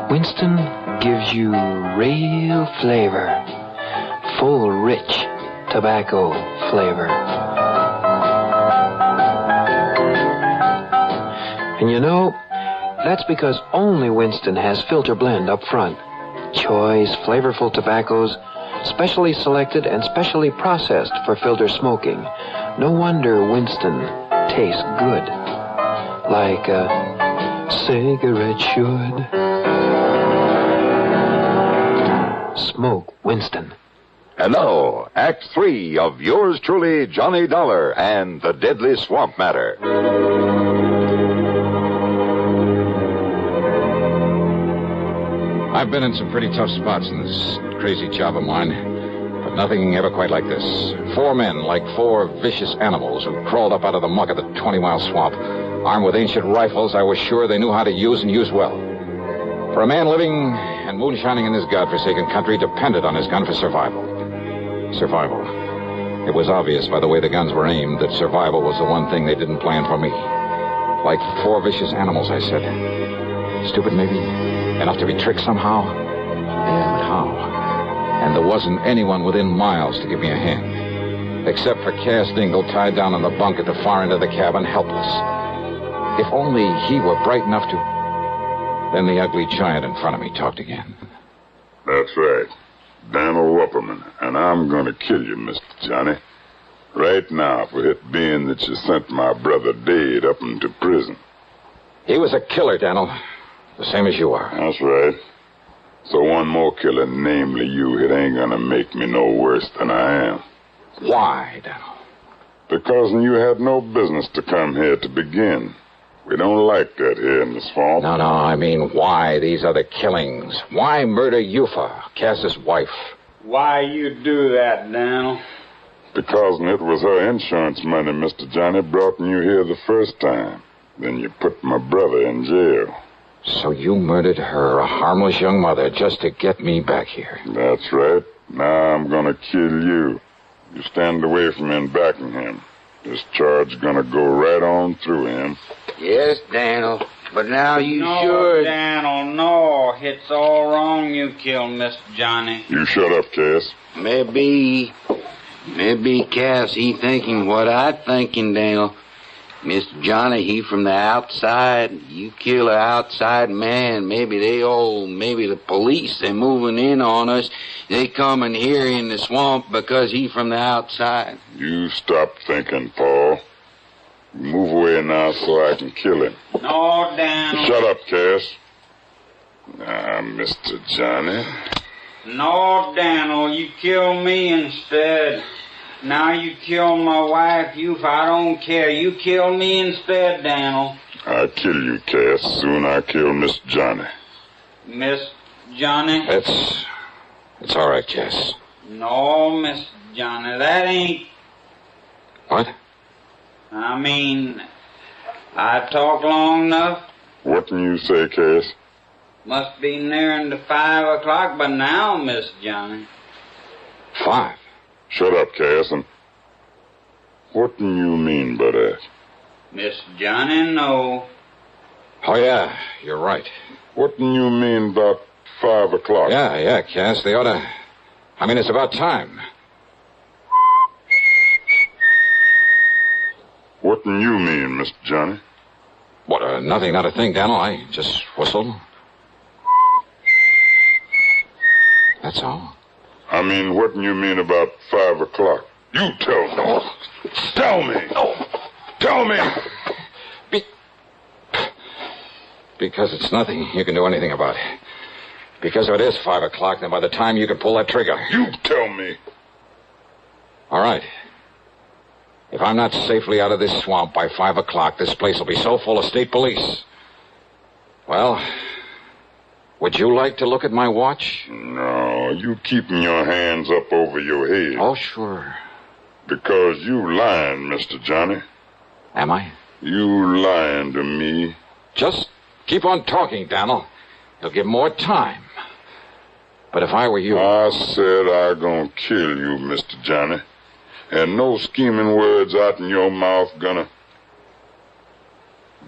Speaker 12: Winston gives you real flavor, full, rich tobacco flavor. And you know, that's because only Winston has filter blend up front. Choice, flavorful tobaccos, specially selected and specially processed for filter smoking. No wonder Winston tastes good, like a cigarette should. Smoke Winston.
Speaker 21: And now, Act 3 of yours truly, Johnny Dollar and the Deadly Swamp Matter.
Speaker 15: I've been in some pretty tough spots in this crazy job of mine, but nothing ever quite like this. 4 men, like 4 vicious animals, who crawled up out of the muck of the 20-mile swamp. Armed with ancient rifles, I was sure they knew how to use and use well. For a man living and moonshining in this godforsaken country depended on his gun for survival. Survival. It was obvious by the way the guns were aimed that survival was the one thing they didn't plan for me. Like 4 vicious animals, I said. Stupid, maybe? Enough to be tricked somehow? Yeah, but how? And there wasn't anyone within miles to give me a hand. Except for Cass Dingle, tied down on the bunk at the far end of the cabin, helpless. If only he were bright enough to... Then the ugly giant in front of me talked again.
Speaker 11: That's right. Daniel Wupperman, and I'm going to kill you, Mr. Johnny. Right now, for it being that you sent my brother Dade up into prison.
Speaker 15: He was a killer, Daniel. The same as you are.
Speaker 11: That's right. So one more killer, namely you, it ain't going to make me no worse than I am.
Speaker 15: Why, Daniel?
Speaker 11: Because you had no business to come here to begin. We don't like that here in the swamp.
Speaker 15: No, I mean, why these other killings? Why murder Yufa, Cass's wife?
Speaker 1: Why you do that, Daniel?
Speaker 11: Because it was her insurance money, Mr. Johnny, brought you here the first time. Then you put my brother in jail.
Speaker 15: So you murdered her, a harmless young mother, just to get me back here.
Speaker 11: That's right. Now I'm going to kill you. You stand away from him backing him. This charge gonna go right on through him.
Speaker 1: Yes, Daniel. But now you should... No, Daniel, no. It's all wrong you killed Mr. Johnny.
Speaker 11: You shut up, Cass.
Speaker 1: Maybe Cass, he thinking what I thinking, Daniel. Mr. Johnny, he from the outside. You kill an outside man. Maybe the police, they moving in on us. They coming here in the swamp because he from the outside.
Speaker 11: You stop thinking, Paul. Move away now so I can kill him.
Speaker 1: No, Daniel.
Speaker 11: Shut up, Cass. Now, Mr. Johnny.
Speaker 1: No, Daniel, you kill me instead. Now you kill my wife, I don't care. You kill me instead, Daniel.
Speaker 11: I'll kill you, Cass. Soon I kill Miss Johnny.
Speaker 1: Miss Johnny?
Speaker 15: It's all right, Cass.
Speaker 1: No, Miss Johnny, that ain't...
Speaker 15: What?
Speaker 1: I mean, I talked long enough.
Speaker 11: What can you say, Cass?
Speaker 1: Must be nearing to 5 o'clock by now, Miss Johnny.
Speaker 15: 5?
Speaker 11: Shut up, Cass, and what do you mean by that?
Speaker 1: Miss Johnny, no.
Speaker 15: Oh, yeah, you're right.
Speaker 11: What do you mean about 5 o'clock?
Speaker 15: Yeah, Cass, they ought to... I mean, it's about time.
Speaker 11: What do you mean, Mr. Johnny?
Speaker 15: What, nothing, not a thing, Daniel. I just whistled. That's all.
Speaker 11: I mean, what do you mean about 5 o'clock? You tell me. Tell me. Tell me.
Speaker 15: Because it's nothing you can do anything about. Because if it is 5 o'clock, then by the time you can pull that trigger...
Speaker 11: You tell me.
Speaker 15: All right. If I'm not safely out of this swamp by 5 o'clock, this place will be so full of state police. Well, would you like to look at my watch?
Speaker 11: No, you keeping your hands up over your head.
Speaker 15: Oh, sure.
Speaker 11: Because you lying, Mr. Johnny.
Speaker 15: Am I?
Speaker 11: You lying to me.
Speaker 15: Just keep on talking, Daniel. You'll give more time. But if I were you...
Speaker 11: I said I gonna kill you, Mr. Johnny. And no scheming words out in your mouth gonna...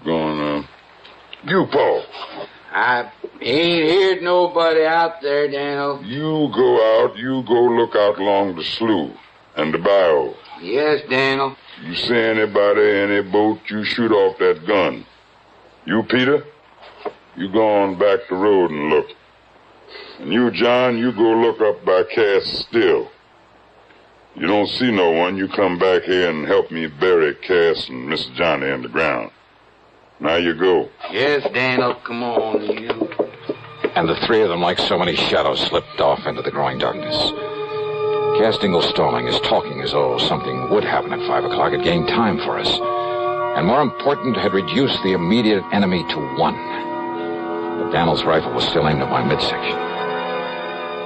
Speaker 11: You, Paul.
Speaker 1: I ain't heard nobody out there, Daniel.
Speaker 11: You go look out along the slough and the bayou.
Speaker 1: Yes, Daniel.
Speaker 11: You see anybody, any boat, you shoot off that gun. You, Peter, you go on back the road and look. And you, John, you go look up by Cass Still. You don't see no one, you come back here and help me bury Cass and Mr. Johnny in the ground. Now you go.
Speaker 1: Yes, Daniel, come on, you.
Speaker 15: And the three of them, like so many shadows, slipped off into the growing darkness. Cass Dingle's stalling, his talking as though something would happen at 5 o'clock, had gained time for us. And more important, had reduced the immediate enemy to 1. But Daniel's rifle was still aimed at my midsection.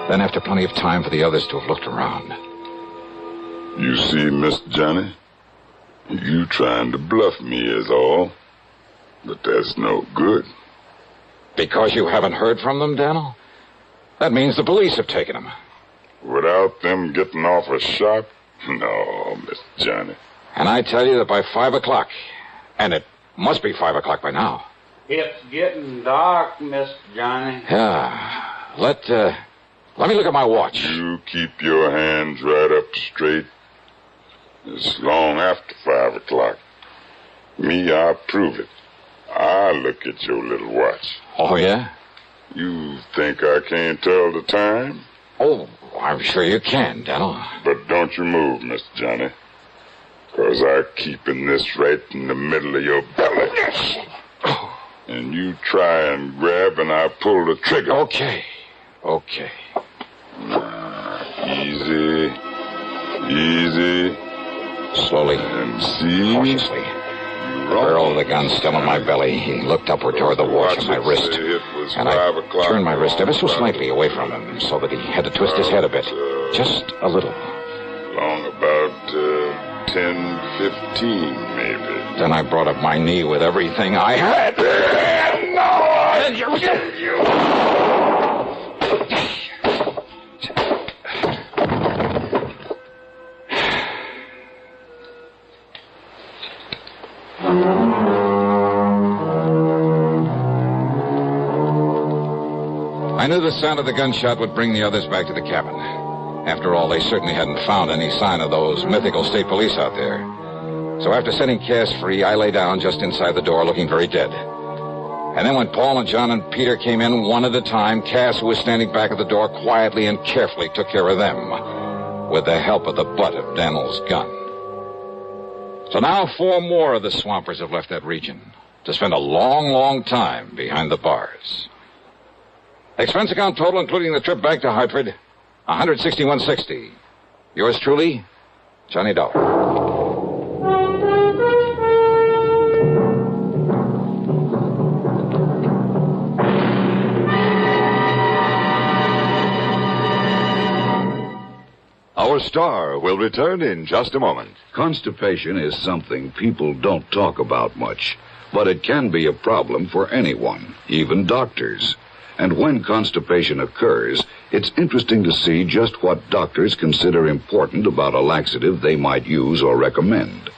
Speaker 15: Then, after plenty of time for the others to have looked around...
Speaker 11: You see, Mr. Johnny, you trying to bluff me is all. But that's no good.
Speaker 15: Because you haven't heard from them, Daniel? That means the police have taken them.
Speaker 11: Without them getting off a shot? No, Mr. Johnny.
Speaker 15: And I tell you that by 5 o'clock, and it must be 5 o'clock by now.
Speaker 1: It's getting dark, Mr. Johnny.
Speaker 15: Yeah. Let me look at my watch.
Speaker 11: You keep your hands right up straight. It's long after 5 o'clock. Me, I prove it. I look at your little watch.
Speaker 15: Oh, yeah?
Speaker 11: You think I can't tell the time?
Speaker 15: Oh, I'm sure you can, Daniel.
Speaker 11: But don't you move, Mr. Johnny. 'Cause I'm keeping this right in the middle of your belly. And you try and grab and I pull the trigger.
Speaker 15: Okay.
Speaker 11: Easy. Easy.
Speaker 15: Slowly.
Speaker 11: And see?
Speaker 15: Cautiously. The barrel of the gun still in my belly. He looked upward toward the watch on my wrist. And I turned my wrist ever so slightly away from him so that he had to twist his head a bit. Just a little.
Speaker 11: Long about 10:15, maybe.
Speaker 15: Then I brought up my knee with everything I had. I knew the sound of the gunshot would bring the others back to the cabin. After all, they certainly hadn't found any sign of those mythical state police out there. So after setting Cass free, I lay down just inside the door looking very dead. And then when Paul and John and Peter came in one at a time, Cass, who was standing back at the door, quietly and carefully took care of them with the help of the butt of Daniel's gun. So now 4 more of the swampers have left that region to spend a long, long time behind the bars. Expense account total, including the trip back to Hartford, $161.60. Yours truly, Johnny Dollar.
Speaker 21: Our star will return in just a moment.
Speaker 14: Constipation is something people don't talk about much, but it can be a problem for anyone, even doctors. And when constipation occurs, it's interesting to see just what doctors consider important about a laxative they might use or recommend.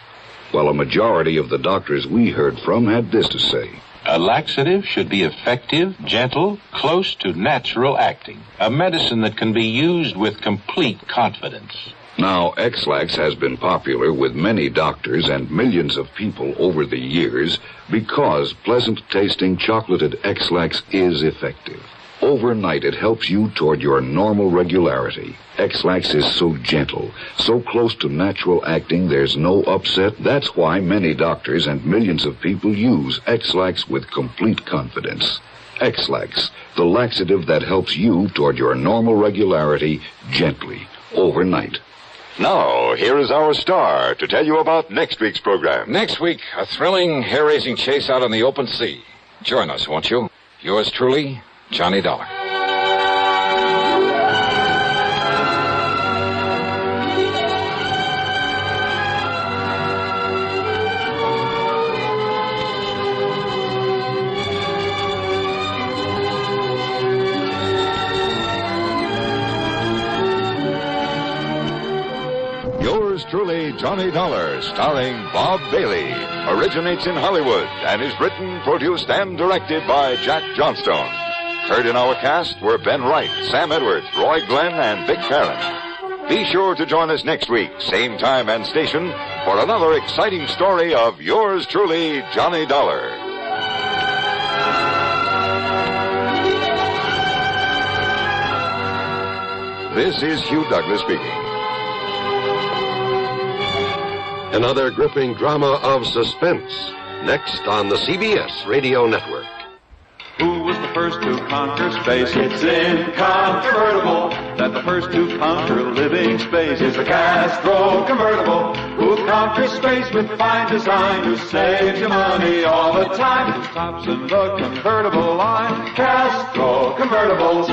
Speaker 14: Well, a majority of the doctors we heard from had this to say.
Speaker 17: A laxative should be effective, gentle, close to natural acting. A medicine that can be used with complete confidence.
Speaker 14: Now, X-Lax has been popular with many doctors and millions of people over the years because pleasant-tasting chocolated X-Lax is effective. Overnight, it helps you toward your normal regularity. X-Lax is so gentle, so close to natural acting, there's no upset. That's why many doctors and millions of people use X-Lax with complete confidence. X-Lax, the laxative that helps you toward your normal regularity gently, overnight.
Speaker 21: Now, here is our star to tell you about next week's program.
Speaker 15: Next week, a thrilling, hair-raising chase out on the open sea. Join us, won't you? Yours truly, Johnny Dollar.
Speaker 21: Yours truly, Johnny Dollar, starring Bob Bailey, originates in Hollywood and is written, produced, and directed by Jack Johnstone. Heard in our cast were Ben Wright, Sam Edwards, Roy Glenn, and Vic Perrin. Be sure to join us next week, same time and station, for another exciting story of yours truly, Johnny Dollar. This is Hugh Douglas speaking.
Speaker 4: Another gripping drama of suspense, next on the CBS Radio Network.
Speaker 7: Who was the first to conquer space? It's incontrovertible that the first to conquer living space is a Castro convertible who conquers space with fine design, who saves you money all the time, who tops in the convertible line. Castro convertibles.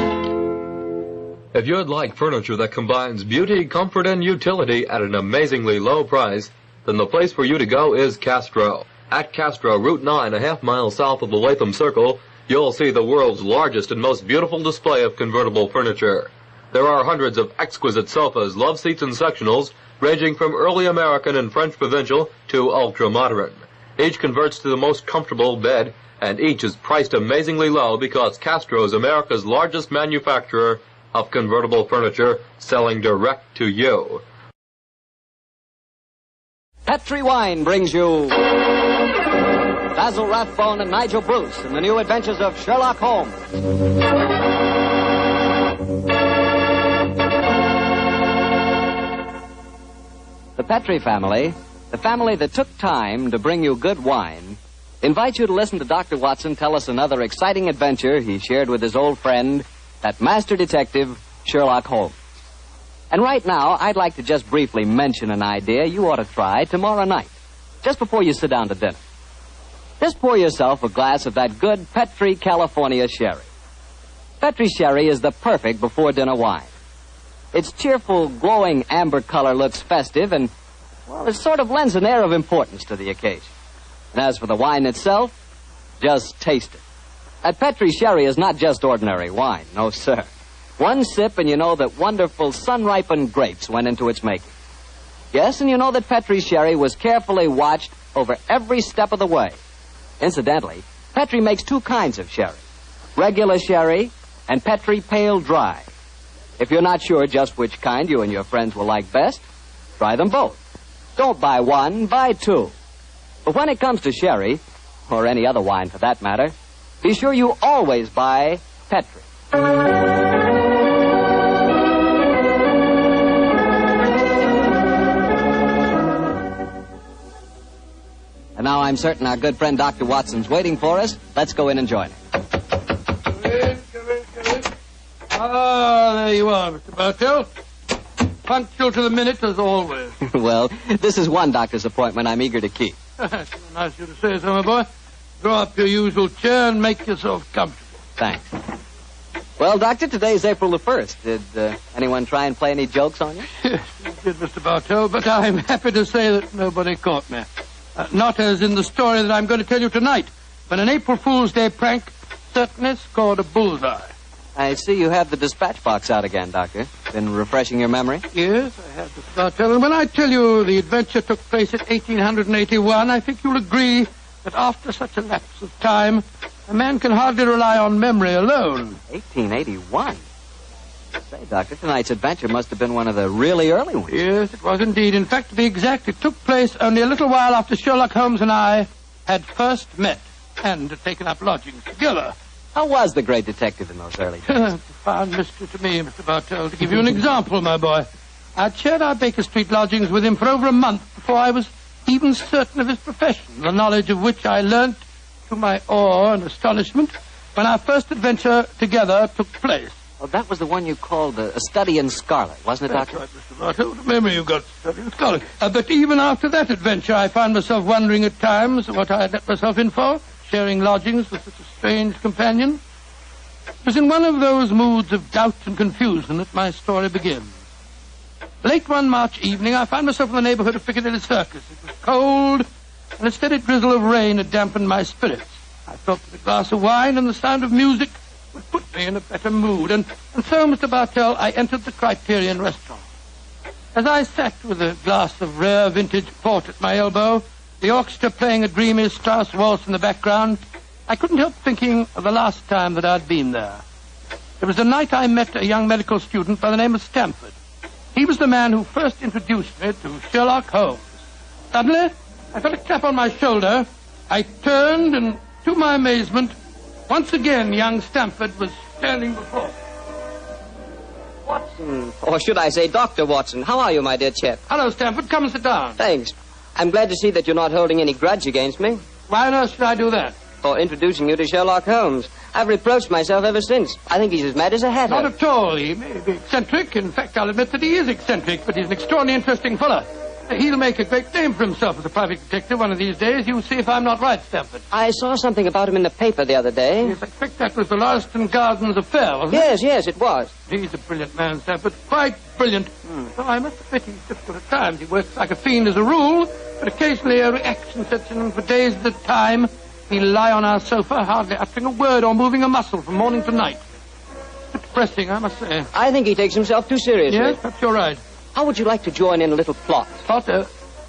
Speaker 18: If you'd like furniture that combines beauty, comfort, and utility at an amazingly low price, then the place for you to go is Castro. At Castro, Route 9, a half mile south of the Latham Circle, you'll see the world's largest and most beautiful display of convertible furniture. There are hundreds of exquisite sofas, love seats, and sectionals, ranging from early American and French provincial to ultra-modern. Each converts to the most comfortable bed, and each is priced amazingly low because Castro is America's largest manufacturer of convertible furniture, selling direct to you.
Speaker 22: Petri Wine brings you Basil Rathbone and Nigel Bruce in the new adventures of Sherlock Holmes. The Petri family, the family that took time to bring you good wine, invites you to listen to Dr. Watson tell us another exciting adventure he shared with his old friend, that master detective, Sherlock Holmes. And right now, I'd like to just briefly mention an idea you ought to try tomorrow night, just before you sit down to dinner. Just pour yourself a glass of that good Petri California sherry. Petri sherry is the perfect before-dinner wine. Its cheerful, glowing amber color looks festive and, well, it sort of lends an air of importance to the occasion. And as for the wine itself, just taste it. That Petri sherry is not just ordinary wine, no, sir. One sip and you know that wonderful sun-ripened grapes went into its making. Yes, and you know that Petri sherry was carefully watched over every step of the way. Incidentally, Petri makes two kinds of sherry. Regular sherry and Petri Pale Dry. If you're not sure just which kind you and your friends will like best, try them both. Don't buy one, buy two. But when it comes to sherry, or any other wine for that matter, be sure you always buy Petri. And now I'm certain our good friend Dr. Watson's waiting for us. Let's go in and join him.
Speaker 25: Come in. Ah, there you are, Mr. Bartell. Punctual to the minute, as always.
Speaker 22: Well, this is one doctor's appointment I'm eager to keep.
Speaker 25: It's nice of you to say so, my boy. Draw up your usual chair and make yourself comfortable.
Speaker 22: Thanks. Well, Doctor, today's April the 1st. Did anyone try and play any jokes on you?
Speaker 25: Yes, you did, Mr. Bartell, but I'm happy to say that nobody caught me. Not as in the story that I'm going to tell you tonight, but an April Fool's Day prank certainly scored a bullseye.
Speaker 22: I see you have the dispatch box out again, Doctor. Been refreshing your memory?
Speaker 25: Yes, I have, Mr. Bartell. And when I tell you the adventure took place in 1881, I think you'll agree that after such a lapse of time, a man can hardly rely on memory alone.
Speaker 22: 1881? Say, Doctor, tonight's adventure must have been one of the really early ones.
Speaker 25: Yes, it was indeed. In fact, to be exact, it took place only a little while after Sherlock Holmes and I had first met and had taken up lodgings together.
Speaker 22: How was the great detective in those early days?
Speaker 25: Profound mystery to me, Mr. Bartell. To give you an example, my boy, I'd shared our Baker Street lodgings with him for over a month before I was even certain of his profession, the knowledge of which I learnt to my awe and astonishment when our first adventure together took place.
Speaker 22: Well, that was the one you called a study in scarlet, wasn't it,
Speaker 25: That's
Speaker 22: Doctor?
Speaker 25: right, Mr. Bartell. What a memory you've got, study in scarlet. But even after that adventure, I found myself wondering at times what I had let myself in for, sharing lodgings with such a strange companion. It was in one of those moods of doubt and confusion that my story begins. Late one March evening, I found myself in the neighborhood of Piccadilly Circus. It was cold, and a steady drizzle of rain had dampened my spirits. I felt that a glass of wine and the sound of music would put me in a better mood, and so, Mr. Bartell, I entered the Criterion restaurant. As I sat with a glass of rare vintage port at my elbow, the orchestra playing a dreamy Strauss waltz in the background, I couldn't help thinking of the last time that I'd been there. It was the night I met a young medical student by the name of Stamford. He was the man who first introduced me to Sherlock Holmes. Suddenly, I felt a tap on my shoulder. I turned, and to my amazement, once again, young Stamford was standing before me.
Speaker 22: Watson. Or should I say Dr. Watson. How are you, my dear chap?
Speaker 25: Hello, Stamford. Come and sit down.
Speaker 22: Thanks. I'm glad to see that you're not holding any grudge against me.
Speaker 25: Why on earth should I do that?
Speaker 22: For introducing you to Sherlock Holmes. I've reproached myself ever since. I think he's as mad as a hatter.
Speaker 25: Not at all. He may be eccentric. In fact, I'll admit that he is eccentric, but he's an extraordinarily interesting fellow. He'll make a great name for himself as a private detective one of these days. You'll see if I'm not right, Stamford.
Speaker 22: I saw something about him in the paper the other day.
Speaker 25: Yes, I expect that was the Lauriston Gardens affair, wasn't
Speaker 22: it? Yes, it was.
Speaker 25: He's a brilliant man, Stamford. Quite brilliant. Though I must admit he's difficult at times. He works like a fiend as a rule, but occasionally a reaction sets in, and for days at a time he'll lie on our sofa, hardly uttering a word or moving a muscle from morning to night. It's depressing, I must say.
Speaker 22: I think he takes himself too seriously.
Speaker 25: Yes, perhaps you're right.
Speaker 22: How would you like to join in a little plot?
Speaker 25: Plot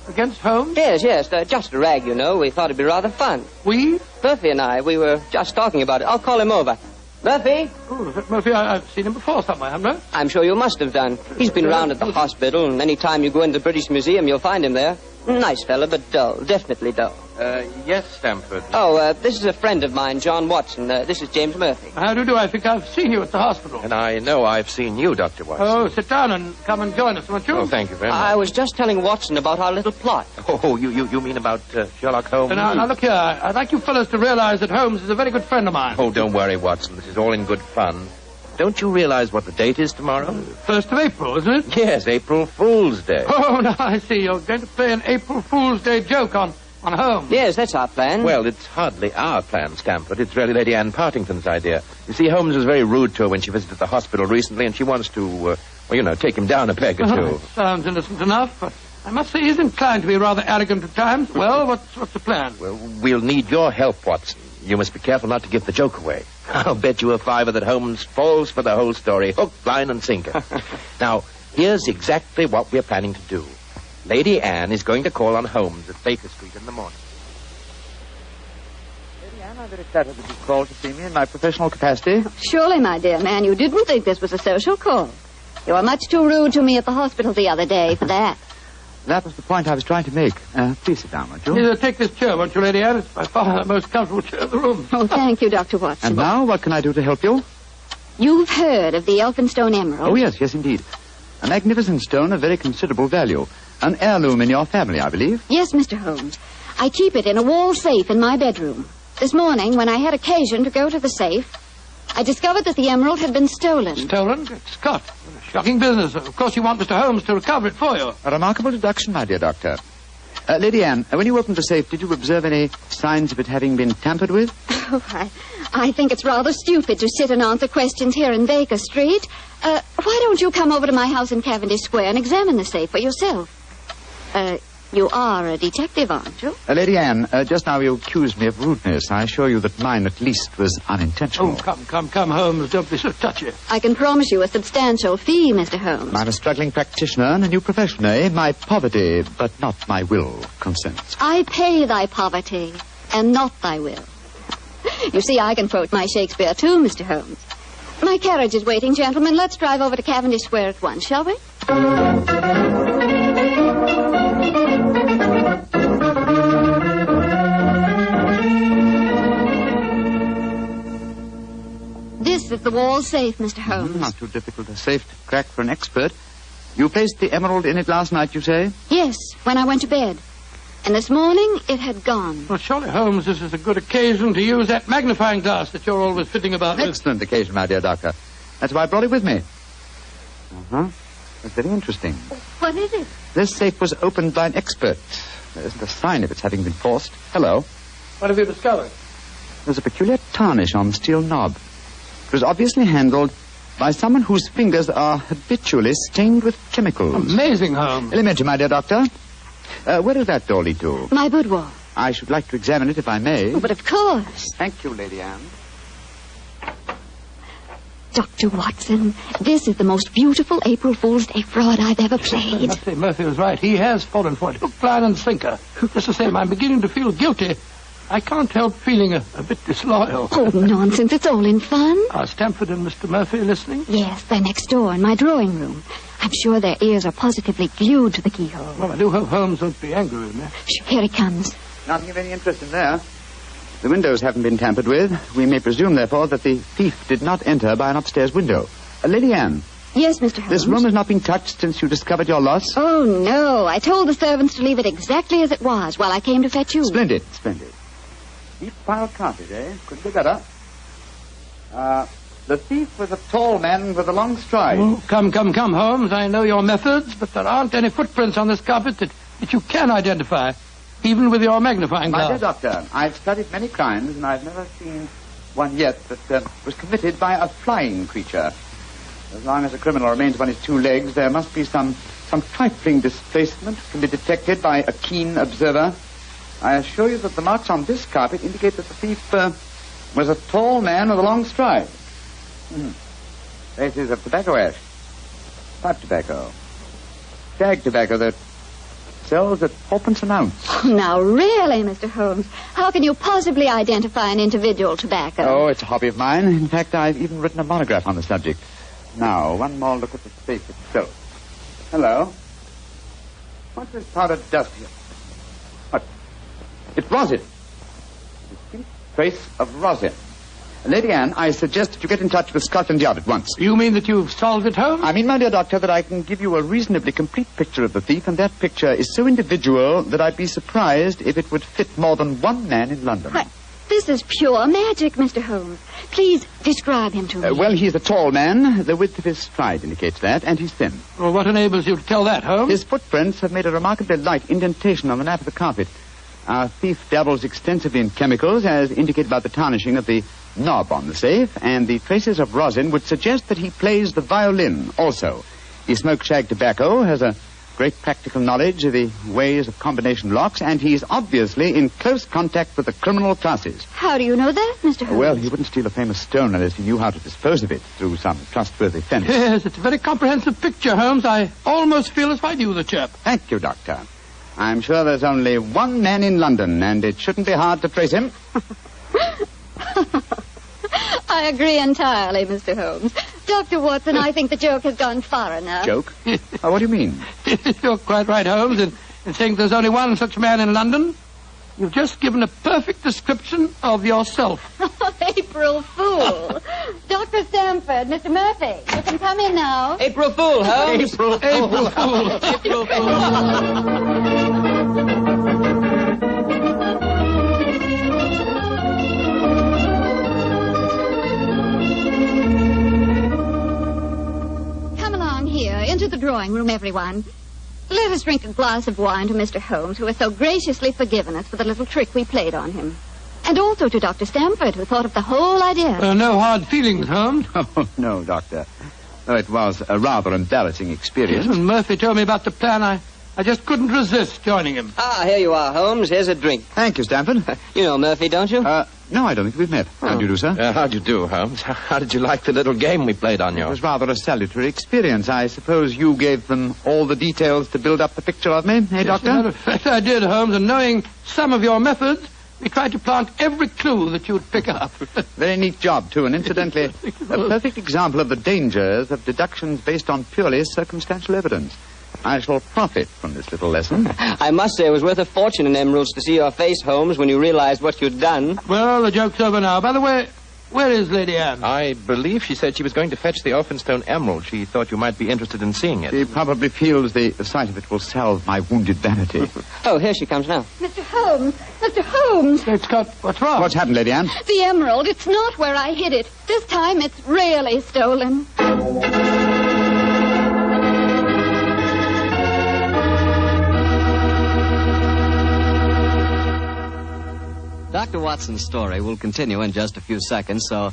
Speaker 25: against Holmes?
Speaker 22: Yes, just a rag, you know. We thought it'd be rather fun.
Speaker 25: We?
Speaker 22: Murphy and I, we were just talking about it. I'll call him over. Murphy?
Speaker 25: Oh, Murphy, I've seen him before somewhere, haven't I?
Speaker 22: I'm sure you must have done. He's been around at the hospital, and any time you go into the British Museum, you'll find him there. Nice fella, but dull. Definitely dull.
Speaker 12: Yes, Stamford.
Speaker 22: Oh, this is a friend of mine, John Watson. This is James Murphy.
Speaker 25: How do you do? I think I've seen you at the hospital.
Speaker 12: And I know I've seen you, Dr. Watson.
Speaker 25: Oh, sit down and come and join us, won't you?
Speaker 12: Oh, thank you very much.
Speaker 22: I was just telling Watson about our little plot.
Speaker 12: Oh, you mean about Sherlock Holmes?
Speaker 25: Now, look here. I'd like you fellows to realize that Holmes is a very good friend of mine.
Speaker 12: Oh, don't worry, Watson. This is all in good fun. Don't you realize what the date is tomorrow?
Speaker 25: 1st of April, isn't it?
Speaker 12: Yes, April Fool's Day.
Speaker 25: Oh, now I see. You're going to play an April Fool's Day joke on Holmes.
Speaker 22: Yes, that's our plan.
Speaker 12: Well, it's hardly our plan, Stamford. It's really Lady Anne Partington's idea. You see, Holmes was very rude to her when she visited the hospital recently, and she wants to, take him down a peg or two.
Speaker 25: Sounds innocent enough, but I must say he's inclined to be rather arrogant at times. Well, what's the plan?
Speaker 12: Well, we'll need your help, Watson. You must be careful not to give the joke away. I'll bet you a $5 that Holmes falls for the whole story, hook, line, and sinker. Now, here's exactly what we're planning to do. Lady Anne is going to call on Holmes at Baker Street in the morning.
Speaker 3: Lady Anne, I'm very flattered that you called to see me in my professional capacity.
Speaker 9: Surely, my dear man, you didn't think this was a social call. You were much too rude to me at the hospital the other day for that.
Speaker 3: That was the point I was trying to make. Please sit down, won't you?
Speaker 25: Here, take this chair, won't you, Lady Anne? It's by far the most comfortable chair in the room.
Speaker 9: Oh, thank you, Dr. Watson.
Speaker 3: And now, what can I do to help you?
Speaker 9: You've heard of the Elphinstone Emerald?
Speaker 3: Oh, yes, indeed. A magnificent stone of very considerable value. An heirloom in your family, I believe.
Speaker 9: Yes, Mr. Holmes. I keep it in a wall safe in my bedroom. This morning, when I had occasion to go to the safe, I discovered that the emerald had been stolen.
Speaker 25: Stolen? Good Scott. Shocking business. Of course, you want Mr. Holmes to recover it for you.
Speaker 3: A remarkable deduction, my dear doctor. Lady Anne, when you opened the safe, did you observe any signs of it having been tampered with?
Speaker 9: Oh, I think it's rather stupid to sit and answer questions here in Baker Street. Why don't you come over to my house in Cavendish Square and examine the safe for yourself? You are a detective, aren't you?
Speaker 3: Lady Anne, just now you accused me of rudeness. I assure you that mine, at least, was unintentional.
Speaker 25: Oh, come, Holmes. Don't be so touchy.
Speaker 9: I can promise you a substantial fee, Mr. Holmes.
Speaker 3: I'm a struggling practitioner and a new profession, eh? My poverty, but not my will, consents.
Speaker 9: I pay thy poverty, and not thy will. You see, I can quote my Shakespeare, too, Mr. Holmes. My carriage is waiting, gentlemen. Let's drive over to Cavendish Square at once, shall we? the wall safe, Mr. Holmes.
Speaker 3: Not too difficult a safe to crack for an expert. You placed the emerald in it last night, you say?
Speaker 9: Yes, when I went to bed. And this morning, it had gone.
Speaker 25: Well, surely, Holmes, this is a good occasion to use that magnifying glass that you're always fitting about with.
Speaker 3: Excellent occasion, my dear doctor. That's why I brought it with me. Uh-huh. That's very interesting.
Speaker 9: What is it?
Speaker 3: This safe was opened by an expert. There isn't a sign of its having been forced. Hello.
Speaker 25: What have you discovered?
Speaker 3: There's a peculiar tarnish on the steel knob. It was obviously handled by someone whose fingers are habitually stained with chemicals.
Speaker 25: Amazing, Holmes.
Speaker 3: Elementary, my dear doctor. Where does that door lead to?
Speaker 9: My boudoir.
Speaker 3: I should like to examine it if I may.
Speaker 9: Oh, but of course.
Speaker 3: Thank you, Lady Anne.
Speaker 9: Dr. Watson, this is the most beautiful April Fool's Day fraud I've ever played.
Speaker 25: I must say, Murphy was right. He has fallen for it. Hook, line, and sinker. Just the same, I'm beginning to feel guilty. I can't help feeling a bit disloyal.
Speaker 9: Oh, nonsense. It's all in fun.
Speaker 25: Are Stamford and Mr. Murphy listening?
Speaker 9: Yes, they're next door in my drawing room. I'm sure their ears are positively glued to the keyhole.
Speaker 25: Well, I do hope Holmes won't be angry with me.
Speaker 9: Shh, here he comes.
Speaker 3: Nothing of any interest in there. The windows haven't been tampered with. We may presume, therefore, that the thief did not enter by an upstairs window. Lady Anne.
Speaker 9: Yes, Mr. Holmes?
Speaker 3: This room has not been touched since you discovered your loss?
Speaker 9: Oh, no. I told the servants to leave it exactly as it was while I came to fetch you.
Speaker 3: Splendid, splendid. Deep pile carpet, eh? Couldn't be better. The thief was a tall man with a long stride.
Speaker 25: Oh, come, Holmes. I know your methods, but there aren't any footprints on this carpet that you can identify, even with your magnifying glass.
Speaker 3: My dear doctor, I've studied many crimes, and I've never seen one yet that was committed by a flying creature. As long as a criminal remains on his two legs, there must be some trifling displacement can be detected by a keen observer. I assure you that the marks on this carpet indicate that the thief was a tall man with a long stride. Traces of tobacco ash, pipe tobacco, shag tobacco that sells at 4p an ounce.
Speaker 9: Oh, now, really, Mr. Holmes, how can you possibly identify an individual tobacco?
Speaker 3: Oh, it's a hobby of mine. In fact, I've even written a monograph on the subject. Now, one more look at the safe itself. Hello. What's this powdered dust here? What? It's rosin. Distinct trace of rosin. Lady Anne, I suggest that you get in touch with Scotland Yard at once.
Speaker 25: You mean that you've solved it, Holmes?
Speaker 3: I mean, my dear doctor, that I can give you a reasonably complete picture of the thief, and that picture is so individual that I'd be surprised if it would fit more than one man in London.
Speaker 9: What? This is pure magic, Mr. Holmes. Please describe him to me.
Speaker 3: Well, he's a tall man. The width of his stride indicates that, and he's thin.
Speaker 25: Well, what enables you to tell that, Holmes?
Speaker 3: His footprints have made a remarkably light indentation on the nap of the carpet. Our thief dabbles extensively in chemicals, as indicated by the tarnishing of the knob on the safe, and the traces of rosin would suggest that he plays the violin also. He smokes shag tobacco, has a great practical knowledge of the ways of combination locks, and he's obviously in close contact with the criminal classes.
Speaker 9: How do you know that, Mr. Holmes?
Speaker 3: Well, he wouldn't steal a famous stone unless he knew how to dispose of it through some trustworthy fence.
Speaker 25: Yes, it's a very comprehensive picture, Holmes. I almost feel as if I knew the chap.
Speaker 3: Thank you, Doctor. I'm sure there's only one man in London, and it shouldn't be hard to trace him.
Speaker 9: I agree entirely, Mr. Holmes. Dr. Watson, I think the joke has gone far enough.
Speaker 3: Joke? What do you mean?
Speaker 25: You're quite right, Holmes, in saying there's only one such man in London. You've just given a perfect description of yourself.
Speaker 9: April Fool. Dr. Stamford, Mr. Murphy, you can come in now.
Speaker 22: April Fool, Holmes.
Speaker 25: April Fool.
Speaker 22: April Fool.
Speaker 9: Into the drawing room, everyone. Let us drink a glass of wine to Mr. Holmes, who has so graciously forgiven us for the little trick we played on him. And also to Dr. Stamford, who thought of the whole idea.
Speaker 25: No hard feelings, Holmes.
Speaker 3: Oh, no, Doctor. Though it was a rather embarrassing experience.
Speaker 25: Yes, when Murphy told me about the plan, I just couldn't resist joining him.
Speaker 22: Ah, here you are, Holmes. Here's a drink.
Speaker 3: Thank you, Stamford.
Speaker 22: You know Murphy, don't you?
Speaker 3: No, I don't think we've met. How do you do, sir?
Speaker 2: How do you do, Holmes? How did you like the little game we played on you?
Speaker 3: It was rather a salutary experience. I suppose you gave them all the details to build up the picture of me, eh,
Speaker 25: yes,
Speaker 3: Doctor?
Speaker 25: As a matter of fact, I did, Holmes, and knowing some of your methods, we tried to plant every clue that you'd pick up.
Speaker 3: Very neat job, too, and incidentally, a perfect example of the dangers of deductions based on purely circumstantial evidence. I shall profit from this little lesson.
Speaker 22: I must say it was worth a fortune in emeralds to see your face, Holmes, when you realized what you'd done.
Speaker 25: Well, the joke's over now. By the way, Where is Lady Anne?
Speaker 2: I believe she said she was going to fetch the Elphinstone emerald. She thought you might be interested in seeing it.
Speaker 3: She probably feels the sight of it will salve my wounded vanity.
Speaker 22: Oh, here she comes now.
Speaker 9: Mr. Holmes! Mr. Holmes!
Speaker 25: It's got... What's wrong?
Speaker 3: What's happened, Lady Anne?
Speaker 9: The emerald, it's not where I hid it. This time it's really stolen.
Speaker 22: Dr. Watson's story will continue in just a few seconds, so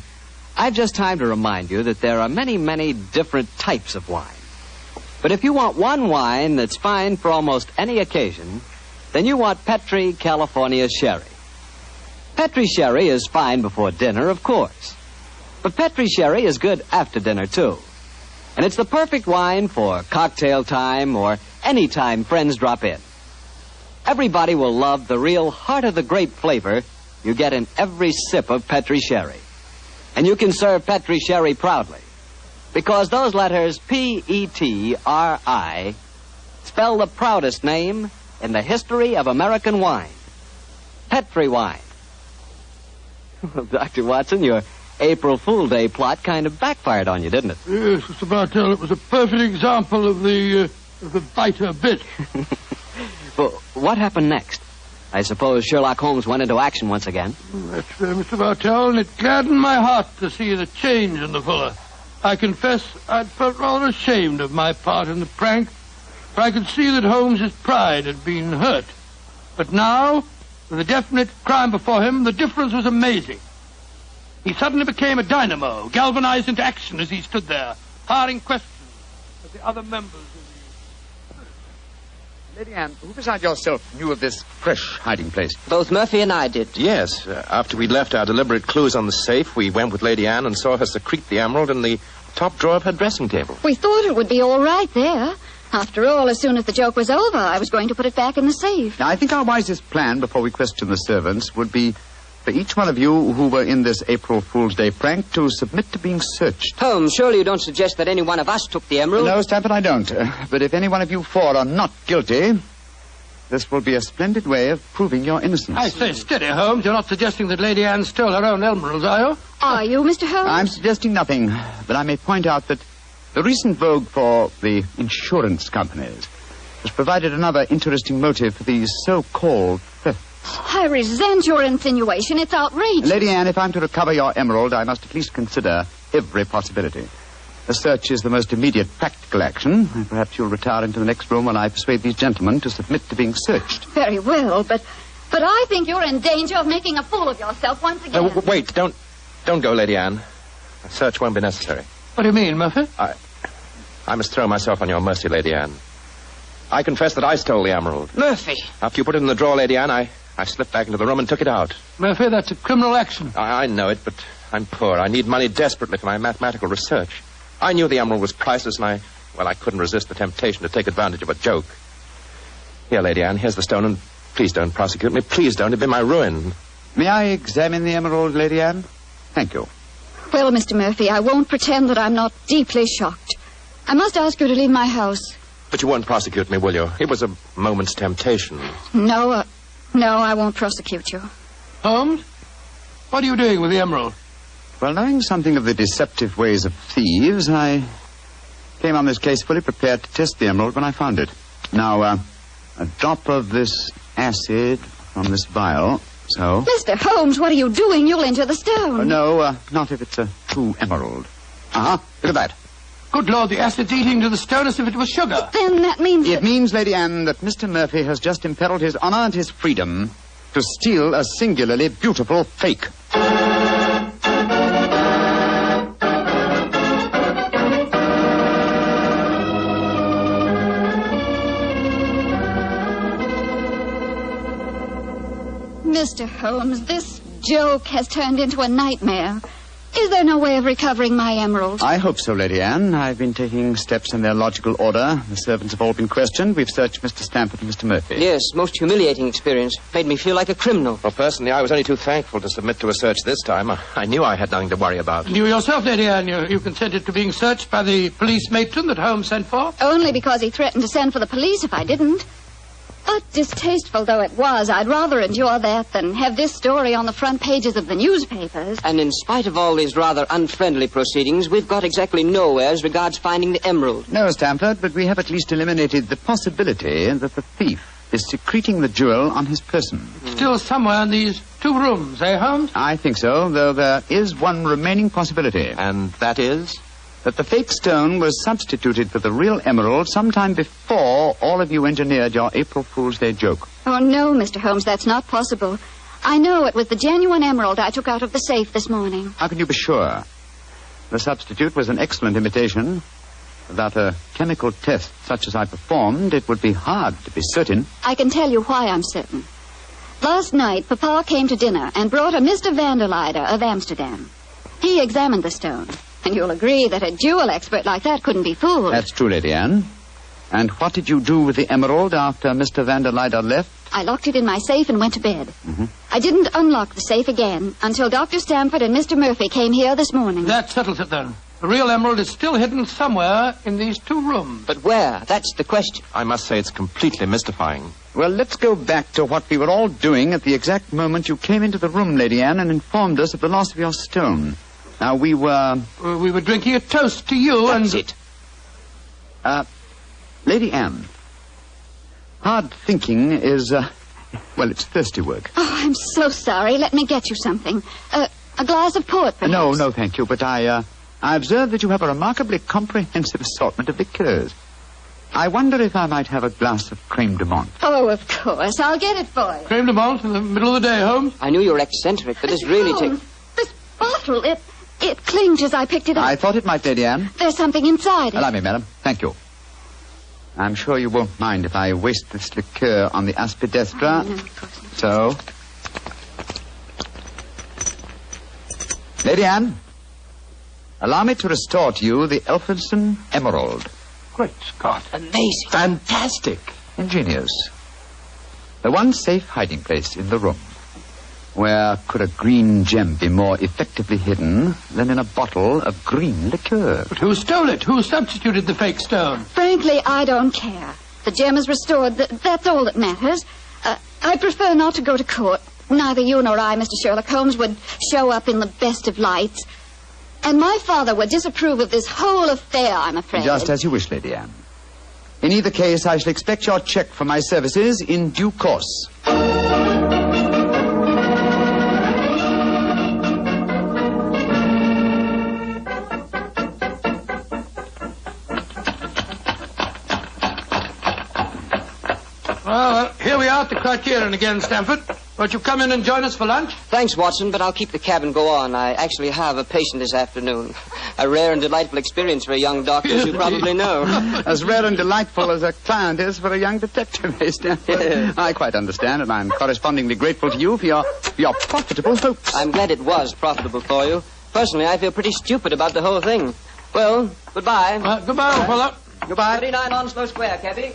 Speaker 22: I've just time to remind you that there are many, many different types of wine. But if you want one wine that's fine for almost any occasion, then you want Petri California Sherry. Petri Sherry is fine before dinner, of course. But Petri Sherry is good after dinner, too. And it's the perfect wine for cocktail time or any time friends drop in. Everybody will love the real heart-of-the-grape flavor you get in every sip of Petri Sherry. And you can serve Petri Sherry proudly, because those letters P-E-T-R-I spell the proudest name in the history of American wine. Petri wine. Well, Dr. Watson, your April Fool Day plot kind of backfired on you, didn't it?
Speaker 25: Yes, Mr. Bartell, it was a perfect example of the biter bit.
Speaker 22: Well, what happened next? I suppose Sherlock Holmes went into action once again.
Speaker 25: That's fair, Mr. Bartell, and it gladdened my heart to see the change in the Fuller. I confess I'd felt rather ashamed of my part in the prank, for I could see that Holmes's pride had been hurt. But now, with a definite crime before him, the difference was amazing. He suddenly became a dynamo, galvanized into action as he stood there, firing questions at the other members.
Speaker 3: Lady Anne, who besides yourself knew of this fresh hiding place?
Speaker 22: Both Murphy and I did.
Speaker 2: Yes. After we'd left our deliberate clues on the safe, we went with Lady Anne and saw her secrete the emerald in the top drawer of her dressing table.
Speaker 9: We thought it would be all right there. After all, as soon as the joke was over, I was going to put it back in the safe.
Speaker 3: Now, I think our wisest plan before we question the servants would be for each one of you who were in this April Fool's Day prank to submit to being searched.
Speaker 22: Holmes, surely you don't suggest that any one of us took the emerald?
Speaker 3: No, Stanford, I don't. But if any one of you four are not guilty, this will be a splendid way of proving your innocence.
Speaker 25: I say, steady, Holmes. You're not suggesting that Lady Anne stole her own emeralds, are you?
Speaker 9: Are you, Mr. Holmes?
Speaker 3: I'm suggesting nothing, but I may point out that the recent vogue for the insurance companies has provided another interesting motive for these so-called thefts.
Speaker 9: I resent your insinuation. It's outrageous.
Speaker 3: Lady Anne, if I'm to recover your emerald, I must at least consider every possibility. A search is the most immediate practical action. Perhaps you'll retire into the next room while I persuade these gentlemen to submit to being searched.
Speaker 9: Very well, but I think you're in danger of making a fool of yourself once again.
Speaker 2: Wait, don't go, Lady Anne. A search won't be necessary.
Speaker 25: What do you mean, Murphy?
Speaker 2: I must throw myself on your mercy, Lady Anne. I confess that I stole the emerald.
Speaker 22: Murphy!
Speaker 2: After you put it in the drawer, Lady Anne, I slipped back into the room and took it out.
Speaker 25: Murphy, that's a criminal action.
Speaker 2: I know it, but I'm poor. I need money desperately for my mathematical research. I knew the emerald was priceless, and I couldn't resist the temptation to take advantage of a joke. Here, Lady Anne, here's the stone, and please don't prosecute me. Please don't. It'd be my ruin.
Speaker 3: May I examine the emerald, Lady Anne? Thank you.
Speaker 9: Well, Mr. Murphy, I won't pretend that I'm not deeply shocked. I must ask you to leave my house.
Speaker 2: But you won't prosecute me, will you? It was a moment's temptation.
Speaker 9: No, I won't prosecute you.
Speaker 25: Holmes, what are you doing with the emerald?
Speaker 3: Well, knowing something of the deceptive ways of thieves, I came on this case fully prepared to test the emerald when I found it. Now, a drop of this acid from this vial, so...
Speaker 9: Mr. Holmes, what are you doing? You'll injure the stone.
Speaker 3: No, not if it's a true emerald. Look at that.
Speaker 25: Good Lord, the acid's eating to the stone as if it was sugar.
Speaker 9: But then that means...
Speaker 3: It means, Lady Anne, that Mr. Murphy has just imperiled his honor and his freedom to steal a singularly beautiful fake.
Speaker 9: Mr. Holmes, this joke has turned into a nightmare. Is there no way of recovering my emerald?
Speaker 3: I hope so, Lady Anne. I've been taking steps in their logical order. The servants have all been questioned. We've searched Mr. Stamford and Mr. Murphy.
Speaker 22: Yes, most humiliating experience. Made me feel like a criminal.
Speaker 2: Well, personally, I was only too thankful to submit to a search this time. I knew I had nothing to worry about.
Speaker 25: You yourself, Lady Anne, you consented to being searched by the police matron that Holmes sent for?
Speaker 9: Only because he threatened to send for the police if I didn't. But distasteful though it was, I'd rather endure that than have this story on the front pages of the newspapers.
Speaker 5: And in spite of all these rather unfriendly proceedings, we've got exactly nowhere as regards finding the emerald.
Speaker 3: No, Stamford, but we have at least eliminated the possibility that the thief is secreting the jewel on his person.
Speaker 25: Still somewhere in these 2 rooms, eh, Holmes?
Speaker 3: I think so, though there is one remaining possibility.
Speaker 2: And that is?
Speaker 3: That the fake stone was substituted for the real emerald sometime before all of you engineered your April Fool's Day joke.
Speaker 9: Oh, no, Mr. Holmes, that's not possible. I know it was the genuine emerald I took out of the safe this morning.
Speaker 3: How can you be sure? The substitute was an excellent imitation. Without a chemical test such as I performed, it would be hard to be certain.
Speaker 9: I can tell you why I'm certain. Last night, Papa came to dinner and brought a Mr. Vanderleider of Amsterdam. He examined the stone. And you'll agree that a jewel expert like that couldn't be fooled.
Speaker 3: That's true, Lady Anne. And what did you do with the emerald after Mr. Vanderleider left?
Speaker 9: I locked it in my safe and went to bed. I didn't unlock the safe again until Dr. Stamford and Mr. Murphy came here this morning.
Speaker 25: That settles it, then. The real emerald is still hidden somewhere in these 2 rooms.
Speaker 5: But where? That's the question.
Speaker 2: I must say it's completely mystifying.
Speaker 3: Well, let's go back to what we were all doing at the exact moment you came into the room, Lady Anne, and informed us of the loss of your stone. Now, we were...
Speaker 25: we were drinking a toast to you and...
Speaker 5: That's it.
Speaker 3: Lady Anne, hard thinking is, well, it's thirsty work.
Speaker 9: Oh, I'm so sorry. Let me get you something. A glass of port, perhaps.
Speaker 3: No, thank you, but I observe that you have a remarkably comprehensive assortment of liqueurs. I wonder if I might have a glass of creme de menthe.
Speaker 9: Oh, of course. I'll get it for you.
Speaker 25: Creme de menthe in the middle of the day, Holmes?
Speaker 5: I knew you were eccentric, but this really takes...
Speaker 9: This bottle, it clinged as I picked it up.
Speaker 3: I thought it might, Lady Anne.
Speaker 9: There's something inside it.
Speaker 3: Allow me, madam. Thank you. I'm sure you won't mind if I waste this liqueur on the aspidestra.
Speaker 9: No, of course not.
Speaker 3: So... Lady Anne, allow me to restore to you the Elphinstone Emerald.
Speaker 25: Great Scott.
Speaker 5: Amazing.
Speaker 3: Fantastic. Ingenious. The one safe hiding place in the room. Where could a green gem be more effectively hidden than in a bottle of green liqueur?
Speaker 25: But who stole it? Who substituted the fake stone?
Speaker 9: Frankly, I don't care. The gem is restored. That's all that matters. I prefer not to go to court. Neither you nor I, Mr. Sherlock Holmes, would show up in the best of lights. And my father would disapprove of this whole affair, I'm afraid.
Speaker 3: Just as you wish, Lady Anne. In either case, I shall expect your check for my services in due course.
Speaker 25: Well, here we are at the Criterion again, Stamford. Won't you come in and join us for lunch?
Speaker 5: Thanks, Watson, but I'll keep the cab and go on. I actually have a patient this afternoon. A rare and delightful experience for a young doctor, as you probably know.
Speaker 3: As rare and delightful as a client is for a young detective, eh, Stanford? I quite understand, and I'm correspondingly grateful to you for your profitable hopes.
Speaker 5: I'm glad it was profitable for you. Personally, I feel pretty stupid about the whole thing. Well, goodbye.
Speaker 25: Goodbye, fella.
Speaker 3: Goodbye.
Speaker 5: 39 Onslow Square, cabby.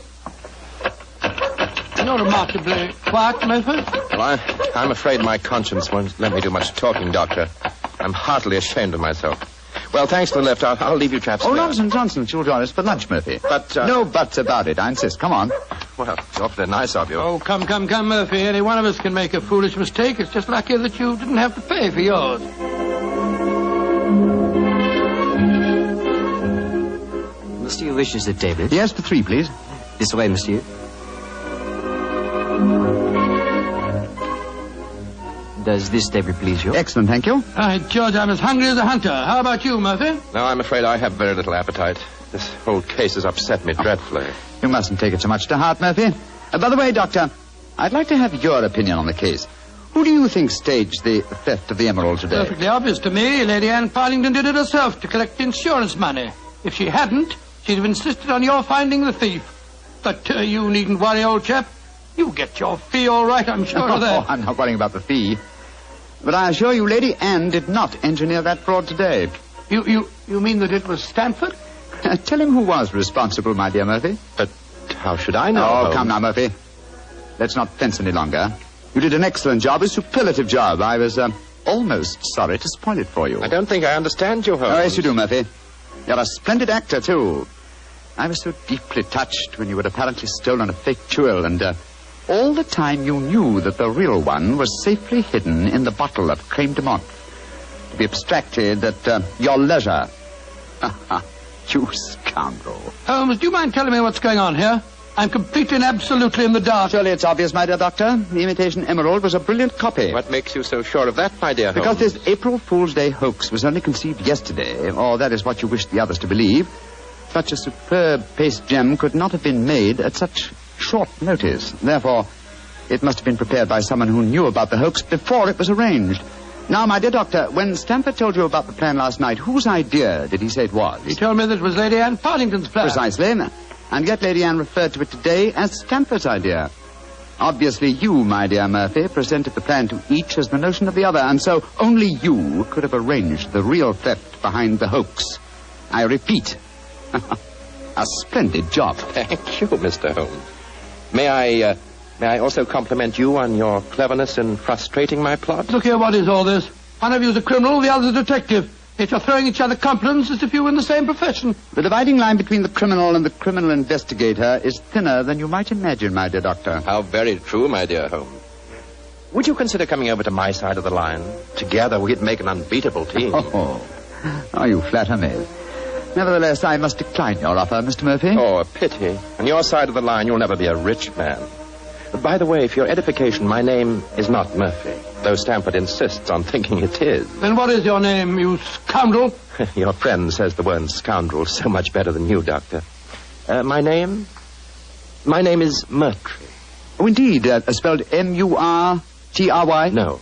Speaker 25: You're remarkably quiet, Murphy.
Speaker 2: Well, I'm afraid my conscience won't let me do much talking, Doctor. I'm heartily ashamed of myself. Well, thanks for the lift. I'll leave you chaps.
Speaker 3: Oh, nonsense. You'll join us for lunch, Murphy.
Speaker 2: But,
Speaker 3: no buts about it, I insist. Come on.
Speaker 2: Well, it's awfully nice of you.
Speaker 25: Oh, come, Murphy. Any one of us can make a foolish mistake. It's just lucky that you didn't have to pay for yours.
Speaker 5: Monsieur wishes a table?
Speaker 3: Yes, for 3, please.
Speaker 5: This way, monsieur. Does this table please you?
Speaker 3: Excellent, thank you.
Speaker 25: George, I'm as hungry as a hunter. How about you, Murphy?
Speaker 2: No, I'm afraid I have very little appetite. This whole case has upset me dreadfully.
Speaker 3: You mustn't take it so much to heart, Murphy. By the way, Doctor, I'd like to have your opinion on the case. Who do you think staged the theft of the emerald today?
Speaker 25: Perfectly obvious to me. Lady Anne Parlington did it herself to collect insurance money. If she hadn't, she'd have insisted on your finding the thief. But you needn't worry, old chap. You'll get your fee all right, I'm sure of that.
Speaker 3: I'm not worrying about the fee. But I assure you, Lady Anne did not engineer that fraud today.
Speaker 25: You mean that it was Stanford?
Speaker 3: Tell him who was responsible, my dear Murphy.
Speaker 2: But how should I know?
Speaker 3: Oh, come now, Murphy. Let's not fence any longer. You did an excellent job, a superlative job. I was almost sorry to spoil it for you.
Speaker 2: I don't think I understand you, Holmes.
Speaker 3: Oh, yes, you do, Murphy. You're a splendid actor, too. I was so deeply touched when you had apparently stolen a fake jewel and all the time you knew that the real one was safely hidden in the bottle of creme de menthe, to be abstracted at your leisure. You scoundrel.
Speaker 25: Holmes, do you mind telling me what's going on here? I'm completely and absolutely in the dark.
Speaker 3: Surely it's obvious, my dear doctor. The imitation emerald was a brilliant copy.
Speaker 2: What makes you so sure of that, my dear
Speaker 3: Because
Speaker 2: Holmes?
Speaker 3: this April Fool's Day hoax was only conceived yesterday, or that is what you wished the others to believe. Such a superb paste gem could not have been made at such short notice. Therefore, it must have been prepared by someone who knew about the hoax before it was arranged. Now, my dear doctor, when Stamford told you about the plan last night, whose idea did he say it was?
Speaker 25: He told me that it was Lady Anne Partington's plan.
Speaker 3: Precisely. And yet Lady Anne referred to it today as Stamford's idea. Obviously, you, my dear Murphy, presented the plan to each as the notion of the other, and so only you could have arranged the real theft behind the hoax. I repeat, a splendid job.
Speaker 2: Thank you, Mr. Holmes. May I also compliment you on your cleverness in frustrating my plot?
Speaker 25: Look here, what is all this? One of you is a criminal, the other is a detective. Yet you're throwing each other compliments as if you were in the same profession.
Speaker 3: The dividing line between the criminal and the criminal investigator is thinner than you might imagine, my dear doctor.
Speaker 2: How very true, my dear Holmes. Would you consider coming over to my side of the line? Together we'd make an unbeatable team.
Speaker 3: Oh, you flatter me. Nevertheless, I must decline your offer, Mr. Murphy.
Speaker 2: Oh, a pity. On your side of the line, you'll never be a rich man. By the way, for your edification, my name is not Murphy, though Stamford insists on thinking it is.
Speaker 25: Then what is your name, you scoundrel?
Speaker 2: Your friend says the word scoundrel so much better than you, Doctor. My name is Murtry.
Speaker 3: Oh, indeed. Spelled M-U-R-T-R-Y?
Speaker 2: No.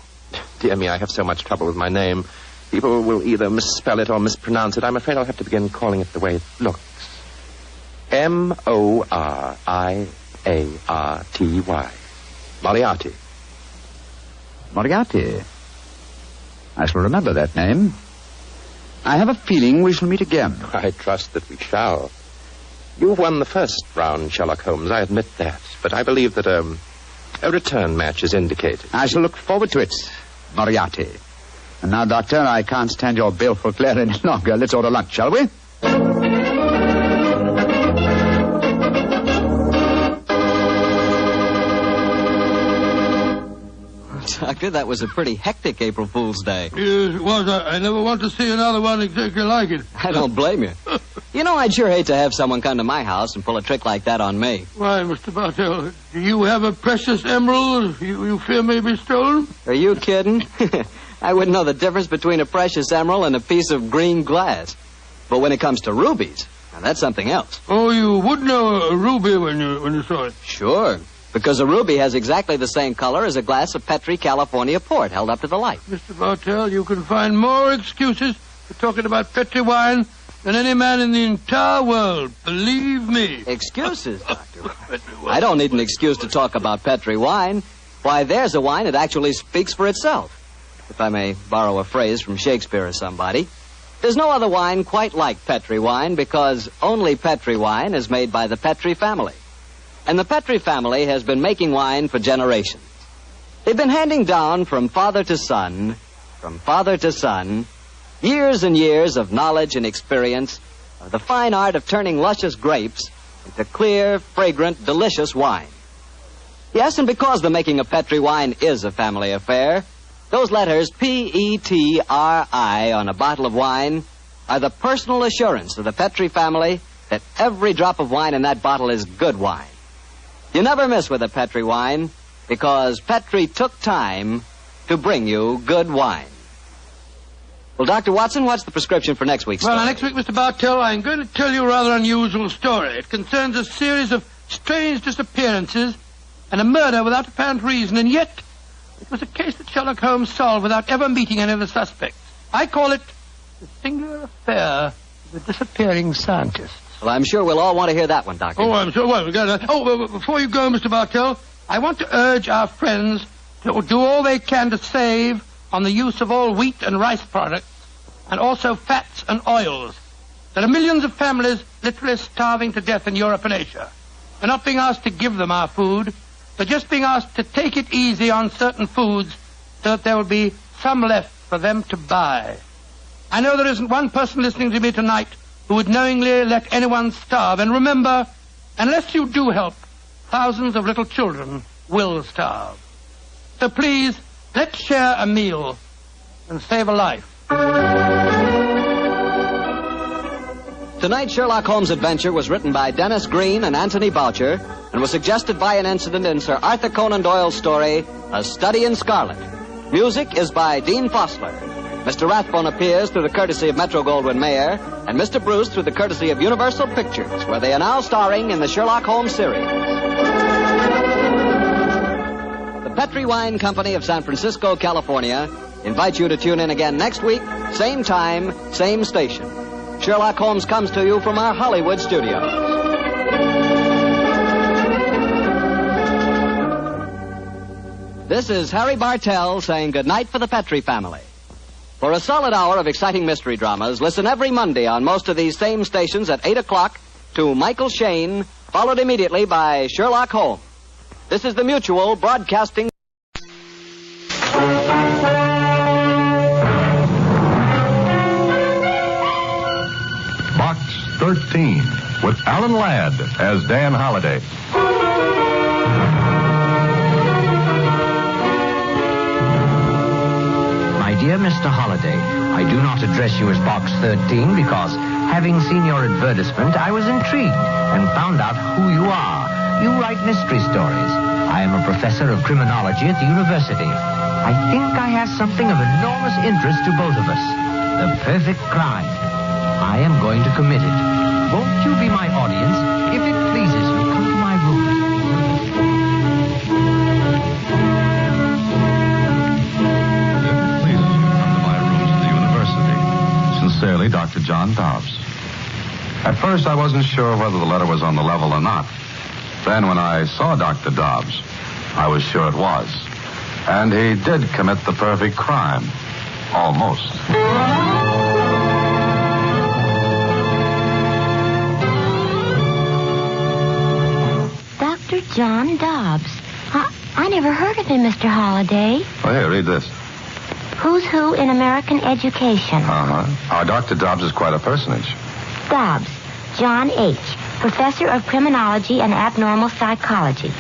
Speaker 2: Dear me, I have so much trouble with my name. People will either misspell it or mispronounce it. I'm afraid I'll have to begin calling it the way it looks. M-O-R-I-A-R-T-Y. Moriarty.
Speaker 3: Moriarty. I shall remember that name. I have a feeling we shall meet again.
Speaker 2: I trust that we shall. You've won the first round, Sherlock Holmes, I admit that. But I believe that a return match is indicated.
Speaker 3: I shall look forward to it, Moriarty. And now, Doctor, I can't stand your baleful glare any longer. Let's order lunch, shall we?
Speaker 22: Doctor, that was a pretty hectic April Fool's Day.
Speaker 25: Yes, it was. I never want to see another one exactly like it.
Speaker 22: I don't blame you. You know, I'd sure hate to have someone come to my house and pull a trick like that on me.
Speaker 25: Why, Mr. Bartell, do you have a precious emerald you fear may be stolen?
Speaker 22: Are you kidding? I wouldn't know the difference between a precious emerald and a piece of green glass. But when it comes to rubies, now that's something else.
Speaker 25: Oh, you would know a ruby when you saw it?
Speaker 22: Sure, because a ruby has exactly the same color as a glass of Petri California port held up to the light.
Speaker 25: Mr. Bartell, you can find more excuses for talking about Petri wine than any man in the entire world. Believe me.
Speaker 22: Excuses, Doctor? I don't need an excuse to talk about Petri wine. Why, there's a wine that actually speaks for itself. If I may borrow a phrase from Shakespeare or somebody. There's no other wine quite like Petri wine because only Petri wine is made by the Petri family. And the Petri family has been making wine for generations. They've been handing down from father to son, years and years of knowledge and experience of the fine art of turning luscious grapes into clear, fragrant, delicious wine. Yes, and because the making of Petri wine is a family affair, those letters P-E-T-R-I on a bottle of wine are the personal assurance of the Petri family that every drop of wine in that bottle is good wine. You never miss with a Petri wine because Petri took time to bring you good wine. Well, Dr. Watson, what's the prescription for next week's story?
Speaker 25: Well, next week, Mr. Bartell, I'm going to tell you a rather unusual story. It concerns a series of strange disappearances and a murder without apparent reason, and yet it was a case that Sherlock Holmes solved without ever meeting any of the suspects. I call it the singular affair of the disappearing scientist.
Speaker 22: Well, I'm sure we'll all want to hear that one, Doctor.
Speaker 25: Oh, I'm sure. Well, before you go, Mr. Bartell, I want to urge our friends to do all they can to save on the use of all wheat and rice products, and also fats and oils. There are millions of families literally starving to death in Europe and Asia. We're not being asked to give them our food. They're just being asked to take it easy on certain foods so that there will be some left for them to buy. I know there isn't one person listening to me tonight who would knowingly let anyone starve. And remember, unless you do help, thousands of little children will starve. So please, let's share a meal and save a life.
Speaker 22: Tonight's Sherlock Holmes adventure was written by Dennis Green and Anthony Boucher and was suggested by an incident in Sir Arthur Conan Doyle's story, A Study in Scarlet. Music is by Dean Fossler. Mr. Rathbone appears through the courtesy of Metro-Goldwyn-Mayer and Mr. Bruce through the courtesy of Universal Pictures, where they are now starring in the Sherlock Holmes series. The Petri Wine Company of San Francisco, California, invites you to tune in again next week, same time, same station. Sherlock Holmes comes to you from our Hollywood studios. This is Harry Bartell saying goodnight for the Petri family. For a solid hour of exciting mystery dramas, listen every Monday on most of these same stations at 8 o'clock to Michael Shayne, followed immediately by Sherlock Holmes. This is the Mutual Broadcasting.
Speaker 21: Box 13 with Alan Ladd as Dan Holliday.
Speaker 10: My dear Mr. Holliday, I do not address you as Box 13 because, having seen your advertisement, I was intrigued and found out who you are. You write mystery stories. I am a professor of criminology at the university. I think I have something of enormous interest to both of us. The perfect crime. I am going to commit it. Won't you be my audience? If it pleases you, come to my room.
Speaker 21: Sincerely, Dr. John Dobbs. At first, I wasn't sure whether the letter was on the level or not. Then, when I saw Dr. Dobbs, I was sure it was. And he did commit the perfect crime. Almost.
Speaker 16: Dr. John Dobbs. I never heard of him, Mr. Holliday.
Speaker 21: Well, here, read this.
Speaker 16: Who's who in American education?
Speaker 21: Our Dr. Dobbs is quite a personage.
Speaker 16: Dobbs, John H., professor of criminology and abnormal psychology,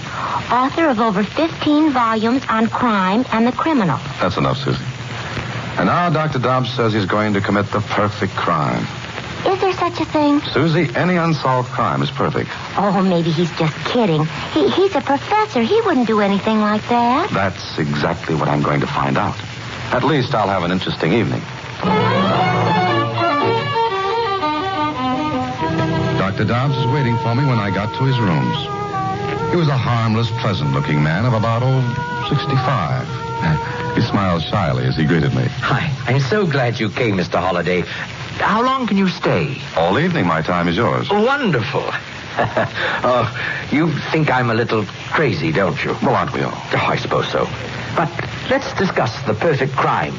Speaker 16: author of over 15 volumes on crime and the criminal.
Speaker 21: That's enough, Susie. And now Dr. Dobbs says he's going to commit the perfect crime.
Speaker 16: Is there such a thing?
Speaker 21: Susie, any unsolved crime is perfect.
Speaker 16: Oh, maybe he's just kidding. He's a professor. He wouldn't do anything like that.
Speaker 21: That's exactly what I'm going to find out. At least I'll have an interesting evening. Dr. Dobbs was waiting for me when I got to his rooms. He was a harmless, pleasant-looking man of about, 65. He smiled shyly as he greeted me.
Speaker 10: Hi. I'm so glad you came, Mr. Holliday. How long can you stay?
Speaker 21: All evening. My time is yours.
Speaker 10: Wonderful. You think I'm a little crazy, don't you?
Speaker 21: Well, aren't we all?
Speaker 10: Oh, I suppose so. But let's discuss the perfect crime.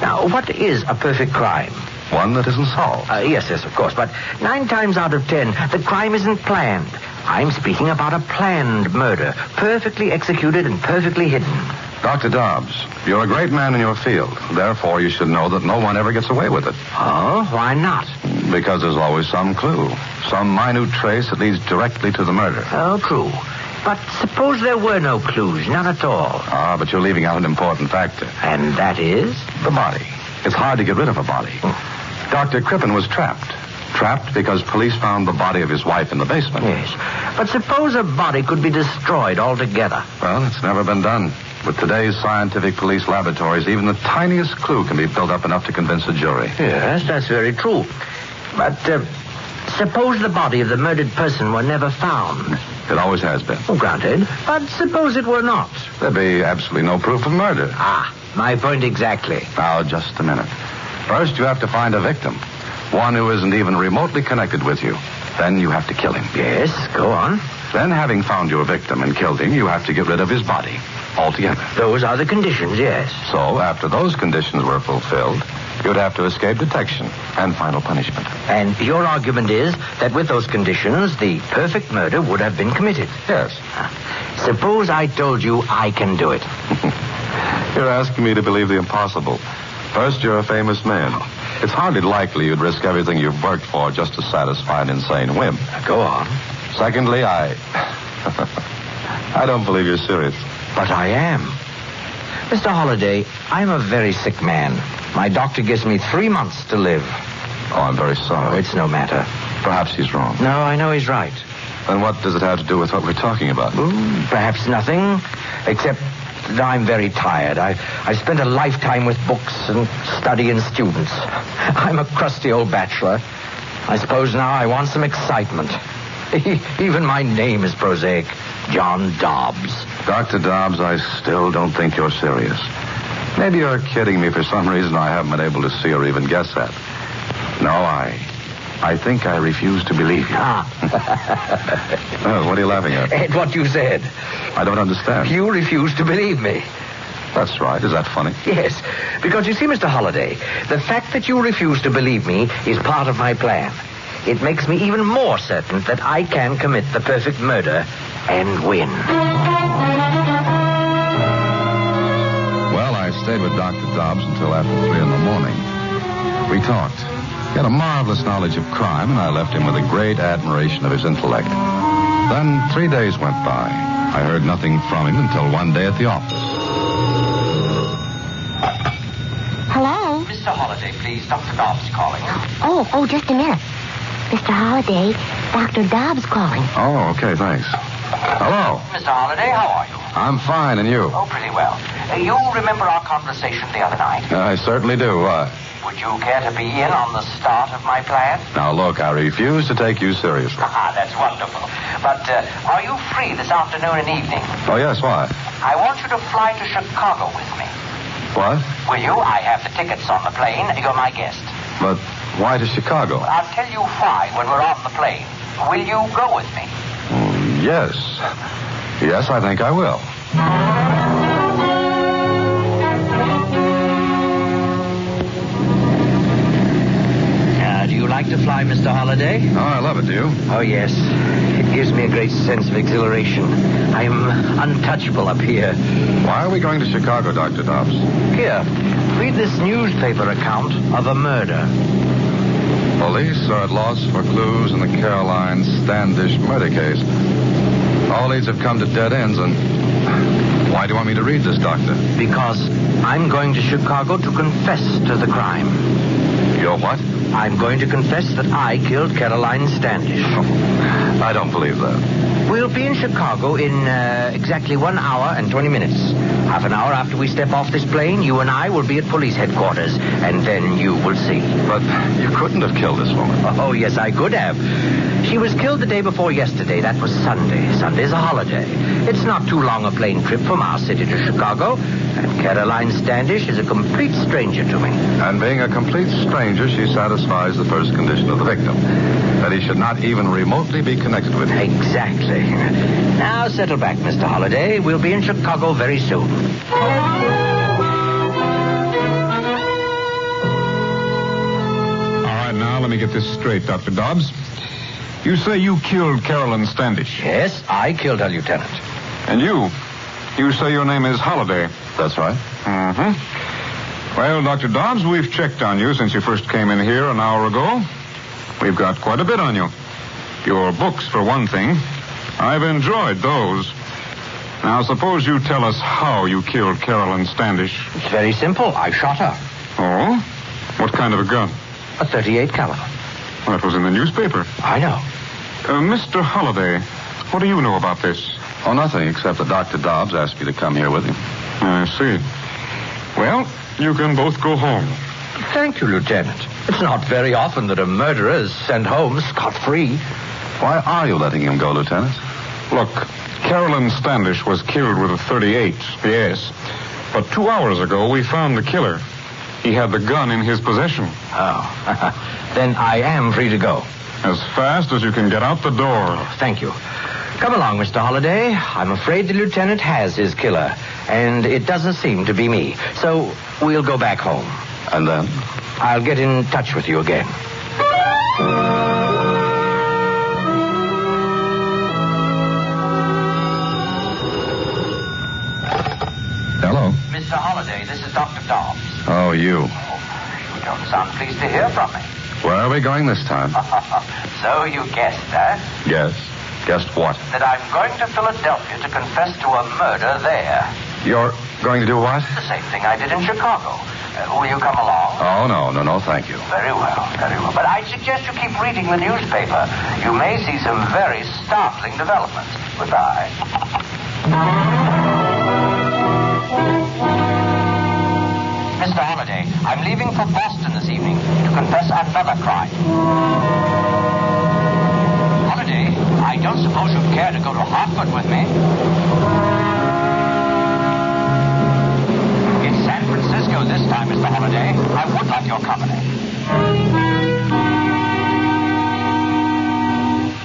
Speaker 10: Now, what is a perfect crime?
Speaker 21: One that isn't solved.
Speaker 10: Yes, of course. But 9 times out of 10, the crime isn't planned. I'm speaking about a planned murder, perfectly executed and perfectly hidden.
Speaker 21: Dr. Dobbs, you're a great man in your field. Therefore, you should know that no one ever gets away with it.
Speaker 10: Oh, why not?
Speaker 21: Because there's always some clue, some minute trace that leads directly to the murder.
Speaker 10: Oh, true. But suppose there were no clues, none at all.
Speaker 21: But you're leaving out an important factor.
Speaker 10: And that is?
Speaker 21: The body. It's hard to get rid of a body. Dr. Crippen was trapped. Trapped because police found the body of his wife in the basement.
Speaker 10: Yes. But suppose a body could be destroyed altogether.
Speaker 21: Well, it's never been done. With today's scientific police laboratories, even the tiniest clue can be built up enough to convince a jury.
Speaker 10: Yes, that's very true. But suppose the body of the murdered person were never found.
Speaker 21: It always has been.
Speaker 10: Granted. But suppose it were not.
Speaker 21: There'd be absolutely no proof of murder.
Speaker 10: My point exactly.
Speaker 21: Now, just a minute. First, you have to find a victim. One who isn't even remotely connected with you. Then you have to kill him.
Speaker 10: Yes, go on.
Speaker 21: Then, having found your victim and killed him, you have to get rid of his body altogether.
Speaker 10: Those are the conditions, yes.
Speaker 21: So, after those conditions were fulfilled, you'd have to escape detection and final punishment.
Speaker 10: And your argument is that with those conditions, the perfect murder would have been committed?
Speaker 21: Yes.
Speaker 10: Suppose I told you I can do it.
Speaker 21: You're asking me to believe the impossible. First, you're a famous man. It's hardly likely you'd risk everything you've worked for just to satisfy an insane whim.
Speaker 10: Go on.
Speaker 21: Secondly,
Speaker 6: I don't believe you're serious.
Speaker 10: But I am. Mr. Holliday, I'm a very sick man. My doctor gives me 3 months to live.
Speaker 6: Oh, I'm very sorry.
Speaker 10: Oh, it's no matter.
Speaker 6: Perhaps he's wrong.
Speaker 10: No, I know he's right.
Speaker 6: Then what does it have to do with what we're talking about?
Speaker 10: Perhaps nothing, except that I'm very tired. I spent a lifetime with books and study and students. I'm a crusty old bachelor. I suppose now I want some excitement. Even my name is prosaic. John Dobbs.
Speaker 6: Dr. Dobbs, I still don't think you're serious. Maybe you're kidding me for some reason I haven't been able to see or even guess at. No, I think I refuse to believe you. Oh, what are you laughing at?
Speaker 10: At what you said.
Speaker 6: I don't understand.
Speaker 10: You refuse to believe me.
Speaker 6: That's right. Is that funny?
Speaker 10: Yes, because you see, Mr. Holliday, the fact that you refuse to believe me is part of my plan. It makes me even more certain that I can commit the perfect murder and win.
Speaker 6: Well, I stayed with Dr. Dobbs until after 3 in the morning. We talked. He had a marvelous knowledge of crime, and I left him with a great admiration of his intellect. Then 3 days went by. I heard nothing from him until one day at the office.
Speaker 16: Hello?
Speaker 10: Mr. Holliday, please. Dr. Dobbs calling.
Speaker 16: Oh, just a minute. Mr. Holliday, Dr. Dobbs calling.
Speaker 6: Oh, okay, thanks. Hello.
Speaker 10: Mr. Holliday, how are you?
Speaker 6: I'm fine, and you?
Speaker 10: Oh, pretty well. You remember our conversation the other night?
Speaker 6: I certainly do.
Speaker 10: Would you care to be in on the start of my plan?
Speaker 6: Now, look, I refuse to take you seriously.
Speaker 10: That's wonderful. But are you free this afternoon and evening?
Speaker 6: Oh, yes, why?
Speaker 10: I want you to fly to Chicago with me.
Speaker 6: What?
Speaker 10: Will you? I have the tickets on the plane. You're my guest.
Speaker 6: But why to Chicago?
Speaker 10: I'll tell you why when we're on the plane. Will you go with me?
Speaker 6: Yes. Yes, I think I will.
Speaker 10: Do you like to fly, Mr. Holliday?
Speaker 6: Oh, I love it, do you?
Speaker 10: Oh, yes. It gives me a great sense of exhilaration. I'm untouchable up here.
Speaker 6: Why are we going to Chicago, Dr. Dobbs?
Speaker 10: Here, read this newspaper account of a murder.
Speaker 6: Police are at loss for clues in the Caroline Standish murder case. All leads have come to dead ends, and why do you want me to read this, Doctor?
Speaker 10: Because I'm going to Chicago to confess to the crime.
Speaker 6: You're what?
Speaker 10: I'm going to confess that I killed Caroline Standish.
Speaker 6: I don't believe that.
Speaker 10: We'll be in Chicago in exactly 1 hour and 20 minutes. Half an hour after we step off this plane, you and I will be at police headquarters, and then you will see.
Speaker 6: But you couldn't have killed this woman.
Speaker 10: Oh, yes, I could have. She was killed the day before yesterday. That was Sunday. Sunday's a holiday. It's not too long a plane trip from our city to Chicago, and Caroline Standish is a complete stranger to me.
Speaker 6: And being a complete stranger, she satisfies the first condition of the victim, that he should not even remotely be connected with her.
Speaker 10: Exactly. Now, settle back, Mr. Holliday. We'll be in Chicago very soon.
Speaker 24: All right, now, let me get this straight, Dr. Dobbs. You say you killed Caroline Standish?
Speaker 10: Yes, I killed her, Lieutenant.
Speaker 24: And you say your name is Holliday?
Speaker 6: That's right.
Speaker 24: Mm-hmm. Well, Dr. Dobbs, we've checked on you since you first came in here an hour ago. We've got quite a bit on you. Your books, for one thing. I've enjoyed those. Now, suppose you tell us how you killed Caroline Standish.
Speaker 10: It's very simple. I shot her.
Speaker 24: Oh? What kind of a gun?
Speaker 10: A .38 caliber.
Speaker 24: Well, that was in the newspaper.
Speaker 10: I know.
Speaker 24: Mr. Holliday, what do you know about this?
Speaker 6: Oh, nothing, except that Dr. Dobbs asked me to come here with him.
Speaker 24: I see. Well, you can both go home.
Speaker 10: Thank you, Lieutenant. It's not very often that a murderer is sent home scot-free.
Speaker 6: Why are you letting him go, Lieutenant?
Speaker 24: Look, Caroline Standish was killed with a .38, yes. But 2 hours ago, we found the killer. He had the gun in his possession.
Speaker 10: Oh. Then I am free to go.
Speaker 24: As fast as you can get out the door.
Speaker 10: Oh, thank you. Come along, Mr. Holliday. I'm afraid the lieutenant has his killer, and it doesn't seem to be me. So we'll go back home.
Speaker 6: And then?
Speaker 10: I'll get in touch with you again.
Speaker 6: Hello?
Speaker 10: Mr. Holliday, this is Dr. Dobbs.
Speaker 6: Oh, you.
Speaker 10: Oh, you don't sound pleased to hear from me.
Speaker 6: Where are we going this time?
Speaker 10: So you guessed, huh?
Speaker 6: Yes. Guessed what?
Speaker 10: That I'm going to Philadelphia to confess to a murder there.
Speaker 6: You're going to do what?
Speaker 10: The same thing I did in Chicago. Will you come along?
Speaker 6: Oh, no, thank you.
Speaker 10: Very well, very well. But I suggest you keep reading the newspaper. You may see some very startling developments. Goodbye. Mr. Holliday, I'm leaving for Boston this evening to confess another crime. Holliday, I don't suppose you'd care to go to Hartford with me? It's San Francisco this time, Mr. Holliday. I would like your company.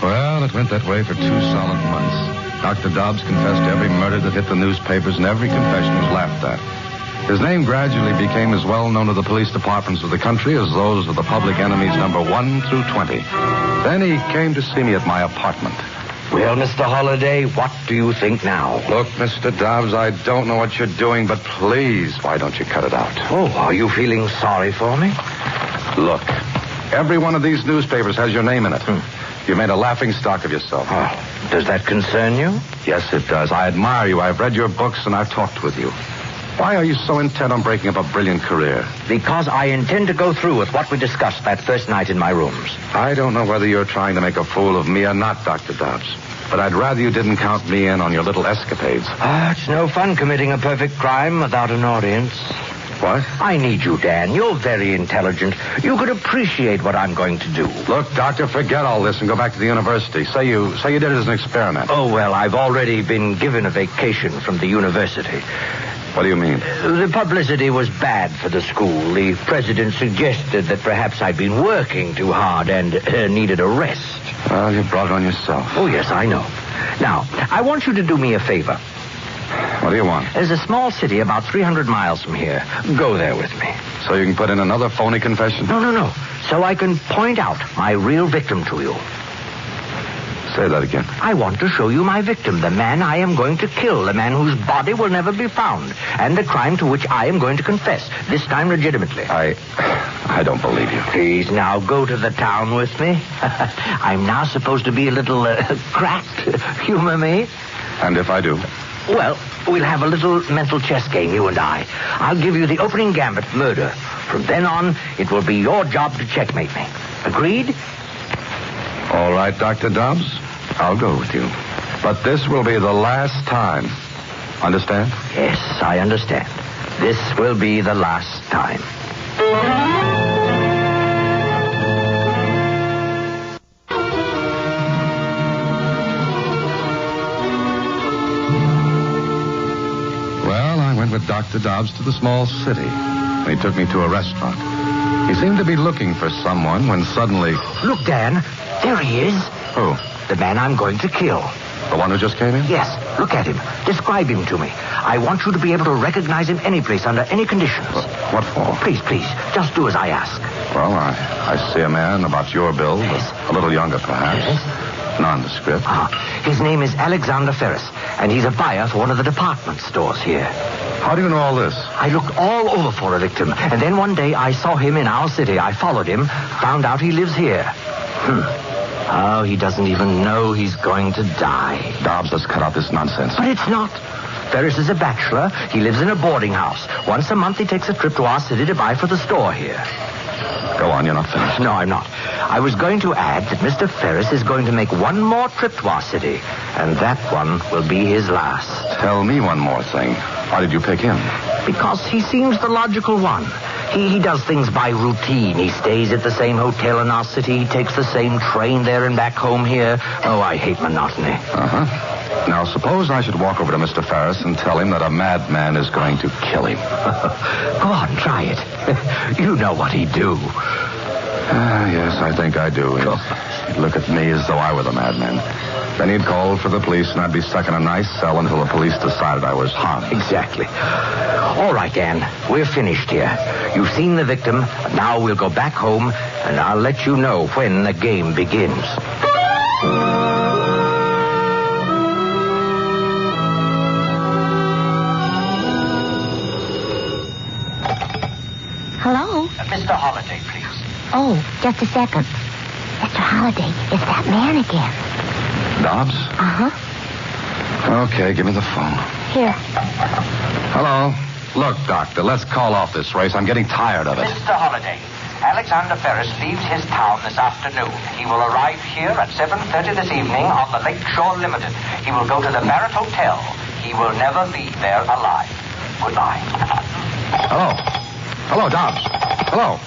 Speaker 6: Well, it went that way for 2 solid months. Dr. Dobbs confessed to every murder that hit the newspapers, and every confession was laughed at. His name gradually became as well known to the police departments of the country as those of the public enemies number 1 through 20. Then he came to see me at my apartment.
Speaker 10: Well, Mr. Holliday, what do you think now?
Speaker 6: Look, Mr. Dobbs, I don't know what you're doing, but please, why don't you cut it out?
Speaker 10: Oh, are you feeling sorry for me?
Speaker 6: Look, every one of these newspapers has your name in it. You made a laughing stock of yourself.
Speaker 10: Oh, does that concern you?
Speaker 6: Yes, it does. I admire you. I've read your books and I've talked with you. Why are you so intent on breaking up a brilliant career?
Speaker 10: Because I intend to go through with what we discussed that first night in my rooms.
Speaker 6: I don't know whether you're trying to make a fool of me or not, Dr. Dobbs. But I'd rather you didn't count me in on your little escapades.
Speaker 10: It's no fun committing a perfect crime without an audience.
Speaker 6: What?
Speaker 10: I need you, Dan. You're very intelligent. You could appreciate what I'm going to do.
Speaker 6: Look, Doctor, forget all this and go back to the university. Say you did it as an experiment.
Speaker 10: Oh, well, I've already been given a vacation from the university.
Speaker 6: What do you mean?
Speaker 10: The publicity was bad for the school. The president suggested that perhaps I'd been working too hard and needed a rest.
Speaker 6: Well, you brought it on yourself.
Speaker 10: Oh, yes, I know. Now, I want you to do me a favor.
Speaker 6: What do you want?
Speaker 10: There's a small city about 300 miles from here. Go there with me.
Speaker 6: So you can put in another phony confession?
Speaker 10: No. So I can point out my real victim to you.
Speaker 6: Say that again.
Speaker 10: I want to show you my victim, the man I am going to kill, the man whose body will never be found, and the crime to which I am going to confess, this time legitimately.
Speaker 6: I don't believe you.
Speaker 10: Please, now go to the town with me. I'm now supposed to be a little cracked. Humor me.
Speaker 6: And if I do?
Speaker 10: Well, we'll have a little mental chess game, you and I. I'll give you the opening gambit, murder. From then on, it will be your job to checkmate me. Agreed?
Speaker 6: All right, Dr. Dobbs. I'll go with you. But this will be the last time. Understand?
Speaker 10: Yes, I understand. This will be the last time.
Speaker 6: Well, I went with Dr. Dobbs to the small city. And he took me to a restaurant. He seemed to be looking for someone when suddenly...
Speaker 10: Look, Dan. There he is.
Speaker 6: Who?
Speaker 10: The man I'm going to kill.
Speaker 6: The one who just came in?
Speaker 10: Yes. Look at him. Describe him to me. I want you to be able to recognize him any place, under any conditions.
Speaker 6: What for?
Speaker 10: Please. Just do as I ask.
Speaker 6: Well, I see a man about your build.
Speaker 10: Yes.
Speaker 6: A little younger, perhaps.
Speaker 10: Yes.
Speaker 6: Nondescript.
Speaker 10: His name is Alexander Ferris, and he's a buyer for one of the department stores here.
Speaker 6: How do you know all this?
Speaker 10: I looked all over for a victim, and then one day I saw him in our city. I followed him, found out he lives here. Oh, he doesn't even know he's going to die.
Speaker 6: Dobbs, let's cut out this nonsense.
Speaker 10: But it's not. Ferris is a bachelor. He lives in a boarding house. Once a month he takes a trip to our city to buy for the store here.
Speaker 6: Go on, you're not finished.
Speaker 10: No, I'm not. I was going to add that Mr. Ferris is going to make one more trip to our city, and that one will be his last.
Speaker 6: Tell me one more thing. Why did you pick him?
Speaker 10: Because he seems the logical one. He does things by routine. He stays at the same hotel in our city. He takes the same train there and back home here. Oh, I hate monotony.
Speaker 6: Uh-huh. Now, suppose I should walk over to Mr. Ferris and tell him that a madman is going to kill him.
Speaker 10: Go on, try it. You know what he'd do.
Speaker 6: Yes, I think I do. He'd look at me as though I were the madman. Then he'd call for the police, and I'd be stuck in a nice cell until the police decided I was harmless.
Speaker 10: Exactly. All right, Dan. We're finished here. You've seen the victim. Now we'll go back home, and I'll let you know when the game begins.
Speaker 16: Hello?
Speaker 10: Mr. Holliday, please.
Speaker 16: Oh, just a second. Mr. Holliday, it's that man again.
Speaker 6: Dobbs?
Speaker 16: Uh-huh.
Speaker 6: Okay, give me the phone.
Speaker 16: Here.
Speaker 6: Hello. Look, Doctor, let's call off this race. I'm getting tired of it.
Speaker 10: Mr. Holliday, Alexander Ferris leaves his town this afternoon. He will arrive here at 7:30 this evening on the Lakeshore Limited. He will go to the Barrett Hotel. He will never leave there alive. Goodbye.
Speaker 6: Hello. Hello, Dobbs. Hello.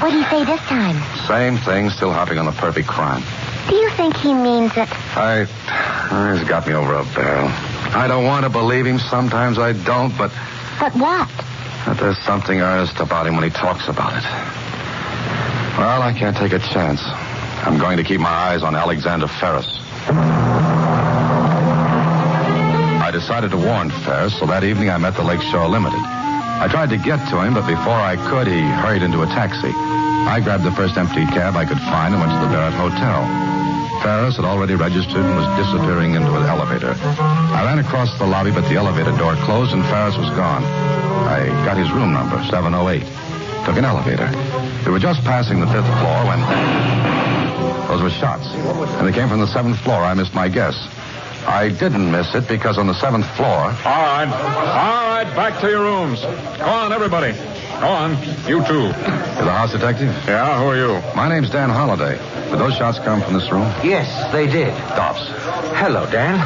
Speaker 16: What do you say this time?
Speaker 6: Same thing, still hopping on the perfect crime.
Speaker 16: Do you think he means it?
Speaker 6: He's got me over a barrel. I don't want to believe him. Sometimes I don't, but
Speaker 16: But what?
Speaker 6: there's something earnest about him when he talks about it. Well, I can't take a chance. I'm going to keep my eyes on Alexander Ferris. I decided to warn Ferris, so that evening I met the Lakeshore Limited. I tried to get to him, but before I could, he hurried into a taxi. I grabbed the first empty cab I could find and went to the Barrett Hotel. Ferris had already registered and was disappearing into an elevator. I ran across the lobby, but the elevator door closed and Ferris was gone. I got his room number, 708. Took an elevator. We were just passing the 5th floor when... Those were shots. And they came from the 7th floor. I missed my guess. I didn't miss it because on the 7th floor...
Speaker 21: All right, back to your rooms. Go on, everybody. Go on. You too.
Speaker 6: You're the house detective?
Speaker 21: Yeah, who are you?
Speaker 6: My name's Dan Holliday. Did those shots come from this room?
Speaker 10: Yes, they did.
Speaker 6: Dobbs.
Speaker 10: Hello, Dan.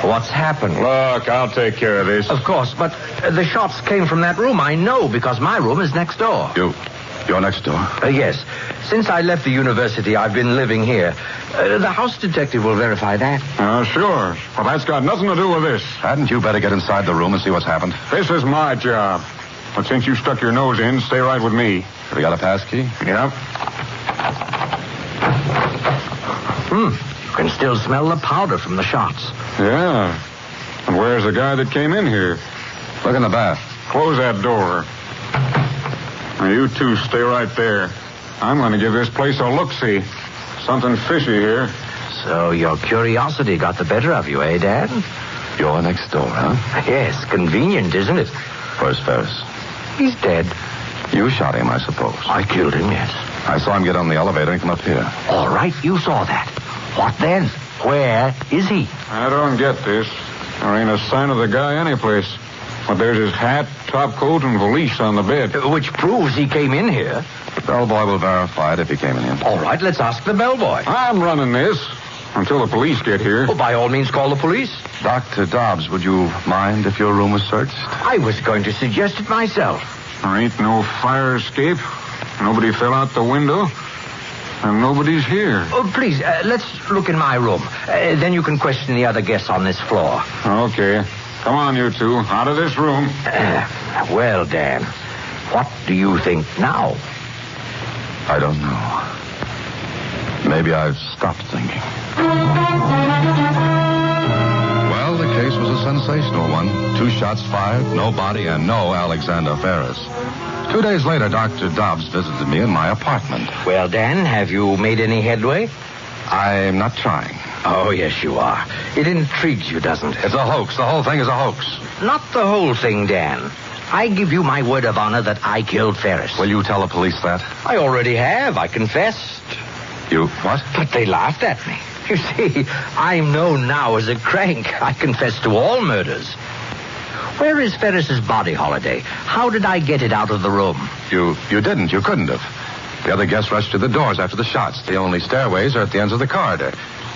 Speaker 10: What's happened?
Speaker 21: Look, I'll take care of this.
Speaker 10: Of course, but the shots came from that room. I know, because my room is next door.
Speaker 6: You're next door?
Speaker 10: Yes. Since I left the university, I've been living here. The house detective will verify that.
Speaker 21: Sure. But that's got nothing to do with this.
Speaker 6: Hadn't you better get inside the room and see what's happened?
Speaker 21: This is my job. But since you stuck your nose in, stay right with me.
Speaker 6: Have you got a pass key?
Speaker 21: Yep.
Speaker 10: You can still smell the powder from the shots.
Speaker 21: Yeah. And where's the guy that came in here?
Speaker 6: Look in the bath.
Speaker 21: Close that door. Now, you two stay right there. I'm going to give this place a look-see. Something fishy here.
Speaker 10: So your curiosity got the better of you, eh, Dan?
Speaker 6: You're next door, huh?
Speaker 10: Yes, convenient, isn't it?
Speaker 6: Where's Ferris?
Speaker 10: He's dead.
Speaker 6: You shot him, I suppose.
Speaker 10: I killed him, yes.
Speaker 6: I saw him get on the elevator and come up here.
Speaker 10: All right, you saw that. What then? Where is he?
Speaker 21: I don't get this. There ain't a sign of the guy anyplace. But there's his hat, top coat, and valise on the bed.
Speaker 10: Which proves he came in here.
Speaker 6: The bellboy will verify it if he came in here.
Speaker 10: All right, let's ask the bellboy.
Speaker 21: I'm running this until the police get here.
Speaker 10: Oh, by all means, call the police.
Speaker 6: Dr. Dobbs, would you mind if your room was searched?
Speaker 10: I was going to suggest it myself.
Speaker 21: There ain't no fire escape. Nobody fell out the window. And nobody's here.
Speaker 10: Oh, please, let's look in my room. Then you can question the other guests on this floor.
Speaker 21: Okay. Come on, you two. Out of this room.
Speaker 10: Well, Dan, what do you think now?
Speaker 6: I don't know. Maybe I've stopped thinking. Well, the case was a sensational one. 2 shots fired, no body, and no Alexander Ferris. 2 days later, Dr. Dobbs visited me in my apartment.
Speaker 10: Well, Dan, have you made any headway?
Speaker 6: I'm not trying.
Speaker 10: Oh, yes, you are. It intrigues you, doesn't it?
Speaker 6: It's a hoax. The whole thing is a hoax.
Speaker 10: Not the whole thing, Dan. I give you my word of honor that I killed Ferris.
Speaker 6: Will you tell the police that?
Speaker 10: I already have. I confessed.
Speaker 6: You what?
Speaker 10: But they laughed at me. You see, I'm known now as a crank. I confess to all murders. Where is Ferris's body, Holliday? How did I get it out of the room?
Speaker 6: You didn't. You couldn't have. The other guests rushed to the doors after the shots. The only stairways are at the ends of the corridor.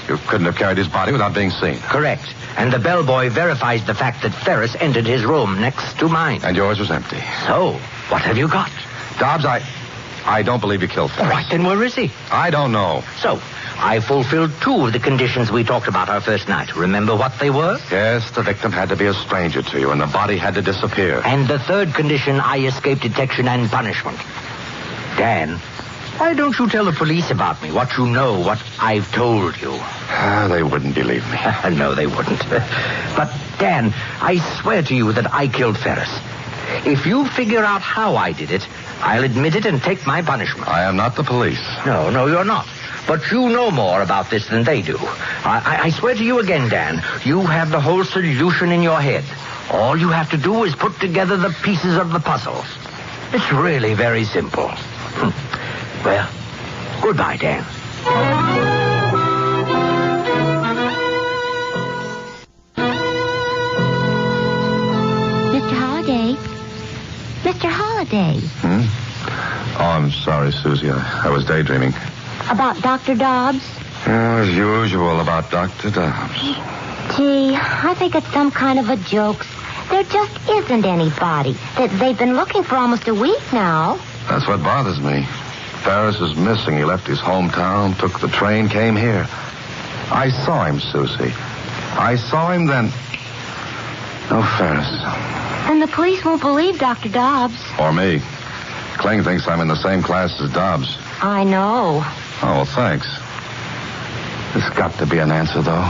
Speaker 6: You couldn't have carried his body without being seen.
Speaker 10: Correct. And the bellboy verifies the fact that Ferris entered his room next to mine.
Speaker 6: And yours was empty.
Speaker 10: So, what have you got?
Speaker 6: Dobbs, I don't believe you killed Ferris.
Speaker 10: All right, then where is he?
Speaker 6: I don't know.
Speaker 10: So, I fulfilled 2 of the conditions we talked about our first night. Remember what they were?
Speaker 6: Yes, the victim had to be a stranger to you, and the body had to disappear.
Speaker 10: And the 3rd condition, I escaped detection and punishment. Dan, why don't you tell the police about me, what you know, what I've told you?
Speaker 6: They wouldn't believe me.
Speaker 10: No, they wouldn't. But, Dan, I swear to you that I killed Ferris. If you figure out how I did it, I'll admit it and take my punishment.
Speaker 6: I am not the police.
Speaker 10: No, you're not. But you know more about this than they do. I swear to you again, Dan, you have the whole solution in your head. All you have to do is put together the pieces of the puzzle. It's really very simple. Well, goodbye, Dan.
Speaker 16: Mr. Holliday.
Speaker 6: Oh, I'm sorry, Susie. I was daydreaming.
Speaker 16: About Dr. Dobbs?
Speaker 6: As usual about Dr. Dobbs.
Speaker 16: Gee, I think it's some kind of a joke. There just isn't anybody. They've been looking for almost a week now.
Speaker 6: That's what bothers me. Ferris is missing. He left his hometown, took the train, came here. I saw him, Susie. I saw him then. No Ferris.
Speaker 16: And the police won't believe Dr. Dobbs.
Speaker 6: Or me. Kling thinks I'm in the same class as Dobbs.
Speaker 16: I know.
Speaker 6: Oh, well, thanks. There's got to be an answer, though.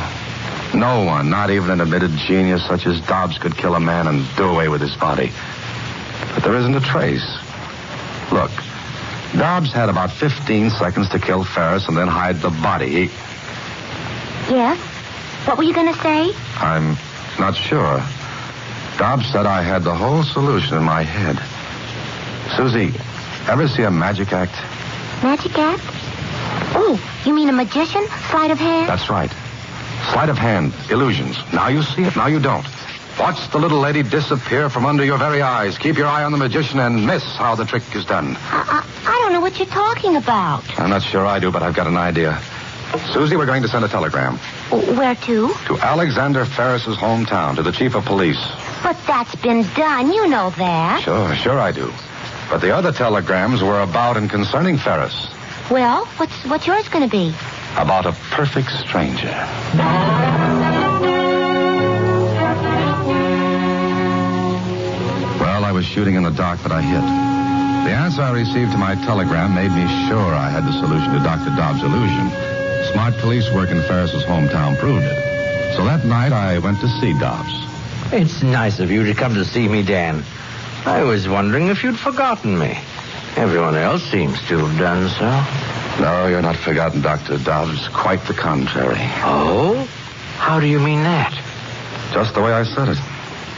Speaker 6: No one, not even an admitted genius such as Dobbs, could kill a man and do away with his body. But there isn't a trace. Look, Dobbs had about 15 seconds to kill Ferris and then hide the body.
Speaker 16: Yes? What were you going to say?
Speaker 6: I'm not sure. Dobbs said I had the whole solution in my head. Susie, ever see a magic act?
Speaker 16: Magic act? Oh, you mean a magician? Sleight of hand?
Speaker 6: That's right. Sleight of hand, illusions. Now you see it, now you don't. Watch the little lady disappear from under your very eyes. Keep your eye on the magician and miss how the trick is done.
Speaker 16: I don't know what you're talking about.
Speaker 6: I'm not sure I do, but I've got an idea. Susie, we're going to send a telegram.
Speaker 16: Where to?
Speaker 6: To Alexander Ferris's hometown, to the chief of police.
Speaker 16: But that's been done. You know that.
Speaker 6: Sure I do. But the other telegrams were about and concerning Ferris.
Speaker 16: Well, what's yours going to be?
Speaker 6: About a perfect stranger. Well, I was shooting in the dark, but I hit. The answer I received to my telegram made me sure I had the solution to Dr. Dobbs' illusion. Smart police work in Ferris's hometown proved it. So that night, I went to see Dobbs.
Speaker 10: It's nice of you to come to see me, Dan. I was wondering if you'd forgotten me. Everyone else seems to have done so.
Speaker 6: No, you're not forgotten, Dr. Dobbs. Quite the contrary.
Speaker 10: Oh? How do you mean that?
Speaker 6: Just the way I said it.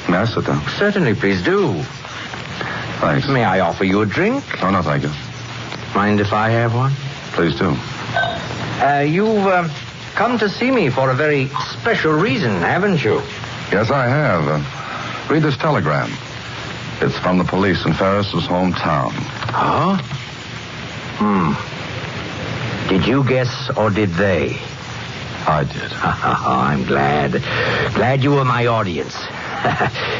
Speaker 6: May I sit down?
Speaker 10: Certainly, please do.
Speaker 6: Thanks.
Speaker 10: May I offer you a drink?
Speaker 6: Oh, no, thank you.
Speaker 10: Mind if I have one?
Speaker 6: Please do.
Speaker 10: You've come to see me for a very special reason, haven't you?
Speaker 6: Yes, I have. Read this telegram. It's from the police in Ferris's hometown.
Speaker 10: Huh? Did you guess or did they?
Speaker 6: I did.
Speaker 10: I'm glad. Glad you were my audience.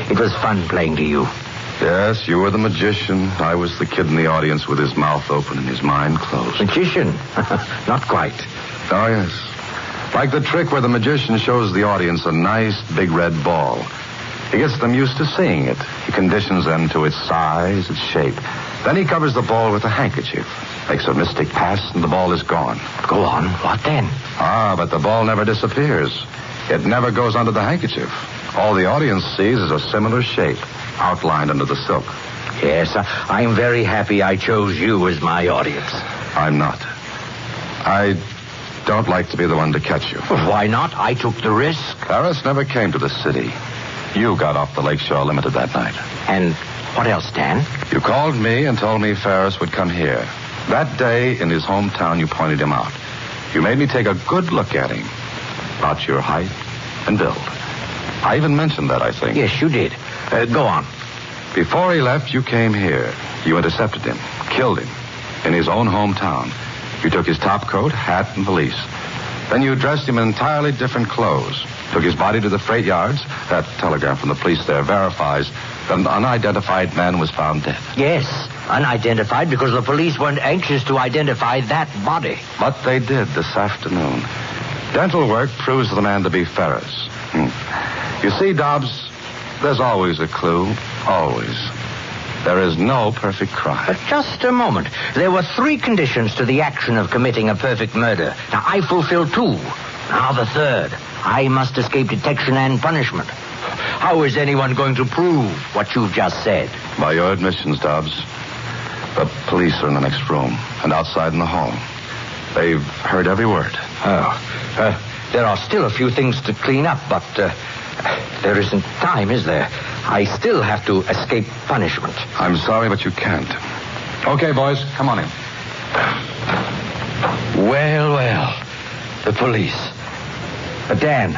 Speaker 10: It was fun playing to you.
Speaker 6: Yes, you were the magician. I was the kid in the audience with his mouth open and his mind closed.
Speaker 10: Magician? Not quite.
Speaker 6: Oh, yes. Like the trick where the magician shows the audience a nice big red ball. He gets them used to seeing it. He conditions them to its size, its shape. Then he covers the ball with a handkerchief. Makes a mystic pass and the ball is gone.
Speaker 10: Go on. What then?
Speaker 6: But the ball never disappears. It never goes under the handkerchief. All the audience sees is a similar shape outlined under the silk.
Speaker 10: Yes, I'm very happy I chose you as my audience.
Speaker 6: I'm not. I don't like to be the one to catch you.
Speaker 10: Well, why not? I took the risk.
Speaker 6: Ferris never came to the city. You got off the Lakeshore Limited that night.
Speaker 10: And what else, Dan?
Speaker 6: You called me and told me Ferris would come here. That day in his hometown, you pointed him out. You made me take a good look at him. About your height and build. I even mentioned that, I think.
Speaker 10: Yes, you did. Go on.
Speaker 6: Before he left, you came here. You intercepted him, killed him, in his own hometown. You took his top coat, hat, and valise. Then you dressed him in entirely different clothes. Took his body to the freight yards. That telegram from the police there verifies that an unidentified man was found dead.
Speaker 10: Yes, unidentified because the police weren't anxious to identify that body.
Speaker 6: But they did this afternoon. Dental work proves the man to be Ferris. You see, Dobbs, there's always a clue. Always. There is no perfect crime.
Speaker 10: But just a moment. There were 3 conditions to the action of committing a perfect murder. Now, I fulfilled 2. Now the 3rd. I must escape detection and punishment. How is anyone going to prove what you've just said?
Speaker 6: By your admissions, Dobbs. The police are in the next room and outside in the hall. They've heard every word.
Speaker 10: There are still a few things to clean up, but there isn't time, is there? I still have to escape punishment.
Speaker 6: I'm sorry, but you can't. Okay, boys, come on in.
Speaker 10: Well. The police. But Dan,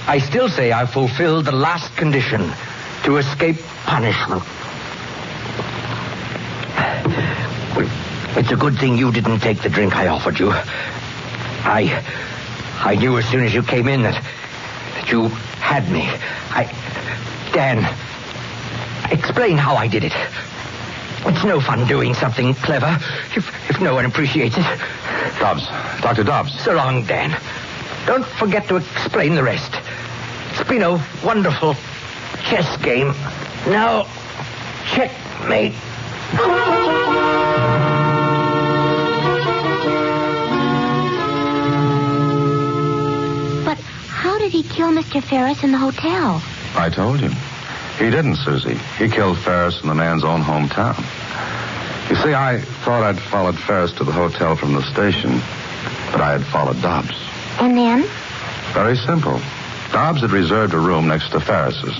Speaker 10: I still say I fulfilled the last condition to escape punishment. Well, it's a good thing you didn't take the drink I offered you. I knew as soon as you came in that you had me. Dan, explain how I did it. It's no fun doing something clever if no one appreciates it.
Speaker 6: Dobbs. Dr. Dobbs.
Speaker 10: So long, Dan. Don't forget to explain the rest. It's been a wonderful chess game. Now, checkmate.
Speaker 16: But how did he kill Mr. Ferris in the hotel?
Speaker 6: I told you. He didn't, Susie. He killed Ferris in the man's own hometown. You see, I thought I'd followed Ferris to the hotel from the station, but I had followed Dobbs.
Speaker 16: And then?
Speaker 6: Very simple. Dobbs had reserved a room next to Ferris's.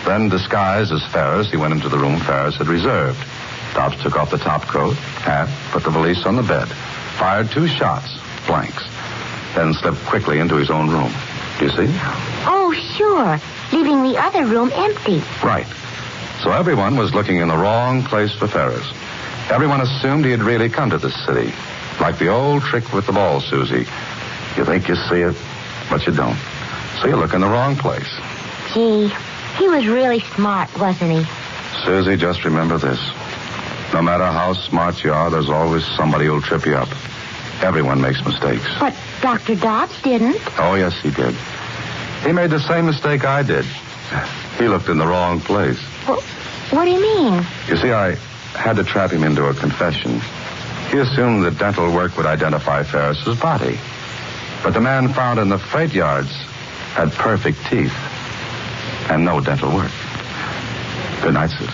Speaker 6: Then, disguised as Ferris, he went into the room Ferris had reserved. Dobbs took off the top coat, hat, put the valise on the bed, fired 2 shots, blanks, then slipped quickly into his own room. Do you see?
Speaker 16: Oh, sure. Leaving the other room empty.
Speaker 6: Right. So everyone was looking in the wrong place for Ferris. Everyone assumed he had really come to this city. Like the old trick with the ball, Susie. You think you see it, but you don't. So you look in the wrong place.
Speaker 16: Gee, he was really smart, wasn't he?
Speaker 6: Susie, just remember this. No matter how smart you are, there's always somebody who'll trip you up. Everyone makes mistakes.
Speaker 16: But Dr. Dobbs didn't.
Speaker 6: Oh, yes, he did. He made the same mistake I did. He looked in the wrong place.
Speaker 16: Well, what do you mean?
Speaker 6: You see, I had to trap him into a confession. He assumed that dental work would identify Ferris's body. But the man found in the freight yards had perfect teeth and no dental work. Good night, Susie.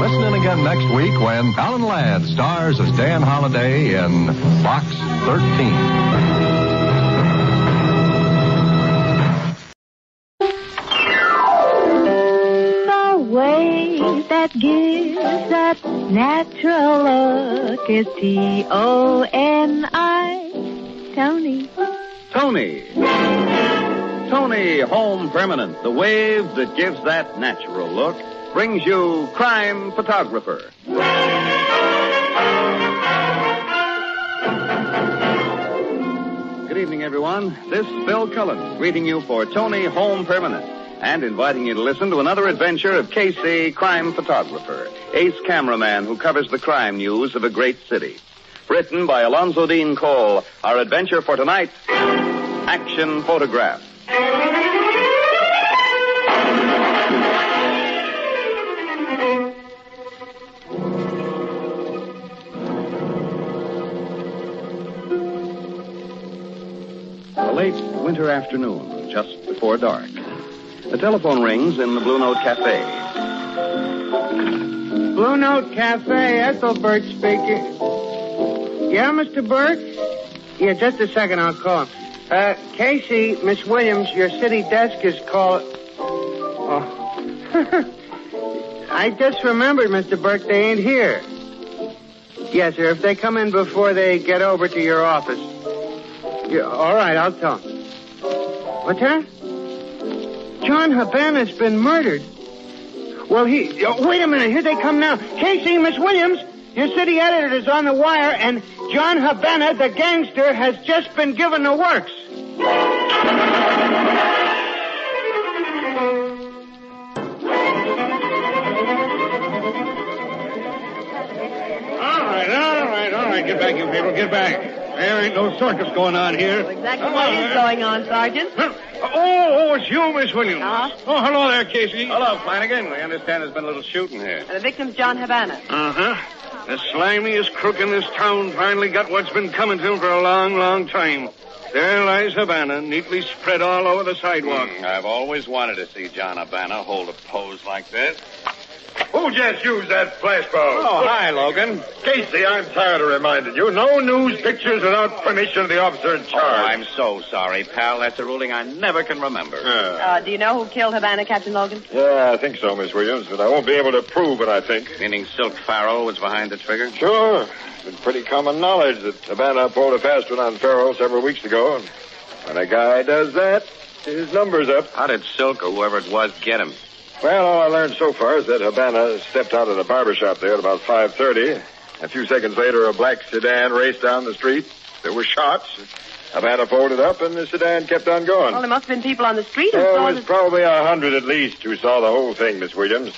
Speaker 21: Listen in again next week when Alan Ladd stars as Dan Holliday in Box 13.
Speaker 8: Way that gives that natural look is T-O-N-I. Tony.
Speaker 13: Tony Home Permanent, the wave that gives that natural look, brings you Crime Photographer. Good evening, everyone. This is Bill Cullen, greeting you for Tony Home Permanent, and inviting you to listen to another adventure of Casey, Crime Photographer, ace cameraman who covers the crime news of a great city. Written by Alonzo Dean Cole, our adventure for tonight, Action Photograph. A late winter afternoon, just before dark. The telephone rings in the Blue Note Cafe.
Speaker 19: Blue Note Cafe, Ethelbert speaking. Yeah, Mr. Burt? Yeah, just a second, I'll call him. Casey, Miss Williams, your city desk is called... Oh. I just remembered, Mr. Burt, they ain't here. Yes, sir, if they come in before they get over to your office. Yeah, all right, I'll tell them. What's that? John Habana's been murdered. Well, wait a minute. Here they come now. Casey, Miss Williams, your city editor is on the wire, and John Habana, the gangster, has just been given the works.
Speaker 13: All right. Get back, you people. Get back. There ain't no circus going on here.
Speaker 20: Exactly what is going on, Sergeant.
Speaker 13: Oh, it's you, Miss Williams.
Speaker 20: Uh-huh.
Speaker 13: Oh, hello there, Casey. Hello, Flanagan. We understand there's been a little shooting here.
Speaker 20: And the victim's John Habana.
Speaker 13: Uh-huh. The slimiest crook in this town finally got what's been coming to him for a long, long time. There lies Habana, neatly spread all over the sidewalk.
Speaker 23: I've always wanted to see John Habana hold a pose like this.
Speaker 11: Who just used that flash bulb?
Speaker 13: Oh, hi, Logan.
Speaker 11: Casey, I'm tired of reminding you. No news pictures without permission of the officer in charge.
Speaker 23: Oh, I'm so sorry, pal. That's a ruling I never can remember.
Speaker 20: Do you know who killed Habana, Captain Logan?
Speaker 11: Yeah, I think so, Miss Williams, but I won't be able to prove it, I think.
Speaker 23: Meaning Silk Farrell was behind the trigger?
Speaker 11: Sure. It's been pretty common knowledge that Havana pulled a fast one on Farrell several weeks ago, and when a guy does that, his number's up.
Speaker 23: How did Silk or whoever it was get him?
Speaker 1: Well, all I learned so far is that Havana stepped out of the barber shop there at about 5:30. A few seconds later, a black sedan raced down the street. There were shots. Havana folded up, and the sedan kept on going.
Speaker 20: Well, there must have been people on the street who saw
Speaker 1: There was probably 100 at least who saw the whole thing, Miss Williams.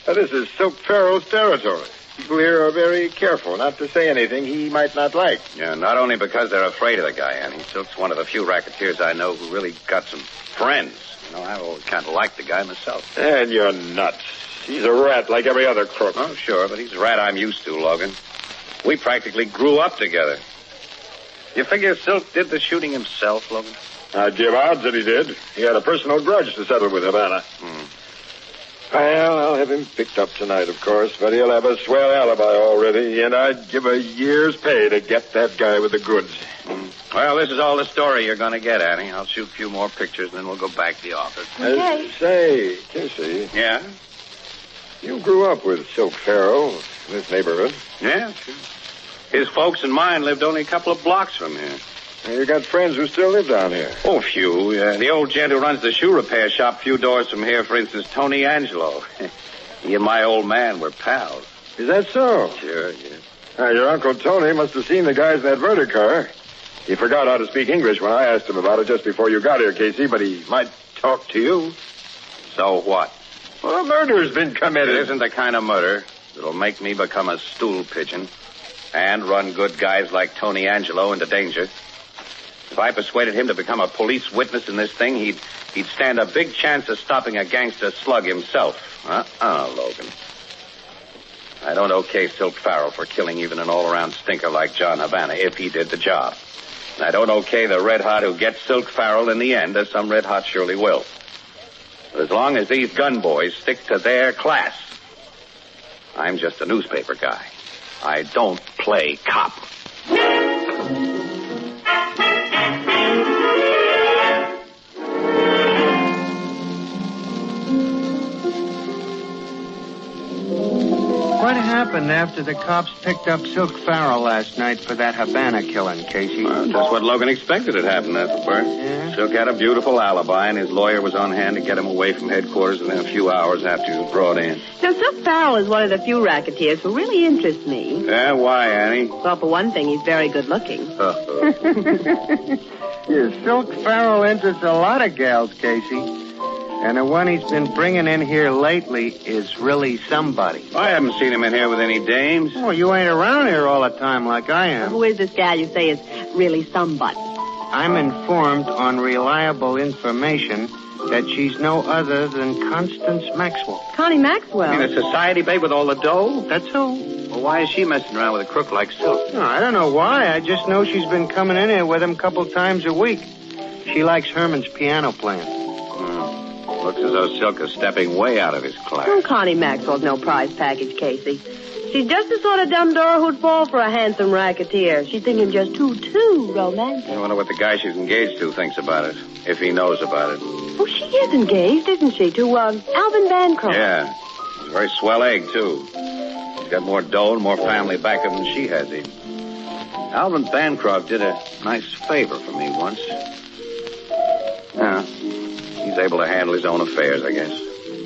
Speaker 1: Now, this is Silk Farrell's territory. People here are very careful not to say anything he might not like.
Speaker 23: Yeah, not only because they're afraid of the guy, Annie. Silk's one of the few racketeers I know who really got some friends. You know, I've always kind of liked the guy myself.
Speaker 1: And you're nuts. He's a rat like every other crook.
Speaker 23: Oh, sure, but he's a rat I'm used to, Logan. We practically grew up together. You figure Silk did the shooting himself, Logan?
Speaker 1: I'd give odds that he did. He had a personal grudge to settle with Havana. Well, I'll have him picked up tonight, of course, but he'll have a swell alibi already, and I'd give a year's pay to get that guy with the goods.
Speaker 23: Well, this is all the story you're going to get, Annie. I'll shoot a few more pictures, and then we'll go back to the office.
Speaker 20: Okay.
Speaker 1: Say, Casey.
Speaker 23: Yeah?
Speaker 1: You grew up with Silk Farrell in this neighborhood.
Speaker 23: Yeah, sure. His folks and mine lived only a couple of blocks from here.
Speaker 1: And you got friends who still live down here.
Speaker 23: Oh, a few. The old gent who runs the shoe repair shop a few doors from here, for instance, Tony Angelo. He and my old man were pals.
Speaker 1: Is that so?
Speaker 23: Sure, yeah.
Speaker 1: Your Uncle Tony must have seen the guys in that Verdi car. He forgot how to speak English when I asked him about it just before you got here, Casey, but he might talk to you.
Speaker 23: So what?
Speaker 1: Well, a murder's been committed.
Speaker 23: It isn't the kind of murder that'll make me become a stool pigeon and run good guys like Tony Angelo into danger. If I persuaded him to become a police witness in this thing, he'd stand a big chance of stopping a gangster slug himself. Logan. I don't okay Silk Farrell for killing even an all-around stinker like John Havana if he did the job. And I don't okay the red-hot who gets Silk Farrell in the end, as some red-hot surely will. But as long as these gun boys stick to their class, I'm just a newspaper guy. I don't play cop.
Speaker 19: What happened after the cops picked up Silk Farrell last night for that Havana killing, Casey?
Speaker 23: Well, just what Logan expected had happened, Ethelbert.
Speaker 19: Yeah?
Speaker 23: Silk had a beautiful alibi, and his lawyer was on hand to get him away from headquarters within a few hours after he was brought in.
Speaker 20: Now, Silk Farrell is one of the few racketeers who really interests me.
Speaker 23: Yeah, why, Annie?
Speaker 20: Well, for one thing, he's very good looking.
Speaker 19: Yeah, Silk Farrell interests a lot of gals, Casey. And the one he's been bringing in here lately is really somebody.
Speaker 23: I haven't seen him in here with any dames.
Speaker 19: Oh, you ain't around here all the time like I am.
Speaker 20: Who is this gal you say is really somebody?
Speaker 19: I'm informed on reliable information that she's no other than Constance Maxwell.
Speaker 20: Connie Maxwell?
Speaker 23: You mean the society babe with all the dough?
Speaker 19: That's who.
Speaker 23: Well, why is she messing around with a crook like Silk?
Speaker 19: No, I don't know why. I just know she's been coming in here with him a couple times a week. She likes Herman's piano playing.
Speaker 23: Looks as though Silk is stepping way out of his class.
Speaker 20: Oh, Connie Maxwell's no prize package, Casey. She's just the sort of dumb door who'd fall for a handsome racketeer. She's thinking just too romantic.
Speaker 23: I wonder what the guy she's engaged to thinks about it, if he knows about it.
Speaker 20: Oh, she is engaged, isn't she, to Alvin Bancroft?
Speaker 23: Yeah. He's a very swell egg, too. He's got more dough and more family backup than she has, even. Alvin Bancroft did a nice favor for me once. Yeah. He's able to handle his own affairs, I guess.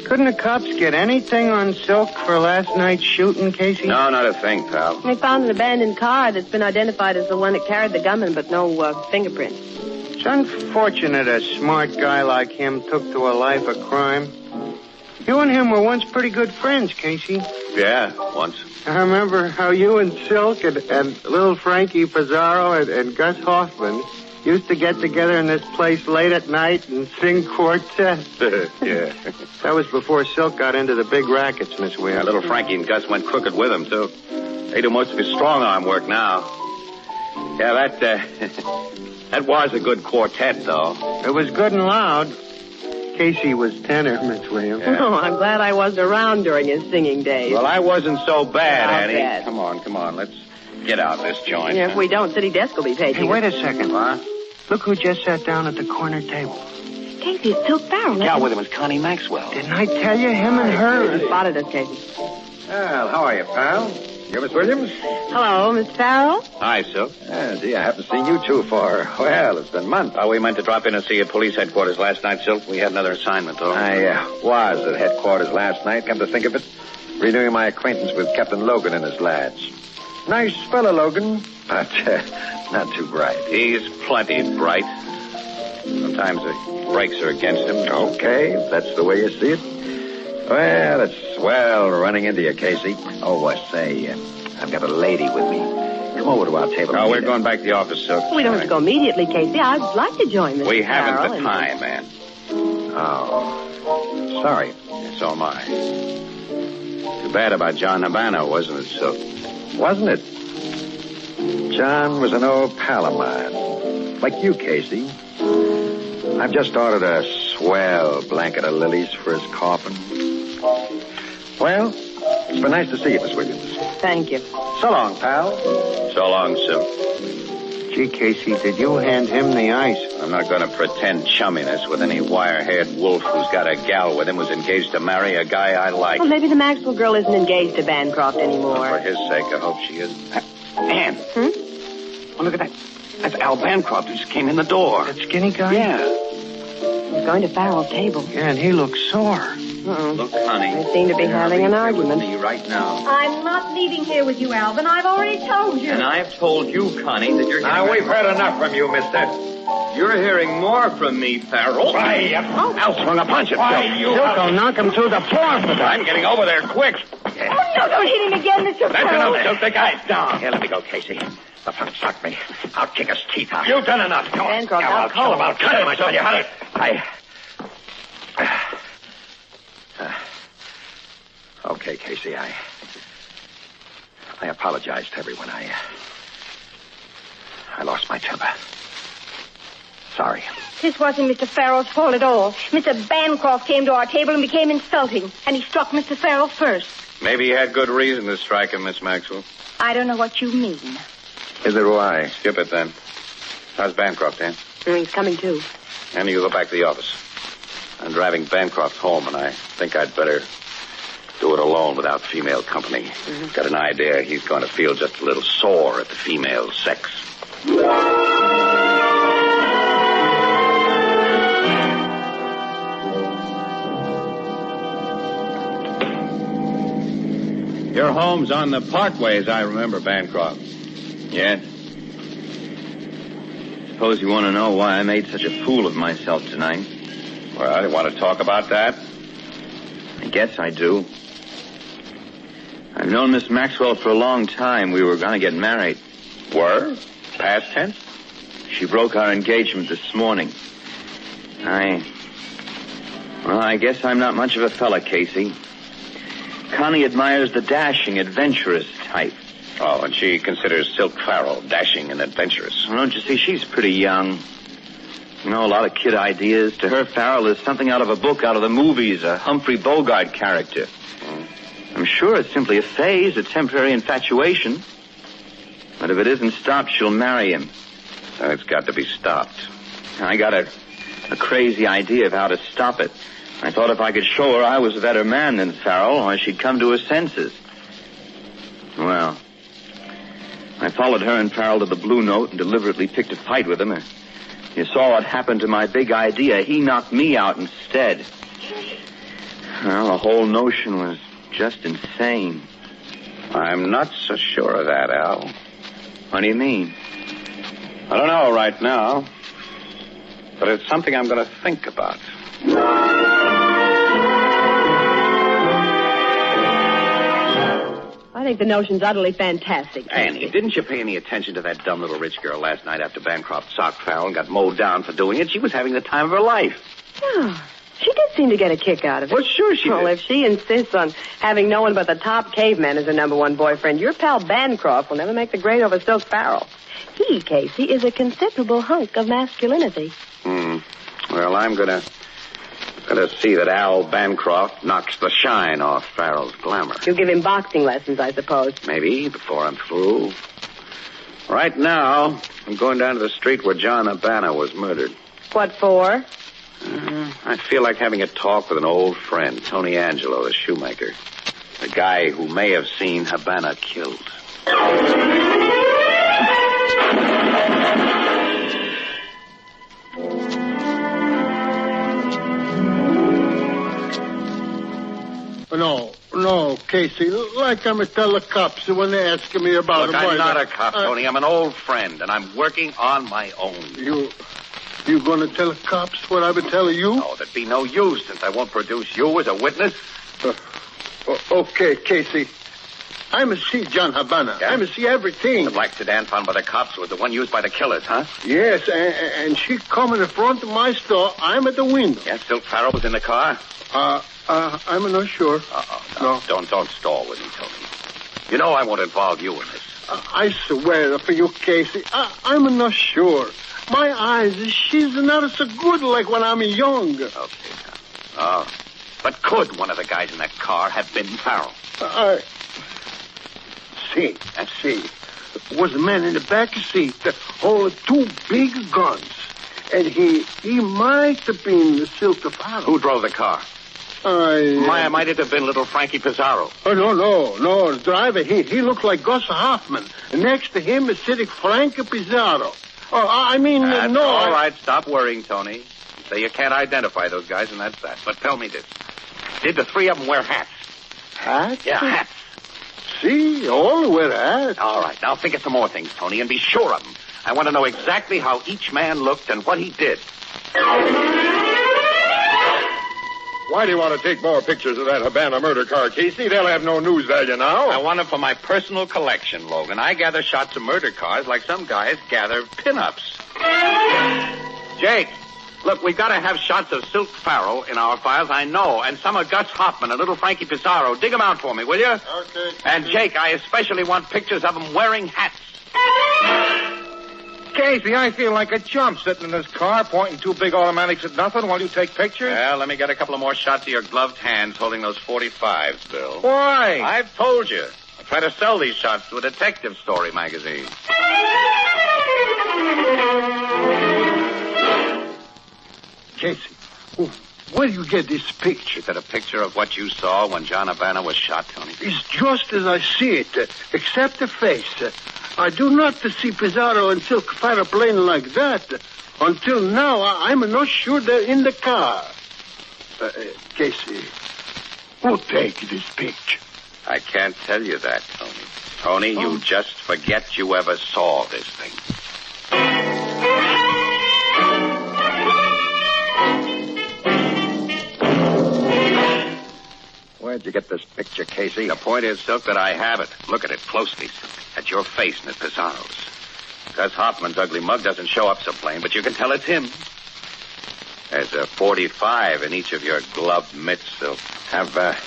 Speaker 19: Couldn't the cops get anything on Silk for last night's shooting, Casey?
Speaker 23: No, not a thing, pal.
Speaker 20: They found an abandoned car that's been identified as the one that carried the gunman, but no fingerprints.
Speaker 19: It's unfortunate a smart guy like him took to a life of crime. You and him were once pretty good friends, Casey.
Speaker 23: Yeah, once.
Speaker 19: I remember how you and Silk and little Frankie Pizarro and Gus Hoffman used to get together in this place late at night and sing quartet.
Speaker 23: Yeah.
Speaker 19: That was before Silk got into the big rackets, Miss Williams.
Speaker 23: Little Frankie and Gus went crooked with him, too. They do most of his strong-arm work now. Yeah, that was a good quartet, though.
Speaker 19: It was good and loud. Casey was tenor, Miss Williams.
Speaker 23: Yeah.
Speaker 20: Oh, I'm glad I wasn't around during his singing days.
Speaker 23: Well, I wasn't so bad,
Speaker 20: I'll
Speaker 23: Annie.
Speaker 20: bet.
Speaker 23: Come on. Let's get out of this joint.
Speaker 20: Yeah, if we don't, City Desk will be paging.
Speaker 19: Hey, wait a second. What? Look who just sat down at the corner table.
Speaker 20: Casey, it's Silk Farrell.
Speaker 23: The gal with him is Connie Maxwell.
Speaker 19: Didn't I tell you, him and her?
Speaker 20: He spotted us, Casey.
Speaker 23: Well, how are you, pal?
Speaker 1: You, Miss Williams?
Speaker 20: Hello, Mr. Farrell.
Speaker 23: Hi, Silk.
Speaker 1: Gee, I haven't seen you two for, well, it's been months.
Speaker 23: We meant to drop in and see you at police headquarters last night, Silk. We had another assignment, though.
Speaker 1: I was at headquarters last night, come to think of it, renewing my acquaintance with Captain Logan and his lads. Nice fellow, Logan, but not too bright.
Speaker 23: He's plenty bright. Sometimes the brakes are against him.
Speaker 1: Okay, if that's the way you see it. Well, it's swell running into you, Casey. Oh, say, I've got a lady with me. Come over to our table.
Speaker 23: No, we're going back to the office, Silk.
Speaker 20: We don't have to go immediately, Casey. I'd like to join Mr.
Speaker 23: We haven't
Speaker 20: Farrell
Speaker 23: the
Speaker 20: and-
Speaker 23: time, man.
Speaker 1: Oh, sorry.
Speaker 23: So am I. Too bad about John Havana, wasn't it, Silk?
Speaker 1: Wasn't it? John was an old pal of mine. Like you, Casey. I've just ordered a swell blanket of lilies for his coffin. Well, it's been nice to see you, Miss Williams.
Speaker 20: Thank you.
Speaker 1: So long, pal.
Speaker 23: So long, Silk.
Speaker 19: Gee, Casey, did you hand him the ice?
Speaker 23: I'm not going to pretend chumminess with any wire-haired wolf who's got a gal with him who's engaged to marry a guy I like.
Speaker 20: Well, maybe the Maxwell girl isn't engaged to Bancroft anymore.
Speaker 23: For his sake, I hope she is.
Speaker 19: Ann. Oh, look at that. That's Al Bancroft who just came in the door. That skinny guy? Yeah.
Speaker 20: He's going to Farrell's table.
Speaker 19: Yeah, and he looks sore.
Speaker 23: Look, honey.
Speaker 20: They seem to be having an argument.
Speaker 23: Me right now.
Speaker 4: I'm not leaving here with you, Alvin. I've already told you.
Speaker 23: And I've told you, Connie, that you're...
Speaker 1: Now, we've heard enough from you, mister.
Speaker 23: You're hearing more from me, Farrell.
Speaker 1: Why, Al swung a punch at Silk.
Speaker 19: Silk will knock him through the floor for that.
Speaker 23: I'm getting over there quick.
Speaker 4: Oh, no, don't hit him again, Mr.
Speaker 1: That's
Speaker 4: Farrell.
Speaker 1: enough, Silk. The guy's down.
Speaker 19: Here, let me go, Casey. The punk sucked me. I'll kick his teeth out.
Speaker 1: You've done enough. Go on.
Speaker 20: Bancroft,
Speaker 1: Go, I'll kill him. I'll cut him. I tell you how to... Okay, Casey, I apologize to everyone. I lost my temper. Sorry.
Speaker 4: This wasn't Mr. Farrell's fault at all. Mr. Bancroft came to our table and became insulting, and he struck Mr. Farrell first.
Speaker 23: Maybe you had good reason to strike him, Miss Maxwell.
Speaker 4: I don't know what you mean.
Speaker 1: Neither do I.
Speaker 23: Skip it, then. How's Bancroft, Ann?
Speaker 20: He's coming, too.
Speaker 23: And you go back to the office. I'm driving Bancroft home, and I think I'd better do it alone without female company. Got an idea he's going to feel just a little sore at the female sex. Your home's on the Parkway, as I remember, Bancroft. Yes? Suppose you want to know why I made such a fool of myself tonight. Well, you want to talk about that? I guess I do. I've known Miss Maxwell for a long time. We were going to get married. Were? Past tense? She broke our engagement this morning. I guess I'm not much of a fella, Casey. Connie admires the dashing, adventurous type. Oh, and she considers Silk Farrell dashing and adventurous. Well, don't you see, she's pretty young. You know, a lot of kid ideas. To her, Farrell is something out of a book, out of the movies, a Humphrey Bogart character. I'm sure it's simply a phase, a temporary infatuation. But if it isn't stopped, she'll marry him. It's got to be stopped. I got a crazy idea of how to stop it. I thought if I could show her I was a better man than Farrell, why, she'd come to her senses. Well, I followed her and Farrell to the Blue Note and deliberately picked a fight with him. You saw what happened to my big idea. He knocked me out instead. Well, the whole notion was just insane. I'm not so sure of that, Al. What do you mean? I don't know right now. But it's something I'm going to think about.
Speaker 20: I think the notion's utterly fantastic.
Speaker 23: Annie, didn't you pay any attention to that dumb little rich girl last night after Bancroft socked Farrell and got mowed down for doing it? She was having the time of her life.
Speaker 20: Oh, she did seem to get a kick out of it.
Speaker 23: Well, sure she
Speaker 20: Well,
Speaker 23: did.
Speaker 20: if she insists on having no one but the top caveman as her number one boyfriend, your pal Bancroft will never make the grade over Silk Farrell. He, Casey, is a considerable hunk of masculinity.
Speaker 23: Well, I'm gonna see that Al Bancroft knocks the shine off Farrell's glamour.
Speaker 20: You'll give him boxing lessons, I suppose.
Speaker 23: Maybe before I'm through. Right now, I'm going down to the street where John Havana was murdered.
Speaker 20: What for?
Speaker 23: I feel like having a talk with an old friend, Tony Angelo, the shoemaker. The guy who may have seen Havana killed.
Speaker 7: No, Casey. Like I'm going to tell the cops when they ask me about
Speaker 23: Look,
Speaker 7: him.
Speaker 23: I'm not a cop, Tony. I'm an old friend, and I'm working on my own.
Speaker 7: You going to tell the cops what I've been telling you?
Speaker 23: No, there'd be no use since I won't produce you as a witness.
Speaker 7: Okay, Casey. I'm to see John Havana.
Speaker 23: Yeah?
Speaker 7: I'm to see everything.
Speaker 23: The black sedan found by the cops was the one used by the killers, huh?
Speaker 7: Yes, and she come in front of my store. I'm at the window.
Speaker 23: Yeah, Silk Farrell was in the car?
Speaker 7: I'm not sure.
Speaker 23: No. Don't stall with me, Tony. You know I won't involve you in this.
Speaker 7: I swear for you, Casey, I'm not sure. My eyes, she's not so good like when I'm young.
Speaker 23: Okay, now. But could one of the guys in that car have been Farrell?
Speaker 7: See. Was a man in the back seat holding two big guns. And he might have been the Silk Farrell.
Speaker 23: Who drove the car? Might it have been little Frankie Pizarro?
Speaker 7: Oh, no. The driver, he looked like Gus Hoffman. And next to him is sitting Frankie Pizarro. No.
Speaker 23: All right, stop worrying, Tony. You say you can't identify those guys, and that's that. But tell me this. Did the three of them wear hats?
Speaker 7: Hats?
Speaker 23: Yeah, hats.
Speaker 7: See, all wear hats.
Speaker 23: All right, now think of some more things, Tony, and be sure of them. I want to know exactly how each man looked and what he did.
Speaker 1: Why do you want to take more pictures of that Havana murder car, Casey? They'll have no news value now.
Speaker 23: I want them for my personal collection, Logan. I gather shots of murder cars like some guys gather pinups. Jake, look, we've got to have shots of Silk Farrell in our files, I know, and some of Gus Hoffman and little Frankie Pizarro. Dig them out for me, will you?
Speaker 7: Okay.
Speaker 23: And, Jake, I especially want pictures of them wearing hats.
Speaker 24: Casey, I feel like a chump sitting in this car pointing two big automatics at nothing while you take pictures.
Speaker 23: Well, let me get a couple of more shots of your gloved hands holding those 45s, Bill.
Speaker 24: Why?
Speaker 23: I've told you. I try to sell these shots to a detective story magazine.
Speaker 7: Casey, where do you get this picture?
Speaker 23: Is that a picture of what you saw when John Havana was shot, Tony?
Speaker 7: It's just as I see it, except the face. I do not see Pizarro and Silk Farrell playing like that. Until now, I'm not sure they're in the car. Casey, who take this picture?
Speaker 23: I can't tell you that, Tony. Tony, you just forget you ever saw this thing.
Speaker 1: Where'd you get this picture, Casey?
Speaker 23: The point is, Silk, that I have it. Look at it closely, Silk. At your face and at Pizarro's. Gus Hoffman's ugly mug doesn't show up so plain, but you can tell it's him. There's a 45 in each of your gloved mitts, Silk.
Speaker 1: The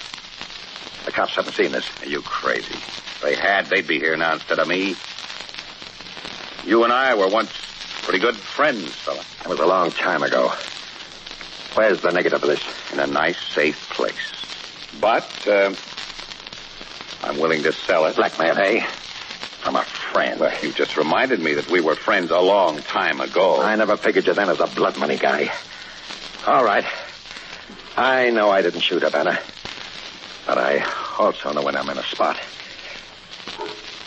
Speaker 1: cops haven't seen this.
Speaker 23: Are you crazy? If they had, they'd be here now instead of me. You and I were once pretty good friends, fella.
Speaker 1: That was a long time ago. Where's the negative of this?
Speaker 23: In a nice, safe place. But, I'm willing to sell it.
Speaker 1: Blackmail, eh? From a friend.
Speaker 23: Well, you just reminded me that we were friends a long time ago.
Speaker 1: I never figured you then as a blood money guy. All right. I know I didn't shoot Havana. But I also know when I'm in a spot.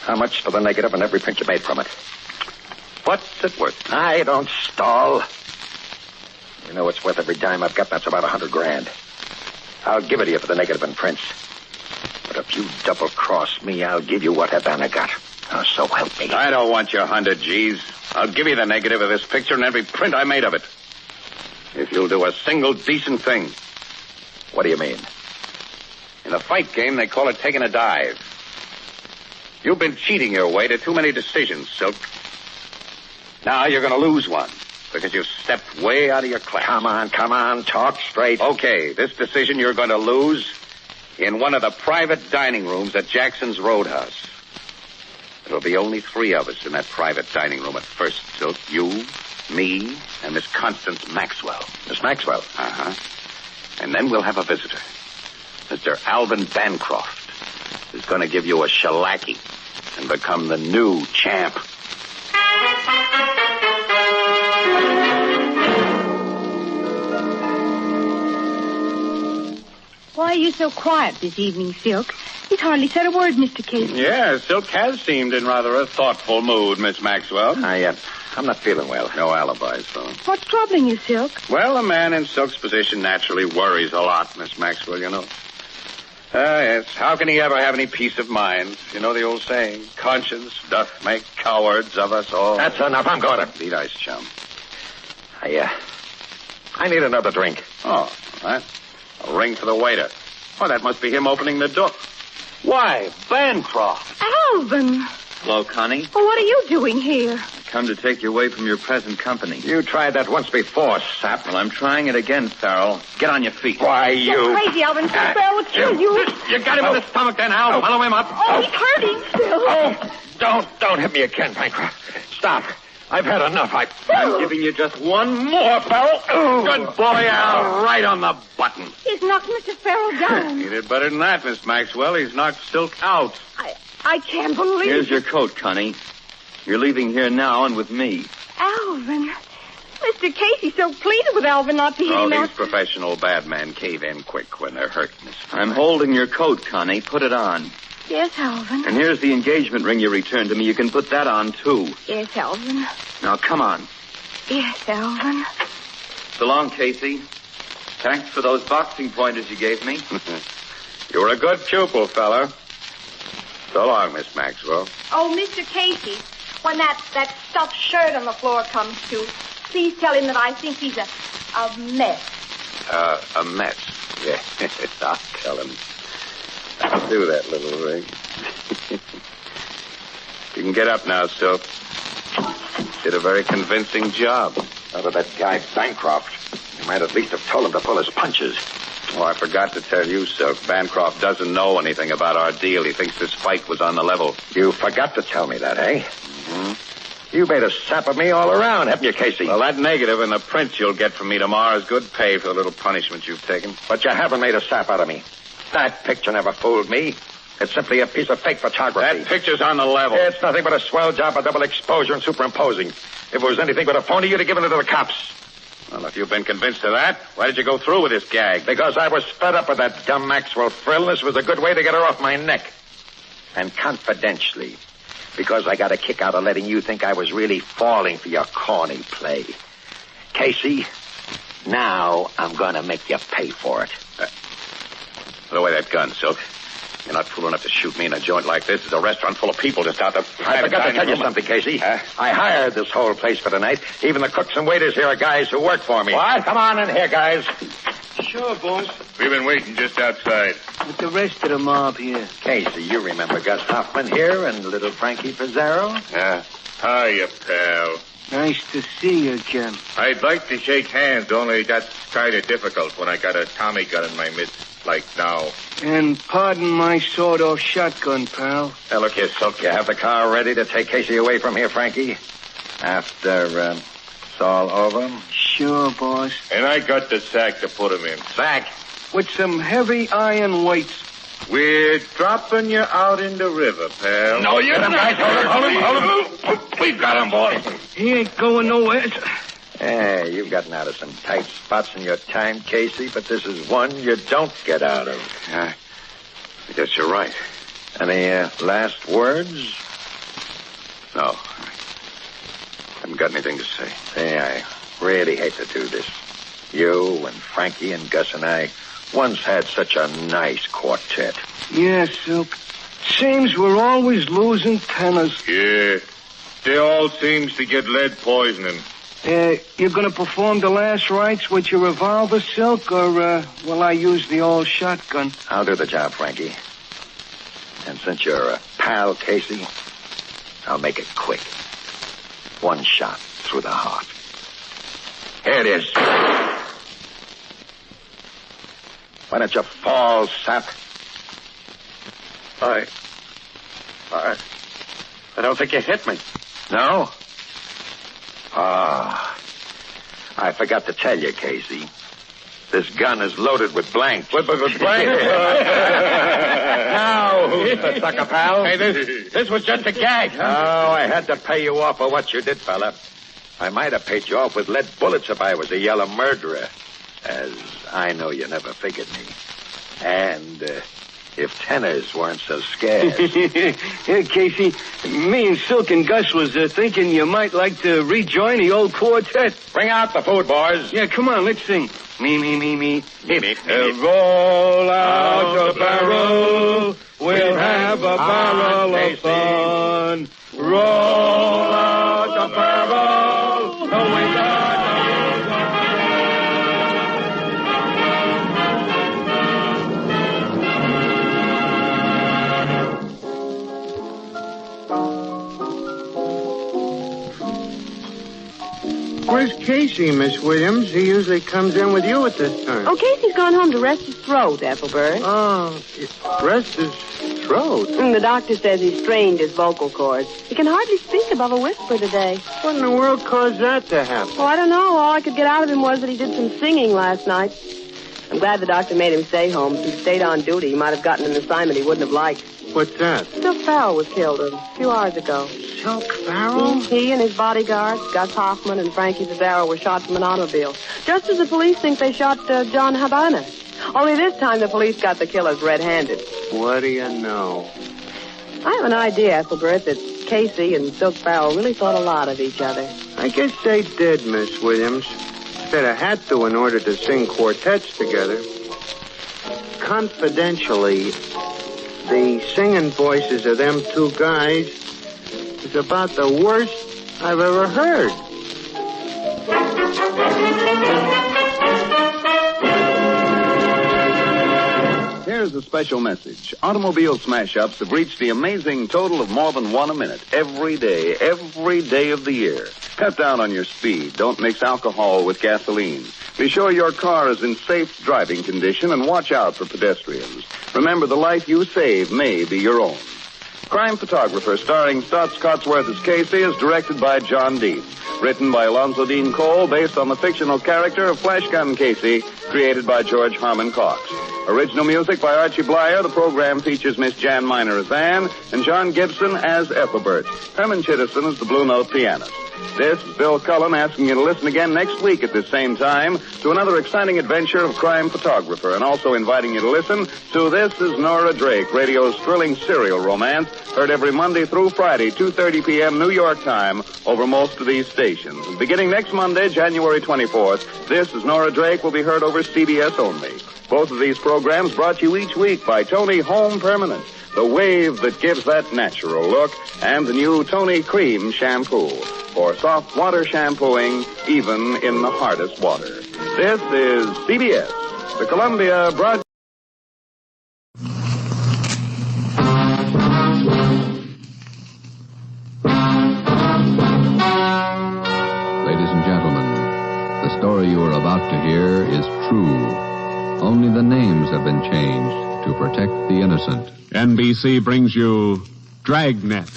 Speaker 1: How much for the negative and every print you made from it?
Speaker 23: What's it worth?
Speaker 1: I don't stall. You know it's worth every dime I've got. That's about $100,000. I'll give it to you for the negative and prints. But if you double-cross me, I'll give you what Havana got. Oh, so help me.
Speaker 23: I don't want your 100 G's. I'll give you the negative of this picture and every print I made of it. If you'll do a single decent thing.
Speaker 1: What do you mean?
Speaker 23: In the fight game, they call it taking a dive. You've been cheating your way to too many decisions, Silk. Now you're going to lose one because you've stepped way out of your class.
Speaker 1: Come on. Talk straight.
Speaker 23: Okay, this decision you're going to lose in one of the private dining rooms at Jackson's Roadhouse. There'll be only 3 of us in that private dining room at first, Silk. You, me, and Miss Constance Maxwell.
Speaker 1: Miss Maxwell?
Speaker 23: Uh-huh. And then we'll have a visitor. Mr. Alvin Bancroft, who's going to give you a shellacking and become the new champ.
Speaker 4: Why are you so quiet this evening, Silk? He's hardly said a word, Mr. Casey.
Speaker 23: Yeah, Silk has seemed in rather a thoughtful mood, Miss Maxwell.
Speaker 12: I'm not feeling well.
Speaker 23: No alibis, though.
Speaker 4: What's troubling you, Silk?
Speaker 23: Well, a man in Silk's position naturally worries a lot, Miss Maxwell, you know. Yes. How can he ever have any peace of mind? You know the old saying, conscience doth make cowards of us all.
Speaker 12: That's enough. I'm going to.
Speaker 23: Be nice, chum.
Speaker 12: I need another drink.
Speaker 23: Oh, that. A ring for the waiter. Oh, that must be him opening the door. Why, Bancroft.
Speaker 4: Alvin!
Speaker 14: Hello, Connie.
Speaker 4: Well, what are you doing here?
Speaker 14: Come to take you away from your present company.
Speaker 12: You tried that once before, sap.
Speaker 14: Well, I'm trying it again, Farrell. Get on your feet.
Speaker 12: Why,
Speaker 4: You're crazy, Alvin. Farrell will kill you.
Speaker 23: You got him in the stomach then, Al. Follow him up.
Speaker 4: Oh, he's hurting still.
Speaker 12: Oh, don't hit me again, Bancroft. Stop. I've had enough.
Speaker 23: I'm giving you just one more, Farrell. Good boy, Al. Right on the button.
Speaker 4: He's knocked Mr. Farrell down.
Speaker 23: He did better than that, Miss Maxwell. He's knocked Silk out.
Speaker 4: I can't believe
Speaker 14: Here's your coat, Connie. You're leaving here now and with me.
Speaker 4: Alvin. Mr. Casey's so pleased with Alvin not to hit him
Speaker 23: These
Speaker 4: out.
Speaker 23: professional bad men cave in quick when they're hurt, Miss.
Speaker 14: I'm holding your coat, Connie. Put it on.
Speaker 4: Yes, Alvin.
Speaker 14: And here's the engagement ring you returned to me. You can put that on, too.
Speaker 4: Yes, Alvin.
Speaker 14: Now, come on.
Speaker 4: Yes, Alvin.
Speaker 14: So long, Casey. Thanks for those boxing pointers you gave me.
Speaker 23: You were a good pupil, fella. So long, Miss Maxwell.
Speaker 4: Oh, Mr. Casey, when that stuffed shirt on the floor comes to, please tell him that I think he's a mess.
Speaker 23: A mess. Yeah, I'll tell him. I'll do that, little ring. You can get up now, Silk. Did a very convincing job.
Speaker 12: Out of that guy Bancroft. You might at least have told him to pull his punches.
Speaker 23: Oh, I forgot to tell you, Silk. Bancroft doesn't know anything about our deal. He thinks this fight was on the level.
Speaker 12: You forgot to tell me that, eh? Mm-hmm. You made a sap of me all around, haven't you, Casey?
Speaker 23: Well, that negative and the prints you'll get from me tomorrow is good pay for the little punishment you've taken.
Speaker 12: But you haven't made a sap out of me. That picture never fooled me. It's simply a piece of fake photography.
Speaker 23: That picture's on the level.
Speaker 12: It's nothing but a swell job of double exposure and superimposing. If it was anything but a phony, you'd have given it to the cops.
Speaker 23: Well, if you've been convinced of that, why did you go through with this gag?
Speaker 12: Because I was fed up with that dumb Maxwell frill. This was a good way to get her off my neck. And confidentially, because I got a kick out of letting you think I was really falling for your corny play. Casey, now I'm going to make you pay for it.
Speaker 23: Put away that gun, Silk. You're not fool enough to shoot me in a joint like this. There's a restaurant full of people just out there.
Speaker 12: I forgot to tell you something, Casey. I hired this whole place for tonight. Even the cooks and waiters here are guys who work for me.
Speaker 23: What?
Speaker 12: Come on in here, guys.
Speaker 7: Sure, boss.
Speaker 23: We've been waiting just outside.
Speaker 7: With the rest of the mob here.
Speaker 12: Casey, you remember Gus Hoffman here and little Frankie Pizarro?
Speaker 23: Yeah. Hiya, pal.
Speaker 7: Nice to see you, Jim.
Speaker 23: I'd like to shake hands, only that's kind of difficult when I got a Tommy gun in my midst like now.
Speaker 7: And pardon my sawed-off shotgun, pal.
Speaker 12: Now, look here, Silk. You have the car ready to take Casey away from here, Frankie? After it's all over?
Speaker 7: Sure, boss.
Speaker 23: And I got the sack to put him in.
Speaker 12: Sack?
Speaker 7: With some heavy iron weights.
Speaker 23: We're dropping you out in the river, pal.
Speaker 12: No, you're not. Hold him. We've got him, boy.
Speaker 7: He ain't going nowhere.
Speaker 12: Hey, you've gotten out of some tight spots in your time, Casey, but this is one you don't get out of.
Speaker 23: I guess you're right.
Speaker 12: Any last words?
Speaker 23: No. Haven't got anything to say.
Speaker 12: Hey, I really hate to do this. You and Frankie and Gus and I once had such a nice quartet.
Speaker 7: Yes, Silk. Seems we're always losing tenors.
Speaker 23: Yeah. They all seems to get lead poisoning.
Speaker 7: You're going to perform the last rites with your revolver, Silk, or will I use the old shotgun?
Speaker 12: I'll do the job, Frankie. And since you're a pal, Casey, I'll make it quick. One shot through the heart. Here it is. Why don't you fall, sap?
Speaker 23: I don't think you hit me.
Speaker 12: No? I forgot to tell you, Casey. This gun is loaded with blanks.
Speaker 23: With blanks?
Speaker 12: Now, who's the sucker, pal?
Speaker 23: Hey, this was just a gag, huh?
Speaker 12: Oh, I had to pay you off for what you did, fella. I might have paid you off with lead bullets if I was a yellow murderer. As I know you never figured me. grand if tenors weren't so scarce.
Speaker 5: Hey, Casey, me and Silk and Gus was thinking you might like to rejoin the old quartet.
Speaker 12: Bring out the food, boys.
Speaker 5: Yeah, come on, let's sing. Me.
Speaker 1: Roll out the barrel. We'll have a barrel of fun. Roll out the barrel. We got
Speaker 19: Where's Casey, Miss Williams? He usually comes in with you at this time.
Speaker 20: Oh, Casey's gone home to rest his throat, Ethelbert.
Speaker 19: Oh, rest his throat?
Speaker 20: The doctor says he strained his vocal cords. He can hardly speak above a whisper today.
Speaker 19: What in the world caused that to happen?
Speaker 20: Oh, I don't know. All I could get out of him was that he did some singing last night. I'm glad the doctor made him stay home. If he stayed on duty, he might have gotten an assignment he wouldn't have liked.
Speaker 19: What's that?
Speaker 20: Silk Farrell was killed a few hours ago.
Speaker 19: Silk Farrell?
Speaker 20: He and his bodyguards, Gus Hoffman and Frankie Pizarro, were shot from an automobile. Just as the police think they shot John Habana. Only this time the police got the killers red-handed.
Speaker 19: What do you know?
Speaker 20: I have an idea, Ethelbert, that Casey and Silk Farrell really thought a lot of each other.
Speaker 19: I guess they did, Miss Williams. They'd have had to in order to sing quartets together. Confidentially, the singing voices of them two guys is about the worst I've ever heard.
Speaker 13: Here's a special message. Automobile smash-ups have reached the amazing total of more than one a minute. Every day of the year. Cut down on your speed. Don't mix alcohol with gasoline. Be sure your car is in safe driving condition and watch out for pedestrians. Remember, the life you save may be your own. Crime Photographer, starring Stotts Cotsworth as Casey, is directed by John Deep. Written by Alonzo Dean Cole, based on the fictional character of Flash Gun Casey, created by George Harmon Cox. Original music by Archie Blyer. The program features Miss Jan Miner as Anne and John Gibson as Ethelbert. Herman Chittison is the Blue Note pianist. This is Bill Cullen asking you to listen again next week at this same time to another exciting adventure of Crime Photographer, and also inviting you to listen to This Is Nora Drake, radio's thrilling serial romance, heard every Monday through Friday, 2:30 p.m. New York time, over most of these stations. And beginning next Monday, January 24th, This Is Nora Drake will be heard over CBS only. Both of these programs brought to you each week by Tony Home Permanent, the wave that gives that natural look, and the new Tony Cream Shampoo for soft water shampooing, even in the hardest water. This is CBS, the Columbia Broadcasting.
Speaker 6: Ladies and gentlemen, the story you are about to hear is true. Only the names have been changed to protect the innocent.
Speaker 9: NBC brings you Dragnet.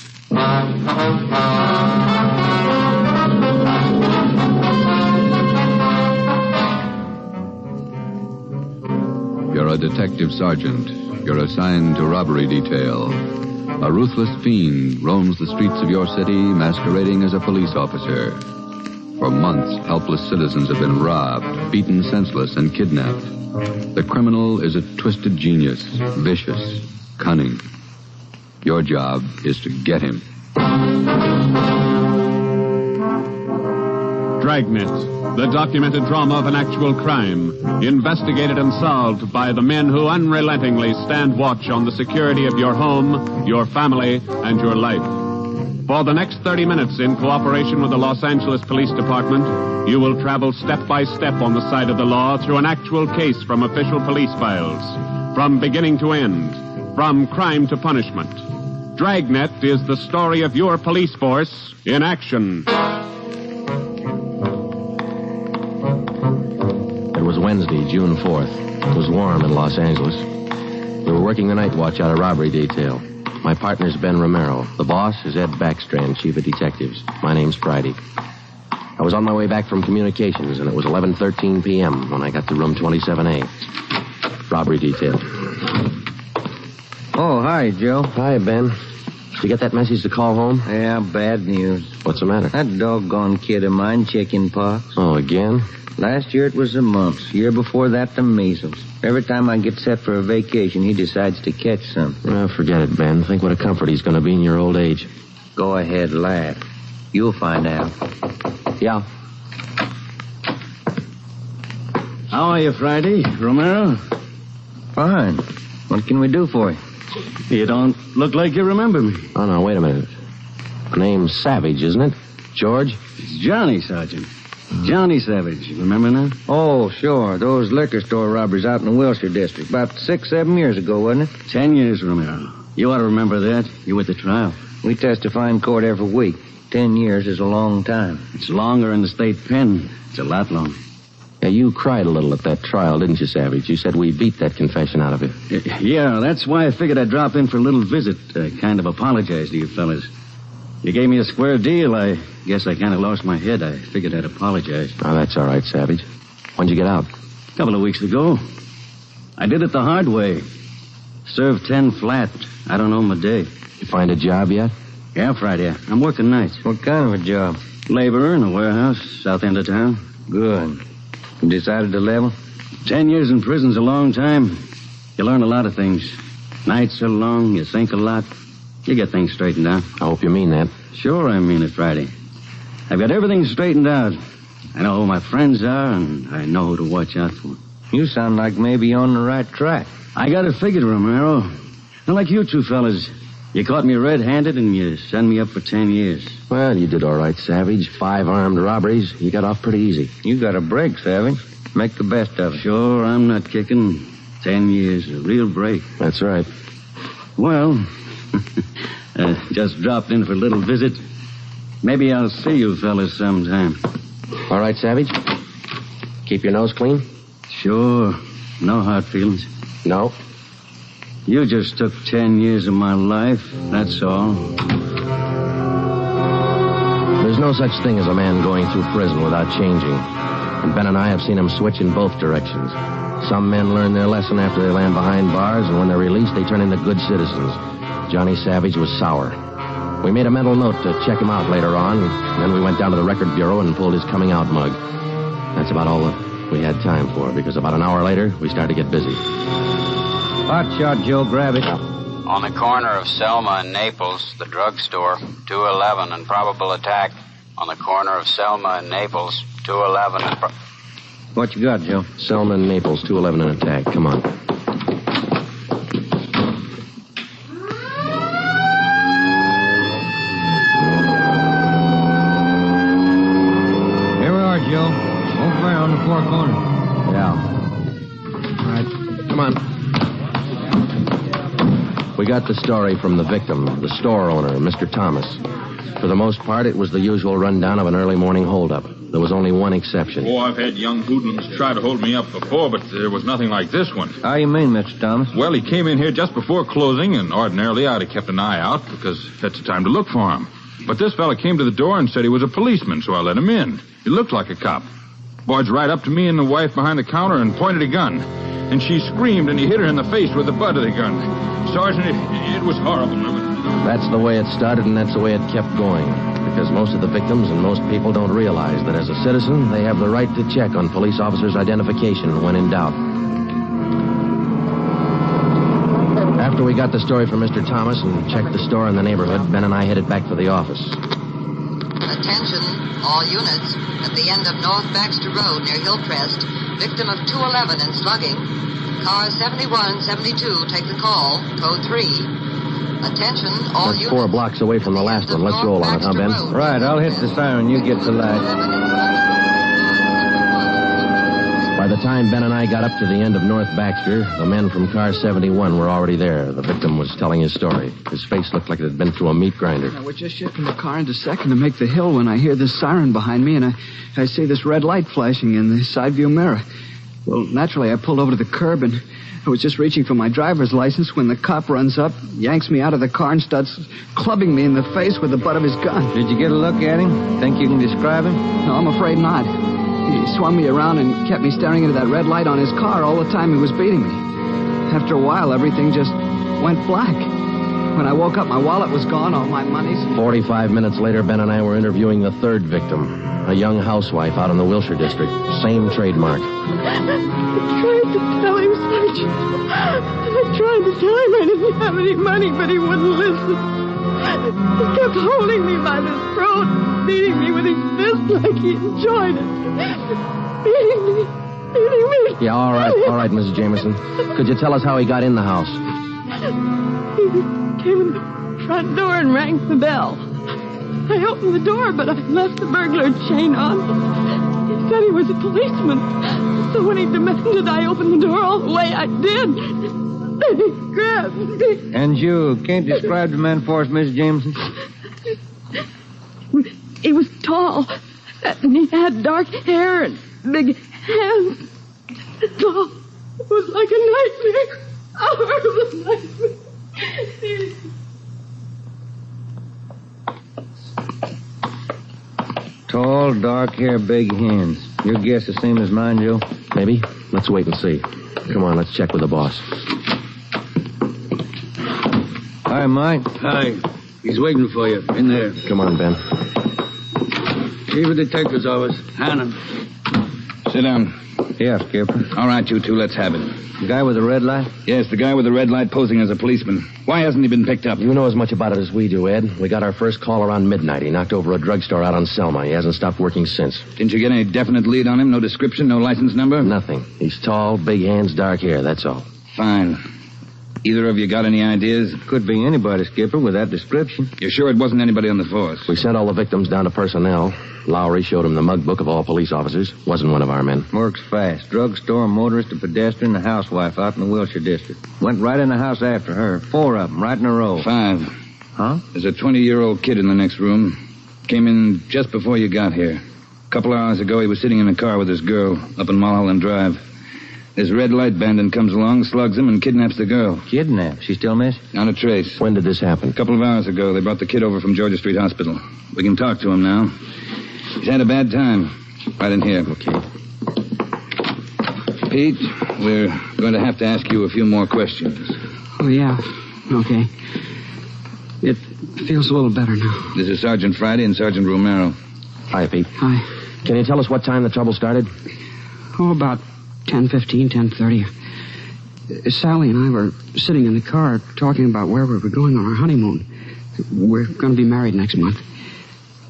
Speaker 6: You're a detective sergeant. You're assigned to robbery detail. A ruthless fiend roams the streets of your city masquerading as a police officer. For months, helpless citizens have been robbed, beaten senseless, and kidnapped. The criminal is a twisted genius, vicious, cunning. Your job is to get him.
Speaker 9: Dragnet, the documented drama of an actual crime, investigated and solved by the men who unrelentingly stand watch on the security of your home, your family, and your life. For the next 30 minutes, in cooperation with the Los Angeles Police Department, you will travel step by step on the side of the law through an actual case from official police files, from beginning to end, from crime to punishment. Dragnet is the story of your police force in action.
Speaker 2: It was Wednesday, June 4th. It was warm in Los Angeles. We were working the night watch out of robbery detail. My partner's Ben Romero. The boss is Ed Backstrand, chief of detectives. My name's Friday. I was on my way back from communications, and it was 11:13 p.m. when I got to room 27A. Robbery detail.
Speaker 15: Oh, hi, Joe.
Speaker 2: Hi, Ben. Did you get that message to call home?
Speaker 15: Yeah, bad news.
Speaker 2: What's the matter?
Speaker 15: That doggone kid of mine, chicken pox.
Speaker 2: Oh, again?
Speaker 3: Last year it was the mumps. Year before that, the measles. Every time I get set for a vacation, he decides to catch something.
Speaker 2: Well, forget it, Ben. Think what a comfort he's going to be in your old age.
Speaker 3: Go ahead, laugh. You'll find out.
Speaker 2: Yeah.
Speaker 15: How are you, Friday? Romero?
Speaker 3: Fine. What can we do for you?
Speaker 15: You don't look like you remember me.
Speaker 2: Oh, no, wait a minute. The name's Savage, isn't it? George?
Speaker 15: It's Johnny, Sergeant. Johnny Savage. Remember that?
Speaker 3: Oh, sure. Those liquor store robberies out in the Wilshire district. About 6-7 years ago, wasn't it?
Speaker 15: 10 years, Romero. You ought to remember that. You were at the trial.
Speaker 3: We testify in court every week. 10 years is a long time.
Speaker 15: It's longer in the state pen. It's a lot longer.
Speaker 2: Yeah, you cried a little at that trial, didn't you, Savage? You said we beat that confession out of you.
Speaker 15: Yeah, that's why I figured I'd drop in for a little visit. Kind of apologize to you fellas. You gave me a square deal. I guess I kind of lost my head. I figured I'd apologize.
Speaker 2: Oh, that's all right, Savage. When'd you get out?
Speaker 15: A couple of weeks ago. I did it the hard way. Served 10 flat. I don't know my day.
Speaker 2: You find a job yet?
Speaker 15: Yeah, Friday. I'm working nights.
Speaker 3: What kind of a job?
Speaker 15: Laborer in a warehouse, south end of town.
Speaker 3: Good. You decided to level?
Speaker 15: 10 years in prison's a long time. You learn a lot of things. Nights are long, you think a lot. You get things straightened out.
Speaker 2: I hope you mean that.
Speaker 15: Sure I mean it, Friday. I've got everything straightened out. I know who my friends are, and I know who to watch out for.
Speaker 3: You sound like maybe you're on the right track.
Speaker 15: I got it figured, Romero. Not like you two fellas. You caught me red-handed, and you sent me up for 10 years.
Speaker 2: Well, you did all right, Savage. 5 armed robberies. You got off pretty easy.
Speaker 3: You got a break, Savage. Make the best of it.
Speaker 15: Sure, I'm not kicking. 10 years, a real break.
Speaker 2: That's right.
Speaker 15: Well, just dropped in for a little visit. Maybe I'll see you fellas sometime.
Speaker 2: All right, Savage? Keep your nose clean?
Speaker 15: Sure. No hard feelings.
Speaker 2: No?
Speaker 15: You just took 10 years of my life, that's all.
Speaker 2: There's no such thing as a man going through prison without changing. And Ben and I have seen him switch in both directions. Some men learn their lesson after they land behind bars, and when they're released, they turn into good citizens. Johnny Savage was sour. We made a mental note to check him out later on, and then we went down to the record bureau and pulled his coming out mug. That's about all that we had time for, because about an hour later, we started to get busy.
Speaker 3: Hot shot, Joe. Grab it.
Speaker 17: On the corner of Selma and Naples, the drugstore, 211 and probable attack. On the corner of Selma and Naples, 211 and...
Speaker 3: What you got, Joe?
Speaker 2: Selma and Naples, 211 and attack. Come on.
Speaker 3: Here we are, Joe. Over there on the far corner.
Speaker 2: Yeah. All right. Come on. We got the story from the victim, the store owner, Mr. Thomas. For the most part, it was the usual rundown of an early morning holdup. There was only one exception.
Speaker 18: Oh, I've had young hoodlums try to hold me up before, but there was nothing like this one.
Speaker 3: How you mean, Mr. Thomas?
Speaker 18: Well, he came in here just before closing, and ordinarily I'd have kept an eye out because that's the time to look for him. But this fella came to the door and said he was a policeman, so I let him in. He looked like a cop. Barged right up to me and the wife behind the counter and pointed a gun. And she screamed, and he hit her in the face with the butt of the gun. Sergeant, it was horrible.
Speaker 2: That's the way it started, and that's the way it kept going. Because most of the victims and most people don't realize that as a citizen, they have the right to check on police officers' identification when in doubt. After we got the story from Mr. Thomas and checked the store in the neighborhood, Ben and I headed back for the office.
Speaker 25: Attention, all units. At the end of North Baxter Road near Hillcrest, victim of 211 and slugging. Car 7172, take the call. Code 3. Attention, all
Speaker 2: That's
Speaker 25: units.
Speaker 2: 4 blocks away from the last one. Let's roll on it, huh, Ben?
Speaker 3: Right, I'll hit the siren. You get the light.
Speaker 2: By the time Ben and I got up to the end of North Baxter, the men from car 71 were already there. The victim was telling his story. His face looked like it had been through a meat grinder.
Speaker 26: We're just shifting the car into second to make the hill when I hear this siren behind me, and I see this red light flashing in the side view mirror. Well, naturally, I pulled over to the curb, and I was just reaching for my driver's license when the cop runs up, yanks me out of the car, and starts clubbing me in the face with the butt of his gun.
Speaker 3: Did you get a look at him? Think you can describe him?
Speaker 26: No, I'm afraid not. He swung me around and kept me staring into that red light on his car all the time he was beating me. After a while, everything just went black. When I woke up, my wallet was gone, all my money.
Speaker 2: 45 minutes later, Ben and I were interviewing the third victim. A young housewife out in the Wilshire district. Same trademark.
Speaker 8: I tried to tell him, Sergeant. I tried to tell him I didn't have any money, but he wouldn't listen. He kept holding me by the throat, beating me with his fist like he enjoyed it. Beating me.
Speaker 2: Yeah, all right, Mrs. Jameson. Could you tell us how he got in the house?
Speaker 8: He came in the front door and rang the bell. I opened the door, but I left the burglar chain on. He said he was a policeman. So when he demanded I open the door all the way, I did. Then he grabbed me.
Speaker 3: And you can't describe the man for us, Miss Jameson?
Speaker 8: He was tall, and he had dark hair and big hands. Oh, it was like a nightmare. A horrible nightmare.
Speaker 3: Tall, dark hair, big hands. Your guess the same as mine, Joe?
Speaker 2: Maybe. Let's wait and see. Come on, let's check with the boss.
Speaker 3: Hi, Mike.
Speaker 15: Hi. He's waiting for you. In there.
Speaker 2: Come on, Ben.
Speaker 15: Chief of Detective's office. Hannon.
Speaker 13: Sit down.
Speaker 3: Yeah, Skipper.
Speaker 13: All right, you two, let's have it.
Speaker 3: The guy with the red light?
Speaker 13: Yes, the guy with the red light posing as a policeman. Why hasn't he been picked up?
Speaker 2: You know as much about it as we do, Ed. We got our first call around midnight. He knocked over a drugstore out on Selma. He hasn't stopped working since.
Speaker 13: Didn't you get any definite lead on him? No description, no license number?
Speaker 2: Nothing. He's tall, big hands, dark hair, that's all.
Speaker 13: Fine. Either of you got any ideas?
Speaker 3: Could be anybody, Skipper, with that description.
Speaker 13: You're sure it wasn't anybody on the force?
Speaker 2: We sent all the victims down to personnel. Lowry showed him the mug book of all police officers. Wasn't one of our men.
Speaker 3: Works fast. Drugstore, motorist, a pedestrian, a housewife out in the Wilshire district. Went right in the house after her. 4 of them, right in a row.
Speaker 13: 5.
Speaker 3: Huh?
Speaker 13: There's a 20-year-old kid in the next room. Came in just before you got here. A couple of hours ago, he was sitting in a car with his girl up in Mulholland Drive. This red light bandit comes along, slugs him, and kidnaps the girl.
Speaker 3: Kidnapped? She still missing?
Speaker 13: Not a trace.
Speaker 2: When did this happen?
Speaker 13: A couple of hours ago. They brought the kid over from Georgia Street Hospital. We can talk to him now. He's had a bad time. Right in here.
Speaker 2: Okay.
Speaker 13: Pete, we're going to have to ask you a few more questions.
Speaker 26: Oh, yeah. Okay. It feels a little better now.
Speaker 13: This is Sergeant Friday and Sergeant Romero.
Speaker 2: Hi, Pete.
Speaker 26: Hi.
Speaker 2: Can you tell us what time the trouble started?
Speaker 26: Oh, about 10:15, 10:30. Sally and I were sitting in the car talking about where we were going on our honeymoon. We're going to be married next month.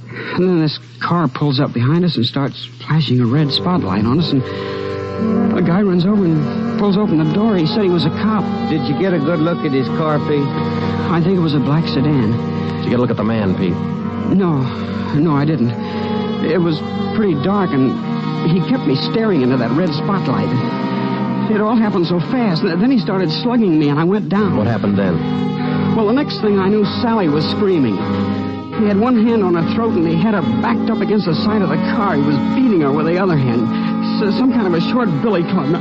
Speaker 26: And then this car pulls up behind us and starts flashing a red spotlight on us, and a guy runs over and pulls open the door. He said he was a cop.
Speaker 3: Did you get a good look at his car, Pete?
Speaker 26: I think it was a black sedan.
Speaker 2: Did you get a look at the man, Pete?
Speaker 26: No, I didn't. It was pretty dark, and he kept me staring into that red spotlight. It all happened so fast. Then he started slugging me, and I went down.
Speaker 2: What happened then?
Speaker 26: Well, the next thing I knew, Sally was screaming. He had one hand on her throat, and he had her backed up against the side of the car. He was beating her with the other hand. Some kind of a short billy club.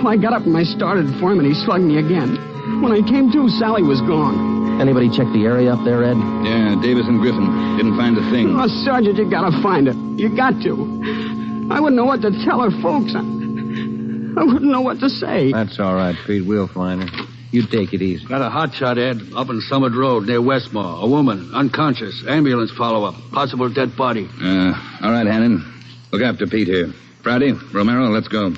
Speaker 26: Well, I got up and I started for him, and he slugged me again. When I came to, Sally was gone.
Speaker 2: Anybody check the area up there, Ed?
Speaker 13: Yeah, Davis and Griffin. Didn't find a thing.
Speaker 26: Oh, Sergeant, you gotta find it. You got to. I wouldn't know what to tell her folks. I wouldn't know what to say.
Speaker 3: That's all right, Pete. We'll find her. You take it easy.
Speaker 15: Got a hotshot, Ed, up in Summit Road near Westmore. A woman, unconscious. Ambulance follow-up. Possible dead body.
Speaker 13: All right, Hannon. Look after Pete here. Friday, Romero, let's go.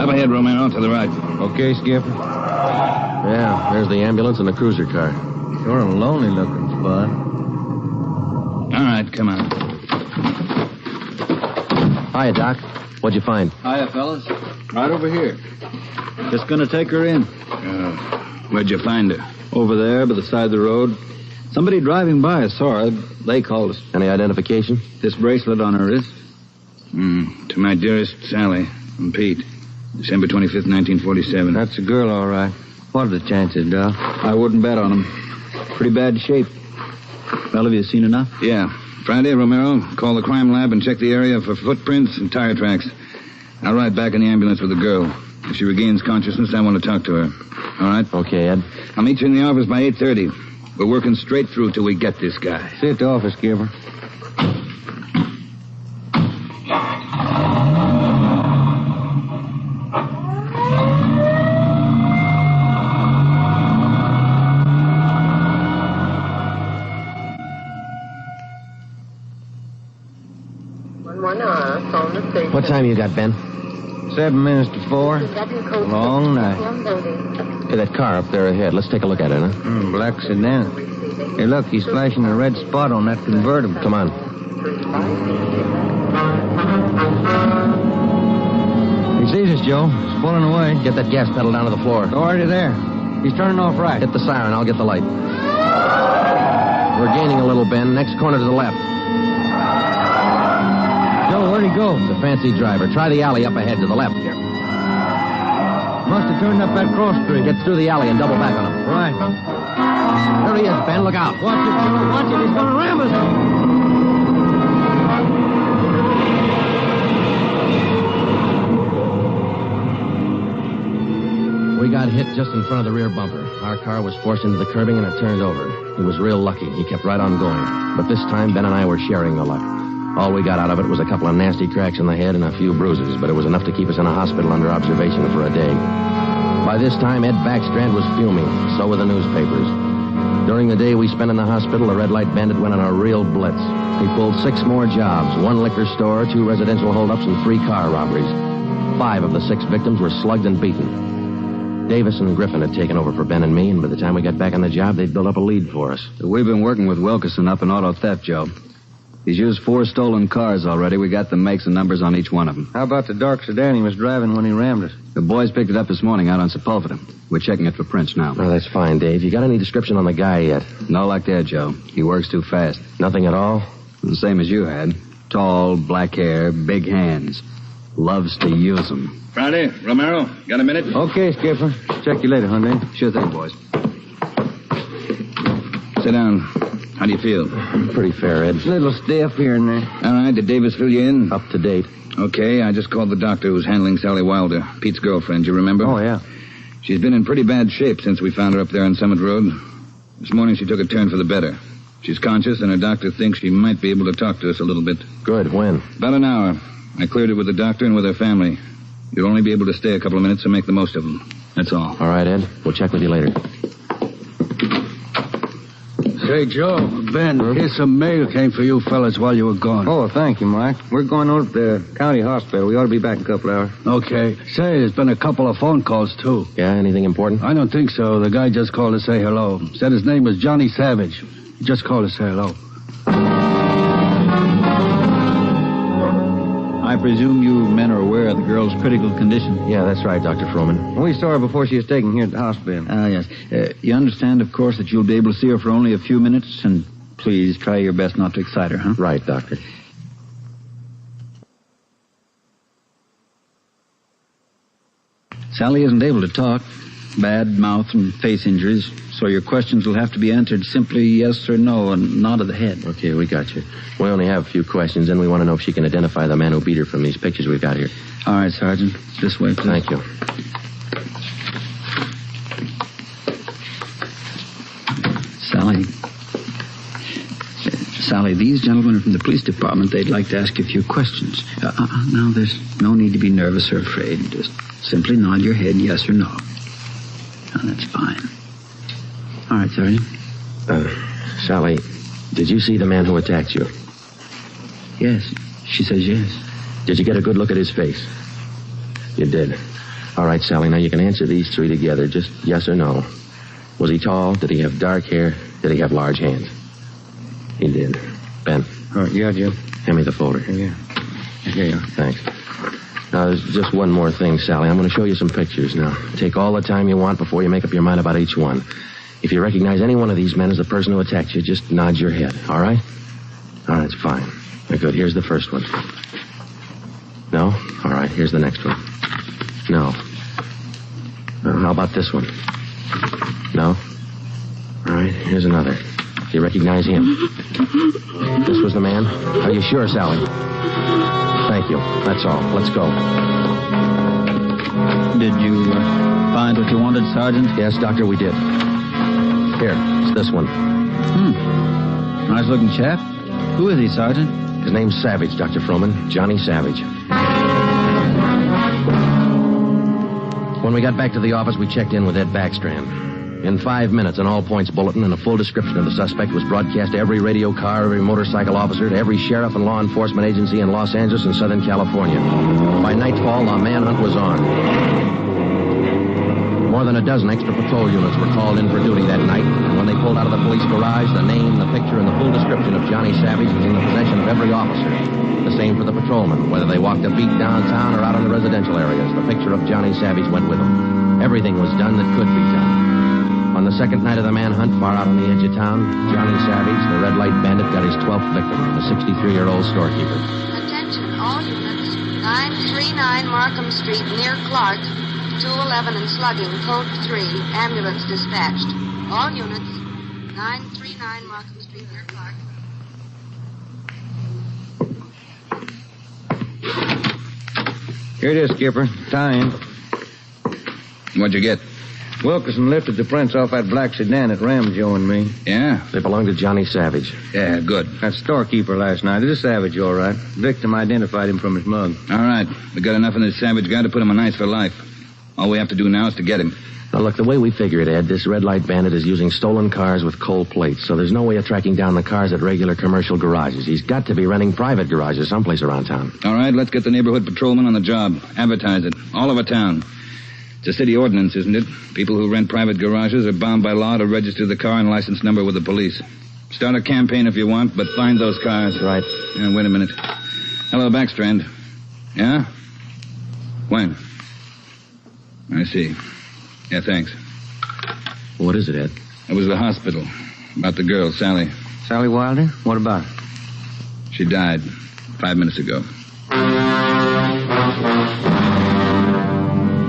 Speaker 13: Up ahead, Romero, to the right.
Speaker 3: Okay, Skipper.
Speaker 2: Yeah, there's the ambulance and the cruiser car.
Speaker 3: Sort of a lonely-looking spot.
Speaker 13: All right, come on.
Speaker 2: Hiya, Doc. What'd you find?
Speaker 15: Hiya, fellas. Right over here. Just gonna take her in.
Speaker 13: Where'd you find her?
Speaker 15: Over there, by the side of the road. Somebody driving by saw her. They called us.
Speaker 2: Any identification?
Speaker 15: This bracelet on her wrist.
Speaker 13: To my dearest Sally and Pete. December 25th, 1947.
Speaker 3: That's a girl, all right. What are the chances, Doc?
Speaker 15: I wouldn't bet on them. Pretty bad shape. Well, have you seen enough?
Speaker 13: Yeah. Friday, Romero, call the crime lab and check the area for footprints and tire tracks. I'll ride back in the ambulance with the girl. If she regains consciousness, I want to talk to her. All right?
Speaker 2: Okay, Ed.
Speaker 13: I'll meet you in the office by 8:30. We're working straight through till we get this guy.
Speaker 3: See you at the office, Skipper.
Speaker 2: time you got, Ben?
Speaker 3: 7 minutes to 4. Long night.
Speaker 2: Hey, that car up there ahead. Let's take a look at it, huh?
Speaker 3: Black sedan. Hey, look, he's flashing a red spot on that convertible.
Speaker 2: Come on.
Speaker 3: He sees us, Joe. He's pulling away.
Speaker 2: Get that gas pedal down to the floor.
Speaker 3: Already there. He's turning off right.
Speaker 2: Hit the siren. I'll get the light. We're gaining a little, Ben. Next corner to the left.
Speaker 3: Joe, where'd he go?
Speaker 2: The fancy driver. Try the alley up ahead to the left here.
Speaker 3: Must have turned up that cross street.
Speaker 2: Get through the alley and double back on him.
Speaker 3: Right.
Speaker 2: There he is, Ben. Look out.
Speaker 3: Watch it, Joe. Watch it. He's going to ram us.
Speaker 2: We got hit just in front of the rear bumper. Our car was forced into the curbing and it turned over. He was real lucky. He kept right on going. But this time, Ben and I were sharing the luck. All we got out of it was a couple of nasty cracks in the head and a few bruises, but it was enough to keep us in a hospital under observation for a day. By this time, Ed Backstrand was fuming. So were the newspapers. During the day we spent in the hospital, the Red Light Bandit went on a real blitz. He pulled 6 more jobs, 1 liquor store, 2 residential holdups, and 3 car robberies. 5 of the 6 victims were slugged and beaten. Davis and Griffin had taken over for Ben and me, and by the time we got back on the job, they'd built up a lead for us.
Speaker 26: We've been working with Wilkerson up in auto theft, Joe. He's used 4 stolen cars already. We got the makes and numbers on each one of them.
Speaker 3: How about the dark sedan he was driving when he rammed us?
Speaker 26: The boys picked it up this morning out on Sepulveda. We're checking it for prints now.
Speaker 2: Oh, that's fine, Dave. You got any description on the guy yet?
Speaker 26: No luck there, Joe. He works too fast.
Speaker 2: Nothing at all?
Speaker 26: The same as you had. Tall, black hair, big hands. Loves to use them.
Speaker 15: Friday, Romero, got a minute?
Speaker 3: Okay, Skipper. Check you later, Hyundai.
Speaker 26: Sure thing, boys.
Speaker 15: Sit down. How do you feel?
Speaker 2: Pretty fair, Ed.
Speaker 3: A little stiff here and there.
Speaker 15: All right, did Davis fill you in?
Speaker 2: Up to date.
Speaker 15: Okay, I just called the doctor who's handling Sally Wilder, Pete's girlfriend, you remember?
Speaker 3: Oh, yeah.
Speaker 15: She's been in pretty bad shape since we found her up there on Summit Road. This morning she took a turn for the better. She's conscious, and her doctor thinks she might be able to talk to us a little bit.
Speaker 2: Good. When?
Speaker 15: About an hour. I cleared it with the doctor and with her family. You'll only be able to stay a couple of minutes, so make the most of them. That's all.
Speaker 2: All right, Ed. We'll check with you later.
Speaker 7: Say, Joe, Ben, here's some mail came for you fellas while you were gone.
Speaker 3: Oh, thank you, Mike. We're going over to the county hospital. We ought to be back in a couple hours.
Speaker 7: Okay. Say, there's been a couple of phone calls, too.
Speaker 2: Yeah, anything important?
Speaker 7: I don't think so. The guy just called to say hello. Said his name was Johnny Savage. He just called to say hello.
Speaker 26: I presume you men are aware of the girl's critical condition.
Speaker 2: Yeah, that's right, Dr. Froman.
Speaker 3: We saw her before she was taken here at the hospital.
Speaker 26: Yes. You understand, of course, that you'll be able to see her for only a few minutes, and please try your best not to excite her, huh?
Speaker 2: Right, Doctor.
Speaker 26: Sally isn't able to talk. Bad mouth and face injuries, so your questions will have to be answered simply yes or no and nod of the head.
Speaker 2: Okay, we got you. We only have a few questions, and we want to know if she can identify the man who beat her from these pictures we've got here.
Speaker 26: All right, Sergeant. This way, please.
Speaker 2: Thank you.
Speaker 26: Sally, these gentlemen are from the police department. They'd like to ask you a few questions. Now, there's no need to be nervous or afraid. Just simply nod your head yes or no. Oh, that's fine. All right, Sergeant.
Speaker 2: Sally, did you see the man who attacked you?
Speaker 26: Yes. She says yes.
Speaker 2: Did you get a good look at his face? You did. All right, Sally, now you can answer these 3 together. Just yes or no. Was he tall? Did he have dark hair? Did he have large hands? He did. Ben.
Speaker 3: All right, yeah, Jim.
Speaker 2: Hand me the folder.
Speaker 3: Yeah.
Speaker 2: Here you are. Thanks. Now, there's just one more thing, Sally. I'm going to show you some pictures now. Take all the time you want before you make up your mind about each one. If you recognize any one of these men as the person who attacked you, just nod your head, all right? All right, it's fine. Good. Here's the first one. No? All right, here's the next one. No. How about this one? No? All right, here's another. Do you recognize him? This was the man? Are you sure, Sally? Thank you. That's all. Let's go.
Speaker 26: Did you find what you wanted, Sergeant?
Speaker 2: Yes, Doctor, we did. Here, it's this one.
Speaker 26: Nice-looking chap. Who is he, Sergeant?
Speaker 2: His name's Savage, Dr. Froman. Johnny Savage. When we got back to the office, we checked in with Ed Backstrand.
Speaker 10: In 5 minutes, an all-points bulletin and a full description of the suspect was broadcast to every radio car, every motorcycle officer, to every sheriff and law enforcement agency in Los Angeles and Southern California. By nightfall, the manhunt was on. More than a dozen extra patrol units were called in for duty that night, and when they pulled out of the police garage, the name, the picture, and the full description of Johnny Savage was in the possession of every officer. The same for the patrolmen, whether they walked a beat downtown or out in the residential areas. The picture of Johnny Savage went with them. Everything was done that could be done. On the second night of the manhunt, far out on the edge of town, Johnny Savage, the red light bandit, got his 12th victim, a 63-year-old storekeeper.
Speaker 25: Attention, all units. 939 Markham Street, near Clark. 211 and slugging, code 3. Ambulance dispatched. All units. 939 Markham Street, near Clark.
Speaker 3: Here it is, Skipper. Time.
Speaker 15: What'd you get?
Speaker 3: Wilkerson lifted the prints off that black sedan that rammed Joe and me.
Speaker 15: Yeah?
Speaker 10: They belong to Johnny Savage.
Speaker 15: Yeah, good.
Speaker 3: That storekeeper last night. It is Savage, all right. Victim identified him from his mug.
Speaker 15: All right. We got enough in this Savage guy to put him on ice for life. All we have to do now is to get him.
Speaker 10: Now, look, the way we figure it, Ed, this red light bandit is using stolen cars with cold plates, so there's no way of tracking down the cars at regular commercial garages. He's got to be renting private garages someplace around town.
Speaker 15: All right, let's get the neighborhood patrolman on the job. Advertise it. All over town. It's a city ordinance, isn't it? People who rent private garages are bound by law to register the car and license number with the police. Start a campaign if you want, but find those cars.
Speaker 10: Right.
Speaker 15: Wait a minute. Hello, Backstrand. Yeah? When? I see. Yeah, thanks.
Speaker 10: What is it, Ed?
Speaker 15: It was the hospital. About the girl, Sally.
Speaker 3: Sally Wilder? What about her?
Speaker 15: She died 5 minutes ago.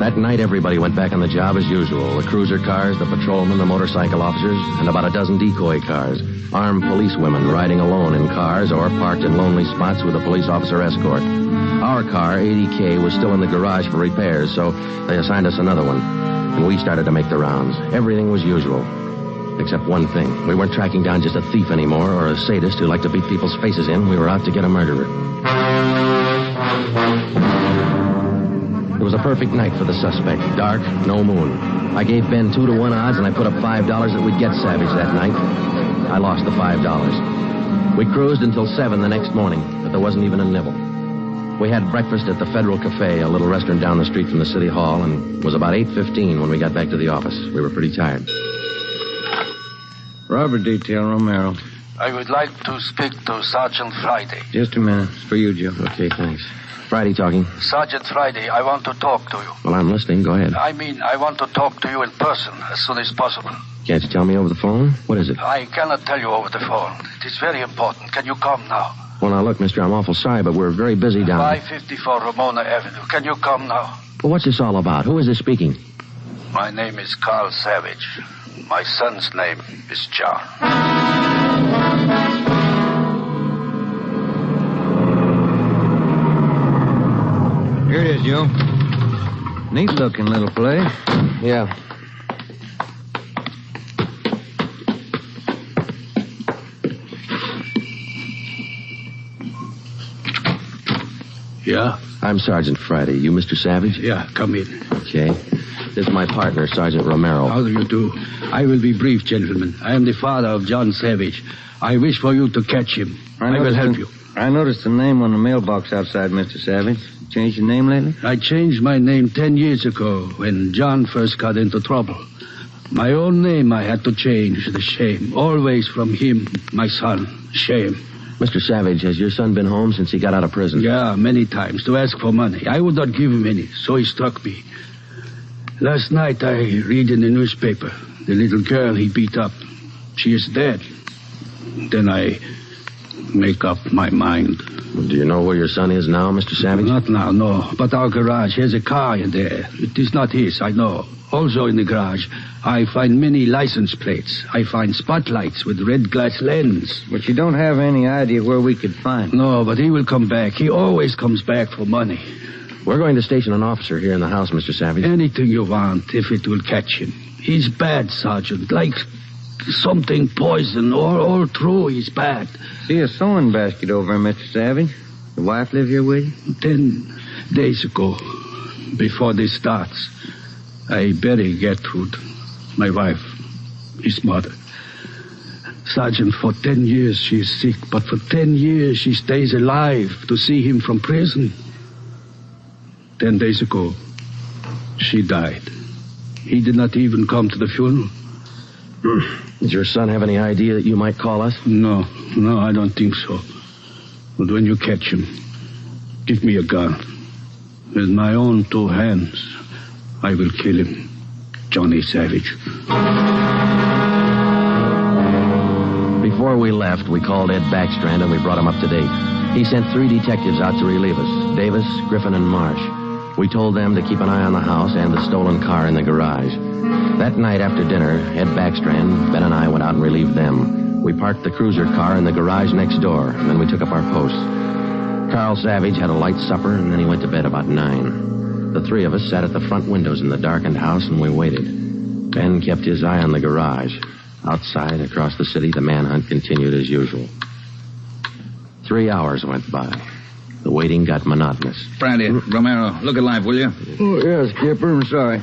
Speaker 10: That night, everybody went back on the job as usual. The cruiser cars, the patrolmen, the motorcycle officers, and about a dozen decoy cars. Armed policewomen riding alone in cars or parked in lonely spots with a police officer escort. Our car, 80K, was still in the garage for repairs, so they assigned us another one. And we started to make the rounds. Everything was usual. Except one thing. We weren't tracking down just a thief anymore or a sadist who liked to beat people's faces in. We were out to get a murderer. It was a perfect night for the suspect. Dark, no moon. I gave Ben 2-to-1 odds, and I put up $5 that we'd get Savage that night. I lost the $5. We cruised until 7 the next morning, but there wasn't even a nibble. We had breakfast at the Federal Cafe, a little restaurant down the street from the city hall, and it was about 8:15 when we got back to the office. We were pretty tired.
Speaker 3: Robber detail, Romero.
Speaker 11: I would like to speak to Sergeant Friday.
Speaker 3: Just a minute. It's for you, Joe.
Speaker 10: Okay, thanks. Friday talking.
Speaker 11: Sergeant Friday, I want to talk to you.
Speaker 10: Well, I'm listening. Go ahead.
Speaker 11: I mean, I want to talk to you in person as soon as possible.
Speaker 10: Can't you tell me over the phone? What is it?
Speaker 11: I cannot tell you over the phone. It is very important. Can you come now?
Speaker 10: Well, now, look, mister, I'm awful sorry, but we're very busy down
Speaker 11: 554 Ramona Avenue. Can you come now?
Speaker 10: Well, what's this all about? Who is this speaking?
Speaker 11: My name is Carl Savage. My son's name is John.
Speaker 3: Here it is, Joe. Neat-looking little place.
Speaker 10: Yeah.
Speaker 11: Yeah?
Speaker 10: I'm Sergeant Friday. You Mr. Savage?
Speaker 11: Yeah, come in.
Speaker 10: Okay. This is my partner, Sergeant Romero.
Speaker 11: How do you do? I will be brief, gentlemen. I am the father of John Savage. I wish for you to catch him. I will help you.
Speaker 3: I noticed the name on the mailbox outside, Mr. Savage. Changed your name lately?
Speaker 11: I changed my name 10 years ago when John first got into trouble. My own name I had to change. The shame. Always from him, my son. Shame.
Speaker 10: Mr. Savage, has your son been home since he got out of prison?
Speaker 11: Yeah, many times, to ask for money. I would not give him any, so he struck me. Last night I read in the newspaper the little girl he beat up. She is dead. Then I make up my mind.
Speaker 10: Well, do you know where your son is now, Mr. Savage?
Speaker 11: Not now, no. But our garage has a car in there. It is not his, I know. Also in the garage, I find many license plates. I find spotlights with red glass lens.
Speaker 3: But you don't have any idea where we could find him.
Speaker 11: No, but he will come back. He always comes back for money.
Speaker 10: We're going to station an officer here in the house, Mr. Savage.
Speaker 11: Anything you want, if it will catch him. He's bad, Sergeant. Like something poison. All through, he's bad.
Speaker 3: See a sewing basket over him, Mr. Savage. The wife live here with you?
Speaker 11: 10 days ago, before this starts, I buried Gertrude, my wife. his mother. Sergeant, for 10 years she is sick, but for 10 years she stays alive to see him from prison. 10 days ago, she died. He did not even come to the funeral.
Speaker 10: Does your son have any idea that you might call us?
Speaker 11: No, I don't think so. But when you catch him, give me a gun. With my own 2 hands, I will kill him. Johnny Savage.
Speaker 10: Before we left, we called Ed Backstrand and we brought him up to date. He sent 3 detectives out to relieve us, Davis, Griffin, and Marsh. We told them to keep an eye on the house and the stolen car in the garage. That night after dinner, Ed Backstrand, Ben, and I went out and relieved them. We parked the cruiser car in the garage next door, and then we took up our posts. Carl Savage had a light supper, and then he went to bed about 9. The 3 of us sat at the front windows in the darkened house, and we waited. Ben kept his eye on the garage. Outside, across the city, the manhunt continued as usual. 3 hours went by. The waiting got monotonous.
Speaker 15: Brandy, Romero, look alive, will you?
Speaker 3: Oh, yes, Skipper. I'm sorry.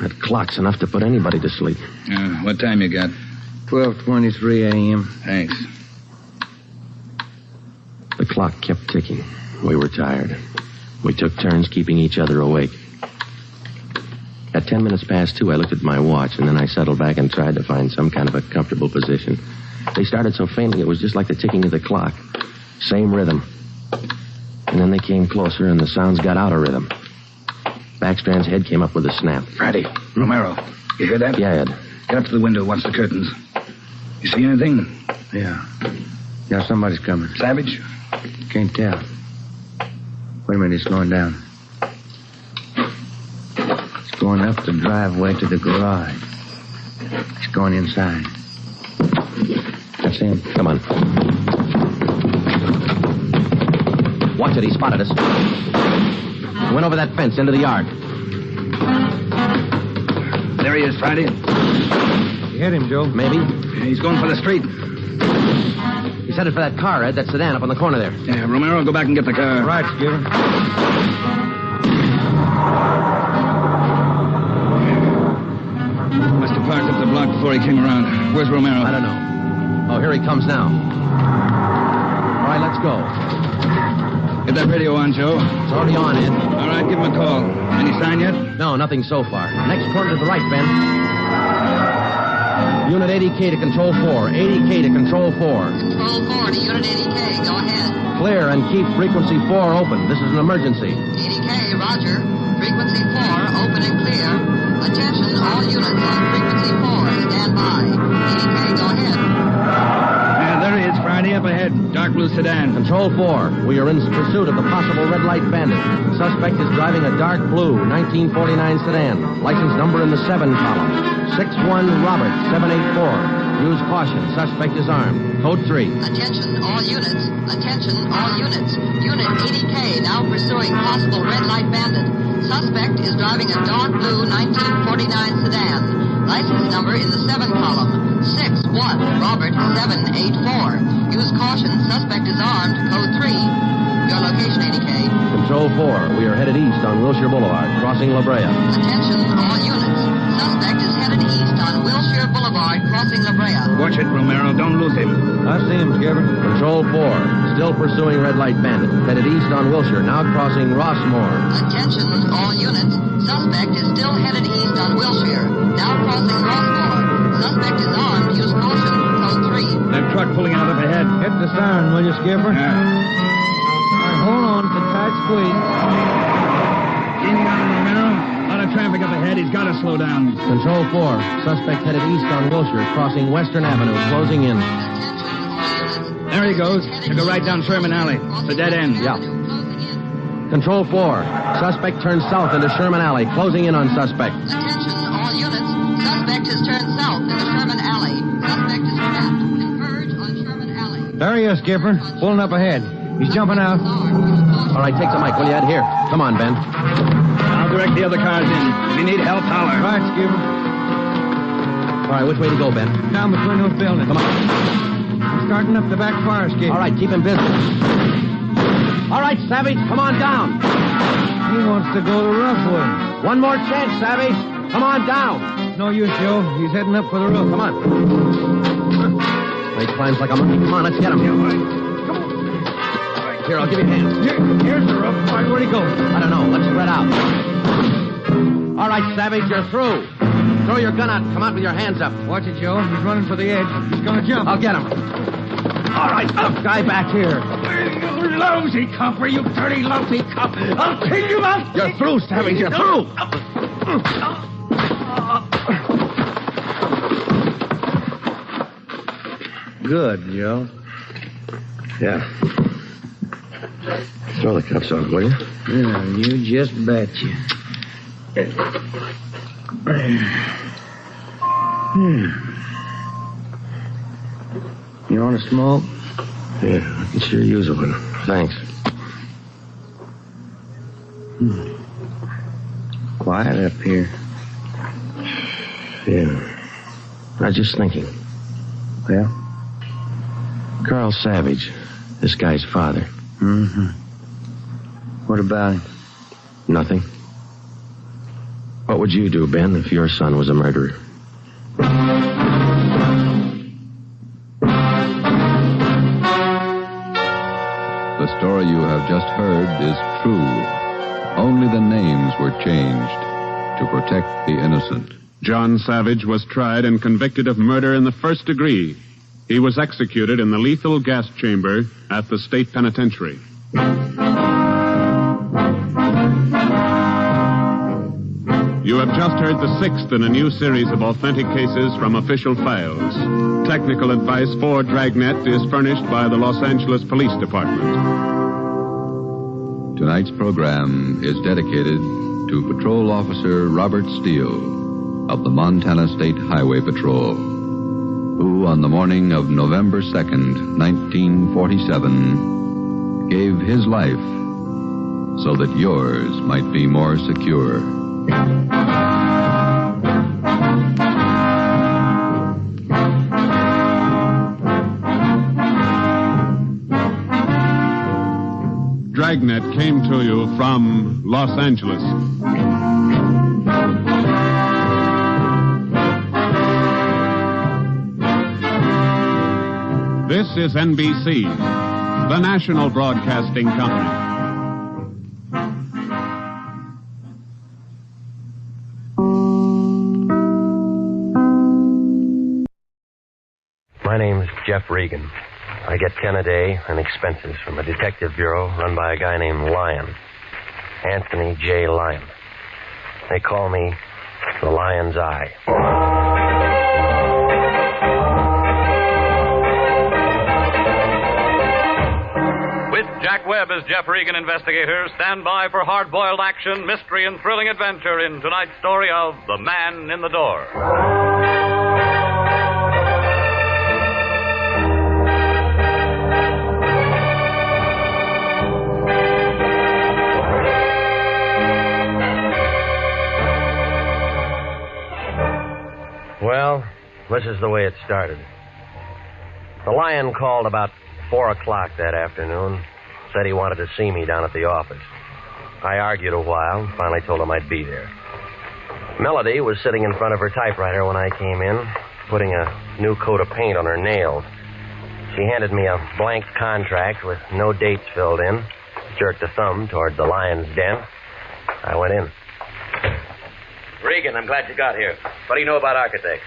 Speaker 10: That clock's enough to put anybody to sleep.
Speaker 15: What time you got?
Speaker 3: 12:23 a.m.
Speaker 15: Thanks.
Speaker 10: The clock kept ticking. We were tired. We took turns keeping each other awake. At 10 minutes past 2, I looked at my watch, and then I settled back and tried to find some kind of a comfortable position. They started so faintly it was just like the ticking of the clock. Same rhythm. And then they came closer, and the sounds got out of rhythm. Backstrand's head came up with a snap.
Speaker 15: Brandy, Romero, you hear that?
Speaker 10: Yeah, Ed.
Speaker 15: Get up to the window, watch the curtains. You see anything?
Speaker 3: Yeah, somebody's coming.
Speaker 15: Savage?
Speaker 3: Can't tell. Wait a minute, he's slowing down. He's going up the driveway to the garage. He's going inside.
Speaker 10: That's him. Come on. Watch it, he spotted us. He went over that fence into the yard.
Speaker 15: There he is, Friday.
Speaker 3: You hit him, Joe?
Speaker 10: Maybe.
Speaker 15: Yeah, he's going for the street.
Speaker 10: He's headed for that car, Ed, that sedan up on the corner there.
Speaker 15: Yeah, Romero, go back and get the car.
Speaker 3: Right, Skipper.
Speaker 15: Must have parked up the block before he came around. Where's Romero?
Speaker 10: I don't know. Oh, here he comes now. All right, let's go.
Speaker 15: Get that radio on, Joe.
Speaker 10: It's already on, Ed.
Speaker 15: All right, give him a call. Any sign yet?
Speaker 10: No, nothing so far. Next corner to the right, Ben. Unit 80K to Control 4. 80K to Control 4.
Speaker 25: Control 4 to Unit 80K. Go ahead.
Speaker 10: Clear and keep frequency 4 open. This is an emergency.
Speaker 25: 80K, roger. Frequency 4, open and clear. Attention, all units on frequency 4. Stand by. 80K, go ahead.
Speaker 15: There he is, Friday, up ahead. Dark blue sedan.
Speaker 10: Control 4. We are in pursuit of the possible red light bandit. Suspect is driving a dark blue 1949 sedan. License number in the 7 column. 61 Robert 784. Use caution. Suspect is armed. Code 3.
Speaker 25: Attention, all units. Attention, all units. Unit 80K now pursuing possible red light bandit. Suspect is driving a dark blue 1949 sedan. License number in the 7 column. 61 Robert 784. Use caution. Suspect is armed. Code 3. Your location, 80K.
Speaker 10: Control 4. We are headed east on Wilshire Boulevard, crossing La Brea.
Speaker 25: Attention, all units. Suspect is headed east on Wilshire Boulevard, crossing La Brea.
Speaker 15: Watch it, Romero. Don't lose him.
Speaker 3: I see him, Skipper.
Speaker 10: Control 4. Still pursuing red light bandit. Headed east on Wilshire, now crossing Rossmore.
Speaker 25: Attention, all units. Suspect is still headed east on Wilshire, now crossing Rossmore. Suspect is armed. Use caution. Code 3.
Speaker 15: That truck pulling out up ahead.
Speaker 3: Hit the siren, will you, Skipper?
Speaker 15: Yeah.
Speaker 3: Hold on, it's a tight squeeze.
Speaker 15: Leaning on him, Romero. A lot of traffic up ahead. He's got to slow down.
Speaker 10: Control 4. Suspect headed east on Wilshire, crossing Western Avenue, closing in.
Speaker 15: There he goes. He'll go right down Sherman Alley. It's a dead end.
Speaker 10: Yeah. Control 4. Suspect turns south into Sherman Alley, closing in on suspect.
Speaker 25: Attention, all units. Suspect has turned south into Sherman Alley. Suspect is trapped. Converge on Sherman Alley.
Speaker 3: There he is, Skipper. Pulling up ahead. He's jumping out.
Speaker 10: All right, take the mic, will you, Ed? Here. Come on, Ben.
Speaker 15: I'll direct the other cars in. If you need help, holler.
Speaker 3: Right, Skipper.
Speaker 10: All right, which way to go, Ben?
Speaker 3: Down between those buildings.
Speaker 10: Come on.
Speaker 3: Starting up the back fire escape.
Speaker 10: All right, keep him busy. All right, Savage, come on down.
Speaker 3: He wants to go the rough way.
Speaker 10: One more chance, Savage. Come on down.
Speaker 4: no use, Joe. He's heading up for the roof.
Speaker 2: Come on. He climbs like a monkey. Come on, let's get him. Here, I'll give you a hand.
Speaker 4: Here's the roof. Where'd he go?
Speaker 2: I don't know. Let's spread out. All right, Savage, you're through. Throw your gun out and come out with your hands up.
Speaker 4: Watch it, Joe. He's running for the edge. He's gonna jump.
Speaker 2: I'll get him. All right, up. Guy back here.
Speaker 4: You lousy copper, you dirty, lousy cop. I'll kill you out.
Speaker 2: You're through, Savage. You're through.
Speaker 3: Good, Joe.
Speaker 2: Yeah. Throw the cuffs off, will you?
Speaker 3: Yeah, you just betcha. You want a smoke?
Speaker 2: Yeah, I can sure use a one. Thanks.
Speaker 3: Quiet up here.
Speaker 2: Yeah. I was just thinking.
Speaker 3: Well?
Speaker 2: Carl Savage, this guy's father.
Speaker 3: Mm-hmm. What about him?
Speaker 2: Nothing. What would you do, Ben, if your son was a murderer?
Speaker 6: The story you have just heard is true. Only the names were changed to protect the innocent.
Speaker 9: John Savage was tried and convicted of murder in the first degree. He was executed in the lethal gas chamber at the state penitentiary. You have just heard the sixth in a new series of authentic cases from official files. Technical advice for Dragnet is furnished by the Los Angeles Police Department.
Speaker 6: Tonight's program is dedicated to Patrol Officer Robert Steele of the Montana State Highway Patrol, who on the morning of November 2nd, 1947, gave his life so that yours might be more secure.
Speaker 9: Dragnet came to you from Los Angeles. This is NBC, the national broadcasting company.
Speaker 14: My name's Jeff Regan. I get 10 a day and expenses from a detective bureau run by a guy named Lyon. Anthony J. Lyon. They call me the Lion's Eye.
Speaker 16: With Jack Webb as Jeff Regan investigator, stand by for hard-boiled action, mystery, and thrilling adventure in tonight's story of The Man in the Door.
Speaker 14: Well, this is the way it started. The Lion called about 4 o'clock that afternoon. Said he wanted to see me down at the office. I argued a while and finally told him I'd be there. Melody was sitting in front of her typewriter when I came in, putting a new coat of paint on her nails. She handed me a blank contract with no dates filled in, jerked a thumb toward the Lion's Den. I went in.
Speaker 21: Regan, I'm glad you got here. What do you know about architects?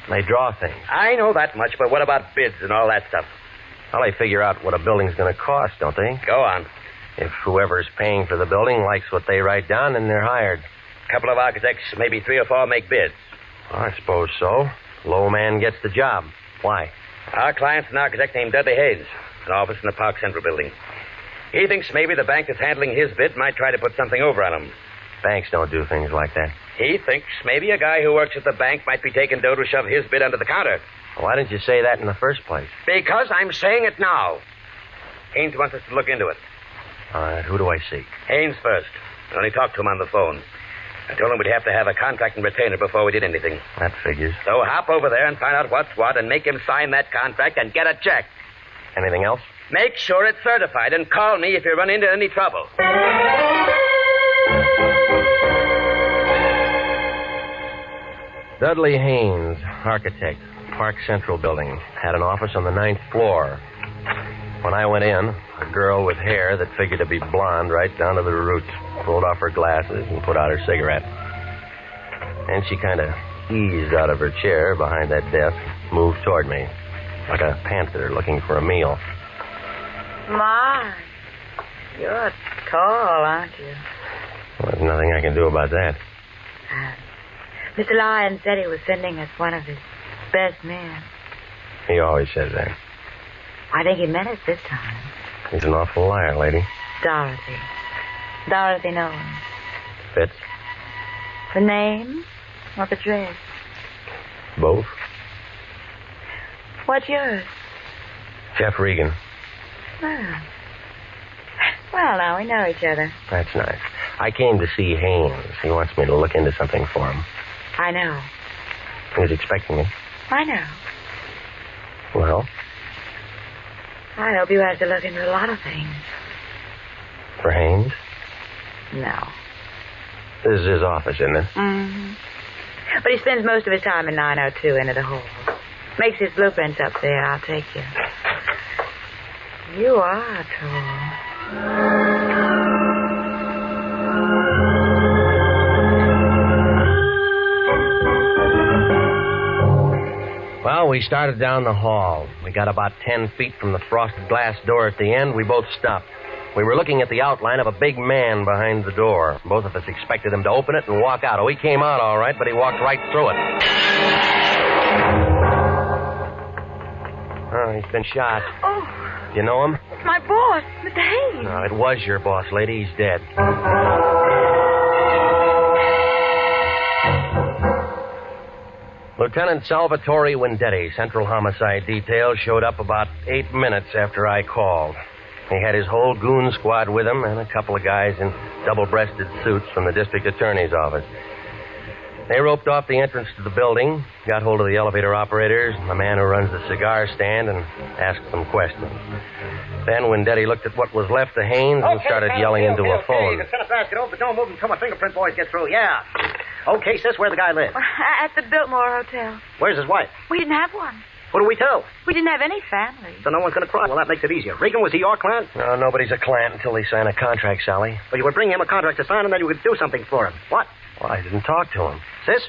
Speaker 14: They draw things.
Speaker 21: I know that much, but what about bids and all that stuff?
Speaker 14: Well, they figure out what a building's going to cost, don't they?
Speaker 21: Go on.
Speaker 14: If whoever's paying for the building likes what they write down, then they're hired.
Speaker 21: A couple of architects, maybe 3 or 4, make bids.
Speaker 14: Well, I suppose so. Low man gets the job. Why?
Speaker 21: Our client's an architect named Dudley Hayes, an office in the Park Central building. He thinks maybe the bank that's handling his bid might try to put something over on him.
Speaker 14: Banks don't do things like that.
Speaker 21: He thinks maybe a guy who works at the bank might be taking dough to shove his bid under the counter.
Speaker 14: Why didn't you say that in the first place?
Speaker 21: Because I'm saying it now. Haynes wants us to look into it.
Speaker 14: All right, who do I see?
Speaker 21: Haynes first. I only talked to him on the phone. I told him we'd have to have a contract and retainer before we did anything.
Speaker 14: That figures.
Speaker 21: So hop over there and find out what's what and make him sign that contract and get a check.
Speaker 14: Anything else?
Speaker 21: Make sure it's certified and call me if you run into any trouble.
Speaker 14: Dudley Haynes, architect, Park Central Building. Had an office on the 9th floor. When I went in, a girl with hair that figured to be blonde right down to the roots pulled off her glasses and put out her cigarette. And she kind of eased out of her chair behind that desk, moved toward me, like a panther looking for a meal.
Speaker 1: My, you're tall, aren't you?
Speaker 14: Well, there's nothing I can do about that.
Speaker 1: Mr. Lyon said he was sending us one of his best men.
Speaker 14: He always says that.
Speaker 1: I think he meant it this time.
Speaker 14: He's an awful liar, lady.
Speaker 1: Dorothy. Dorothy Nolan.
Speaker 14: Fits?
Speaker 1: The name or the dress?
Speaker 14: Both.
Speaker 1: What's yours?
Speaker 14: Jeff Regan.
Speaker 1: Well, now we know each other.
Speaker 14: That's nice. I came to see Haynes. He wants me to look into something for him.
Speaker 1: I know.
Speaker 14: He's expecting me.
Speaker 1: I know.
Speaker 14: Well?
Speaker 1: I hope you have to look into a lot of things.
Speaker 14: For Haynes?
Speaker 1: No.
Speaker 14: This is his office, isn't it?
Speaker 1: Mm-hmm. But he spends most of his time in 902 into the hall. Makes his blueprints up there. I'll take you. You are tall.
Speaker 14: Well, we started down the hall. We got about 10 feet from the frosted glass door at the end. We both stopped. We were looking at the outline of a big man behind the door. Both of us expected him to open it and walk out. Oh, he came out all right, but he walked right through it. Oh, he's been shot.
Speaker 1: Oh.
Speaker 14: You know him?
Speaker 1: It's my boss, Mr. Haynes.
Speaker 14: No, it was your boss, lady. He's dead. Lieutenant Salvatore Wendetti, Central Homicide Detail, showed up about 8 minutes after I called. He had his whole goon squad with him and a couple of guys in double-breasted suits from the district attorney's office. They roped off the entrance to the building, got hold of the elevator operators and the man who runs the cigar stand, and asked them questions. Then Wendetti looked at what was left of Haynes and started yelling into a phone.
Speaker 5: You can send a basket over, but don't move until my fingerprint boys get through. Yeah. Okay, sis, where the guy live?
Speaker 1: At the Biltmore Hotel.
Speaker 5: Where's his wife?
Speaker 1: We didn't have one.
Speaker 5: What do we tell?
Speaker 1: We didn't have any family.
Speaker 5: So no one's going to cry. Well, that makes it easier. Regan, was he your client?
Speaker 14: No, nobody's a client until they sign a contract, Sally.
Speaker 5: Well, you would bring him a contract to sign, and then you would do something for him. What?
Speaker 14: Well, I didn't talk to him.
Speaker 5: Sis?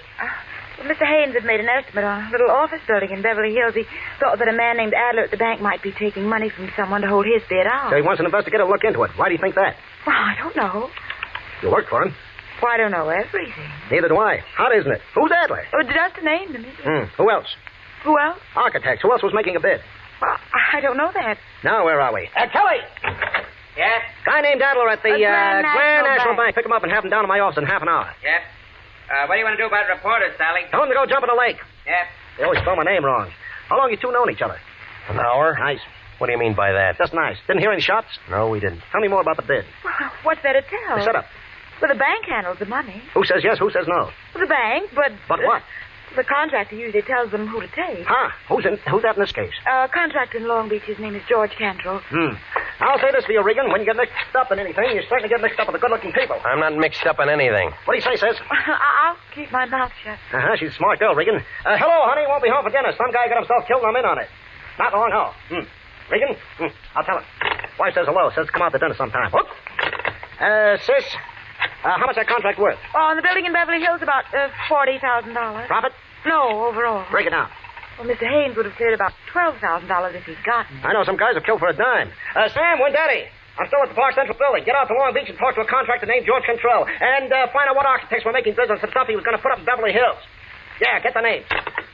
Speaker 1: Mr. Haynes had made an estimate on a little office building in Beverly Hills. He thought that a man named Adler at the bank might be taking money from someone to hold his bid out.
Speaker 5: So he wants an investigator to look into it. Why do you think that?
Speaker 1: Well, I don't know.
Speaker 5: You work for him.
Speaker 1: Well, I don't know everything.
Speaker 5: Neither do I. Hot, isn't it? Who's Adler?
Speaker 1: Oh, just a name to me.
Speaker 5: Who else?
Speaker 1: Who else?
Speaker 5: Architects. Who else was making a bid?
Speaker 1: Well, I don't know that.
Speaker 5: Now, where are we? Kelly!
Speaker 21: Yeah?
Speaker 5: Guy named Adler at the
Speaker 1: Grand
Speaker 5: National Bank. Pick him up and have him down to my office in half an hour.
Speaker 21: Yeah? What do you want to do about reporters, Sally?
Speaker 5: Tell him to go jump in the lake.
Speaker 21: Yeah?
Speaker 5: They always spell my name wrong. How long you two known each other?
Speaker 14: An hour?
Speaker 5: Nice.
Speaker 14: What do you mean by that?
Speaker 5: Just nice. Didn't hear any shots?
Speaker 14: No, we didn't.
Speaker 5: Tell me more about the bid.
Speaker 1: Well, what's there to tell?
Speaker 5: The setup.
Speaker 1: Well, the bank handles the money.
Speaker 5: Who says yes, who says no?
Speaker 1: Well, the bank, but...
Speaker 5: But what?
Speaker 1: The contractor usually tells them who to take.
Speaker 5: Huh? Who's that in this case?
Speaker 1: Contractor in Long Beach. His name is George Cantrell.
Speaker 5: I'll say this for you, Regan. When you get mixed up in anything, you certainly get mixed up with the good-looking people.
Speaker 14: I'm not mixed up in anything.
Speaker 5: What do you say, sis?
Speaker 1: I'll keep my mouth shut.
Speaker 5: She's a smart girl, Regan. Hello, honey. Won't be home for dinner. Some guy got himself killed and I'm in on it. Not long, how? Regan? I'll tell him. Wife says hello. Says come out to dinner sometime. Whoop. Sis, how much that contract worth?
Speaker 1: Oh, in the building in Beverly Hills, about $40,000.
Speaker 5: Profit?
Speaker 1: No, overall.
Speaker 5: Break it down.
Speaker 1: Well, Mr. Haynes would have cleared about $12,000 if he'd gotten it.
Speaker 5: I know some guys have killed for a dime. Sam, Wendetti. I'm still at the Park Central Building. Get out to Long Beach and talk to a contractor named George Cantrell. And find out what architects were making bids on some stuff he was going to put up in Beverly Hills. Yeah, get the name.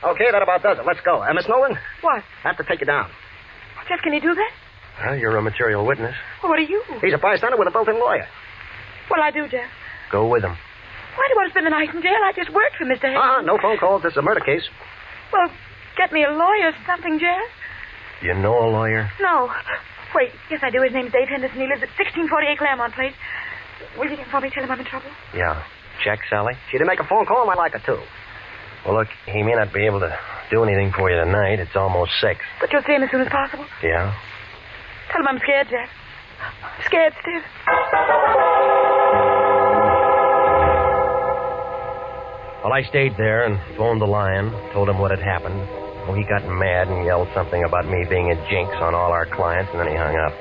Speaker 5: Okay, that about does it. Let's go. Miss Nolan?
Speaker 1: What?
Speaker 5: I have to take you down.
Speaker 1: Jeff, can you do that?
Speaker 14: Well, you're a material witness.
Speaker 1: Well, what are you?
Speaker 5: He's a bystander with a built-in lawyer.
Speaker 1: Well, I do, Jeff.
Speaker 14: Go with him.
Speaker 1: Why do you want to spend the night in jail? I just worked for Mr. Haynes.
Speaker 5: No phone calls. This is a murder case.
Speaker 1: Well, get me a lawyer or something, Jeff.
Speaker 14: You know a lawyer?
Speaker 1: No. Wait, yes, I do. His name's Dave Henderson. He lives at 1648 Claremont Place. Will you get for me? Tell him I'm in trouble.
Speaker 14: Yeah. Check, Sally?
Speaker 5: She didn't make a phone call. I like her, too.
Speaker 14: Well, look, he may not be able to do anything for you tonight. It's almost 6.
Speaker 1: But you'll see him as soon as possible.
Speaker 14: Yeah?
Speaker 1: Tell him I'm scared, Jeff. Scared stiff.
Speaker 14: Well, I stayed there and phoned the Lion, told him what had happened. Well, he got mad and yelled something about me being a jinx on all our clients, and then he hung up.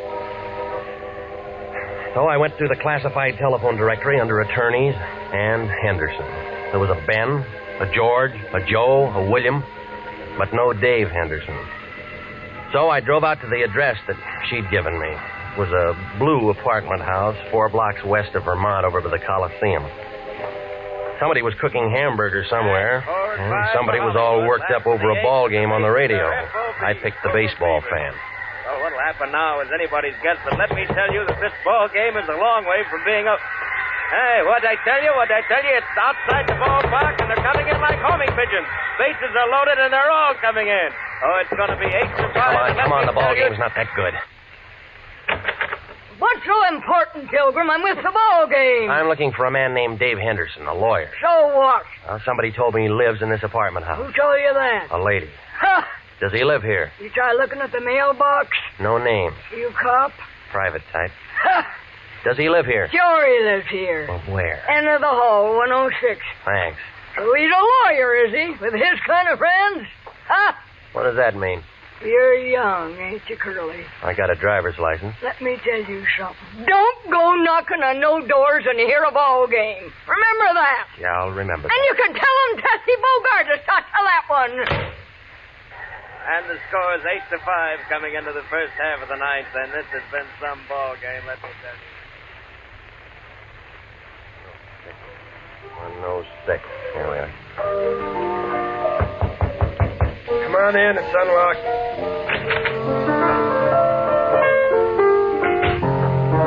Speaker 14: So I went through the classified telephone directory under attorneys and Henderson. There was a Ben, a George, a Joe, a William, but no Dave Henderson. So I drove out to the address that she'd given me. It was a blue apartment house 4 blocks west of Vermont over by the Coliseum. Somebody was cooking hamburgers somewhere, and somebody was all worked up over a ball game on the radio. I picked the baseball fan.
Speaker 12: Well, what'll happen now is anybody's guess, but let me tell you that this ball game is a long way from being a... Hey, what'd I tell you? It's outside the ballpark, and they're coming in like homing pigeons. Bases are loaded, and they're all coming in. Oh, it's going to be 8-5.
Speaker 14: Come on, the ball game's not that good.
Speaker 19: What's so important, Pilgrim? I'm with the ball game.
Speaker 14: I'm looking for a man named Dave Henderson, a lawyer.
Speaker 19: So what?
Speaker 14: Well, somebody told me he lives in this apartment house.
Speaker 19: Who told you that?
Speaker 14: A lady.
Speaker 19: Ha!
Speaker 14: Does he live here?
Speaker 19: You try looking at the mailbox?
Speaker 14: No names.
Speaker 19: You cop?
Speaker 14: Private type.
Speaker 19: Ha!
Speaker 14: Does he live here?
Speaker 19: Sure he lives here.
Speaker 14: Well, where?
Speaker 19: End of the hall, 106.
Speaker 14: Thanks.
Speaker 19: So he's a lawyer, is he? With his kind of friends? Ha!
Speaker 14: What does that mean?
Speaker 19: You're young, ain't you, Curly?
Speaker 14: I got a driver's license.
Speaker 19: Let me tell you something. Don't go knocking on no doors when you hear a ball game. Remember that.
Speaker 14: Yeah, I'll remember
Speaker 19: And
Speaker 14: that.
Speaker 19: you can tell him Tessie Bogart to start to that one.
Speaker 12: And the score is 8-5 coming into the first half of the ninth, and this has been some ball game, let me tell you.
Speaker 14: 106. Here we are.
Speaker 12: Come on in, it's unlocked.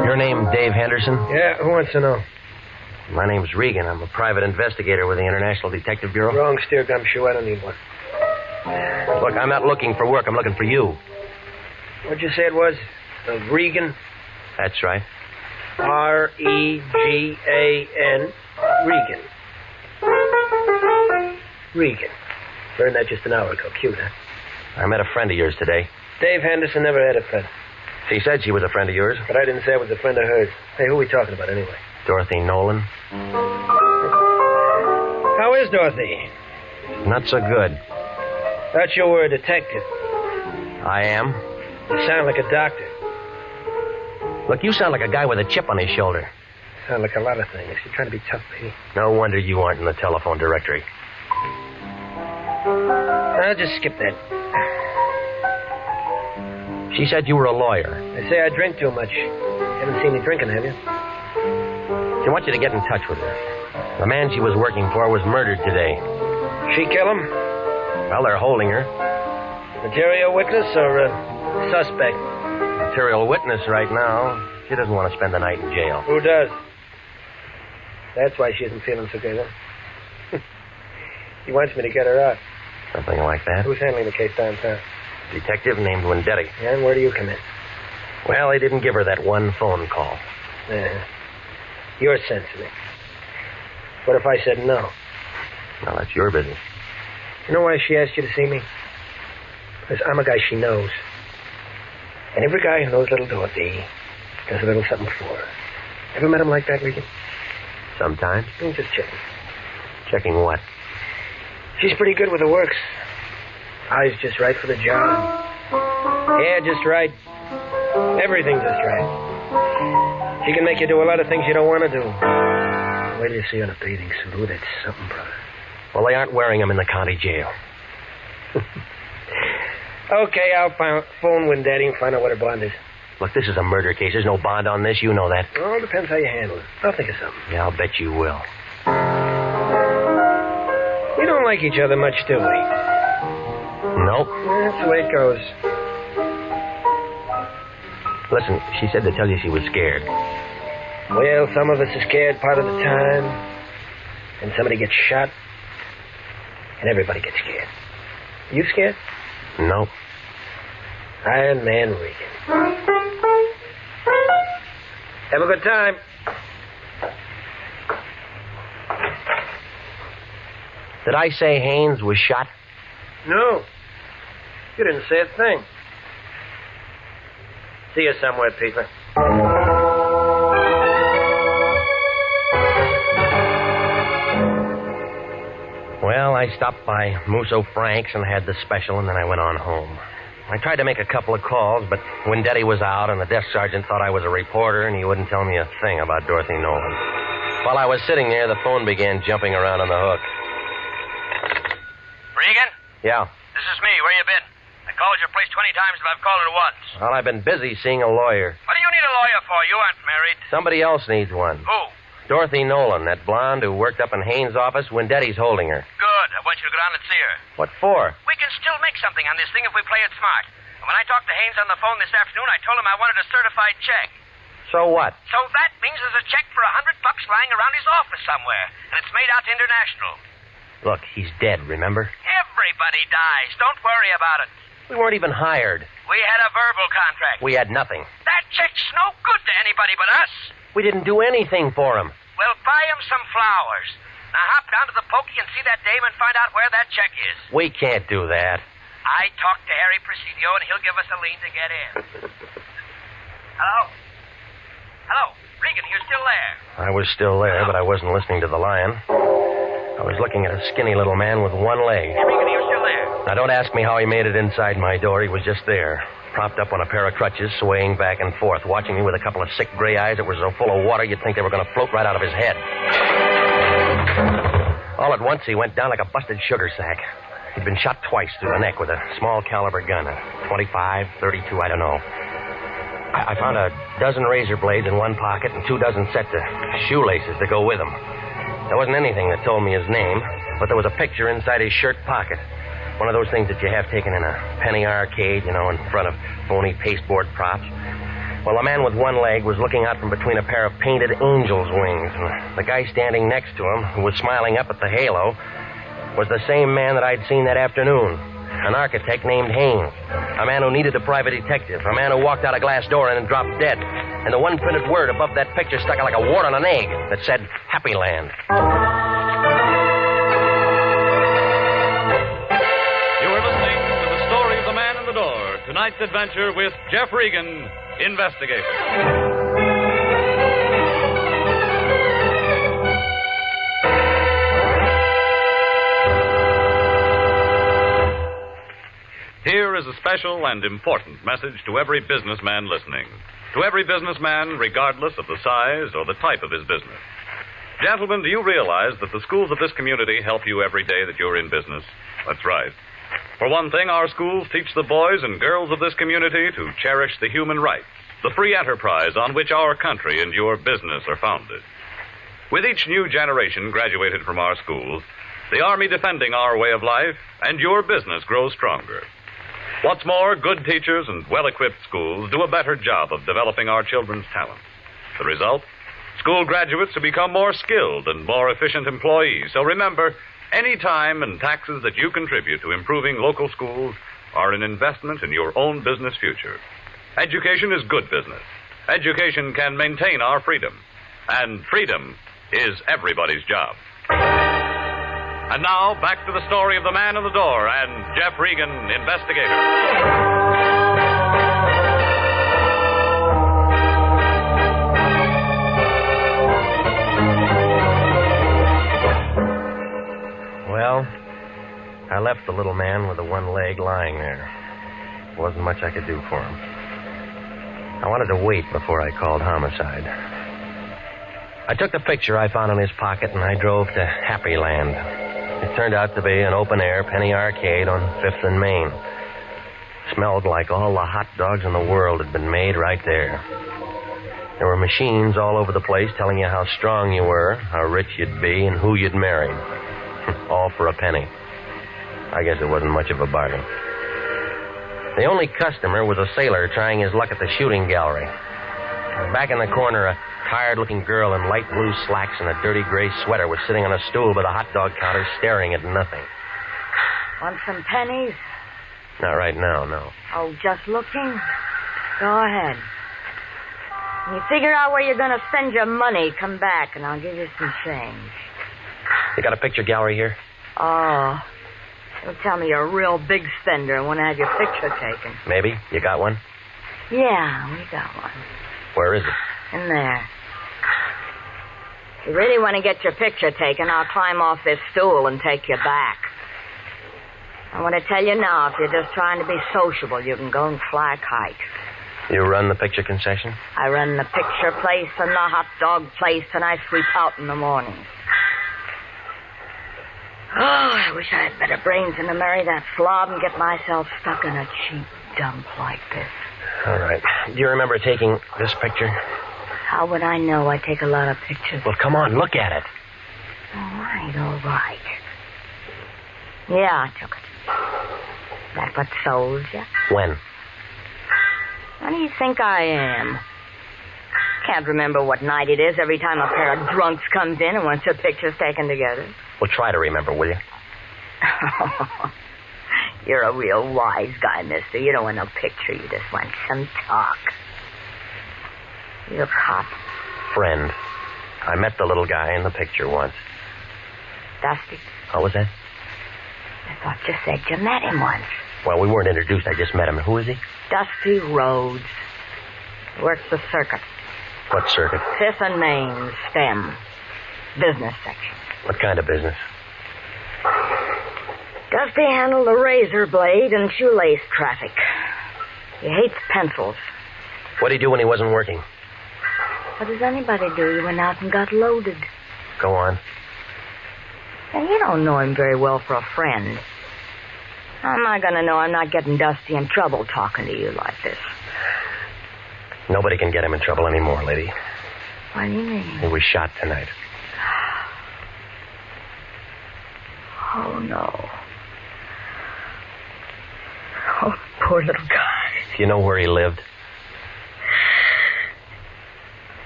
Speaker 14: Your name Dave Henderson?
Speaker 12: Yeah, who wants to know?
Speaker 14: My name's Regan. I'm a private investigator with the International Detective Bureau.
Speaker 12: Wrong steer gumshoe, I don't need one.
Speaker 14: Look, I'm not looking for work. I'm looking for you.
Speaker 12: What'd you say it was? Regan?
Speaker 14: That's right.
Speaker 12: R-E-G-A-N. Regan. Regan. Learned that just an hour ago. Cute, huh?
Speaker 14: I met a friend of yours today.
Speaker 12: Dave Henderson never had a friend.
Speaker 14: She said she was a friend of yours.
Speaker 12: But I didn't say I was a friend of hers. Hey, who are we talking about anyway?
Speaker 14: Dorothy Nolan.
Speaker 12: How is Dorothy?
Speaker 14: Not so good.
Speaker 12: Thought you were a detective.
Speaker 14: I am.
Speaker 12: You sound like a doctor.
Speaker 14: Look, you sound like a guy with a chip on his shoulder.
Speaker 12: Sound like a lot of things. You're trying to be tough, baby.
Speaker 14: No wonder you aren't in the telephone directory.
Speaker 12: I'll just skip that.
Speaker 14: She said you were a lawyer.
Speaker 12: They say I drink too much. Haven't seen me drinking, have you?
Speaker 14: She wants you to get in touch with her. The man she was working for was murdered today.
Speaker 12: She kill him?
Speaker 14: Well, they're holding her.
Speaker 12: Material witness or suspect?
Speaker 14: Material witness right now. She doesn't want to spend the night in jail.
Speaker 12: Who does? That's why she isn't feeling so good, huh? He wants me to get her out.
Speaker 14: Something like that.
Speaker 12: Who's handling the case downtown?
Speaker 14: Detective named Wendetti.
Speaker 12: Yeah, and where do you come in?
Speaker 14: Well, they didn't give her that one phone call.
Speaker 12: Yeah. You're sensitive. What if I said no?
Speaker 14: Well, that's your business.
Speaker 12: You know why she asked you to see me? Because I'm a guy she knows. And every guy who knows little Dorothy does a little something for her. Ever met him like that, Regan?
Speaker 14: Sometimes.
Speaker 12: I'm just checking.
Speaker 14: Checking what?
Speaker 12: She's pretty good with the works. Eyes just right for the job. Hair just right. Everything just right. She can make you do a lot of things you don't want to do. Wait till you see her in a bathing suit. Ooh, that's something, brother.
Speaker 14: Well, they aren't wearing them in the county jail.
Speaker 12: Okay, I'll phone Wendetti and find out what her bond is.
Speaker 14: Look, this is a murder case. There's no bond on this. You know that.
Speaker 12: Well, depends how you handle it. I'll think of something.
Speaker 14: Yeah, I'll bet you will.
Speaker 12: We don't like each other much, do we?
Speaker 14: Nope.
Speaker 12: That's the way it goes.
Speaker 14: Listen, she said to tell you she was scared.
Speaker 12: Well, some of us are scared part of the time. And somebody gets shot. And everybody gets scared. You scared?
Speaker 14: Nope.
Speaker 12: Iron Man Regan. Have a good time.
Speaker 14: Did I say Haynes was shot?
Speaker 12: No. You didn't say a thing. See you somewhere, Peter.
Speaker 14: I stopped by Musso Frank's and had the special, and then I went on home. I tried to make a couple of calls, but when Daddy was out and the desk sergeant thought I was a reporter and he wouldn't tell me a thing about Dorothy Nolan. While I was sitting there, the phone began jumping around on the hook.
Speaker 21: Regan?
Speaker 14: Yeah.
Speaker 21: This is me. Where you been? I called your place 20 times, but I've called it once.
Speaker 14: Well, I've been busy seeing a lawyer.
Speaker 21: What do you need a lawyer for? You aren't married.
Speaker 14: Somebody else needs one.
Speaker 21: Who?
Speaker 14: Dorothy Nolan, that blonde who worked up in Haynes' office when Daddy's holding her.
Speaker 21: Good. I want you to go down and see her.
Speaker 14: What for?
Speaker 21: We can still make something on this thing if we play it smart. And when I talked to Haynes on the phone this afternoon, I told him I wanted a certified check.
Speaker 14: So what?
Speaker 21: So that means there's a check for $100 lying around his office somewhere, and it's made out to International.
Speaker 14: Look, he's dead, remember?
Speaker 21: Everybody dies. Don't worry about it.
Speaker 14: We weren't even hired.
Speaker 21: We had a verbal contract.
Speaker 14: We had nothing.
Speaker 21: That check's no good to anybody but us.
Speaker 14: We didn't do anything for him.
Speaker 21: Well, buy him some flowers. Now hop down to the pokey and see that dame and find out where that check is.
Speaker 14: We can't do that.
Speaker 21: I talked to Harry Presidio, and he'll give us a lien to get in. Hello? Hello? Regan, you're still there?
Speaker 14: I was still there, but I wasn't listening to the lion. I was looking at a skinny little man with one leg.
Speaker 21: Hey, Regan, you're still there?
Speaker 14: Now, don't ask me how he made it inside my door. He was just there, propped up on a pair of crutches, swaying back and forth, watching me with a couple of sick gray eyes that were so full of water you'd think they were going to float right out of his head. All at once, he went down like a busted sugar sack. He'd been shot twice through the neck with a small caliber gun, a 25, 32, I don't know. I found a dozen razor blades in one pocket and 2 dozen sets of shoelaces to go with them. There wasn't anything that told me his name, but there was a picture inside his shirt pocket. One of those things that you have taken in a penny arcade, you know, in front of phony pasteboard props. Well, the man with one leg was looking out from between a pair of painted angel's wings. And the guy standing next to him, who was smiling up at the halo, was the same man that I'd seen that afternoon. An architect named Haynes. A man who needed a private detective. A man who walked out a glass door and then dropped dead. And the one printed word above that picture stuck out like a wart on an egg that said, Happy Land.
Speaker 16: You are listening to the story of the man in the door. Tonight's adventure with Jeff Regan, Investigator. Here is a special and important message to every businessman listening. To every businessman, regardless of the size or the type of his business. Gentlemen, do you realize that the schools of this community help you every day that you're in business? That's right. For one thing, our schools teach the boys and girls of this community to cherish the human rights, the free enterprise on which our country and your business are founded. With each new generation graduated from our schools, the Army defending our way of life, and your business grows stronger. What's more, good teachers and well-equipped schools do a better job of developing our children's talents. The result? School graduates who become more skilled and more efficient employees. So remember, any time and taxes that you contribute to improving local schools are an investment in your own business future. Education is good business. Education can maintain our freedom. And freedom is everybody's job. And now, back to the story of the man in the door and Jeff Regan, Investigator.
Speaker 14: Well, I left the little man with the one leg lying there. Wasn't much I could do for him. I wanted to wait before I called homicide. I took the picture I found in his pocket and I drove to Happy Land. It turned out to be an open-air penny arcade on 5th and Main. Smelled like all the hot dogs in the world had been made right there. There were machines all over the place telling you how strong you were, how rich you'd be, and who you'd marry. All for a penny. I guess it wasn't much of a bargain. The only customer was a sailor trying his luck at the shooting gallery. Back in the corner, a tired-looking girl in light blue slacks and a dirty gray sweater was sitting on a stool by the hot dog counter staring at nothing.
Speaker 1: Want some pennies?
Speaker 14: Not right now, no.
Speaker 1: Oh, just looking? Go ahead. When you figure out where you're going to spend your money, come back and I'll give you some change.
Speaker 14: You got a picture gallery here?
Speaker 1: Oh. You'll tell me you're a real big spender and want to have your picture taken.
Speaker 14: Maybe. You got one?
Speaker 1: Yeah, we got one.
Speaker 14: Where is it?
Speaker 1: In there. If you really want to get your picture taken, I'll climb off this stool and take you back. I want to tell you now, if you're just trying to be sociable, you can go and fly a kite.
Speaker 14: You run the picture concession?
Speaker 1: I run the picture place and the hot dog place, and I sweep out in the mornings. Oh, I wish I had better brains than to marry that slob and get myself stuck in a cheap dump like this.
Speaker 14: All right. Do you remember taking this picture?
Speaker 1: How would I know? I take a lot of pictures.
Speaker 14: Well, come on, look at it.
Speaker 1: All right. Yeah, I took it. That what sold you?
Speaker 14: When?
Speaker 1: What do you think I am? Can't remember what night it is every time a pair of drunks comes in and wants a picture taken together.
Speaker 14: Well, try to remember, will you?
Speaker 1: You're a real wise guy, mister. You don't want no picture. You just want some talk. You look hot.
Speaker 14: Friend. I met the little guy in the picture once.
Speaker 1: Dusty?
Speaker 14: How was that?
Speaker 1: I thought you said you met him once.
Speaker 14: Well, we weren't introduced. I just met him. Who is he?
Speaker 1: Dusty Rhodes. Works the circuit.
Speaker 14: What circuit?
Speaker 1: Fifth and Main, STEM. Business section.
Speaker 14: What kind of business?
Speaker 1: Dusty handled the razor blade and shoelace traffic. He hates pencils.
Speaker 14: What did he do when he wasn't working?
Speaker 1: What does anybody do? He went out and got loaded.
Speaker 14: Go on.
Speaker 1: And you don't know him very well for a friend. How am I going to know I'm not getting Dusty in trouble talking to you like this?
Speaker 14: Nobody can get him in trouble anymore, lady.
Speaker 1: What do you mean?
Speaker 14: He was shot tonight.
Speaker 1: Oh, no. Oh, poor little guy.
Speaker 14: Do you know where he lived?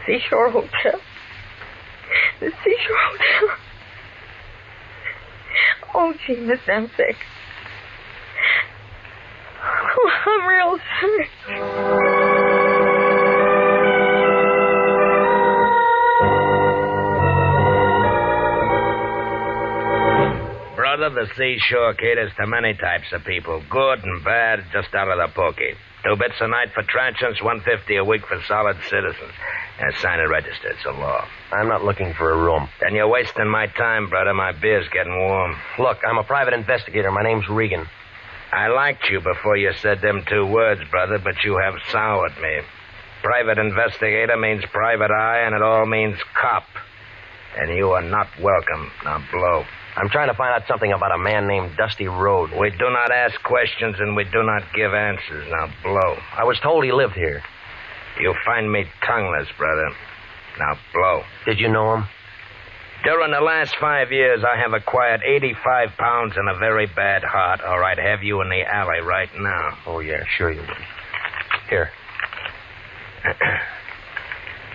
Speaker 1: Seashore Hotel. The Seashore Hotel. Oh, gee, Miss, I'm sick. Oh, I'm real sick.
Speaker 17: Brother, the seashore caters to many types of people. Good and bad, just out of the pokey. 2 bits a night for transients, $1.50 a week for solid citizens. And sign and register, it's a law.
Speaker 14: I'm not looking for a room.
Speaker 17: Then you're wasting my time, brother. My beer's getting warm.
Speaker 14: Look, I'm a private investigator. My name's Regan.
Speaker 17: I liked you before you said them 2 words, brother, but you have soured me. Private investigator means private eye, and it all means cop. And you are not welcome. Now blow.
Speaker 14: I'm trying to find out something about a man named Dusty Rhodes.
Speaker 17: We do not ask questions, and we do not give answers. Now blow.
Speaker 14: I was told he lived here.
Speaker 17: You find me tongueless, brother. Now blow.
Speaker 14: Did you know him?
Speaker 17: During the last 5 years, I have acquired 85 pounds and a very bad heart, or I'd have you in the alley right now.
Speaker 14: Oh, yeah, sure you would. Here.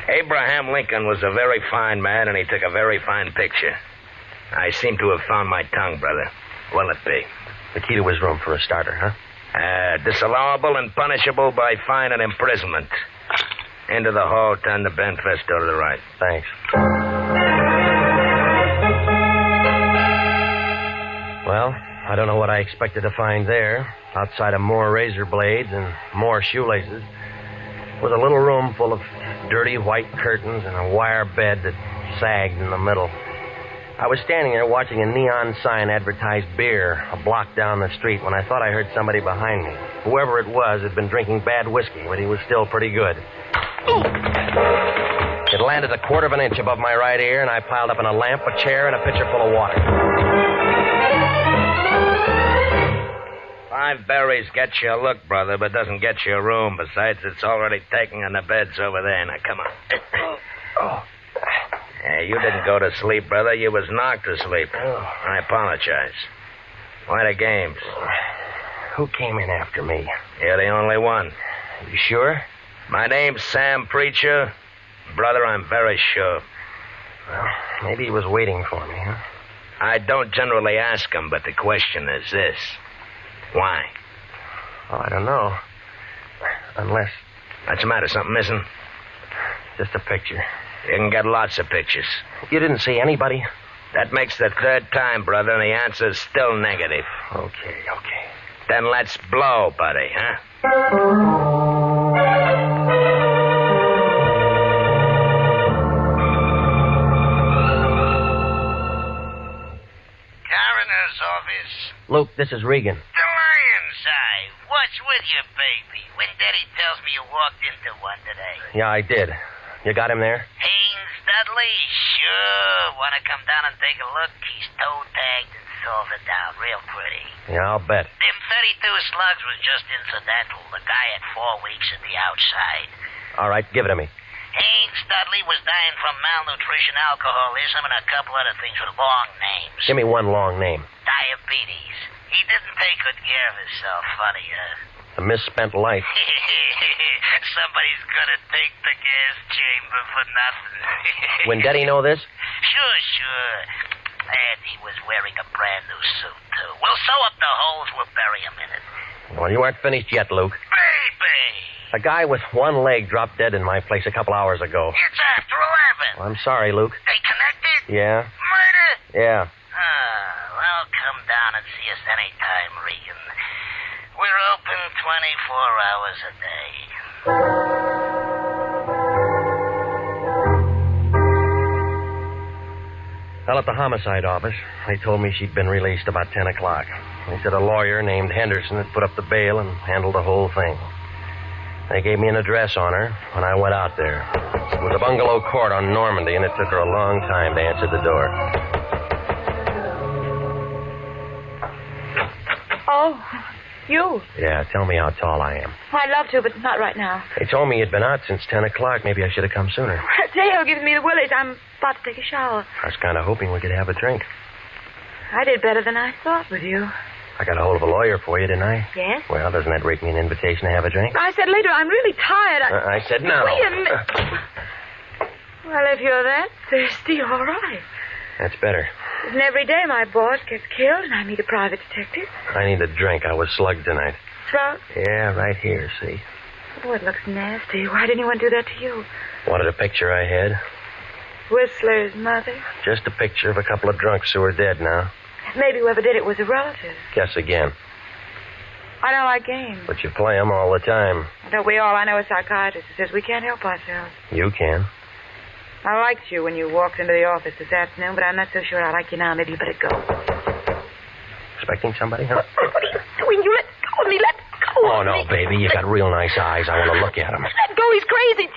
Speaker 17: Abraham Lincoln was a very fine man, and he took a very fine picture. I seem to have found my tongue, brother. Will it be?
Speaker 14: The key to his room for a starter, huh?
Speaker 17: Disallowable and punishable by fine and imprisonment. Into the hall, turn the Benfest door to the right.
Speaker 14: Thanks. Well, I don't know what I expected to find there. Outside of more razor blades and more shoelaces was a little room full of dirty white curtains and a wire bed that sagged in the middle. I was standing there watching a neon sign advertise beer a block down the street when I thought I heard somebody behind me. Whoever it was had been drinking bad whiskey, but he was still pretty good. It landed a quarter of an inch above my right ear, and I piled up in a lamp, a chair, and a pitcher full of water.
Speaker 17: 5 berries gets you a look, brother, but doesn't get you a room. Besides, it's already taken and the bed's over there. Now, come on. You didn't go to sleep, brother. You was knocked to sleep. I apologize. Why the games?
Speaker 14: Who came in after me?
Speaker 17: You're the only one.
Speaker 14: You sure?
Speaker 17: My name's Sam Preacher. Brother, I'm very sure.
Speaker 14: Well, maybe he was waiting for me, huh?
Speaker 17: I don't generally ask him, but the question is this. Why?
Speaker 14: Oh, I don't know. Unless...
Speaker 17: What's the matter? Something missing?
Speaker 14: Just a picture.
Speaker 17: You can get lots of pictures.
Speaker 14: You didn't see anybody?
Speaker 17: That makes the 3rd time, brother, and the answer's still negative.
Speaker 14: Okay.
Speaker 17: Then let's blow, buddy, huh?
Speaker 21: Karen is
Speaker 17: coroner's office?
Speaker 14: Luke, this is Regan.
Speaker 17: The lion's eye. What's with you, baby? When Daddy tells me you walked into one today.
Speaker 14: Yeah, I did. You got him there?
Speaker 17: Haynes Dudley? Sure. Want to come down and take a look? He's toe-tagged and salted down real pretty.
Speaker 14: Yeah, I'll bet.
Speaker 17: Them 32 slugs was just incidental. The guy had 4 weeks at the outside.
Speaker 14: All right, give it to me.
Speaker 17: Haynes Dudley was dying from malnutrition, alcoholism, and a couple other things with long names.
Speaker 14: Give me one long name.
Speaker 17: Diabetes. He didn't take good care of himself. Funny, huh?
Speaker 14: A misspent life.
Speaker 17: Somebody's gonna take the gas chamber for nothing.
Speaker 14: When Daddy know this?
Speaker 17: Sure. And he was wearing a brand new suit, too. We'll sew up the holes. We'll bury him in it.
Speaker 14: Well, you aren't finished yet, Luke.
Speaker 17: Baby!
Speaker 14: A guy with one leg dropped dead in my place a couple hours ago.
Speaker 17: It's after 11.
Speaker 14: Well, I'm sorry, Luke.
Speaker 17: They connected?
Speaker 14: Yeah?
Speaker 17: Murder?
Speaker 14: Yeah.
Speaker 17: Well, come down and see us anytime, Regan. We're open 24 hours a day.
Speaker 14: Well, at the homicide office, they told me she'd been released about 10 o'clock. They said a lawyer named Henderson had put up the bail and handled the whole thing. They gave me an address on her when I went out there. It was a bungalow court on Normandy, and it took her a long time to answer the door.
Speaker 1: Oh, you.
Speaker 14: Yeah, tell me how tall I am.
Speaker 1: I'd love to, but not right now.
Speaker 14: They told me you'd been out since 10 o'clock. Maybe I should have come sooner.
Speaker 1: Dale gives me the willies. I'm about to take a shower.
Speaker 14: I was kind of hoping we could have a drink.
Speaker 1: I did better than I thought with you.
Speaker 14: I got a hold of a lawyer for you, didn't I?
Speaker 1: Yes?
Speaker 14: Well, doesn't that rate me an invitation to have a drink?
Speaker 1: I said later, I'm really tired.
Speaker 14: I said no.
Speaker 1: Wait a minute. Well, if you're that thirsty, all right.
Speaker 14: That's better.
Speaker 1: Isn't every day my boss gets killed and I meet a private detective?
Speaker 14: I need a drink. I was slugged tonight.
Speaker 1: Slugged?
Speaker 14: Yeah, right here, see?
Speaker 1: Oh, it looks nasty. Why didn't anyone do that to you?
Speaker 14: Wanted a picture I had?
Speaker 1: Whistler's mother?
Speaker 14: Just a picture of a couple of drunks who are dead now.
Speaker 1: Maybe whoever did it was a relative.
Speaker 14: Guess again.
Speaker 1: I don't like games.
Speaker 14: But you play them all the time.
Speaker 1: Don't we all? I know a psychiatrist who says we can't help ourselves.
Speaker 14: You can.
Speaker 1: I liked you when you walked into the office this afternoon, but I'm not so sure I like you now. Maybe you better go.
Speaker 14: Expecting somebody, huh?
Speaker 1: What are you doing? You let go of me. Let go
Speaker 14: Oh,
Speaker 1: of
Speaker 14: no,
Speaker 1: me.
Speaker 14: baby. You got real nice eyes. I want to look at them.
Speaker 1: Let go. He's crazy.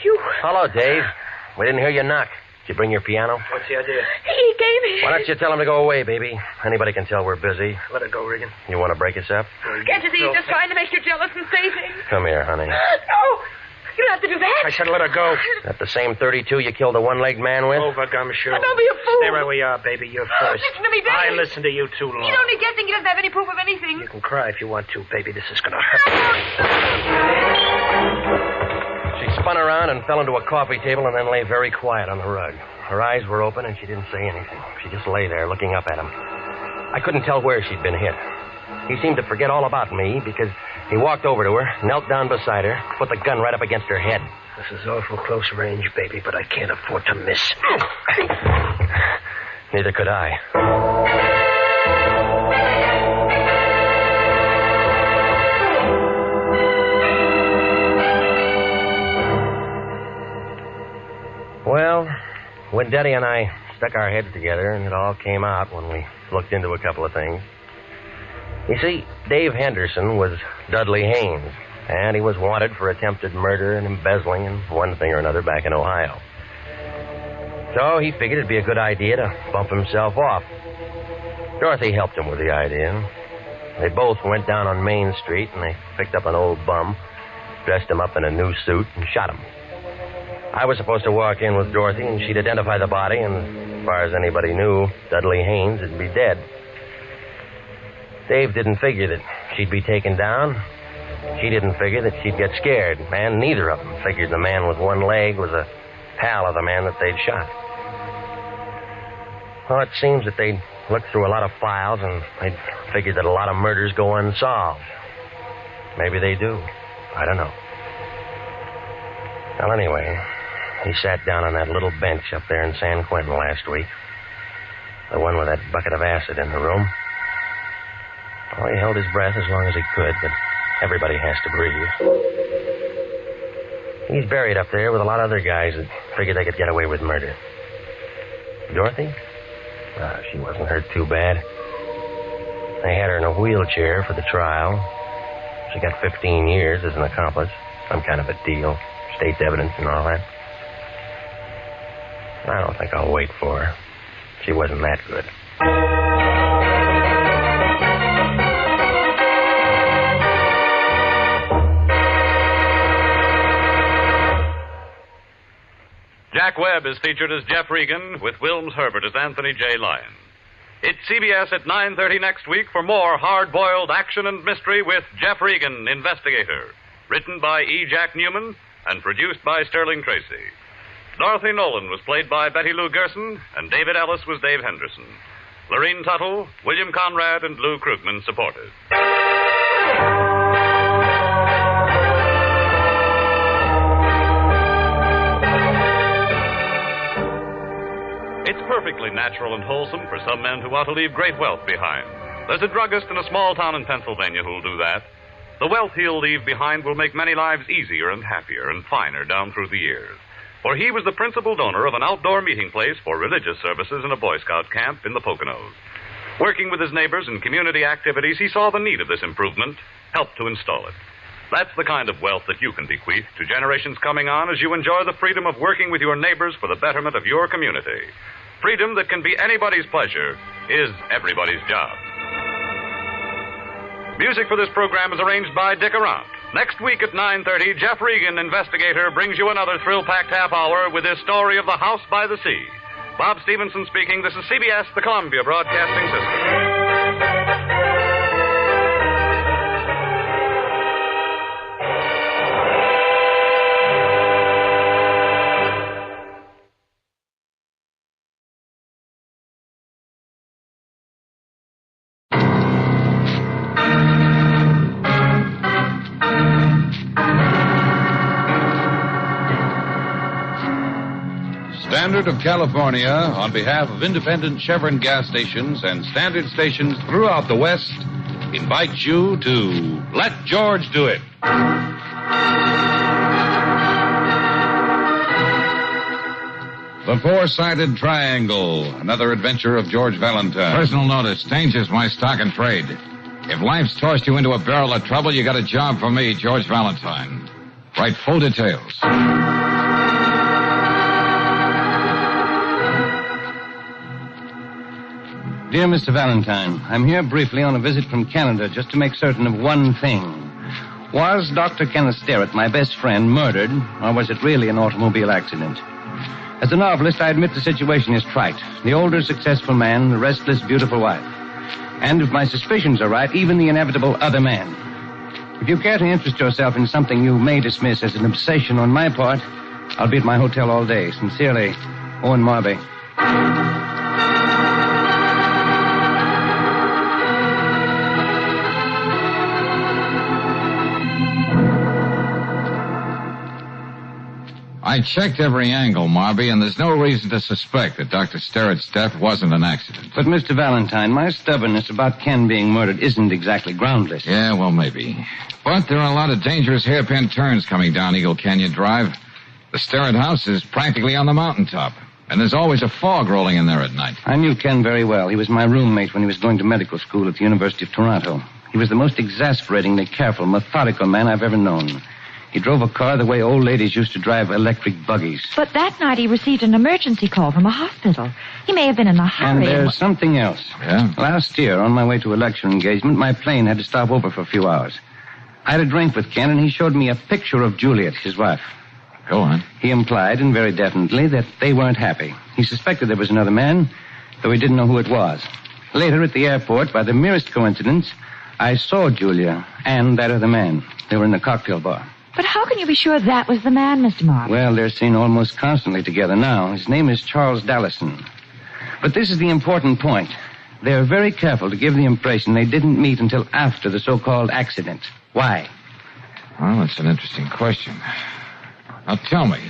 Speaker 1: You.
Speaker 14: Hello, Dave. We didn't hear you knock. Did you bring your piano?
Speaker 12: What's the idea?
Speaker 1: He gave me.
Speaker 14: Why don't you tell him to go away, baby? Anybody can tell we're busy.
Speaker 12: Let it go, Regan.
Speaker 14: You want to break us up?
Speaker 1: Can't you see he's just trying to make you jealous and say things?
Speaker 14: Come here, honey.
Speaker 1: No. You don't have to do that.
Speaker 12: I said let her go.
Speaker 14: That the same 32 you killed a one-legged man with?
Speaker 12: Over, Gumshoe.
Speaker 1: Don't be a fool.
Speaker 12: Stay right where you are, baby. You're first.
Speaker 1: Listen to me, Dave.
Speaker 12: I listen to you too long.
Speaker 1: He's only guessing. He doesn't have any proof of anything.
Speaker 12: You can cry if you want to, baby. This is going to hurt.
Speaker 14: She spun around and fell into a coffee table and then lay very quiet on the rug. Her eyes were open and she didn't say anything. She just lay there looking up at him. I couldn't tell where she'd been hit. He seemed to forget all about me because he walked over to her, knelt down beside her, put the gun right up against her head.
Speaker 12: This is awful close range, baby, but I can't afford to miss.
Speaker 14: Neither could I. Well, when Daddy and I stuck our heads together, and it all came out when we looked into a couple of things. You see, Dave Henderson was Dudley Haynes, and he was wanted for attempted murder and embezzling and one thing or another back in Ohio. So he figured it'd be a good idea to bump himself off. Dorothy helped him with the idea. They both went down on Main Street, and they picked up an old bum, dressed him up in a new suit, and shot him. I was supposed to walk in with Dorothy, and she'd identify the body, and as far as anybody knew, Dudley Haynes would be dead. Dave didn't figure that she'd be taken down. She didn't figure that she'd get scared, and neither of them figured the man with one leg was a pal of the man that they'd shot. Well, it seems that they'd looked through a lot of files, and they'd figured that a lot of murders go unsolved. Maybe they do. I don't know. Well, anyway, he sat down on that little bench up there in San Quentin last week. The one with that bucket of acid in the room. Well, he held his breath as long as he could, but everybody has to breathe. He's buried up there with a lot of other guys that figured they could get away with murder. Dorothy? She wasn't hurt too bad. They had her in a wheelchair for the trial. She got 15 years as an accomplice. Some kind of a deal. State's evidence and all that. I don't think I'll wait for her. She wasn't that good.
Speaker 16: Jack Webb is featured as Jeff Regan with Wilms Herbert as Anthony J. Lyon. It's CBS at 9:30 next week for more hard-boiled action and mystery with Jeff Regan, Investigator. Written by E. Jack Newman and produced by Sterling Tracy. Dorothy Nolan was played by Betty Lou Gerson, and David Ellis was Dave Henderson. Lorene Tuttle, William Conrad, and Lou Krugman supported. It's perfectly natural and wholesome for some men who want to leave great wealth behind. There's a druggist in a small town in Pennsylvania who'll do that. The wealth he'll leave behind will make many lives easier and happier and finer down through the years. For he was the principal donor of an outdoor meeting place for religious services in a Boy Scout camp in the Poconos. Working with his neighbors in community activities, he saw the need of this improvement, helped to install it. That's the kind of wealth that you can bequeath to generations coming on as you enjoy the freedom of working with your neighbors for the betterment of your community. Freedom that can be anybody's pleasure is everybody's job. Music for this program is arranged by Dick Arant. Next week at 9:30, Jeff Regan, Investigator, brings you another thrill-packed half hour with his story of the House by the Sea. Bob Stevenson speaking. This is CBS, the Columbia Broadcasting System.
Speaker 6: Standard of California, on behalf of independent Chevron gas stations and standard stations throughout the West, invites you to Let George Do It. The Four-Sided Triangle, another adventure of George Valentine.
Speaker 15: Personal notice, danger's my stock and trade. If life's tossed you into a barrel of trouble, you got a job for me, George Valentine. Write full details.
Speaker 3: Dear Mr. Valentine, I'm here briefly on a visit from Canada just to make certain of one thing. Was Dr. Kenneth Sterrett, my best friend, murdered, or was it really an automobile accident? As a novelist, I admit the situation is trite. The older, successful man, the restless, beautiful wife. And if my suspicions are right, even the inevitable other man. If you care to interest yourself in something you may dismiss as an obsession on my part, I'll be at my hotel all day. Sincerely, Owen Marby.
Speaker 15: I checked every angle, Marby, and there's no reason to suspect that Dr. Sterrett's death wasn't an accident.
Speaker 3: But, Mr. Valentine, my stubbornness about Ken being murdered isn't exactly groundless.
Speaker 15: Yeah, well, maybe. But there are a lot of dangerous hairpin turns coming down Eagle Canyon Drive. The Sterrett house is practically on the mountaintop, and there's always a fog rolling in there at night.
Speaker 3: I knew Ken very well. He was my roommate when he was going to medical school at the University of Toronto. He was the most exasperatingly careful, methodical man I've ever known. He drove a car the way old ladies used to drive electric buggies.
Speaker 8: But that night he received an emergency call from a hospital. He may have been in a hurry.
Speaker 3: And there's something else.
Speaker 15: Yeah?
Speaker 3: Last year, on my way to a lecture engagement, my plane had to stop over for a few hours. I had a drink with Ken, and he showed me a picture of Juliet, his wife.
Speaker 15: Go on.
Speaker 3: He implied, and very definitely, that they weren't happy. He suspected there was another man, though he didn't know who it was. Later, at the airport, by the merest coincidence, I saw Julia and that other man. They were in the cocktail bar.
Speaker 8: But how can you be sure that was the man, Mr. Mark?
Speaker 3: Well, they're seen almost constantly together now. His name is Charles Dallison. But this is the important point. They're very careful to give the impression they didn't meet until after the so-called accident. Why?
Speaker 15: Well, that's an interesting question. Now, tell me,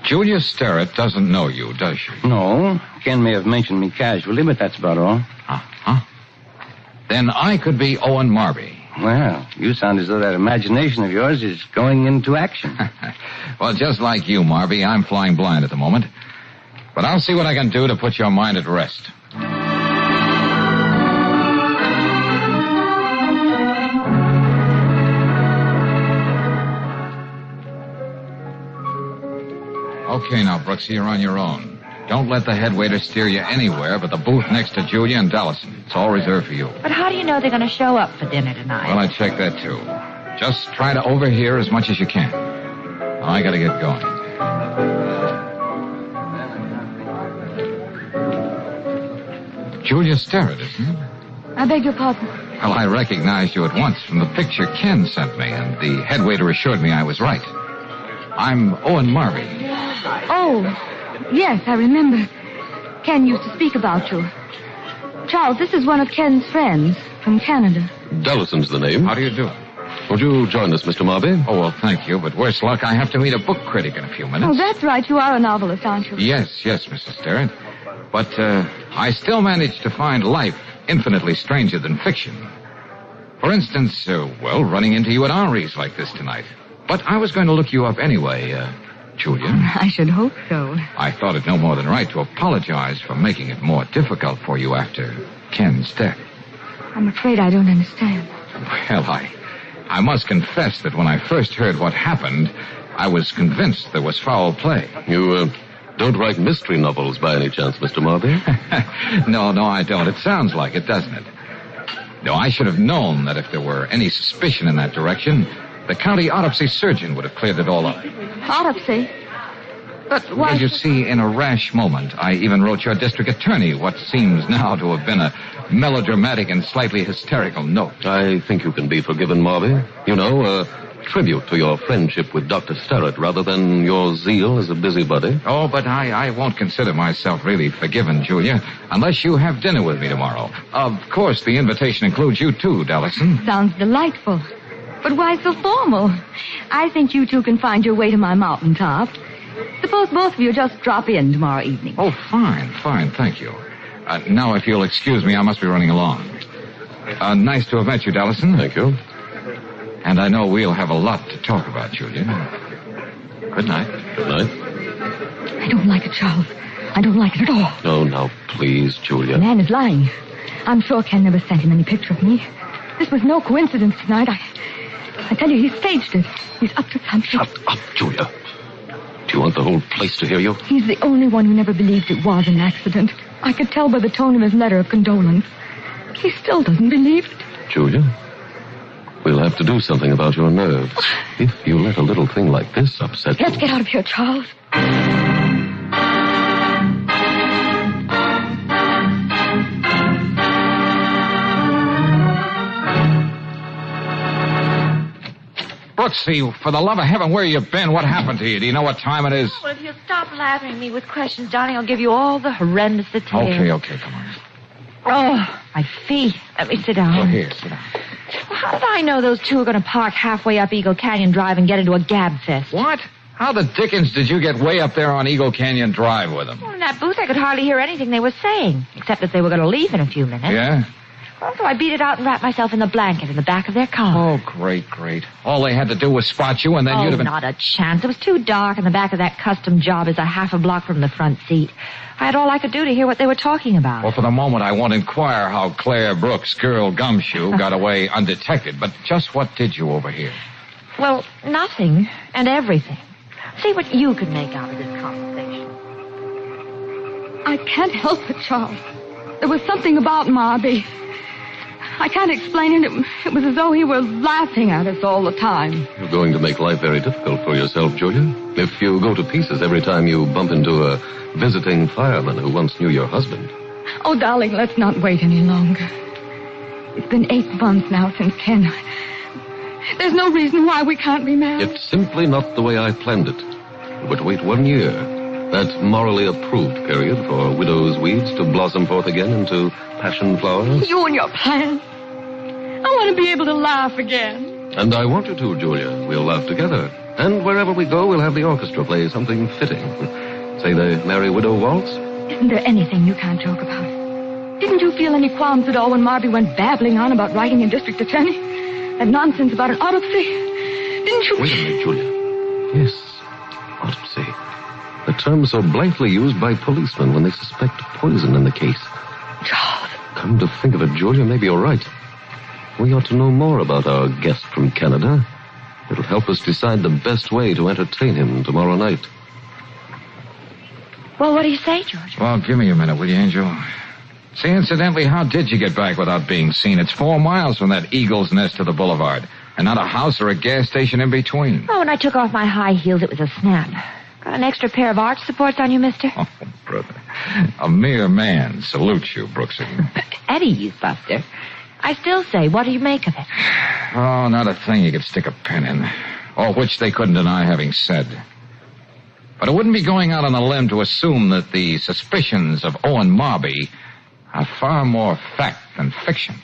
Speaker 15: Julia Sterrett doesn't know you, does she?
Speaker 3: No. Ken may have mentioned me casually, but that's about all.
Speaker 15: Uh-huh. Then I could be Owen Marby.
Speaker 3: Well, you sound as though that imagination of yours is going into action.
Speaker 15: Well, just like you, Marby, I'm flying blind at the moment.
Speaker 13: But I'll see what I can do to put your mind at rest. Okay, now, Brooksy, you're on your own. Don't let the head waiter steer you anywhere but the booth next to Julia and Dallison. It's all reserved for you.
Speaker 8: But how do you know they're going to show up for dinner tonight?
Speaker 13: Well, I checked that, too. Just try to overhear as much as you can. I gotta get going. Julia Sterrett, isn't it?
Speaker 8: I beg your pardon.
Speaker 13: Well, I recognized you at once from the picture Ken sent me, and the head waiter assured me I was right. I'm Owen Marvey.
Speaker 18: Oh, yes, I remember. Ken used to speak about you. Charles, this is one of Ken's friends from Canada.
Speaker 10: Dallison's the name.
Speaker 13: How do you do?
Speaker 10: Would you join us, Mr. Marby?
Speaker 13: Oh, well, thank you, but worse luck, I have to meet a book critic in a few minutes.
Speaker 18: Oh, that's right. You are a novelist, aren't you?
Speaker 13: Yes, Mrs. Sterrett. But I still manage to find life infinitely stranger than fiction. For instance, running into you at Henri's like this tonight. But I was going to look you up anyway, Julia.
Speaker 18: I should hope so.
Speaker 13: I thought it no more than right to apologize for making it more difficult for you after Ken's death.
Speaker 18: I'm afraid I don't understand.
Speaker 13: Well, I must confess that when I first heard what happened, I was convinced there was foul play.
Speaker 10: You don't write mystery novels by any chance, Mr. Marby?
Speaker 13: No, I don't. It sounds like it, doesn't it? No, I should have known that if there were any suspicion in that direction, the county autopsy surgeon would have cleared it all up.
Speaker 18: Autopsy? But why...
Speaker 13: Well, you see, in a rash moment, I even wrote your district attorney what seems now to have been a melodramatic and slightly hysterical note.
Speaker 10: I think you can be forgiven, Marby. You know, a tribute to your friendship with Dr. Sterrett rather than your zeal as a busybody.
Speaker 13: Oh, but I won't consider myself really forgiven, Julia, unless you have dinner with me tomorrow. Of course, the invitation includes you too, Dallison.
Speaker 18: Sounds delightful. But why so formal? I think you two can find your way to my mountaintop. Suppose both of you just drop in tomorrow evening.
Speaker 13: Oh, fine, thank you. Now, if you'll excuse me, I must be running along. Nice to have met you, Dallison.
Speaker 10: Thank you.
Speaker 13: And I know we'll have a lot to talk about, Julia. Good night.
Speaker 10: Good night.
Speaker 18: I don't like it, Charles. I don't like it at all.
Speaker 10: Oh, now, please, Julia.
Speaker 18: The man is lying. I'm sure Ken never sent him any picture of me. This was no coincidence tonight. I tell you, he staged it. He's up to something.
Speaker 10: Shut up, Julia. Do you want the whole place to hear you?
Speaker 18: He's the only one who never believed it was an accident. I could tell by the tone of his letter of condolence. He still doesn't believe it.
Speaker 10: Julia, we'll have to do something about your nerves. If you let a little thing like this upset you...
Speaker 18: Let's get out of here, Charles.
Speaker 13: Brooksy, for the love of heaven, where you been? What happened to you? Do you know what time it is?
Speaker 8: Well, if you'll stop lathering me with questions, Johnny, I'll give you all the horrendous details.
Speaker 13: Okay, come on.
Speaker 8: Oh, my feet. Let me sit down.
Speaker 13: Oh, here, sit down.
Speaker 8: Well, how did I know those two are going to park halfway up Eagle Canyon Drive and get into a gab fest?
Speaker 13: What? How the dickens did you get way up there on Eagle Canyon Drive with them?
Speaker 8: Well, in that booth, I could hardly hear anything they were saying, except that they were going to leave in a few minutes.
Speaker 13: Yeah?
Speaker 8: Well, so I beat it out and wrapped myself in the blanket in the back of their car.
Speaker 13: Oh, great. All they had to do was spot you, and then you'd have been...
Speaker 8: not a chance. It was too dark, and the back of that custom job is a half a block from the front seat. I had all I could do to hear what they were talking about.
Speaker 13: Well, for the moment, I won't inquire how Claire Brooks, girl Gumshoe, got away undetected, but just what did you overhear?
Speaker 8: Well, nothing and everything. See what you could make out of this conversation.
Speaker 18: I can't help it, Charles. There was something about Marby. I can't explain it. It was as though he were laughing at us all the time.
Speaker 10: You're going to make life very difficult for yourself, Julia. If you go to pieces every time you bump into a visiting fireman who once knew your husband.
Speaker 18: Oh, darling, let's not wait any longer. It's been 8 months now since Ken. There's no reason why we can't be married.
Speaker 10: It's simply not the way I planned it. We were to wait 1 year. That morally approved period for widow's weeds to blossom forth again into passion flowers.
Speaker 18: You and your plan. I want to be able to laugh again.
Speaker 10: And I want you to, Julia. We'll laugh together. And wherever we go, we'll have the orchestra play something fitting. Say the Merry Widow Waltz.
Speaker 18: Isn't there anything you can't joke about? Didn't you feel any qualms at all when Marby went babbling on about writing a district attorney? That nonsense about an autopsy? Didn't you...
Speaker 10: Wait a minute, Julia. Yes, autopsy. The term so blankly used by policemen when they suspect poison in the case.
Speaker 8: Charles.
Speaker 10: Come to think of it, Julia, maybe you're right. We ought to know more about our guest from Canada. It'll help us decide the best way to entertain him tomorrow night.
Speaker 8: Well, what do you say, George?
Speaker 13: Well, give me a minute, will you, Angel? See, incidentally, how did you get back without being seen? It's 4 miles from that eagle's nest to the boulevard, and not a house or a gas station in between.
Speaker 8: Oh, when I took off my high heels, it was a snap. Got an extra pair of arch supports on you, mister?
Speaker 13: Oh, brother. A mere man salutes you, Brooksy.
Speaker 8: At ease, Buster. I still say, what do you make of it?
Speaker 13: Oh, not a thing you could stick a pen in. Or which they couldn't deny having said. But it wouldn't be going out on a limb to assume that the suspicions of Owen Marby are far more fact than fiction.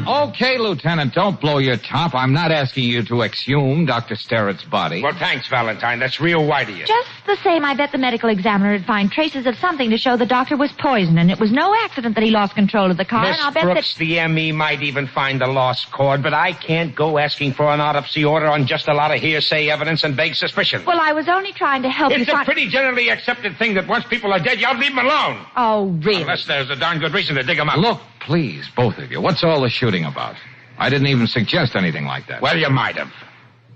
Speaker 13: Okay, Lieutenant, don't blow your top. I'm not asking you to exhume Dr. Sterrett's body.
Speaker 4: Well, thanks, Valentine. That's real white of you.
Speaker 8: Just the same, I bet the medical examiner would find traces of something to show the doctor was poisoned, and it was no accident that he lost control of the car,
Speaker 4: Miss
Speaker 8: and I'll bet
Speaker 4: Brooks, the ME might even find the lost cord, but I can't go asking for an autopsy order on just a lot of hearsay evidence and vague suspicion.
Speaker 8: Well, I was only trying to help you
Speaker 4: It's a
Speaker 8: find...
Speaker 4: pretty generally accepted thing that once people are dead, you ought to leave them alone.
Speaker 8: Oh, really?
Speaker 4: Unless there's a darn good reason to dig them up.
Speaker 13: Look, please, both of you, what's all the shooting about? I didn't even suggest anything like that.
Speaker 4: Well, you might have.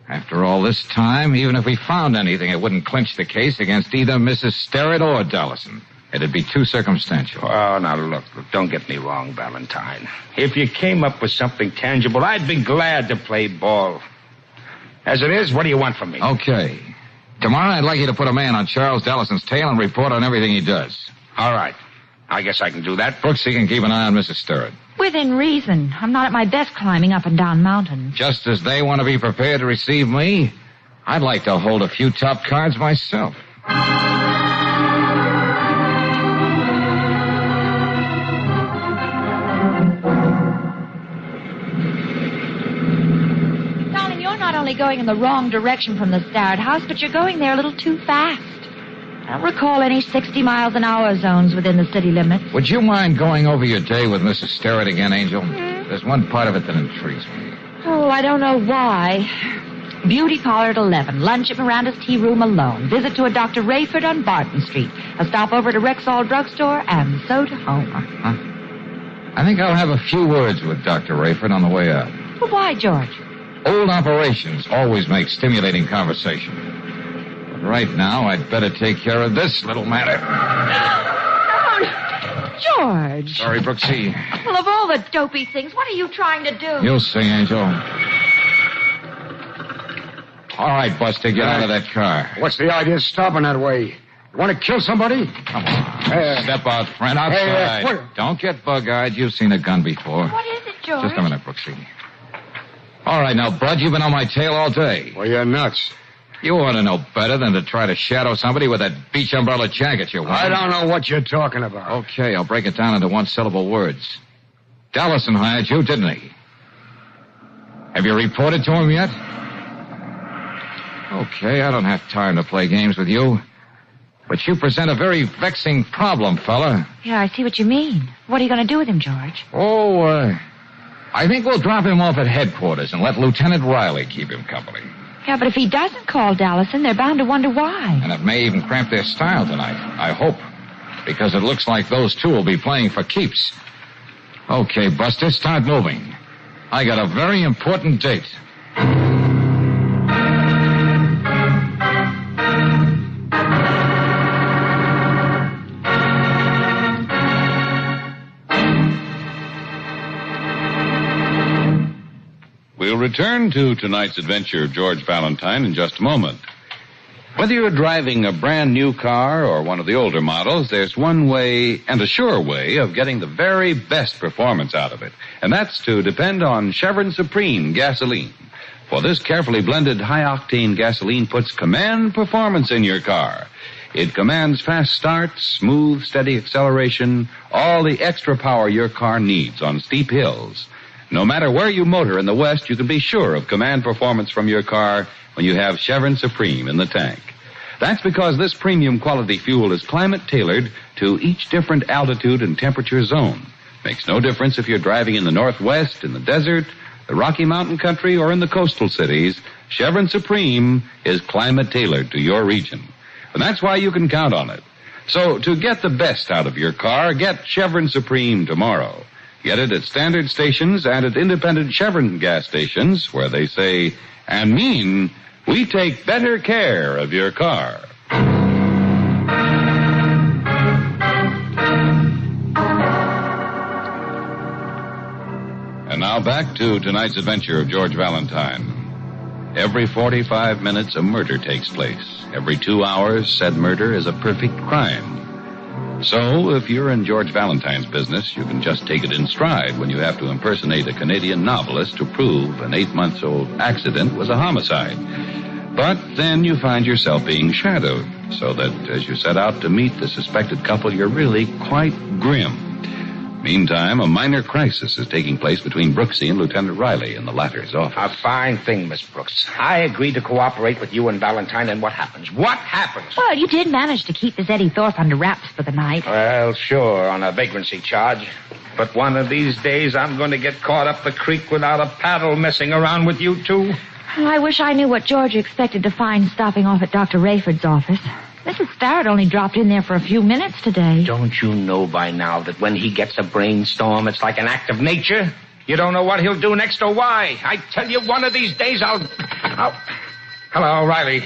Speaker 13: After all this time, even if we found anything, it wouldn't clinch the case against either Mrs. Sterrett or Dallison. It'd be too circumstantial.
Speaker 4: Oh, now look, don't get me wrong, Valentine. If you came up with something tangible, I'd be glad to play ball. As it is, what do you want from me?
Speaker 13: Okay. Tomorrow I'd like you to put a man on Charles Dallison's tail and report on everything he does.
Speaker 4: All right. I guess I can do that.
Speaker 13: Brooksy can keep an eye on Mrs. Sterrett.
Speaker 8: Within reason. I'm not at my best climbing up and down mountains.
Speaker 13: Just as they want to be prepared to receive me, I'd like to hold a few top cards myself.
Speaker 8: Darling, you're not only going in the wrong direction from the Starrett house, but you're going there a little too fast. I don't recall any 60 miles an hour zones within the city limits.
Speaker 13: Would you mind going over your day with Mrs. Sterrett again, Angel? There's one part of it that intrigues me.
Speaker 8: Oh, I don't know why. Beauty parlor at 11. Lunch at Miranda's tea room alone. Visit to a Dr. Rayford on Barton Street. A stop over to Rexall Drugstore, and so to home.
Speaker 13: Huh? I think I'll have a few words with Dr. Rayford on the way out.
Speaker 8: Well, why, George?
Speaker 13: Old operations always make stimulating conversation. But right now, I'd better take care of this little matter.
Speaker 8: George.
Speaker 13: Sorry, Brooksy.
Speaker 8: Well, of all the dopey things, what are you trying to do?
Speaker 13: You'll see, Angel. All right, Buster, get out of that car.
Speaker 11: What's the idea of stopping that way? You want to kill somebody?
Speaker 13: Come on. Step out, friend, outside.
Speaker 11: Hey,
Speaker 13: don't get bug-eyed. You've seen a gun before.
Speaker 8: What is it, George?
Speaker 13: Just a minute, Brooksy. All right, now, Bud, you've been on my tail all day.
Speaker 11: Well, you're nuts.
Speaker 13: You ought to know better than to try to shadow somebody with that beach umbrella jacket you're wearing.
Speaker 11: I don't know what you're talking about.
Speaker 13: Okay, I'll break it down into one-syllable words. Dallison hired you, didn't he? Have you reported to him yet? Okay, I don't have time to play games with you. But you present a very vexing problem, fella.
Speaker 8: Yeah, I see what you mean. What are you going to do with him, George?
Speaker 13: Oh, I think we'll drop him off at headquarters and let Lieutenant Riley keep him company.
Speaker 8: Yeah, but if he doesn't call Dallison, they're bound to wonder why.
Speaker 13: And it may even cramp their style tonight. I hope. Because it looks like those two will be playing for keeps. Okay, Buster, start moving. I got a very important date.
Speaker 9: We'll return to tonight's adventure of George Valentine in just a moment. Whether you're driving a brand new car or one of the older models, there's one way, and a sure way, of getting the very best performance out of it. And that's to depend on Chevron Supreme gasoline. For this carefully blended high-octane gasoline puts command performance in your car. It commands fast starts, smooth, steady acceleration, all the extra power your car needs on steep hills. No matter where you motor in the West, you can be sure of command performance from your car when you have Chevron Supreme in the tank. That's because this premium quality fuel is climate-tailored to each different altitude and temperature zone.
Speaker 7: Makes no difference if you're driving in the Northwest, in the desert, the Rocky Mountain country, or in the coastal cities. Chevron Supreme is climate tailored to your region. And that's why you can count on it. So to get the best out of your car, get Chevron Supreme tomorrow. Get it at standard stations and at independent Chevron gas stations where they say and mean, we take better care of your car. And now back to tonight's adventure of George Valentine. Every 45 minutes, a murder takes place. Every 2 hours, said murder is a perfect crime. So, if you're in George Valentine's business, you can just take it in stride when you have to impersonate a Canadian novelist to prove an 8-month-old accident was a homicide. But then you find yourself being shadowed, so that as you set out to meet the suspected couple, you're really quite grim. Meantime, a minor crisis is taking place between Brooksy and Lieutenant Riley in the latter's office.
Speaker 4: A fine thing, Miss Brooks. I agreed to cooperate with you and Valentine, and what happens? What happens?
Speaker 8: Well, you did manage to keep this Eddie Thorpe under wraps for the night.
Speaker 4: Well, sure, on a vagrancy charge. But one of these days, I'm going to get caught up the creek without a paddle messing around with you two.
Speaker 8: Well, I wish I knew what George expected to find stopping off at Dr. Rayford's office. Mrs. Starrett only dropped in there for a few minutes today.
Speaker 4: Don't you know by now that when he gets a brainstorm, it's like an act of nature? You don't know what he'll do next or why. I tell you, one of these days I'll... Hello, Riley.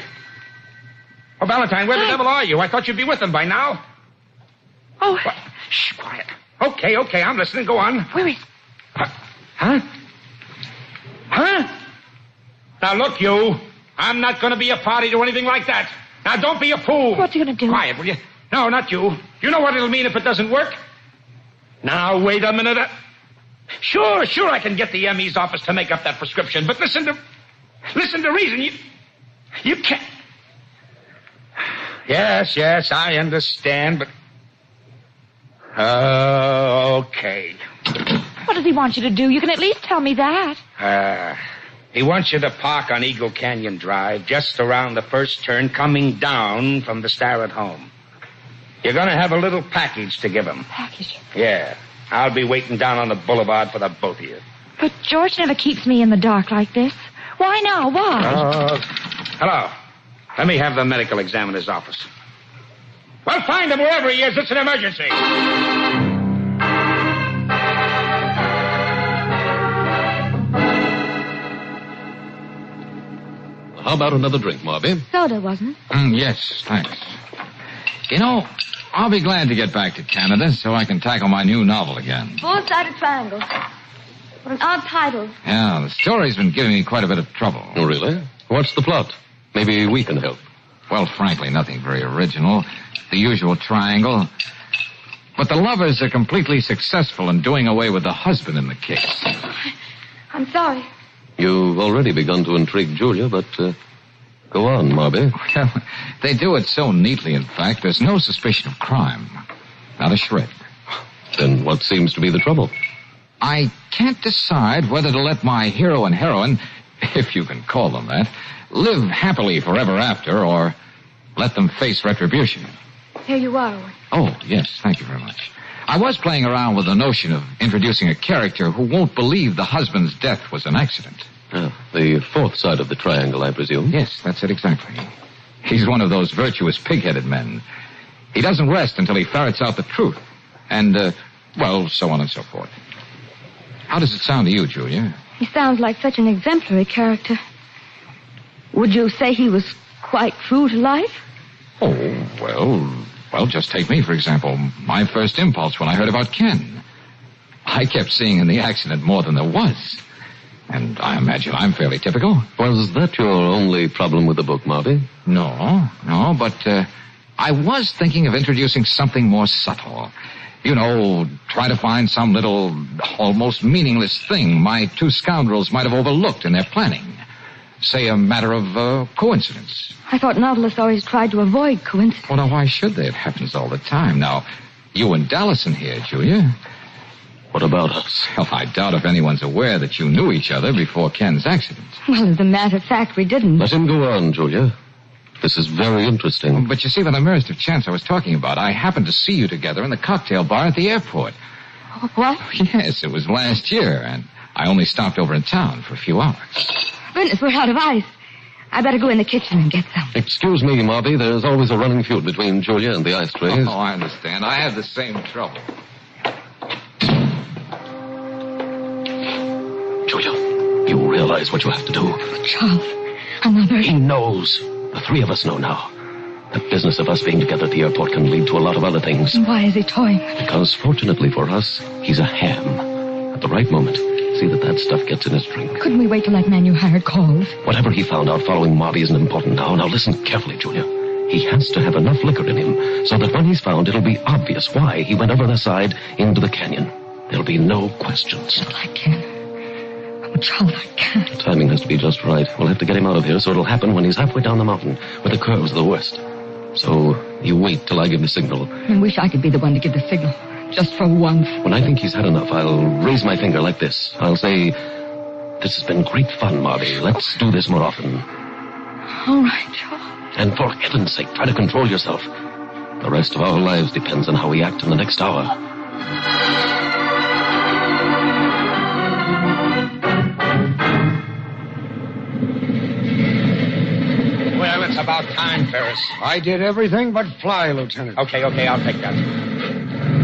Speaker 4: Oh, Valentine, where the devil are you? I thought you'd be with them by now.
Speaker 8: Oh.
Speaker 4: What? Shh, quiet. Okay, I'm listening. Go on.
Speaker 8: Where is...
Speaker 4: Huh? Now, look, you. I'm not going to be a party to anything like that. Now, don't be a fool.
Speaker 8: What's he going to do?
Speaker 4: Quiet, will you? No, not you. You know what it'll mean if it doesn't work? Now, wait a minute. Sure, I can get the ME's office to make up that prescription, but listen to reason. You can't... Yes, I understand, but... Okay.
Speaker 8: What does he want you to do? You can at least tell me that.
Speaker 4: He wants you to park on Eagle Canyon Drive, just around the first turn, coming down from the Starrett home. You're going to have a little package to give him.
Speaker 8: Package?
Speaker 4: Yeah. I'll be waiting down on the boulevard for the both of you.
Speaker 8: But George never keeps me in the dark like this. Why now? Why?
Speaker 4: Hello. Let me have the medical examiner's office. Well, find him wherever he is. It's an emergency.
Speaker 10: How about another drink, Marby?
Speaker 18: Soda, wasn't it?
Speaker 13: Yes, thanks. You know, I'll be glad to get back to Canada so I can tackle my new novel again.
Speaker 18: Four-sided triangle. What an odd title.
Speaker 13: Yeah, the story's been giving me quite a bit of trouble.
Speaker 10: Oh, really? What's the plot? Maybe we can help.
Speaker 13: Well, frankly, nothing very original. The usual triangle. But the lovers are completely successful in doing away with the husband in the case.
Speaker 18: I'm sorry.
Speaker 10: You've already begun to intrigue Julia, but go on, Marby.
Speaker 13: Well, they do it so neatly, in fact, there's no suspicion of crime. Not a shred.
Speaker 10: Then what seems to be the trouble?
Speaker 13: I can't decide whether to let my hero and heroine, if you can call them that, live happily forever after, or let them face retribution.
Speaker 18: Here you are.
Speaker 13: Oh, yes, thank you very much. I was playing around with the notion of introducing a character who won't believe the husband's death was an accident.
Speaker 10: The fourth side of the triangle, I presume?
Speaker 13: Yes, that's it exactly. He's one of those virtuous, pig-headed men. He doesn't rest until he ferrets out the truth. And, well, so on and so forth. How does it sound to you, Julia?
Speaker 18: He sounds like such an exemplary character. Would you say he was quite true to life?
Speaker 13: Oh, well, just take me, for example. My first impulse when I heard about Ken. I kept seeing in the accident more than there was. And I imagine I'm fairly typical.
Speaker 10: Was that your only problem with the book, Marby?
Speaker 13: No, but I was thinking of introducing something more subtle. You know, try to find some little, almost meaningless thing my two scoundrels might have overlooked in their planning. Say a matter of coincidence.
Speaker 18: I thought novelists always tried to avoid coincidence.
Speaker 13: Well, now, why should they? It happens all the time. Now, you and Dallison here, Julia.
Speaker 10: What about us?
Speaker 13: Well, I doubt if anyone's aware that you knew each other before Ken's accident.
Speaker 18: Well, as a matter of fact, we didn't.
Speaker 10: Let him go on, Julia. This is very interesting.
Speaker 13: But you see, by the merest of chance I was talking about, I happened to see you together in the cocktail bar at the airport.
Speaker 18: What?
Speaker 13: Yes, it was last year, and I only stopped over in town for a few hours.
Speaker 18: Goodness, we're out of ice. I better go in the kitchen and get some.
Speaker 10: Excuse me, Marby. There's always a running feud between Julia and the ice trays.
Speaker 13: Oh, I understand. I have the same trouble.
Speaker 10: Julia, you realize what you have to do.
Speaker 18: Charles, another...
Speaker 10: He knows. The three of us know now. The business of us being together at the airport can lead to a lot of other things.
Speaker 18: Why is he toying?
Speaker 10: Because, fortunately for us, he's a ham. At the right moment, see that stuff gets in his drink.
Speaker 18: Couldn't we wait till that man you hired calls?
Speaker 10: Whatever he found out following Marby isn't important now. Now listen carefully, Julia. He has to have enough liquor in him so that when he's found, it'll be obvious why he went over the side into the canyon. There'll be no questions.
Speaker 18: But I can't. Oh, Charles, I can't.
Speaker 10: The timing has to be just right. We'll have to get him out of here so it'll happen when he's halfway down the mountain, where the curves are the worst. So you wait till I give the signal.
Speaker 18: I wish I could be the one to give the signal. Just for once.
Speaker 10: When I think he's had enough, I'll raise my finger like this. I'll say, "This has been great fun, Marby. Let's do this more often."
Speaker 18: All right, Charles.
Speaker 10: And for heaven's sake, try to control yourself. The rest of our lives depends on how we act in the next hour.
Speaker 4: Well, it's about time, Ferris.
Speaker 20: I did everything but fly, Lieutenant.
Speaker 4: Okay, I'll take that.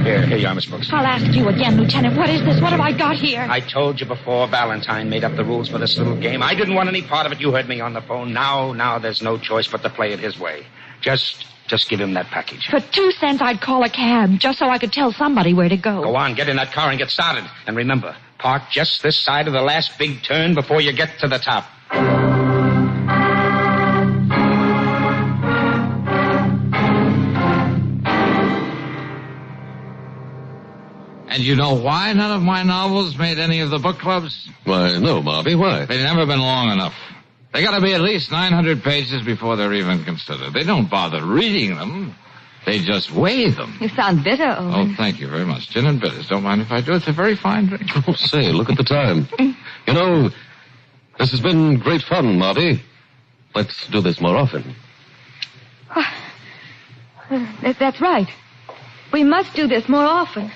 Speaker 4: Here you are, Miss Brooks.
Speaker 8: I'll ask you again, Lieutenant. What is this? What have I got here?
Speaker 4: I told you before Valentine made up the rules for this little game. I didn't want any part of it. You heard me on the phone. Now there's no choice but to play it his way. Just give him that package.
Speaker 8: For 2 cents, I'd call a cab, just so I could tell somebody where to go.
Speaker 4: Go on, get in that car and get started. And remember, park just this side of the last big turn before you get to the top.
Speaker 13: And you know why none of my novels made any of the book clubs?
Speaker 10: Why, no, Marby, why?
Speaker 13: They've never been long enough. They gotta be at least 900 pages before they're even considered. They don't bother reading them. They just weigh them.
Speaker 18: You sound bitter, Owen.
Speaker 13: Oh, thank you very much. Gin and bitters. Don't mind if I do. It's a very fine drink.
Speaker 10: Oh, say, look at the time. You know, this has been great fun, Marby. Let's do this more often.
Speaker 18: That's right. We must do this more often.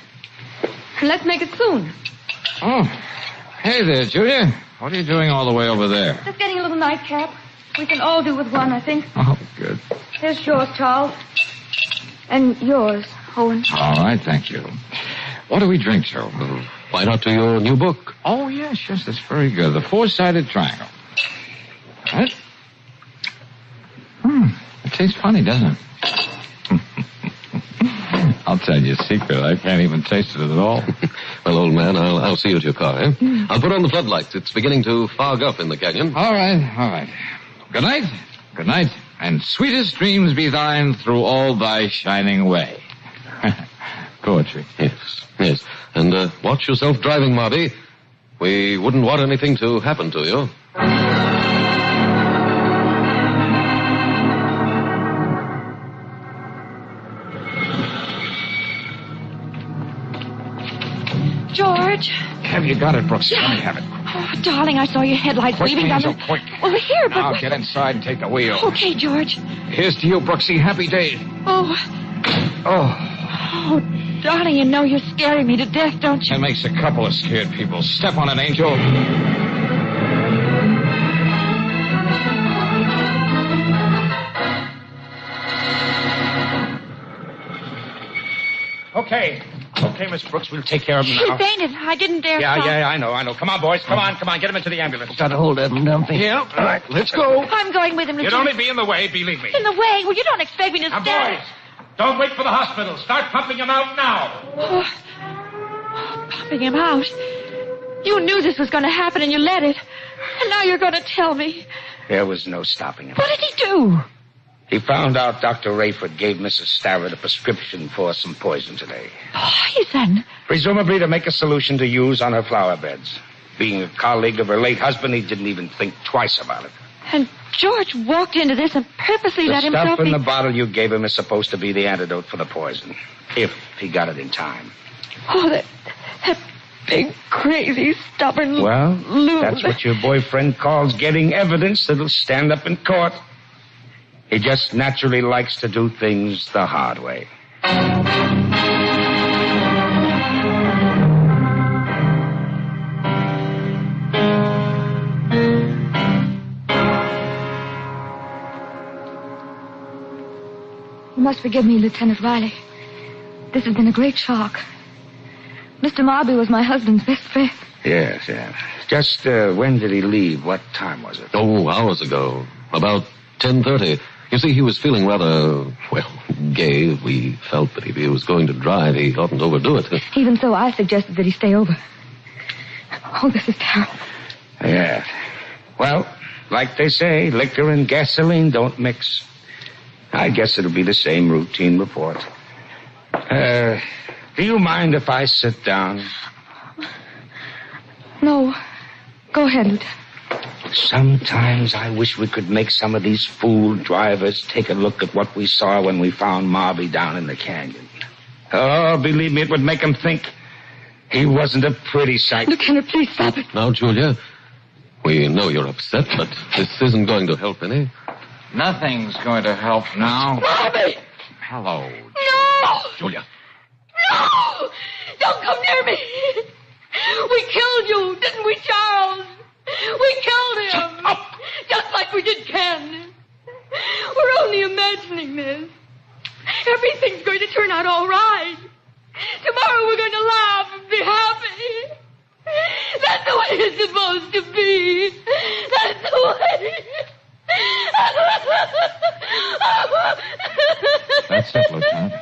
Speaker 18: And let's make it soon.
Speaker 13: Oh, hey there, Julia. What are you doing all the way over there?
Speaker 18: Just getting a little nightcap. We can all do with one, I think.
Speaker 13: Oh, good.
Speaker 18: Here's yours, Charles. And yours, Owen.
Speaker 13: All right, thank you. What do we drink, Joe?
Speaker 10: Why not to your new book?
Speaker 13: Oh, yes, that's very good. The Four-Sided Triangle. Right? It tastes funny, doesn't it? I'll tell you a secret. I can't even taste it at all.
Speaker 10: Well, old man, I'll see you at your car, eh? I'll put on the floodlights. It's beginning to fog up in the canyon.
Speaker 13: All right. Good night, and sweetest dreams be thine through all thy shining way. Poetry.
Speaker 10: Yes. And watch yourself driving, Marby. We wouldn't want anything to happen to you.
Speaker 8: George.
Speaker 4: Have you got it, Brooks? Let me have it.
Speaker 8: Oh, darling, I saw your headlights
Speaker 4: Quick,
Speaker 8: weaving down the...
Speaker 4: quick.
Speaker 8: Over here, but...
Speaker 4: Now, get inside and take the wheel.
Speaker 8: Okay, George.
Speaker 4: Here's to you, Brooksy. Happy days.
Speaker 8: Oh, darling, you know you're scaring me to death, don't you?
Speaker 4: That makes a couple of scared people. Step on it, Angel. Okay, Miss Brooks, we'll take care of him now.
Speaker 8: He fainted. I didn't dare stop.
Speaker 4: Yeah, I know. Come on, boys. Come on. Get him into the ambulance.
Speaker 20: Got a hold of him, don't we?
Speaker 4: Yeah. All right, let's go.
Speaker 8: I'm going with him,
Speaker 4: You'd
Speaker 8: Lieutenant.
Speaker 4: only be in the way, believe me.
Speaker 8: In the way? Well, you don't expect me to
Speaker 4: Now,
Speaker 8: stand...
Speaker 4: boys, don't wait for the hospital. Start pumping him out now.
Speaker 8: Pumping him out. You knew this was going to happen and you let it. And now you're going to tell me.
Speaker 4: There was no stopping him.
Speaker 8: What did he do?
Speaker 4: He found out Dr. Rayford gave Mrs. Starrett a prescription for some poison today.
Speaker 8: Poison?
Speaker 4: Presumably to make a solution to use on her flower beds. Being a colleague of her late husband, he didn't even think twice about it.
Speaker 8: And George walked into this and purposely let
Speaker 4: The
Speaker 8: himself
Speaker 4: stuff in
Speaker 8: be...
Speaker 4: the bottle you gave him is supposed to be the antidote for the poison. If he got it in time.
Speaker 8: Oh, that big, crazy, stubborn...
Speaker 4: Well,
Speaker 8: loon.
Speaker 4: that's what your boyfriend calls getting evidence that'll stand up in court. He just naturally likes to do things the hard way.
Speaker 18: must forgive me, Lieutenant Riley. This has been a great shock. Mr. Marby was my husband's best friend.
Speaker 4: Yes. Just when did he leave? What time was it?
Speaker 10: Oh, hours ago. About 10:30. You see, he was feeling rather, gay. We felt that if he was going to drive, he oughtn't overdo it.
Speaker 18: Even so, I suggested that he stay over. Oh, this is terrible.
Speaker 4: Yeah. Well, like they say, liquor and gasoline don't mix. I guess it'll be the same routine report. Do you mind if I sit down?
Speaker 18: No. Go ahead, Lieutenant.
Speaker 4: Sometimes I wish we could make some of these fool drivers take a look at what we saw when we found Marby down in the canyon. Oh, believe me, it would make them think he wasn't a pretty sight.
Speaker 18: Lieutenant, please stop it.
Speaker 10: Now, Julia, we know you're upset, but this isn't going to help any.
Speaker 13: Nothing's going to help now.
Speaker 18: Marby!
Speaker 13: Hello.
Speaker 18: No!
Speaker 10: Julia.
Speaker 18: No! Don't come near me! We killed you, didn't we, Charles? We killed him!
Speaker 10: Shut up!
Speaker 18: Just like we did Ken. We're only imagining this. Everything's going to turn out all right. Tomorrow we're going to laugh and be happy. That's the way it's supposed to be. That's the way.
Speaker 13: That's it, Lieutenant.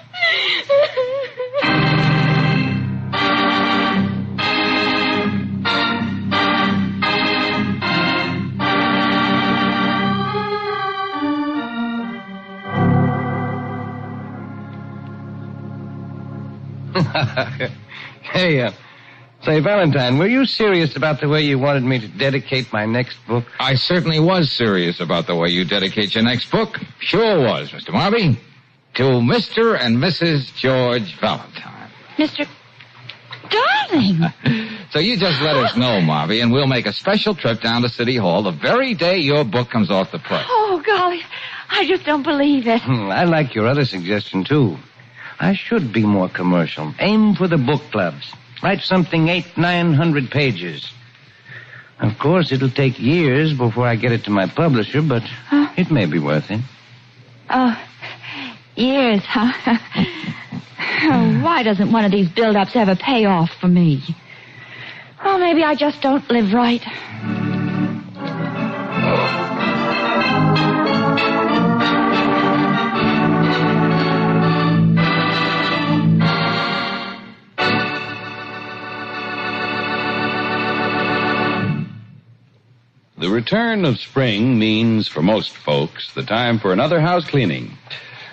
Speaker 3: Hey, say, Valentine, were you serious about the way you wanted me to dedicate my next book?
Speaker 13: I certainly was serious about the way you dedicate your next book. Sure was, Mr. Marby. To Mr. and Mrs. George Valentine.
Speaker 8: Mr. Darling!
Speaker 13: So you just let us know, Marby, and we'll make a special trip down to City Hall the very day your book comes off the press.
Speaker 8: Oh, golly, I just don't believe it.
Speaker 3: I like your other suggestion, too. I should be more commercial. Aim for the book clubs. Write something 800-900 pages. Of course, it'll take years before I get it to my publisher, but it may be worth it.
Speaker 8: Oh, years, huh? Why doesn't one of these build-ups ever pay off for me? Oh, maybe I just don't live right.
Speaker 7: The return of spring means, for most folks, the time for another house cleaning.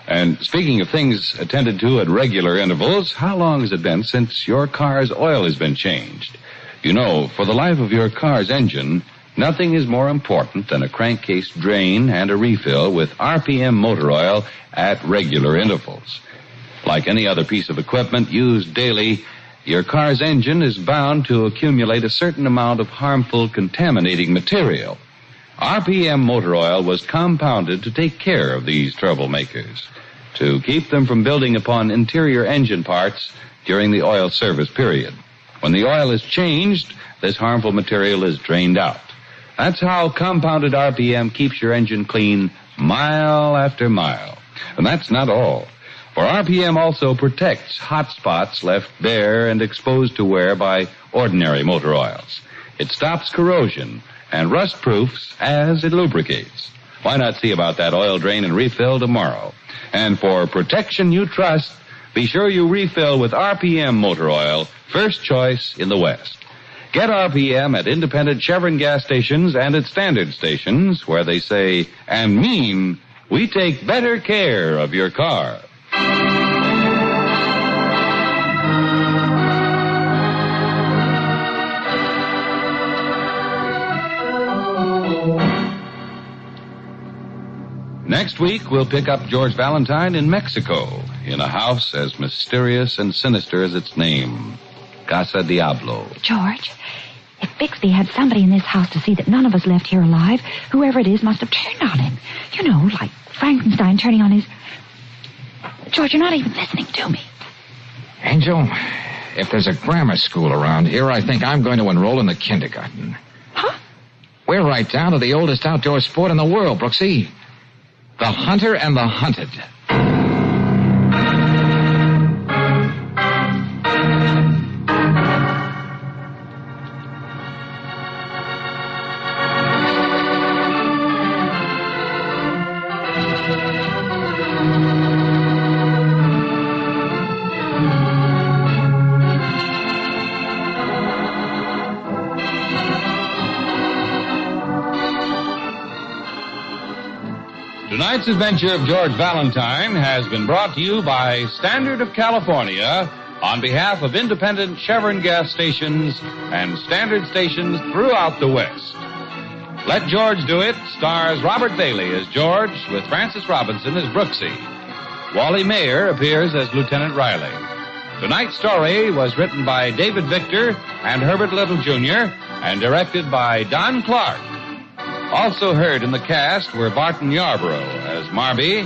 Speaker 7: And speaking of things attended to at regular intervals, how long has it been since your car's oil has been changed? You know, for the life of your car's engine, nothing is more important than a crankcase drain and a refill with RPM motor oil at regular intervals. Like any other piece of equipment used daily, your car's engine is bound to accumulate a certain amount of harmful contaminating material. RPM motor oil was compounded to take care of these troublemakers, to keep them from building upon interior engine parts during the oil service period. When the oil is changed, this harmful material is drained out. That's how compounded RPM keeps your engine clean mile after mile. And that's not all. For RPM also protects hot spots left bare and exposed to wear by ordinary motor oils. It stops corrosion and rust-proofs as it lubricates. Why not see about that oil drain and refill tomorrow? And for protection you trust, be sure you refill with RPM motor oil, first choice in the West. Get RPM at independent Chevron gas stations and at standard stations where they say and mean, we take better care of your car. Next week, we'll pick up George Valentine in Mexico, in a house as mysterious and sinister as its name, Casa Diablo.
Speaker 8: George, if Bixby had somebody in this house to see that none of us left here alive, whoever it is must have turned on him. You know, like Frankenstein turning on his... George, you're not even listening to me.
Speaker 13: Angel, if there's a grammar school around here, I think I'm going to enroll in the kindergarten.
Speaker 8: Huh?
Speaker 13: We're right down to the oldest outdoor sport in the world, Brooksy. The hunter and the hunted.
Speaker 7: Tonight's adventure of George Valentine has been brought to you by Standard of California on behalf of independent Chevron gas stations and Standard stations throughout the West. Let George Do It stars Robert Bailey as George with Francis Robinson as Brooksy. Wally Mayer appears as Lieutenant Riley. Tonight's story was written by David Victor and Herbert Little Jr. and directed by Don Clark. Also heard in the cast were Barton Yarborough as Marby,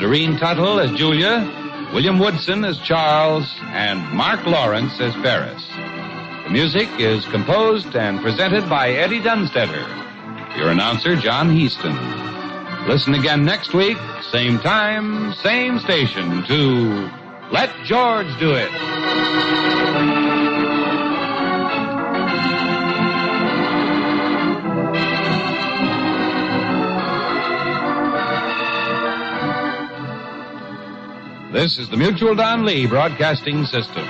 Speaker 7: Doreen Tuttle as Julia, William Woodson as Charles, and Mark Lawrence as Ferris. The music is composed and presented by Eddie Dunstetter. Your announcer, John Heaston. Listen again next week, same time, same station, to Let George Do It. This is the Mutual Don Lee Broadcasting System.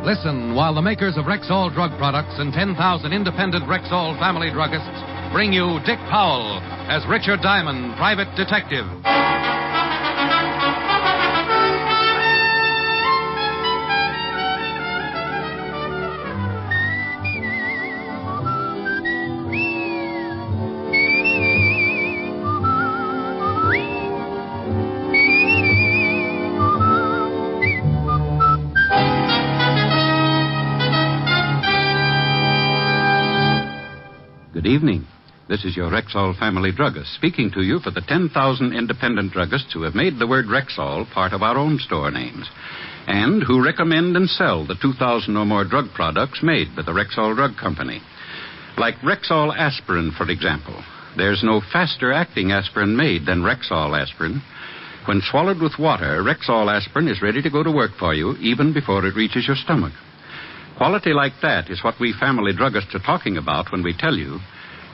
Speaker 2: Listen while the makers of Rexall drug products and 10,000 independent Rexall family druggists bring you Dick Powell as Richard Diamond, private detective.
Speaker 9: Good evening. This is your Rexall family druggist speaking to you for the 10,000 independent druggists who have made the word Rexall part of our own store names and who recommend and sell the 2,000 or more drug products made by the Rexall Drug Company. Like Rexall aspirin, for example. There's no faster acting aspirin made than Rexall aspirin. When swallowed with water, Rexall aspirin is ready to go to work for you even before it reaches your stomach. Quality like that is what we family druggists are talking about when we tell you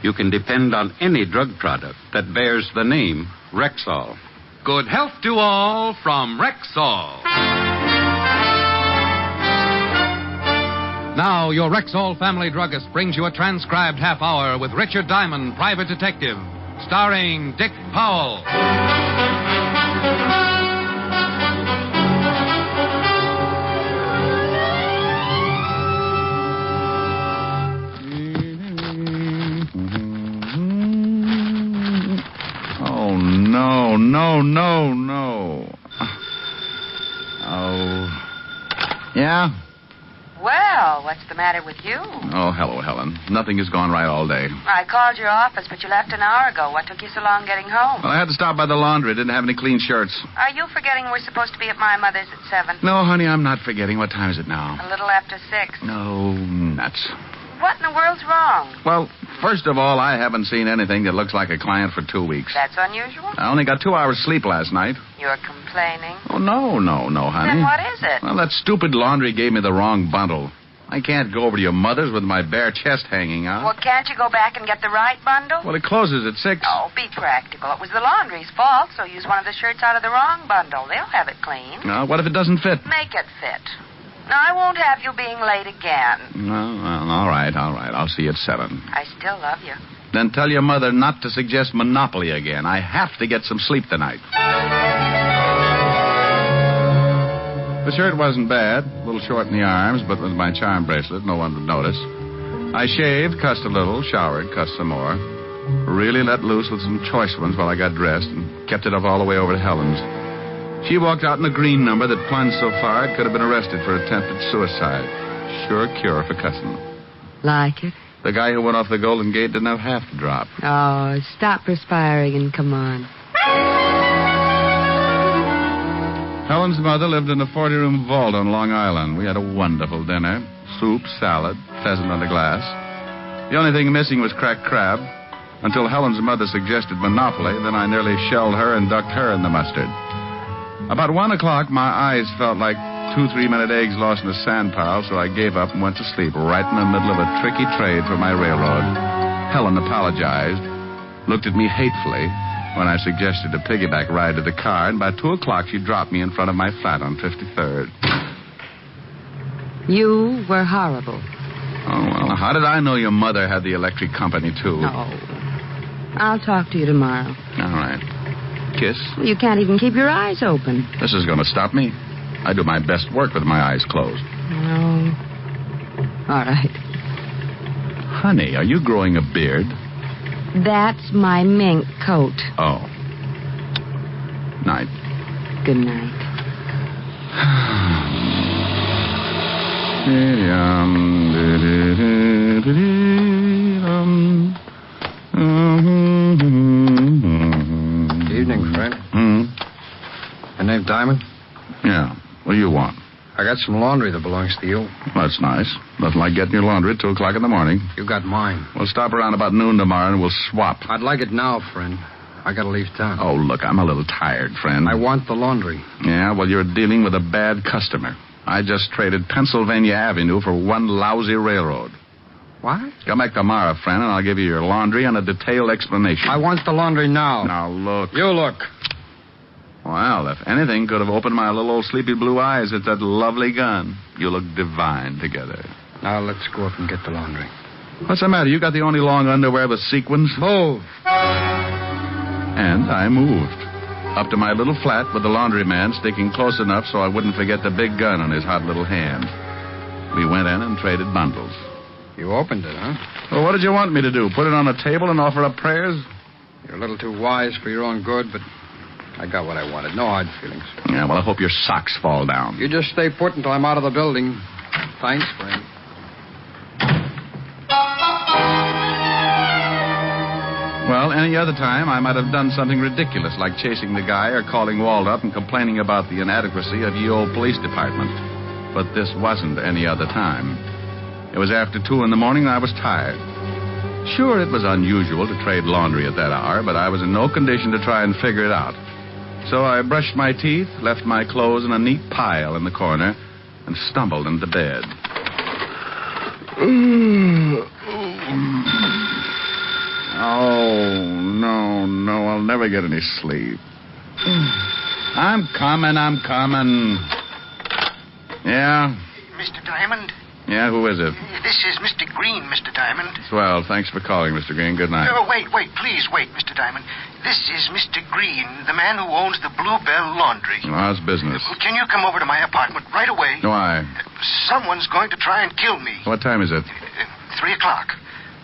Speaker 9: you can depend on any drug product that bears the name Rexall.
Speaker 2: Good health to all from Rexall. Now, your Rexall family druggist brings you a transcribed half hour with Richard Diamond, private detective, starring Dick Powell.
Speaker 6: No. Oh. Yeah?
Speaker 22: Well, what's the matter with you?
Speaker 6: Oh, hello, Helen. Nothing has gone right all day.
Speaker 22: I called your office, but you left an hour ago. What took you so long getting home?
Speaker 6: Well, I had to stop by the laundry. Didn't have any clean shirts.
Speaker 22: Are you forgetting we're supposed to be at my mother's at 7?
Speaker 6: No, honey, I'm not forgetting. What time is it now?
Speaker 22: A little after 6.
Speaker 6: No, nuts.
Speaker 22: What in the world's wrong?
Speaker 6: Well, first of all, I haven't seen anything that looks like a client for 2 weeks.
Speaker 22: That's unusual.
Speaker 6: I only got 2 hours sleep last night.
Speaker 22: You're complaining?
Speaker 6: Oh, no, honey.
Speaker 22: Then what is it?
Speaker 6: Well, that stupid laundry gave me the wrong bundle. I can't go over to your mother's with my bare chest hanging out.
Speaker 22: Well, can't you go back and get the right bundle?
Speaker 6: Well, it closes at 6.
Speaker 22: Oh, be practical. It was the laundry's fault, so use one of the shirts out of the wrong bundle. They'll have it clean.
Speaker 6: No, what if it doesn't fit?
Speaker 22: Make it fit. No, I won't have you being late again.
Speaker 6: No, well, all right. I'll see you at 7.
Speaker 22: I still love you.
Speaker 6: Then tell your mother not to suggest Monopoly again. I have to get some sleep tonight. The shirt wasn't bad. A little short in the arms, but with my charm bracelet, no one would notice. I shaved, cussed a little, showered, cussed some more. Really let loose with some choice ones while I got dressed and kept it up all the way over to Helen's. She walked out in a green number that plunged so far it could have been arrested for attempted suicide. Sure cure for cussing.
Speaker 23: Like it?
Speaker 6: The guy who went off the Golden Gate didn't have half the drop.
Speaker 23: Oh, stop perspiring and come on.
Speaker 6: Helen's mother lived in a 40-room vault on Long Island. We had a wonderful dinner. Soup, salad, pheasant under glass. The only thing missing was cracked crab. Until Helen's mother suggested Monopoly, then I nearly shelled her and ducked her in the mustard. About 1 o'clock, my eyes felt like 2 3-minute eggs lost in a sand pile, so I gave up and went to sleep right in the middle of a tricky trade for my railroad. Helen apologized, looked at me hatefully, when I suggested a piggyback ride to the car, and by 2 o'clock she dropped me in front of my flat on 53rd.
Speaker 23: You were horrible.
Speaker 6: Oh, well, how did I know your mother had the electric company, too?
Speaker 23: No. I'll talk to you tomorrow.
Speaker 6: All right. Kiss?
Speaker 23: You can't even keep your eyes open.
Speaker 6: This is going to stop me. I do my best work with my eyes closed.
Speaker 23: No. All right.
Speaker 6: Honey, are you growing a beard?
Speaker 23: That's my mink coat.
Speaker 6: Oh. Night.
Speaker 23: Good night.
Speaker 3: Evening, friend. Your name Diamond?
Speaker 6: Yeah. What do you want?
Speaker 3: I got some laundry that belongs to you.
Speaker 6: That's nice. Nothing like getting your laundry at 2 o'clock in the morning.
Speaker 3: You got mine.
Speaker 6: We'll stop around about noon tomorrow and we'll swap.
Speaker 3: I'd like it now, friend. I gotta leave town.
Speaker 6: Oh, look, I'm a little tired, friend.
Speaker 3: I want the laundry.
Speaker 6: Yeah, well, you're dealing with a bad customer. I just traded Pennsylvania Avenue for one lousy railroad.
Speaker 3: What?
Speaker 6: Come back tomorrow, friend, and I'll give you your laundry and a detailed explanation.
Speaker 3: I want the laundry now.
Speaker 6: Now, look.
Speaker 3: You look.
Speaker 6: Well, if anything could have opened my little old sleepy blue eyes, it's that lovely gun. You look divine together.
Speaker 3: Now, let's go up and get the laundry.
Speaker 6: What's the matter? You got the only long underwear with sequins?
Speaker 3: Move.
Speaker 6: And I moved. Up to my little flat with the laundryman sticking close enough so I wouldn't forget the big gun on his hot little hand. We went in and traded bundles.
Speaker 3: You opened it, huh?
Speaker 6: Well, what did you want me to do? Put it on the table and offer up prayers?
Speaker 3: You're a little too wise for your own good, but I got what I wanted. No hard feelings.
Speaker 6: Yeah, well, I hope your socks fall down.
Speaker 3: You just stay put until I'm out of the building. Thanks, friend.
Speaker 6: Well, any other time, I might have done something ridiculous, like chasing the guy or calling Walt up and complaining about the inadequacy of ye old police department. But this wasn't any other time. It was after 2 in the morning, and I was tired. Sure, it was unusual to trade laundry at that hour, but I was in no condition to try and figure it out. So I brushed my teeth, left my clothes in a neat pile in the corner, and stumbled into bed. Oh, no, I'll never get any sleep. I'm coming. Yeah?
Speaker 5: Mr. Diamond?
Speaker 6: Yeah, who is it?
Speaker 5: This is Mr. Green, Mr. Diamond.
Speaker 6: Swell, thanks for calling, Mr. Green. Good night.
Speaker 5: Oh, wait, please wait, Mr. Diamond. This is Mr. Green, the man who owns the Bluebell Laundry.
Speaker 6: How's business?
Speaker 5: Can you come over to my apartment right away?
Speaker 6: Why?
Speaker 5: Someone's going to try and kill me.
Speaker 6: What time is it?
Speaker 5: 3 o'clock.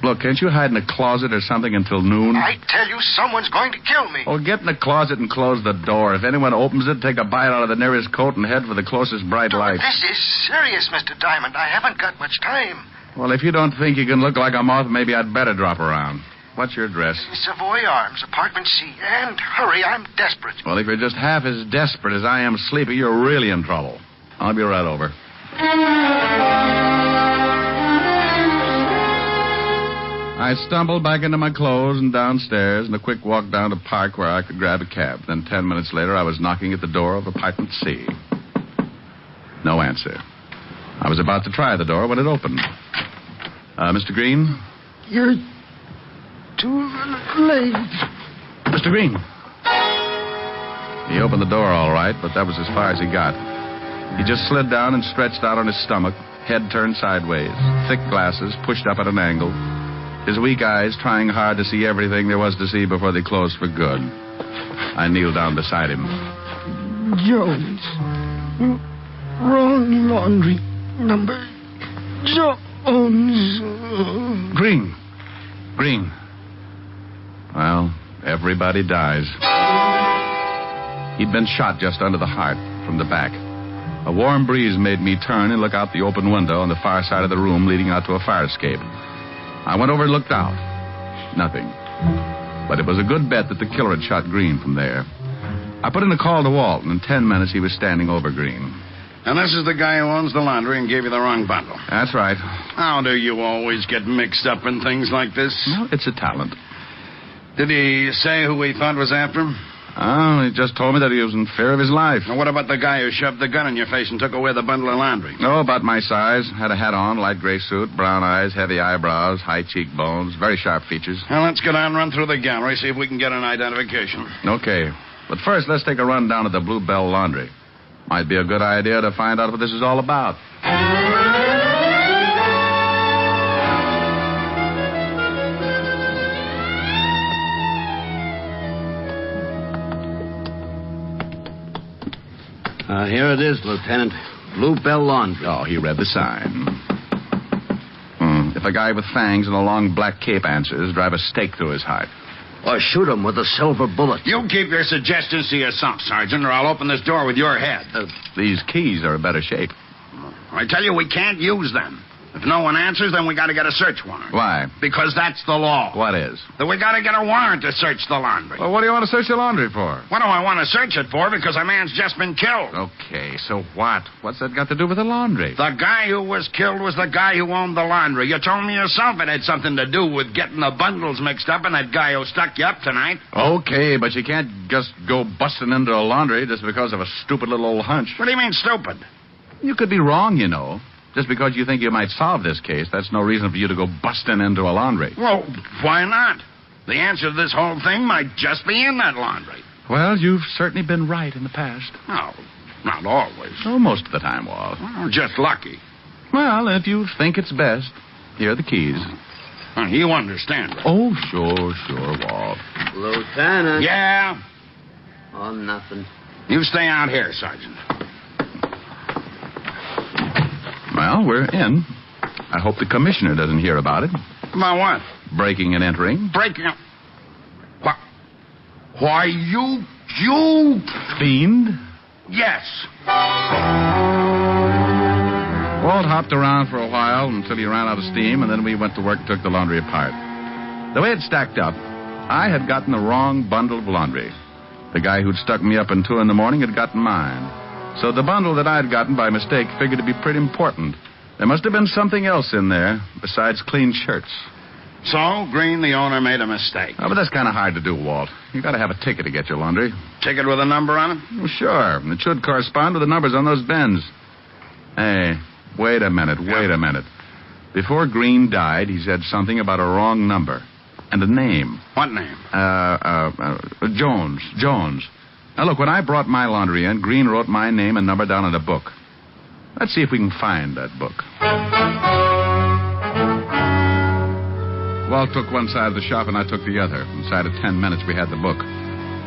Speaker 6: Look, can't you hide in a closet or something until noon?
Speaker 5: I tell you, someone's going to kill me.
Speaker 6: Oh, get in the closet and close the door. If anyone opens it, take a bite out of the nearest coat and head for the closest bright light.
Speaker 5: This is serious, Mr. Diamond. I haven't got much time.
Speaker 6: Well, if you don't think you can look like a moth, maybe I'd better drop around. What's your address?
Speaker 5: Savoy Arms, apartment C. And hurry, I'm desperate.
Speaker 6: Well, if you're just half as desperate as I am sleepy, you're really in trouble. I'll be right over. I stumbled back into my clothes and downstairs and a quick walk down to the park where I could grab a cab. Then 10 minutes later, I was knocking at the door of apartment C. No answer. I was about to try the door when it opened. Mr. Green?
Speaker 11: You're too late.
Speaker 6: Mr. Green. He opened the door all right, but that was as far as he got. He just slid down and stretched out on his stomach, head turned sideways, thick glasses pushed up at an angle, his weak eyes trying hard to see everything there was to see before they closed for good. I kneeled down beside him.
Speaker 11: Jones. Wrong laundry. Number Jones.
Speaker 6: Green. Well, everybody dies. He'd been shot just under the heart from the back. A warm breeze made me turn and look out the open window on the far side of the room leading out to a fire escape. I went over and looked out. Nothing. But it was a good bet that the killer had shot Green from there. I put in a call to Walt, and in 10 minutes he was standing over Green.
Speaker 19: And this is the guy who owns the laundry and gave you the wrong bundle.
Speaker 6: That's right.
Speaker 19: How do you always get mixed up in things like this?
Speaker 6: Well, it's a talent.
Speaker 19: Did he say who he thought was after him?
Speaker 6: Oh, he just told me that he was in fear of his life.
Speaker 19: Now, what about the guy who shoved the gun in your face and took away the bundle of laundry?
Speaker 6: Oh, about my size. Had a hat on, light gray suit, brown eyes, heavy eyebrows, high cheekbones, very sharp features.
Speaker 19: Well, let's go down and run through the gallery, see if we can get an identification.
Speaker 6: Okay. But first, let's take a run down to the Bluebell Laundry. Might be a good idea to find out what this is all about.
Speaker 20: Here it is, Lieutenant. Bluebell Laundry.
Speaker 6: Oh, he read the sign. If a guy with fangs and a long black cape answers, drive a stake through his heart.
Speaker 20: Or shoot him with a silver bullet.
Speaker 19: You keep your suggestions to yourself, Sergeant, or I'll open this door with your head.
Speaker 6: These keys are in better shape.
Speaker 19: I tell you, we can't use them. If no one answers, then we got to get a search warrant.
Speaker 6: Why?
Speaker 19: Because that's the law.
Speaker 6: What is?
Speaker 19: That we got to get a warrant to search the laundry.
Speaker 6: Well, what do you want to search the laundry for?
Speaker 19: What do I want to search it for? Because a man's just been killed.
Speaker 6: Okay, so what? What's that got to do with the laundry?
Speaker 19: The guy who was killed was the guy who owned the laundry. You told me yourself it had something to do with getting the bundles mixed up and that guy who stuck you up tonight.
Speaker 6: Okay, but you can't just go busting into a laundry just because of a stupid little old hunch.
Speaker 19: What do you mean, stupid?
Speaker 6: You could be wrong, you know. Just because you think you might solve this case, that's no reason for you to go busting into a laundry.
Speaker 19: Well, why not? The answer to this whole thing might just be in that laundry.
Speaker 6: Well, you've certainly been right in the past.
Speaker 19: No, not always.
Speaker 6: Oh, most of the time, Walt.
Speaker 19: Well, just lucky.
Speaker 6: Well, if you think it's best, here are the keys.
Speaker 19: You understand.
Speaker 6: Oh, sure, Walt.
Speaker 20: Lieutenant.
Speaker 19: Yeah?
Speaker 20: Oh, nothing.
Speaker 19: You stay out here, Sergeant.
Speaker 6: Well, we're in. I hope the commissioner doesn't hear about it.
Speaker 19: About what?
Speaker 6: Breaking and entering.
Speaker 19: Breaking up? What? Why, you...
Speaker 6: Fiend?
Speaker 19: Yes.
Speaker 6: Walt hopped around for a while until he ran out of steam, and then we went to work and took the laundry apart. The way it stacked up, I had gotten the wrong bundle of laundry. The guy who'd stuck me up until 2 a.m. had gotten mine. So the bundle that I'd gotten by mistake figured to be pretty important. There must have been something else in there besides clean shirts.
Speaker 19: So, Green, the owner, made a mistake.
Speaker 6: Oh, but that's kind of hard to do, Walt. You got to have a ticket to get your laundry.
Speaker 19: Ticket with a number on it?
Speaker 6: Well, sure. And it should correspond with the numbers on those bins. Hey, wait a minute. Before Green died, he said something about a wrong number. And a name.
Speaker 19: What name?
Speaker 6: Jones. Now, look, when I brought my laundry in, Green wrote my name and number down in a book. Let's see if we can find that book. Walt took one side of the shop and I took the other. Inside of 10 minutes, we had the book.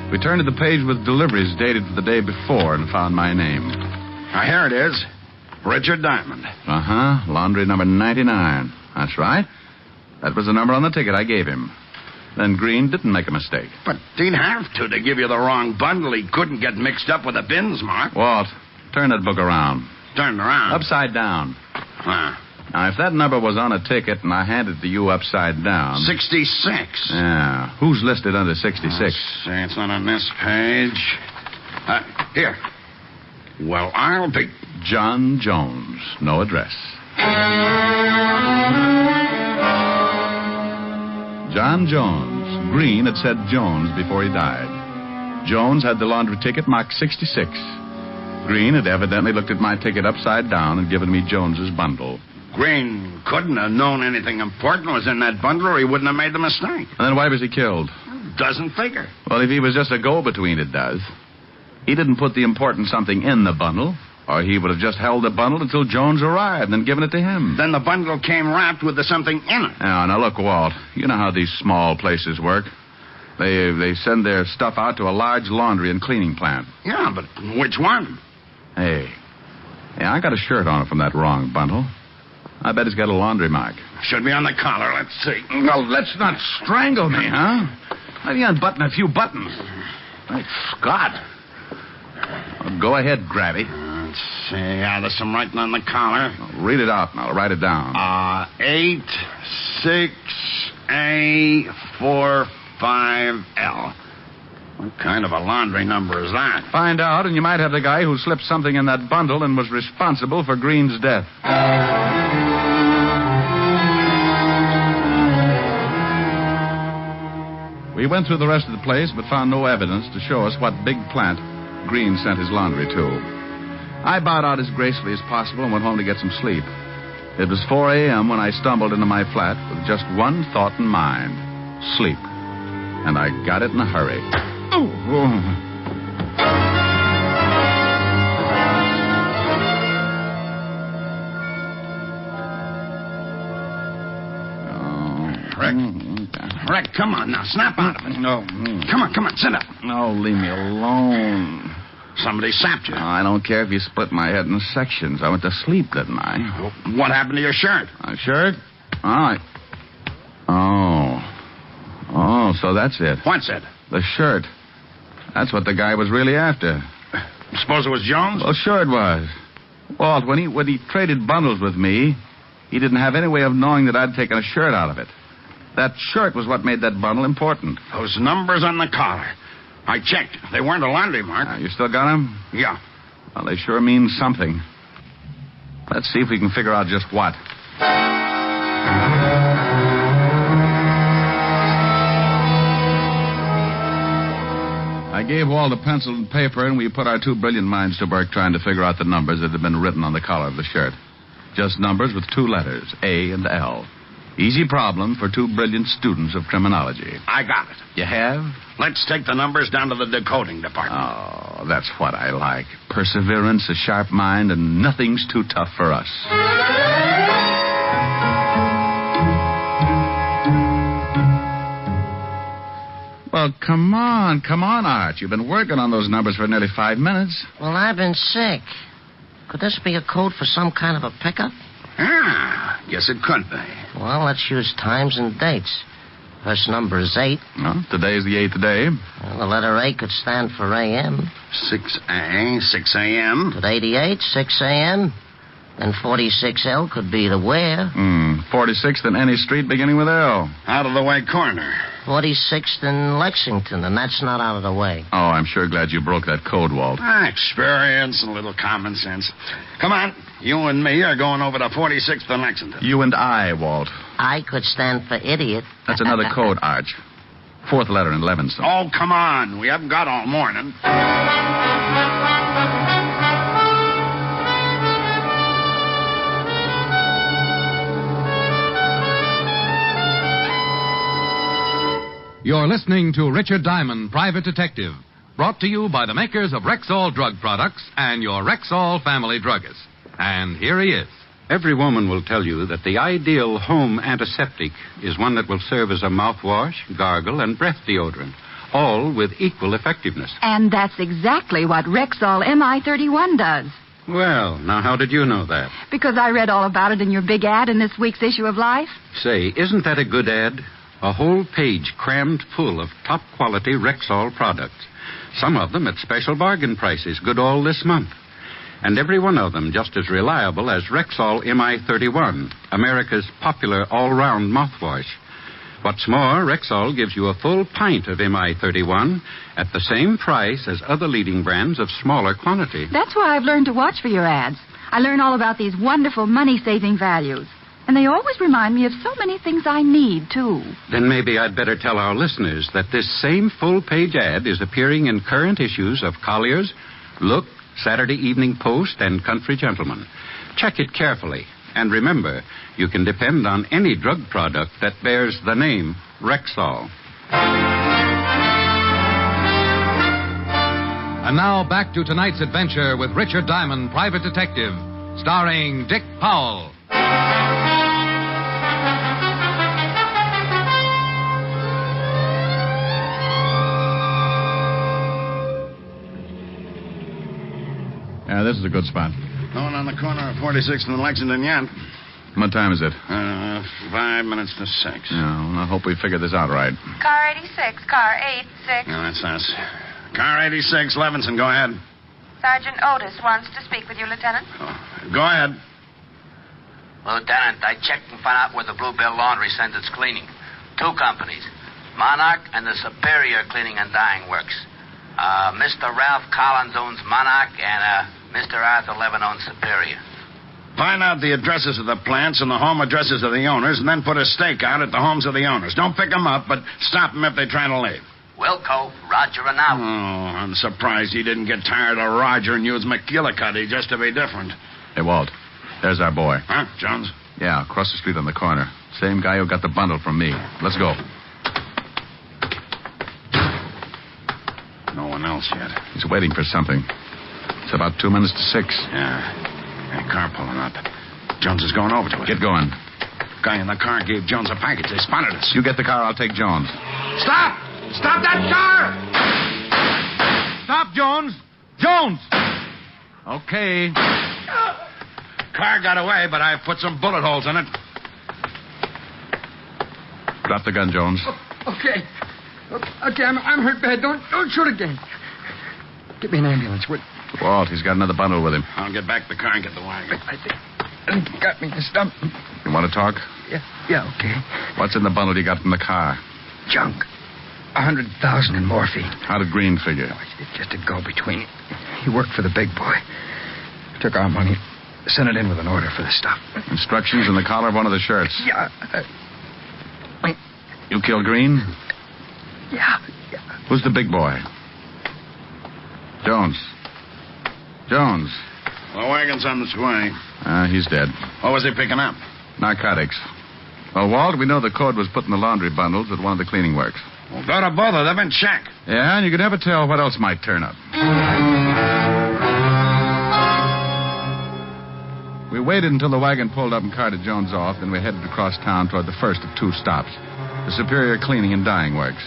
Speaker 6: We turned to the page with deliveries dated for the day before and found my name.
Speaker 19: Now, here it is. Richard Diamond.
Speaker 6: Uh-huh. Laundry number 99. That's right. That was the number on the ticket I gave him. Then Green didn't make a mistake.
Speaker 19: But he'd have to give you the wrong bundle. He couldn't get mixed up with the bins, Mark.
Speaker 6: Walt, turn that book around.
Speaker 19: Turn around?
Speaker 6: Upside down. Now, if that number was on a ticket and I handed it to you upside down...
Speaker 19: 66.
Speaker 6: Yeah. Who's listed under 66?
Speaker 19: See, it's not on this page. Here. Well, I'll be...
Speaker 6: John Jones. No address. John Jones. Green had said Jones before he died. Jones had the laundry ticket marked 66. Green had evidently looked at my ticket upside down and given me Jones's bundle.
Speaker 19: Green couldn't have known anything important was in that bundle or he wouldn't have made the mistake.
Speaker 6: And then why was he killed?
Speaker 19: Doesn't figure.
Speaker 6: Well, if he was just a go-between, it does. He didn't put the important something in the bundle, or he would have just held the bundle until Jones arrived and then given it to him.
Speaker 19: Then the bundle came wrapped with the something in it.
Speaker 6: Now, look, Walt, you know how these small places work. They send their stuff out to a large laundry and cleaning plant.
Speaker 19: Yeah, but which one?
Speaker 6: Hey, I got a shirt on it from that wrong bundle. I bet it's got a laundry mark.
Speaker 19: Should be on the collar. Let's see.
Speaker 6: No, let's not strangle me, huh? Maybe unbutton a few buttons. Great Scott. Well, go ahead, Grabby.
Speaker 19: Let's see. Yeah, there's some writing on the collar.
Speaker 6: Well, read it out and I'll write it down.
Speaker 19: 86A45L. What kind of a laundry number is that?
Speaker 6: Find out, and you might have the guy who slipped something in that bundle and was responsible for Green's death. We went through the rest of the place, but found no evidence to show us what big plant Green sent his laundry to. I bowed out as gracefully as possible and went home to get some sleep. It was 4 a.m. when I stumbled into my flat with just one thought in mind: sleep. And I got it in a hurry.
Speaker 19: Rick, come on now. Snap out of it.
Speaker 6: No.
Speaker 19: Come on, sit up.
Speaker 6: No, leave me alone.
Speaker 19: Somebody sapped you.
Speaker 6: I don't care if you split my head in sections. I went to sleep, didn't I?
Speaker 19: What happened to your shirt?
Speaker 6: My shirt? Oh, so that's it.
Speaker 19: What's it?
Speaker 6: The shirt. That's what the guy was really after.
Speaker 19: Suppose it was Jones?
Speaker 6: Well, sure it was. Walt, when he traded bundles with me, he didn't have any way of knowing that I'd taken a shirt out of it. That shirt was what made that bundle important.
Speaker 19: Those numbers on the collar. I checked. They weren't a laundry mark.
Speaker 6: You still got them?
Speaker 19: Yeah.
Speaker 6: Well, they sure mean something. Let's see if we can figure out just what. I gave Walt a pencil and paper, and we put our two brilliant minds to work trying to figure out the numbers that had been written on the collar of the shirt. Just numbers with two letters, A and L. Easy problem for two brilliant students of criminology.
Speaker 19: I got it.
Speaker 6: You have?
Speaker 19: Let's take the numbers down to the decoding department.
Speaker 6: Oh, that's what I like. Perseverance, a sharp mind, and nothing's too tough for us. Well, come on, Art. You've been working on those numbers for nearly 5 minutes.
Speaker 1: Well, I've been sick. Could this be a code for some kind of a pickup?
Speaker 19: Guess it could be.
Speaker 1: Well, let's use times and dates. First number is 8.
Speaker 6: Well, today's the 8th day.
Speaker 1: Well, the letter A could stand for A.M.
Speaker 19: 6A, 6 a.m.
Speaker 1: Could 88, 6 a.m. And 46L could be the where.
Speaker 6: 46th in any street beginning with L.
Speaker 19: Out of the way corner.
Speaker 1: 46th in Lexington, and that's not out of the way.
Speaker 6: Oh, I'm sure glad you broke that code, Walt.
Speaker 19: Experience and a little common sense. Come on. You and me are going over to 46th and Lexington.
Speaker 6: You and I, Walt.
Speaker 1: I could stand for idiot.
Speaker 6: That's another code, Arch. Fourth letter in Levinson.
Speaker 19: Oh, come on. We haven't got all morning.
Speaker 2: You're listening to Richard Diamond, Private Detective, brought to you by the makers of Rexall Drug Products and your Rexall family druggist. And here he is.
Speaker 17: Every woman will tell you that the ideal home antiseptic is one that will serve as a mouthwash, gargle, and breath deodorant, all with equal effectiveness.
Speaker 21: And that's exactly what Rexall MI31 does.
Speaker 17: Well, now how did you know that?
Speaker 21: Because I read all about it in your big ad in this week's issue of Life.
Speaker 17: Say, isn't that a good ad? A whole page crammed full of top-quality Rexall products. Some of them at special bargain prices, good all this month. And every one of them just as reliable as Rexall MI31, America's popular all-round mouthwash. What's more, Rexall gives you a full pint of MI31 at the same price as other leading brands of smaller quantity.
Speaker 21: That's why I've learned to watch for your ads. I learn all about these wonderful money-saving values. And they always remind me of so many things I need, too.
Speaker 17: Then maybe I'd better tell our listeners that this same full-page ad is appearing in current issues of Collier's, Look, Saturday Evening Post, and Country Gentleman. Check it carefully. And remember, you can depend on any drug product that bears the name Rexall.
Speaker 2: And now back to tonight's adventure with Richard Diamond, Private Detective, starring Dick Powell.
Speaker 6: Yeah, this is a good spot.
Speaker 19: No one on the corner of 46th and Lexington yet.
Speaker 6: What time is it?
Speaker 19: 5 minutes to 6.
Speaker 6: Yeah, well, I hope we figured this out right.
Speaker 22: Car 86, car 86.
Speaker 19: Yeah, that's us. Car 86, Levinson, go ahead.
Speaker 22: Sergeant Otis wants to speak with you, Lieutenant.
Speaker 19: Go ahead.
Speaker 24: Lieutenant, I checked and found out where the Bluebell Laundry sends its cleaning. 2 companies, Monarch and the Superior Cleaning and Dyeing Works. Mr. Ralph Collins owns Monarch, and Mr. Arthur Levin owns Superior.
Speaker 19: Find out the addresses of the plants and the home addresses of the owners, and then put a stake out at the homes of the owners. Don't pick them up, but stop them if they try to leave.
Speaker 24: Wilco, Roger and out.
Speaker 19: Oh, I'm surprised he didn't get tired of Roger and use McGillicuddy just to be different.
Speaker 6: Hey, Walt, there's our boy.
Speaker 19: Huh, Jones?
Speaker 6: Yeah, across the street on the corner. Same guy who got the bundle from me. Let's go.
Speaker 19: No one else yet.
Speaker 6: He's waiting for something. It's about 2 minutes to 6.
Speaker 19: Yeah, car pulling up. Jones is going over to it.
Speaker 6: Get going.
Speaker 19: Guy in the car gave Jones a package. They spotted us.
Speaker 6: You get the car, I'll take Jones.
Speaker 19: Stop! Stop that car!
Speaker 6: Stop, Jones! Jones! Okay.
Speaker 19: Car got away, but I put some bullet holes in it.
Speaker 6: Drop the gun, Jones.
Speaker 5: Okay. Okay, I'm hurt bad. Don't shoot again. Get me an ambulance, would you?
Speaker 6: Walt, he's got another bundle with him.
Speaker 19: I'll get back the car and get the wagon.
Speaker 5: I think he got me in the stomach.
Speaker 6: You want to talk?
Speaker 5: Yeah, okay.
Speaker 6: What's in the bundle you got from the car?
Speaker 5: Junk. 100,000 in morphine.
Speaker 6: How did Green figure?
Speaker 5: It's just a go-between. He worked for the big boy. Took our money, sent it in with an order for the stuff.
Speaker 6: Instructions in the collar of one of the shirts.
Speaker 5: Yeah.
Speaker 6: You killed Green?
Speaker 5: Yeah.
Speaker 6: Who's the big boy? Jones. Jones.
Speaker 19: The wagon's on its way.
Speaker 6: He's dead.
Speaker 19: What was he picking up?
Speaker 6: Narcotics. Well, Walt, we know the code was put in the laundry bundles at one of the cleaning works.
Speaker 19: Well, go to both of them and check.
Speaker 6: Yeah, and you can never tell what else might turn up. We waited until the wagon pulled up and carted Jones off, then we headed across town toward the first of 2 stops, the Superior Cleaning and Dyeing Works.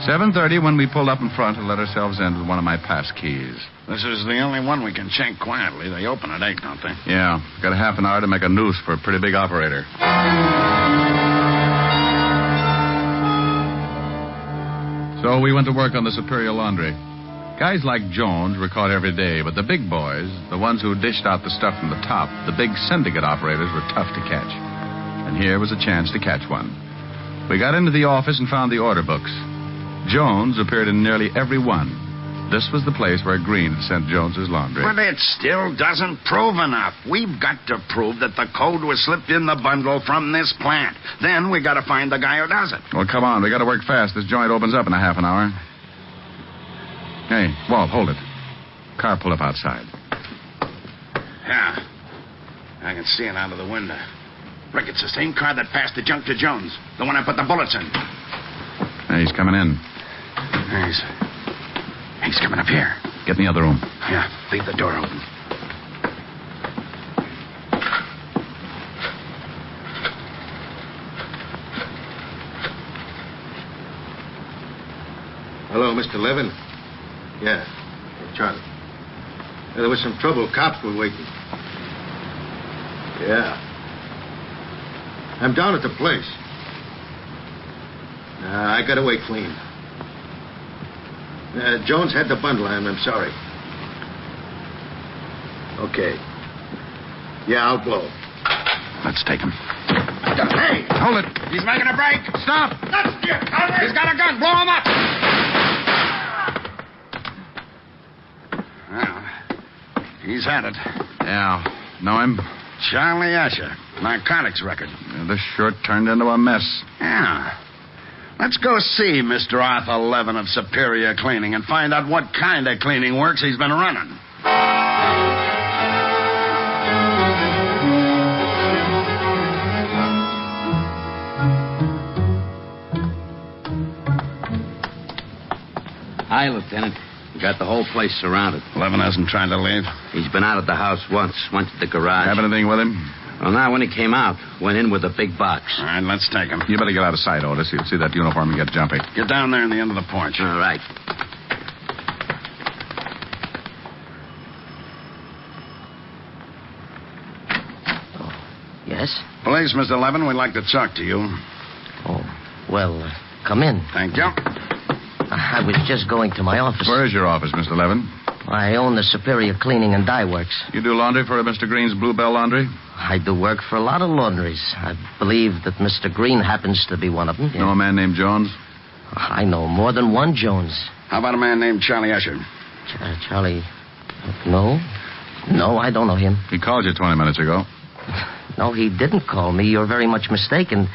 Speaker 6: 7:30 when we pulled up in front and let ourselves in with one of my pass keys.
Speaker 19: This is the only one we can check quietly. They open at 8, don't they?
Speaker 6: Yeah, got a half an hour to make a noose for a pretty big operator. So we went to work on the Superior Laundry. Guys like Jones were caught every day, but the big boys, the ones who dished out the stuff from the top, the big syndicate operators, were tough to catch. And here was a chance to catch one. We got into the office and found the order books. Jones appeared in nearly every one. This was the place where Green had sent Jones's laundry.
Speaker 19: But it still doesn't prove enough. We've got to prove that the code was slipped in the bundle from this plant. Then we got to find the guy who does it.
Speaker 6: Well, come on. We got to work fast. This joint opens up in a half an hour. Hey, Walt, hold it. Car pull up outside.
Speaker 19: Yeah. I can see it out of the window. Rick, it's the same car that passed the junk to Jones. The one I put the bullets in.
Speaker 6: Hey, he's coming in.
Speaker 19: He's coming up here.
Speaker 6: Get in the other room.
Speaker 19: Yeah, leave the door open.
Speaker 12: Hello, Mr. Levin? Yeah, Charlie. There was some trouble. Cops were waiting. Yeah. I'm down at the place. I got away clean. Jones had the bundle, and I'm sorry. Okay. Yeah, I'll blow.
Speaker 6: Let's take him.
Speaker 19: Hey!
Speaker 6: Hold it.
Speaker 19: He's making a break.
Speaker 6: Stop!
Speaker 19: He's got a gun. Blow him up. Well, he's had it.
Speaker 6: Yeah. Know him?
Speaker 19: Charlie Asher. Narcotics record.
Speaker 6: This sure turned into a mess.
Speaker 19: Yeah. Let's go see Mr. Arthur Levin of Superior Cleaning and find out what kind of cleaning works he's been running.
Speaker 20: Hi, Lieutenant. We got the whole place surrounded.
Speaker 19: Levin hasn't tried to leave?
Speaker 20: He's been out of the house once. Went to the garage.
Speaker 6: Have anything with him?
Speaker 20: Well, now, when he came out, went in with a big box.
Speaker 19: All right, let's take him.
Speaker 6: You better get out of sight, Otis. You'll see that uniform and get jumpy.
Speaker 19: Get down there in the end of the porch.
Speaker 20: All right.
Speaker 1: Yes?
Speaker 19: Police, Mr. Levin, we'd like to talk to you.
Speaker 1: Oh, well, come in.
Speaker 19: Thank you.
Speaker 1: I was just going to my office.
Speaker 6: Where is your office, Mr. Levin?
Speaker 1: I own the Superior Cleaning and Dye Works.
Speaker 6: You do laundry for Mr. Green's Bluebell Laundry?
Speaker 1: I do work for a lot of laundries. I believe that Mr. Green happens to be one of them.
Speaker 6: Know a man named Jones?
Speaker 1: I know more than one Jones.
Speaker 19: How about a man named Charlie Asher?
Speaker 1: Charlie... No. No, I don't know him.
Speaker 6: He called you 20 minutes ago.
Speaker 1: No, he didn't call me. You're very much mistaken.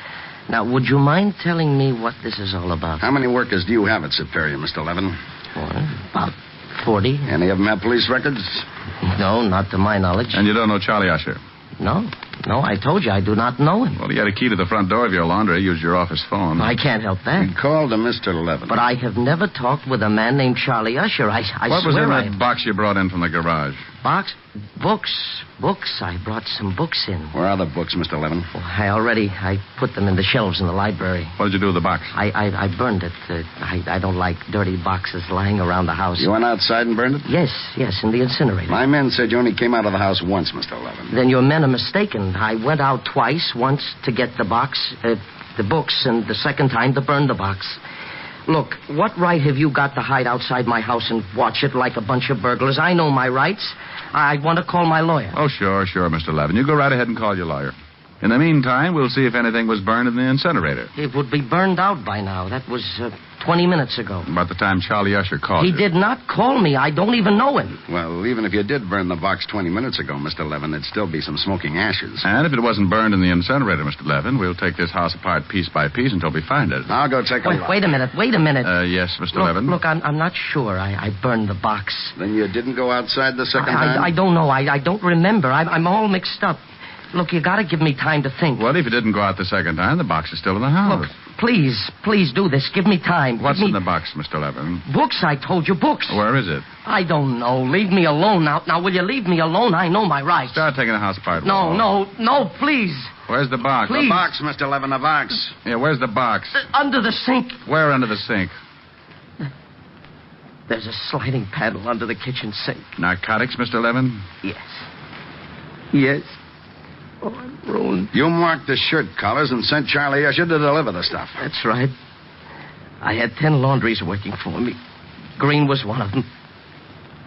Speaker 1: Now, would you mind telling me what this is all about?
Speaker 19: How many workers do you have at Superior, Mr. Levin?
Speaker 1: About 40.
Speaker 19: Any of them have police records?
Speaker 1: No, not to my knowledge.
Speaker 6: And you don't know Charlie Usher?
Speaker 1: No, I told you I do not know him.
Speaker 6: Well, he had a key to the front door of your laundry. He used your office phone.
Speaker 1: I can't help that.
Speaker 19: He called to Mr. Levin.
Speaker 1: But I have never talked with a man named Charlie Usher. I
Speaker 6: what was
Speaker 1: swear
Speaker 6: in that box you brought in from the garage?
Speaker 1: Box? Books. I brought some books in.
Speaker 19: Where are the books, Mr. Levin?
Speaker 1: Well, I put them in the shelves in the library.
Speaker 6: What did you do with the box?
Speaker 1: I burned it. I don't like dirty boxes lying around the house.
Speaker 19: You went outside and burned it?
Speaker 1: Yes, in the incinerator.
Speaker 19: My men said you only came out of the house once, Mr. Levin.
Speaker 1: Then your men are mistaken. I went out twice, once to get the books, and the second time to burn the box. Look, what right have you got to hide outside my house and watch it like a bunch of burglars? I know my rights. I want to call my lawyer.
Speaker 6: Oh, sure, Mr. Levin. You go right ahead and call your lawyer. In the meantime, we'll see if anything was burned in the incinerator.
Speaker 1: It would be burned out by now. That was 20 minutes ago.
Speaker 6: About the time Charlie Usher called
Speaker 1: you.
Speaker 6: He
Speaker 1: did not call me. I don't even know him.
Speaker 19: Well, even if you did burn the box 20 minutes ago, Mr. Levin, there'd still be some smoking ashes.
Speaker 6: And if it wasn't burned in the incinerator, Mr. Levin, we'll take this house apart piece by piece until we find it.
Speaker 19: I'll go take a look.
Speaker 1: Wait a minute.
Speaker 6: Yes, Mr. Levin?
Speaker 1: Look, I'm not sure. I burned the box.
Speaker 19: Then you didn't go outside the second time?
Speaker 1: I don't know. I don't remember. I'm all mixed up. Look, you got to give me time to think.
Speaker 6: Well, if you didn't go out the second time, the box is still in the house.
Speaker 1: Look, please do this. Give me time.
Speaker 6: What's in the box, Mr. Levin?
Speaker 1: Books, I told you, books.
Speaker 6: Where is it?
Speaker 1: I don't know. Leave me alone now. Now, will you leave me alone? I know my rights.
Speaker 6: Start taking the house apart.
Speaker 1: No, please.
Speaker 6: Where's the box?
Speaker 1: Please.
Speaker 19: The box, Mr. Levin, the box.
Speaker 6: Yeah, where's the box?
Speaker 1: Under the sink.
Speaker 6: Where under the sink?
Speaker 1: There's a sliding panel under the kitchen sink.
Speaker 6: Narcotics, Mr. Levin?
Speaker 1: Yes. Oh, I'm ruined.
Speaker 19: You marked the shirt collars and sent Charlie Usher to deliver the stuff.
Speaker 1: That's right. I had 10 laundries working for me. Green was one of them.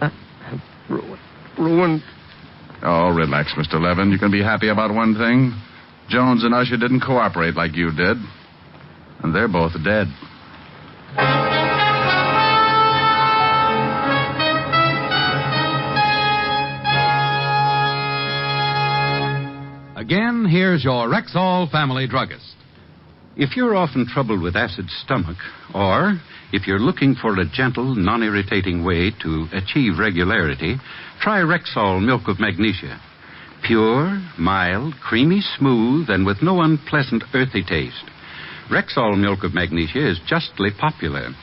Speaker 1: I'm ruined.
Speaker 6: Oh, relax, Mr. Levin. You can be happy about one thing. Jones and Usher didn't cooperate like you did. And they're both dead.
Speaker 2: Again, here's your Rexall family druggist.
Speaker 17: If you're often troubled with acid stomach, or if you're looking for a gentle, non-irritating way to achieve regularity, try Rexall Milk of Magnesia. Pure, mild, creamy smooth, and with no unpleasant earthy taste. Rexall Milk of Magnesia is justly popular.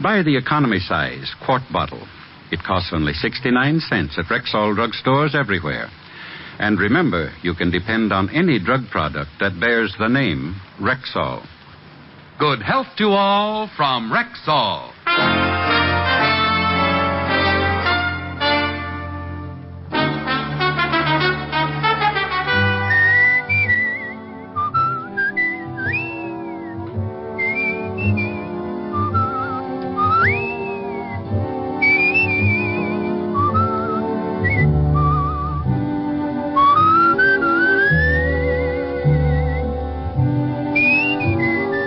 Speaker 17: Buy the economy size, quart bottle. It costs only 69 cents at Rexall drugstores everywhere. And remember, you can depend on any drug product that bears the name Rexall.
Speaker 2: Good health to all from Rexall.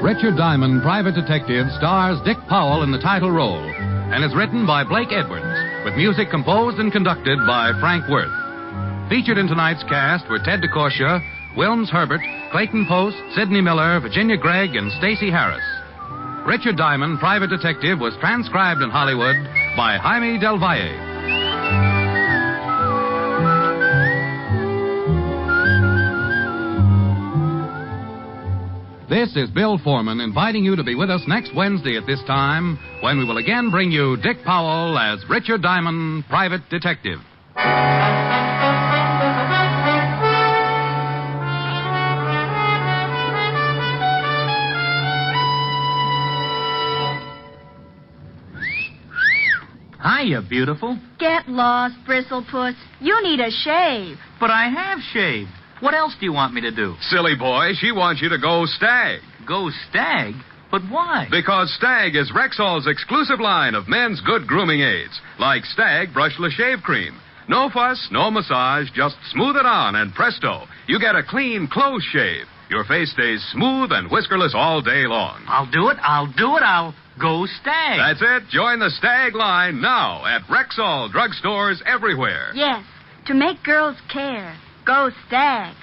Speaker 2: Richard Diamond, Private Detective, stars Dick Powell in the title role and is written by Blake Edwards, with music composed and conducted by Frank Worth. Featured in tonight's cast were Ted DeCorsia, Wilms Herbert, Clayton Post, Sidney Miller, Virginia Gregg, and Stacey Harris. Richard Diamond, Private Detective, was transcribed in Hollywood by Jaime Del Valle. This is Bill Foreman inviting you to be with us next Wednesday at this time when we will again bring you Dick Powell as Richard Diamond, Private Detective.
Speaker 4: Hiya, beautiful.
Speaker 14: Get lost, Bristlepuss. You need a shave.
Speaker 4: But I have shaved. What else do you want me to do?
Speaker 6: Silly boy, she wants you to go Stag.
Speaker 4: Go Stag? But why?
Speaker 6: Because Stag is Rexall's exclusive line of men's good grooming aids, like Stag Brushless Shave Cream. No fuss, no massage, just smooth it on and presto, you get a clean, close shave. Your face stays smooth and whiskerless all day long.
Speaker 4: I'll do it. I'll go Stag.
Speaker 6: That's it. Join the Stag line now at Rexall drugstores everywhere.
Speaker 14: Yes. To make girls care. Go Stag.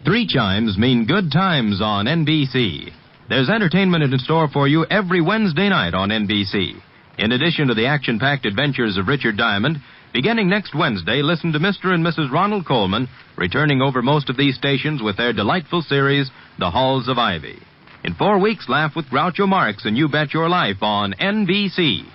Speaker 10: Three chimes mean good times on NBC. There's entertainment in store for you every Wednesday night on NBC. In addition to the action-packed adventures of Richard Diamond, beginning next Wednesday, listen to Mr. and Mrs. Ronald Coleman, returning over most of these stations with their delightful series, The Halls of Ivy. In 4 weeks, laugh with Groucho Marx and You Bet Your Life on NBC.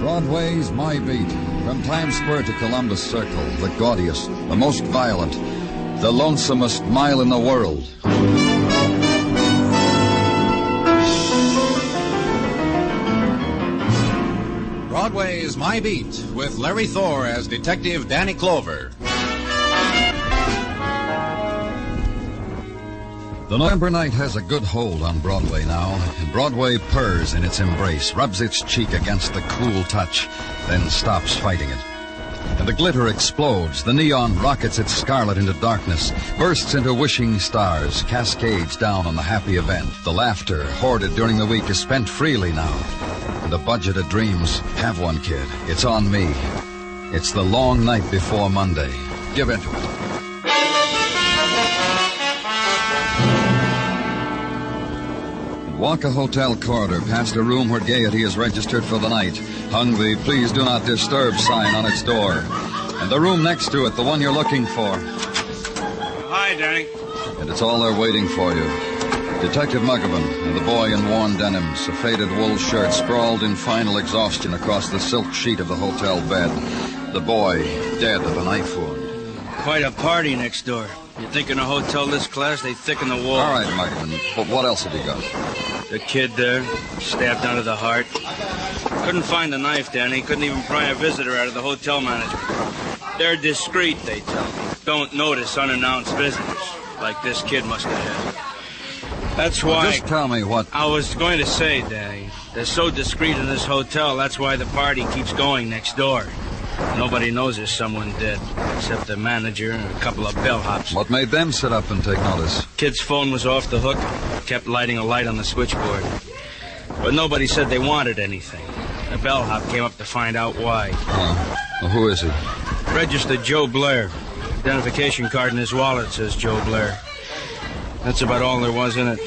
Speaker 6: Broadway's My Beat. From Times Square to Columbus Circle, the gaudiest, the most violent, the lonesomest mile in the world.
Speaker 15: Broadway's My Beat, with Larry Thor as Detective Danny Clover.
Speaker 6: The November night has a good hold on Broadway now, and Broadway purrs in its embrace, rubs its cheek against the cool touch, then stops fighting it. And the glitter explodes, the neon rockets its scarlet into darkness, bursts into wishing stars, cascades down on the happy event. The laughter, hoarded during the week, is spent freely now. And the budget of dreams, have one, kid, it's on me. It's the long night before Monday. Give into it. Walk a hotel corridor past a room where gaiety is registered for the night, hung the Please Do Not Disturb sign on its door. And the room next to it, the one you're looking for.
Speaker 11: Hi, Danny.
Speaker 6: And it's all there waiting for you. Detective Muggavan and the boy in worn denims, a faded wool shirt, sprawled in final exhaustion across the silk sheet of the hotel bed. The boy, dead of a knife wound.
Speaker 11: Quite a party next door. You think in a hotel this class, they thicken the walls.
Speaker 6: All right, Muggavan, but what else have you got?
Speaker 11: The kid there, stabbed under the heart. Couldn't find the knife, Danny. Couldn't even pry a visitor out of the hotel management. They're discreet, they tell me. Don't notice unannounced visitors, like this kid must have had. That's why...
Speaker 6: Well, just tell me what...
Speaker 11: I was going to say, Danny, they're so discreet in this hotel, that's why the party keeps going next door. Nobody knows there's someone dead, except the manager and a couple of bellhops.
Speaker 6: What made them sit up and take notice?
Speaker 11: Kid's phone was off the hook. Kept lighting a light on the switchboard. But nobody said they wanted anything. The bellhop came up to find out why.
Speaker 6: Well, who is he?
Speaker 11: Registered Joe Blair. Identification card in his wallet says Joe Blair. That's about all there was in it.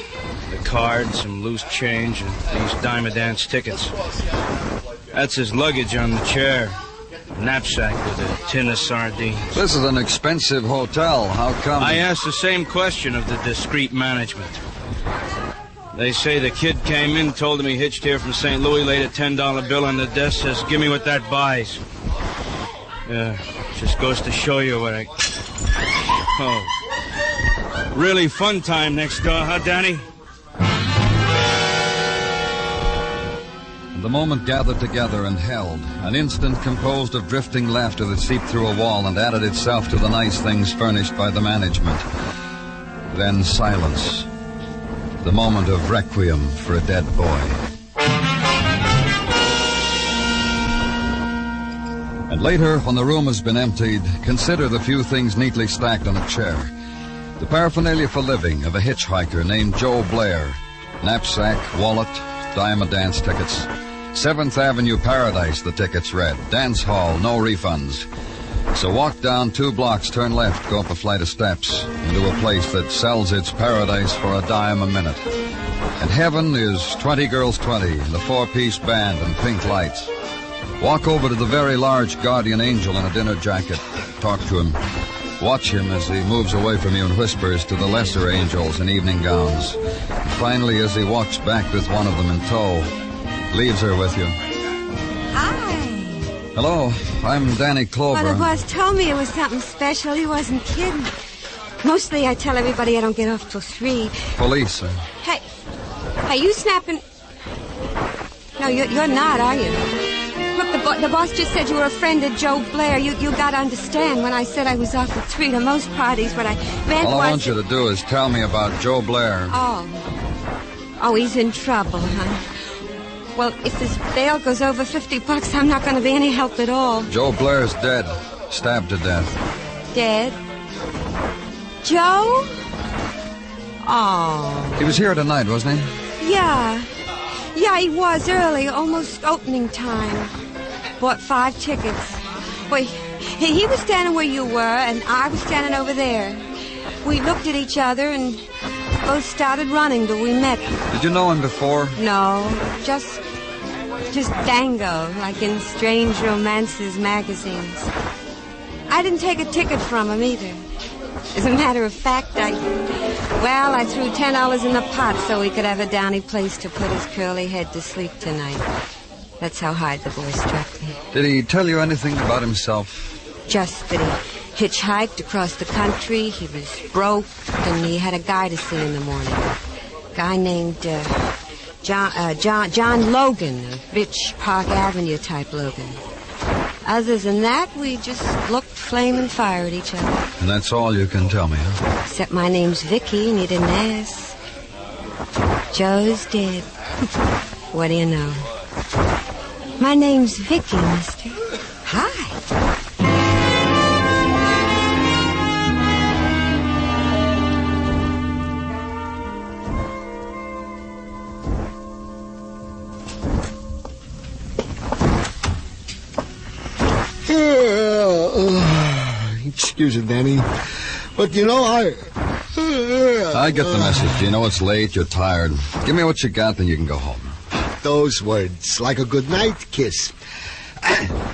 Speaker 11: The card, some loose change, and these dime a dance tickets. That's his luggage on the chair. A knapsack with a tin of sardines.
Speaker 6: This is an expensive hotel. How come...
Speaker 11: I asked the same question of the discreet management. They say the kid came in, told him he hitched here from St. Louis, laid a $10 bill on the desk, says, give me what that buys. Yeah, just goes to show you what I... Oh. Really fun time next door, huh, Danny?
Speaker 6: The moment gathered together and held, an instant composed of drifting laughter that seeped through a wall and added itself to the nice things furnished by the management. Then silence. The moment of requiem for a dead boy. And later, when the room has been emptied, consider the few things neatly stacked on a chair. The paraphernalia for living of a hitchhiker named Joe Blair. Knapsack, wallet, dime a dance tickets. 7th Avenue Paradise, the tickets read. Dance hall, no refunds. So walk down 2 blocks, turn left, go up a flight of steps into a place that sells its paradise for $10 a minute. And heaven is 20 Girls 20, the 4-piece band and pink lights. Walk over to the very large guardian angel in a dinner jacket. Talk to him.
Speaker 8: Watch him as he moves away from you and whispers to the lesser angels in evening gowns. Finally, as he walks back with one of them in tow, leaves her with you.
Speaker 13: Hi.
Speaker 8: Hello, I'm Danny Clover.
Speaker 13: Well, the boss told me it was something special. He wasn't kidding. Mostly I tell everybody I don't get off till 3.
Speaker 8: Police.
Speaker 13: Hey, you snapping... No, you're not, are you? Look, the boss just said you were a friend of Joe Blair. You got to understand, when I said I was off at 3 to most parties, what I meant
Speaker 8: All
Speaker 13: was...
Speaker 8: I want you to do is tell me about Joe Blair.
Speaker 13: Oh, he's in trouble, huh? Well, if his bail goes over $50, I'm not going to be any help at all.
Speaker 8: Joe Blair's dead. Stabbed to death.
Speaker 13: Dead? Joe? Oh.
Speaker 8: He was here tonight, wasn't he?
Speaker 13: Yeah, he was early, almost opening time. Bought 5 tickets. Well, he was standing where you were, and I was standing over there. We looked at each other and both started running till we met.
Speaker 8: Did you know him before?
Speaker 13: No, just Dango, like in Strange Romances magazines. I didn't take a ticket from him either. As a matter of fact, I threw $10 in the pot so he could have a downy place to put his curly head to sleep tonight. That's how hard the boy struck me.
Speaker 8: Did he tell you anything about himself?
Speaker 13: Just that he hitchhiked across the country, he was broke, and he had a guy to see in the morning. A guy named John Logan, a rich Park Avenue type Logan. Other than that, we just looked flame and fire at each other.
Speaker 8: And that's all you can tell me, huh?
Speaker 13: Except my name's Vicky, and he didn't ask. Joe's dead. What do you know? My name's Vicky, mister. Hi.
Speaker 16: Excuse it, Danny. But,
Speaker 8: I get the message, Gino. It's late. You're tired. Give me what you got, then you can go home.
Speaker 16: Those words, like a goodnight kiss.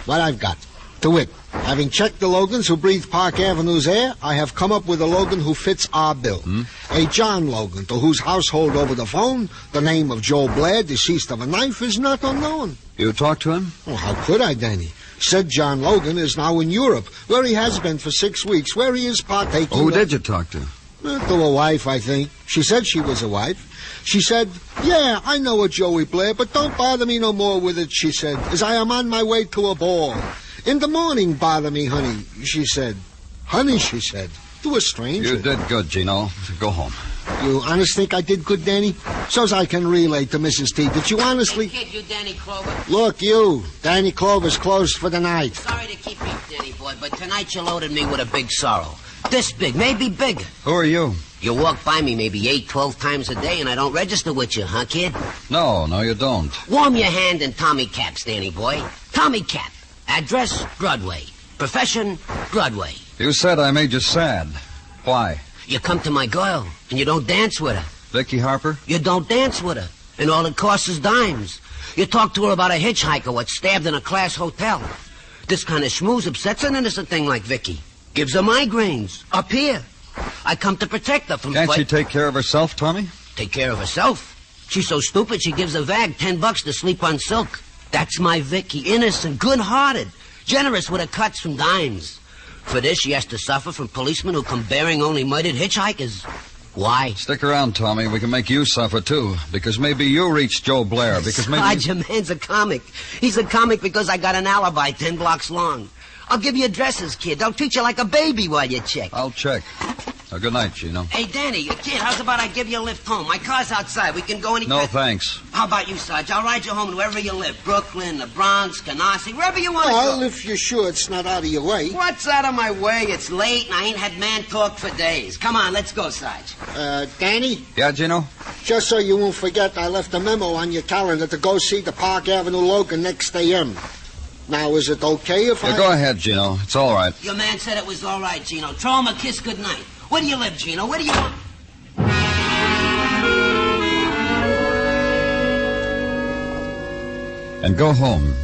Speaker 16: What I've got. To wit, having checked the Logans who breathe Park Avenue's air, I have come up with a Logan who fits our bill. A John Logan, to whose household over the phone the name of Joe Blair, deceased of a knife, is not unknown.
Speaker 8: You talked to him?
Speaker 16: Oh, how could I, Danny? Said John Logan is now in Europe, where he has been for 6 weeks, where he is partaking...
Speaker 8: Who did you talk to?
Speaker 16: To a wife, I think. She said she was a wife. She said, yeah, I know a Joey Blair, but don't bother me no more with it, she said, as I am on my way to a ball. In the morning, bother me, honey, she said. Honey, she said, to a stranger.
Speaker 8: You did good, Gino. Go home.
Speaker 16: You honest think I did good, Danny? So's I can relay to Mrs. T. Did you honestly...
Speaker 24: Hey, kid, you Danny Clover.
Speaker 16: Look, you. Danny Clover's closed for the night.
Speaker 24: Sorry to keep you, Danny boy, but tonight you loaded me with a big sorrow. This big, maybe bigger.
Speaker 8: Who are you?
Speaker 24: You walk by me maybe 8, 12 times a day, and I don't register with you, huh, kid?
Speaker 8: No, you don't.
Speaker 24: Warm your hand in Tommy Cap's, Danny boy. Tommy Cap. Address, Broadway. Profession, Broadway.
Speaker 8: You said I made you sad. Why?
Speaker 24: You come to my girl, and you don't dance with her.
Speaker 8: Vicky Harper?
Speaker 24: You don't dance with her, and all it costs is dimes. You talk to her about a hitchhiker what stabbed in a class hotel. This kind of schmooze upsets an innocent thing like Vicky. Gives her migraines. Up here. I come to protect her from...
Speaker 8: Can't she take care of herself, Tommy?
Speaker 24: Take care of herself? She's so stupid she gives a vag $10 to sleep on silk. That's my Vicky. Innocent, good-hearted, generous with her cuts from dimes. For this, she has to suffer from policemen who come bearing only murdered hitchhikers. Why?
Speaker 8: Stick around, Tommy. We can make you suffer, too. Because maybe you reached Joe Blair. Because maybe...
Speaker 24: Sarge, your man's a comic. He's a comic because I got an alibi 10 blocks long. I'll give you addresses, kid. I'll treat you like a baby while you check.
Speaker 8: I'll check. Good night, Gino.
Speaker 24: Hey, Danny, kid, how's about I give you a lift home? My car's outside. We can go any...
Speaker 8: No, thanks.
Speaker 24: How about you, Sarge? I'll ride you home to wherever you live. Brooklyn, the Bronx, Canarsie, wherever you want to go.
Speaker 16: Well, if you're sure it's not out of your way.
Speaker 24: What's out of my way? It's late and I ain't had man talk for days. Come on, let's go, Sarge.
Speaker 16: Danny?
Speaker 8: Yeah, Gino?
Speaker 16: Just so you won't forget, I left a memo on your calendar to go see the Park Avenue Logan next AM. Now, is it okay if I...
Speaker 8: Go ahead, Gino. It's all right.
Speaker 24: Your man said it was all right, Gino. Throw him a kiss goodnight. Where do you live, Gino? Where do you want...
Speaker 8: And go home.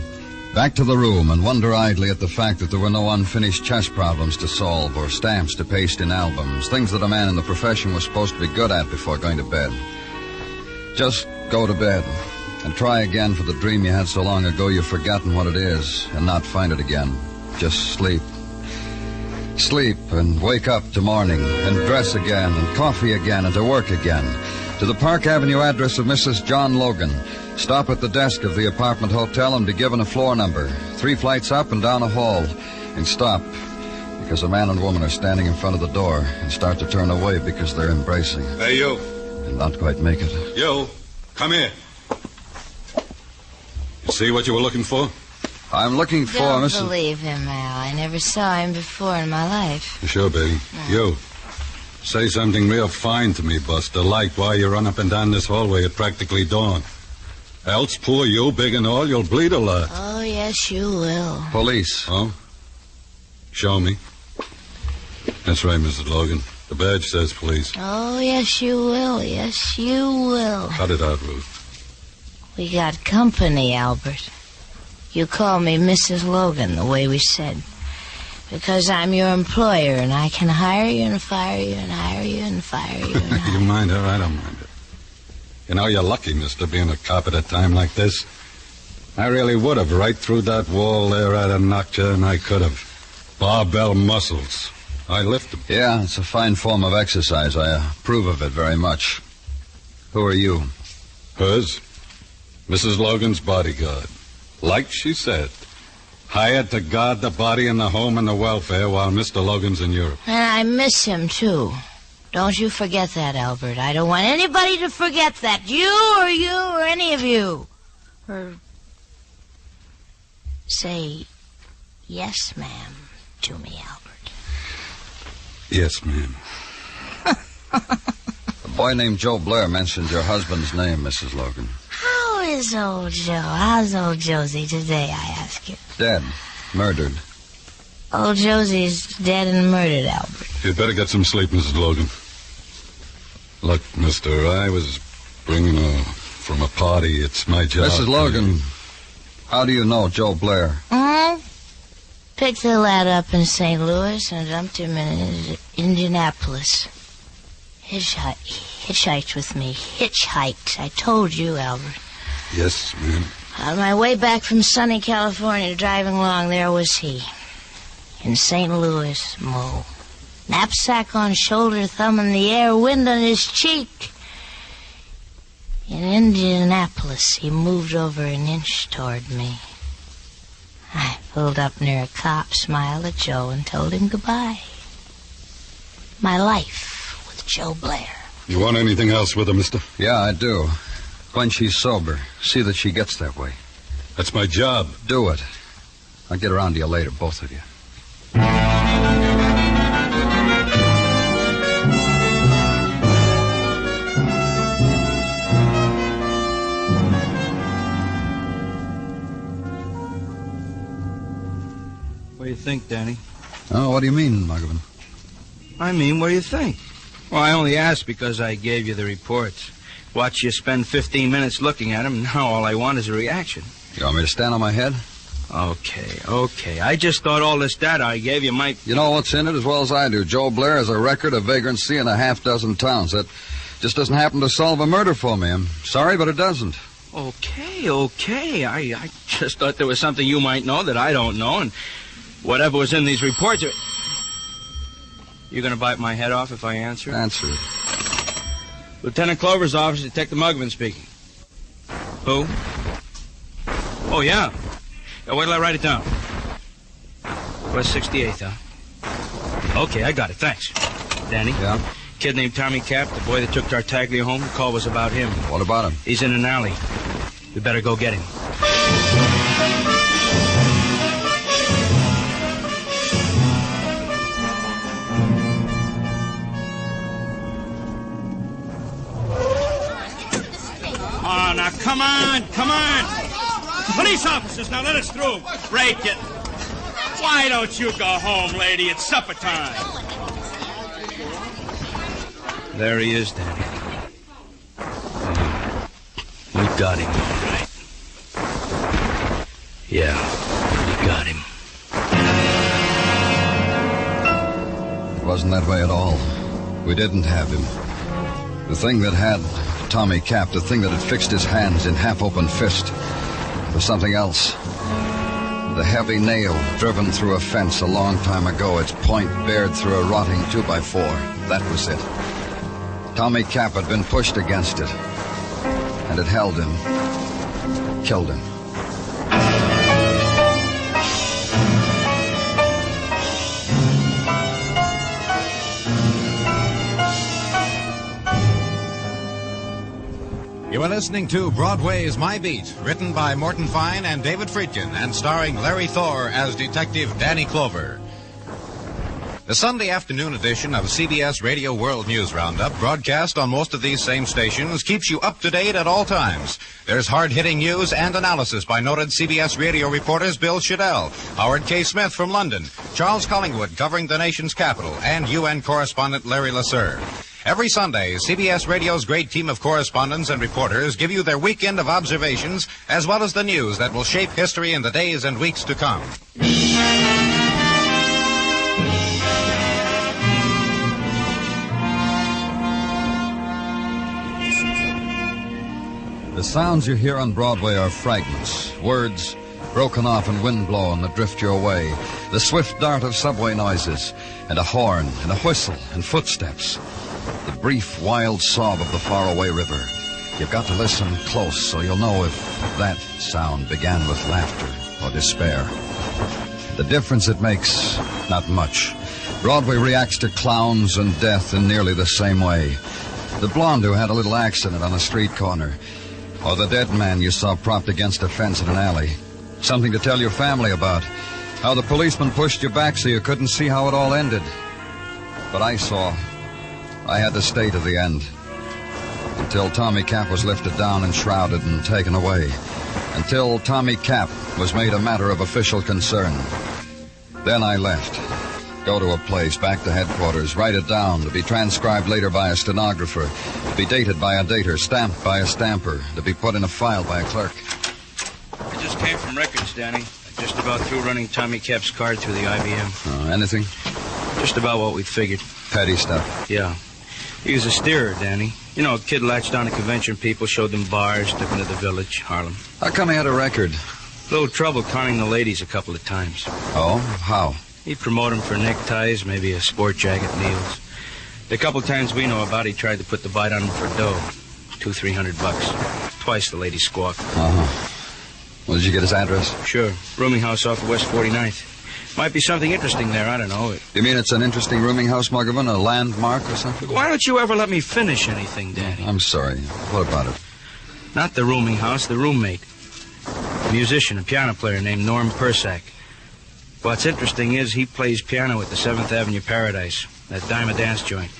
Speaker 8: Back to the room and wonder idly at the fact that there were no unfinished chess problems to solve or stamps to paste in albums, things that a man in the profession was supposed to be good at before going to bed. Just go to bed and try again for the dream you had so long ago you've forgotten what it is and not find it again. Just sleep. Sleep and wake up to morning and dress again and coffee again and to work again. To the Park Avenue address of Mrs. John Logan. Stop at the desk of the apartment hotel and be given a floor number. 3 flights up and down a hall. And stop, because a man and woman are standing in front of the door and start to turn away because they're embracing.
Speaker 7: Hey, you.
Speaker 8: And not quite make it.
Speaker 7: You, come here. You see what you were looking for?
Speaker 8: I'm looking for
Speaker 9: Don't
Speaker 8: Mrs.
Speaker 9: believe him, Al. I never saw him before in my life.
Speaker 7: Sure, baby. You. Say something real fine to me, Buster, like why you run up and down this hallway at practically dawn. Else, poor you, big and all, you'll bleed a lot.
Speaker 9: Oh, yes, you will.
Speaker 8: Police.
Speaker 7: Oh? Show me. That's right, Mrs. Logan. The badge says police.
Speaker 9: Oh, yes, you will. Yes, you will.
Speaker 7: Cut it out, Ruth.
Speaker 9: We got company, Albert. You call me Mrs. Logan, the way we said. Because I'm your employer, and I can hire you and fire you and hire you and fire you and hire
Speaker 7: You mind her? I don't mind it. You know, you're lucky, mister, being a cop at a time like this. I really would have. Right through that wall there, I'd have knocked you, and I could have. Barbell muscles. I lift them.
Speaker 8: Yeah, it's a fine form of exercise. I approve of it very much. Who are you?
Speaker 7: Hers? Mrs. Logan's bodyguard. Like she said. Hired to guard the body and the home and the welfare while Mr. Logan's in Europe.
Speaker 9: And I miss him, too. Don't you forget that, Albert. I don't want anybody to forget that. You or any of you. Or say, yes, ma'am, to me, Albert.
Speaker 7: Yes, ma'am.
Speaker 8: A boy named Joe Blair mentioned your husband's name, Mrs. Logan.
Speaker 9: How is old Joe? How's old Josie today, I ask you?
Speaker 8: Dead. Murdered.
Speaker 9: Old Josie's dead and murdered, Albert.
Speaker 7: You'd better get some sleep, Mrs. Logan. Look, mister, I was bringing her from a party. It's my job.
Speaker 8: Mrs. Logan, how do you know Joe Blair?
Speaker 9: Picked the lad up in St. Louis and dumped him in Indianapolis. Hitchhiked with me. Hitchhiked. I told you, Albert.
Speaker 7: Yes, ma'am.
Speaker 9: On my way back from sunny California, driving along, there was he. In St. Louis, Mo. Knapsack on shoulder, thumb in the air, wind on his cheek. In Indianapolis, he moved over an inch toward me. I pulled up near a cop, smiled at Joe, and told him goodbye. My life with Joe Blair.
Speaker 7: You want anything else with her, mister?
Speaker 8: Yeah, I do. When she's sober, see that she gets that way.
Speaker 7: That's my job.
Speaker 8: Do it. I'll get around to you later, both of you.
Speaker 11: What do you think, Danny?
Speaker 8: Oh, what do you mean, Muggavan?
Speaker 11: I mean, what do you think? Well, I only asked because I gave you the reports. Watch you spend 15 minutes looking at them, now all I want is a reaction.
Speaker 8: You want me to stand on my head?
Speaker 11: Okay. I just thought all this data I gave you might...
Speaker 8: You know what's in it as well as I do. Joe Blair has a record of vagrancy in a half dozen towns. That just doesn't happen to solve a murder for me. I'm sorry, but it doesn't.
Speaker 11: Okay. I just thought there was something you might know that I don't know, and whatever was in these reports... You gonna bite my head off if I answer?
Speaker 8: Answer it.
Speaker 11: Lieutenant Clover's office, Detective Muggavan speaking. Who? Oh, yeah. Wait till I write it down. West 68th, huh? Okay, I got it. Thanks. Danny?
Speaker 8: Yeah?
Speaker 11: Kid named Tommy Cap, the boy that took Tartaglia home. The call was about him.
Speaker 8: What about him?
Speaker 11: He's in an alley. We better go get him. Oh, now, come on. Police officers, now let us through. Break it. Why don't you go home, lady? It's supper time. There he is, Danny. We got him, all right. Yeah, we got him.
Speaker 8: It wasn't that way at all. We didn't have him. The thing that had Tommy Cap, the thing that had fixed his hands in half-open fist, was something else. The heavy nail driven through a fence a long time ago, its point bared through a rotting 2x4. That was it. Tommy Cap had been pushed against it, and it held him, killed him.
Speaker 15: You are listening to Broadway's My Beat, written by Morton Fine and David Friedkin, and starring Larry Thor as Detective Danny Clover. The Sunday afternoon edition of CBS Radio World News Roundup, broadcast on most of these same stations, keeps you up to date at all times. There's hard-hitting news and analysis by noted CBS radio reporters Bill Shadell, Howard K. Smith from London, Charles Collingwood covering the nation's capital, and UN correspondent Larry Lasser. Every Sunday, CBS Radio's great team of correspondents and reporters give you their weekend of observations, as well as the news that will shape history in the days and weeks to come.
Speaker 8: The sounds you hear on Broadway are fragments, words broken off and wind-blown that drift your way, the swift dart of subway noises, and a horn, and a whistle, and footsteps. The brief, wild sob of the faraway river. You've got to listen close so you'll know if that sound began with laughter or despair. The difference it makes, not much. Broadway reacts to clowns and death in nearly the same way. The blonde who had a little accident on a street corner, or the dead man you saw propped against a fence in an alley. Something to tell your family about. How the policeman pushed you back so you couldn't see how it all ended. But I saw. I had to stay to the end. Until Tommy Cap was lifted down and shrouded and taken away. Until Tommy Cap was made a matter of official concern. Then I left. Go to a place, back to headquarters, write it down, to be transcribed later by a stenographer, to be dated by a dater, stamped by a stamper, to be put in a file by a clerk.
Speaker 11: I just came from records, Danny. I just about through running Tommy Cap's card through the IBM.
Speaker 8: Anything?
Speaker 11: Just about what we figured.
Speaker 8: Petty stuff.
Speaker 11: Yeah. He was a steerer, Danny. You know, a kid latched on to convention people, showed them bars, took them to the village, Harlem.
Speaker 8: How come he had a record?
Speaker 11: Little trouble conning the ladies a couple of times.
Speaker 8: Oh? How?
Speaker 11: He'd promote them for neckties, maybe a sport jacket, meals. The couple times we know about, he tried to put the bite on them for dough. $200-300. Twice the lady squawked.
Speaker 8: Uh-huh. Well, did you get his address?
Speaker 11: Sure. Rooming house off of West 49th. Might be something interesting there, I don't know.
Speaker 8: You mean it's an interesting rooming house, Muggavan? A landmark or something?
Speaker 11: Why don't you ever let me finish anything, Danny?
Speaker 8: I'm sorry. What about it?
Speaker 11: Not the rooming house, the roommate. A musician, a piano player named Norm Persack. What's interesting is he plays piano at the 7th Avenue Paradise, that dime dance joint.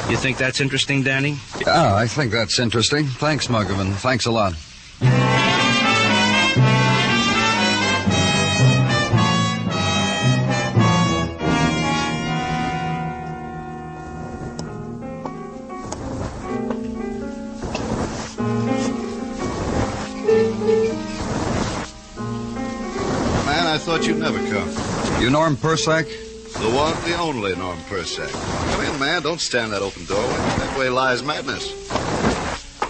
Speaker 11: You think that's interesting, Danny?
Speaker 8: Yeah, I think that's interesting. Thanks, Muggavan. Thanks a lot.
Speaker 3: I thought you'd never come.
Speaker 8: You Norm Persack?
Speaker 3: The one, the only Norm Persack. Come in, man. Don't stand in that open doorway. That way lies madness.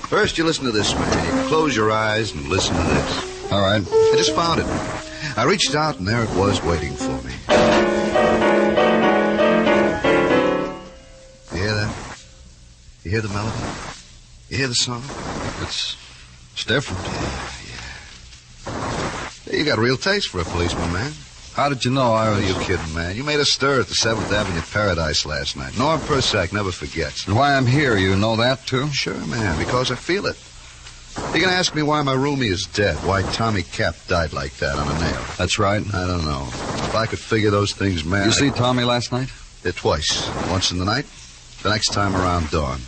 Speaker 3: First, you listen to this, man. You close your eyes and listen to this.
Speaker 8: All right.
Speaker 3: I just found it. I reached out, and there it was waiting for me. You hear that? You hear the melody? You hear the song?
Speaker 8: It's different.
Speaker 3: Yeah. You got a real taste for a policeman, man.
Speaker 8: How did you know I was...
Speaker 3: Oh, you kidding, man. You made a stir at the 7th Avenue Paradise last night. Norm Persack never forgets.
Speaker 8: And why I'm here, you know that, too?
Speaker 3: Sure, man, because I feel it. You're going to ask me why my roomie is dead, why Tommy Cap died like that on a nail.
Speaker 8: That's right.
Speaker 3: I don't know. If I could figure those things, man...
Speaker 8: You see Tommy last night?
Speaker 3: Yeah, twice. Once in the night, the next time around dawn.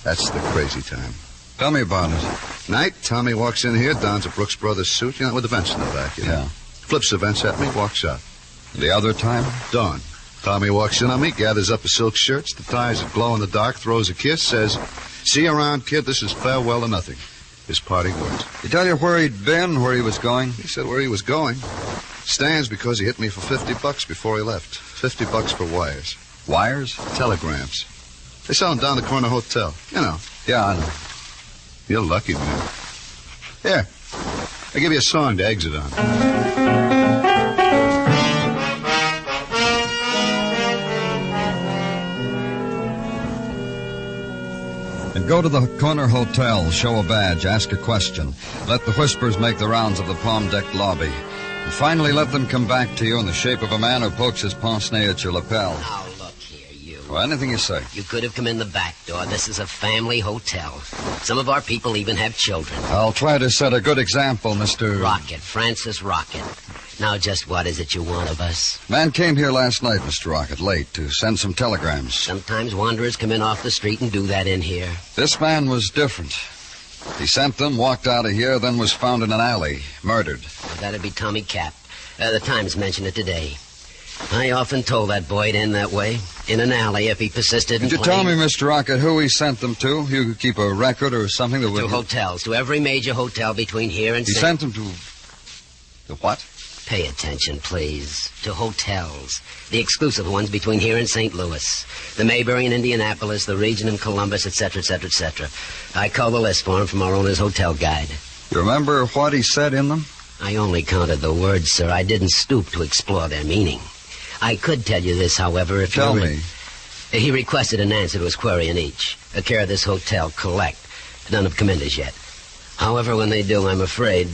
Speaker 3: That's the crazy time.
Speaker 8: Tell me about it.
Speaker 3: Night, Tommy walks in here, dons a Brooks Brothers suit, you know, with the vents in the back, you know.
Speaker 8: Yeah.
Speaker 3: Flips the vents at me, walks out.
Speaker 8: The other time?
Speaker 3: Dawn. Tommy walks in on me, gathers up his silk shirts, the ties that glow in the dark, throws a kiss, says, "See you around, kid. This is farewell to nothing." His parting words.
Speaker 8: He tell you where he'd been, where he was going?
Speaker 3: He said where he was going. Stands because he hit me for $50 before he left. $50 for wires.
Speaker 8: Wires?
Speaker 3: Telegrams. They sell them down the corner hotel. You know.
Speaker 8: Yeah, I know.
Speaker 3: You're lucky, man. Here. I'll give you a song to exit on.
Speaker 8: And go to the corner hotel, show a badge, ask a question. Let the whispers make the rounds of the palm-decked lobby. And finally let them come back to you in the shape of a man who pokes his pince-nez at your lapel.
Speaker 24: Now, look here, you.
Speaker 8: Well, anything you say.
Speaker 24: You could have come in the back door. This is a family hotel. Some of our people even have children.
Speaker 8: I'll try to set a good example, Mr.
Speaker 24: Rocket, Francis Rocket. Now, just what is it you want of us?
Speaker 8: Man came here last night, Mr. Rocket, late, to send some telegrams.
Speaker 24: Sometimes wanderers come in off the street and do that in here.
Speaker 8: This man was different. He sent them, walked out of here, then was found in an alley, murdered.
Speaker 24: Well, that'd be Tommy Cap. The Times mentioned it today. I often told that boy it'd end that way. In an alley if he persisted in
Speaker 8: Could you tell me, Mr. Rocket, who he sent them to? You could keep a record or something that would...
Speaker 24: To hotels. To every major hotel between here and...
Speaker 8: He sent them to... To what?
Speaker 24: Pay attention, please. To hotels. The exclusive ones between here and St. Louis. The Mayberry in Indianapolis, the Region in Columbus, etc., etc., etc. I called the list for him from our owner's hotel guide.
Speaker 8: You remember what he said in them?
Speaker 24: I only counted the words, sir. I didn't stoop to explore their meaning. I could tell you this, however, if
Speaker 8: Tell me.
Speaker 24: He requested an answer to his query in each. A care of this hotel, collect. None have come in as yet. However, when they do, I'm afraid...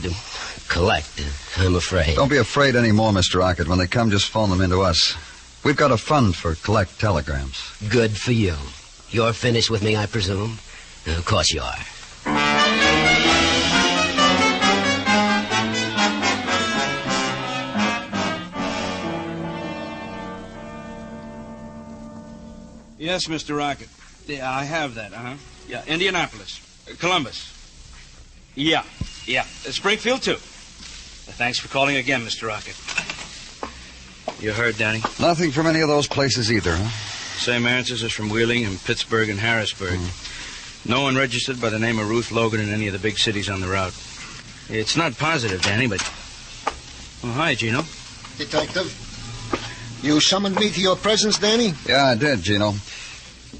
Speaker 24: Collect. I'm afraid.
Speaker 8: Don't be afraid anymore, Mr. Rocket. When they come, just phone them into us. We've got a fund for collect telegrams.
Speaker 24: Good for you. You're finished with me, I presume? Of course you are.
Speaker 18: Yes, Mr. Rocket. Yeah, I have that, Yeah, Indianapolis. Columbus. Yeah. Springfield, too. Thanks for calling again, Mr. Rocket. You heard, Danny?
Speaker 8: Nothing from any of those places either, huh?
Speaker 18: Same answers as from Wheeling and Pittsburgh and Harrisburg. No one registered by the name of Ruth Logan in any of the big cities on the route. It's not positive, Danny, but... Oh, hi, Gino.
Speaker 16: Detective. You summoned me to your presence, Danny?
Speaker 8: Yeah, I did, Gino.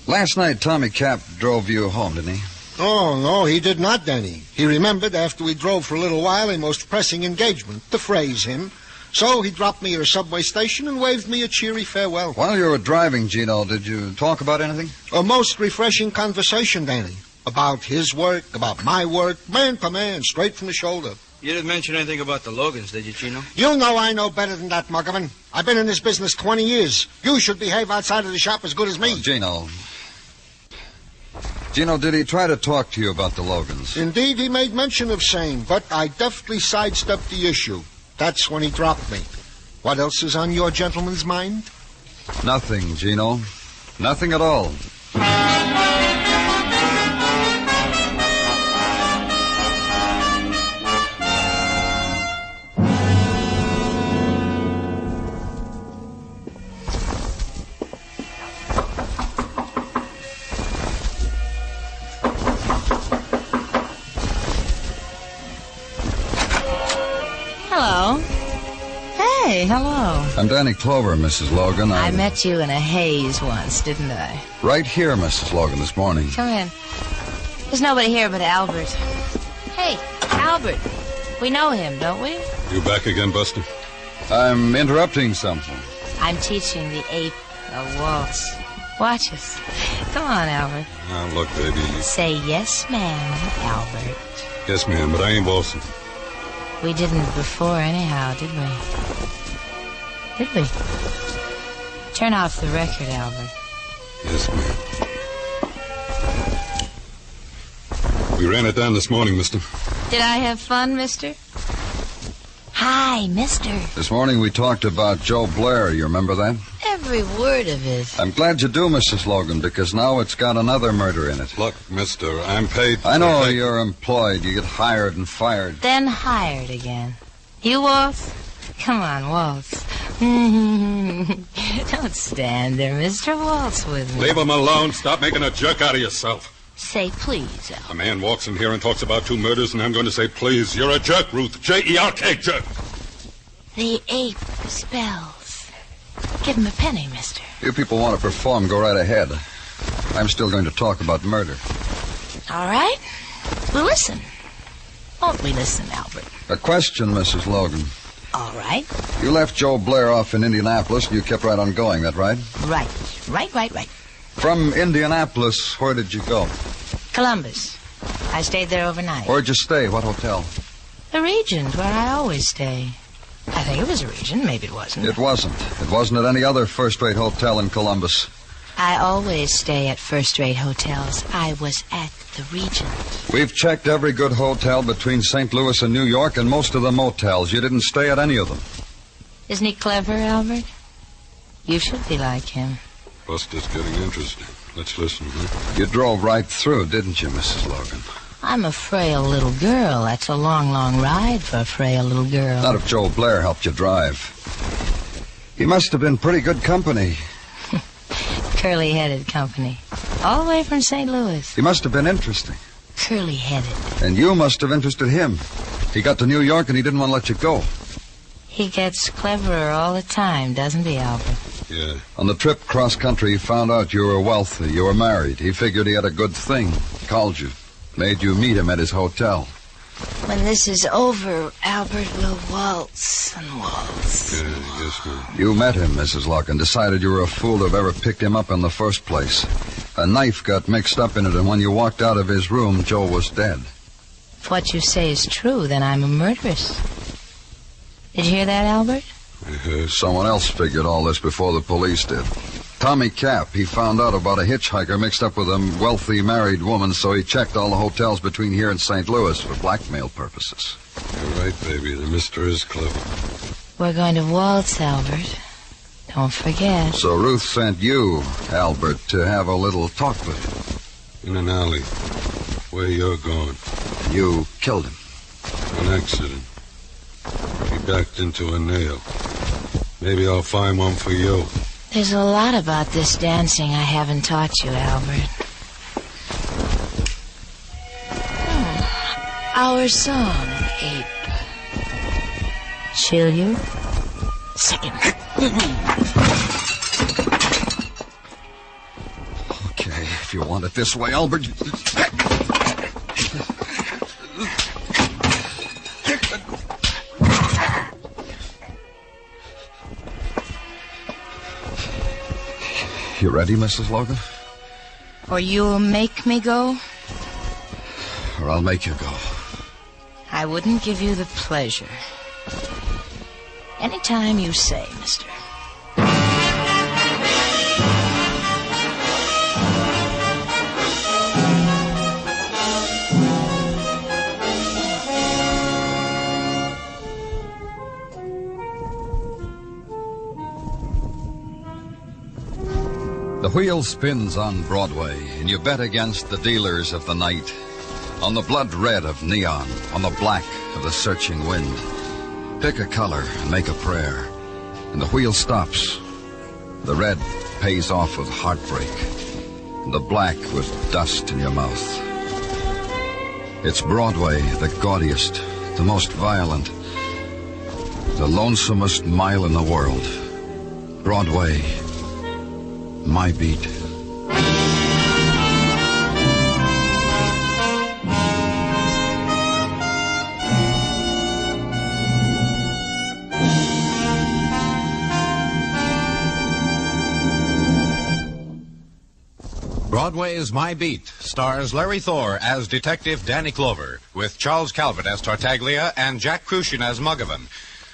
Speaker 8: Last night, Tommy Cap drove you home, didn't he?
Speaker 16: Oh, no, he did not, Danny. He remembered after we drove for a little while a most pressing engagement, to phrase him. So he dropped me at a subway station and waved me a cheery farewell.
Speaker 8: While you were driving, Gino, did you talk about anything?
Speaker 16: A most refreshing conversation, Danny. About his work, about my work, man to man, straight from the shoulder.
Speaker 18: You didn't mention anything about the Logans, did you, Gino?
Speaker 16: You know I know better than that, Muggerman. I've been in this business 20 years. You should behave outside of the shop as good as me.
Speaker 8: Gino, did he try to talk to you about the Logans?
Speaker 16: Indeed, he made mention of same, but I deftly sidestepped the issue. That's when he dropped me. What else is on your gentleman's mind?
Speaker 8: Nothing, Gino. Nothing at all.
Speaker 9: Hello.
Speaker 8: I'm Danny Clover, Mrs. Logan.
Speaker 9: I met you in a haze once, didn't I?
Speaker 8: Right here, Mrs. Logan, this morning.
Speaker 9: Come in. There's nobody here but Albert. Hey, Albert. We know him, don't we?
Speaker 7: You back again, Buster?
Speaker 8: I'm interrupting something.
Speaker 9: I'm teaching the ape a waltz. Watch us. Come on, Albert.
Speaker 7: Now, look, baby.
Speaker 9: Say yes, ma'am, Albert.
Speaker 7: Yes, ma'am, but I ain't waltzing.
Speaker 9: We didn't before anyhow, did we? Did we? Turn off the record, Albert.
Speaker 7: Yes, ma'am. We ran it down this morning, mister.
Speaker 9: Did I have fun, mister? Hi, mister.
Speaker 8: This morning we talked about Joe Blair. You remember that?
Speaker 9: Every word of it.
Speaker 8: I'm glad you do, Mrs. Logan, because now it's got another murder in it.
Speaker 7: Look, mister, I'm paid...
Speaker 8: I know you're employed. You get hired and fired.
Speaker 9: Then hired again. You waltz? Come on, waltz. Don't stand there, mister. Waltz with me.
Speaker 7: Leave him alone. Stop making a jerk out of yourself.
Speaker 9: Say please, Albert.
Speaker 7: A man walks in here and talks about 2 murders, and I'm going to say, please. You're a jerk, Ruth. J-E-R-K, jerk.
Speaker 9: The ape spells. Give him a penny, mister.
Speaker 8: You people want to perform, go right ahead. I'm still going to talk about murder.
Speaker 9: All right. We'll listen. Won't we listen, Albert?
Speaker 8: A question, Mrs. Logan.
Speaker 9: All right.
Speaker 8: You left Joe Blair off in Indianapolis, and you kept right on going, that right?
Speaker 9: Right.
Speaker 8: From Indianapolis, where did you go?
Speaker 9: Columbus. I stayed there overnight.
Speaker 8: Where'd you stay? What hotel?
Speaker 9: The Regent, where I always stay. I think it was a Regent. Maybe it wasn't.
Speaker 8: It wasn't. It wasn't at any other first-rate hotel in Columbus.
Speaker 9: I always stay at first-rate hotels. I was at the Regent.
Speaker 8: We've checked every good hotel between St. Louis and New York and most of the motels. You didn't stay at any of them.
Speaker 9: Isn't he clever, Albert? You should be like him.
Speaker 7: Buster's getting interesting. Let's listen, huh?
Speaker 8: You drove right through, didn't you, Mrs. Logan?
Speaker 9: I'm a frail little girl. That's a long, long ride for a frail little girl.
Speaker 8: Not if Joe Blair helped you drive. He must have been pretty good company.
Speaker 9: Curly-headed company. All the way from St. Louis.
Speaker 8: He must have been interesting.
Speaker 9: Curly-headed.
Speaker 8: And you must have interested him. He got to New York and he didn't want to let you go.
Speaker 9: He gets cleverer all the time, doesn't he, Albert?
Speaker 7: Yeah.
Speaker 8: On the trip cross-country, he found out you were wealthy, you were married. He figured he had a good thing. Called you. Made you meet him at his hotel.
Speaker 9: When this is over, Albert will waltz and waltz.
Speaker 7: Yeah, yes, ma'am.
Speaker 8: You met him, Mrs. Logan, decided you were a fool to have ever picked him up in the first place. A knife got mixed up in it, and when you walked out of his room, Joe was dead.
Speaker 9: If what you say is true, then I'm a murderess. Did you hear that, Albert?
Speaker 8: Someone else figured all this before the police did. Tommy Cap, he found out about a hitchhiker mixed up with a wealthy married woman, so he checked all the hotels between here and St. Louis for blackmail purposes.
Speaker 7: You're right, baby. The mister is clever.
Speaker 9: We're going to waltz, Albert. Don't forget.
Speaker 8: So Ruth sent you, Albert, to have a little talk with him.
Speaker 7: In an alley. Where you're going.
Speaker 8: You killed him.
Speaker 7: An accident. He backed into a nail. Maybe I'll find one for you.
Speaker 9: There's a lot about this dancing I haven't taught you, Albert. Our song, ape. Chill you? Second.
Speaker 8: Okay, if you want it this way, Albert. You ready, Mrs. Logan?
Speaker 9: Or you'll make me go?
Speaker 8: Or I'll make you go.
Speaker 9: I wouldn't give you the pleasure. Anytime you say, mister.
Speaker 8: The wheel spins on Broadway, and you bet against the dealers of the night. On the blood red of neon, on the black of the searching wind. Pick a color and make a prayer, and the wheel stops. The red pays off with heartbreak, and the black with dust in your mouth. It's Broadway, the gaudiest, the most violent, the lonesomest mile in the world. Broadway, my beat.
Speaker 15: Broadway's My Beat stars Larry Thor as Detective Danny Clover, with Charles Calvert as Tartaglia and Jack Crucian as Muggavan.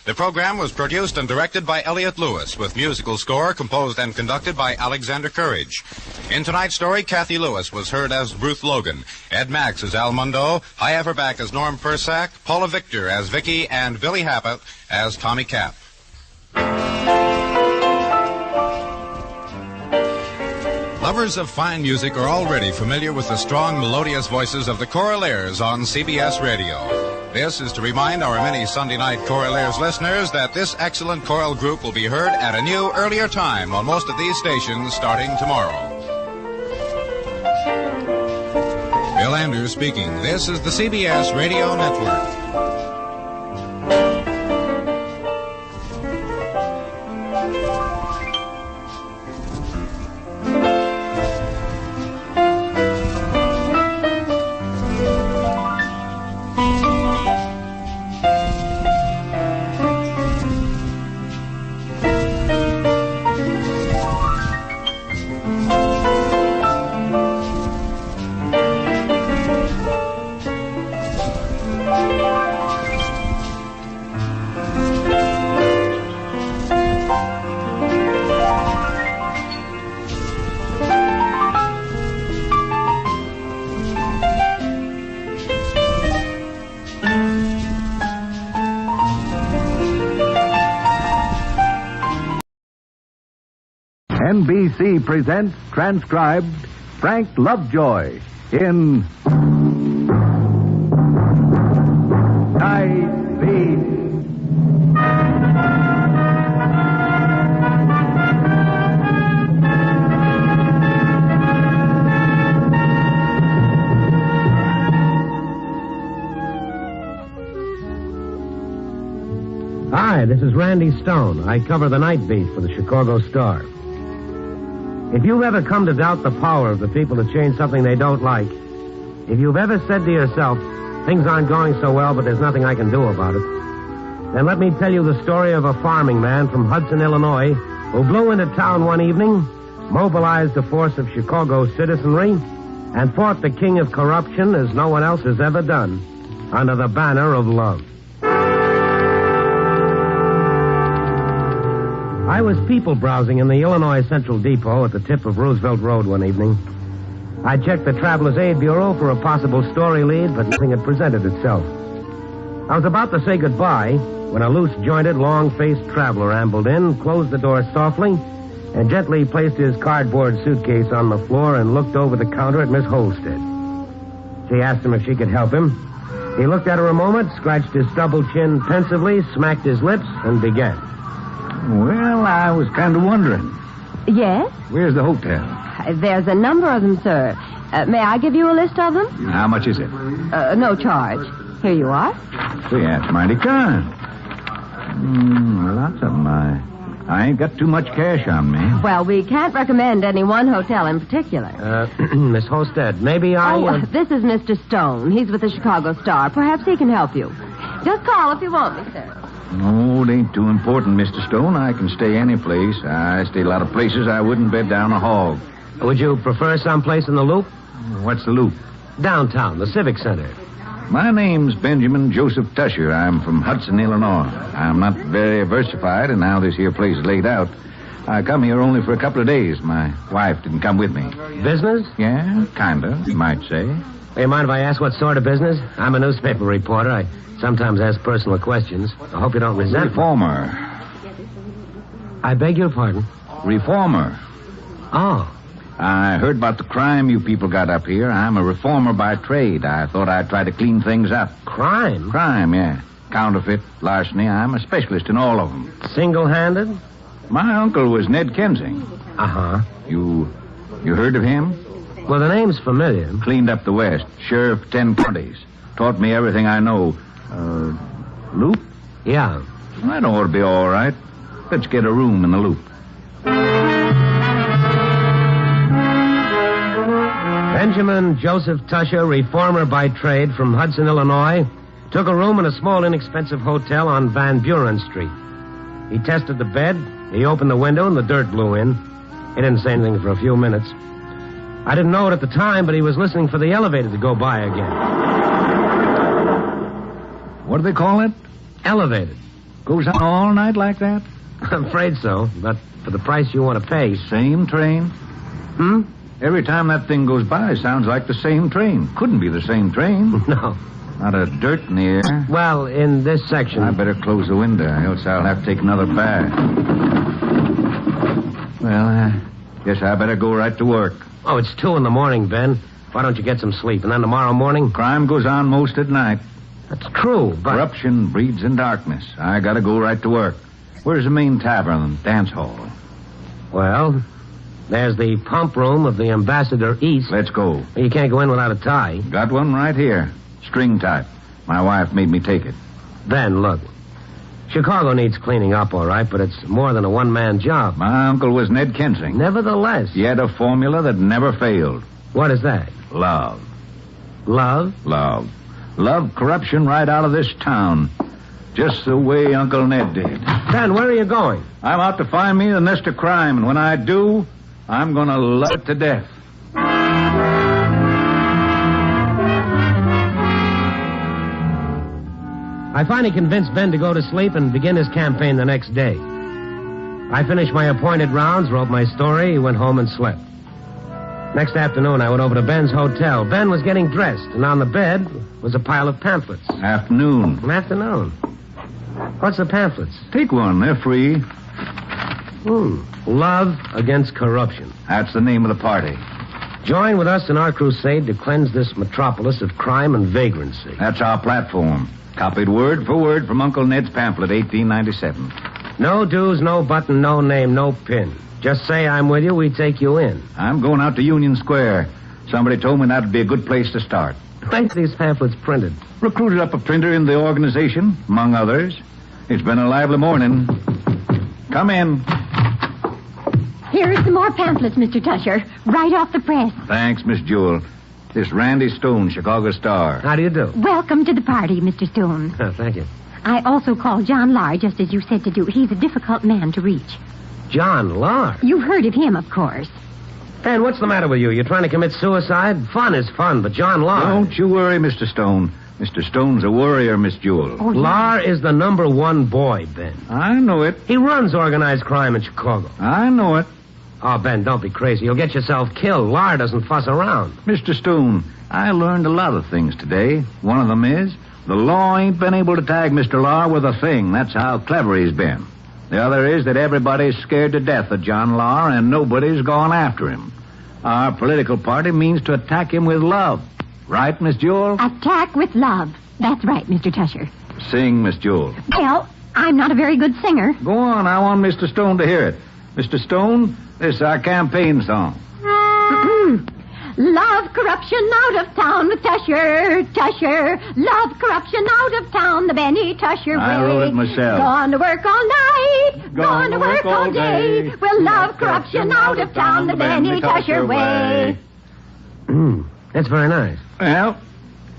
Speaker 15: The program was produced and directed by Elliott Lewis, with musical score composed and conducted by Alexander Courage. In tonight's story, Kathy Lewis was heard as Ruth Logan, Ed Max as Al Mundo, Hy Everback as Norm Persack, Paula Victor as Vicky, and Billy Happett as Tommy Cap. Lovers of fine music are already familiar with the strong, melodious voices of the Choraleers on CBS Radio. This is to remind our many Sunday night Choraleers listeners that this excellent choral group will be heard at a new, earlier time on most of these stations starting tomorrow. Bill Andrews speaking. This is the CBS Radio Network.
Speaker 5: NBC presents transcribed Frank Lovejoy in Night Beat.
Speaker 21: Hi, this is Randy Stone. I cover the night beat for the Chicago Star. If you've ever come to doubt the power of the people to change something they don't like, if you've ever said to yourself, things aren't going so well, but there's nothing I can do about it, then let me tell you the story of a farming man from Hudson, Illinois, who blew into town one evening, mobilized a force of Chicago citizenry, and fought the king of corruption as no one else has ever done, under the banner of love. I was people browsing in the Illinois Central Depot at the tip of Roosevelt Road one evening. I checked the Traveler's Aid Bureau for a possible story lead, but nothing had presented itself. I was about to say goodbye when a loose-jointed, long-faced traveler ambled in, closed the door softly, and gently placed his cardboard suitcase on the floor and looked over the counter at Miss Holstead. She asked him if she could help him. He looked at her a moment, scratched his stubble chin pensively, smacked his lips, and began.
Speaker 5: Well, I was kind of wondering.
Speaker 22: Yes?
Speaker 5: Where's the hotel?
Speaker 22: There's a number of them, sir. May I give you a list of them?
Speaker 5: How much is it?
Speaker 22: No charge. Here you are.
Speaker 5: See, that's mighty kind. Lots of them. I ain't got too much cash on me.
Speaker 22: Well, we can't recommend any one hotel in particular.
Speaker 21: Miss Holstead, maybe I...
Speaker 22: This is Mr. Stone. He's with the Chicago Star. Perhaps he can help you. Just call if you want me, sir.
Speaker 5: No, it ain't too important, Mr. Stone. I can stay any place. I stay a lot of places I wouldn't bed down a hog.
Speaker 21: Would you prefer someplace in the Loop?
Speaker 5: What's the Loop?
Speaker 21: Downtown, the Civic Center.
Speaker 5: My name's Benjamin Joseph Tusher. I'm from Hudson, Illinois. I'm not very versified in how this here place is laid out. I come here only for a couple of days. My wife didn't come with me.
Speaker 21: Business?
Speaker 5: Yeah, kinda, you might say.
Speaker 21: Hey, you mind if I ask what sort of business? I'm a newspaper reporter. I sometimes ask personal questions. I hope you don't resent
Speaker 5: Reformer.
Speaker 21: I beg your pardon?
Speaker 5: Reformer.
Speaker 21: Oh.
Speaker 5: I heard about the crime you people got up here. I'm a reformer by trade. I thought I'd try to clean things up.
Speaker 21: Crime?
Speaker 5: Crime, yeah. Counterfeit, larceny. I'm a specialist in all of them.
Speaker 21: Single-handed?
Speaker 5: My uncle was Ned Kensing.
Speaker 21: Uh-huh.
Speaker 5: You heard of him?
Speaker 21: Well, the name's familiar.
Speaker 5: Cleaned up the West. Sheriff of 10 counties. Taught me everything I know. Loop?
Speaker 21: Yeah.
Speaker 5: Well, that ought to be all right. Let's get a room in the Loop.
Speaker 21: Benjamin Joseph Tusher, reformer by trade from Hudson, Illinois, took a room in a small, inexpensive hotel on Van Buren Street. He tested the bed, he opened the window, and the dirt blew in. He didn't say anything for a few minutes. I didn't know it at the time, but he was listening for the elevator to go by again.
Speaker 5: What do they call it?
Speaker 21: Elevated.
Speaker 5: Goes on all night like that?
Speaker 21: I'm afraid so, but for the price you want to pay.
Speaker 5: Same train?
Speaker 21: Hmm?
Speaker 5: Every time that thing goes by, sounds like the same train. Couldn't be the same train.
Speaker 21: No.
Speaker 5: Not a dirt in the air.
Speaker 21: Well, in this section...
Speaker 5: I better close the window, else I'll have to take another bath. Well, guess I better go right to work.
Speaker 21: Oh, it's 2 a.m, Ben. Why don't you get some sleep? And then tomorrow morning...
Speaker 5: Crime goes on most at night.
Speaker 21: That's true, but...
Speaker 5: Corruption breeds in darkness. I gotta go right to work. Where's the main tavern and dance hall?
Speaker 21: Well, There's the pump room of the Ambassador East.
Speaker 5: Let's go.
Speaker 21: You can't go in without a tie.
Speaker 5: Got one right here. String type. My wife made me take it.
Speaker 21: Ben, look. Chicago needs cleaning up, all right, but it's more than a one-man job.
Speaker 5: My uncle was Ned Kensing.
Speaker 21: Nevertheless.
Speaker 5: He had a formula that never failed.
Speaker 21: What is that?
Speaker 5: Love.
Speaker 21: Love?
Speaker 5: Love. Love corruption right out of this town. Just the way Uncle Ned did.
Speaker 21: Ben, where are you going?
Speaker 5: I'm out to find me the nest of crime, and when I do, I'm going to love it to death.
Speaker 21: I finally convinced Ben to go to sleep and begin his campaign the next day. I finished my appointed rounds, wrote my story, went home and slept. Next afternoon, I went over to Ben's hotel. Ben was getting dressed, and on the bed was a pile of pamphlets.
Speaker 5: Afternoon.
Speaker 21: Afternoon. What's the pamphlets?
Speaker 5: Take one. They're free.
Speaker 21: Love Against Corruption.
Speaker 5: That's the name of the party.
Speaker 21: Join with us in our crusade to cleanse this metropolis of crime and vagrancy.
Speaker 5: That's our platform. Copied word for word from Uncle Ned's pamphlet, 1897.
Speaker 21: No dues, no button, no name, no pin. Just say I'm with you, we take you in.
Speaker 5: I'm going out to Union Square. Somebody told me that'd be a good place to start.
Speaker 21: When's these pamphlets printed?
Speaker 5: Recruited up a printer in the organization, among others. It's been a lively morning. Come in.
Speaker 12: Here are some more pamphlets, Mr. Tusher. Right off the press.
Speaker 5: Thanks, Miss Jewell. This Randy Stone, Chicago Star.
Speaker 21: How do you do?
Speaker 12: Welcome to the party, Mr. Stone.
Speaker 21: Oh, thank you.
Speaker 12: I also called John Lahr, just as you said to do. He's a difficult man to reach.
Speaker 21: John Lahr?
Speaker 12: You've heard of him, of course.
Speaker 21: Ben, what's the matter with you? You're trying to commit suicide? Fun is fun, but John Lahr...
Speaker 5: Don't you worry, Mr. Stone. Mr. Stone's a worrier, Miss Jewell.
Speaker 21: Oh, Lahr is the #1 boy, Ben.
Speaker 5: I know it.
Speaker 21: He runs organized crime in Chicago.
Speaker 5: I know it.
Speaker 21: Oh, Ben, don't be crazy. You'll get yourself killed. Lahr doesn't fuss around.
Speaker 5: Mr. Stone, I learned a lot of things today. One of them is the law ain't been able to tag Mr. Lahr with a thing. That's how clever he's been. The other is that everybody's scared to death of John Lahr, and nobody's gone after him. Our political party means to attack him with love. Right, Miss Jewell?
Speaker 12: Attack with love. That's right, Mr. Tusher.
Speaker 5: Sing, Miss Jewell.
Speaker 12: Well, I'm not a very good singer.
Speaker 5: Go on. I want Mr. Stone to hear it. Mr. Stone, this is our campaign song.
Speaker 12: Love corruption out of town with Tusher, Tusher. Love corruption out of town the Benny Tusher way.
Speaker 5: I wrote it myself.
Speaker 12: Gone to work all night, gone to work all day. We'll love corruption out of town the Benny Tusher way.
Speaker 21: That's very nice.
Speaker 5: Well,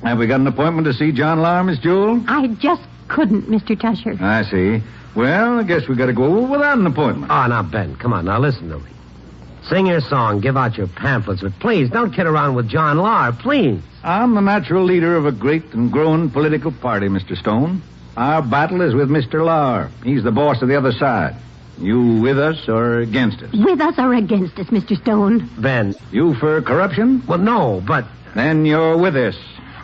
Speaker 5: have we got an appointment to see John Lahr, Miss Jewell?
Speaker 12: I just couldn't, Mr. Tusher.
Speaker 5: I see. Well, I guess we got to go without an appointment.
Speaker 21: Oh, now, Ben, come on. Now, listen to me. Sing your song, give out your pamphlets, but please, don't kid around with John Lahr, please.
Speaker 5: I'm the natural leader of a great and growing political party, Mr. Stone. Our battle is with Mr. Lahr. He's the boss of the other side. You with us or against us?
Speaker 12: With us or against us, Mr. Stone?
Speaker 21: Ben.
Speaker 5: You for corruption?
Speaker 21: Well, no, but...
Speaker 5: Then you're with us.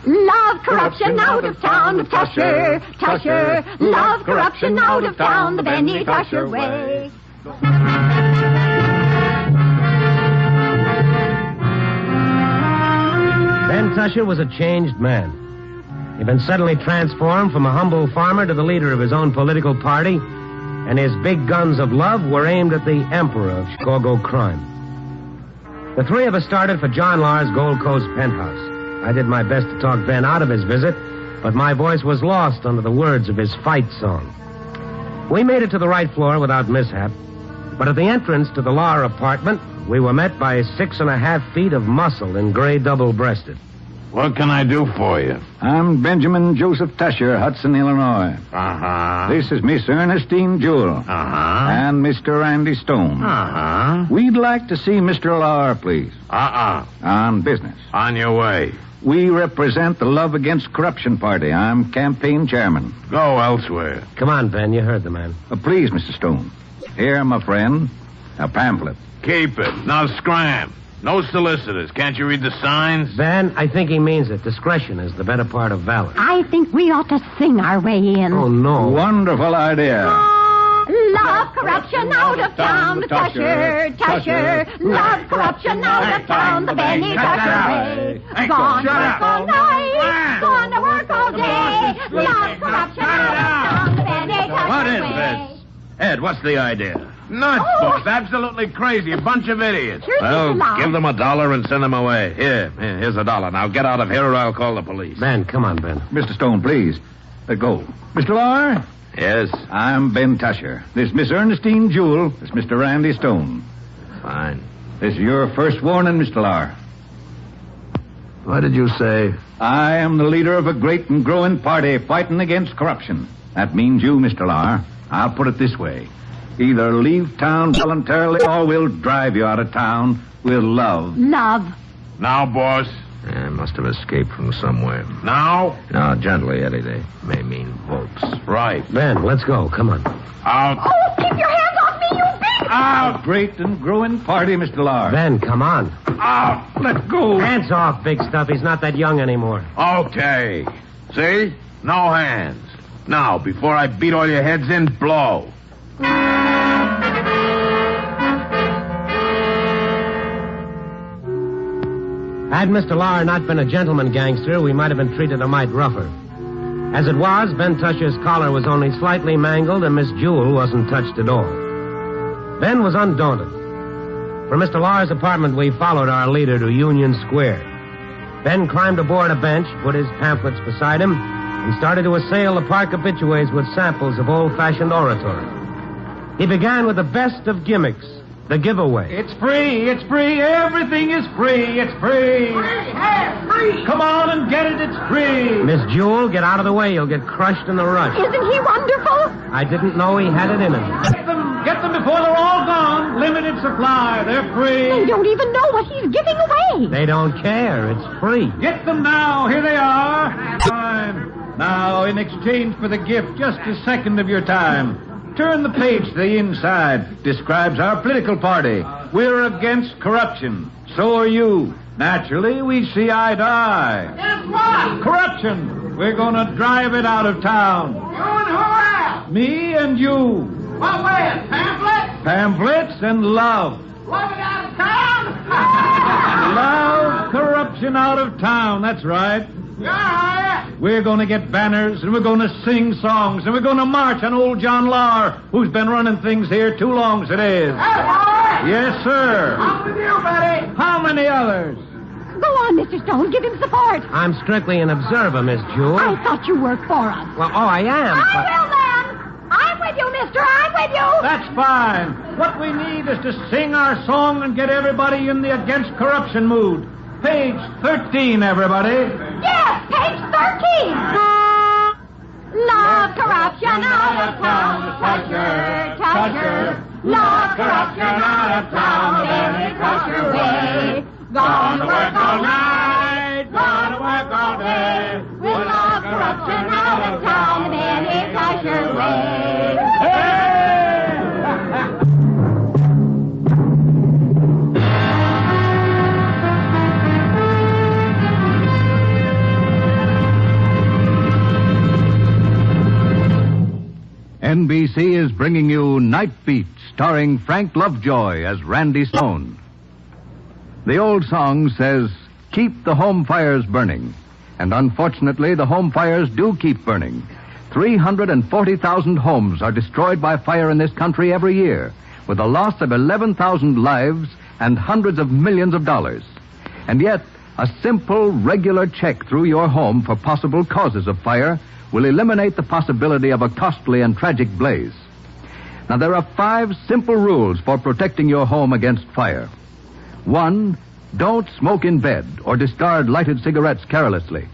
Speaker 12: Love corruption out of town with Tusher, Tusher. Love corruption out of town the Benny Tusher way.
Speaker 21: Ben Tusher was a changed man. He'd been suddenly transformed from a humble farmer to the leader of his own political party, and his big guns of love were aimed at the emperor of Chicago crime. The three of us started for John Lahr's Gold Coast penthouse. I did my best to talk Ben out of his visit, but my voice was lost under the words of his fight song. We made it to the right floor without mishap, but at the entrance to the Lahr apartment, we were met by 6.5 feet of muscle in gray double-breasted.
Speaker 5: What can I do for you? I'm Benjamin Joseph Tusher, Hudson, Illinois.
Speaker 19: Uh-huh.
Speaker 5: This is Miss Ernestine Jewell.
Speaker 19: Uh-huh.
Speaker 5: And Mr. Randy Stone.
Speaker 19: Uh-huh.
Speaker 5: We'd like to see Mr. Lahr, please. On business.
Speaker 19: On your way.
Speaker 5: We represent the Love Against Corruption Party. I'm campaign chairman.
Speaker 19: Go elsewhere.
Speaker 21: Come on, Ben, you heard the man.
Speaker 5: Please, Mr. Stone. Here, my friend, a pamphlet.
Speaker 19: Keep it. Now scram. No solicitors. Can't you read the signs?
Speaker 21: Ben, I think he means it. Discretion is the better part of valor.
Speaker 12: I think we ought to sing our way in.
Speaker 21: Oh, no.
Speaker 5: Wonderful idea.
Speaker 12: Love corruption out of town, the Tusher, Tusher. Love corruption out of town, the Benny Tusher way. Gone to work all night, gone to work all day. Love corruption out of town, the Benny Tusher way.
Speaker 19: What is this? Ed, what's the idea? Nuts, boss. Absolutely crazy. A bunch of idiots.
Speaker 12: Here's
Speaker 19: Well,
Speaker 12: Mr. Lyle.
Speaker 19: give them $1 and send them away. Here's $1. Now get out of here or I'll call the police.
Speaker 21: Ben, come on, Ben.
Speaker 5: Mr. Stone, please. Let go. Mr. Lahr?
Speaker 19: Yes?
Speaker 5: I'm Ben Tusher. This Miss Ernestine Jewell. This Mr. Randy Stone.
Speaker 19: Fine.
Speaker 5: This is your first warning, Mr. Lahr.
Speaker 19: What did you say?
Speaker 5: I am the leader of a great and growing party fighting against corruption. That means you, Mr. Lahr. I'll put it this way. Either leave town voluntarily or we'll drive you out of town with love.
Speaker 12: Love.
Speaker 19: Now, boss. I must have escaped from somewhere. Now? No, gently, Eddie. They may mean votes. Right.
Speaker 21: Ben, let's go. Come on.
Speaker 19: Out.
Speaker 12: Oh, keep your hands off me, you big...
Speaker 5: Out! Great and growing party, Mr. Lahr.
Speaker 21: Ben, come on.
Speaker 5: Out! Let go!
Speaker 21: Hands off, big stuff. He's not that young anymore.
Speaker 19: Okay. See? No hands. Now, before I beat all your heads in, blow.
Speaker 21: Had Mr. Lahr not been a gentleman gangster, we might have been treated a mite rougher. As it was, Ben Tusher's collar was only slightly mangled and Miss Jewell wasn't touched at all. Ben was undaunted. From Mr. Lahr's apartment, we followed our leader to Union Square. Ben climbed aboard a bench, put his pamphlets beside him, and started to assail the park habitués with samples of old-fashioned oratory. He began with the best of gimmicks, the giveaway.
Speaker 5: It's free, everything is free, it's free. Free. Come on and get it, it's free.
Speaker 21: Miss Jewell, get out of the way. You'll get crushed in the rush.
Speaker 12: Isn't he wonderful?
Speaker 21: I didn't know he had it in him.
Speaker 5: Get them before they're all gone. Limited supply, they're free.
Speaker 12: They don't even know what he's giving away.
Speaker 21: They don't care. It's free.
Speaker 5: Get them now, here they are. Time. Now, in exchange for the gift, just a second of your time. Turn the page to the inside. Describes our political party. We're against corruption. So are you. Naturally, we see eye to eye.
Speaker 12: Guess what?
Speaker 5: Corruption. We're going to drive it out of town.
Speaker 12: You and who else?
Speaker 5: Me and you.
Speaker 12: What way? Pamphlets?
Speaker 5: Pamphlets and love.
Speaker 12: Love it out of town?
Speaker 5: Love corruption out of town. That's right.
Speaker 12: Yeah.
Speaker 5: We're going to get banners, and we're going to sing songs, and we're going to march on old John Lahr, who's been running things here too long as it is.
Speaker 12: Hey,
Speaker 5: yes, sir.
Speaker 12: I'm with you, Betty.
Speaker 5: How many others?
Speaker 12: Go on, Mr. Stone. Give him support.
Speaker 21: I'm strictly an observer, Miss Jewell.
Speaker 12: I thought you worked for us.
Speaker 21: Well, I am.
Speaker 12: I will then. I'm with you, mister. I'm with you.
Speaker 5: That's fine. What we need is to sing our song and get everybody in the against corruption mood. Page 13, everybody.
Speaker 12: Yes, page 13. Love corruption out of town, Tusher, Tusher. Love corruption out of town, Benny Tusher way. Gone to work all night, gone to work all day. With love corruption out of town, Benny Tusher way.
Speaker 5: NBC is bringing you Night Beat, starring Frank Lovejoy as Randy Stone. The old song says, "Keep the home fires burning." And unfortunately, the home fires do keep burning. 340,000 homes are destroyed by fire in this country every year, with a loss of 11,000 lives and hundreds of millions of dollars. And yet, a simple, regular check through your home for possible causes of fire will eliminate the possibility of a costly and tragic blaze. Now, there are 5 simple rules for protecting your home against fire. 1, don't smoke in bed or discard lighted cigarettes carelessly.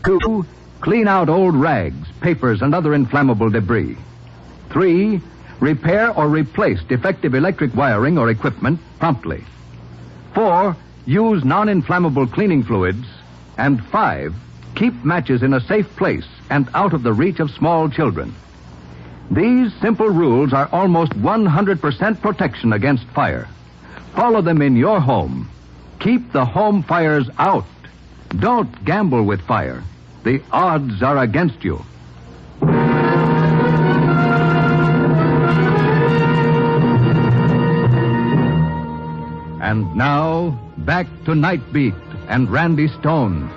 Speaker 5: 2, clean out old rags, papers, and other inflammable debris. 3, repair or replace defective electric wiring or equipment promptly. 4, use non-inflammable cleaning fluids. And 5, keep matches in a safe place and out of the reach of small children. These simple rules are almost 100% protection against fire. Follow them in your home. Keep the home fires out. Don't gamble with fire. The odds are against you. And now, back to Night Beat and Randy Stone.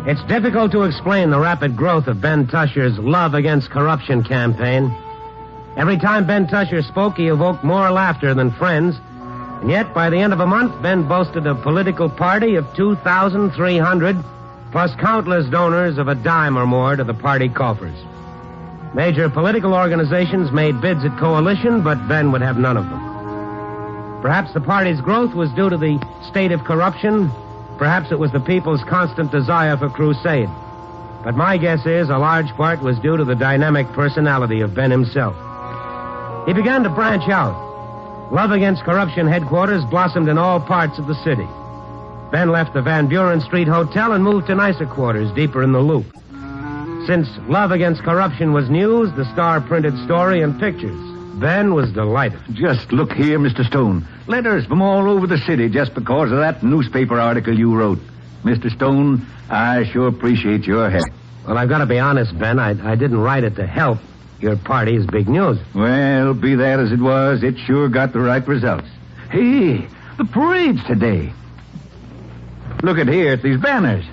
Speaker 21: It's difficult to explain the rapid growth of Ben Tusher's Love Against Corruption campaign. Every time Ben Tusher spoke, he evoked more laughter than friends. And yet, by the end of a month, Ben boasted a political party of 2,300, plus countless donors of a dime or more to the party coffers. Major political organizations made bids at coalition, but Ben would have none of them. Perhaps the party's growth was due to the state of corruption. Perhaps it was the people's constant desire for crusade. But my guess is a large part was due to the dynamic personality of Ben himself. He began to branch out. Love Against Corruption headquarters blossomed in all parts of the city. Ben left the Van Buren Street Hotel and moved to nicer quarters deeper in the Loop. Since Love Against Corruption was news, the Star printed story and pictures, Ben was delighted.
Speaker 5: Just look here, Mr. Stone. Letters from all over the city just because of that newspaper article you wrote. Mr. Stone, I sure appreciate your help.
Speaker 21: Well, I've got to be honest, Ben. I didn't write it to help. Your party is big news.
Speaker 5: Well, be that as it was, it sure got the right results. Hey, the parade's today. Look at here at these banners.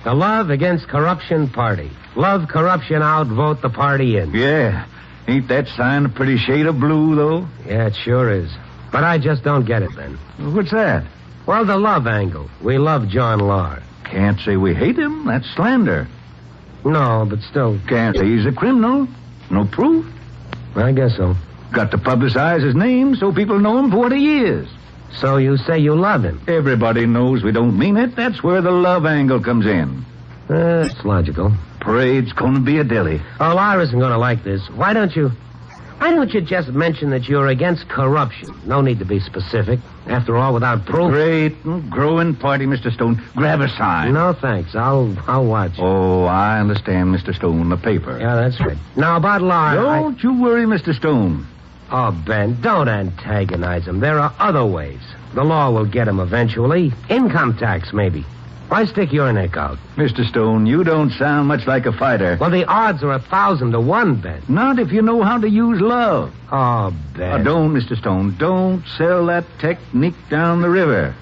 Speaker 21: The Love Against Corruption Party. Love corruption out, vote the party in.
Speaker 5: Yeah. Ain't that sign a pretty shade of blue, though?
Speaker 21: Yeah, it sure is. But I just don't get it, Ben.
Speaker 5: What's that?
Speaker 21: Well, the love angle. We love John Lahr.
Speaker 5: Can't say we hate him. That's slander.
Speaker 21: No, but still.
Speaker 5: Can't say he's a criminal. No proof.
Speaker 21: I guess so.
Speaker 5: Got to publicize his name so people know him for what he is.
Speaker 21: So you say you love him?
Speaker 5: Everybody knows we don't mean it. That's where the love angle comes in.
Speaker 21: It's logical.
Speaker 5: Parade's gonna be a dilly.
Speaker 21: Oh, Lahr isn't gonna like this. Why don't you just mention that you're against corruption? No need to be specific. After all, without proof.
Speaker 5: Great growing party, Mr. Stone. Grab a sign.
Speaker 21: No, thanks. I'll watch.
Speaker 5: Oh, I understand, Mr. Stone. The paper.
Speaker 21: Yeah, that's right. Now, about Lahr...
Speaker 5: Don't you worry, Mr. Stone.
Speaker 21: Oh, Ben, don't antagonize him. There are other ways. The law will get him eventually. Income tax, maybe. Why stick your neck out?
Speaker 5: Mr. Stone, you don't sound much like a fighter.
Speaker 21: Well, the odds are 1,000 to 1, Ben.
Speaker 5: Not if you know how to use love.
Speaker 21: Oh, Ben.
Speaker 5: Don't, Mr. Stone. Don't sell that technique down the river.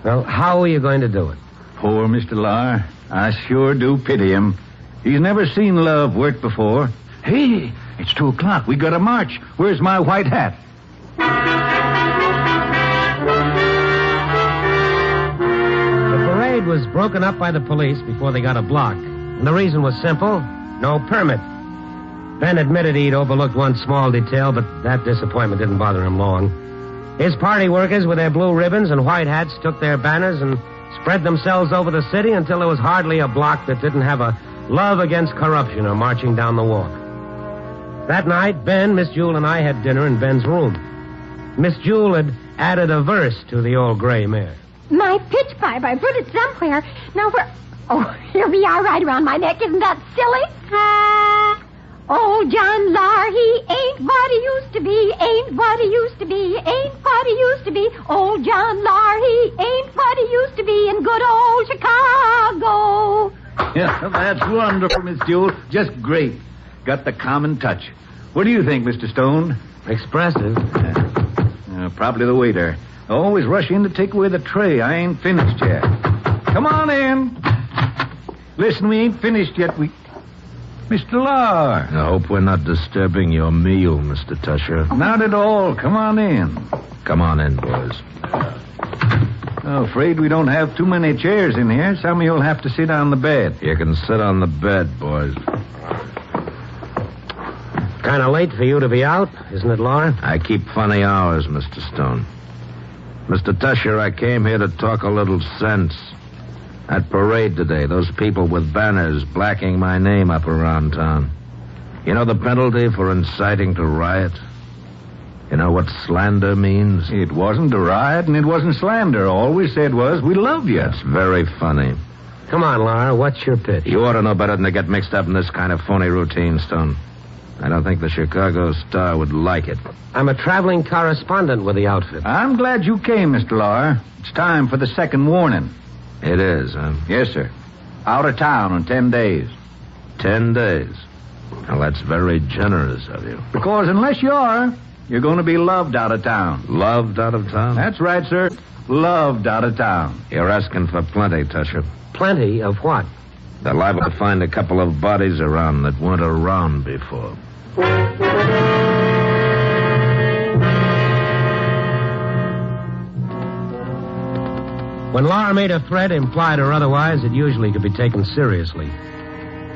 Speaker 21: Well, how are you going to do it?
Speaker 5: Poor Mr. Lahr. I sure do pity him. He's never seen love work before. Hey, it's 2:00. We got to march. Where's my white hat?
Speaker 21: Was broken up by the police before they got a block. And the reason was simple. No permit. Ben admitted he'd overlooked one small detail, but that disappointment didn't bother him long. His party workers with their blue ribbons and white hats took their banners and spread themselves over the city until there was hardly a block that didn't have a Love Against Corruption or marching down the walk. That night, Ben, Miss Jewel, and I had dinner in Ben's room. Miss Jewel had added a verse to the old gray mare.
Speaker 12: My pitch pipe, I put it somewhere. Now where... Oh, here we are right around my neck. Isn't that silly? Oh, John Lahr, he ain't what he used to be. Ain't what he used to be. Ain't what he used to be. Oh, John Lahr, he ain't what he used to be in good old Chicago.
Speaker 5: Yeah, that's wonderful, Miss Jewel. Just great. Got the common touch. What do you think, Mr. Stone?
Speaker 21: Expressive.
Speaker 5: Probably the waiter. Always rush in to take away the tray. I ain't finished yet. Come on in. Listen, we ain't finished yet. Mr. Lahr.
Speaker 19: I hope we're not disturbing your meal, Mr. Tusher.
Speaker 5: Not at all. Come on in.
Speaker 19: Come on in, boys.
Speaker 5: Afraid we don't have too many chairs in here. Some of you'll have to sit on the bed.
Speaker 19: You can sit on the bed, boys.
Speaker 21: Kind of late for you to be out, isn't it, Lahr?
Speaker 19: I keep funny hours, Mr. Stone. Mr. Tusher, I came here to talk a little sense. At parade today, those people with banners blacking my name up around town. You know the penalty for inciting to riot? You know what slander means?
Speaker 5: It wasn't a riot and it wasn't slander. All we said was, we love you.
Speaker 19: That's very funny.
Speaker 21: Come on, Lahr, what's your pitch?
Speaker 19: You ought to know better than to get mixed up in this kind of phony routine, Stone. I don't think the Chicago Star would like it.
Speaker 21: I'm a traveling correspondent with the outfit.
Speaker 5: I'm glad you came, Mr. Lahr. It's time for the second warning.
Speaker 19: It is, huh?
Speaker 5: Yes, sir. Out of town in 10 days.
Speaker 19: 10 days? Well, that's very generous of you.
Speaker 5: Because unless you are, you're going to be loved out of town.
Speaker 19: Loved out of town?
Speaker 5: That's right, sir. Loved out of town.
Speaker 19: You're asking for plenty, Tusher.
Speaker 21: Plenty of what?
Speaker 19: They're liable to find a couple of bodies around that weren't around before.
Speaker 21: When Laura made a threat, implied or otherwise, it usually could be taken seriously.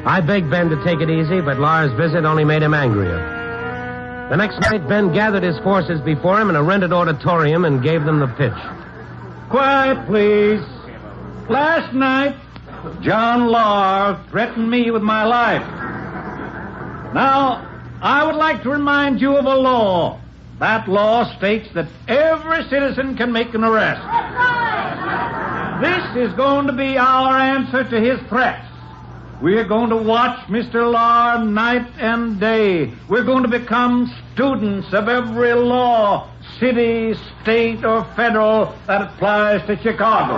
Speaker 21: I begged Ben to take it easy, but Laura's visit only made him angrier. The next night, Ben gathered his forces before him in a rented auditorium and gave them the pitch.
Speaker 1: Quiet, please. Last night, John Law threatened me with my life. Now, I would like to remind you of a law. That law states that every citizen can make an arrest. This is going to be our answer to his threats. We're going to watch Mr. Law night and day. We're going to become students of every law, city, state, or federal, that applies to Chicago.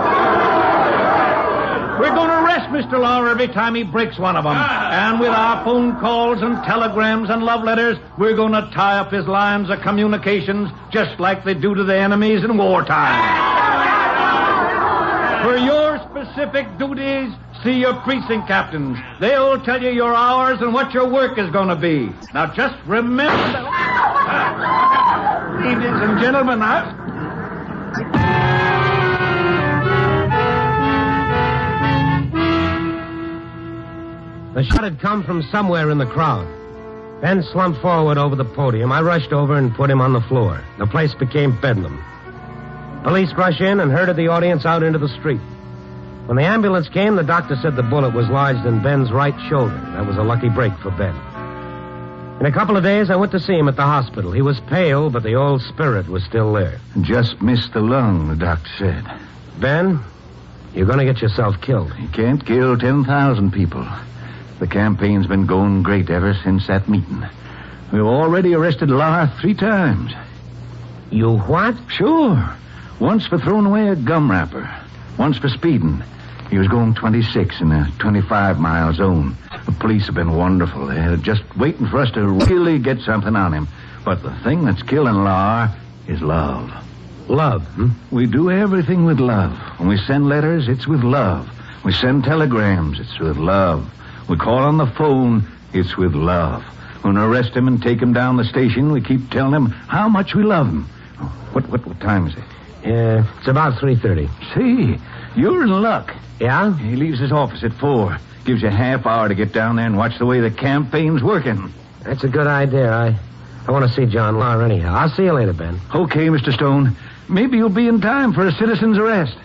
Speaker 1: We're going to arrest Mr. Law every time he breaks one of them. And with our phone calls and telegrams and love letters, we're going to tie up his lines of communications just like they do to the enemies in wartime. For your specific duties, see your precinct captains. They'll tell you your hours and what your work is going to be. Now, just remember... Ladies and gentlemen,
Speaker 21: The shot had come from somewhere in the crowd. Ben slumped forward over the podium. I rushed over and put him on the floor. The place became bedlam. Police rushed in and herded the audience out into the street. When the ambulance came, the doctor said the bullet was lodged in Ben's right shoulder. That was a lucky break for Ben. In a couple of days, I went to see him at the hospital. He was pale, but the old spirit was still there.
Speaker 5: Just missed the lung, the doctor said.
Speaker 21: Ben, you're going to get yourself killed.
Speaker 5: You can't kill 10,000 people. The campaign's been going great ever since that meeting. We've already arrested Lahr 3 times.
Speaker 21: You what?
Speaker 5: Sure. Once for throwing away a gum wrapper. Once for speeding. He was going 26 in a 25-mile zone. The police have been wonderful. They're just waiting for us to really get something on him. But the thing that's killing Lahr is love.
Speaker 21: Love,
Speaker 5: We do everything with love. When we send letters, it's with love. We send telegrams, it's with love. We call on the phone, it's with love. When we arrest him and take him down the station, we keep telling him how much we love him. What time is it?
Speaker 21: It's about 3:30.
Speaker 5: See, you're in luck.
Speaker 21: Yeah?
Speaker 5: He leaves his office at 4. Gives you a half hour to get down there and watch the way the campaign's working.
Speaker 21: That's a good idea. I want to see John Lahr anyhow. I'll see you later, Ben.
Speaker 5: Okay, Mr. Stone. Maybe you'll be in time for a citizen's arrest.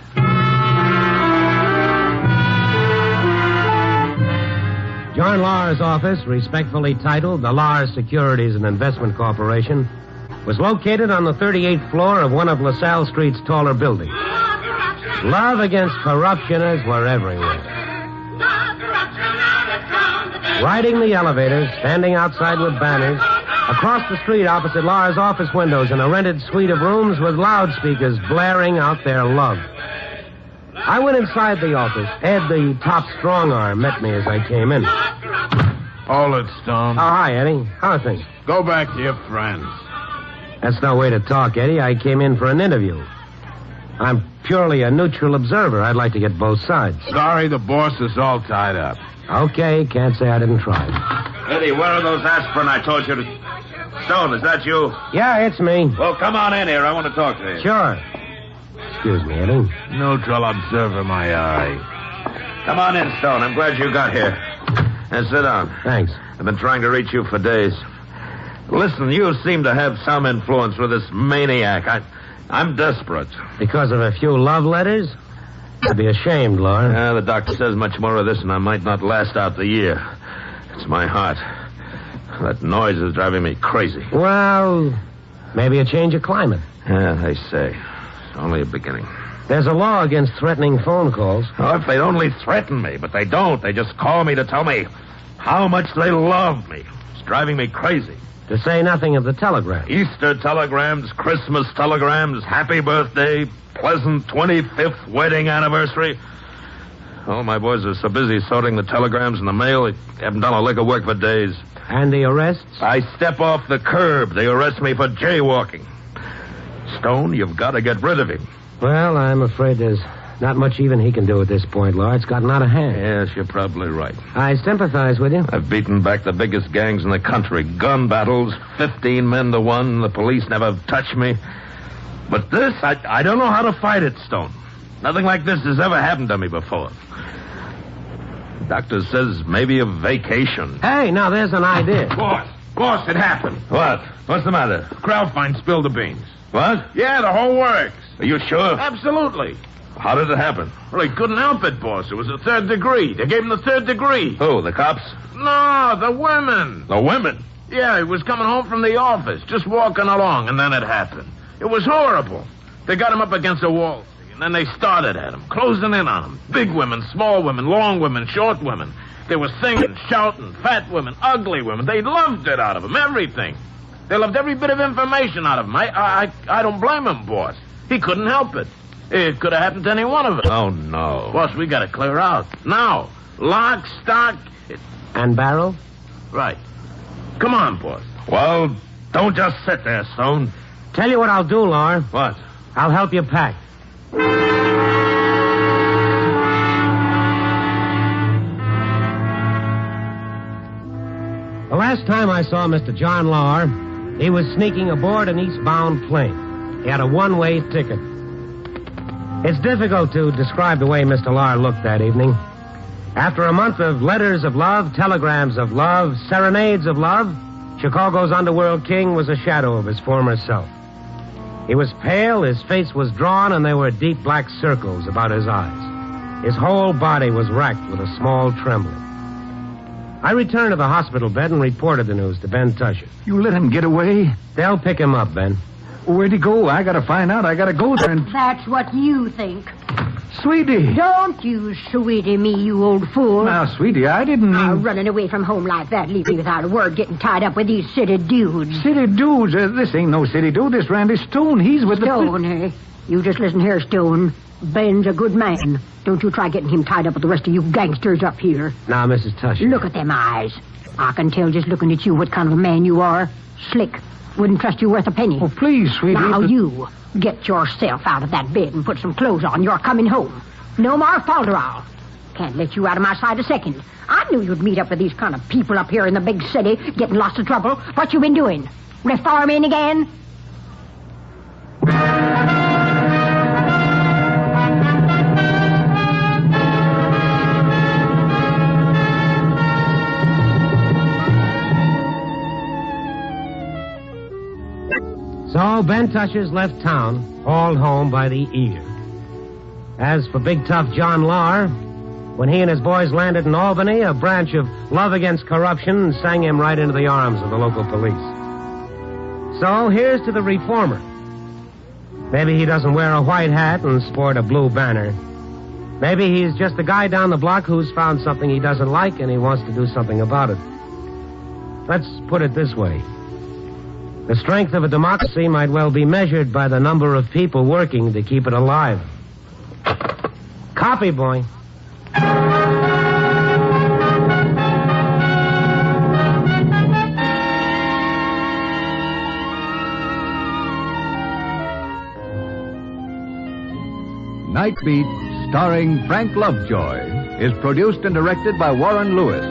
Speaker 21: John Lahr's office, respectfully titled the Lahr Securities and Investment Corporation, was located on the 38th floor of one of LaSalle Street's taller buildings. Love against corruptioners were everywhere. Riding the elevators, standing outside with banners, across the street opposite Lahr's office windows in a rented suite of rooms with loudspeakers blaring out their love. I went inside the office. Ed, the top strong arm, met me as I came in.
Speaker 17: Hold it, Stone.
Speaker 21: Oh, hi, Eddie. How are things?
Speaker 17: Go back to your friends.
Speaker 21: That's no way to talk, Eddie. I came in for an interview. I'm purely a neutral observer. I'd like to get both sides.
Speaker 17: Sorry, the boss is all tied up.
Speaker 21: Okay, can't say I didn't try.
Speaker 17: Eddie, where are those aspirin I told you to... Stone, is that you?
Speaker 21: Yeah, it's me.
Speaker 17: Well, come on in here. I want to talk to you.
Speaker 21: Sure. Excuse me, Eddie.
Speaker 17: Neutral observer, my eye.
Speaker 20: Come on in, Stone. I'm glad you got here. And sit down.
Speaker 21: Thanks.
Speaker 20: I've been trying to reach you for days. Listen, you seem to have some influence with this maniac. I'm desperate.
Speaker 21: Because of a few love letters? I'd be ashamed, Laura.
Speaker 20: Yeah, the doctor says much more of this, and I might not last out the year. It's my heart. That noise is driving me crazy.
Speaker 21: Well, maybe a change of climate.
Speaker 20: Yeah, they say. It's only a beginning.
Speaker 21: There's a law against threatening phone calls.
Speaker 20: Oh, if they'd only threaten me, but they don't. They just call me to tell me how much they love me. It's driving me crazy.
Speaker 21: To say nothing of the telegram.
Speaker 20: Easter telegrams, Christmas telegrams, happy birthday, pleasant 25th wedding anniversary. Oh, my boys are so busy sorting the telegrams in the mail, they haven't done a lick of work for days.
Speaker 21: And the arrests?
Speaker 20: I step off the curb. They arrest me for jaywalking. Stone, you've got to get rid of him.
Speaker 21: Well, I'm afraid there's not much even he can do at this point, Laura. It's gotten out of hand.
Speaker 20: Yes, you're probably right.
Speaker 21: I sympathize with you.
Speaker 20: I've beaten back the biggest gangs in the country. Gun battles, 15 men to 1. The police never touch me. But this, I don't know how to fight it, Stone. Nothing like this has ever happened to me before. Doctor says maybe a vacation.
Speaker 21: Hey, now there's an idea.
Speaker 2: Boss, it happened.
Speaker 20: What? What's the matter?
Speaker 2: Krautfein spilled the beans.
Speaker 20: What?
Speaker 2: Yeah, the whole works.
Speaker 20: Are you sure?
Speaker 2: Absolutely.
Speaker 20: How did it happen?
Speaker 2: Well, he couldn't help it, boss. It was the 3rd degree. They gave him the 3rd degree.
Speaker 20: Who, the cops?
Speaker 2: No, the women.
Speaker 20: The women?
Speaker 2: Yeah, he was coming home from the office, just walking along, and then it happened. It was horrible. They got him up against a wall, and then they started at him, closing in on him. Big women, small women, long women, short women. They were singing, shouting, fat women, ugly women. They loved it out of him, everything. They loved every bit of information out of him. I don't blame him, boss. He couldn't help it. It could have happened to any one of us.
Speaker 20: Oh, no.
Speaker 2: Boss, we got to clear out. Now. Lock, stock...
Speaker 21: And barrel?
Speaker 2: Right. Come on, boss.
Speaker 20: Well, don't just sit there, Stone.
Speaker 21: Tell you what I'll do, Lar.
Speaker 20: What?
Speaker 21: I'll help you pack. The last time I saw Mr. John Lahr, he was sneaking aboard an eastbound plane. He had a one-way ticket. It's difficult to describe the way Mr. Lahr looked that evening. After a month of letters of love, telegrams of love, serenades of love, Chicago's underworld king was a shadow of his former self. He was pale, his face was drawn, and there were deep black circles about his eyes. His whole body was racked with a small trembling. I returned to the hospital bed and reported the news to Ben Tusher.
Speaker 5: You let him get away?
Speaker 21: They'll pick him up, Ben.
Speaker 5: Where'd he go? I gotta find out. I gotta go there and...
Speaker 12: That's what you think.
Speaker 5: Sweetie.
Speaker 12: Don't you sweetie me, you old fool.
Speaker 5: Now, Sweetie, I didn't mean...
Speaker 12: Running away from home like that, leave me without a word, getting tied up with these city dudes.
Speaker 5: City dudes? This ain't no city dude. This Randy Stone. He's with
Speaker 12: Stone, eh? You just listen here, Stone. Ben's a good man. Don't you try getting him tied up with the rest of you gangsters up here.
Speaker 21: Now, Mrs. Tusher.
Speaker 12: Look at them eyes. I can tell just looking at you what kind of a man you are. Slick. Wouldn't trust you worth a penny.
Speaker 5: Oh, please, sweetie.
Speaker 12: Now, you get yourself out of that bed and put some clothes on. You're coming home. No more falderall. Can't let you out of my sight a second. I knew you'd meet up with these kind of people up here in the big city, getting lots of trouble. What you been doing? Reforming again?
Speaker 21: So Ben Tusher's left town, hauled home by the ear. As for big tough John Lahr, when he and his boys landed in Albany, a branch of Love Against Corruption sang him right into the arms of the local police. So here's to the reformer. Maybe he doesn't wear a white hat and sport a blue banner. Maybe he's just the guy down the block who's found something he doesn't like and he wants to do something about it. Let's put it this way. The strength of a democracy might well be measured by the number of people working to keep it alive. Copy, boy.
Speaker 5: Night Beat, starring Frank Lovejoy, is produced and directed by Warren Lewis.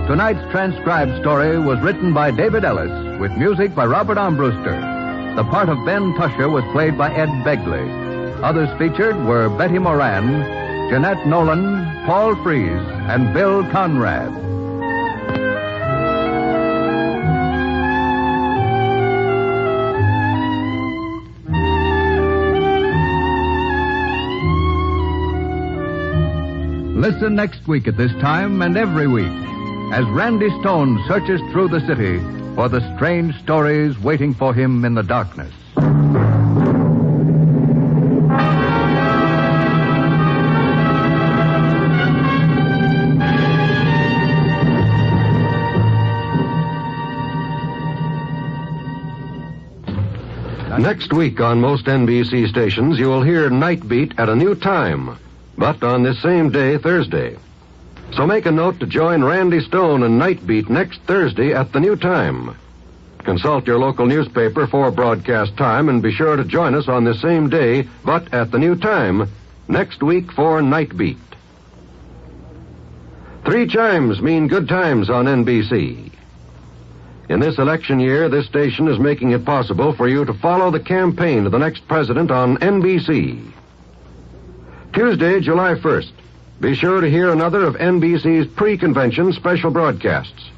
Speaker 5: Tonight's transcribed story was written by David Ellis, with music by Robert Armbruster. The part of Ben Tusher was played by Ed Begley. Others featured were Betty Moran, Jeanette Nolan, Paul Freese, and Bill Conrad. Listen next week at this time and every week as Randy Stone searches through the city for the strange stories waiting for him in the darkness.
Speaker 4: Next week on most NBC stations, you will hear Night Beat at a new time, but on this same day, Thursday. So make a note to join Randy Stone and Night Beat next Thursday at the new time. Consult your local newspaper for broadcast time and be sure to join us on the same day, but at the new time, next week for Night Beat. 3 chimes mean good times on NBC. In this election year, this station is making it possible for you to follow the campaign of the next president on NBC. Tuesday, July 1st. Be sure to hear another of NBC's pre-convention special broadcasts.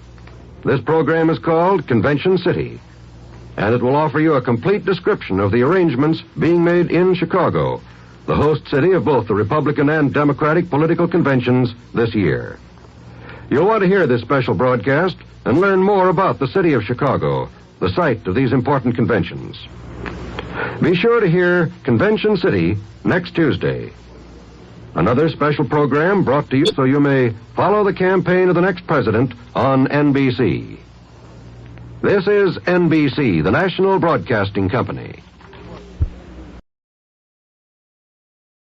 Speaker 4: This program is called Convention City, and it will offer you a complete description of the arrangements being made in Chicago, the host city of both the Republican and Democratic political conventions this year. You'll want to hear this special broadcast and learn more about the city of Chicago, the site of these important conventions. Be sure to hear Convention City next Tuesday. Another special program brought to you so you may follow the campaign of the next president on NBC. This is NBC, the National Broadcasting Company.